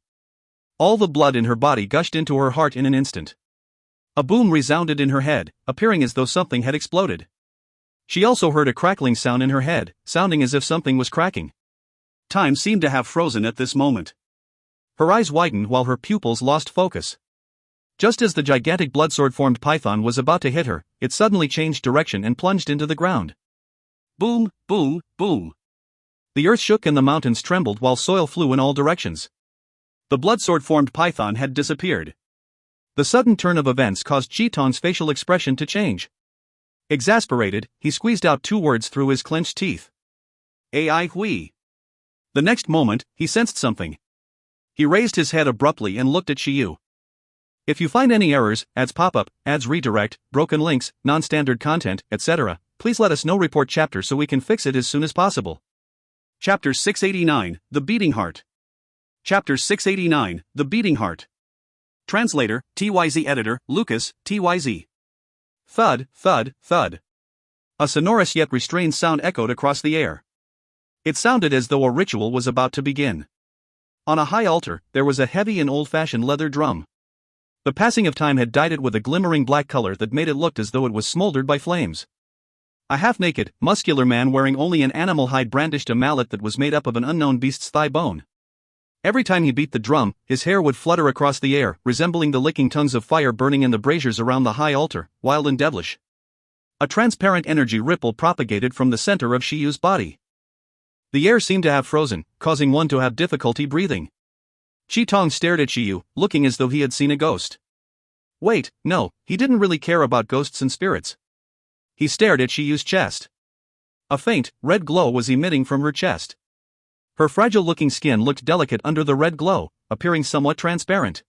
All the blood in her body gushed into her heart in an instant. A boom resounded in her head, appearing as though something had exploded. She also heard a crackling sound in her head, sounding as if something was cracking. Time seemed to have frozen at this moment. Her eyes widened while her pupils lost focus. Just as the gigantic blood-sword-formed python was about to hit her, it suddenly changed direction and plunged into the ground. Boom, boom, boom. The earth shook and the mountains trembled while soil flew in all directions. The blood-sword-formed python had disappeared. The sudden turn of events caused Chi-Tong's facial expression to change. Exasperated, he squeezed out 2 words through his clenched teeth. Ai hui. The next moment, he sensed something. He raised his head abruptly and looked at Shiyu. If you find any errors, ads pop-up, ads redirect, broken links, non-standard content, etc., please let us know. Report chapter so we can fix it as soon as possible. Chapter 689, The Beating Heart. Chapter 689, The Beating Heart. Translator, TYZ Editor, Lucas, TYZ. Thud, thud, thud. A sonorous yet restrained sound echoed across the air. It sounded as though a ritual was about to begin. On a high altar, there was a heavy and old-fashioned leather drum. The passing of time had dyed it with a glimmering black color that made it look as though it was smoldered by flames. A half-naked, muscular man wearing only an animal hide brandished a mallet that was made up of an unknown beast's thigh bone. Every time he beat the drum, his hair would flutter across the air, resembling the licking tongues of fire burning in the braziers around the high altar, wild and devilish. A transparent energy ripple propagated from the center of Shiyu's body. The air seemed to have frozen, causing one to have difficulty breathing. Chi-Tong stared at Shiyu, looking as though he had seen a ghost. Wait, no, he didn't really care about ghosts and spirits. He stared at Shiyu's chest. A faint, red glow was emitting from her chest. Her fragile-looking skin looked delicate under the red glow, appearing somewhat transparent.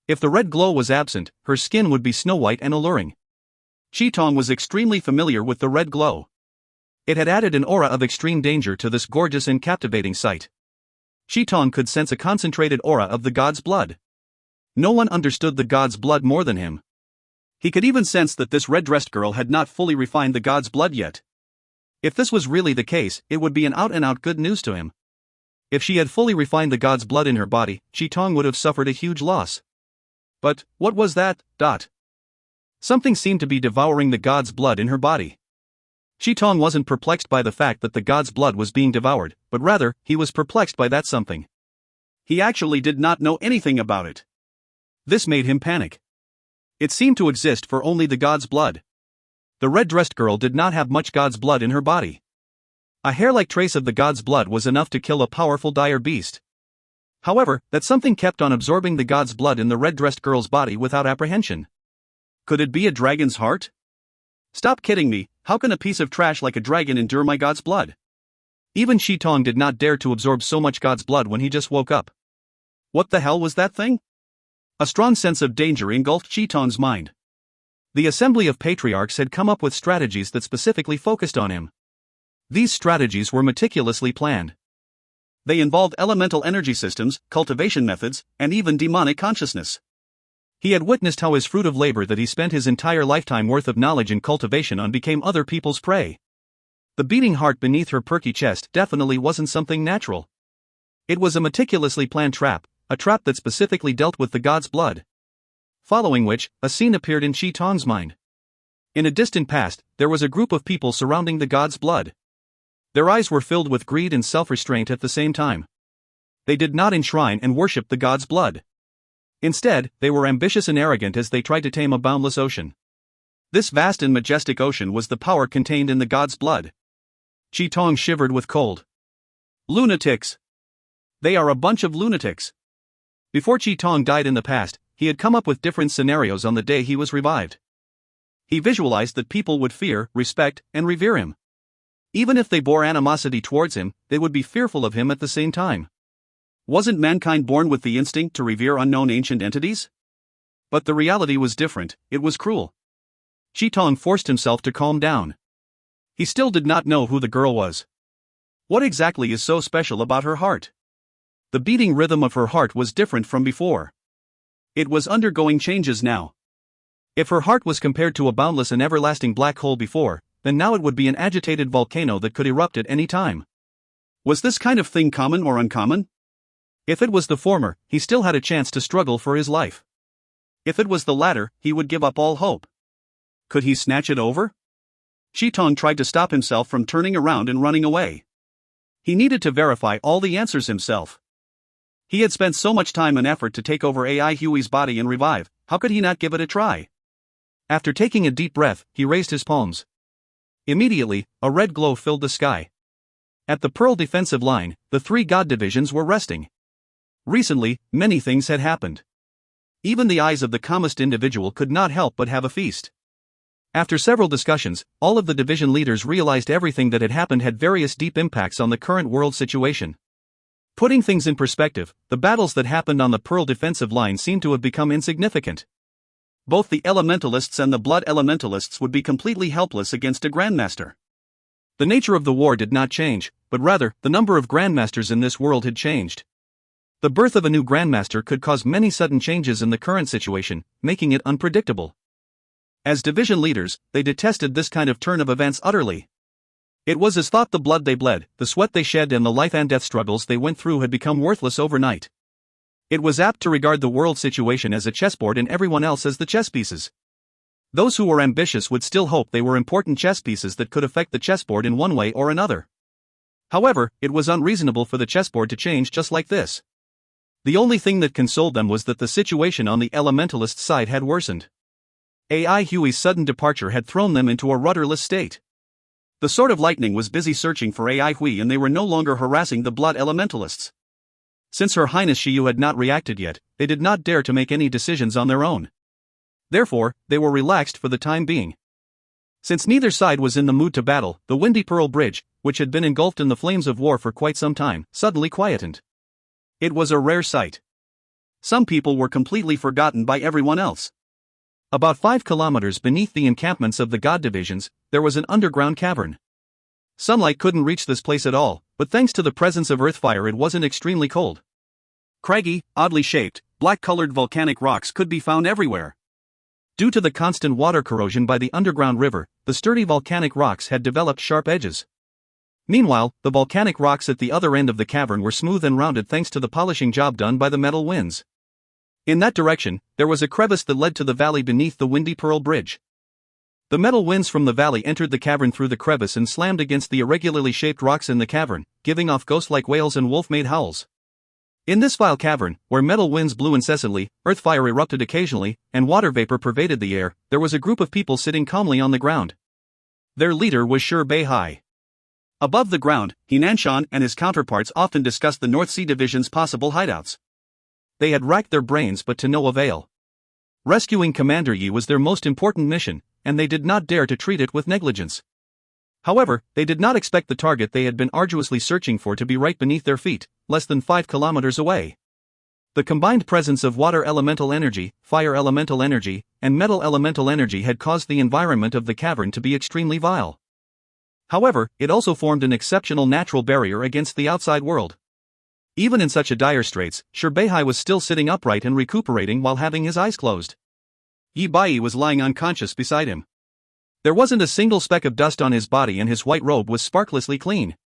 If the red glow was absent, her skin would be snow-white and alluring. Chi-Tong was extremely familiar with the red glow. It had added an aura of extreme danger to this gorgeous and captivating sight. Chi-Tong could sense a concentrated aura of the god's blood. No one understood the god's blood more than him. He could even sense that this red-dressed girl had not fully refined the god's blood yet. If this was really the case, it would be an out-and-out good news to him. If she had fully refined the god's blood in her body, Chi-Tong would have suffered a huge loss. But, what was that? Something seemed to be devouring the god's blood in her body. Chi-Tong wasn't perplexed by the fact that the god's blood was being devoured, but rather, he was perplexed by that something. He actually did not know anything about it. This made him panic. It seemed to exist for only the god's blood. The red-dressed girl did not have much god's blood in her body. A hair-like trace of the god's blood was enough to kill a powerful dire beast. However, that something kept on absorbing the god's blood in the red-dressed girl's body without apprehension. Could it be a dragon's heart? Stop kidding me, how can a piece of trash like a dragon endure my god's blood? Even Chi-Tong did not dare to absorb so much god's blood when he just woke up. What the hell was that thing? A strong sense of danger engulfed Chi-Tong's mind. The Assembly of Patriarchs had come up with strategies that specifically focused on him. These strategies were meticulously planned. They involved elemental energy systems, cultivation methods, and even demonic consciousness. He had witnessed how his fruit of labor that he spent his entire lifetime worth of knowledge and cultivation on became other people's prey. The beating heart beneath her perky chest definitely wasn't something natural. It was a meticulously planned trap, a trap that specifically dealt with the god's blood. Following which, a scene appeared in Chi-Tong's mind. In a distant past, there was a group of people surrounding the god's blood. Their eyes were filled with greed and self-restraint at the same time. They did not enshrine and worship the god's blood. Instead, they were ambitious and arrogant as they tried to tame a boundless ocean. This vast and majestic ocean was the power contained in the god's blood. Chi-Tong shivered with cold. Lunatics! They are a bunch of lunatics. Before Chi-Tong died in the past, he had come up with different scenarios on the day he was revived. He visualized that people would fear, respect, and revere him. Even if they bore animosity towards him, they would be fearful of him at the same time. Wasn't mankind born with the instinct to revere unknown ancient entities? But the reality was different, it was cruel. Chi-Tong forced himself to calm down. He still did not know who the girl was. What exactly is so special about her heart? The beating rhythm of her heart was different from before. It was undergoing changes now. If her heart was compared to a boundless and everlasting black hole before, then now it would be an agitated volcano that could erupt at any time. Was this kind of thing common or uncommon? If it was the former, he still had a chance to struggle for his life. If it was the latter, he would give up all hope. Could he snatch it over? Shitong tried to stop himself from turning around and running away. He needed to verify all the answers himself. He had spent so much time and effort to take over AI Huey's body and revive, how could he not give it a try? After taking a deep breath, he raised his palms. Immediately, a red glow filled the sky. At the Pearl defensive line, the three god divisions were resting. Recently, many things had happened. Even the eyes of the calmest individual could not help but have a feast. After several discussions, all of the division leaders realized everything that had happened had various deep impacts on the current world situation. Putting things in perspective, the battles that happened on the Pearl defensive line seemed to have become insignificant. Both the elementalists and the blood elementalists would be completely helpless against a grandmaster. The nature of the war did not change, but rather, the number of grandmasters in this world had changed. The birth of a new grandmaster could cause many sudden changes in the current situation, making it unpredictable. As division leaders, they detested this kind of turn of events utterly. It was as thought the blood they bled, the sweat they shed and the life and death struggles they went through had become worthless overnight. It was apt to regard the world situation as a chessboard and everyone else as the chess pieces. Those who were ambitious would still hope they were important chess pieces that could affect the chessboard in one way or another. However, it was unreasonable for the chessboard to change just like this. The only thing that consoled them was that the situation on the elementalist side had worsened. AI Huey's sudden departure had thrown them into a rudderless state. The Sword of Lightning was busy searching for AI Hui and they were no longer harassing the blood elementalists. Since Her Highness Shiyu had not reacted yet, they did not dare to make any decisions on their own. Therefore, they were relaxed for the time being. Since neither side was in the mood to battle, the Windy Pearl Bridge, which had been engulfed in the flames of war for quite some time, suddenly quietened. It was a rare sight. Some people were completely forgotten by everyone else. About 5 kilometers beneath the encampments of the god divisions, there was an underground cavern. Sunlight couldn't reach this place at all, but thanks to the presence of earthfire it wasn't extremely cold. Craggy, oddly shaped, black-colored volcanic rocks could be found everywhere. Due to the constant water corrosion by the underground river, the sturdy volcanic rocks had developed sharp edges. Meanwhile, the volcanic rocks at the other end of the cavern were smooth and rounded thanks to the polishing job done by the metal winds. In that direction, there was a crevice that led to the valley beneath the Windy Pearl Bridge. The metal winds from the valley entered the cavern through the crevice and slammed against the irregularly shaped rocks in the cavern, giving off ghost-like wails and wolf-made howls. In this vile cavern, where metal winds blew incessantly, earth fire erupted occasionally, and water vapor pervaded the air, there was a group of people sitting calmly on the ground. Their leader was Shi Beihai. Above the ground, He Nanshan and his counterparts often discussed the North Sea Division's possible hideouts. They had racked their brains but to no avail. Rescuing Commander Yi was their most important mission, and they did not dare to treat it with negligence. However, they did not expect the target they had been arduously searching for to be right beneath their feet, less than 5 kilometers away. The combined presence of water elemental energy, fire elemental energy, and metal elemental energy had caused the environment of the cavern to be extremely vile. However, it also formed an exceptional natural barrier against the outside world. Even in such a dire straits, Shi Beihai was still sitting upright and recuperating while having his eyes closed. Yi Bai was lying unconscious beside him. There wasn't a single speck of dust on his body and his white robe was sparklessly clean.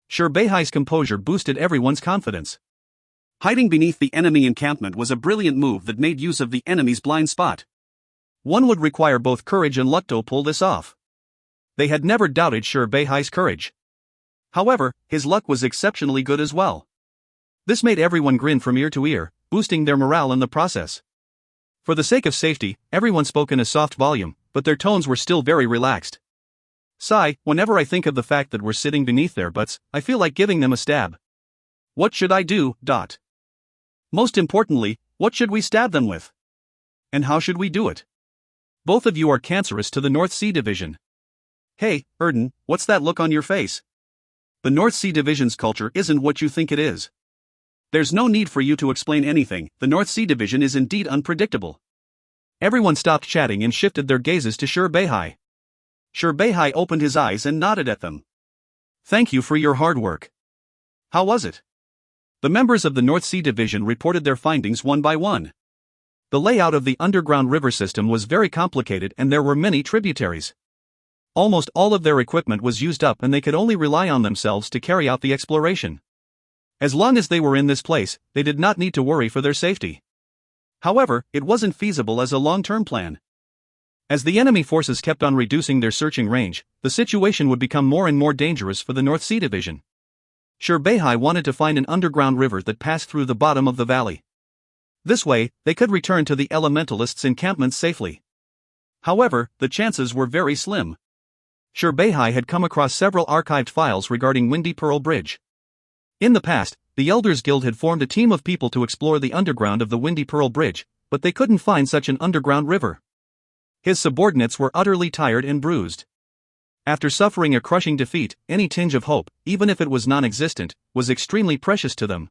Shi Beihai's composure boosted everyone's confidence. Hiding beneath the enemy encampment was a brilliant move that made use of the enemy's blind spot. One would require both courage and luck to pull this off. They had never doubted Shi Beihai's courage. However, his luck was exceptionally good as well. This made everyone grin from ear to ear, boosting their morale in the process. For the sake of safety, everyone spoke in a soft volume, but their tones were still very relaxed. Sigh, whenever I think of the fact that we're sitting beneath their butts, I feel like giving them a stab. What should I do? Most importantly, what should we stab them with? And how should we do it? Both of you are cancerous to the North Sea Division. Hey, Erden, what's that look on your face? The North Sea Division's culture isn't what you think it is. There's no need for you to explain anything, the North Sea Division is indeed unpredictable. Everyone stopped chatting and shifted their gazes to Shi Beihai. Beihai opened his eyes and nodded at them. Thank you for your hard work. How was it? The members of the North Sea Division reported their findings one by one. The layout of the underground river system was very complicated and there were many tributaries. Almost all of their equipment was used up and they could only rely on themselves to carry out the exploration. As long as they were in this place, they did not need to worry for their safety. However, it wasn't feasible as a long-term plan. As the enemy forces kept on reducing their searching range, the situation would become more and more dangerous for the North Sea Division. Beihai wanted to find an underground river that passed through the bottom of the valley. This way, they could return to the elementalists' encampments safely. However, the chances were very slim. Beihai had come across several archived files regarding Windy Pearl Bridge. In the past, the Elders Guild had formed a team of people to explore the underground of the Windy Pearl Bridge, but they couldn't find such an underground river. His subordinates were utterly tired and bruised. After suffering a crushing defeat, any tinge of hope, even if it was non-existent, was extremely precious to them.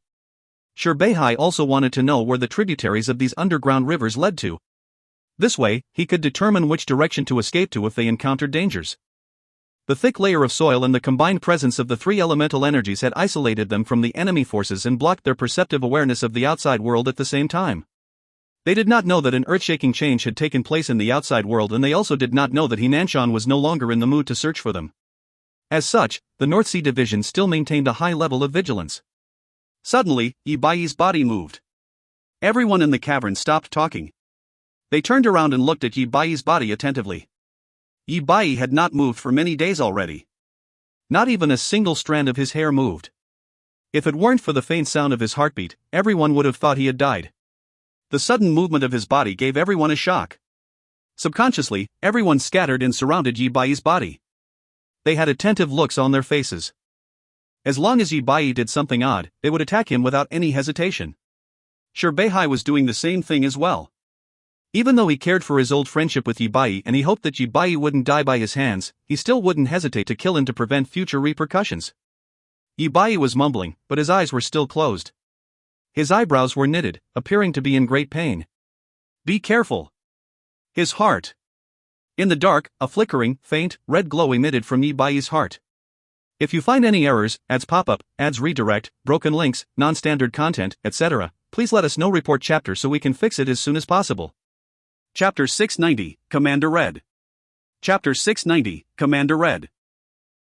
Beihai also wanted to know where the tributaries of these underground rivers led to. This way, he could determine which direction to escape to if they encountered dangers. The thick layer of soil and the combined presence of the three elemental energies had isolated them from the enemy forces and blocked their perceptive awareness of the outside world at the same time. They did not know that an earth-shaking change had taken place in the outside world, and they also did not know that Hinanshan was no longer in the mood to search for them. As such, the North Sea Division still maintained a high level of vigilance. Suddenly, Yibai's body moved. Everyone in the cavern stopped talking. They turned around and looked at Yibai's body attentively. Yibai had not moved for many days already. Not even a single strand of his hair moved. If it weren't for the faint sound of his heartbeat, everyone would have thought he had died. The sudden movement of his body gave everyone a shock. Subconsciously, everyone scattered and surrounded Yibai's body. They had attentive looks on their faces. As long as Yibai did something odd, they would attack him without any hesitation. Beihai was doing the same thing as well. Even though he cared for his old friendship with Yibai and he hoped that Yibai wouldn't die by his hands, he still wouldn't hesitate to kill him to prevent future repercussions. Yibai was mumbling, but his eyes were still closed. His eyebrows were knitted, appearing to be in great pain. Be careful. His heart. In the dark, a flickering, faint, red glow emitted from Yibai's heart. If you find any errors, ads pop up, ads redirect, broken links, non-standard content, etc., please let us know. Report chapter so we can fix it as soon as possible. Chapter 690, Commander Red. Chapter 690, Commander Red.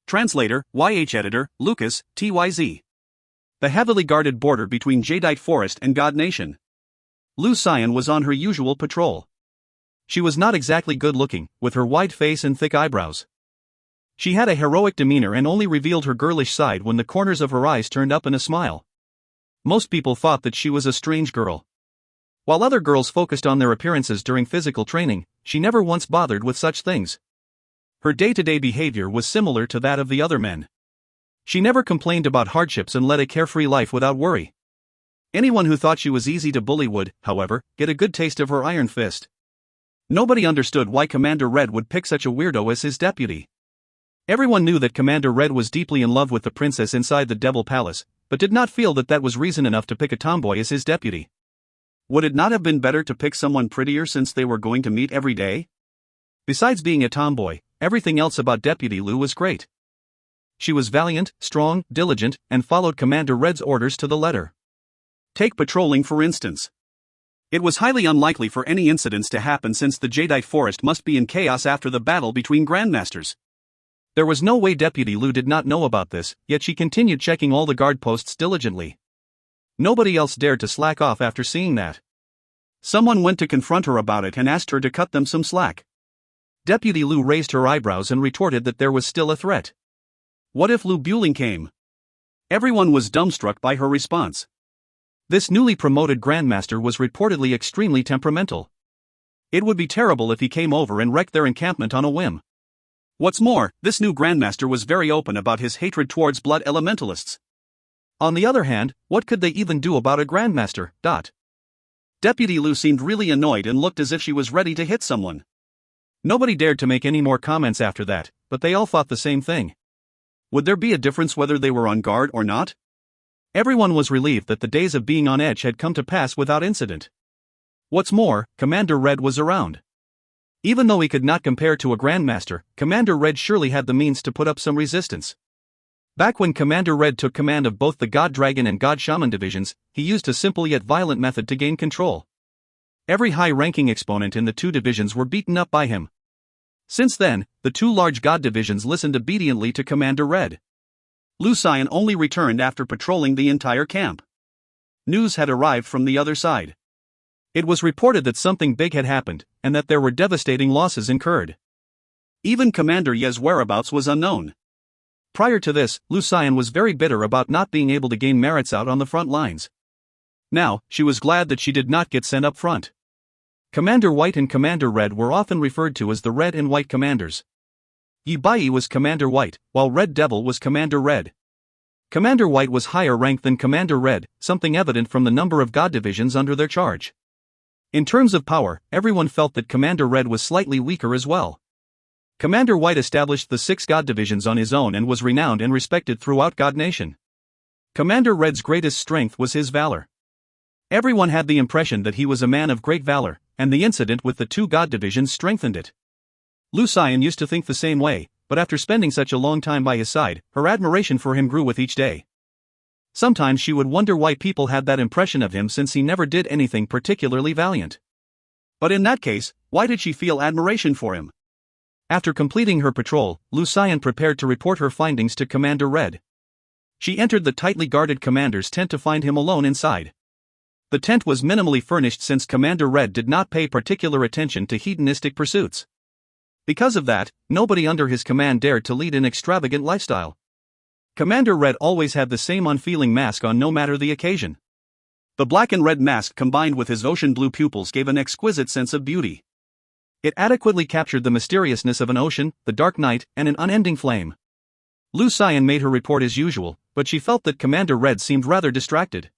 Translator, YH Editor, Lucas, TYZ. The heavily guarded border between Jadeite Forest and God Nation. Lu Xian was on her usual patrol. She was not exactly good-looking, with her wide face and thick eyebrows. She had a heroic demeanor and only revealed her girlish side when the corners of her eyes turned up in a smile. Most people thought that she was a strange girl. While other girls focused on their appearances during physical training, she never once bothered with such things. Her day-to-day behavior was similar to that of the other men. She never complained about hardships and led a carefree life without worry. Anyone who thought she was easy to bully would, however, get a good taste of her iron fist. Nobody understood why Commander Red would pick such a weirdo as his deputy. Everyone knew that Commander Red was deeply in love with the princess inside the Devil Palace, but did not feel that that was reason enough to pick a tomboy as his deputy. Would it not have been better to pick someone prettier since they were going to meet every day? Besides being a tomboy, everything else about Deputy Lu was great. She was valiant, strong, diligent, and followed Commander Red's orders to the letter. Take patrolling for instance. It was highly unlikely for any incidents to happen since the Jadeite Forest must be in chaos after the battle between Grandmasters. There was no way Deputy Lu did not know about this, yet she continued checking all the guard posts diligently. Nobody else dared to slack off after seeing that. Someone went to confront her about it and asked her to cut them some slack. Deputy Lu raised her eyebrows and retorted that there was still a threat. What if Lu Buling came? Everyone was dumbstruck by her response. This newly promoted Grandmaster was reportedly extremely temperamental. It would be terrible if he came over and wrecked their encampment on a whim. What's more, this new Grandmaster was very open about his hatred towards blood elementalists. On the other hand, what could they even do about a Grandmaster? Deputy Lu seemed really annoyed and looked as if she was ready to hit someone. Nobody dared to make any more comments after that, but they all thought the same thing. Would there be a difference whether they were on guard or not? Everyone was relieved that the days of being on edge had come to pass without incident. What's more, Commander Red was around. Even though he could not compare to a Grandmaster, Commander Red surely had the means to put up some resistance. Back when Commander Red took command of both the God Dragon and God Shaman divisions, he used a simple yet violent method to gain control. Every high-ranking exponent in the two divisions were beaten up by him. Since then, the two large God divisions listened obediently to Commander Red. Lu Xian only returned after patrolling the entire camp. News had arrived from the other side. It was reported that something big had happened, and that there were devastating losses incurred. Even Commander Ye's whereabouts was unknown. Prior to this, Lu Xian was very bitter about not being able to gain merits out on the front lines. Now, she was glad that she did not get sent up front. Commander White and Commander Red were often referred to as the Red and White Commanders. Yi Bai was Commander White, while Red Devil was Commander Red. Commander White was higher ranked than Commander Red, something evident from the number of God divisions under their charge. In terms of power, everyone felt that Commander Red was slightly weaker as well. Commander White established the 6 God divisions on his own and was renowned and respected throughout God Nation. Commander Red's greatest strength was his valor. Everyone had the impression that he was a man of great valor, and the incident with the 2 God divisions strengthened it. Lu Xian used to think the same way, but after spending such a long time by his side, her admiration for him grew with each day. Sometimes she would wonder why people had that impression of him since he never did anything particularly valiant. But in that case, why did she feel admiration for him? After completing her patrol, Lu Xian prepared to report her findings to Commander Red. She entered the tightly guarded commander's tent to find him alone inside. The tent was minimally furnished since Commander Red did not pay particular attention to hedonistic pursuits. Because of that, nobody under his command dared to lead an extravagant lifestyle. Commander Red always had the same unfeeling mask on no matter the occasion. The black and red mask combined with his ocean blue pupils gave an exquisite sense of beauty. It adequately captured the mysteriousness of an ocean, the dark night, and an unending flame. Lu Xian made her report as usual, but she felt that Commander Red seemed rather distracted.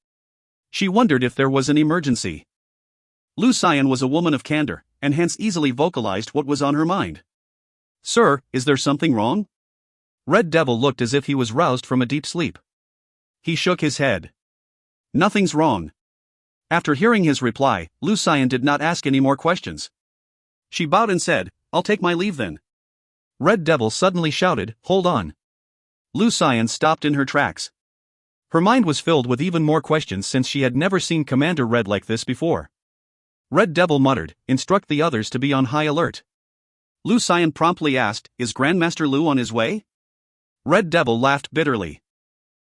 She wondered if there was an emergency. Lu Xian was a woman of candor, and hence easily vocalized what was on her mind. "Sir, is there something wrong?" Red Devil looked as if he was roused from a deep sleep. He shook his head. "Nothing's wrong." After hearing his reply, Lu Xian did not ask any more questions. She bowed and said, "I'll take my leave then." Red Devil suddenly shouted, "Hold on." Lu Xian stopped in her tracks. Her mind was filled with even more questions since she had never seen Commander Red like this before. Red Devil muttered, "Instruct the others to be on high alert." Lu Xian promptly asked, "Is Grandmaster Lu on his way?" Red Devil laughed bitterly.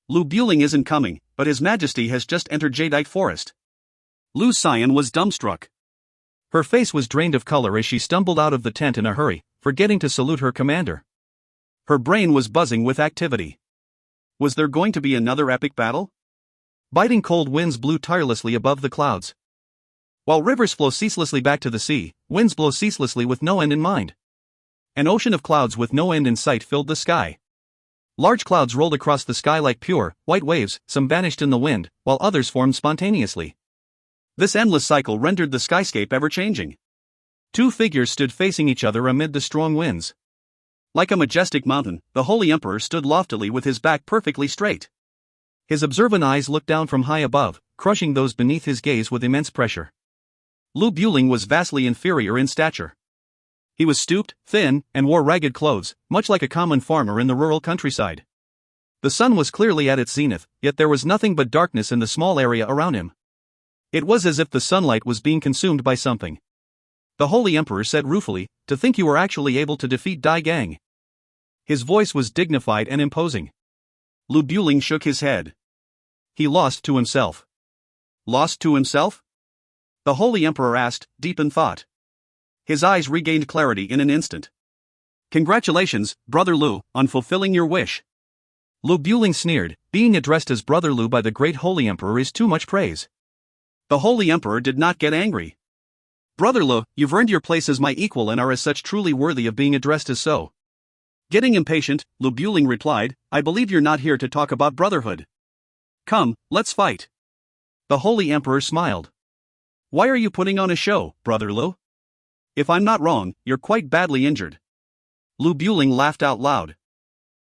"Lu Buling isn't coming, but His Majesty has just entered Jadeite Forest." Lu Xian was dumbstruck. Her face was drained of color as she stumbled out of the tent in a hurry, forgetting to salute her commander. Her brain was buzzing with activity. Was there going to be another epic battle? Biting cold winds blew tirelessly above the clouds. While rivers flow ceaselessly back to the sea, winds blow ceaselessly with no end in mind. An ocean of clouds with no end in sight filled the sky. Large clouds rolled across the sky like pure, white waves, some vanished in the wind, while others formed spontaneously. This endless cycle rendered the skyscape ever-changing. 2 figures stood facing each other amid the strong winds. Like a majestic mountain, the Holy Emperor stood loftily with his back perfectly straight. His observant eyes looked down from high above, crushing those beneath his gaze with immense pressure. Lu Buling was vastly inferior in stature. He was stooped, thin, and wore ragged clothes, much like a common farmer in the rural countryside. The sun was clearly at its zenith, yet there was nothing but darkness in the small area around him. It was as if the sunlight was being consumed by something. The Holy Emperor said ruefully, "To think you were actually able to defeat Dai Gang." His voice was dignified and imposing. Lu Buling shook his head. He lost to himself. Lost to himself? The Holy Emperor asked, deep in thought. His eyes regained clarity in an instant. "Congratulations, Brother Lu, on fulfilling your wish." Lu Buling sneered, "Being addressed as Brother Lu by the great Holy Emperor is too much praise." The Holy Emperor did not get angry. "Brother Lu, you've earned your place as my equal and are as such truly worthy of being addressed as so." Getting impatient, Lu Buling replied, "I believe you're not here to talk about brotherhood. Come, let's fight." The Holy Emperor smiled. "Why are you putting on a show, Brother Lu? If I'm not wrong, you're quite badly injured." Lu Buling laughed out loud.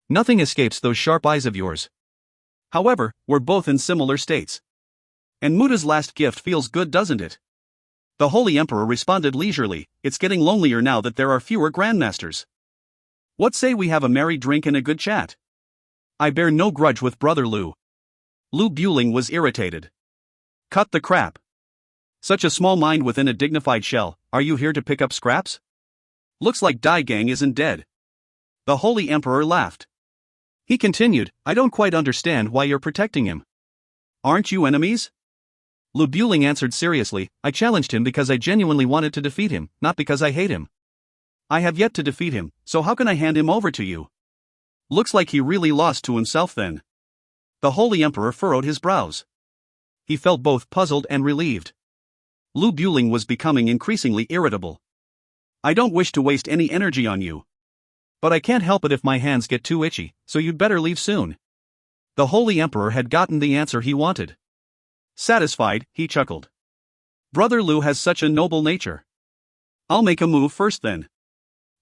"Nothing escapes those sharp eyes of yours. However, we're both in similar states. And Muda's last gift feels good, doesn't it?" The Holy Emperor responded leisurely, "It's getting lonelier now that there are fewer grandmasters. What say we have a merry drink and a good chat? I bear no grudge with Brother Lu." Lu Buling was irritated. "Cut the crap. Such a small mind within a dignified shell, are you here to pick up scraps? Looks like Dai Gang isn't dead." The Holy Emperor laughed. He continued, "I don't quite understand why you're protecting him. Aren't you enemies?" Lu Buling answered seriously, "I challenged him because I genuinely wanted to defeat him, not because I hate him. I have yet to defeat him, so how can I hand him over to you?" Looks like he really lost to himself then. The Holy Emperor furrowed his brows. He felt both puzzled and relieved. Lu Buling was becoming increasingly irritable. "I don't wish to waste any energy on you. But I can't help it if my hands get too itchy, so you'd better leave soon." The Holy Emperor had gotten the answer he wanted. Satisfied, he chuckled. "Brother Lu has such a noble nature. I'll make a move first then.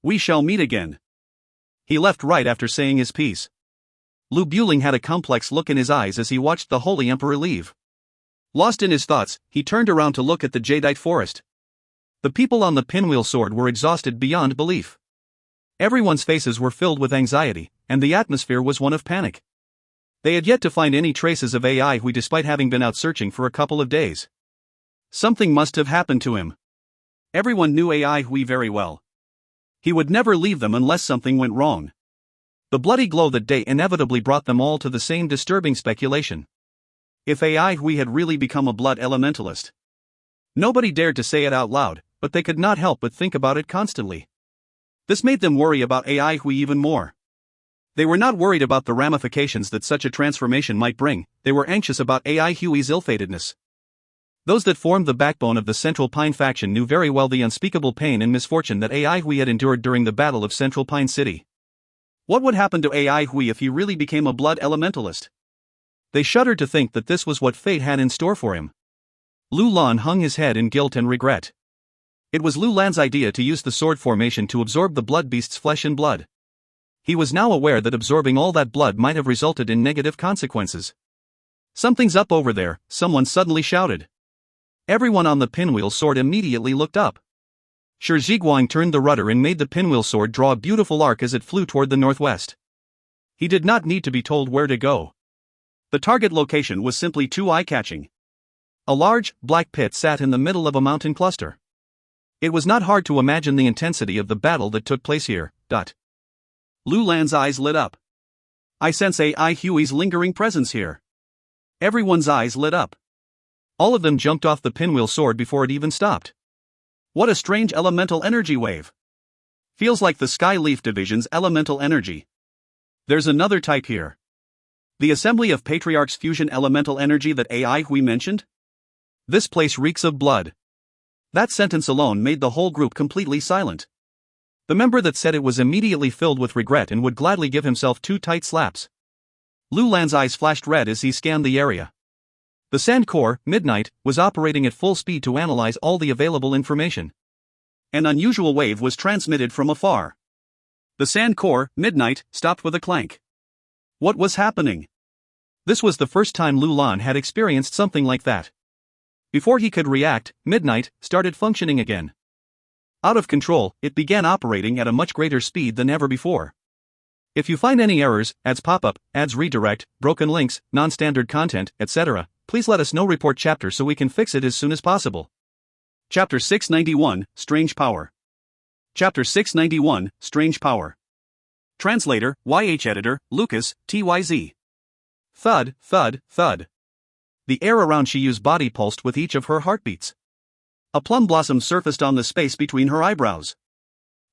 We shall meet again." He left right after saying his piece. Lu Buling had a complex look in his eyes as he watched the Holy Emperor leave. Lost in his thoughts, he turned around to look at the jadeite forest. The people on the pinwheel sword were exhausted beyond belief. Everyone's faces were filled with anxiety, and the atmosphere was one of panic. They had yet to find any traces of AI Hui despite having been out searching for a couple of days. Something must have happened to him. Everyone knew AI Hui very well. He would never leave them unless something went wrong. The bloody glow that day inevitably brought them all to the same disturbing speculation. If AI Hui had really become a blood elementalist. Nobody dared to say it out loud, but they could not help but think about it constantly. This made them worry about AI Hui even more. They were not worried about the ramifications that such a transformation might bring, they were anxious about AI Hui's ill-fatedness. Those that formed the backbone of the Central Pine faction knew very well the unspeakable pain and misfortune that AI Hui had endured during the Battle of Central Pine City. What would happen to AI Hui if he really became a blood elementalist? They shuddered to think that this was what fate had in store for him. Lu Lan hung his head in guilt and regret. It was Lu Lan's idea to use the sword formation to absorb the blood beast's flesh and blood. He was now aware that absorbing all that blood might have resulted in negative consequences. "Something's up over there," someone suddenly shouted. Everyone on the pinwheel sword immediately looked up. Shi Zhiguang turned the rudder and made the pinwheel sword draw a beautiful arc as it flew toward the northwest. He did not need to be told where to go. The target location was simply too eye-catching. A large, black pit sat in the middle of a mountain cluster. It was not hard to imagine the intensity of the battle that took place here. Lu Lan's eyes lit up. "I sense AI Hui's lingering presence here." Everyone's eyes lit up. All of them jumped off the pinwheel sword before it even stopped. What a strange elemental energy wave. Feels like the Sky Leaf Division's elemental energy. There's another type here. The Assembly of Patriarchs fusion elemental energy that AI Hui mentioned? This place reeks of blood. That sentence alone made the whole group completely silent. The member that said it was immediately filled with regret and would gladly give himself 2 tight slaps. Lu Lan's eyes flashed red as he scanned the area. The Sand Core, Midnight, was operating at full speed to analyze all the available information. An unusual wave was transmitted from afar. The Sand Core, Midnight, stopped with a clank. What was happening? This was the first time Lu Lan had experienced something like that. Before he could react, Midnight started functioning again. Out of control, it began operating at a much greater speed than ever before. If you find any errors, ads pop up, ads redirect, broken links, non-standard content, etc., please let us know. Report chapter so we can fix it as soon as possible. Chapter 691, Strange Power. Chapter 691, Strange Power. Translator, YH Editor, Lucas, TYZ. Thud, thud, thud. The air around Shiyu's body pulsed with each of her heartbeats. A plum blossom surfaced on the space between her eyebrows.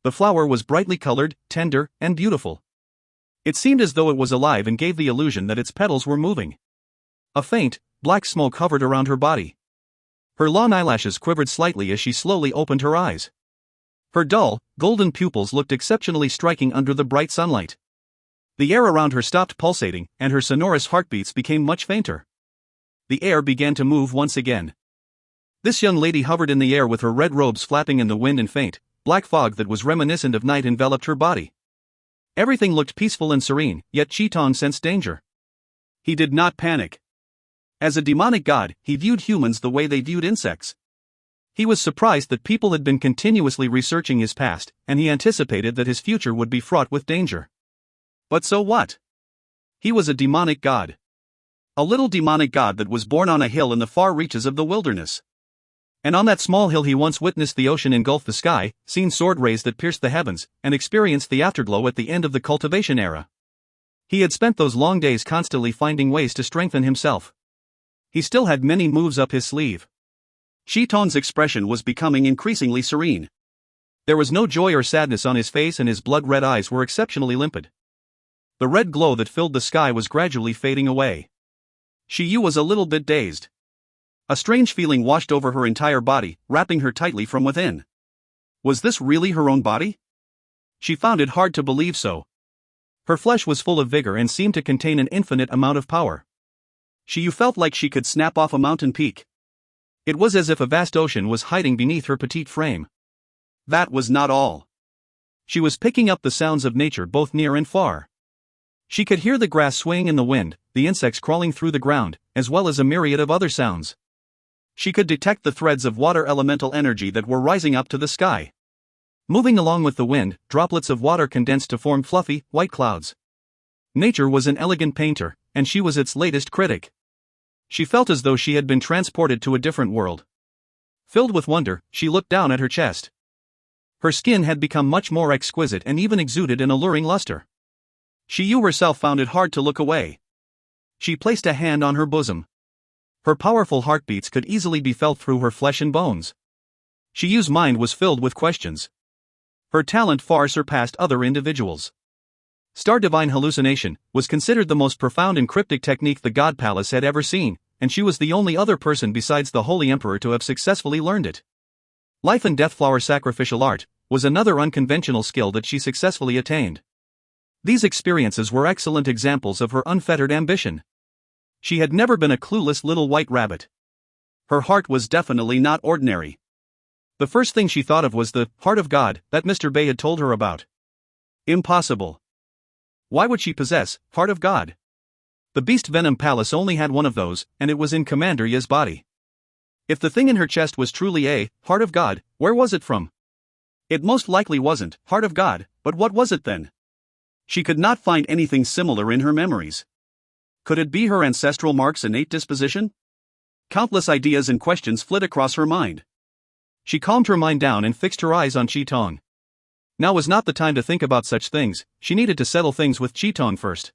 The flower was brightly colored, tender, and beautiful. It seemed as though it was alive and gave the illusion that its petals were moving. A faint, black smoke hovered around her body. Her long eyelashes quivered slightly as she slowly opened her eyes. Her dull, golden pupils looked exceptionally striking under the bright sunlight. The air around her stopped pulsating, and her sonorous heartbeats became much fainter. The air began to move once again. This young lady hovered in the air with her red robes flapping in the wind, and faint, black fog that was reminiscent of night enveloped her body. Everything looked peaceful and serene, yet Qitong sensed danger. He did not panic. As a demonic god, he viewed humans the way they viewed insects. He was surprised that people had been continuously researching his past, and he anticipated that his future would be fraught with danger. But so what? He was a demonic god. A little demonic god that was born on a hill in the far reaches of the wilderness. And on that small hill he once witnessed the ocean engulf the sky, seen sword rays that pierced the heavens, and experienced the afterglow at the end of the cultivation era. He had spent those long days constantly finding ways to strengthen himself. He still had many moves up his sleeve. Chiton's expression was becoming increasingly serene. There was no joy or sadness on his face, and his blood-red eyes were exceptionally limpid. The red glow that filled the sky was gradually fading away. Shiyu was a little bit dazed. A strange feeling washed over her entire body, wrapping her tightly from within. Was this really her own body? She found it hard to believe so. Her flesh was full of vigor and seemed to contain an infinite amount of power. Shiyu felt like she could snap off a mountain peak. It was as if a vast ocean was hiding beneath her petite frame. That was not all. She was picking up the sounds of nature both near and far. She could hear the grass swaying in the wind, the insects crawling through the ground, as well as a myriad of other sounds. She could detect the threads of water elemental energy that were rising up to the sky. Moving along with the wind, droplets of water condensed to form fluffy, white clouds. Nature was an elegant painter, and she was its latest critic. She felt as though she had been transported to a different world. Filled with wonder, she looked down at her chest. Her skin had become much more exquisite and even exuded an alluring luster. Shiyu herself found it hard to look away. She placed a hand on her bosom. Her powerful heartbeats could easily be felt through her flesh and bones. Shiyu's mind was filled with questions. Her talent far surpassed other individuals. Star Divine Hallucination was considered the most profound and cryptic technique the God Palace had ever seen, and she was the only other person besides the Holy Emperor to have successfully learned it. Life and Death Flower Sacrificial Art was another unconventional skill that she successfully attained. These experiences were excellent examples of her unfettered ambition. She had never been a clueless little white rabbit. Her heart was definitely not ordinary. The first thing she thought of was the heart of God that Mr. Bay had told her about. Impossible. Why would she possess heart of God? The Beast Venom Palace only had one of those, and it was in Commander Ye's body. If the thing in her chest was truly a heart of God, where was it from? It most likely wasn't heart of God, but what was it then? She could not find anything similar in her memories. Could it be her ancestral mark's innate disposition? Countless ideas and questions flit across her mind. She calmed her mind down and fixed her eyes on Qitong. Now was not the time to think about such things, she needed to settle things with Qitong first.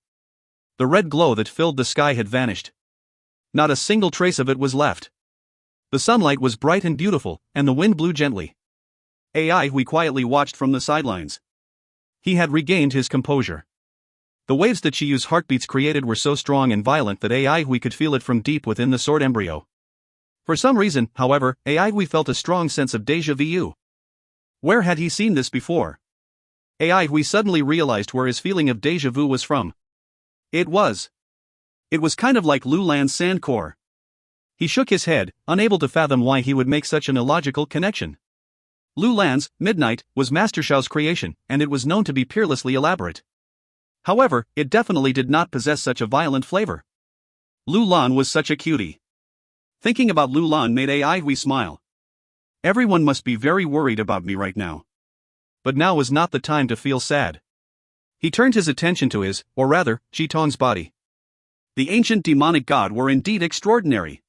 The red glow that filled the sky had vanished. Not a single trace of it was left. The sunlight was bright and beautiful, and the wind blew gently. Ai Hui quietly watched from the sidelines. He had regained his composure. The waves that Shiyu's heartbeats created were so strong and violent that Ai Hui could feel it from deep within the sword embryo. For some reason, however, Ai Hui felt a strong sense of déjà vu. Where had he seen this before? Ai Hui suddenly realized where his feeling of déjà vu was from. It was kind of like Lu Lan's sand core. He shook his head, unable to fathom why he would make such an illogical connection. Lu Lan's Midnight was Master Shao's creation, and it was known to be peerlessly elaborate. However, it definitely did not possess such a violent flavor. Lu Lan was such a cutie. Thinking about Lu Lan made Ai Hui smile. Everyone must be very worried about me right now. But now was not the time to feel sad. He turned his attention to his, or rather, Qitong's body. The ancient demonic god were indeed extraordinary.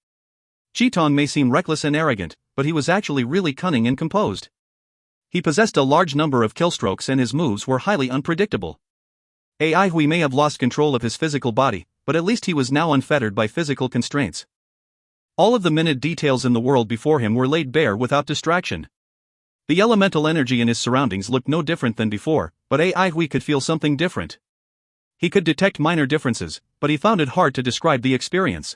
Qitong may seem reckless and arrogant, but he was actually really cunning and composed. He possessed a large number of killstrokes and his moves were highly unpredictable. Ai Hui may have lost control of his physical body, but at least he was now unfettered by physical constraints. All of the minute details in the world before him were laid bare without distraction. The elemental energy in his surroundings looked no different than before, but Ai Hui could feel something different. He could detect minor differences, but he found it hard to describe the experience.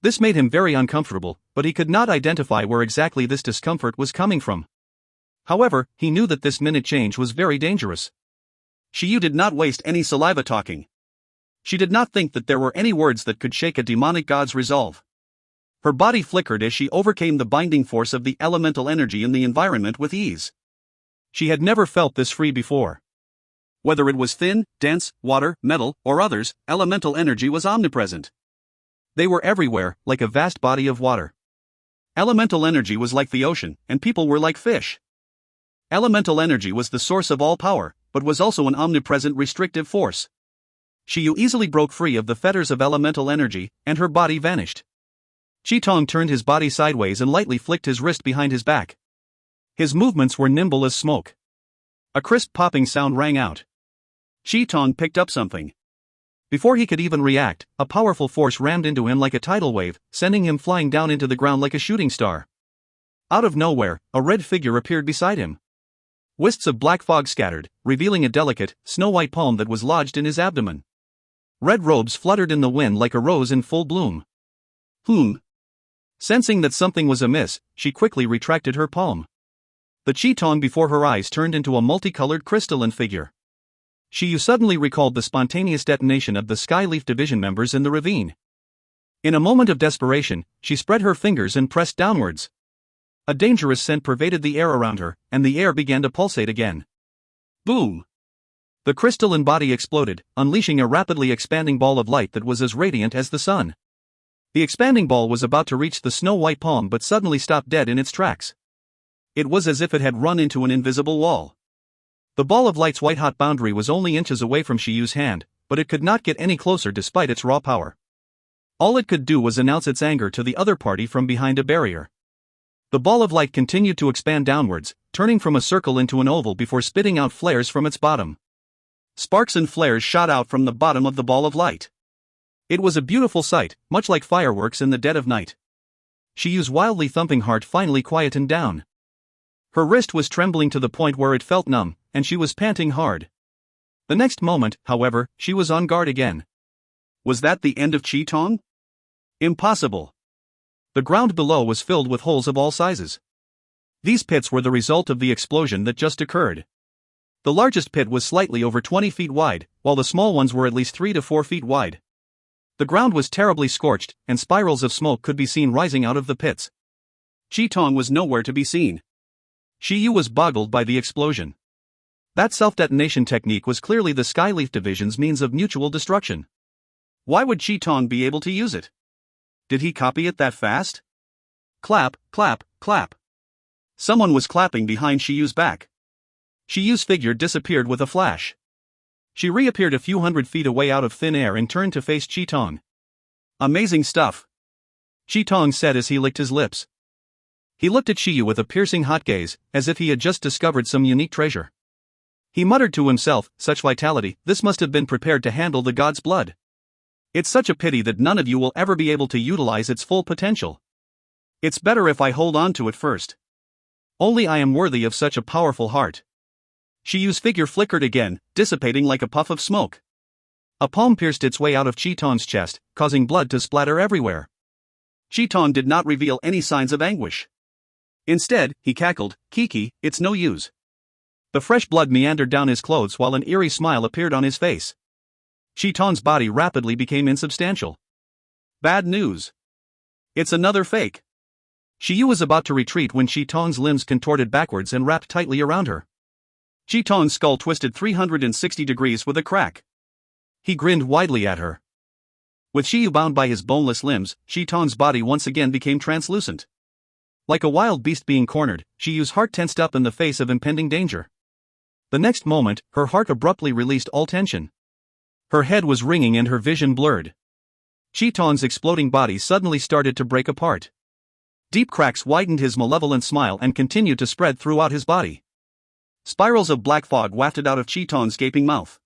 This made him very uncomfortable, but he could not identify where exactly this discomfort was coming from. However, he knew that this minute change was very dangerous. Shiyu did not waste any saliva talking. She did not think that there were any words that could shake a demonic god's resolve. Her body flickered as she overcame the binding force of the elemental energy in the environment with ease. She had never felt this free before. Whether it was thin, dense, water, metal, or others, elemental energy was omnipresent. They were everywhere, like a vast body of water. Elemental energy was like the ocean, and people were like fish. Elemental energy was the source of all power, but was also an omnipresent restrictive force. Shiyu easily broke free of the fetters of elemental energy, and her body vanished. Qitong turned his body sideways and lightly flicked his wrist behind his back. His movements were nimble as smoke. A crisp popping sound rang out. Qitong picked up something. Before he could even react, a powerful force rammed into him like a tidal wave, sending him flying down into the ground like a shooting star. Out of nowhere, a red figure appeared beside him. Wisps of black fog scattered, revealing a delicate, snow-white palm that was lodged in his abdomen. Red robes fluttered in the wind like a rose in full bloom. Sensing that something was amiss, she quickly retracted her palm. The Qitong before her eyes turned into a multicolored crystalline figure. Shiyu suddenly recalled the spontaneous detonation of the Skyleaf Division members in the ravine. In a moment of desperation, she spread her fingers and pressed downwards. A dangerous scent pervaded the air around her, and the air began to pulsate again. Boom! The crystalline body exploded, unleashing a rapidly expanding ball of light that was as radiant as the sun. The expanding ball was about to reach the snow-white palm but suddenly stopped dead in its tracks. It was as if it had run into an invisible wall. The ball of light's white-hot boundary was only inches away from Shiyu's hand, but it could not get any closer despite its raw power. All it could do was announce its anger to the other party from behind a barrier. The ball of light continued to expand downwards, turning from a circle into an oval before spitting out flares from its bottom. Sparks and flares shot out from the bottom of the ball of light. It was a beautiful sight, much like fireworks in the dead of night. Shiyu's wildly thumping heart finally quietened down. Her wrist was trembling to the point where it felt numb, and she was panting hard. The next moment, however, she was on guard again. Was that the end of Qitong? Impossible. The ground below was filled with holes of all sizes. These pits were the result of the explosion that just occurred. The largest pit was slightly over 20 feet wide, while the small ones were at least 3 to 4 feet wide. The ground was terribly scorched, and spirals of smoke could be seen rising out of the pits. Qitong was nowhere to be seen. Shiyu was boggled by the explosion. That self-detonation technique was clearly the Skyleaf Division's means of mutual destruction. Why would Qitong be able to use it? Did he copy it that fast? Clap, clap, clap. Someone was clapping behind Shiyu's back. Shiyu's figure disappeared with a flash. She reappeared a few hundred feet away out of thin air and turned to face Qitong. Amazing stuff, Qitong said as he licked his lips. He looked at Shiyu with a piercing hot gaze, as if he had just discovered some unique treasure. He muttered to himself, such vitality, this must have been prepared to handle the god's blood. It's such a pity that none of you will ever be able to utilize its full potential. It's better if I hold on to it first. Only I am worthy of such a powerful heart. Shiyu's figure flickered again, dissipating like a puff of smoke. A palm pierced its way out of Qitong's chest, causing blood to splatter everywhere. Qitong did not reveal any signs of anguish. Instead, he cackled, "Kiki, it's no use." The fresh blood meandered down his clothes while an eerie smile appeared on his face. Qitong's body rapidly became insubstantial. Bad news. It's another fake. Shiyu was about to retreat when Qitong's limbs contorted backwards and wrapped tightly around her. Qitong's skull twisted 360 degrees with a crack. He grinned widely at her. With Shiyu bound by his boneless limbs, Qitong's body once again became translucent. Like a wild beast being cornered, Shiyu's heart tensed up in the face of impending danger. The next moment, her heart abruptly released all tension. Her head was ringing and her vision blurred. Qitong's exploding body suddenly started to break apart. Deep cracks widened his malevolent smile and continued to spread throughout his body. Spirals of black fog wafted out of Qitong's gaping mouth.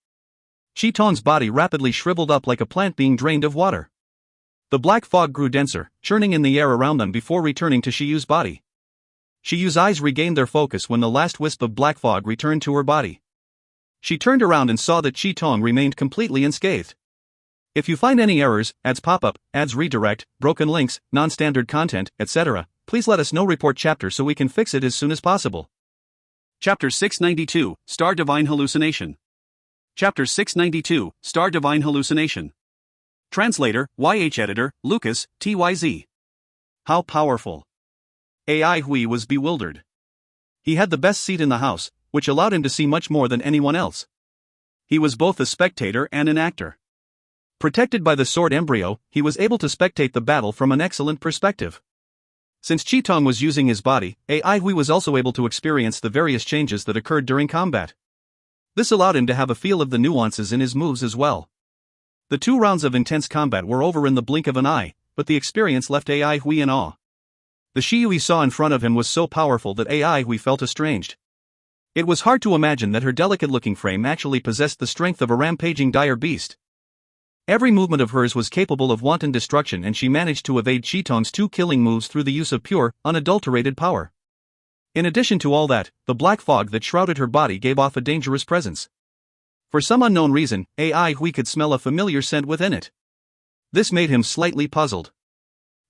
Qitong's body rapidly shriveled up like a plant being drained of water. The black fog grew denser, churning in the air around them before returning to Shiyu's body. Shiyu's eyes regained their focus when the last wisp of black fog returned to her body. She turned around and saw that Qitong remained completely unscathed. If you find any errors, ads pop up, ads redirect, broken links, non-standard content, etc., please let us know. Report chapter so we can fix it as soon as possible. Chapter 692, Star Divine Hallucination. Chapter 692, Star Divine Hallucination. Translator, YH Editor, Lucas, TYZ. How powerful. AI Hui was bewildered. He had the best seat in the house, which allowed him to see much more than anyone else. He was both a spectator and an actor. Protected by the sword embryo, he was able to spectate the battle from an excellent perspective. Since Chi-Tong was using his body, AI Hui was also able to experience the various changes that occurred during combat. This allowed him to have a feel of the nuances in his moves as well. The 2 rounds of intense combat were over in the blink of an eye, but the experience left AI Hui in awe. The Shiyu he saw in front of him was so powerful that AI Hui felt estranged. It was hard to imagine that her delicate-looking frame actually possessed the strength of a rampaging dire beast. Every movement of hers was capable of wanton destruction, and she managed to evade Chi-Tong's 2 killing moves through the use of pure, unadulterated power. In addition to all that, the black fog that shrouded her body gave off a dangerous presence. For some unknown reason, AI Hui could smell a familiar scent within it. This made him slightly puzzled.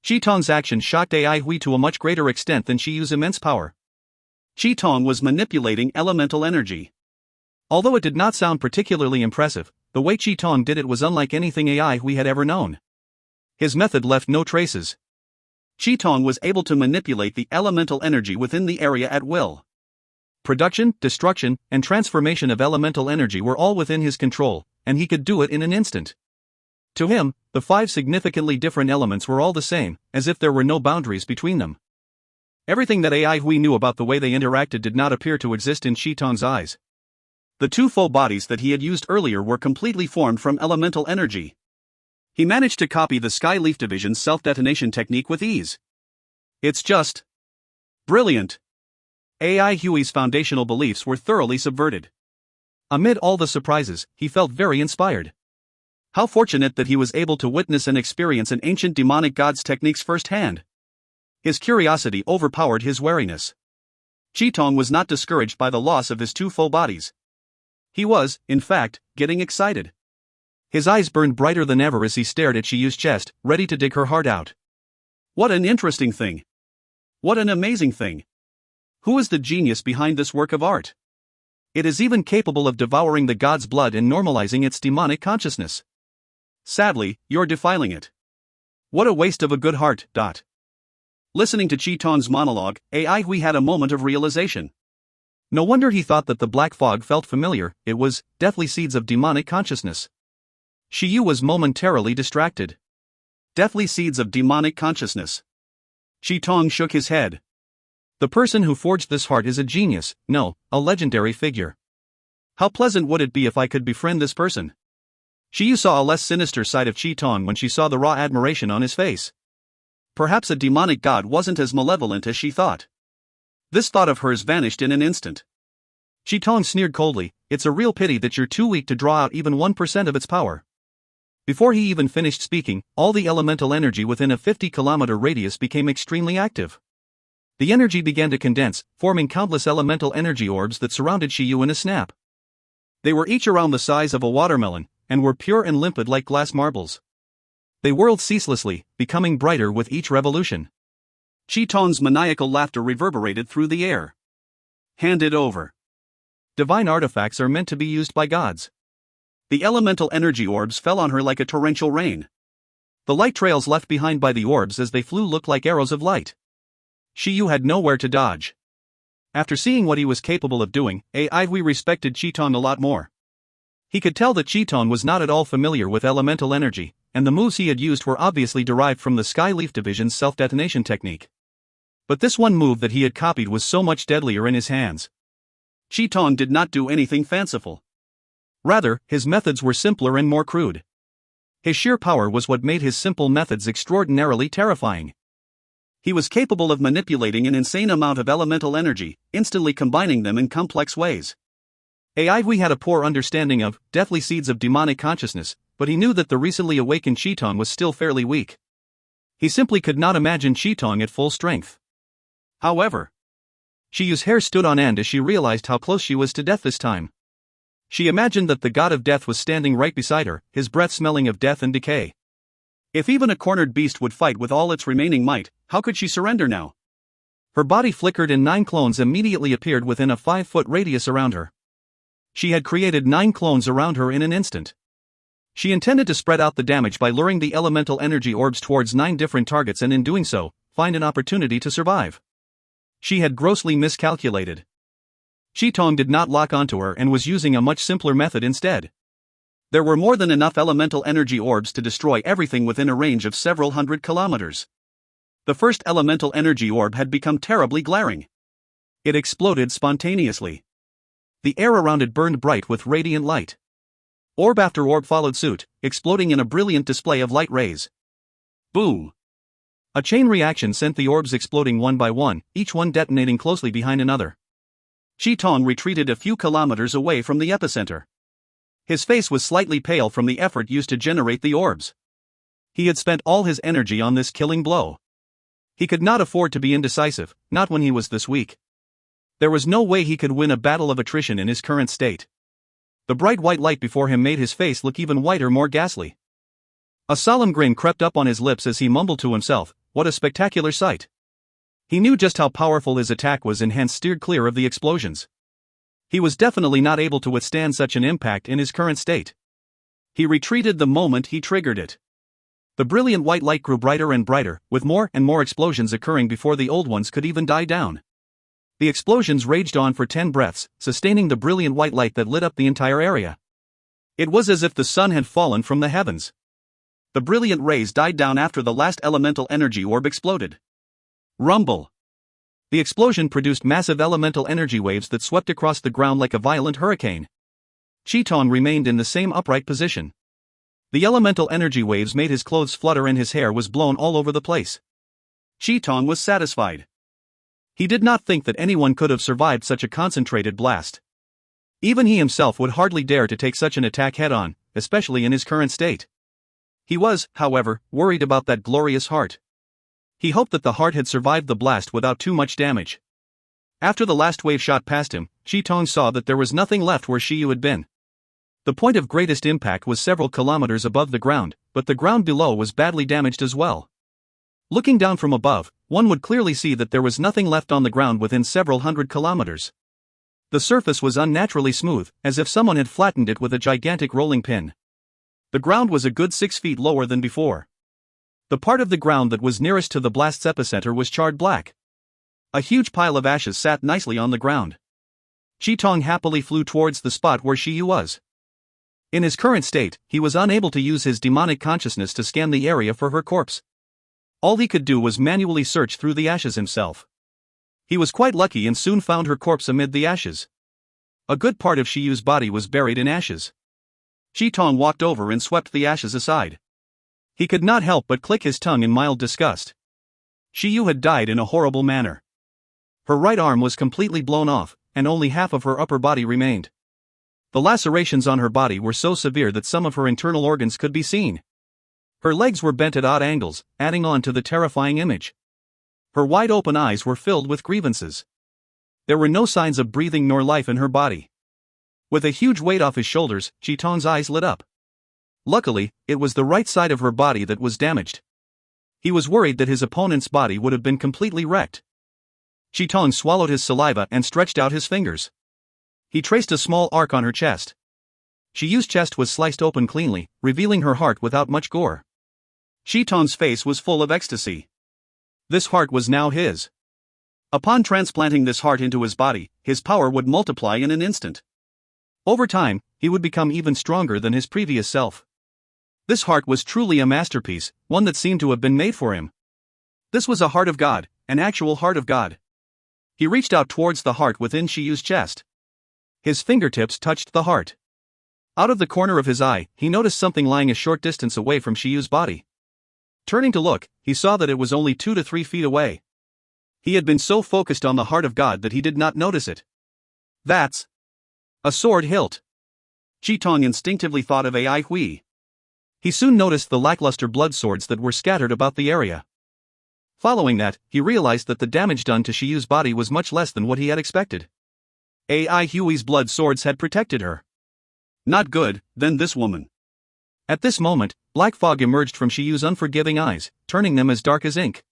Chi-Tong's action shocked AI Hui to a much greater extent than Shiyu's immense power. Chi-Tong was manipulating elemental energy. Although it did not sound particularly impressive, the way Chi-Tong did it was unlike anything AI Hui had ever known. His method left no traces. Chi-Tong was able to manipulate the elemental energy within the area at will. Production, destruction, and transformation of elemental energy were all within his control, and he could do it in an instant. To him, the 5 significantly different elements were all the same, as if there were no boundaries between them. Everything that AI Hui knew about the way they interacted did not appear to exist in Chi-Tong's eyes. The 2 full bodies that he had used earlier were completely formed from elemental energy. He managed to copy the Skyleaf Division's self-detonation technique with ease. It's just brilliant. AI Hui's foundational beliefs were thoroughly subverted. Amid all the surprises, he felt very inspired. How fortunate that he was able to witness and experience an ancient demonic god's techniques firsthand. His curiosity overpowered his wariness. Chi-Tong was not discouraged by the loss of his 2 full bodies. He was, in fact, getting excited. His eyes burned brighter than ever as he stared at Shiyu's chest, ready to dig her heart out. What an interesting thing! What an amazing thing! Who is the genius behind this work of art? It is even capable of devouring the god's blood and normalizing its demonic consciousness. Sadly, you're defiling it. What a waste of a good heart. Listening to Chi-Tong's monologue, AI Hui had a moment of realization. No wonder he thought that the black fog felt familiar, it was deathly seeds of demonic consciousness. Shiyu was momentarily distracted. Deathly seeds of demonic consciousness. Chi-Tong shook his head. The person who forged this heart is a genius, no, a legendary figure. How pleasant would it be if I could befriend this person? Shiyu saw a less sinister side of Chi-Tong when she saw the raw admiration on his face. Perhaps a demonic god wasn't as malevolent as she thought. This thought of hers vanished in an instant. Chi-Tong sneered coldly, it's a real pity that you're too weak to draw out even 1% of its power. Before he even finished speaking, all the elemental energy within a 50-kilometer radius became extremely active. The energy began to condense, forming countless elemental energy orbs that surrounded Shiyu in a snap. They were each around the size of a watermelon, and were pure and limpid like glass marbles. They whirled ceaselessly, becoming brighter with each revolution. Chi-Tong's maniacal laughter reverberated through the air. Hand it over. Divine artifacts are meant to be used by gods. The elemental energy orbs fell on her like a torrential rain. The light trails left behind by the orbs as they flew looked like arrows of light. Shiyu had nowhere to dodge. After seeing what he was capable of doing, AI Hui respected Chi-Tong a lot more. He could tell that Chi-Tong was not at all familiar with elemental energy, and the moves he had used were obviously derived from the Skyleaf Division's self-detonation technique. But this one move that he had copied was so much deadlier in his hands. Chi-Tong did not do anything fanciful. Rather, his methods were simpler and more crude. His sheer power was what made his simple methods extraordinarily terrifying. He was capable of manipulating an insane amount of elemental energy, instantly combining them in complex ways. AI Hui had a poor understanding of deathly seeds of demonic consciousness, but he knew that the recently awakened Chi-Tong was still fairly weak. He simply could not imagine Chi-Tong at full strength. However, Shiyu's hair stood on end as she realized how close she was to death this time. She imagined that the god of death was standing right beside her, his breath smelling of death and decay. If even a cornered beast would fight with all its remaining might, how could she surrender now? Her body flickered and 9 clones immediately appeared within a 5-foot radius around her. She had created 9 clones around her in an instant. She intended to spread out the damage by luring the elemental energy orbs towards 9 different targets and in doing so, find an opportunity to survive. She had grossly miscalculated. Chi-Tong did not lock onto her and was using a much simpler method instead. There were more than enough elemental energy orbs to destroy everything within a range of several hundred kilometers. The first elemental energy orb had become terribly glaring. It exploded spontaneously. The air around it burned bright with radiant light. Orb after orb followed suit, exploding in a brilliant display of light rays. Boom! A chain reaction sent the orbs exploding one by one, each one detonating closely behind another. Qi retreated a few kilometers away from the epicenter. His face was slightly pale from the effort used to generate the orbs. He had spent all his energy on this killing blow. He could not afford to be indecisive, not when he was this weak. There was no way he could win a battle of attrition in his current state. The bright white light before him made his face look even whiter, more ghastly. A solemn grin crept up on his lips as he mumbled to himself, "What a spectacular sight." He knew just how powerful his attack was and hence steered clear of the explosions. He was definitely not able to withstand such an impact in his current state. He retreated the moment he triggered it. The brilliant white light grew brighter and brighter, with more and more explosions occurring before the old ones could even die down. The explosions raged on for 10 breaths, sustaining the brilliant white light that lit up the entire area. It was as if the sun had fallen from the heavens. The brilliant rays died down after the last elemental energy orb exploded. Rumble! The explosion produced massive elemental energy waves that swept across the ground like a violent hurricane. Qi remained in the same upright position. The elemental energy waves made his clothes flutter and his hair was blown all over the place. Qi was satisfied. He did not think that anyone could have survived such a concentrated blast. Even he himself would hardly dare to take such an attack head-on, especially in his current state. He was, however, worried about that glorious heart. He hoped that the heart had survived the blast without too much damage. After the last wave shot past him, Qi saw that there was nothing left where Shiyu had been. The point of greatest impact was several kilometers above the ground, but the ground below was badly damaged as well. Looking down from above, one would clearly see that there was nothing left on the ground within several hundred kilometers. The surface was unnaturally smooth, as if someone had flattened it with a gigantic rolling pin. The ground was a good 6 feet lower than before. The part of the ground that was nearest to the blast's epicenter was charred black. A huge pile of ashes sat nicely on the ground. Qi happily flew towards the spot where Shiyu was. In his current state, he was unable to use his demonic consciousness to scan the area for her corpse. All he could do was manually search through the ashes himself. He was quite lucky and soon found her corpse amid the ashes. A good part of Shiyu's body was buried in ashes. Qi walked over and swept the ashes aside. He could not help but click his tongue in mild disgust. Shiyu had died in a horrible manner. Her right arm was completely blown off, and only half of her upper body remained. The lacerations on her body were so severe that some of her internal organs could be seen. Her legs were bent at odd angles, adding on to the terrifying image. Her wide-open eyes were filled with grievances. There were no signs of breathing nor life in her body. With a huge weight off his shoulders, Qi eyes lit up. Luckily, it was the right side of her body that was damaged. He was worried that his opponent's body would have been completely wrecked. Qi swallowed his saliva and stretched out his fingers. He traced a small arc on her chest. Shiyu's chest was sliced open cleanly, revealing her heart without much gore. Qi face was full of ecstasy. This heart was now his. Upon transplanting this heart into his body, his power would multiply in an instant. Over time, he would become even stronger than his previous self. This heart was truly a masterpiece, one that seemed to have been made for him. This was a heart of God, an actual heart of God. He reached out towards the heart within Shiyu's chest. His fingertips touched the heart. Out of the corner of his eye, he noticed something lying a short distance away from Shiyu's body. Turning to look, he saw that it was only 2 to 3 feet away. He had been so focused on the heart of God that he did not notice it. That's a sword hilt. Qi instinctively thought of Ai Hui. He soon noticed the lackluster blood swords that were scattered about the area. Following that, he realized that the damage done to Shiyu's body was much less than what he had expected. Ai Hui's blood swords had protected her. Not good, then this woman. At this moment, black fog emerged from Shiyu's unforgiving eyes, turning them as dark as ink.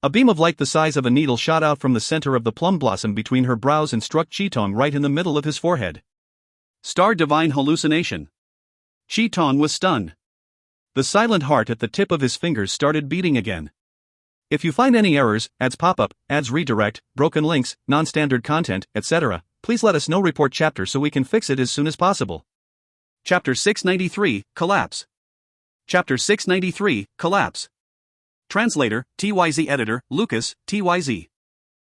A beam of light the size of a needle shot out from the center of the plum blossom between her brows and struck Qi right in the middle of his forehead. Star Divine Hallucination. Qi was stunned. The silent heart at the tip of his fingers started beating again. If you find any errors, ads pop up, ads redirect, broken links, non-standard content, etc., please let us know. Report chapter so we can fix it as soon as possible. Chapter 693, Collapse. Chapter 693, Collapse. Translator, TYZ Editor, Lucas, TYZ.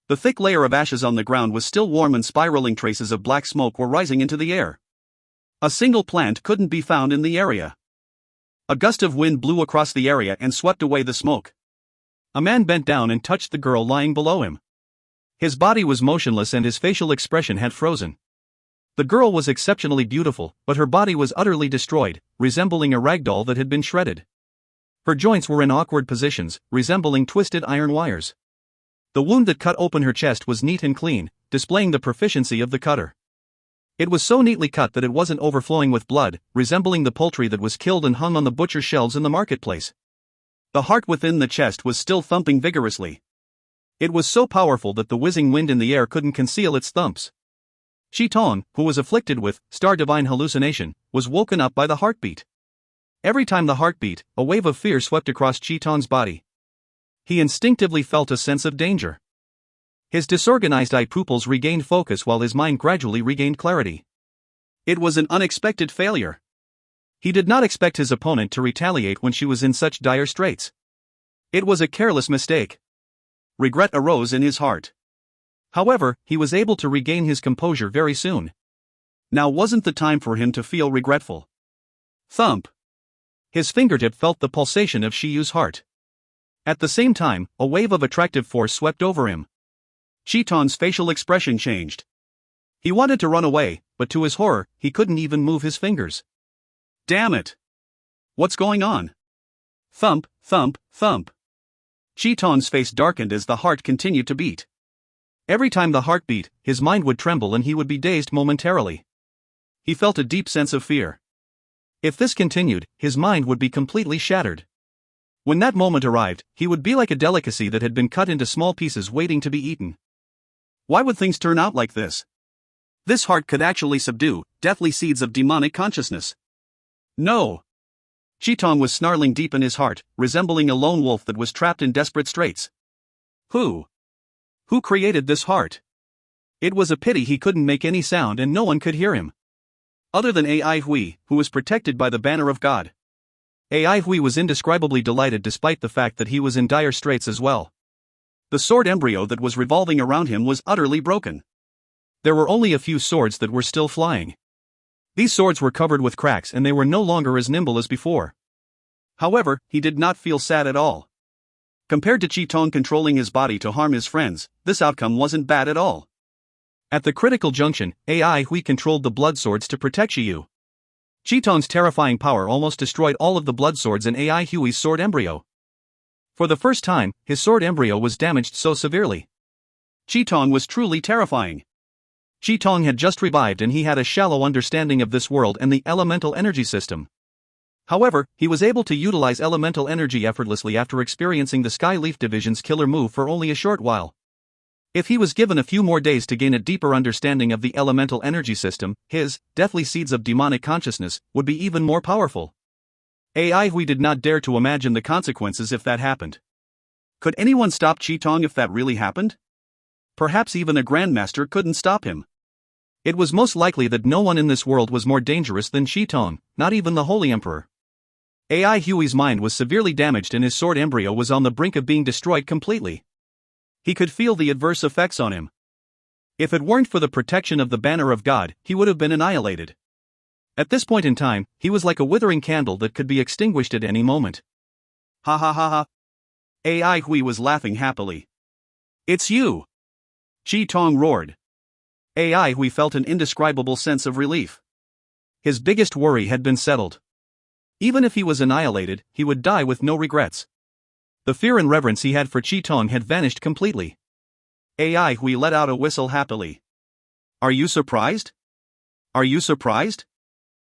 The thick layer of ashes on the ground was still warm and spiraling traces of black smoke were rising into the air. A single plant couldn't be found in the area. A gust of wind blew across the area and swept away the smoke. A man bent down and touched the girl lying below him. His body was motionless and his facial expression had frozen. The girl was exceptionally beautiful, but her body was utterly destroyed, resembling a rag doll that had been shredded. Her joints were in awkward positions, resembling twisted iron wires. The wound that cut open her chest was neat and clean, displaying the proficiency of the cutter. It was so neatly cut that it wasn't overflowing with blood, resembling the poultry that was killed and hung on the butcher's shelves in the marketplace. The heart within the chest was still thumping vigorously. It was so powerful that the whizzing wind in the air couldn't conceal its thumps. Chi-Tong, who was afflicted with star divine hallucination, was woken up by the heartbeat. Every time the heart beat, a wave of fear swept across Chi-Tong's body. He instinctively felt a sense of danger. His disorganized eye pupils regained focus while his mind gradually regained clarity. It was an unexpected failure. He did not expect his opponent to retaliate when she was in such dire straits. It was a careless mistake. Regret arose in his heart. However, he was able to regain his composure very soon. Now wasn't the time for him to feel regretful. Thump. His fingertip felt the pulsation of Shiyu's heart. At the same time, a wave of attractive force swept over him. Chi-Tong's facial expression changed. He wanted to run away, but to his horror, he couldn't even move his fingers. Damn it! What's going on? Thump, thump, thump. Chi-Tong's face darkened as the heart continued to beat. Every time the heart beat, his mind would tremble and he would be dazed momentarily. He felt a deep sense of fear. If this continued, his mind would be completely shattered. When that moment arrived, he would be like a delicacy that had been cut into small pieces waiting to be eaten. Why would things turn out like this? This heart could actually subdue deathly seeds of demonic consciousness. No! Chi-Tong was snarling deep in his heart, resembling a lone wolf that was trapped in desperate straits. Who created this heart? It was a pity he couldn't make any sound and no one could hear him. Other than Ai Hui, who was protected by the banner of God. Ai Hui was indescribably delighted despite the fact that he was in dire straits as well. The sword embryo that was revolving around him was utterly broken. There were only a few swords that were still flying. These swords were covered with cracks and they were no longer as nimble as before. However, he did not feel sad at all. Compared to Chi-Tong controlling his body to harm his friends, this outcome wasn't bad at all. At the critical junction, Ai Hui controlled the blood swords to protect Shiyu. Chi-Tong's terrifying power almost destroyed all of the blood swords in Ai Hui's sword embryo. For the first time, his sword embryo was damaged so severely. Chi-Tong was truly terrifying. Chi-Tong had just revived and he had a shallow understanding of this world and the elemental energy system. However, he was able to utilize elemental energy effortlessly after experiencing the Skyleaf Division's killer move for only a short while. If he was given a few more days to gain a deeper understanding of the elemental energy system, his deathly seeds of demonic consciousness would be even more powerful. Ai Hui did not dare to imagine the consequences if that happened. Could anyone stop Chi-Tong if that really happened? Perhaps even a grandmaster couldn't stop him. It was most likely that no one in this world was more dangerous than Chi-Tong, not even the Holy Emperor. Ai Hui's mind was severely damaged and his sword embryo was on the brink of being destroyed completely. He could feel the adverse effects on him. If it weren't for the protection of the banner of God, he would have been annihilated. At this point in time, he was like a withering candle that could be extinguished at any moment. Ha ha ha ha. Ai Hui was laughing happily. It's you! Chi-Tong roared. Ai Hui felt an indescribable sense of relief. His biggest worry had been settled. Even if he was annihilated, he would die with no regrets. The fear and reverence he had for Chi-Tong had vanished completely. Ai Hui let out a whistle happily. Are you surprised? Are you surprised?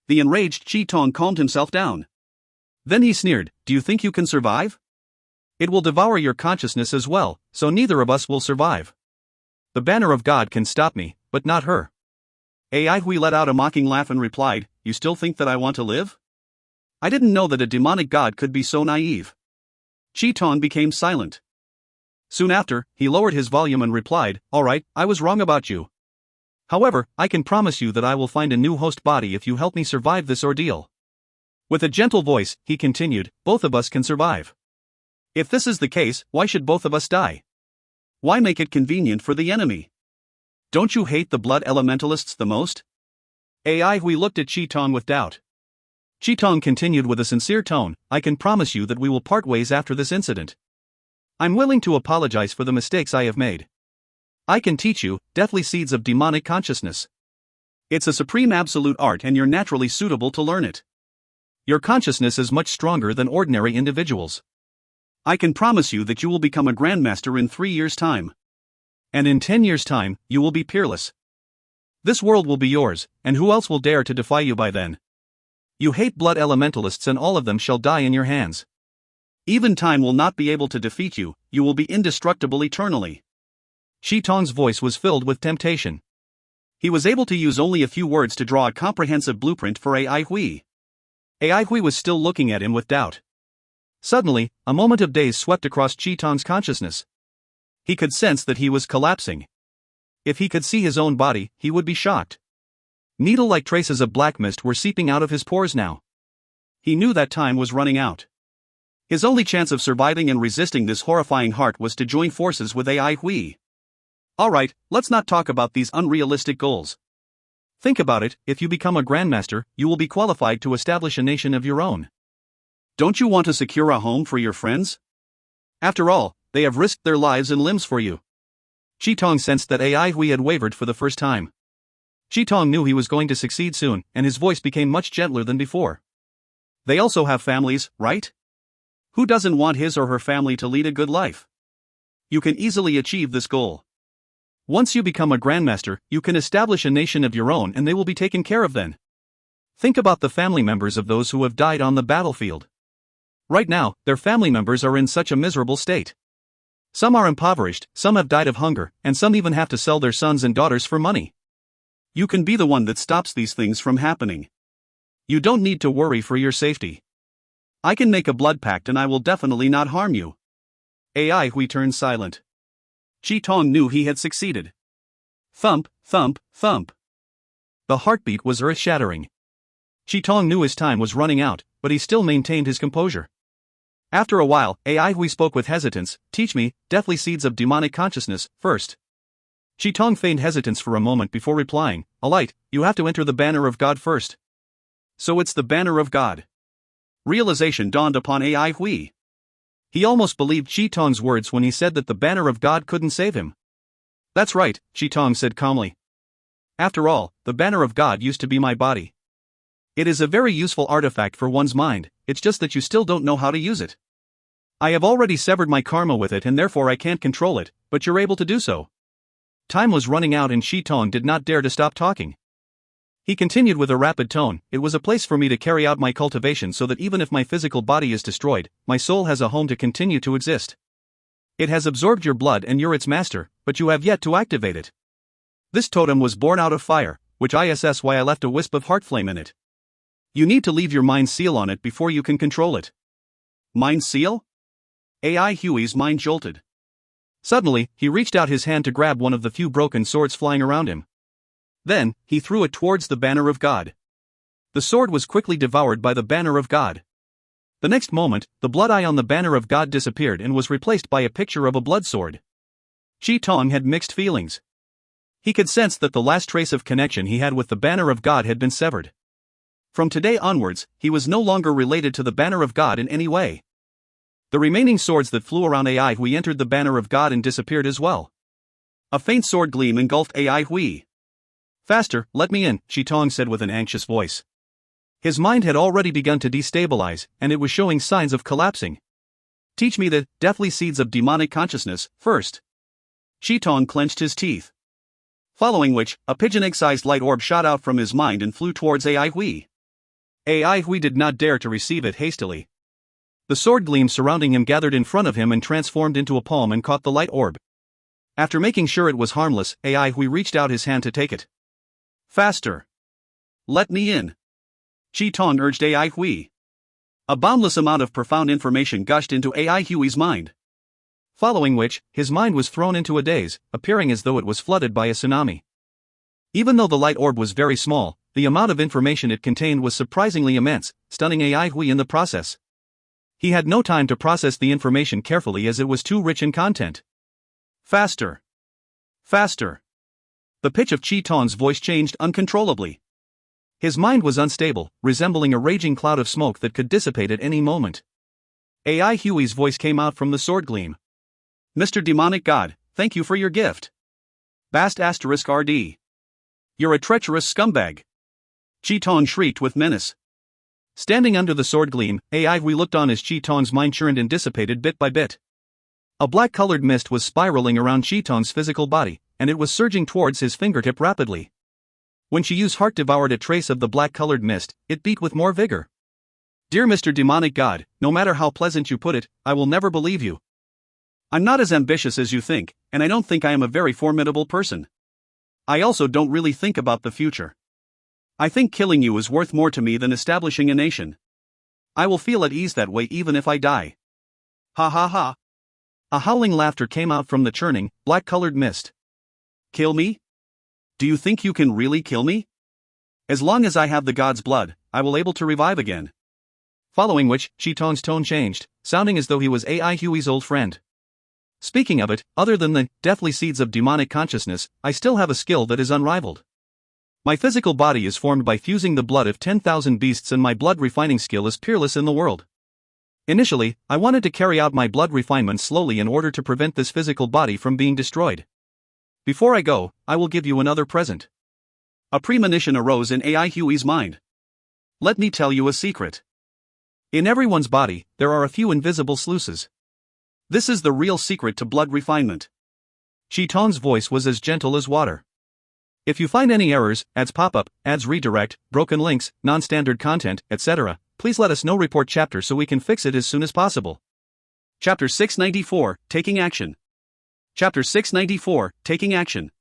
The enraged Chi-Tong calmed himself down. Then he sneered, do you think you can survive? It will devour your consciousness as well, so neither of us will survive. The banner of God can stop me, but not her. Ai Hui let out a mocking laugh and replied, you still think that I want to live? I didn't know that a demonic god could be so naive. Chi-Tong became silent. Soon after, he lowered his volume and replied, all right, I was wrong about you. However, I can promise you that I will find a new host body if you help me survive this ordeal. With a gentle voice, he continued, both of us can survive. If this is the case, why should both of us die? Why make it convenient for the enemy? Don't you hate the blood elementalists the most? AI Hui looked at Chi Tong with doubt. Chi Tong continued with a sincere tone, I can promise you that we will part ways after this incident. I'm willing to apologize for the mistakes I have made. I can teach you, deathly seeds of demonic consciousness. It's a supreme absolute art and you're naturally suitable to learn it. Your consciousness is much stronger than ordinary individuals. I can promise you that you will become a grandmaster in 3 years' time. And in 10 years' time, you will be peerless. This world will be yours, and who else will dare to defy you by then? You hate blood elementalists and all of them shall die in your hands. Even time will not be able to defeat you, you will be indestructible eternally. Chi Tong's voice was filled with temptation. He was able to use only a few words to draw a comprehensive blueprint for AI Hui. AI Hui was still looking at him with doubt. Suddenly, a moment of daze swept across Chi Tong's consciousness. He could sense that he was collapsing. If he could see his own body, he would be shocked. Needle-like traces of black mist were seeping out of his pores now. He knew that time was running out. His only chance of surviving and resisting this horrifying heart was to join forces with AI Hui. Alright, let's not talk about these unrealistic goals. Think about it, if you become a grandmaster, you will be qualified to establish a nation of your own. Don't you want to secure a home for your friends? After all, they have risked their lives and limbs for you. Chi Tong sensed that AI Hui had wavered for the first time. Chi Tong knew he was going to succeed soon, and his voice became much gentler than before. They also have families, right? Who doesn't want his or her family to lead a good life? You can easily achieve this goal. Once you become a grandmaster, you can establish a nation of your own and they will be taken care of then. Think about the family members of those who have died on the battlefield. Right now, their family members are in such a miserable state. Some are impoverished, some have died of hunger, and some even have to sell their sons and daughters for money. You can be the one that stops these things from happening. You don't need to worry for your safety. I can make a blood pact and I will definitely not harm you. AI Hui turned silent. Chi Tong knew he had succeeded. Thump, thump, thump. The heartbeat was earth-shattering. Chi Tong knew his time was running out, but he still maintained his composure. After a while, AI Hui spoke with hesitance, teach me, deathly seeds of demonic consciousness, first. Chi Tong feigned hesitance for a moment before replying, Alight, you have to enter the banner of God first. So it's the banner of God. Realization dawned upon AI Hui. He almost believed Chi Tong's words when he said that the banner of God couldn't save him. That's right, Chi Tong said calmly. After all, the banner of God used to be my body. It is a very useful artifact for one's mind, it's just that you still don't know how to use it. I have already severed my karma with it and therefore I can't control it, but you're able to do so. Time was running out and Chi Tong did not dare to stop talking. He continued with a rapid tone, it was a place for me to carry out my cultivation so that even if my physical body is destroyed, my soul has a home to continue to exist. It has absorbed your blood and you're its master, but you have yet to activate it. This totem was born out of fire, which is why I left a wisp of heart flame in it. You need to leave your mind seal on it before you can control it. Mind seal? AI Hui's mind jolted. Suddenly, he reached out his hand to grab one of the few broken swords flying around him. Then, he threw it towards the banner of God. The sword was quickly devoured by the banner of God. The next moment, the blood eye on the banner of God disappeared and was replaced by a picture of a blood sword. Chi Tong had mixed feelings. He could sense that the last trace of connection he had with the banner of God had been severed. From today onwards, he was no longer related to the banner of God in any way. The remaining swords that flew around AI Hui entered the banner of God and disappeared as well. A faint sword gleam engulfed AI Hui. Faster, let me in, Chi Tong said with an anxious voice. His mind had already begun to destabilize, and it was showing signs of collapsing. Teach me the deathly seeds of demonic consciousness, first. Chi Tong clenched his teeth. Following which, a pigeon-egg-sized light orb shot out from his mind and flew towards AI Hui. AI Hui did not dare to receive it hastily. The sword gleam surrounding him gathered in front of him and transformed into a palm and caught the light orb. After making sure it was harmless, AI Hui reached out his hand to take it. Faster. Let me in. Chi Tong urged AI Hui. A boundless amount of profound information gushed into AI Hui's mind. Following which, his mind was thrown into a daze, appearing as though it was flooded by a tsunami. Even though the light orb was very small, the amount of information it contained was surprisingly immense, stunning AI Hui in the process. He had no time to process the information carefully as it was too rich in content. Faster. Faster. The pitch of Chi Ton's voice changed uncontrollably. His mind was unstable, resembling a raging cloud of smoke that could dissipate at any moment. AI Huey's voice came out from the sword gleam. Mr. Demonic God, thank you for your gift. Bast *RD. You're a treacherous scumbag. Chi Ton shrieked with menace. Standing under the sword gleam, AI Hui looked on as Chi Ton's mind churned and dissipated bit by bit. A black-colored mist was spiraling around Chi Ton's physical body, and it was surging towards his fingertip rapidly. When Shiu's heart devoured a trace of the black-colored mist, it beat with more vigor. Dear Mr. Demonic God, no matter how pleasant you put it, I will never believe you. I'm not as ambitious as you think, and I don't think I am a very formidable person. I also don't really think about the future. I think killing you is worth more to me than establishing a nation. I will feel at ease that way even if I die. Ha ha ha. A howling laughter came out from the churning, black-colored mist. Kill me? Do you think you can really kill me? As long as I have the god's blood, I will able to revive again. Following which, Chi Ton's tone changed, sounding as though he was AI Huey's old friend. Speaking of it, other than the deathly seeds of demonic consciousness, I still have a skill that is unrivaled. My physical body is formed by fusing the blood of 10,000 beasts, and my blood refining skill is peerless in the world. Initially, I wanted to carry out my blood refinement slowly in order to prevent this physical body from being destroyed. Before I go, I will give you another present. A premonition arose in AI Huey's mind. Let me tell you a secret. In everyone's body, there are a few invisible sluices. This is the real secret to blood refinement. Chi Ton's voice was as gentle as water. If you find any errors, ads pop up, ads redirect, broken links, non-standard content, etc., please let us know. Report chapter so we can fix it as soon as possible. Chapter 694, Taking Action. Chapter 694, Taking Action.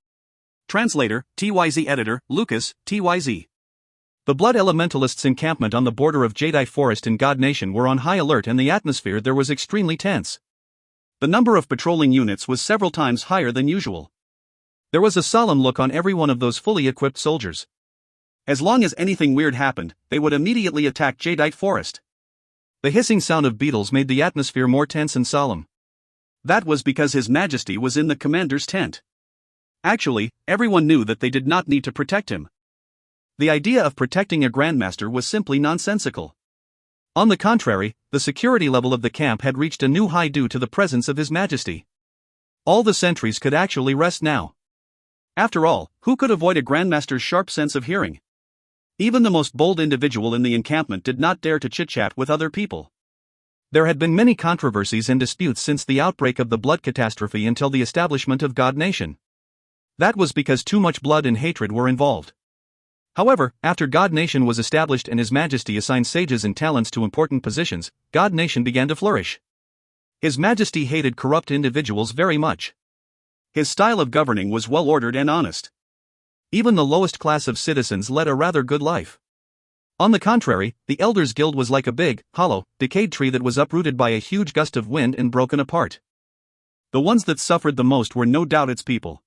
Translator, TYZ Editor, Lucas, TYZ. The Blood Elementalists' encampment on the border of Jadeite Forest in God Nation were on high alert, and the atmosphere there was extremely tense. The number of patrolling units was several times higher than usual. There was a solemn look on every one of those fully equipped soldiers. As long as anything weird happened, they would immediately attack Jadeite Forest. The hissing sound of beetles made the atmosphere more tense and solemn. That was because His Majesty was in the commander's tent. Actually, everyone knew that they did not need to protect him. The idea of protecting a Grandmaster was simply nonsensical. On the contrary, the security level of the camp had reached a new high due to the presence of His Majesty. All the sentries could actually rest now. After all, who could avoid a Grandmaster's sharp sense of hearing? Even the most bold individual in the encampment did not dare to chit-chat with other people. There had been many controversies and disputes since the outbreak of the blood catastrophe until the establishment of God Nation. That was because too much blood and hatred were involved. However, after God Nation was established and His Majesty assigned sages and talents to important positions, God Nation began to flourish. His Majesty hated corrupt individuals very much. His style of governing was well-ordered and honest. Even the lowest class of citizens led a rather good life. On the contrary, the Elders Guild was like a big, hollow, decayed tree that was uprooted by a huge gust of wind and broken apart. The ones that suffered the most were no doubt its people.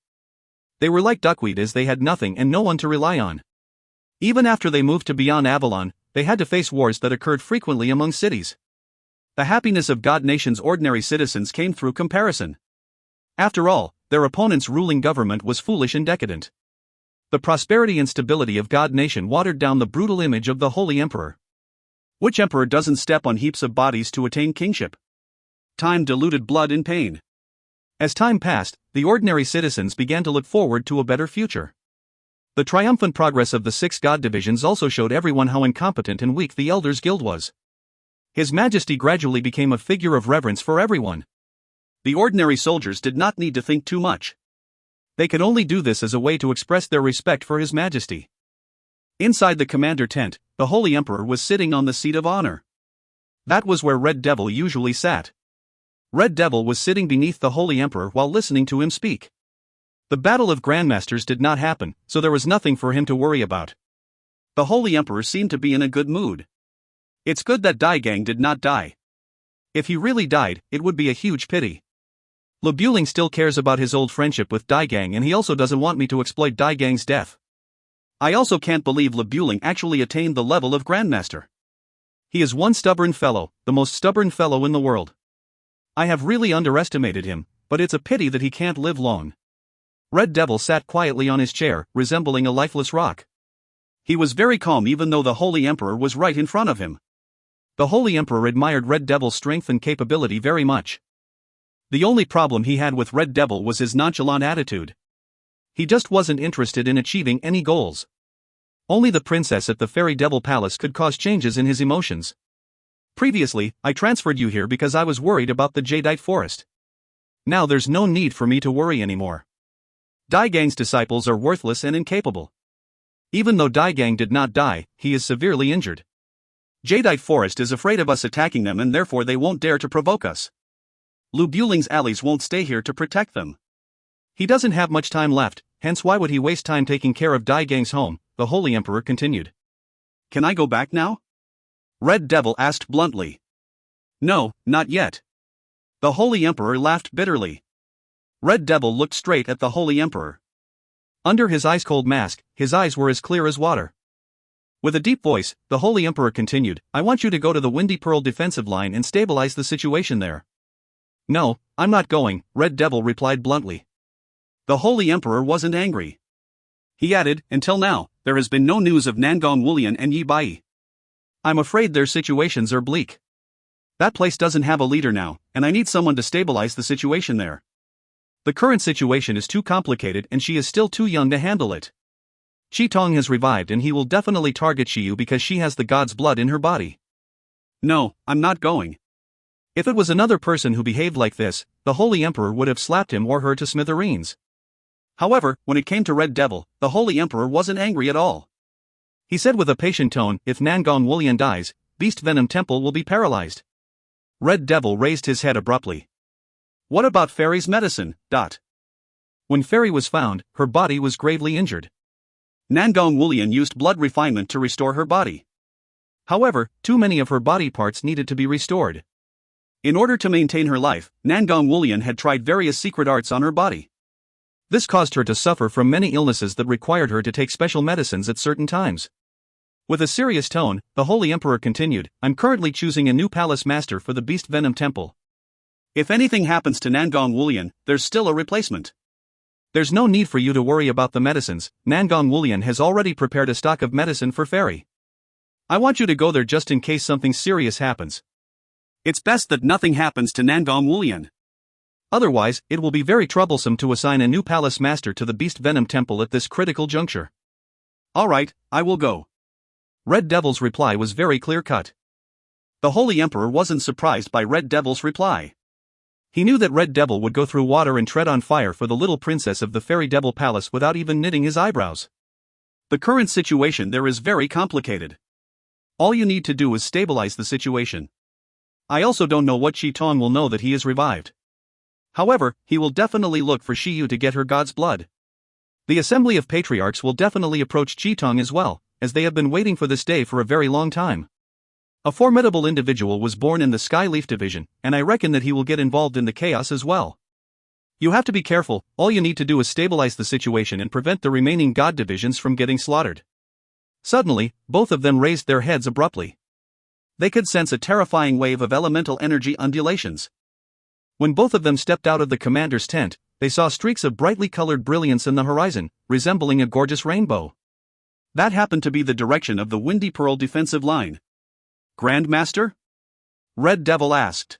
They were like duckweed, as they had nothing and no one to rely on. Even after they moved to beyond Avalon, they had to face wars that occurred frequently among cities. The happiness of God Nation's ordinary citizens came through comparison. After all, their opponents' ruling government was foolish and decadent. The prosperity and stability of God Nation watered down the brutal image of the Holy Emperor. Which emperor doesn't step on heaps of bodies to attain kingship? Time diluted blood in pain. As time passed, the ordinary citizens began to look forward to a better future. The triumphant progress of the 6 God divisions also showed everyone how incompetent and weak the Elders Guild was. His Majesty gradually became a figure of reverence for everyone. The ordinary soldiers did not need to think too much. They could only do this as a way to express their respect for His Majesty. Inside the commander tent, the Holy Emperor was sitting on the seat of honor. That was where Red Devil usually sat. Red Devil was sitting beneath the Holy Emperor while listening to him speak. The Battle of Grandmasters did not happen, so there was nothing for him to worry about. The Holy Emperor seemed to be in a good mood. It's good that Dai Gang did not die. If he really died, it would be a huge pity. Le Buling still cares about his old friendship with Dai Gang, and he also doesn't want me to exploit Dai Gang's death. I also can't believe Le Buling actually attained the level of Grandmaster. He is one stubborn fellow, the most stubborn fellow in the world. I have really underestimated him, but it's a pity that he can't live long. Red Devil sat quietly on his chair, resembling a lifeless rock. He was very calm even though the Holy Emperor was right in front of him. The Holy Emperor admired Red Devil's strength and capability very much. The only problem he had with Red Devil was his nonchalant attitude. He just wasn't interested in achieving any goals. Only the princess at the Fairy Devil Palace could cause changes in his emotions. Previously, I transferred you here because I was worried about the Jadeite Forest. Now there's no need for me to worry anymore. Dai Gang's disciples are worthless and incapable. Even though Dai Gang did not die, he is severely injured. Jadeite Forest is afraid of us attacking them and therefore they won't dare to provoke us. Lu Buling's allies won't stay here to protect them. He doesn't have much time left, hence why would he waste time taking care of Dai Gang's home, the Holy Emperor continued. Can I go back now? Red Devil asked bluntly. No, not yet. The Holy Emperor laughed bitterly. Red Devil looked straight at the Holy Emperor. Under his ice-cold mask, his eyes were as clear as water. With a deep voice, the Holy Emperor continued, I want you to go to the Windy Pearl defensive line and stabilize the situation there. No, I'm not going, Red Devil replied bluntly. The Holy Emperor wasn't angry. He added, until now, there has been no news of Nangong Wulian and Yi Bai. I'm afraid their situations are bleak. That place doesn't have a leader now, and I need someone to stabilize the situation there. The current situation is too complicated and she is still too young to handle it. Qi Tong has revived and he will definitely target Xiyu because she has the god's blood in her body. No, I'm not going. If it was another person who behaved like this, the Holy Emperor would have slapped him or her to smithereens. However, when it came to Red Devil, the Holy Emperor wasn't angry at all. He said with a patient tone, if Nangong Wulian dies, Beast Venom Temple will be paralyzed. Red Devil raised his head abruptly. What about Fairy's medicine? When Fairy was found, her body was gravely injured. Nangong Wulian used blood refinement to restore her body. However, too many of her body parts needed to be restored. In order to maintain her life, Nangong Wulian had tried various secret arts on her body. This caused her to suffer from many illnesses that required her to take special medicines at certain times. With a serious tone, the Holy Emperor continued, I'm currently choosing a new palace master for the Beast Venom Temple. If anything happens to Nangong Wulian, there's still a replacement. There's no need for you to worry about the medicines, Nangong Wulian has already prepared a stock of medicine for Fairy. I want you to go there just in case something serious happens. It's best that nothing happens to Nangong Wulian. Otherwise, it will be very troublesome to assign a new palace master to the Beast Venom Temple at this critical juncture. Alright, I will go. Red Devil's reply was very clear-cut. The Holy Emperor wasn't surprised by Red Devil's reply. He knew that Red Devil would go through water and tread on fire for the little princess of the Fairy Devil Palace without even knitting his eyebrows. The current situation there is very complicated. All you need to do is stabilize the situation. I also don't know what Qi Tong will know that he is revived. However, he will definitely look for Xiyu to get her god's blood. The Assembly of Patriarchs will definitely approach Qi Tong as well, as they have been waiting for this day for a very long time. A formidable individual was born in the Skyleaf Division, and I reckon that he will get involved in the chaos as well. You have to be careful, all you need to do is stabilize the situation and prevent the remaining god divisions from getting slaughtered. Suddenly, both of them raised their heads abruptly. They could sense a terrifying wave of elemental energy undulations. When both of them stepped out of the commander's tent, they saw streaks of brightly colored brilliance in the horizon, resembling a gorgeous rainbow. That happened to be the direction of the Windy Pearl defensive line. Grandmaster? Red Devil asked.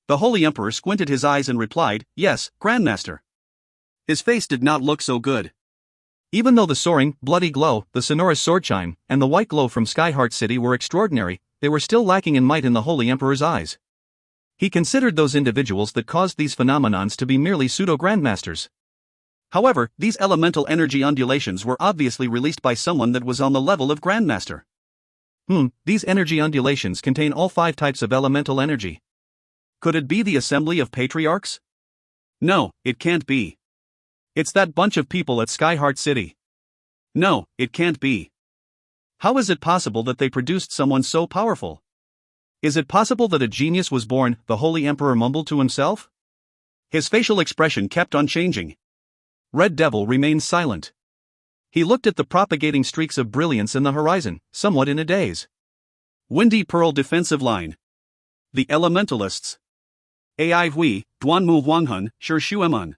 The Holy Emperor squinted his eyes and replied, yes, Grandmaster. His face did not look so good. Even though the soaring, bloody glow, the sonorous sword chime, and the white glow from Skyheart City were extraordinary, they were still lacking in might in the Holy Emperor's eyes. He considered those individuals that caused these phenomenons to be merely pseudo-grandmasters. However, these elemental energy undulations were obviously released by someone that was on the level of Grandmaster. These energy undulations contain all 5 types of elemental energy. Could it be the Assembly of Patriarchs? No, it can't be. It's that bunch of people at Skyheart City. No, it can't be. How is it possible that they produced someone so powerful? Is it possible that a genius was born? The Holy Emperor mumbled to himself. His facial expression kept on changing. Red Devil remained silent. He looked at the propagating streaks of brilliance in the horizon, somewhat in a daze. Windy Pearl Defensive Line. The Elementalists. Ai Hui, Duan Mu Huanghun, Shi Shuemun.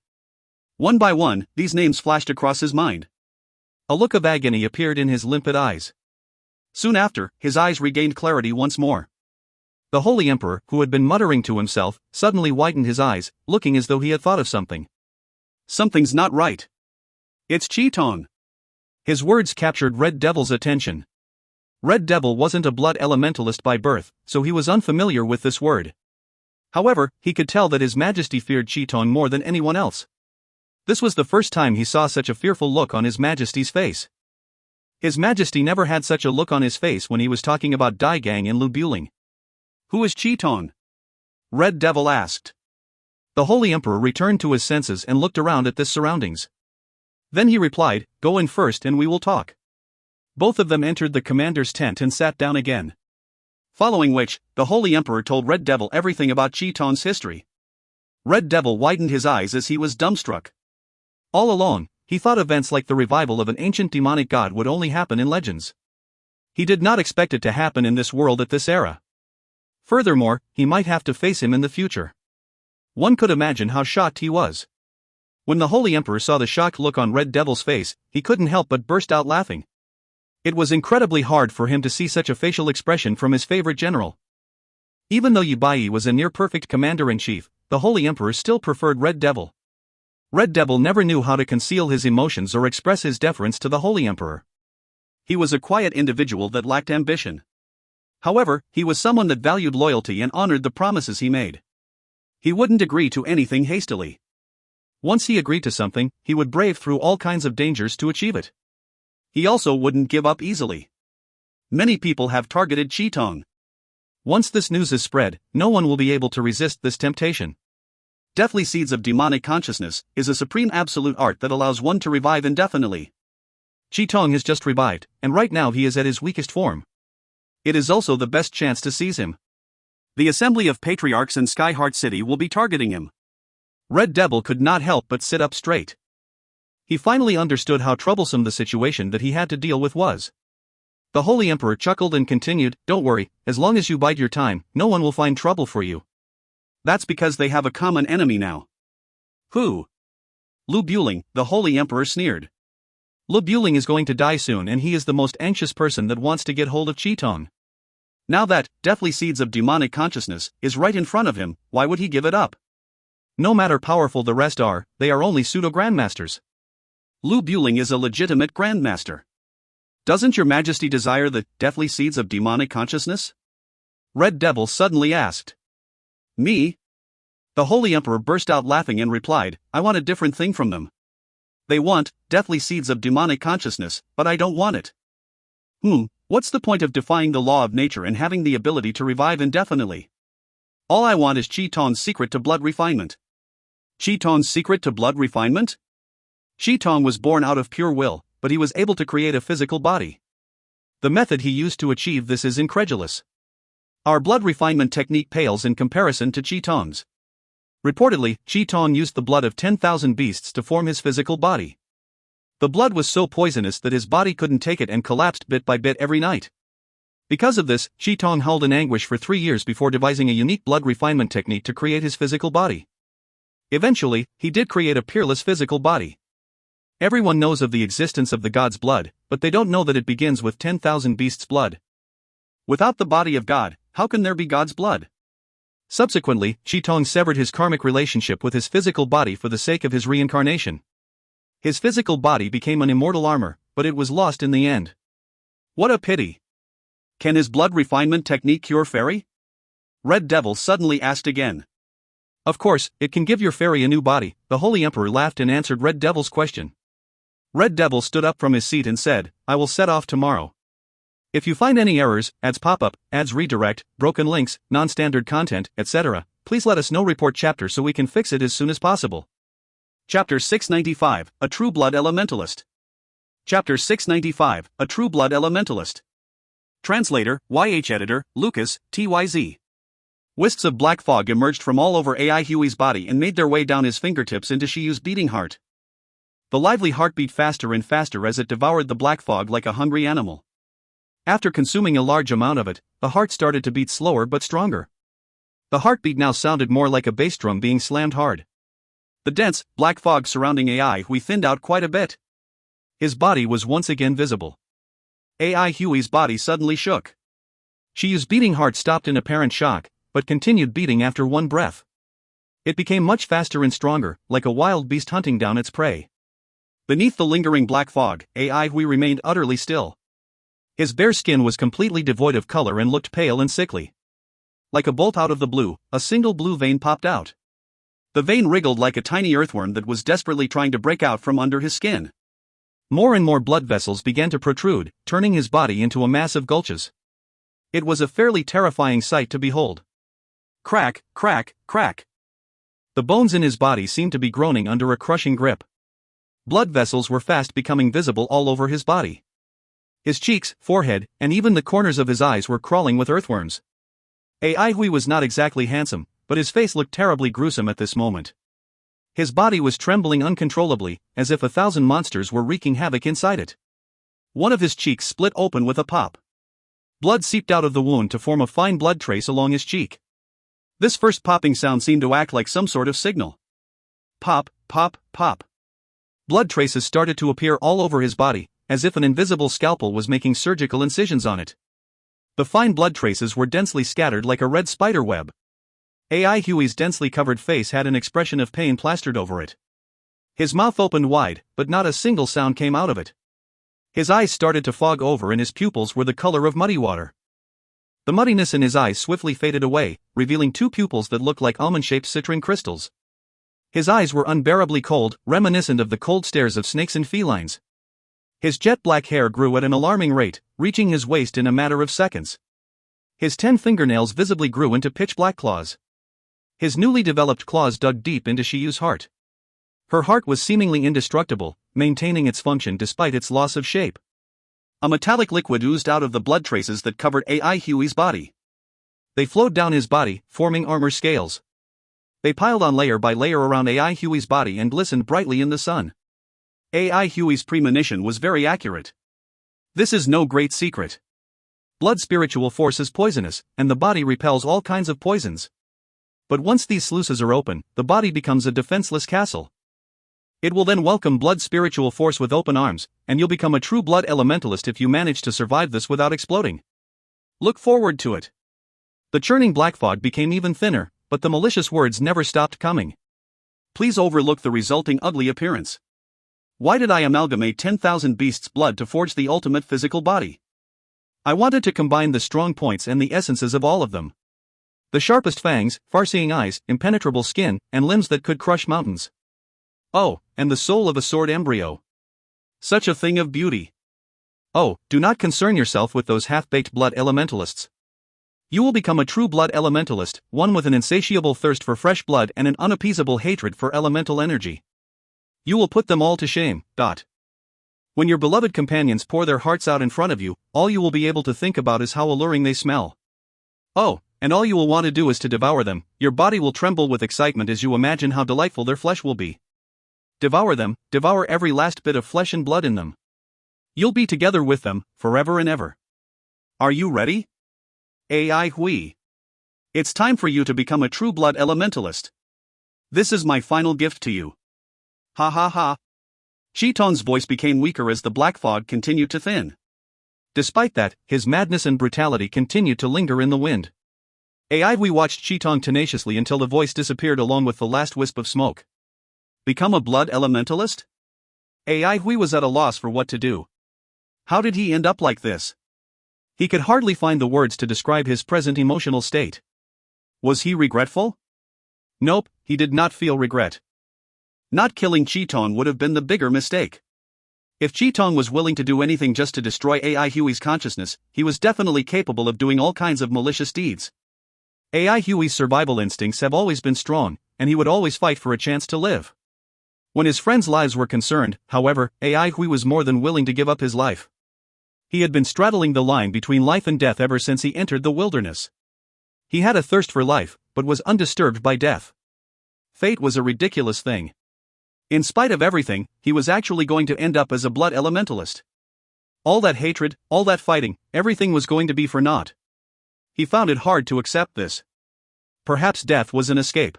One by one, these names flashed across his mind. A look of agony appeared in his limpid eyes. Soon after, his eyes regained clarity once more. The Holy Emperor, who had been muttering to himself, suddenly widened his eyes, looking as though he had thought of something. Something's not right. It's Qi-Tong. His words captured Red Devil's attention. Red Devil wasn't a blood elementalist by birth, so he was unfamiliar with this word. However, he could tell that His Majesty feared Qi-Tong more than anyone else. This was the first time he saw such a fearful look on His Majesty's face. His Majesty never had such a look on his face when he was talking about Dai Gang and Lu Buling. Who is Qi-Tong? Red Devil asked. The Holy Emperor returned to his senses and looked around at his surroundings. Then he replied, "Go in first and we will talk." Both of them entered the commander's tent and sat down again. Following which, the Holy Emperor told Red Devil everything about Qi-Tong's history. Red Devil widened his eyes as he was dumbstruck. All along, he thought events like the revival of an ancient demonic god would only happen in legends. He did not expect it to happen in this world at this era. Furthermore, he might have to face him in the future. One could imagine how shocked he was. When the Holy Emperor saw the shocked look on Red Devil's face, he couldn't help but burst out laughing. It was incredibly hard for him to see such a facial expression from his favorite general. Even though Yu Bai was a near-perfect commander-in-chief, the Holy Emperor still preferred Red Devil. Red Devil never knew how to conceal his emotions or express his deference to the Holy Emperor. He was a quiet individual that lacked ambition. However, he was someone that valued loyalty and honored the promises he made. He wouldn't agree to anything hastily. Once he agreed to something, he would brave through all kinds of dangers to achieve it. He also wouldn't give up easily. Many people have targeted Qi-Tong. Once this news is spread, no one will be able to resist this temptation. Deathly Seeds of Demonic Consciousness is a supreme absolute art that allows one to revive indefinitely. Qi-Tong has just revived, and right now he is at his weakest form. It is also the best chance to seize him. The Assembly of Patriarchs in Skyheart City will be targeting him. Red Devil could not help but sit up straight. He finally understood how troublesome the situation that he had to deal with was. The Holy Emperor chuckled and continued, "Don't worry, as long as you bide your time, no one will find trouble for you. That's because they have a common enemy now." Who? Lu Buling, the Holy Emperor sneered. Lu Buling is going to die soon and he is the most anxious person that wants to get hold of Qi-Tong. Now that, Deathly Seeds of Demonic Consciousness, is right in front of him, why would he give it up? No matter powerful the rest are, they are only pseudo-grandmasters. Lu Buling is a legitimate grandmaster. Doesn't your Majesty desire the Deathly Seeds of Demonic Consciousness? Red Devil suddenly asked. Me? The Holy Emperor burst out laughing and replied, "I want a different thing from them. They want Deathly Seeds of Demonic Consciousness, but I don't want it. What's the point of defying the law of nature and having the ability to revive indefinitely? All I want is Qi-Tong's secret to blood refinement." Qi-Tong's secret to blood refinement? Qi-Tong was born out of pure will, but he was able to create a physical body. The method he used to achieve this is incredulous. Our blood refinement technique pales in comparison to Qi-Tong's. Reportedly, Qi-Tong used the blood of 10,000 beasts to form his physical body. The blood was so poisonous that his body couldn't take it and collapsed bit by bit every night. Because of this, Qi-Tong howled in anguish for 3 years before devising a unique blood refinement technique to create his physical body. Eventually, he did create a peerless physical body. Everyone knows of the existence of the god's blood, but they don't know that it begins with 10,000 beasts' blood. Without the body of God, how can there be God's blood? Subsequently, Qi-Tong severed his karmic relationship with his physical body for the sake of his reincarnation. His physical body became an immortal armor, but it was lost in the end. What a pity. Can his blood refinement technique cure fairy? Red Devil suddenly asked again. Of course, it can give your fairy a new body, the Holy Emperor laughed and answered Red Devil's question. Red Devil stood up from his seat and said, "I will set off tomorrow. If you find any errors, ads pop-up, ads redirect, broken links, non-standard content, etc., please let us know. Report chapter so we can fix it as soon as possible." Chapter 695, A True Blood Elementalist. Chapter 695, A True Blood Elementalist. Translator, YH Editor, Lucas, TYZ. Wisps of black fog emerged from all over Ai Hui's body and made their way down his fingertips into Shiyu's beating heart. The lively heart beat faster and faster as it devoured the black fog like a hungry animal. After consuming a large amount of it, the heart started to beat slower but stronger. The heartbeat now sounded more like a bass drum being slammed hard. The dense, black fog surrounding AI Hui thinned out quite a bit. His body was once again visible. AI Hui's body suddenly shook. Shi's beating heart stopped in apparent shock, but continued beating after one breath. It became much faster and stronger, like a wild beast hunting down its prey. Beneath the lingering black fog, AI Hui remained utterly still. His bare skin was completely devoid of color and looked pale and sickly. Like a bolt out of the blue, a single blue vein popped out. The vein wriggled like a tiny earthworm that was desperately trying to break out from under his skin. More and more blood vessels began to protrude, turning his body into a mass of gulches. It was a fairly terrifying sight to behold. Crack, crack, crack. The bones in his body seemed to be groaning under a crushing grip. Blood vessels were fast becoming visible all over his body. His cheeks, forehead, and even the corners of his eyes were crawling with earthworms. AI Hui was not exactly handsome, but his face looked terribly gruesome at this moment. His body was trembling uncontrollably, as if 1,000 monsters were wreaking havoc inside it. One of his cheeks split open with a pop. Blood seeped out of the wound to form a fine blood trace along his cheek. This first popping sound seemed to act like some sort of signal. Pop, pop, pop. Blood traces started to appear all over his body, as if an invisible scalpel was making surgical incisions on it. The fine blood traces were densely scattered like a red spider web. AI Hui's densely covered face had an expression of pain plastered over it. His mouth opened wide, but not a single sound came out of it. His eyes started to fog over and his pupils were the color of muddy water. The muddiness in his eyes swiftly faded away, revealing two pupils that looked like almond-shaped citrine crystals. His eyes were unbearably cold, reminiscent of the cold stares of snakes and felines. His jet-black hair grew at an alarming rate, reaching his waist in a matter of seconds. His 10 fingernails visibly grew into pitch-black claws. His newly developed claws dug deep into Shiyu's heart. Her heart was seemingly indestructible, maintaining its function despite its loss of shape. A metallic liquid oozed out of the blood traces that covered AI Hui's body. They flowed down his body, forming armor scales. They piled on layer by layer around AI Hui's body and glistened brightly in the sun. AI Hui's premonition was very accurate. This is no great secret. Blood spiritual force is poisonous, and the body repels all kinds of poisons. But once these sluices are open, the body becomes a defenseless castle. It will then welcome blood spiritual force with open arms, and you'll become a true blood elementalist if you manage to survive this without exploding. Look forward to it. The churning black fog became even thinner, but the malicious words never stopped coming. Please overlook the resulting ugly appearance. Why did I amalgamate 10,000 beasts' blood to forge the ultimate physical body? I wanted to combine the strong points and the essences of all of them. The sharpest fangs, far-seeing eyes, impenetrable skin, and limbs that could crush mountains. Oh, and the soul of a sword embryo. Such a thing of beauty. Oh, do not concern yourself with those half-baked blood elementalists. You will become a true blood elementalist, one with an insatiable thirst for fresh blood and an unappeasable hatred for elemental energy. You will put them all to shame. When your beloved companions pour their hearts out in front of you, all you will be able to think about is how alluring they smell. Oh, and all you will want to do is to devour them. Your body will tremble with excitement as you imagine how delightful their flesh will be. Devour them, devour every last bit of flesh and blood in them. You'll be together with them, forever and ever. Are you ready? AI Hui. It's time for you to become a true blood elementalist. This is my final gift to you. Ha ha ha. Chiton's voice became weaker as the black fog continued to thin. Despite that, his madness and brutality continued to linger in the wind. AI Hui watched Chiton tenaciously until the voice disappeared along with the last wisp of smoke. Become a blood elementalist? AI Hui was at a loss for what to do. How did he end up like this? He could hardly find the words to describe his present emotional state. Was he regretful? Nope, he did not feel regret. Not killing Chiton would have been the bigger mistake. If Chiton was willing to do anything just to destroy AI Hui's consciousness, he was definitely capable of doing all kinds of malicious deeds. AI Hui's survival instincts have always been strong, and he would always fight for a chance to live. When his friends' lives were concerned, however, AI Hui was more than willing to give up his life. He had been straddling the line between life and death ever since he entered the wilderness. He had a thirst for life, but was undisturbed by death. Fate was a ridiculous thing. In spite of everything, he was actually going to end up as a blood elementalist. All that hatred, all that fighting, everything was going to be for naught. He found it hard to accept this. Perhaps death was an escape.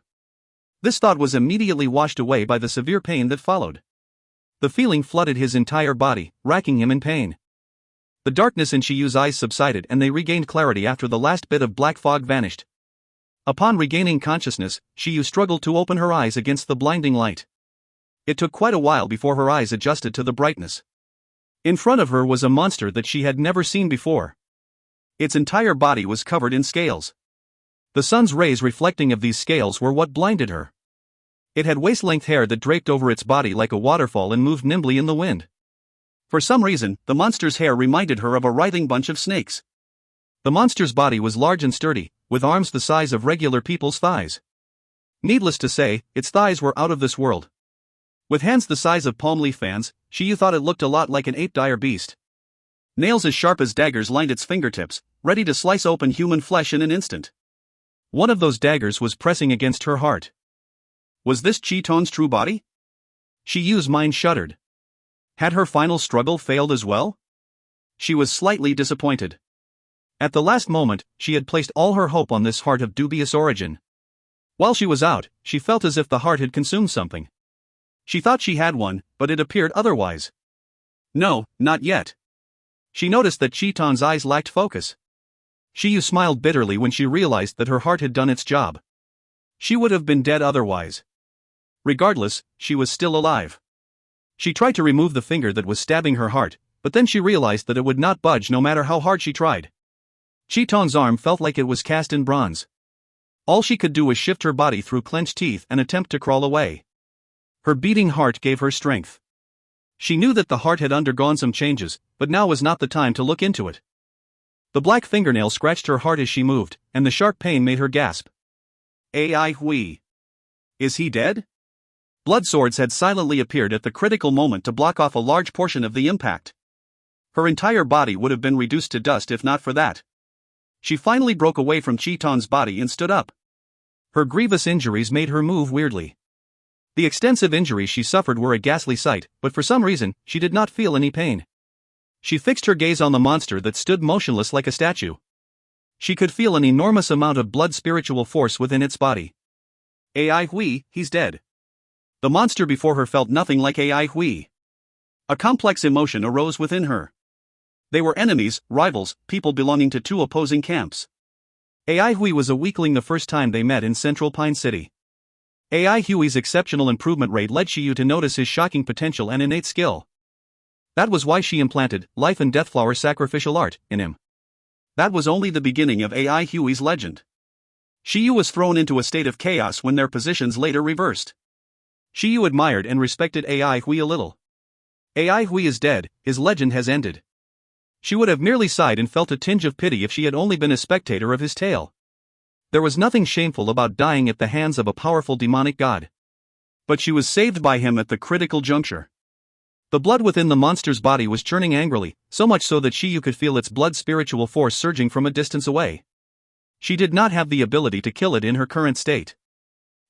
This thought was immediately washed away by the severe pain that followed. The feeling flooded his entire body, racking him in pain. The darkness in Chiyu's eyes subsided and they regained clarity after the last bit of black fog vanished. Upon regaining consciousness, Chiyu struggled to open her eyes against the blinding light. It took quite a while before her eyes adjusted to the brightness. In front of her was a monster that she had never seen before. Its entire body was covered in scales. The sun's rays reflecting of these scales were what blinded her. It had waist-length hair that draped over its body like a waterfall and moved nimbly in the wind. For some reason, the monster's hair reminded her of a writhing bunch of snakes. The monster's body was large and sturdy, with arms the size of regular people's thighs. Needless to say, its thighs were out of this world. With hands the size of palm leaf fans, Chiyu thought it looked a lot like an ape-dire beast. Nails as sharp as daggers lined its fingertips, ready to slice open human flesh in an instant. One of those daggers was pressing against her heart. Was this Chiton's true body? Chiyu's mind shuddered. Had her final struggle failed as well? She was slightly disappointed. At the last moment, she had placed all her hope on this heart of dubious origin. While she was out, she felt as if the heart had consumed something. She thought she had one, but it appeared otherwise. No, not yet. She noticed that Chiton's eyes lacked focus. Chiyu smiled bitterly when she realized that her heart had done its job. She would have been dead otherwise. Regardless, she was still alive. She tried to remove the finger that was stabbing her heart, but then she realized that it would not budge no matter how hard she tried. Chiton's arm felt like it was cast in bronze. All she could do was shift her body through clenched teeth and attempt to crawl away. Her beating heart gave her strength. She knew that the heart had undergone some changes, but now was not the time to look into it. The black fingernail scratched her heart as she moved, and the sharp pain made her gasp. Ai Hui. Is he dead? Blood swords had silently appeared at the critical moment to block off a large portion of the impact. Her entire body would have been reduced to dust if not for that. She finally broke away from Chiton's body and stood up. Her grievous injuries made her move weirdly. The extensive injuries she suffered were a ghastly sight, but for some reason, she did not feel any pain. She fixed her gaze on the monster that stood motionless like a statue. She could feel an enormous amount of blood spiritual force within its body. Ai Hui, he's dead. The monster before her felt nothing like Ai Hui. A complex emotion arose within her. They were enemies, rivals, people belonging to two opposing camps. Ai Hui was a weakling the first time they met in Central Pine City. Ai Hui's exceptional improvement rate led Chiyu to notice his shocking potential and innate skill. That was why she implanted Life and Death Flower sacrificial art in him. That was only the beginning of Ai Hui's legend. Chiyu was thrown into a state of chaos when their positions later reversed. Chiyu admired and respected Ai Hui a little. Ai Hui is dead, his legend has ended. She would have merely sighed and felt a tinge of pity if she had only been a spectator of his tale. There was nothing shameful about dying at the hands of a powerful demonic god. But she was saved by him at the critical juncture. The blood within the monster's body was churning angrily, so much so that Chiyu could feel its blood spiritual force surging from a distance away. She did not have the ability to kill it in her current state.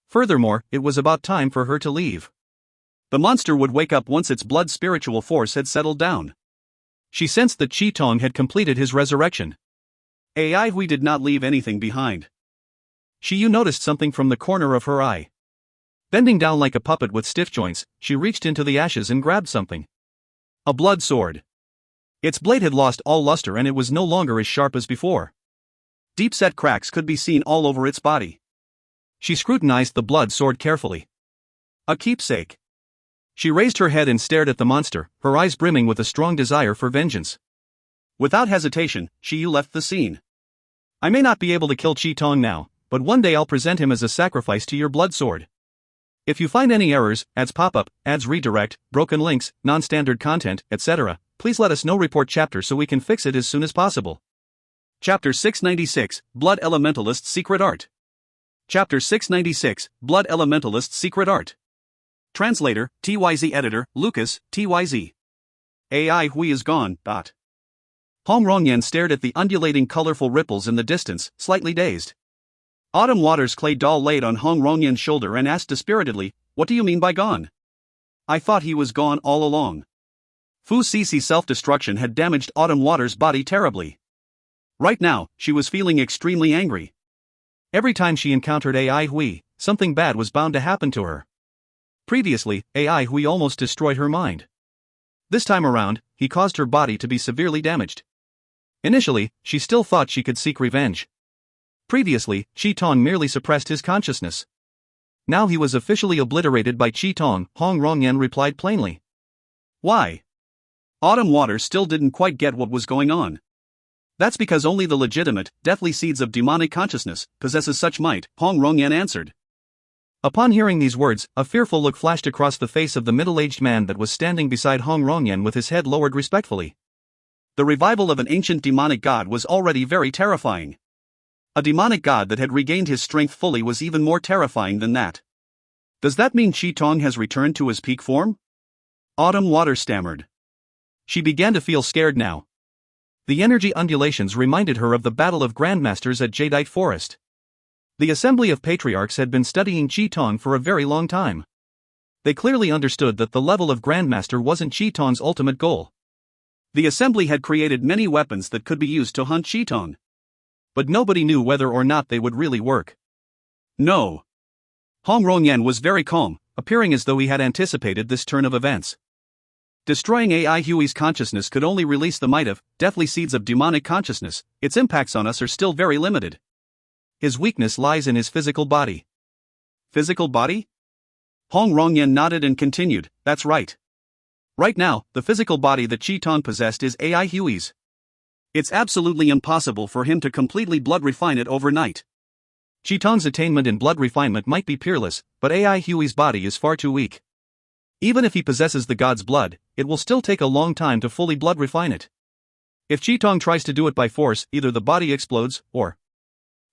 Furthermore, it was about time for her to leave. The monster would wake up once its blood spiritual force had settled down. She sensed that Chitong had completed his resurrection. Ai Hui did not leave anything behind. Chiyu noticed something from the corner of her eye. Bending down like a puppet with stiff joints, she reached into the ashes and grabbed something. A blood sword. Its blade had lost all luster and it was no longer as sharp as before. Deep-set cracks could be seen all over its body. She scrutinized the blood sword carefully. A keepsake. She raised her head and stared at the monster, her eyes brimming with a strong desire for vengeance. Without hesitation, Chiyu left the scene. I may not be able to kill Chitong now, but one day I'll present him as a sacrifice to your blood sword. If you find any errors, ads pop up, ads redirect, broken links, non-standard content, etc., please let us know. Report chapter so we can fix it as soon as possible. Chapter 696, Blood Elementalist's Secret Art. Chapter 696, Blood Elementalist's Secret Art. Translator, TYZ Editor, Lucas, TYZ. Ai Hui is gone. Hong Rongyan stared at the undulating colorful ripples in the distance, slightly dazed. Autumn Water's clay doll laid on Hong Rongyan's shoulder and asked dispiritedly, "What do you mean by gone?" "I thought he was gone all along." Fu Cici's self-destruction had damaged Autumn Water's body terribly. Right now, she was feeling extremely angry. Every time she encountered AI Hui, something bad was bound to happen to her. Previously, AI Hui almost destroyed her mind. This time around, he caused her body to be severely damaged. Initially, she still thought she could seek revenge. Previously, Qi Tong merely suppressed his consciousness. Now he was officially obliterated by Qi Tong, Hong Rongyan replied plainly. Why? Autumn Water still didn't quite get what was going on. That's because only the legitimate, deathly seeds of demonic consciousness possesses such might, Hong Rongyan answered. Upon hearing these words, a fearful look flashed across the face of the middle-aged man that was standing beside Hong Rongyan with his head lowered respectfully. The revival of an ancient demonic god was already very terrifying. A demonic god that had regained his strength fully was even more terrifying than that. Does that mean Qi Tong has returned to his peak form? Autumn Water stammered. She began to feel scared now. The energy undulations reminded her of the battle of grandmasters at Jadeite Forest. The Assembly of Patriarchs had been studying Qi Tong for a very long time. They clearly understood that the level of grandmaster wasn't Qi Tong's ultimate goal. The Assembly had created many weapons that could be used to hunt Qi Tong. But nobody knew whether or not they would really work. No. Hong Rongyan was very calm, appearing as though he had anticipated this turn of events. Destroying AI Hui's consciousness could only release the might of, deathly seeds of demonic consciousness. Its impacts on us are still very limited. His weakness lies in his physical body. Physical body? Hong Rongyan nodded and continued, that's right. Right now, the physical body that Qi Tong possessed is AI Hui's. It's absolutely impossible for him to completely blood refine it overnight. Qi Tong's attainment in blood refinement might be peerless, but AI Hui's body is far too weak. Even if he possesses the god's blood, it will still take a long time to fully blood refine it. If Qi Tong tries to do it by force, either the body explodes, or...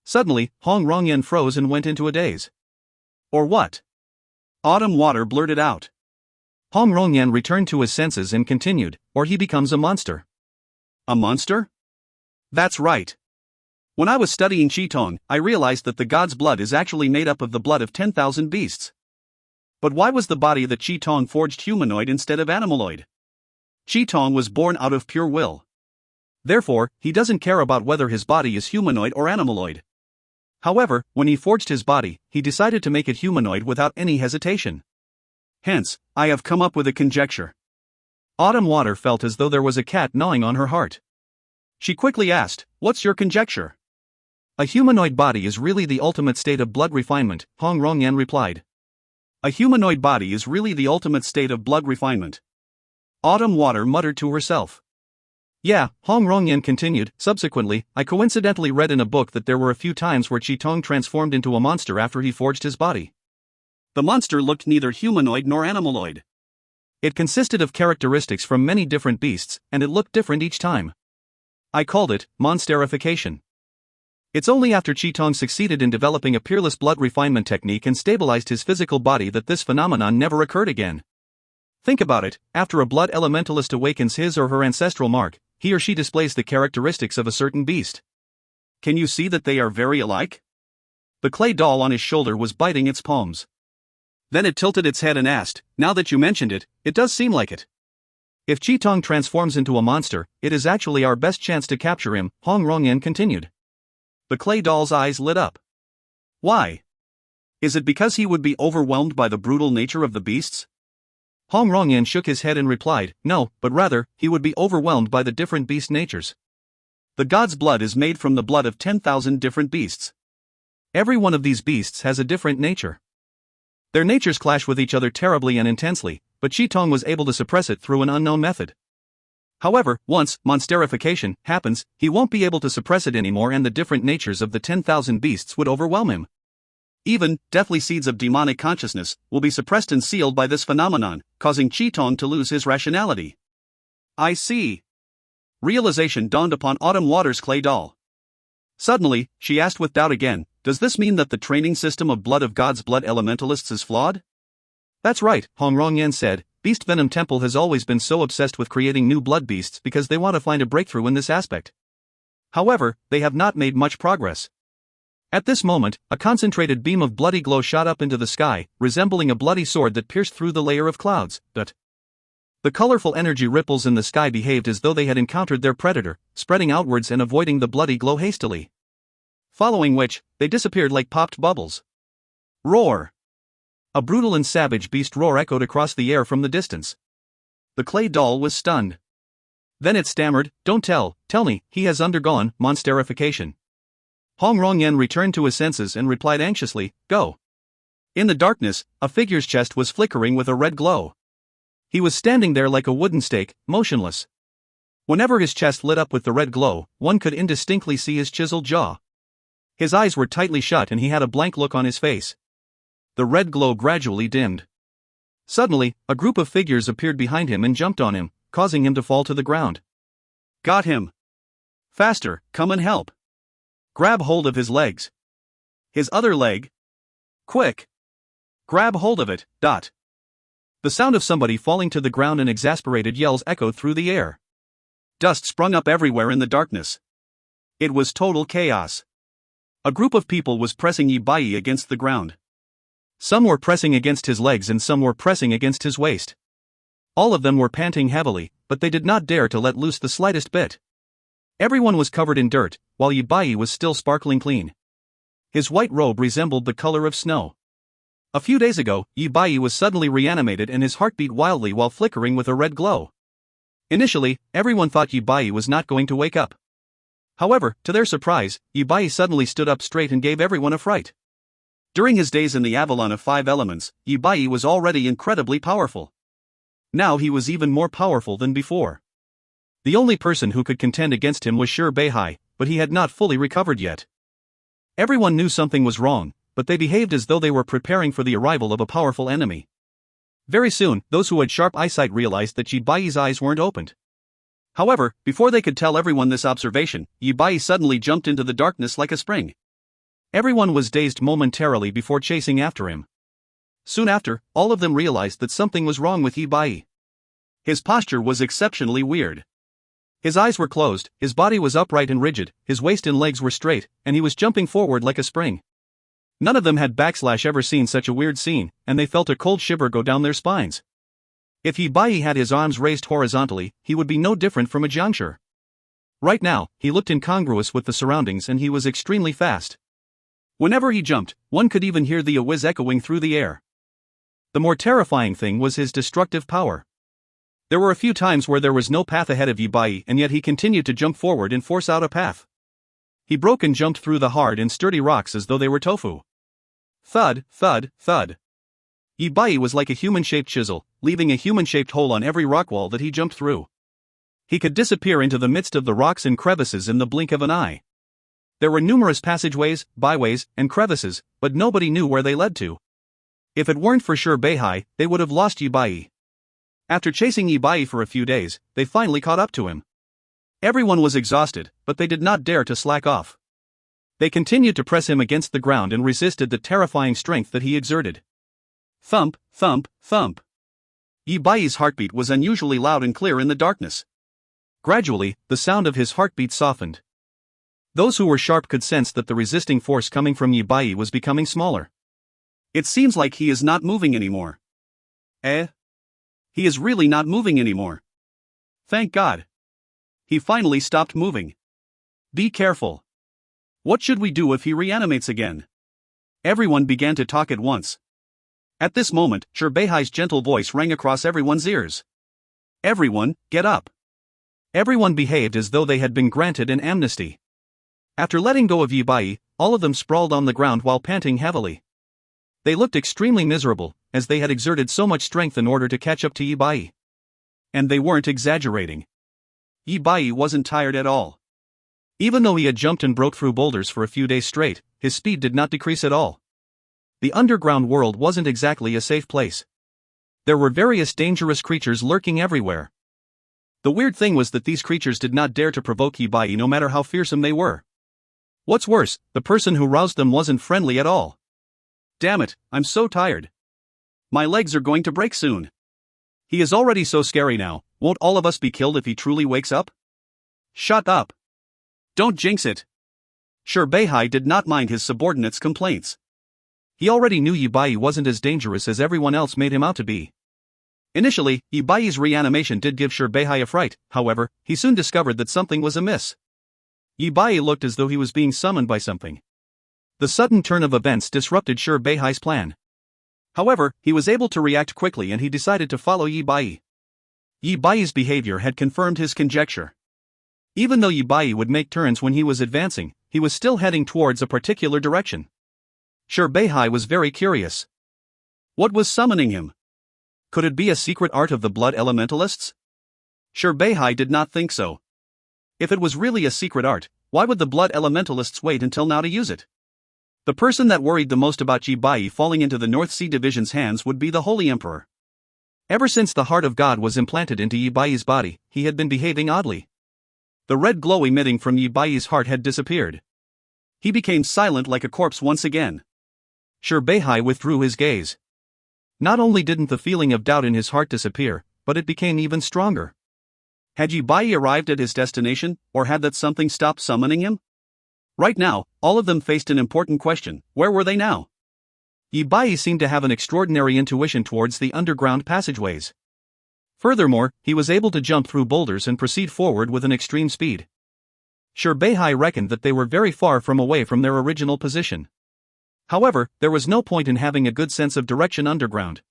Suddenly, Hong Rongyan froze and went into a daze. Or what? Autumn Water blurted out. Hong Rongyan returned to his senses and continued, or he becomes a monster. A monster? That's right. When I was studying Qi Tong, I realized that the god's blood is actually made up of the blood of 10,000 beasts. But why was the body that Qi Tong forged humanoid instead of animaloid? Qi Tong was born out of pure will. Therefore, he doesn't care about whether his body is humanoid or animaloid. However, when he forged his body, he decided to make it humanoid without any hesitation. Hence, I have come up with a conjecture. Autumn Water felt as though there was a cat gnawing on her heart. She quickly asked, what's your conjecture? A humanoid body is really the ultimate state of blood refinement, Hong Rongyan replied. A humanoid body is really the ultimate state of blood refinement. Autumn Water muttered to herself. Yeah, Hong Rongyan continued, subsequently, I coincidentally read in a book that there were a few times where Qi Tong transformed into a monster after he forged his body. The monster looked neither humanoid nor animaloid. It consisted of characteristics from many different beasts, and it looked different each time. I called it monsterification. It's only after Qi Tong succeeded in developing a peerless blood refinement technique and stabilized his physical body that this phenomenon never occurred again. Think about it, after a blood elementalist awakens his or her ancestral mark, he or she displays the characteristics of a certain beast. Can you see that they are very alike? The clay doll on his shoulder was biting its palms. Then it tilted its head and asked, now that you mentioned it, it does seem like it. If Qi Tong transforms into a monster, it is actually our best chance to capture him, Hong Rongyan continued. The clay doll's eyes lit up. Why? Is it because he would be overwhelmed by the brutal nature of the beasts? Hong Rongyan shook his head and replied, no, but rather, he would be overwhelmed by the different beast natures. The god's blood is made from the blood of 10,000 different beasts. Every one of these beasts has a different nature. Their natures clash with each other terribly and intensely, but Qi Tong was able to suppress it through an unknown method. However, once monsterification happens, he won't be able to suppress it anymore and the different natures of the 10,000 beasts would overwhelm him. Even, deathly seeds of demonic consciousness will be suppressed and sealed by this phenomenon, causing Qi Tong to lose his rationality. I see. Realization dawned upon Autumn Water's clay doll. Suddenly, she asked with doubt again, does this mean that the training system of Blood of God's blood elementalists is flawed? That's right, Hong Rongyan said, Beast Venom Temple has always been so obsessed with creating new blood beasts because they want to find a breakthrough in this aspect. However, they have not made much progress. At this moment, a concentrated beam of bloody glow shot up into the sky, resembling a bloody sword that pierced through the layer of clouds, but The colorful energy ripples in the sky behaved as though they had encountered their predator, spreading outwards and avoiding the bloody glow hastily. Following which, they disappeared like popped bubbles. Roar! A brutal and savage beast roar echoed across the air from the distance. The clay doll was stunned. Then it stammered, "Don't tell me, he has undergone monsterification." Hong Rongyan returned to his senses and replied anxiously, "Go." In the darkness, a figure's chest was flickering with a red glow. He was standing there like a wooden stake, motionless. Whenever his chest lit up with the red glow, one could indistinctly see his chiseled jaw. His eyes were tightly shut and he had a blank look on his face. The red glow gradually dimmed. Suddenly, a group of figures appeared behind him and jumped on him, causing him to fall to the ground. "Got him! Faster, come and help! Grab hold of his legs! His other leg! Quick! Grab hold of it!" The sound of somebody falling to the ground and exasperated yells echoed through the air. Dust sprung up everywhere in the darkness. It was total chaos. A group of people was pressing Yi Bai against the ground. Some were pressing against his legs and some were pressing against his waist. All of them were panting heavily, but they did not dare to let loose the slightest bit. Everyone was covered in dirt, while Yi Bai was still sparkling clean. His white robe resembled the color of snow. A few days ago, Yi Bai was suddenly reanimated and his heart beat wildly while flickering with a red glow. Initially, everyone thought Yi Bai was not going to wake up. However, to their surprise, Yi Bai suddenly stood up straight and gave everyone a fright. During his days in the Avalon of 5 Elements, Yi Bai was already incredibly powerful. Now he was even more powerful than before. The only person who could contend against him was Shi Beihai, but he had not fully recovered yet. Everyone knew something was wrong, but they behaved as though they were preparing for the arrival of a powerful enemy. Very soon, those who had sharp eyesight realized that Yi Bai's eyes weren't opened. However, before they could tell everyone this observation, Yi Bai suddenly jumped into the darkness like a spring. Everyone was dazed momentarily before chasing after him. Soon after, all of them realized that something was wrong with Yi Bai. His posture was exceptionally weird. His eyes were closed, his body was upright and rigid, his waist and legs were straight, and he was jumping forward like a spring. None of them had ever seen such a weird scene, and they felt a cold shiver go down their spines. If Yi Bai had his arms raised horizontally, he would be no different from a jiangshi. Right now, he looked incongruous with the surroundings and he was extremely fast. Whenever he jumped, one could even hear the whiz echoing through the air. The more terrifying thing was his destructive power. There were a few times where there was no path ahead of Yi Bai and yet he continued to jump forward and force out a path. He broke and jumped through the hard and sturdy rocks as though they were tofu. Thud, thud, thud. Yi Bai was like a human-shaped chisel, leaving a human-shaped hole on every rock wall that he jumped through. He could disappear into the midst of the rocks and crevices in the blink of an eye. There were numerous passageways, byways, and crevices, but nobody knew where they led to. If it weren't for Shi Beihai, they would have lost Yi Bai. After chasing Yi Bai for a few days, they finally caught up to him. Everyone was exhausted, but they did not dare to slack off. They continued to press him against the ground and resisted the terrifying strength that he exerted. Thump, thump, thump. Yi Bai's heartbeat was unusually loud and clear in the darkness. Gradually, the sound of his heartbeat softened. Those who were sharp could sense that the resisting force coming from Yi Bai was becoming smaller. It seems like he is not moving anymore. He is really not moving anymore. Thank God. He finally stopped moving. Be careful. What should we do if he reanimates again? Everyone began to talk at once. At this moment, Shi Beihai's gentle voice rang across everyone's ears. Everyone, get up. Everyone behaved as though they had been granted an amnesty. After letting go of Yi Bai, all of them sprawled on the ground while panting heavily. They looked extremely miserable, as they had exerted so much strength in order to catch up to Yi Bai. And they weren't exaggerating. Yi Bai wasn't tired at all. Even though he had jumped and broke through boulders for a few days straight, his speed did not decrease at all. The underground world wasn't exactly a safe place. There were various dangerous creatures lurking everywhere. The weird thing was that these creatures did not dare to provoke Yi Bai no matter how fearsome they were. What's worse, the person who roused them wasn't friendly at all. Damn it, I'm so tired. My legs are going to break soon. He is already so scary now, won't all of us be killed if he truly wakes up? Shut up. Don't jinx it. Shi Beihai did not mind his subordinates' complaints. He already knew Yi Bai wasn't as dangerous as everyone else made him out to be. Initially, Ibai's reanimation did give Shirbehai a fright, however, he soon discovered that something was amiss. Ibai looked as though he was being summoned by something. The sudden turn of events disrupted Shirbehai's plan. However, he was able to react quickly and he decided to follow Ibai. Ibai's behavior had confirmed his conjecture. Even though Ibai would make turns when he was advancing, he was still heading towards a particular direction. Shirbehai was very curious. What was summoning him? Could it be a secret art of the blood elementalists? Shirbehai did not think so. If it was really a secret art, why would the blood elementalists wait until now to use it? The person that worried the most about Ibai falling into the North Sea Division's hands would be the Holy Emperor. Ever since the heart of God was implanted into Ibai's body, he had been behaving oddly. The red glow emitting from Ibai's heart had disappeared. He became silent like a corpse once again. Shirbehai withdrew his gaze. Not only didn't the feeling of doubt in his heart disappear, but it became even stronger. Had Ibai arrived at his destination, or had that something stopped summoning him? Right now, all of them faced an important question: where were they now? Ibai seemed to have an extraordinary intuition towards the underground passageways. Furthermore, he was able to jump through boulders and proceed forward with an extreme speed. Shirbehai reckoned that they were very far away from their original position. However, there was no point in having a good sense of direction underground.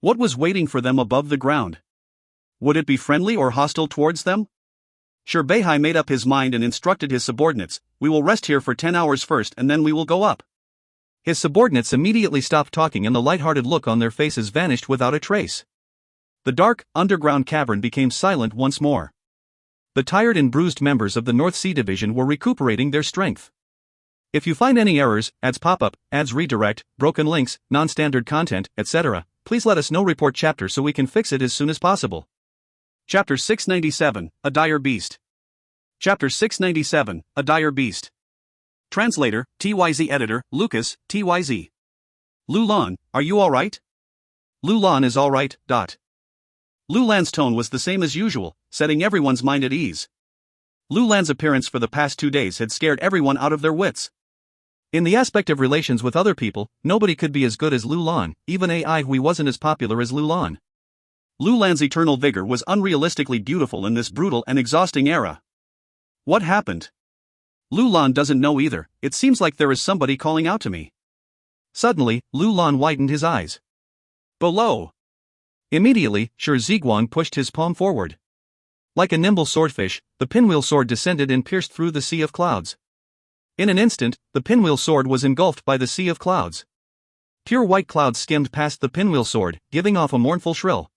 What was waiting for them above the ground? Would it be friendly or hostile towards them? Shirbehai made up his mind and instructed his subordinates, "We will rest here for 10 hours first and then we will go up." His subordinates immediately stopped talking and the light-hearted look on their faces vanished without a trace. The dark, underground cavern became silent once more. The tired and bruised members of the North Sea Division were recuperating their strength. If you find any errors, ads pop up, ads redirect, broken links, non-standard content, etc., please let us know. Report chapter so we can fix it as soon as possible. Chapter 697, A Dire Beast. Chapter 697, A Dire Beast. Translator, TYZ Editor, Lucas, TYZ. Lulan, are you alright? Lulan is alright. Lulan's tone was the same as usual, setting everyone's mind at ease. Lulan's appearance for the past 2 days had scared everyone out of their wits. In the aspect of relations with other people, nobody could be as good as Lulan, even AI Hui wasn't as popular as Lulan. Lulan's eternal vigor was unrealistically beautiful in this brutal and exhausting era. What happened? Lulan doesn't know either. It seems like there is somebody calling out to me. Suddenly, Lulan widened his eyes. Below! Immediately, Shi Ziguang pushed his palm forward. Like a nimble swordfish, the pinwheel sword descended and pierced through the sea of clouds. In an instant, the pinwheel sword was engulfed by the sea of clouds. Pure white clouds skimmed past the pinwheel sword, giving off a mournful shrill.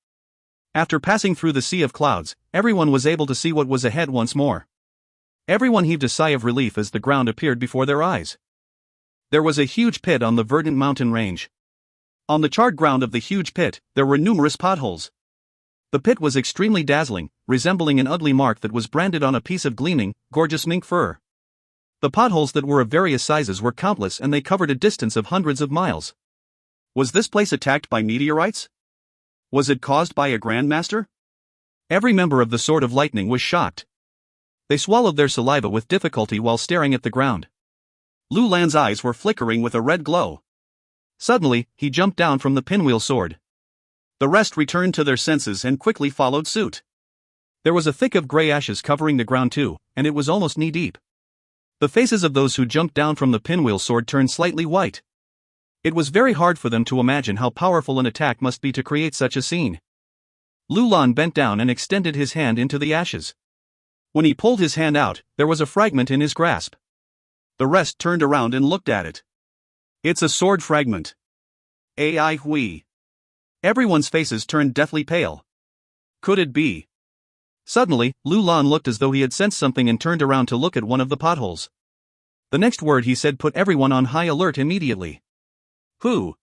After passing through the sea of clouds, everyone was able to see what was ahead once more. Everyone heaved a sigh of relief as the ground appeared before their eyes. There was a huge pit on the verdant mountain range. On the charred ground of the huge pit, there were numerous potholes. The pit was extremely dazzling, resembling an ugly mark that was branded on a piece of gleaming, gorgeous mink fur. The potholes that were of various sizes were countless and they covered a distance of hundreds of miles. Was this place attacked by meteorites? Was it caused by a grandmaster? Every member of the Sword of Lightning was shocked. They swallowed their saliva with difficulty while staring at the ground. Lulan's eyes were flickering with a red glow. Suddenly, he jumped down from the pinwheel sword. The rest returned to their senses and quickly followed suit. There was a thick of gray ashes covering the ground too, and it was almost knee-deep. The faces of those who jumped down from the pinwheel sword turned slightly white. It was very hard for them to imagine how powerful an attack must be to create such a scene. Lulan bent down and extended his hand into the ashes. When he pulled his hand out, there was a fragment in his grasp. The rest turned around and looked at it. It's a sword fragment. AI Hui. Everyone's faces turned deathly pale. Could it be? Suddenly, Lulan looked as though he had sensed something and turned around to look at one of the potholes. The next word he said put everyone on high alert immediately. Who?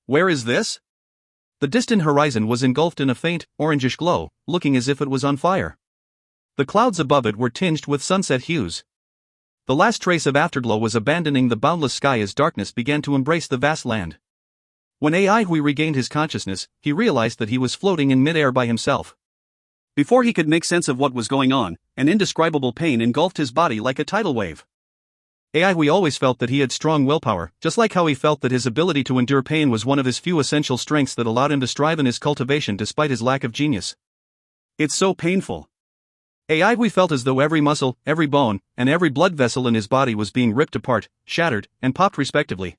Where is this? The distant horizon was engulfed in a faint, orangish glow, looking as if it was on fire. The clouds above it were tinged with sunset hues. The last trace of afterglow was abandoning the boundless sky as darkness began to embrace the vast land. When AI Hui regained his consciousness, he realized that he was floating in midair by himself. Before he could make sense of what was going on, an indescribable pain engulfed his body like a tidal wave. We always felt that he had strong willpower, just like how he felt that his ability to endure pain was one of his few essential strengths that allowed him to strive in his cultivation despite his lack of genius. It's so painful. We felt as though every muscle, every bone, and every blood vessel in his body was being ripped apart, shattered, and popped respectively.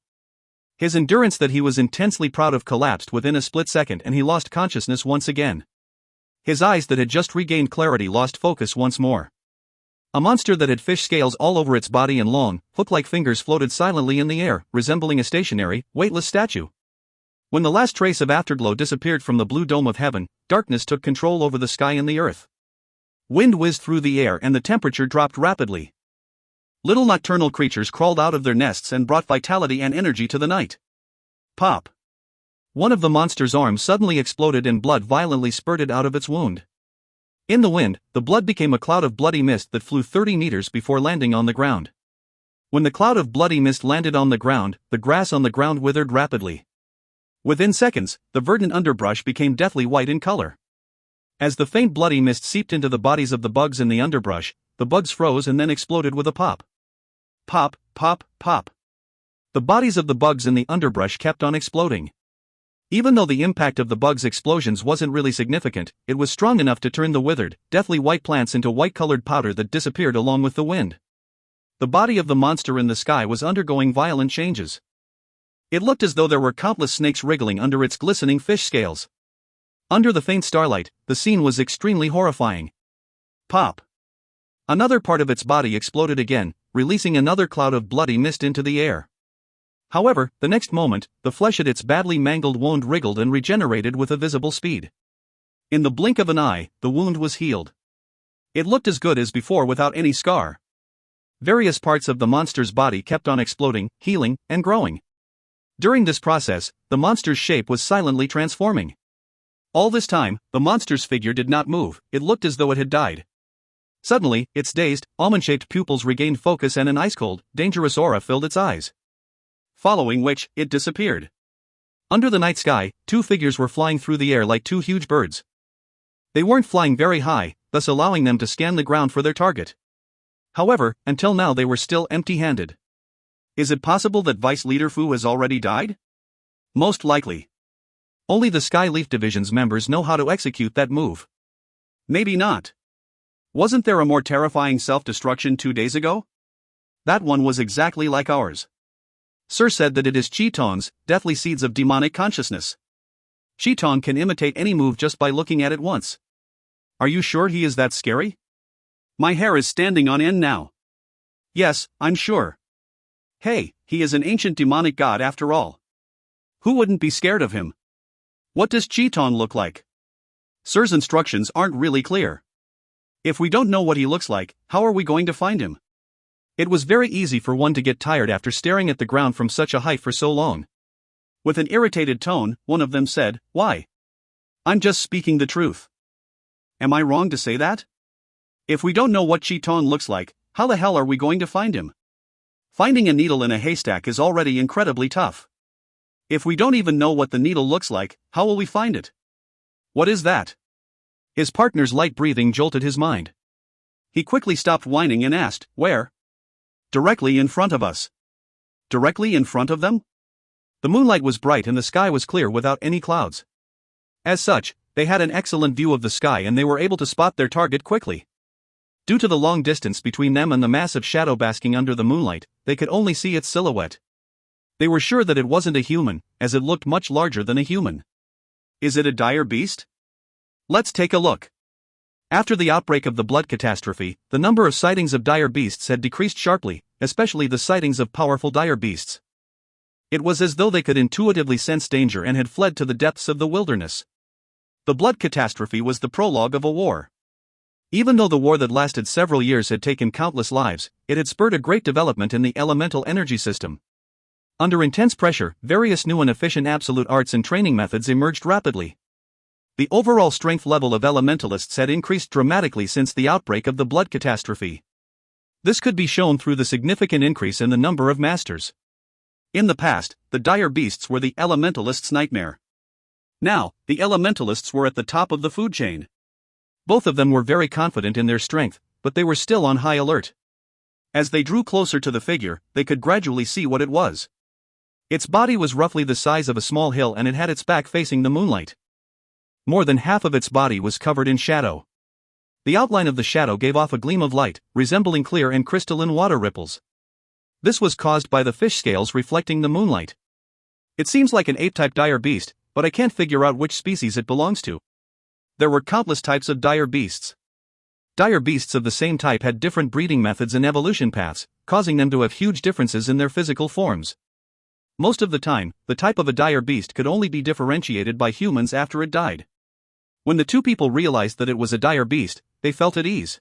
His endurance that he was intensely proud of collapsed within a split second and he lost consciousness once again. His eyes that had just regained clarity lost focus once more. A monster that had fish scales all over its body and long, hook-like fingers floated silently in the air, resembling a stationary, weightless statue. When the last trace of afterglow disappeared from the blue dome of heaven, darkness took control over the sky and the earth. Wind whizzed through the air and the temperature dropped rapidly. Little nocturnal creatures crawled out of their nests and brought vitality and energy to the night. Pop! One of the monster's arms suddenly exploded and blood violently spurted out of its wound. In the wind, the blood became a cloud of bloody mist that flew 30 meters before landing on the ground. When the cloud of bloody mist landed on the ground, the grass on the ground withered rapidly. Within seconds, the verdant underbrush became deathly white in color. As the faint bloody mist seeped into the bodies of the bugs in the underbrush, the bugs froze and then exploded with a pop. Pop, pop, pop. The bodies of the bugs in the underbrush kept on exploding. Even though the impact of the bugs' explosions wasn't really significant, it was strong enough to turn the withered, deathly white plants into white-colored powder that disappeared along with the wind. The body of the monster in the sky was undergoing violent changes. It looked as though there were countless snakes wriggling under its glistening fish scales. Under the faint starlight, the scene was extremely horrifying. Pop! Another part of its body exploded again, releasing another cloud of bloody mist into the air. However, the next moment, the flesh at its badly mangled wound wriggled and regenerated with a visible speed. In the blink of an eye, the wound was healed. It looked as good as before without any scar. Various parts of the monster's body kept on exploding, healing, and growing. During this process, the monster's shape was silently transforming. All this time, the monster's figure did not move, it looked as though it had died. Suddenly, its dazed, almond-shaped pupils regained focus and an ice-cold, dangerous aura filled its eyes. Following which, it disappeared. Under the night sky, two figures were flying through the air like two huge birds. They weren't flying very high, thus allowing them to scan the ground for their target. However, until now they were still empty-handed. Is it possible that Vice Leader Fu has already died? Most likely. Only the Skyleaf Division's members know how to execute that move. Maybe not. Wasn't there a more terrifying self-destruction 2 days ago? That one was exactly like ours. Sir said that it is Chiton's, deathly seeds of demonic consciousness. Chiton can imitate any move just by looking at it once. Are you sure he is that scary? My hair is standing on end now. Yes, I'm sure. Hey, he is an ancient demonic god after all. Who wouldn't be scared of him? What does Chiton look like? Sir's instructions aren't really clear. If we don't know what he looks like, how are we going to find him? It was very easy for one to get tired after staring at the ground from such a height for so long. With an irritated tone, one of them said, "Why? I'm just speaking the truth. Am I wrong to say that? If we don't know what Chiton looks like, how the hell are we going to find him? Finding a needle in a haystack is already incredibly tough. If we don't even know what the needle looks like, how will we find it? What is that?" His partner's light breathing jolted his mind. He quickly stopped whining and asked, "Where?" "Directly in front of us." Directly in front of them? The moonlight was bright and the sky was clear without any clouds. As such, they had an excellent view of the sky and they were able to spot their target quickly. Due to the long distance between them and the massive shadow basking under the moonlight, they could only see its silhouette. They were sure that it wasn't a human, as it looked much larger than a human. Is it a dire beast? Let's take a look. After the outbreak of the blood catastrophe, the number of sightings of dire beasts had decreased sharply, especially the sightings of powerful dire beasts. It was as though they could intuitively sense danger and had fled to the depths of the wilderness. The blood catastrophe was the prologue of a war. Even though the war that lasted several years had taken countless lives, it had spurred a great development in the elemental energy system. Under intense pressure, various new and efficient absolute arts and training methods emerged rapidly. The overall strength level of elementalists had increased dramatically since the outbreak of the blood catastrophe. This could be shown through the significant increase in the number of masters. In the past, the dire beasts were the elementalists' nightmare. Now, the elementalists were at the top of the food chain. Both of them were very confident in their strength, but they were still on high alert. As they drew closer to the figure, they could gradually see what it was. Its body was roughly the size of a small hill and it had its back facing the moonlight. More than half of its body was covered in shadow. The outline of the shadow gave off a gleam of light, resembling clear and crystalline water ripples. This was caused by the fish scales reflecting the moonlight. It seems like an ape-type dire beast, but I can't figure out which species it belongs to. There were countless types of dire beasts. Dire beasts of the same type had different breeding methods and evolution paths, causing them to have huge differences in their physical forms. Most of the time, the type of a dire beast could only be differentiated by humans after it died. When the two people realized that it was a dire beast, they felt at ease.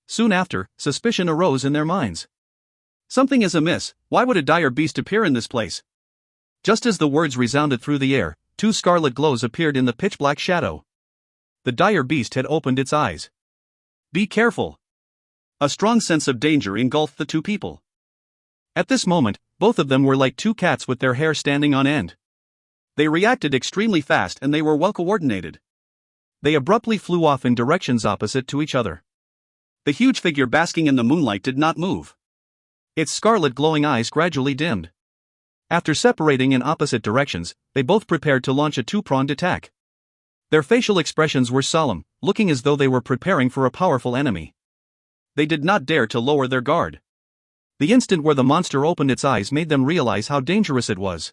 Soon after, suspicion arose in their minds. Something is amiss. Why would a dire beast appear in this place? Just as the words resounded through the air, two scarlet glows appeared in the pitch-black shadow. The dire beast had opened its eyes. Be careful! A strong sense of danger engulfed the two people. At this moment, both of them were like two cats with their hair standing on end. They reacted extremely fast and they were well coordinated. They abruptly flew off in directions opposite to each other. The huge figure basking in the moonlight did not move. Its scarlet glowing eyes gradually dimmed. After separating in opposite directions, they both prepared to launch a two-pronged attack. Their facial expressions were solemn, looking as though they were preparing for a powerful enemy. They did not dare to lower their guard. The instant where the monster opened its eyes made them realize how dangerous it was.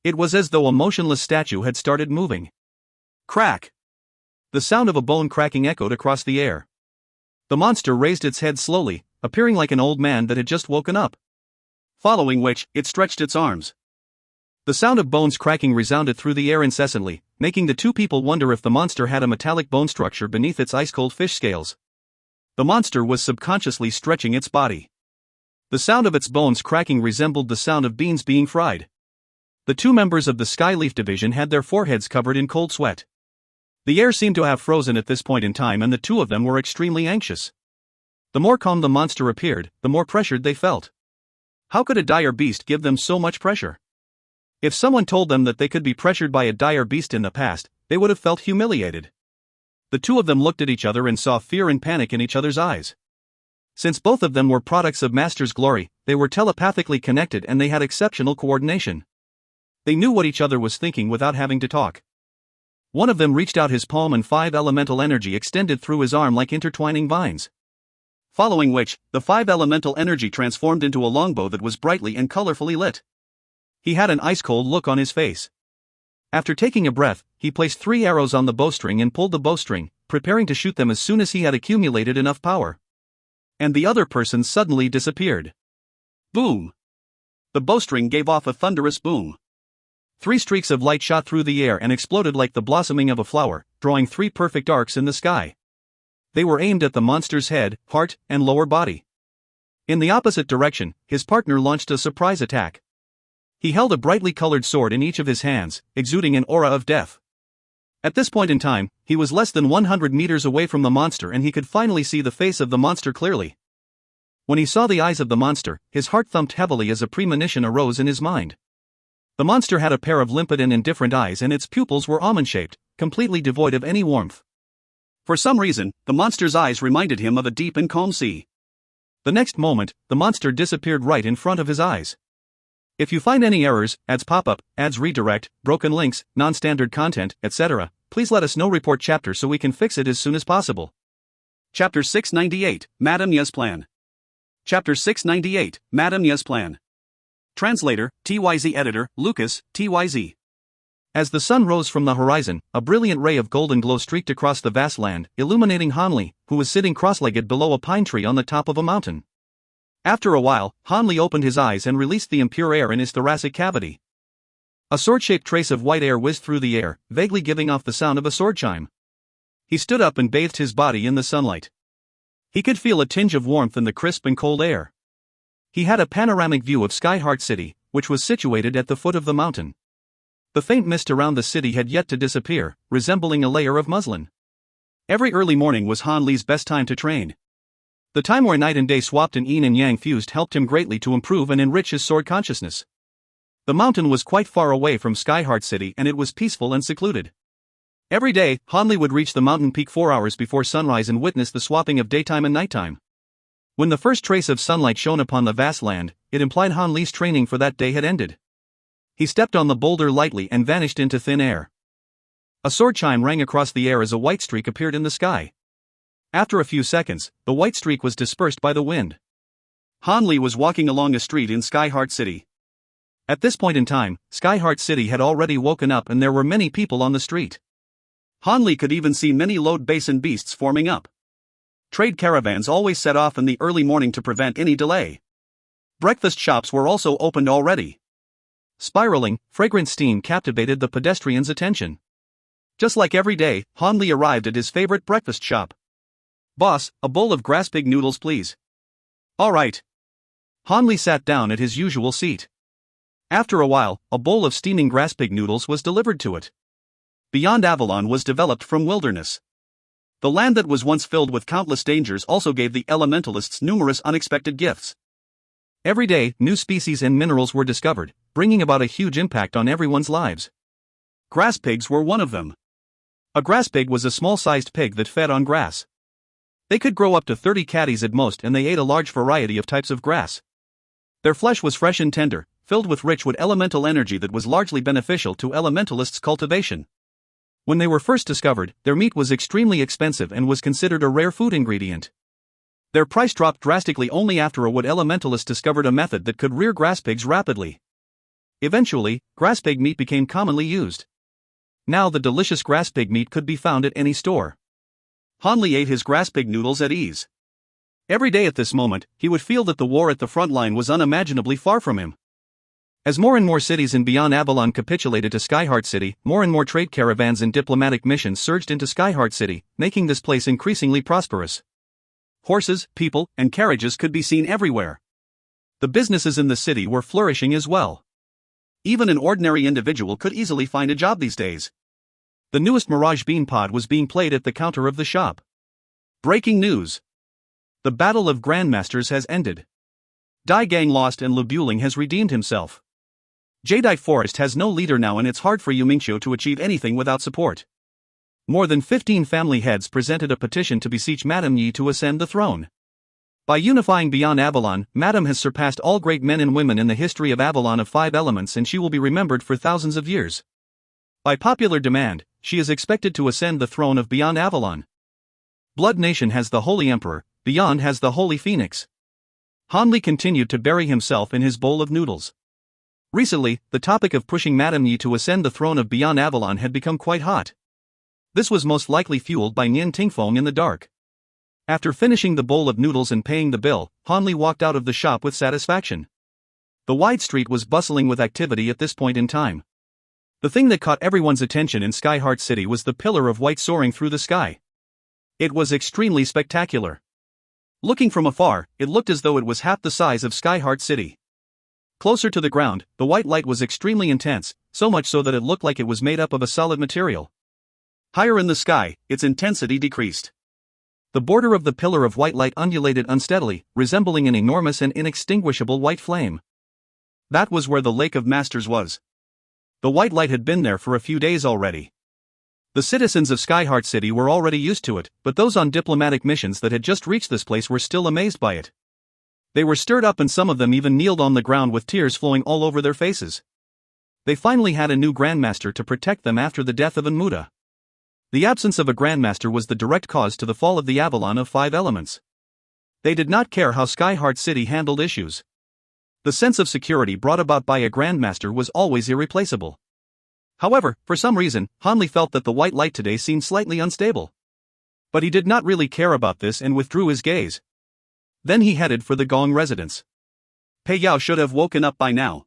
It was as though a motionless statue had started moving. Crack! The sound of a bone cracking echoed across the air. The monster raised its head slowly, appearing like an old man that had just woken up. Following which, it stretched its arms. The sound of bones cracking resounded through the air incessantly, making the two people wonder if the monster had a metallic bone structure beneath its ice-cold fish scales. The monster was subconsciously stretching its body. The sound of its bones cracking resembled the sound of beans being fried. The two members of the Skyleaf division had their foreheads covered in cold sweat. The air seemed to have frozen at this point in time and the two of them were extremely anxious. The more calm the monster appeared, the more pressured they felt. How could a dire beast give them so much pressure? If someone told them that they could be pressured by a dire beast in the past, they would have felt humiliated. The two of them looked at each other and saw fear and panic in each other's eyes. Since both of them were products of Master's glory, they were telepathically connected and they had exceptional coordination. They knew what each other was thinking without having to talk. One of them reached out his palm and 5 elemental energy extended through his arm like intertwining vines. Following which, the 5 elemental energy transformed into a longbow that was brightly and colorfully lit. He had an ice-cold look on his face. After taking a breath, he placed 3 arrows on the bowstring and pulled the bowstring, preparing to shoot them as soon as he had accumulated enough power. And the other person suddenly disappeared. Boom! The bowstring gave off a thunderous boom. 3 streaks of light shot through the air and exploded like the blossoming of a flower, drawing 3 perfect arcs in the sky. They were aimed at the monster's head, heart, and lower body. In the opposite direction, his partner launched a surprise attack. He held a brightly colored sword in each of his hands, exuding an aura of death. At this point in time, he was less than 100 meters away from the monster and he could finally see the face of the monster clearly. When he saw the eyes of the monster, his heart thumped heavily as a premonition arose in his mind. The monster had a pair of limpid and indifferent eyes and its pupils were almond-shaped, completely devoid of any warmth. For some reason, the monster's eyes reminded him of a deep and calm sea. The next moment, the monster disappeared right in front of his eyes. If you find any errors, ads pop up, ads redirect, broken links, non-standard content, etc., please let us know. Report chapter so we can fix it as soon as possible. Chapter 698, Madame Ya's Plan. Chapter 698, Madame Ya's Plan. Translator, TYZ Editor, Lucas, TYZ. As the sun rose from the horizon, a brilliant ray of golden glow streaked across the vast land, illuminating Hanli, who was sitting cross-legged below a pine tree on the top of a mountain. After a while, Hanli opened his eyes and released the impure air in his thoracic cavity. A sword-shaped trace of white air whizzed through the air, vaguely giving off the sound of a sword chime. He stood up and bathed his body in the sunlight. He could feel a tinge of warmth in the crisp and cold air. He had a panoramic view of Skyheart City, which was situated at the foot of the mountain. The faint mist around the city had yet to disappear, resembling a layer of muslin. Every early morning was Hanli's best time to train. The time where night and day swapped and yin and yang fused helped him greatly to improve and enrich his sword consciousness. The mountain was quite far away from Skyheart City and it was peaceful and secluded. Every day, Hanli would reach the mountain peak 4 hours before sunrise and witness the swapping of daytime and nighttime. When the first trace of sunlight shone upon the vast land, it implied Han Li's training for that day had ended. He stepped on the boulder lightly and vanished into thin air. A sword chime rang across the air as a white streak appeared in the sky. After a few seconds, the white streak was dispersed by the wind. Han Li was walking along a street in Skyheart City. At this point in time, Skyheart City had already woken up and there were many people on the street. Han Li could even see many load basin beasts forming up. Trade caravans always set off in the early morning to prevent any delay. Breakfast shops were also opened already. Spiraling, fragrant steam captivated the pedestrians' attention. Just like every day, Han Li arrived at his favorite breakfast shop. "Boss, a bowl of grass pig noodles please." "All right." Han Li sat down at his usual seat. After a while, a bowl of steaming grass pig noodles was delivered to it. Beyond Avalon was developed from wilderness. The land that was once filled with countless dangers also gave the elementalists numerous unexpected gifts. Every day, new species and minerals were discovered, bringing about a huge impact on everyone's lives. Grass pigs were one of them. A grass pig was a small-sized pig that fed on grass. They could grow up to 30 caddies at most and they ate a large variety of types of grass. Their flesh was fresh and tender, filled with rich wood elemental energy that was largely beneficial to elementalists' cultivation. When they were first discovered, their meat was extremely expensive and was considered a rare food ingredient. Their price dropped drastically only after a wood elementalist discovered a method that could rear grass pigs rapidly. Eventually, grass pig meat became commonly used. Now the delicious grass pig meat could be found at any store. Han Li ate his grass pig noodles at ease. Every day at this moment, he would feel that the war at the front line was unimaginably far from him. As more and more cities in Beyond Avalon capitulated to Skyheart City, more and more trade caravans and diplomatic missions surged into Skyheart City, making this place increasingly prosperous. Horses, people, and carriages could be seen everywhere. The businesses in the city were flourishing as well. Even an ordinary individual could easily find a job these days. The newest Mirage Bean Pod was being played at the counter of the shop. Breaking news. The Battle of Grandmasters has ended. Dai Gang lost and Lu Buling has redeemed himself. Jedi Forest has no leader now and it's hard for Yu Mingqiu to achieve anything without support. More than 15 family heads presented a petition to beseech Madame Yi to ascend the throne. By unifying Beyond Avalon, Madame has surpassed all great men and women in the history of Avalon of 5 elements and she will be remembered for thousands of years. By popular demand, she is expected to ascend the throne of Beyond Avalon. Blood Nation has the Holy Emperor, Beyond has the Holy Phoenix. Han Li continued to bury himself in his bowl of noodles. Recently, the topic of pushing Madame Yi to ascend the throne of Beyond Avalon had become quite hot. This was most likely fueled by Nian Tingfeng in the dark. After finishing the bowl of noodles and paying the bill, Han Li walked out of the shop with satisfaction. The wide street was bustling with activity at this point in time. The thing that caught everyone's attention in Skyheart City was the pillar of white soaring through the sky. It was extremely spectacular. Looking from afar, it looked as though it was half the size of Skyheart City. Closer to the ground, the white light was extremely intense, so much so that it looked like it was made up of a solid material. Higher in the sky, its intensity decreased. The border of the pillar of white light undulated unsteadily, resembling an enormous and inextinguishable white flame. That was where the Lake of Masters was. The white light had been there for a few days already. The citizens of Skyheart City were already used to it, but those on diplomatic missions that had just reached this place were still amazed by it. They were stirred up and some of them even kneeled on the ground with tears flowing all over their faces. They finally had a new Grandmaster to protect them after the death of Enmuta. The absence of a Grandmaster was the direct cause to the fall of the Avalon of 5 elements. They did not care how Skyheart City handled issues. The sense of security brought about by a Grandmaster was always irreplaceable. However, for some reason, Han Li felt that the white light today seemed slightly unstable. But he did not really care about this and withdrew his gaze. Then he headed for the Gong residence. Pei Yao should have woken up by now.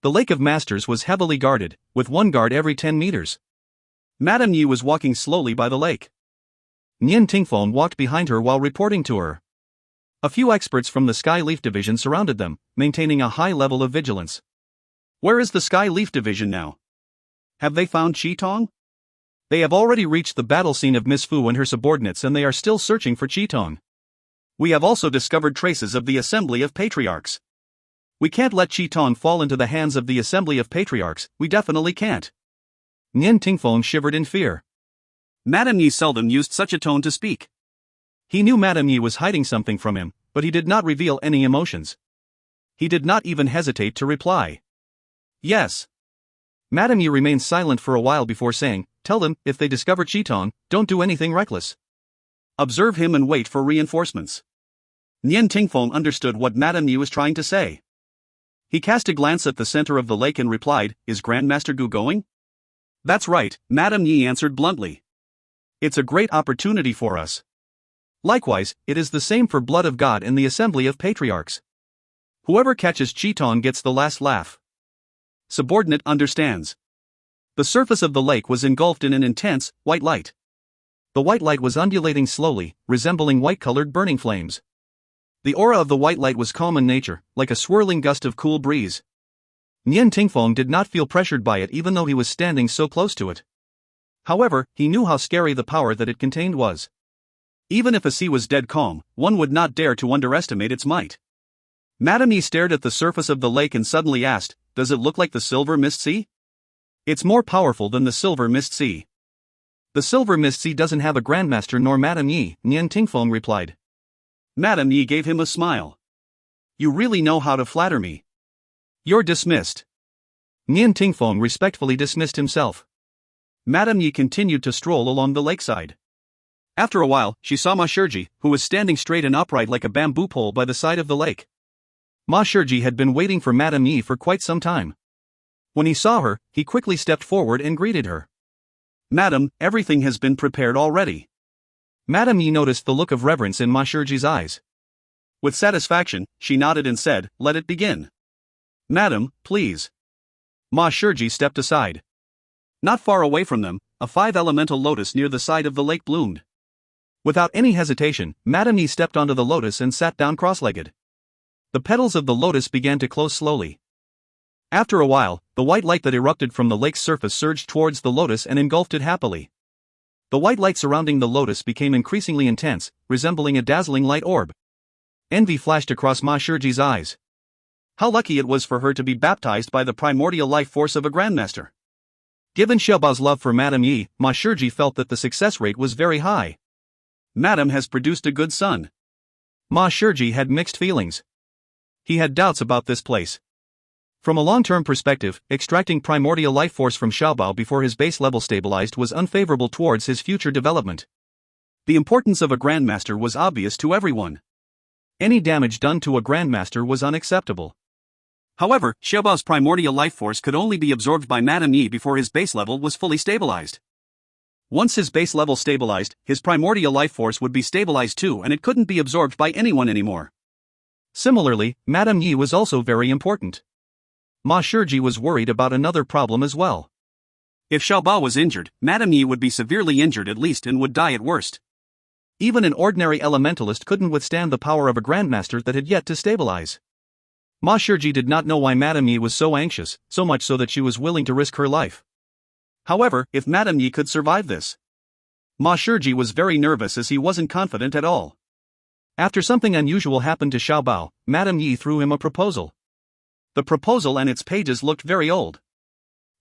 The Lake of Masters was heavily guarded, with 1 guard every 10 meters. Madame Yi was walking slowly by the lake. Nian Tingfeng walked behind her while reporting to her. A few experts from the Sky Leaf Division surrounded them, maintaining a high level of vigilance. Where is the Sky Leaf Division now? Have they found Qitong? They have already reached the battle scene of Miss Fu and her subordinates and they are still searching for Qitong. We have also discovered traces of the Assembly of Patriarchs. We can't let Qitong fall into the hands of the Assembly of Patriarchs, we definitely can't. Nian Tingfeng shivered in fear. Madame Yi seldom used such a tone to speak. He knew Madame Yi was hiding something from him, but he did not reveal any emotions. He did not even hesitate to reply. Yes. Madame Yi remained silent for a while before saying, "Tell them, if they discover Qitong, don't do anything reckless. Observe him and wait for reinforcements." Nian Tingfeng understood what Madame Yi was trying to say. He cast a glance at the center of the lake and replied, "Is Grandmaster Gu going?" "That's right," Madame Yi answered bluntly. "It's a great opportunity for us. Likewise, it is the same for Blood of God in the Assembly of Patriarchs. Whoever catches Qitong gets the last laugh." Subordinate understands. The surface of the lake was engulfed in an intense, white light. The white light was undulating slowly, resembling white-colored burning flames. The aura of the white light was calm in nature, like a swirling gust of cool breeze. Nian Tingfeng did not feel pressured by it even though he was standing so close to it. However, he knew how scary the power that it contained was. Even if a sea was dead calm, one would not dare to underestimate its might. Madame Yi stared at the surface of the lake and suddenly asked, "Does it look like the Silver Mist Sea?" "It's more powerful than the Silver Mist Sea." "The Silver Mist Sea doesn't have a Grandmaster nor Madame Yi," Nian Tingfeng replied. Madame Yi gave him a smile. "You really know how to flatter me. You're dismissed." Nian Tingfeng respectfully dismissed himself. Madame Yi continued to stroll along the lakeside. After a while, she saw Ma Shiji, who was standing straight and upright like a bamboo pole by the side of the lake. Ma Shiji had been waiting for Madame Yi for quite some time. When he saw her, he quickly stepped forward and greeted her. "Madam, everything has been prepared already." Madame Yi noticed the look of reverence in Ma Shiji's eyes. With satisfaction, she nodded and said, "Let it begin." "Madam, please." Ma Shiji stepped aside. Not far away from them, a 5-elemental lotus near the side of the lake bloomed. Without any hesitation, Madame Yi stepped onto the lotus and sat down cross-legged. The petals of the lotus began to close slowly. After a while, the white light that erupted from the lake's surface surged towards the lotus and engulfed it happily. The white light surrounding the lotus became increasingly intense, resembling a dazzling light orb. Envy flashed across Ma Shiji's eyes. How lucky it was for her to be baptized by the primordial life force of a grandmaster. Given Xiaobao's love for Madame Yi, Ma Shiji felt that the success rate was very high. Madame has produced a good son. Ma Shiji had mixed feelings. He had doubts about this place. From a long-term perspective, extracting primordial life force from Xiaobao before his base level stabilized was unfavorable towards his future development. The importance of a grandmaster was obvious to everyone. Any damage done to a grandmaster was unacceptable. However, Xiaobao's primordial life force could only be absorbed by Madame Yi before his base level was fully stabilized. Once his base level stabilized, his primordial life force would be stabilized too and it couldn't be absorbed by anyone anymore. Similarly, Madame Yi was also very important. Ma Shiji was worried about another problem as well. If Xiaobao was injured, Madame Yi would be severely injured at least and would die at worst. Even an ordinary elementalist couldn't withstand the power of a grandmaster that had yet to stabilize. Ma Shiji did not know why Madame Yi was so anxious, so much so that she was willing to risk her life. However, if Madame Yi could survive this. Ma Shiji was very nervous as he wasn't confident at all. After something unusual happened to Xiaobao, Madame Yi threw him a proposal. The proposal and its pages looked very old.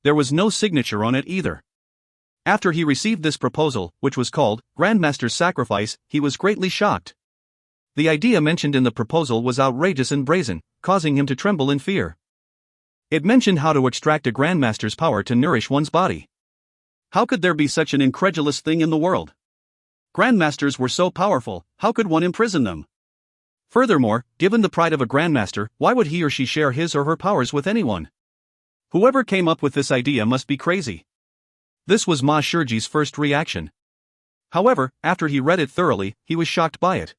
There was no signature on it either. After he received this proposal, which was called Grandmaster's Sacrifice, he was greatly shocked. The idea mentioned in the proposal was outrageous and brazen, causing him to tremble in fear. It mentioned how to extract a grandmaster's power to nourish one's body. How could there be such an incredulous thing in the world? Grandmasters were so powerful, how could one imprison them? Furthermore, given the pride of a grandmaster, why would he or she share his or her powers with anyone? Whoever came up with this idea must be crazy. This was Ma Shiji's first reaction. However, after he read it thoroughly, he was shocked by it.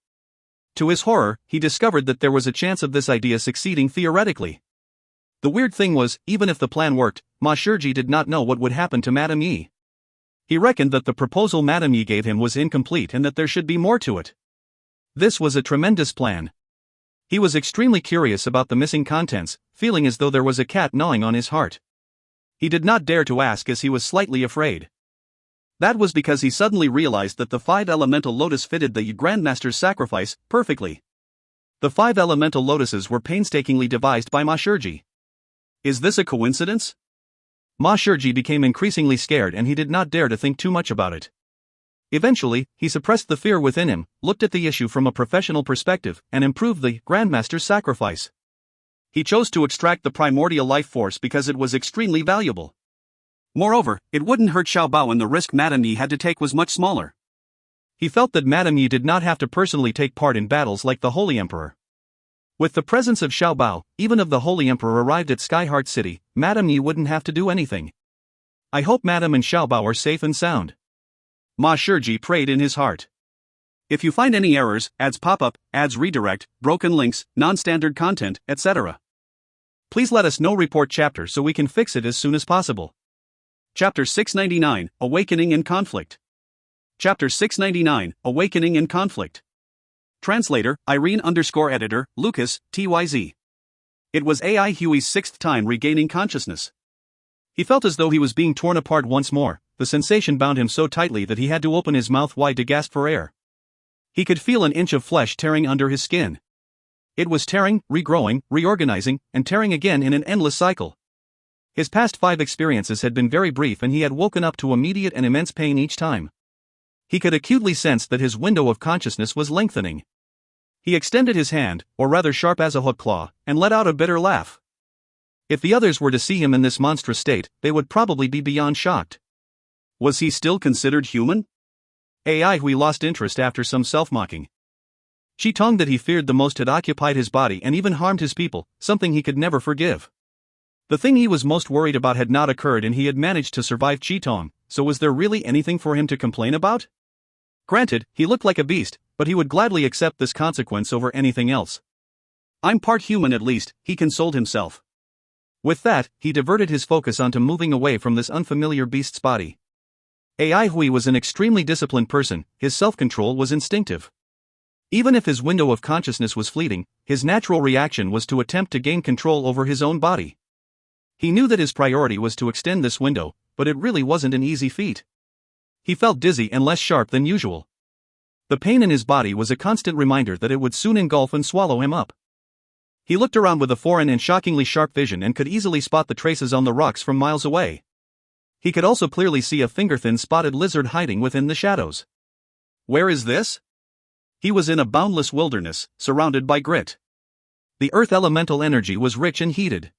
To his horror, he discovered that there was a chance of this idea succeeding theoretically. The weird thing was, even if the plan worked, Ma Shiji did not know what would happen to Madame Yi. He reckoned that the proposal Madame Yi gave him was incomplete and that there should be more to it. This was a tremendous plan. He was extremely curious about the missing contents, feeling as though there was a cat gnawing on his heart. He did not dare to ask as he was slightly afraid. That was because he suddenly realized that the 5-elemental lotus fitted the Grandmaster's sacrifice perfectly. The 5 elemental lotuses were painstakingly devised by Ma Shiji. Is this a coincidence? Ma Shiji became increasingly scared and he did not dare to think too much about it. Eventually, he suppressed the fear within him, looked at the issue from a professional perspective, and improved the Grandmaster's sacrifice. He chose to extract the primordial life force because it was extremely valuable. Moreover, it wouldn't hurt Xiao Bao and the risk Madame Yi had to take was much smaller. He felt that Madame Yi did not have to personally take part in battles like the Holy Emperor. With the presence of Xiao Bao, even if the Holy Emperor arrived at Skyheart City, Madame Yi wouldn't have to do anything. I hope Madame and Xiao Bao are safe and sound. Ma Shiji prayed in his heart. If you find any errors, ads pop up, ads redirect, broken links, non-standard content, etc., please let us know. Report chapter so we can fix it as soon as possible. Chapter 699, Awakening in Conflict. Chapter 699, Awakening in Conflict. Translator, Irene_editor, Lucas, TYZ. It was AI Huey's sixth time regaining consciousness. He felt as though he was being torn apart once more. The sensation bound him so tightly that he had to open his mouth wide to gasp for air. He could feel an inch of flesh tearing under his skin. It was tearing, regrowing, reorganizing, and tearing again in an endless cycle. His past 5 experiences had been very brief and he had woken up to immediate and immense pain each time. He could acutely sense that his window of consciousness was lengthening. He extended his hand, or rather sharp as a hook claw, and let out a bitter laugh. If the others were to see him in this monstrous state, they would probably be beyond shocked. Was he still considered human? AI Hui lost interest after some self-mocking. Qitong that he feared the most had occupied his body and even harmed his people, something he could never forgive. The thing he was most worried about had not occurred and he had managed to survive Qitong, so was there really anything for him to complain about? Granted, he looked like a beast, but he would gladly accept this consequence over anything else. I'm part human at least, he consoled himself. With that, he diverted his focus onto moving away from this unfamiliar beast's body. AI Hui was an extremely disciplined person, his self-control was instinctive. Even if his window of consciousness was fleeting, his natural reaction was to attempt to gain control over his own body. He knew that his priority was to extend this window, but it really wasn't an easy feat. He felt dizzy and less sharp than usual. The pain in his body was a constant reminder that it would soon engulf and swallow him up. He looked around with a foreign and shockingly sharp vision and could easily spot the traces on the rocks from miles away. He could also clearly see a finger-thin spotted lizard hiding within the shadows. Where is this? He was in a boundless wilderness, surrounded by grit. The earth elemental energy was rich and heated.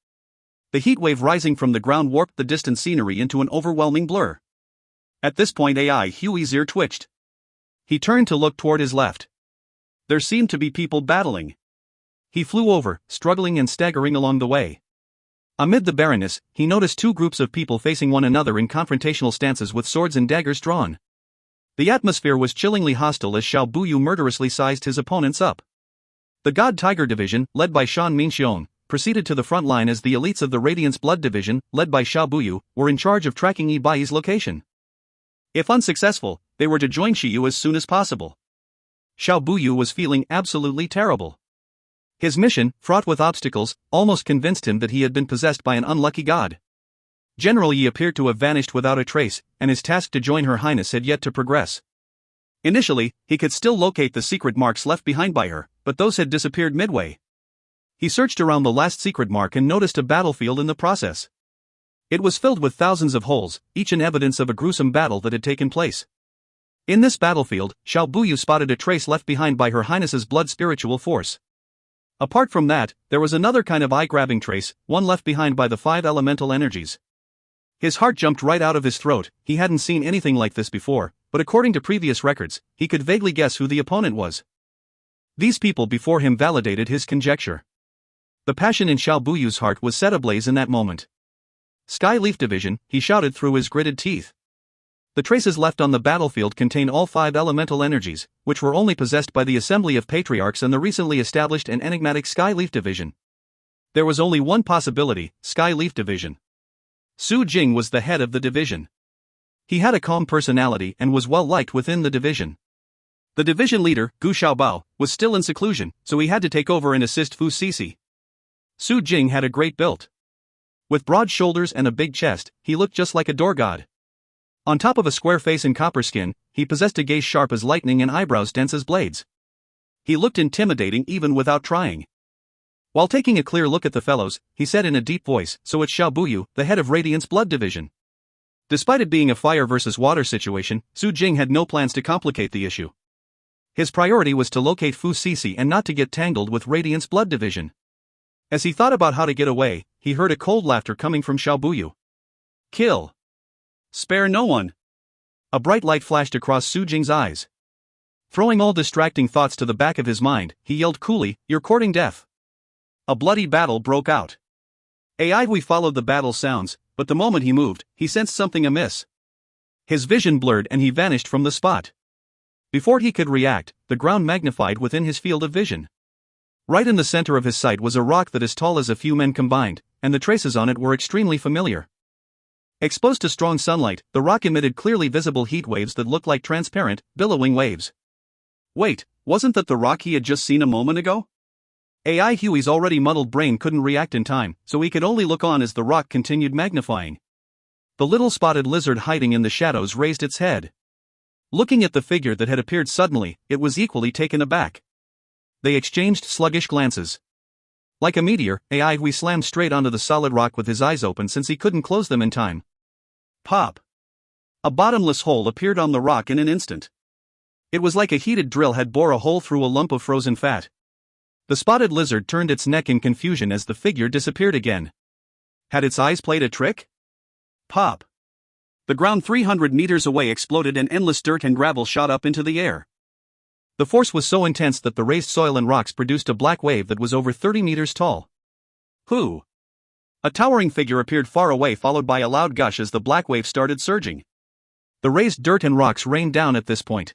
The heat wave rising from the ground warped the distant scenery into an overwhelming blur. At this point AI Huey's ear twitched. He turned to look toward his left. There seemed to be people battling. He flew over, struggling and staggering along the way. Amid the barrenness, he noticed 2 groups of people facing one another in confrontational stances with swords and daggers drawn. The atmosphere was chillingly hostile as Xiao Buyu murderously sized his opponents up. The God Tiger Division, led by Shan Minxiong, proceeded to the front line as the elites of the Radiance Blood Division, led by Xiao Buyu, were in charge of tracking Yi Bai's location. If unsuccessful, they were to join Shiyu as soon as possible. Xiao Buyu was feeling absolutely terrible. His mission, fraught with obstacles, almost convinced him that he had been possessed by an unlucky god. General Yi appeared to have vanished without a trace, and his task to join Her Highness had yet to progress. Initially, he could still locate the secret marks left behind by her, but those had disappeared midway. He searched around the last secret mark and noticed a battlefield in the process. It was filled with thousands of holes, each an evidence of a gruesome battle that had taken place. In this battlefield, Xiao Buyu spotted a trace left behind by Her Highness's blood spiritual force. Apart from that, there was another kind of eye-grabbing trace, one left behind by the 5 elemental energies. His heart jumped right out of his throat. He hadn't seen anything like this before, but according to previous records, he could vaguely guess who the opponent was. These people before him validated his conjecture. The passion in Xiao Buyu's heart was set ablaze in that moment. Sky Leaf Division, he shouted through his gritted teeth. The traces left on the battlefield contain all 5 elemental energies, which were only possessed by the Assembly of Patriarchs and the recently established and enigmatic Sky Leaf Division. There was only one possibility, Sky Leaf Division. Su Jing was the head of the division. He had a calm personality and was well liked within the division. The division leader, Gu Xiaobao, was still in seclusion, so he had to take over and assist Fu Sisi. Su Jing had a great build. With broad shoulders and a big chest, he looked just like a door god. On top of a square face and copper skin, he possessed a gaze sharp as lightning and eyebrows dense as blades. He looked intimidating even without trying. While taking a clear look at the fellows, he said in a deep voice, "So it's Xiao Buyu, the head of Radiance Blood Division." Despite it being a fire versus water situation, Su Jing had no plans to complicate the issue. His priority was to locate Fu Sisi and not to get tangled with Radiant's blood division. As he thought about how to get away, he heard a cold laughter coming from Xiao Buyu. Kill. Spare no one. A bright light flashed across Su Jing's eyes. Throwing all distracting thoughts to the back of his mind, he yelled coolly, "You're courting death." A bloody battle broke out. Hui followed the battle sounds, but the moment he moved, he sensed something amiss. His vision blurred and he vanished from the spot. Before he could react, the ground magnified within his field of vision. Right in the center of his sight was a rock that is tall as a few men combined, and the traces on it were extremely familiar. Exposed to strong sunlight, the rock emitted clearly visible heat waves that looked like transparent, billowing waves. Wait, wasn't that the rock he had just seen a moment ago? Hui's already muddled brain couldn't react in time, so he could only look on as the rock continued magnifying. The little spotted lizard hiding in the shadows raised its head. Looking at the figure that had appeared suddenly, it was equally taken aback. They exchanged sluggish glances. Like a meteor, Hui slammed straight onto the solid rock with his eyes open since he couldn't close them in time. Pop! A bottomless hole appeared on the rock in an instant. It was like a heated drill had bored a hole through a lump of frozen fat. The spotted lizard turned its neck in confusion as the figure disappeared again. Had its eyes played a trick? Pop! The ground 300 meters away exploded and endless dirt and gravel shot up into the air. The force was so intense that the raised soil and rocks produced a black wave that was over 30 meters tall. Who? A towering figure appeared far away, followed by a loud gush as the black wave started surging. The raised dirt and rocks rained down at this point.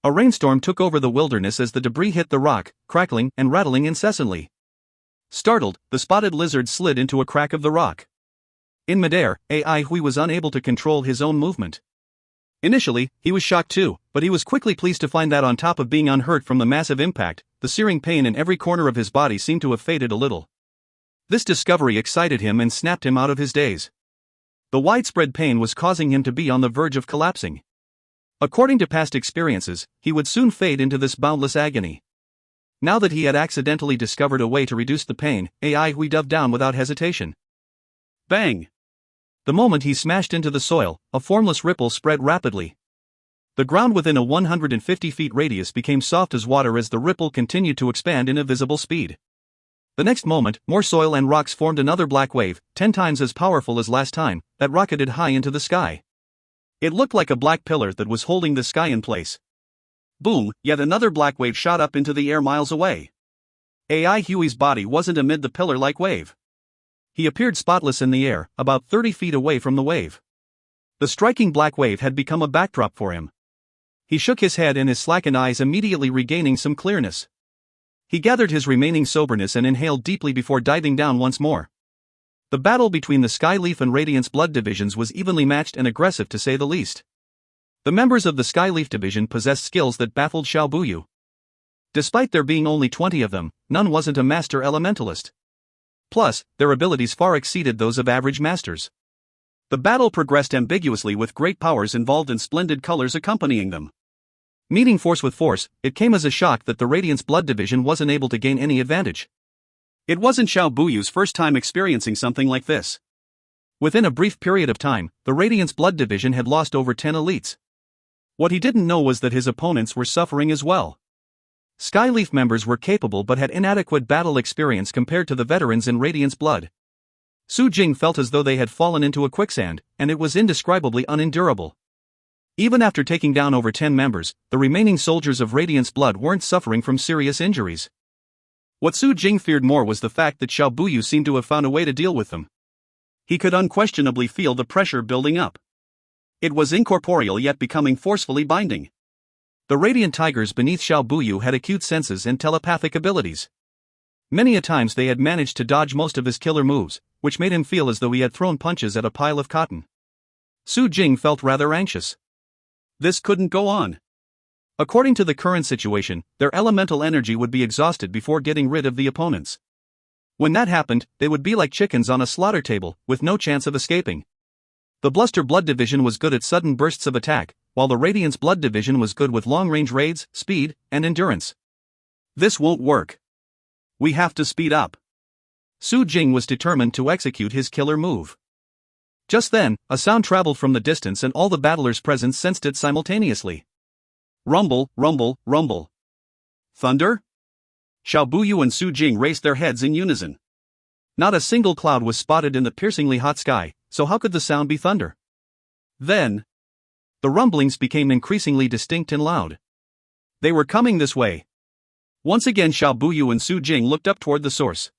A rainstorm took over the wilderness as the debris hit the rock, crackling and rattling incessantly. Startled, the spotted lizard slid into a crack of the rock. In midair, Hui was unable to control his own movement. Initially, he was shocked too, but he was quickly pleased to find that on top of being unhurt from the massive impact, the searing pain in every corner of his body seemed to have faded a little. This discovery excited him and snapped him out of his daze. The widespread pain was causing him to be on the verge of collapsing. According to past experiences, he would soon fade into this boundless agony. Now that he had accidentally discovered a way to reduce the pain, Hui dove down without hesitation. Bang! The moment he smashed into the soil, a formless ripple spread rapidly. The ground within a 150 feet radius became soft as water as the ripple continued to expand in a visible speed. The next moment, more soil and rocks formed another black wave, 10 times as powerful as last time, that rocketed high into the sky. It looked like a black pillar that was holding the sky in place. Boom, yet another black wave shot up into the air miles away. Hui's body wasn't amid the pillar-like wave. He appeared spotless in the air, about 30 feet away from the wave. The striking black wave had become a backdrop for him. He shook his head and his slackened eyes immediately regaining some clearness. He gathered his remaining soberness and inhaled deeply before diving down once more. The battle between the Skyleaf and Radiant's blood divisions was evenly matched and aggressive to say the least. The members of the Skyleaf division possessed skills that baffled Xiao Buyu. Despite there being only 20 of them, none wasn't a master elementalist. Plus, their abilities far exceeded those of average masters. The battle progressed ambiguously with great powers involved and splendid colors accompanying them. Meeting force with force, it came as a shock that the Radiant's blood division wasn't able to gain any advantage. It wasn't Xiao Buyu's first time experiencing something like this. Within a brief period of time, the Radiant's blood division had lost over 10 elites. What he didn't know was that his opponents were suffering as well. Skyleaf members were capable but had inadequate battle experience compared to the veterans in Radiant's blood. Su Jing felt as though they had fallen into a quicksand, and it was indescribably unendurable. Even after taking down over 10 members, the remaining soldiers of Radiant's blood weren't suffering from serious injuries. What Su Jing feared more was the fact that Xiao Buyu seemed to have found a way to deal with them. He could unquestionably feel the pressure building up. It was incorporeal yet becoming forcefully binding. The radiant tigers beneath Xiao Buyu had acute senses and telepathic abilities. Many a times they had managed to dodge most of his killer moves, which made him feel as though he had thrown punches at a pile of cotton. Su Jing felt rather anxious. This couldn't go on. According to the current situation, their elemental energy would be exhausted before getting rid of the opponents. When that happened, they would be like chickens on a slaughter table, with no chance of escaping. The Bluster Blood Division was good at sudden bursts of attack, while the Radiance Blood Division was good with long-range raids, speed, and endurance. This won't work. We have to speed up. Su Jing was determined to execute his killer move. Just then, a sound traveled from the distance and all the battlers present sensed it simultaneously. Rumble, rumble, rumble. Thunder? Xiao Buyu and Su Jing raised their heads in unison. Not a single cloud was spotted in the piercingly hot sky, so how could the sound be thunder? Then, the rumblings became increasingly distinct and loud. They were coming this way. Once again Xiao Buyu and Su Jing looked up toward the source.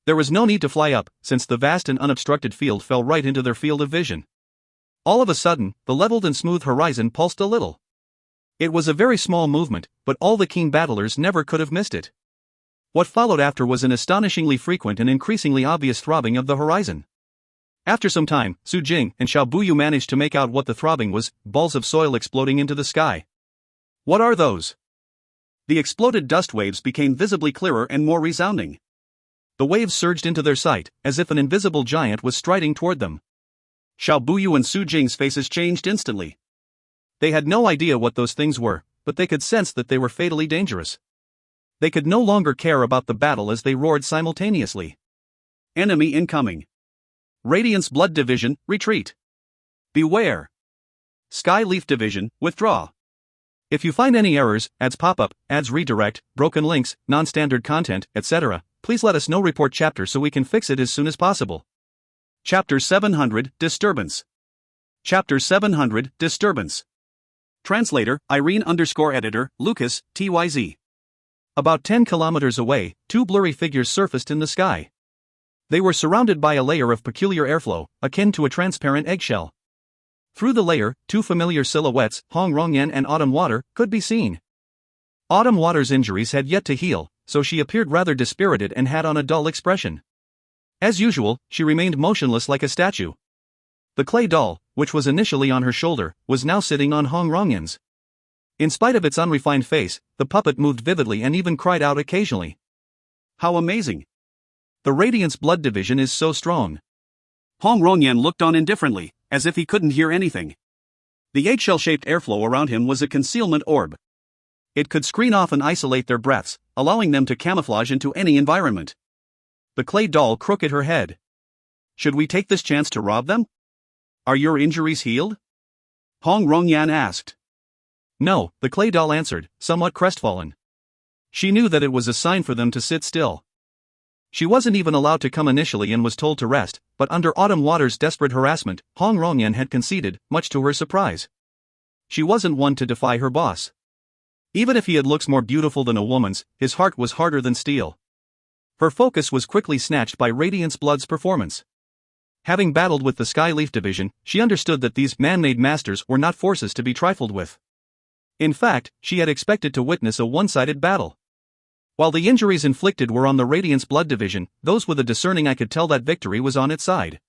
There was no need to fly up, since the vast and unobstructed field fell right into their field of vision. All of a sudden, the leveled and smooth horizon pulsed a little. It was a very small movement, but all the keen battlers never could have missed it. What followed after was an astonishingly frequent and increasingly obvious throbbing of the horizon. After some time, Su Jing and Xiao Buyu managed to make out what the throbbing was: balls of soil exploding into the sky. What are those? The exploded dust waves became visibly clearer and more resounding. The waves surged into their sight, as if an invisible giant was striding toward them. Xiao Buyu and Su Jing's faces changed instantly. They had no idea what those things were, but they could sense that they were fatally dangerous. They could no longer care about the battle as they roared simultaneously. Enemy incoming. Radiance Blood Division, retreat. Beware. Skyleaf Division, withdraw. If you find any errors, ads pop up, ads redirect, broken links, non-standard content, etc., please let us know. Report chapter so we can fix it as soon as possible. Chapter 700, Disturbance. Chapter 700, Disturbance. Translator, Irene_editor, Lucas, TYZ. About 10 kilometers away, two blurry figures surfaced in the sky. They were surrounded by a layer of peculiar airflow, akin to a transparent eggshell. Through the layer, two familiar silhouettes, Hong Rongyan and Autumn Water, could be seen. Autumn Water's injuries had yet to heal, so she appeared rather dispirited and had on a dull expression. As usual, she remained motionless like a statue. The clay doll, which was initially on her shoulder, was now sitting on Hong Rongyan's. In spite of its unrefined face, the puppet moved vividly and even cried out occasionally. How amazing! The Radiance Blood Division is so strong. Hong Rongyan looked on indifferently, as if he couldn't hear anything. The eggshell-shaped airflow around him was a concealment orb. It could screen off and isolate their breaths, allowing them to camouflage into any environment. The clay doll crooked her head. Should we take this chance to rob them? Are your injuries healed? Hong Rongyan asked. No, the clay doll answered, somewhat crestfallen. She knew that it was a sign for them to sit still. She wasn't even allowed to come initially and was told to rest, but under Autumn Water's desperate harassment, Hong Rongyan had conceded, much to her surprise. She wasn't one to defy her boss. Even if he had looks more beautiful than a woman's, his heart was harder than steel. Her focus was quickly snatched by Radiance Blood's performance. Having battled with the Skyleaf Division, she understood that these man-made masters were not forces to be trifled with. In fact, she had expected to witness a one-sided battle. While the injuries inflicted were on the Radiance Blood Division, those with a discerning eye could tell that victory was on its side.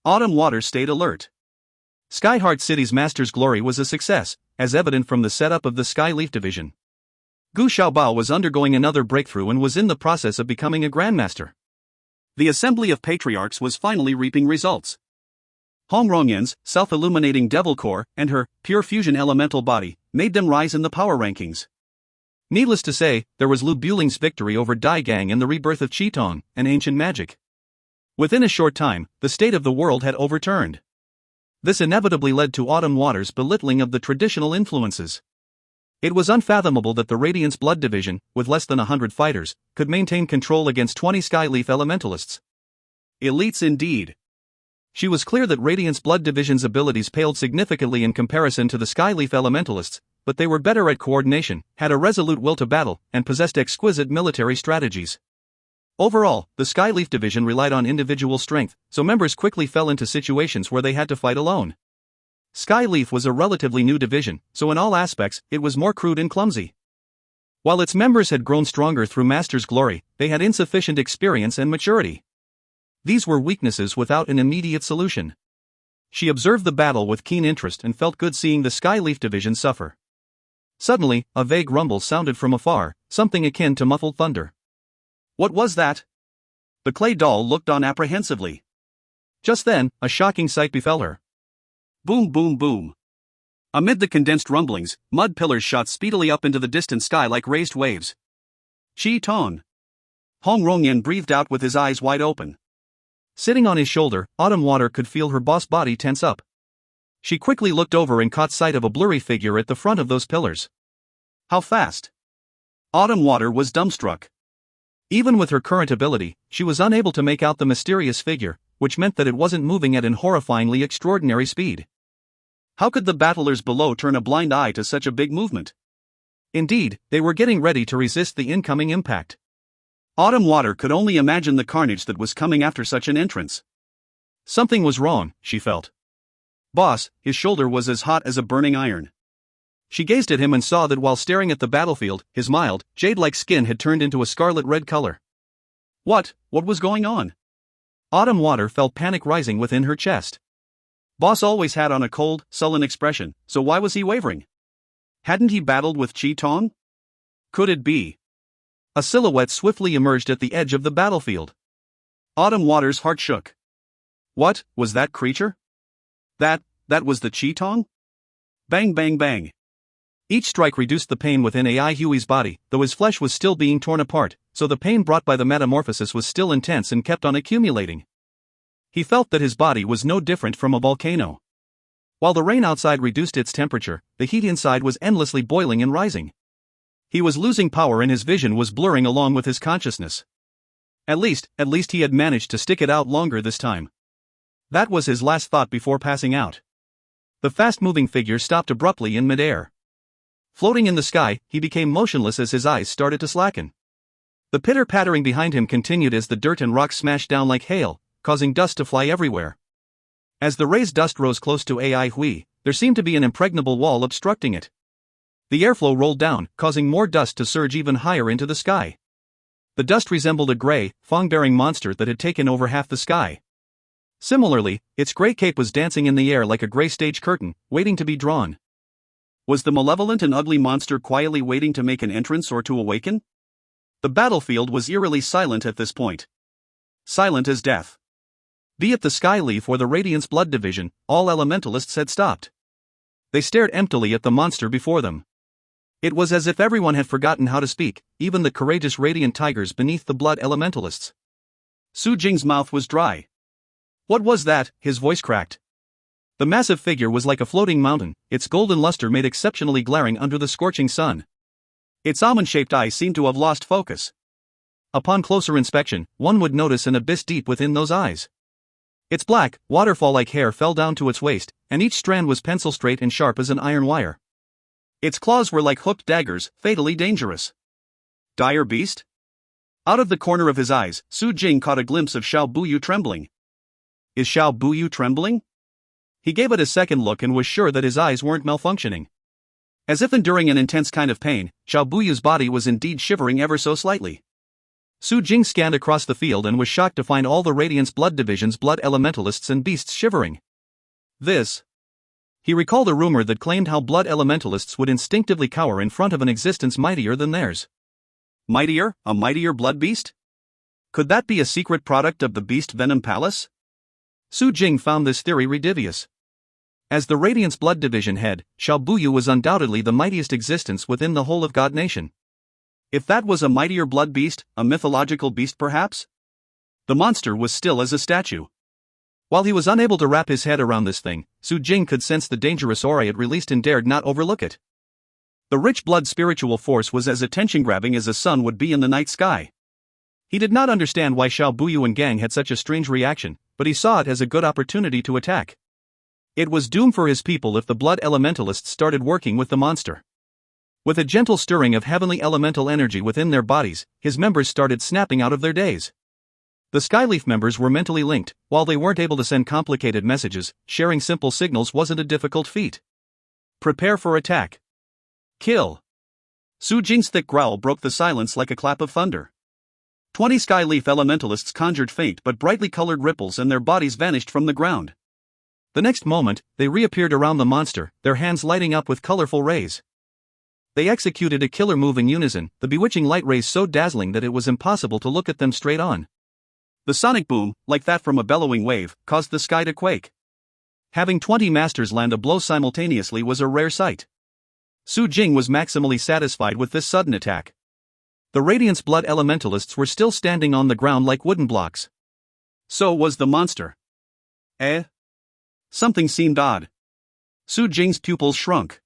Autumn Water stayed alert. Skyheart City's Master's glory was a success, as evident from the setup of the Skyleaf Division. Gu Xiaobao was undergoing another breakthrough and was in the process of becoming a Grandmaster. The Assembly of Patriarchs was finally reaping results. Hong Rongyan's self-illuminating Devil Core and her pure fusion elemental body made them rise in the power rankings. Needless to say, there was Lu Buling's victory over Dai Gang and the rebirth of Qitong, an ancient magic. Within a short time, the state of the world had overturned. This inevitably led to Autumn Water's belittling of the traditional influences. It was unfathomable that the Radiance Blood Division, with less than 100 fighters, could maintain control against 20 Skyleaf elementalists. Elites indeed. She was clear that Radiance Blood Division's abilities paled significantly in comparison to the Skyleaf elementalists, but they were better at coordination, had a resolute will to battle, and possessed exquisite military strategies. Overall, the Skyleaf Division relied on individual strength, so members quickly fell into situations where they had to fight alone. Skyleaf was a relatively new division, so in all aspects, it was more crude and clumsy. While its members had grown stronger through Master's glory, they had insufficient experience and maturity. These were weaknesses without an immediate solution. She observed the battle with keen interest and felt good seeing the Skyleaf Division suffer. Suddenly, a vague rumble sounded from afar, something akin to muffled thunder. What was that? The clay doll looked on apprehensively. Just then, a shocking sight befell her. Boom, boom, boom. Amid the condensed rumblings, mud pillars shot speedily up into the distant sky like raised waves. Qi Tong. Hong Rongyan breathed out with his eyes wide open. Sitting on his shoulder, Autumn Water could feel her boss body tense up. She quickly looked over and caught sight of a blurry figure at the front of those pillars. How fast? Autumn Water was dumbstruck. Even with her current ability, she was unable to make out the mysterious figure, which meant that it wasn't moving at an horrifyingly extraordinary speed. How could the battlers below turn a blind eye to such a big movement? Indeed, they were getting ready to resist the incoming impact. Autumn Water could only imagine the carnage that was coming after such an entrance. Something was wrong, she felt. Boss, his shoulder was as hot as a burning iron. She gazed at him and saw that while staring at the battlefield, his mild, jade-like skin had turned into a scarlet-red color. What was going on? Autumn Water felt panic rising within her chest. Boss always had on a cold, sullen expression, so why was he wavering? Hadn't he battled with Chi Tong? Could it be? A silhouette swiftly emerged at the edge of the battlefield. Autumn Water's heart shook. What was that creature? That was the Chi Tong? Bang bang bang. Each strike reduced the pain within Ai Hui's body, though his flesh was still being torn apart, so the pain brought by the metamorphosis was still intense and kept on accumulating. He felt that his body was no different from a volcano. While the rain outside reduced its temperature, the heat inside was endlessly boiling and rising. He was losing power and his vision was blurring along with his consciousness. At least he had managed to stick it out longer this time. That was his last thought before passing out. The fast-moving figure stopped abruptly in midair. Floating in the sky, he became motionless as his eyes started to slacken. The pitter-pattering behind him continued as the dirt and rocks smashed down like hail, causing dust to fly everywhere. As the raised dust rose close to Ai Hui, there seemed to be an impregnable wall obstructing it. The airflow rolled down, causing more dust to surge even higher into the sky. The dust resembled a gray, fang-bearing monster that had taken over half the sky. Similarly, its gray cape was dancing in the air like a gray stage curtain, waiting to be drawn. Was the malevolent and ugly monster quietly waiting to make an entrance or to awaken? The battlefield was eerily silent at this point. Silent as death. Be it the Skyleaf or the Radiance Blood Division, all elementalists had stopped. They stared emptily at the monster before them. It was as if everyone had forgotten how to speak, even the courageous radiant tigers beneath the blood elementalists. Su Jing's mouth was dry. What was that? His voice cracked. The massive figure was like a floating mountain, its golden luster made exceptionally glaring under the scorching sun. Its almond-shaped eyes seemed to have lost focus. Upon closer inspection, one would notice an abyss deep within those eyes. Its black, waterfall-like hair fell down to its waist, and each strand was pencil-straight and sharp as an iron wire. Its claws were like hooked daggers, fatally dangerous. Dire beast? Out of the corner of his eyes, Su Jing caught a glimpse of Xiao Buyu trembling. Is Xiao Buyu trembling? He gave it a second look and was sure that his eyes weren't malfunctioning. As if enduring an intense kind of pain, Xiao Buyu's body was indeed shivering ever so slightly. Su Jing scanned across the field and was shocked to find all the Radiance Blood Division's blood elementalists and beasts shivering. He recalled a rumor that claimed how blood elementalists would instinctively cower in front of an existence mightier than theirs. Mightier? A mightier blood beast? Could that be a secret product of the Beast Venom Palace? Su Jing found this theory ridiculous. As the Radiance Blood Division head, Xiao Buyu was undoubtedly the mightiest existence within the whole of God Nation. If that was a mightier blood beast, a mythological beast perhaps? The monster was still as a statue. While he was unable to wrap his head around this thing, Su Jing could sense the dangerous aura it released and dared not overlook it. The rich blood spiritual force was as attention-grabbing as a sun would be in the night sky. He did not understand why Xiao Buyu and gang had such a strange reaction, but he saw it as a good opportunity to attack. It was doom for his people if the blood elementalists started working with the monster. With a gentle stirring of heavenly elemental energy within their bodies, his members started snapping out of their daze. The Skyleaf members were mentally linked. While they weren't able to send complicated messages, sharing simple signals wasn't a difficult feat. Prepare for attack. Kill. Su Jing's thick growl broke the silence like a clap of thunder. 20 Skyleaf elementalists conjured faint but brightly colored ripples and their bodies vanished from the ground. The next moment, they reappeared around the monster, their hands lighting up with colorful rays. They executed a killer move in unison, the bewitching light rays so dazzling that it was impossible to look at them straight on. The sonic boom, like that from a bellowing wave, caused the sky to quake. Having 20 masters land a blow simultaneously was a rare sight. Su Jing was maximally satisfied with this sudden attack. The Radiance Blood Elementalists were still standing on the ground like wooden blocks. So was the monster. Eh? Something seemed odd. Su Jing's pupils shrunk.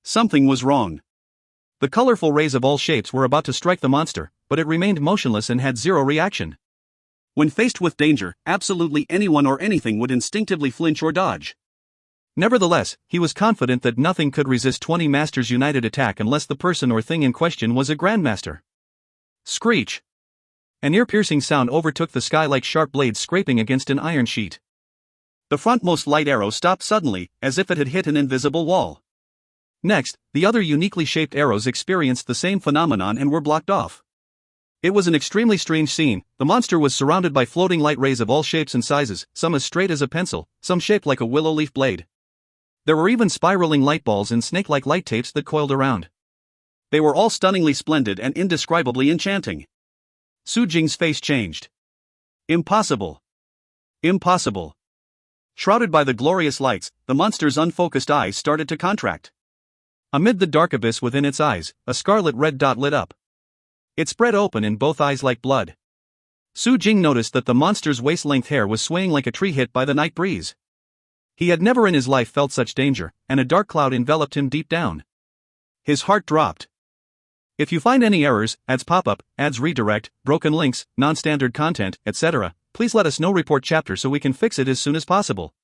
Something was wrong. The colorful rays of all shapes were about to strike the monster, but it remained motionless and had zero reaction. When faced with danger, absolutely anyone or anything would instinctively flinch or dodge. Nevertheless, he was confident that nothing could resist 20 Masters' united attack unless the person or thing in question was a Grandmaster. Screech! An ear-piercing sound overtook the sky like sharp blades scraping against an iron sheet. The frontmost light arrow stopped suddenly, as if it had hit an invisible wall. Next, the other uniquely shaped arrows experienced the same phenomenon and were blocked off. It was an extremely strange scene. The monster was surrounded by floating light rays of all shapes and sizes, some as straight as a pencil, some shaped like a willow leaf blade. There were even spiraling light balls and snake-like light tapes that coiled around. They were all stunningly splendid and indescribably enchanting. Su Jing's face changed. Impossible. Impossible. Shrouded by the glorious lights, the monster's unfocused eyes started to contract. Amid the dark abyss within its eyes, a scarlet red dot lit up. It spread open in both eyes like blood. Su Jing noticed that the monster's waist-length hair was swaying like a tree hit by the night breeze. He had never in his life felt such danger, and a dark cloud enveloped him deep down. His heart dropped. If you find any errors, ads pop up, ads redirect, broken links, non-standard content, etc., please let us know. Report chapter so we can fix it as soon as possible.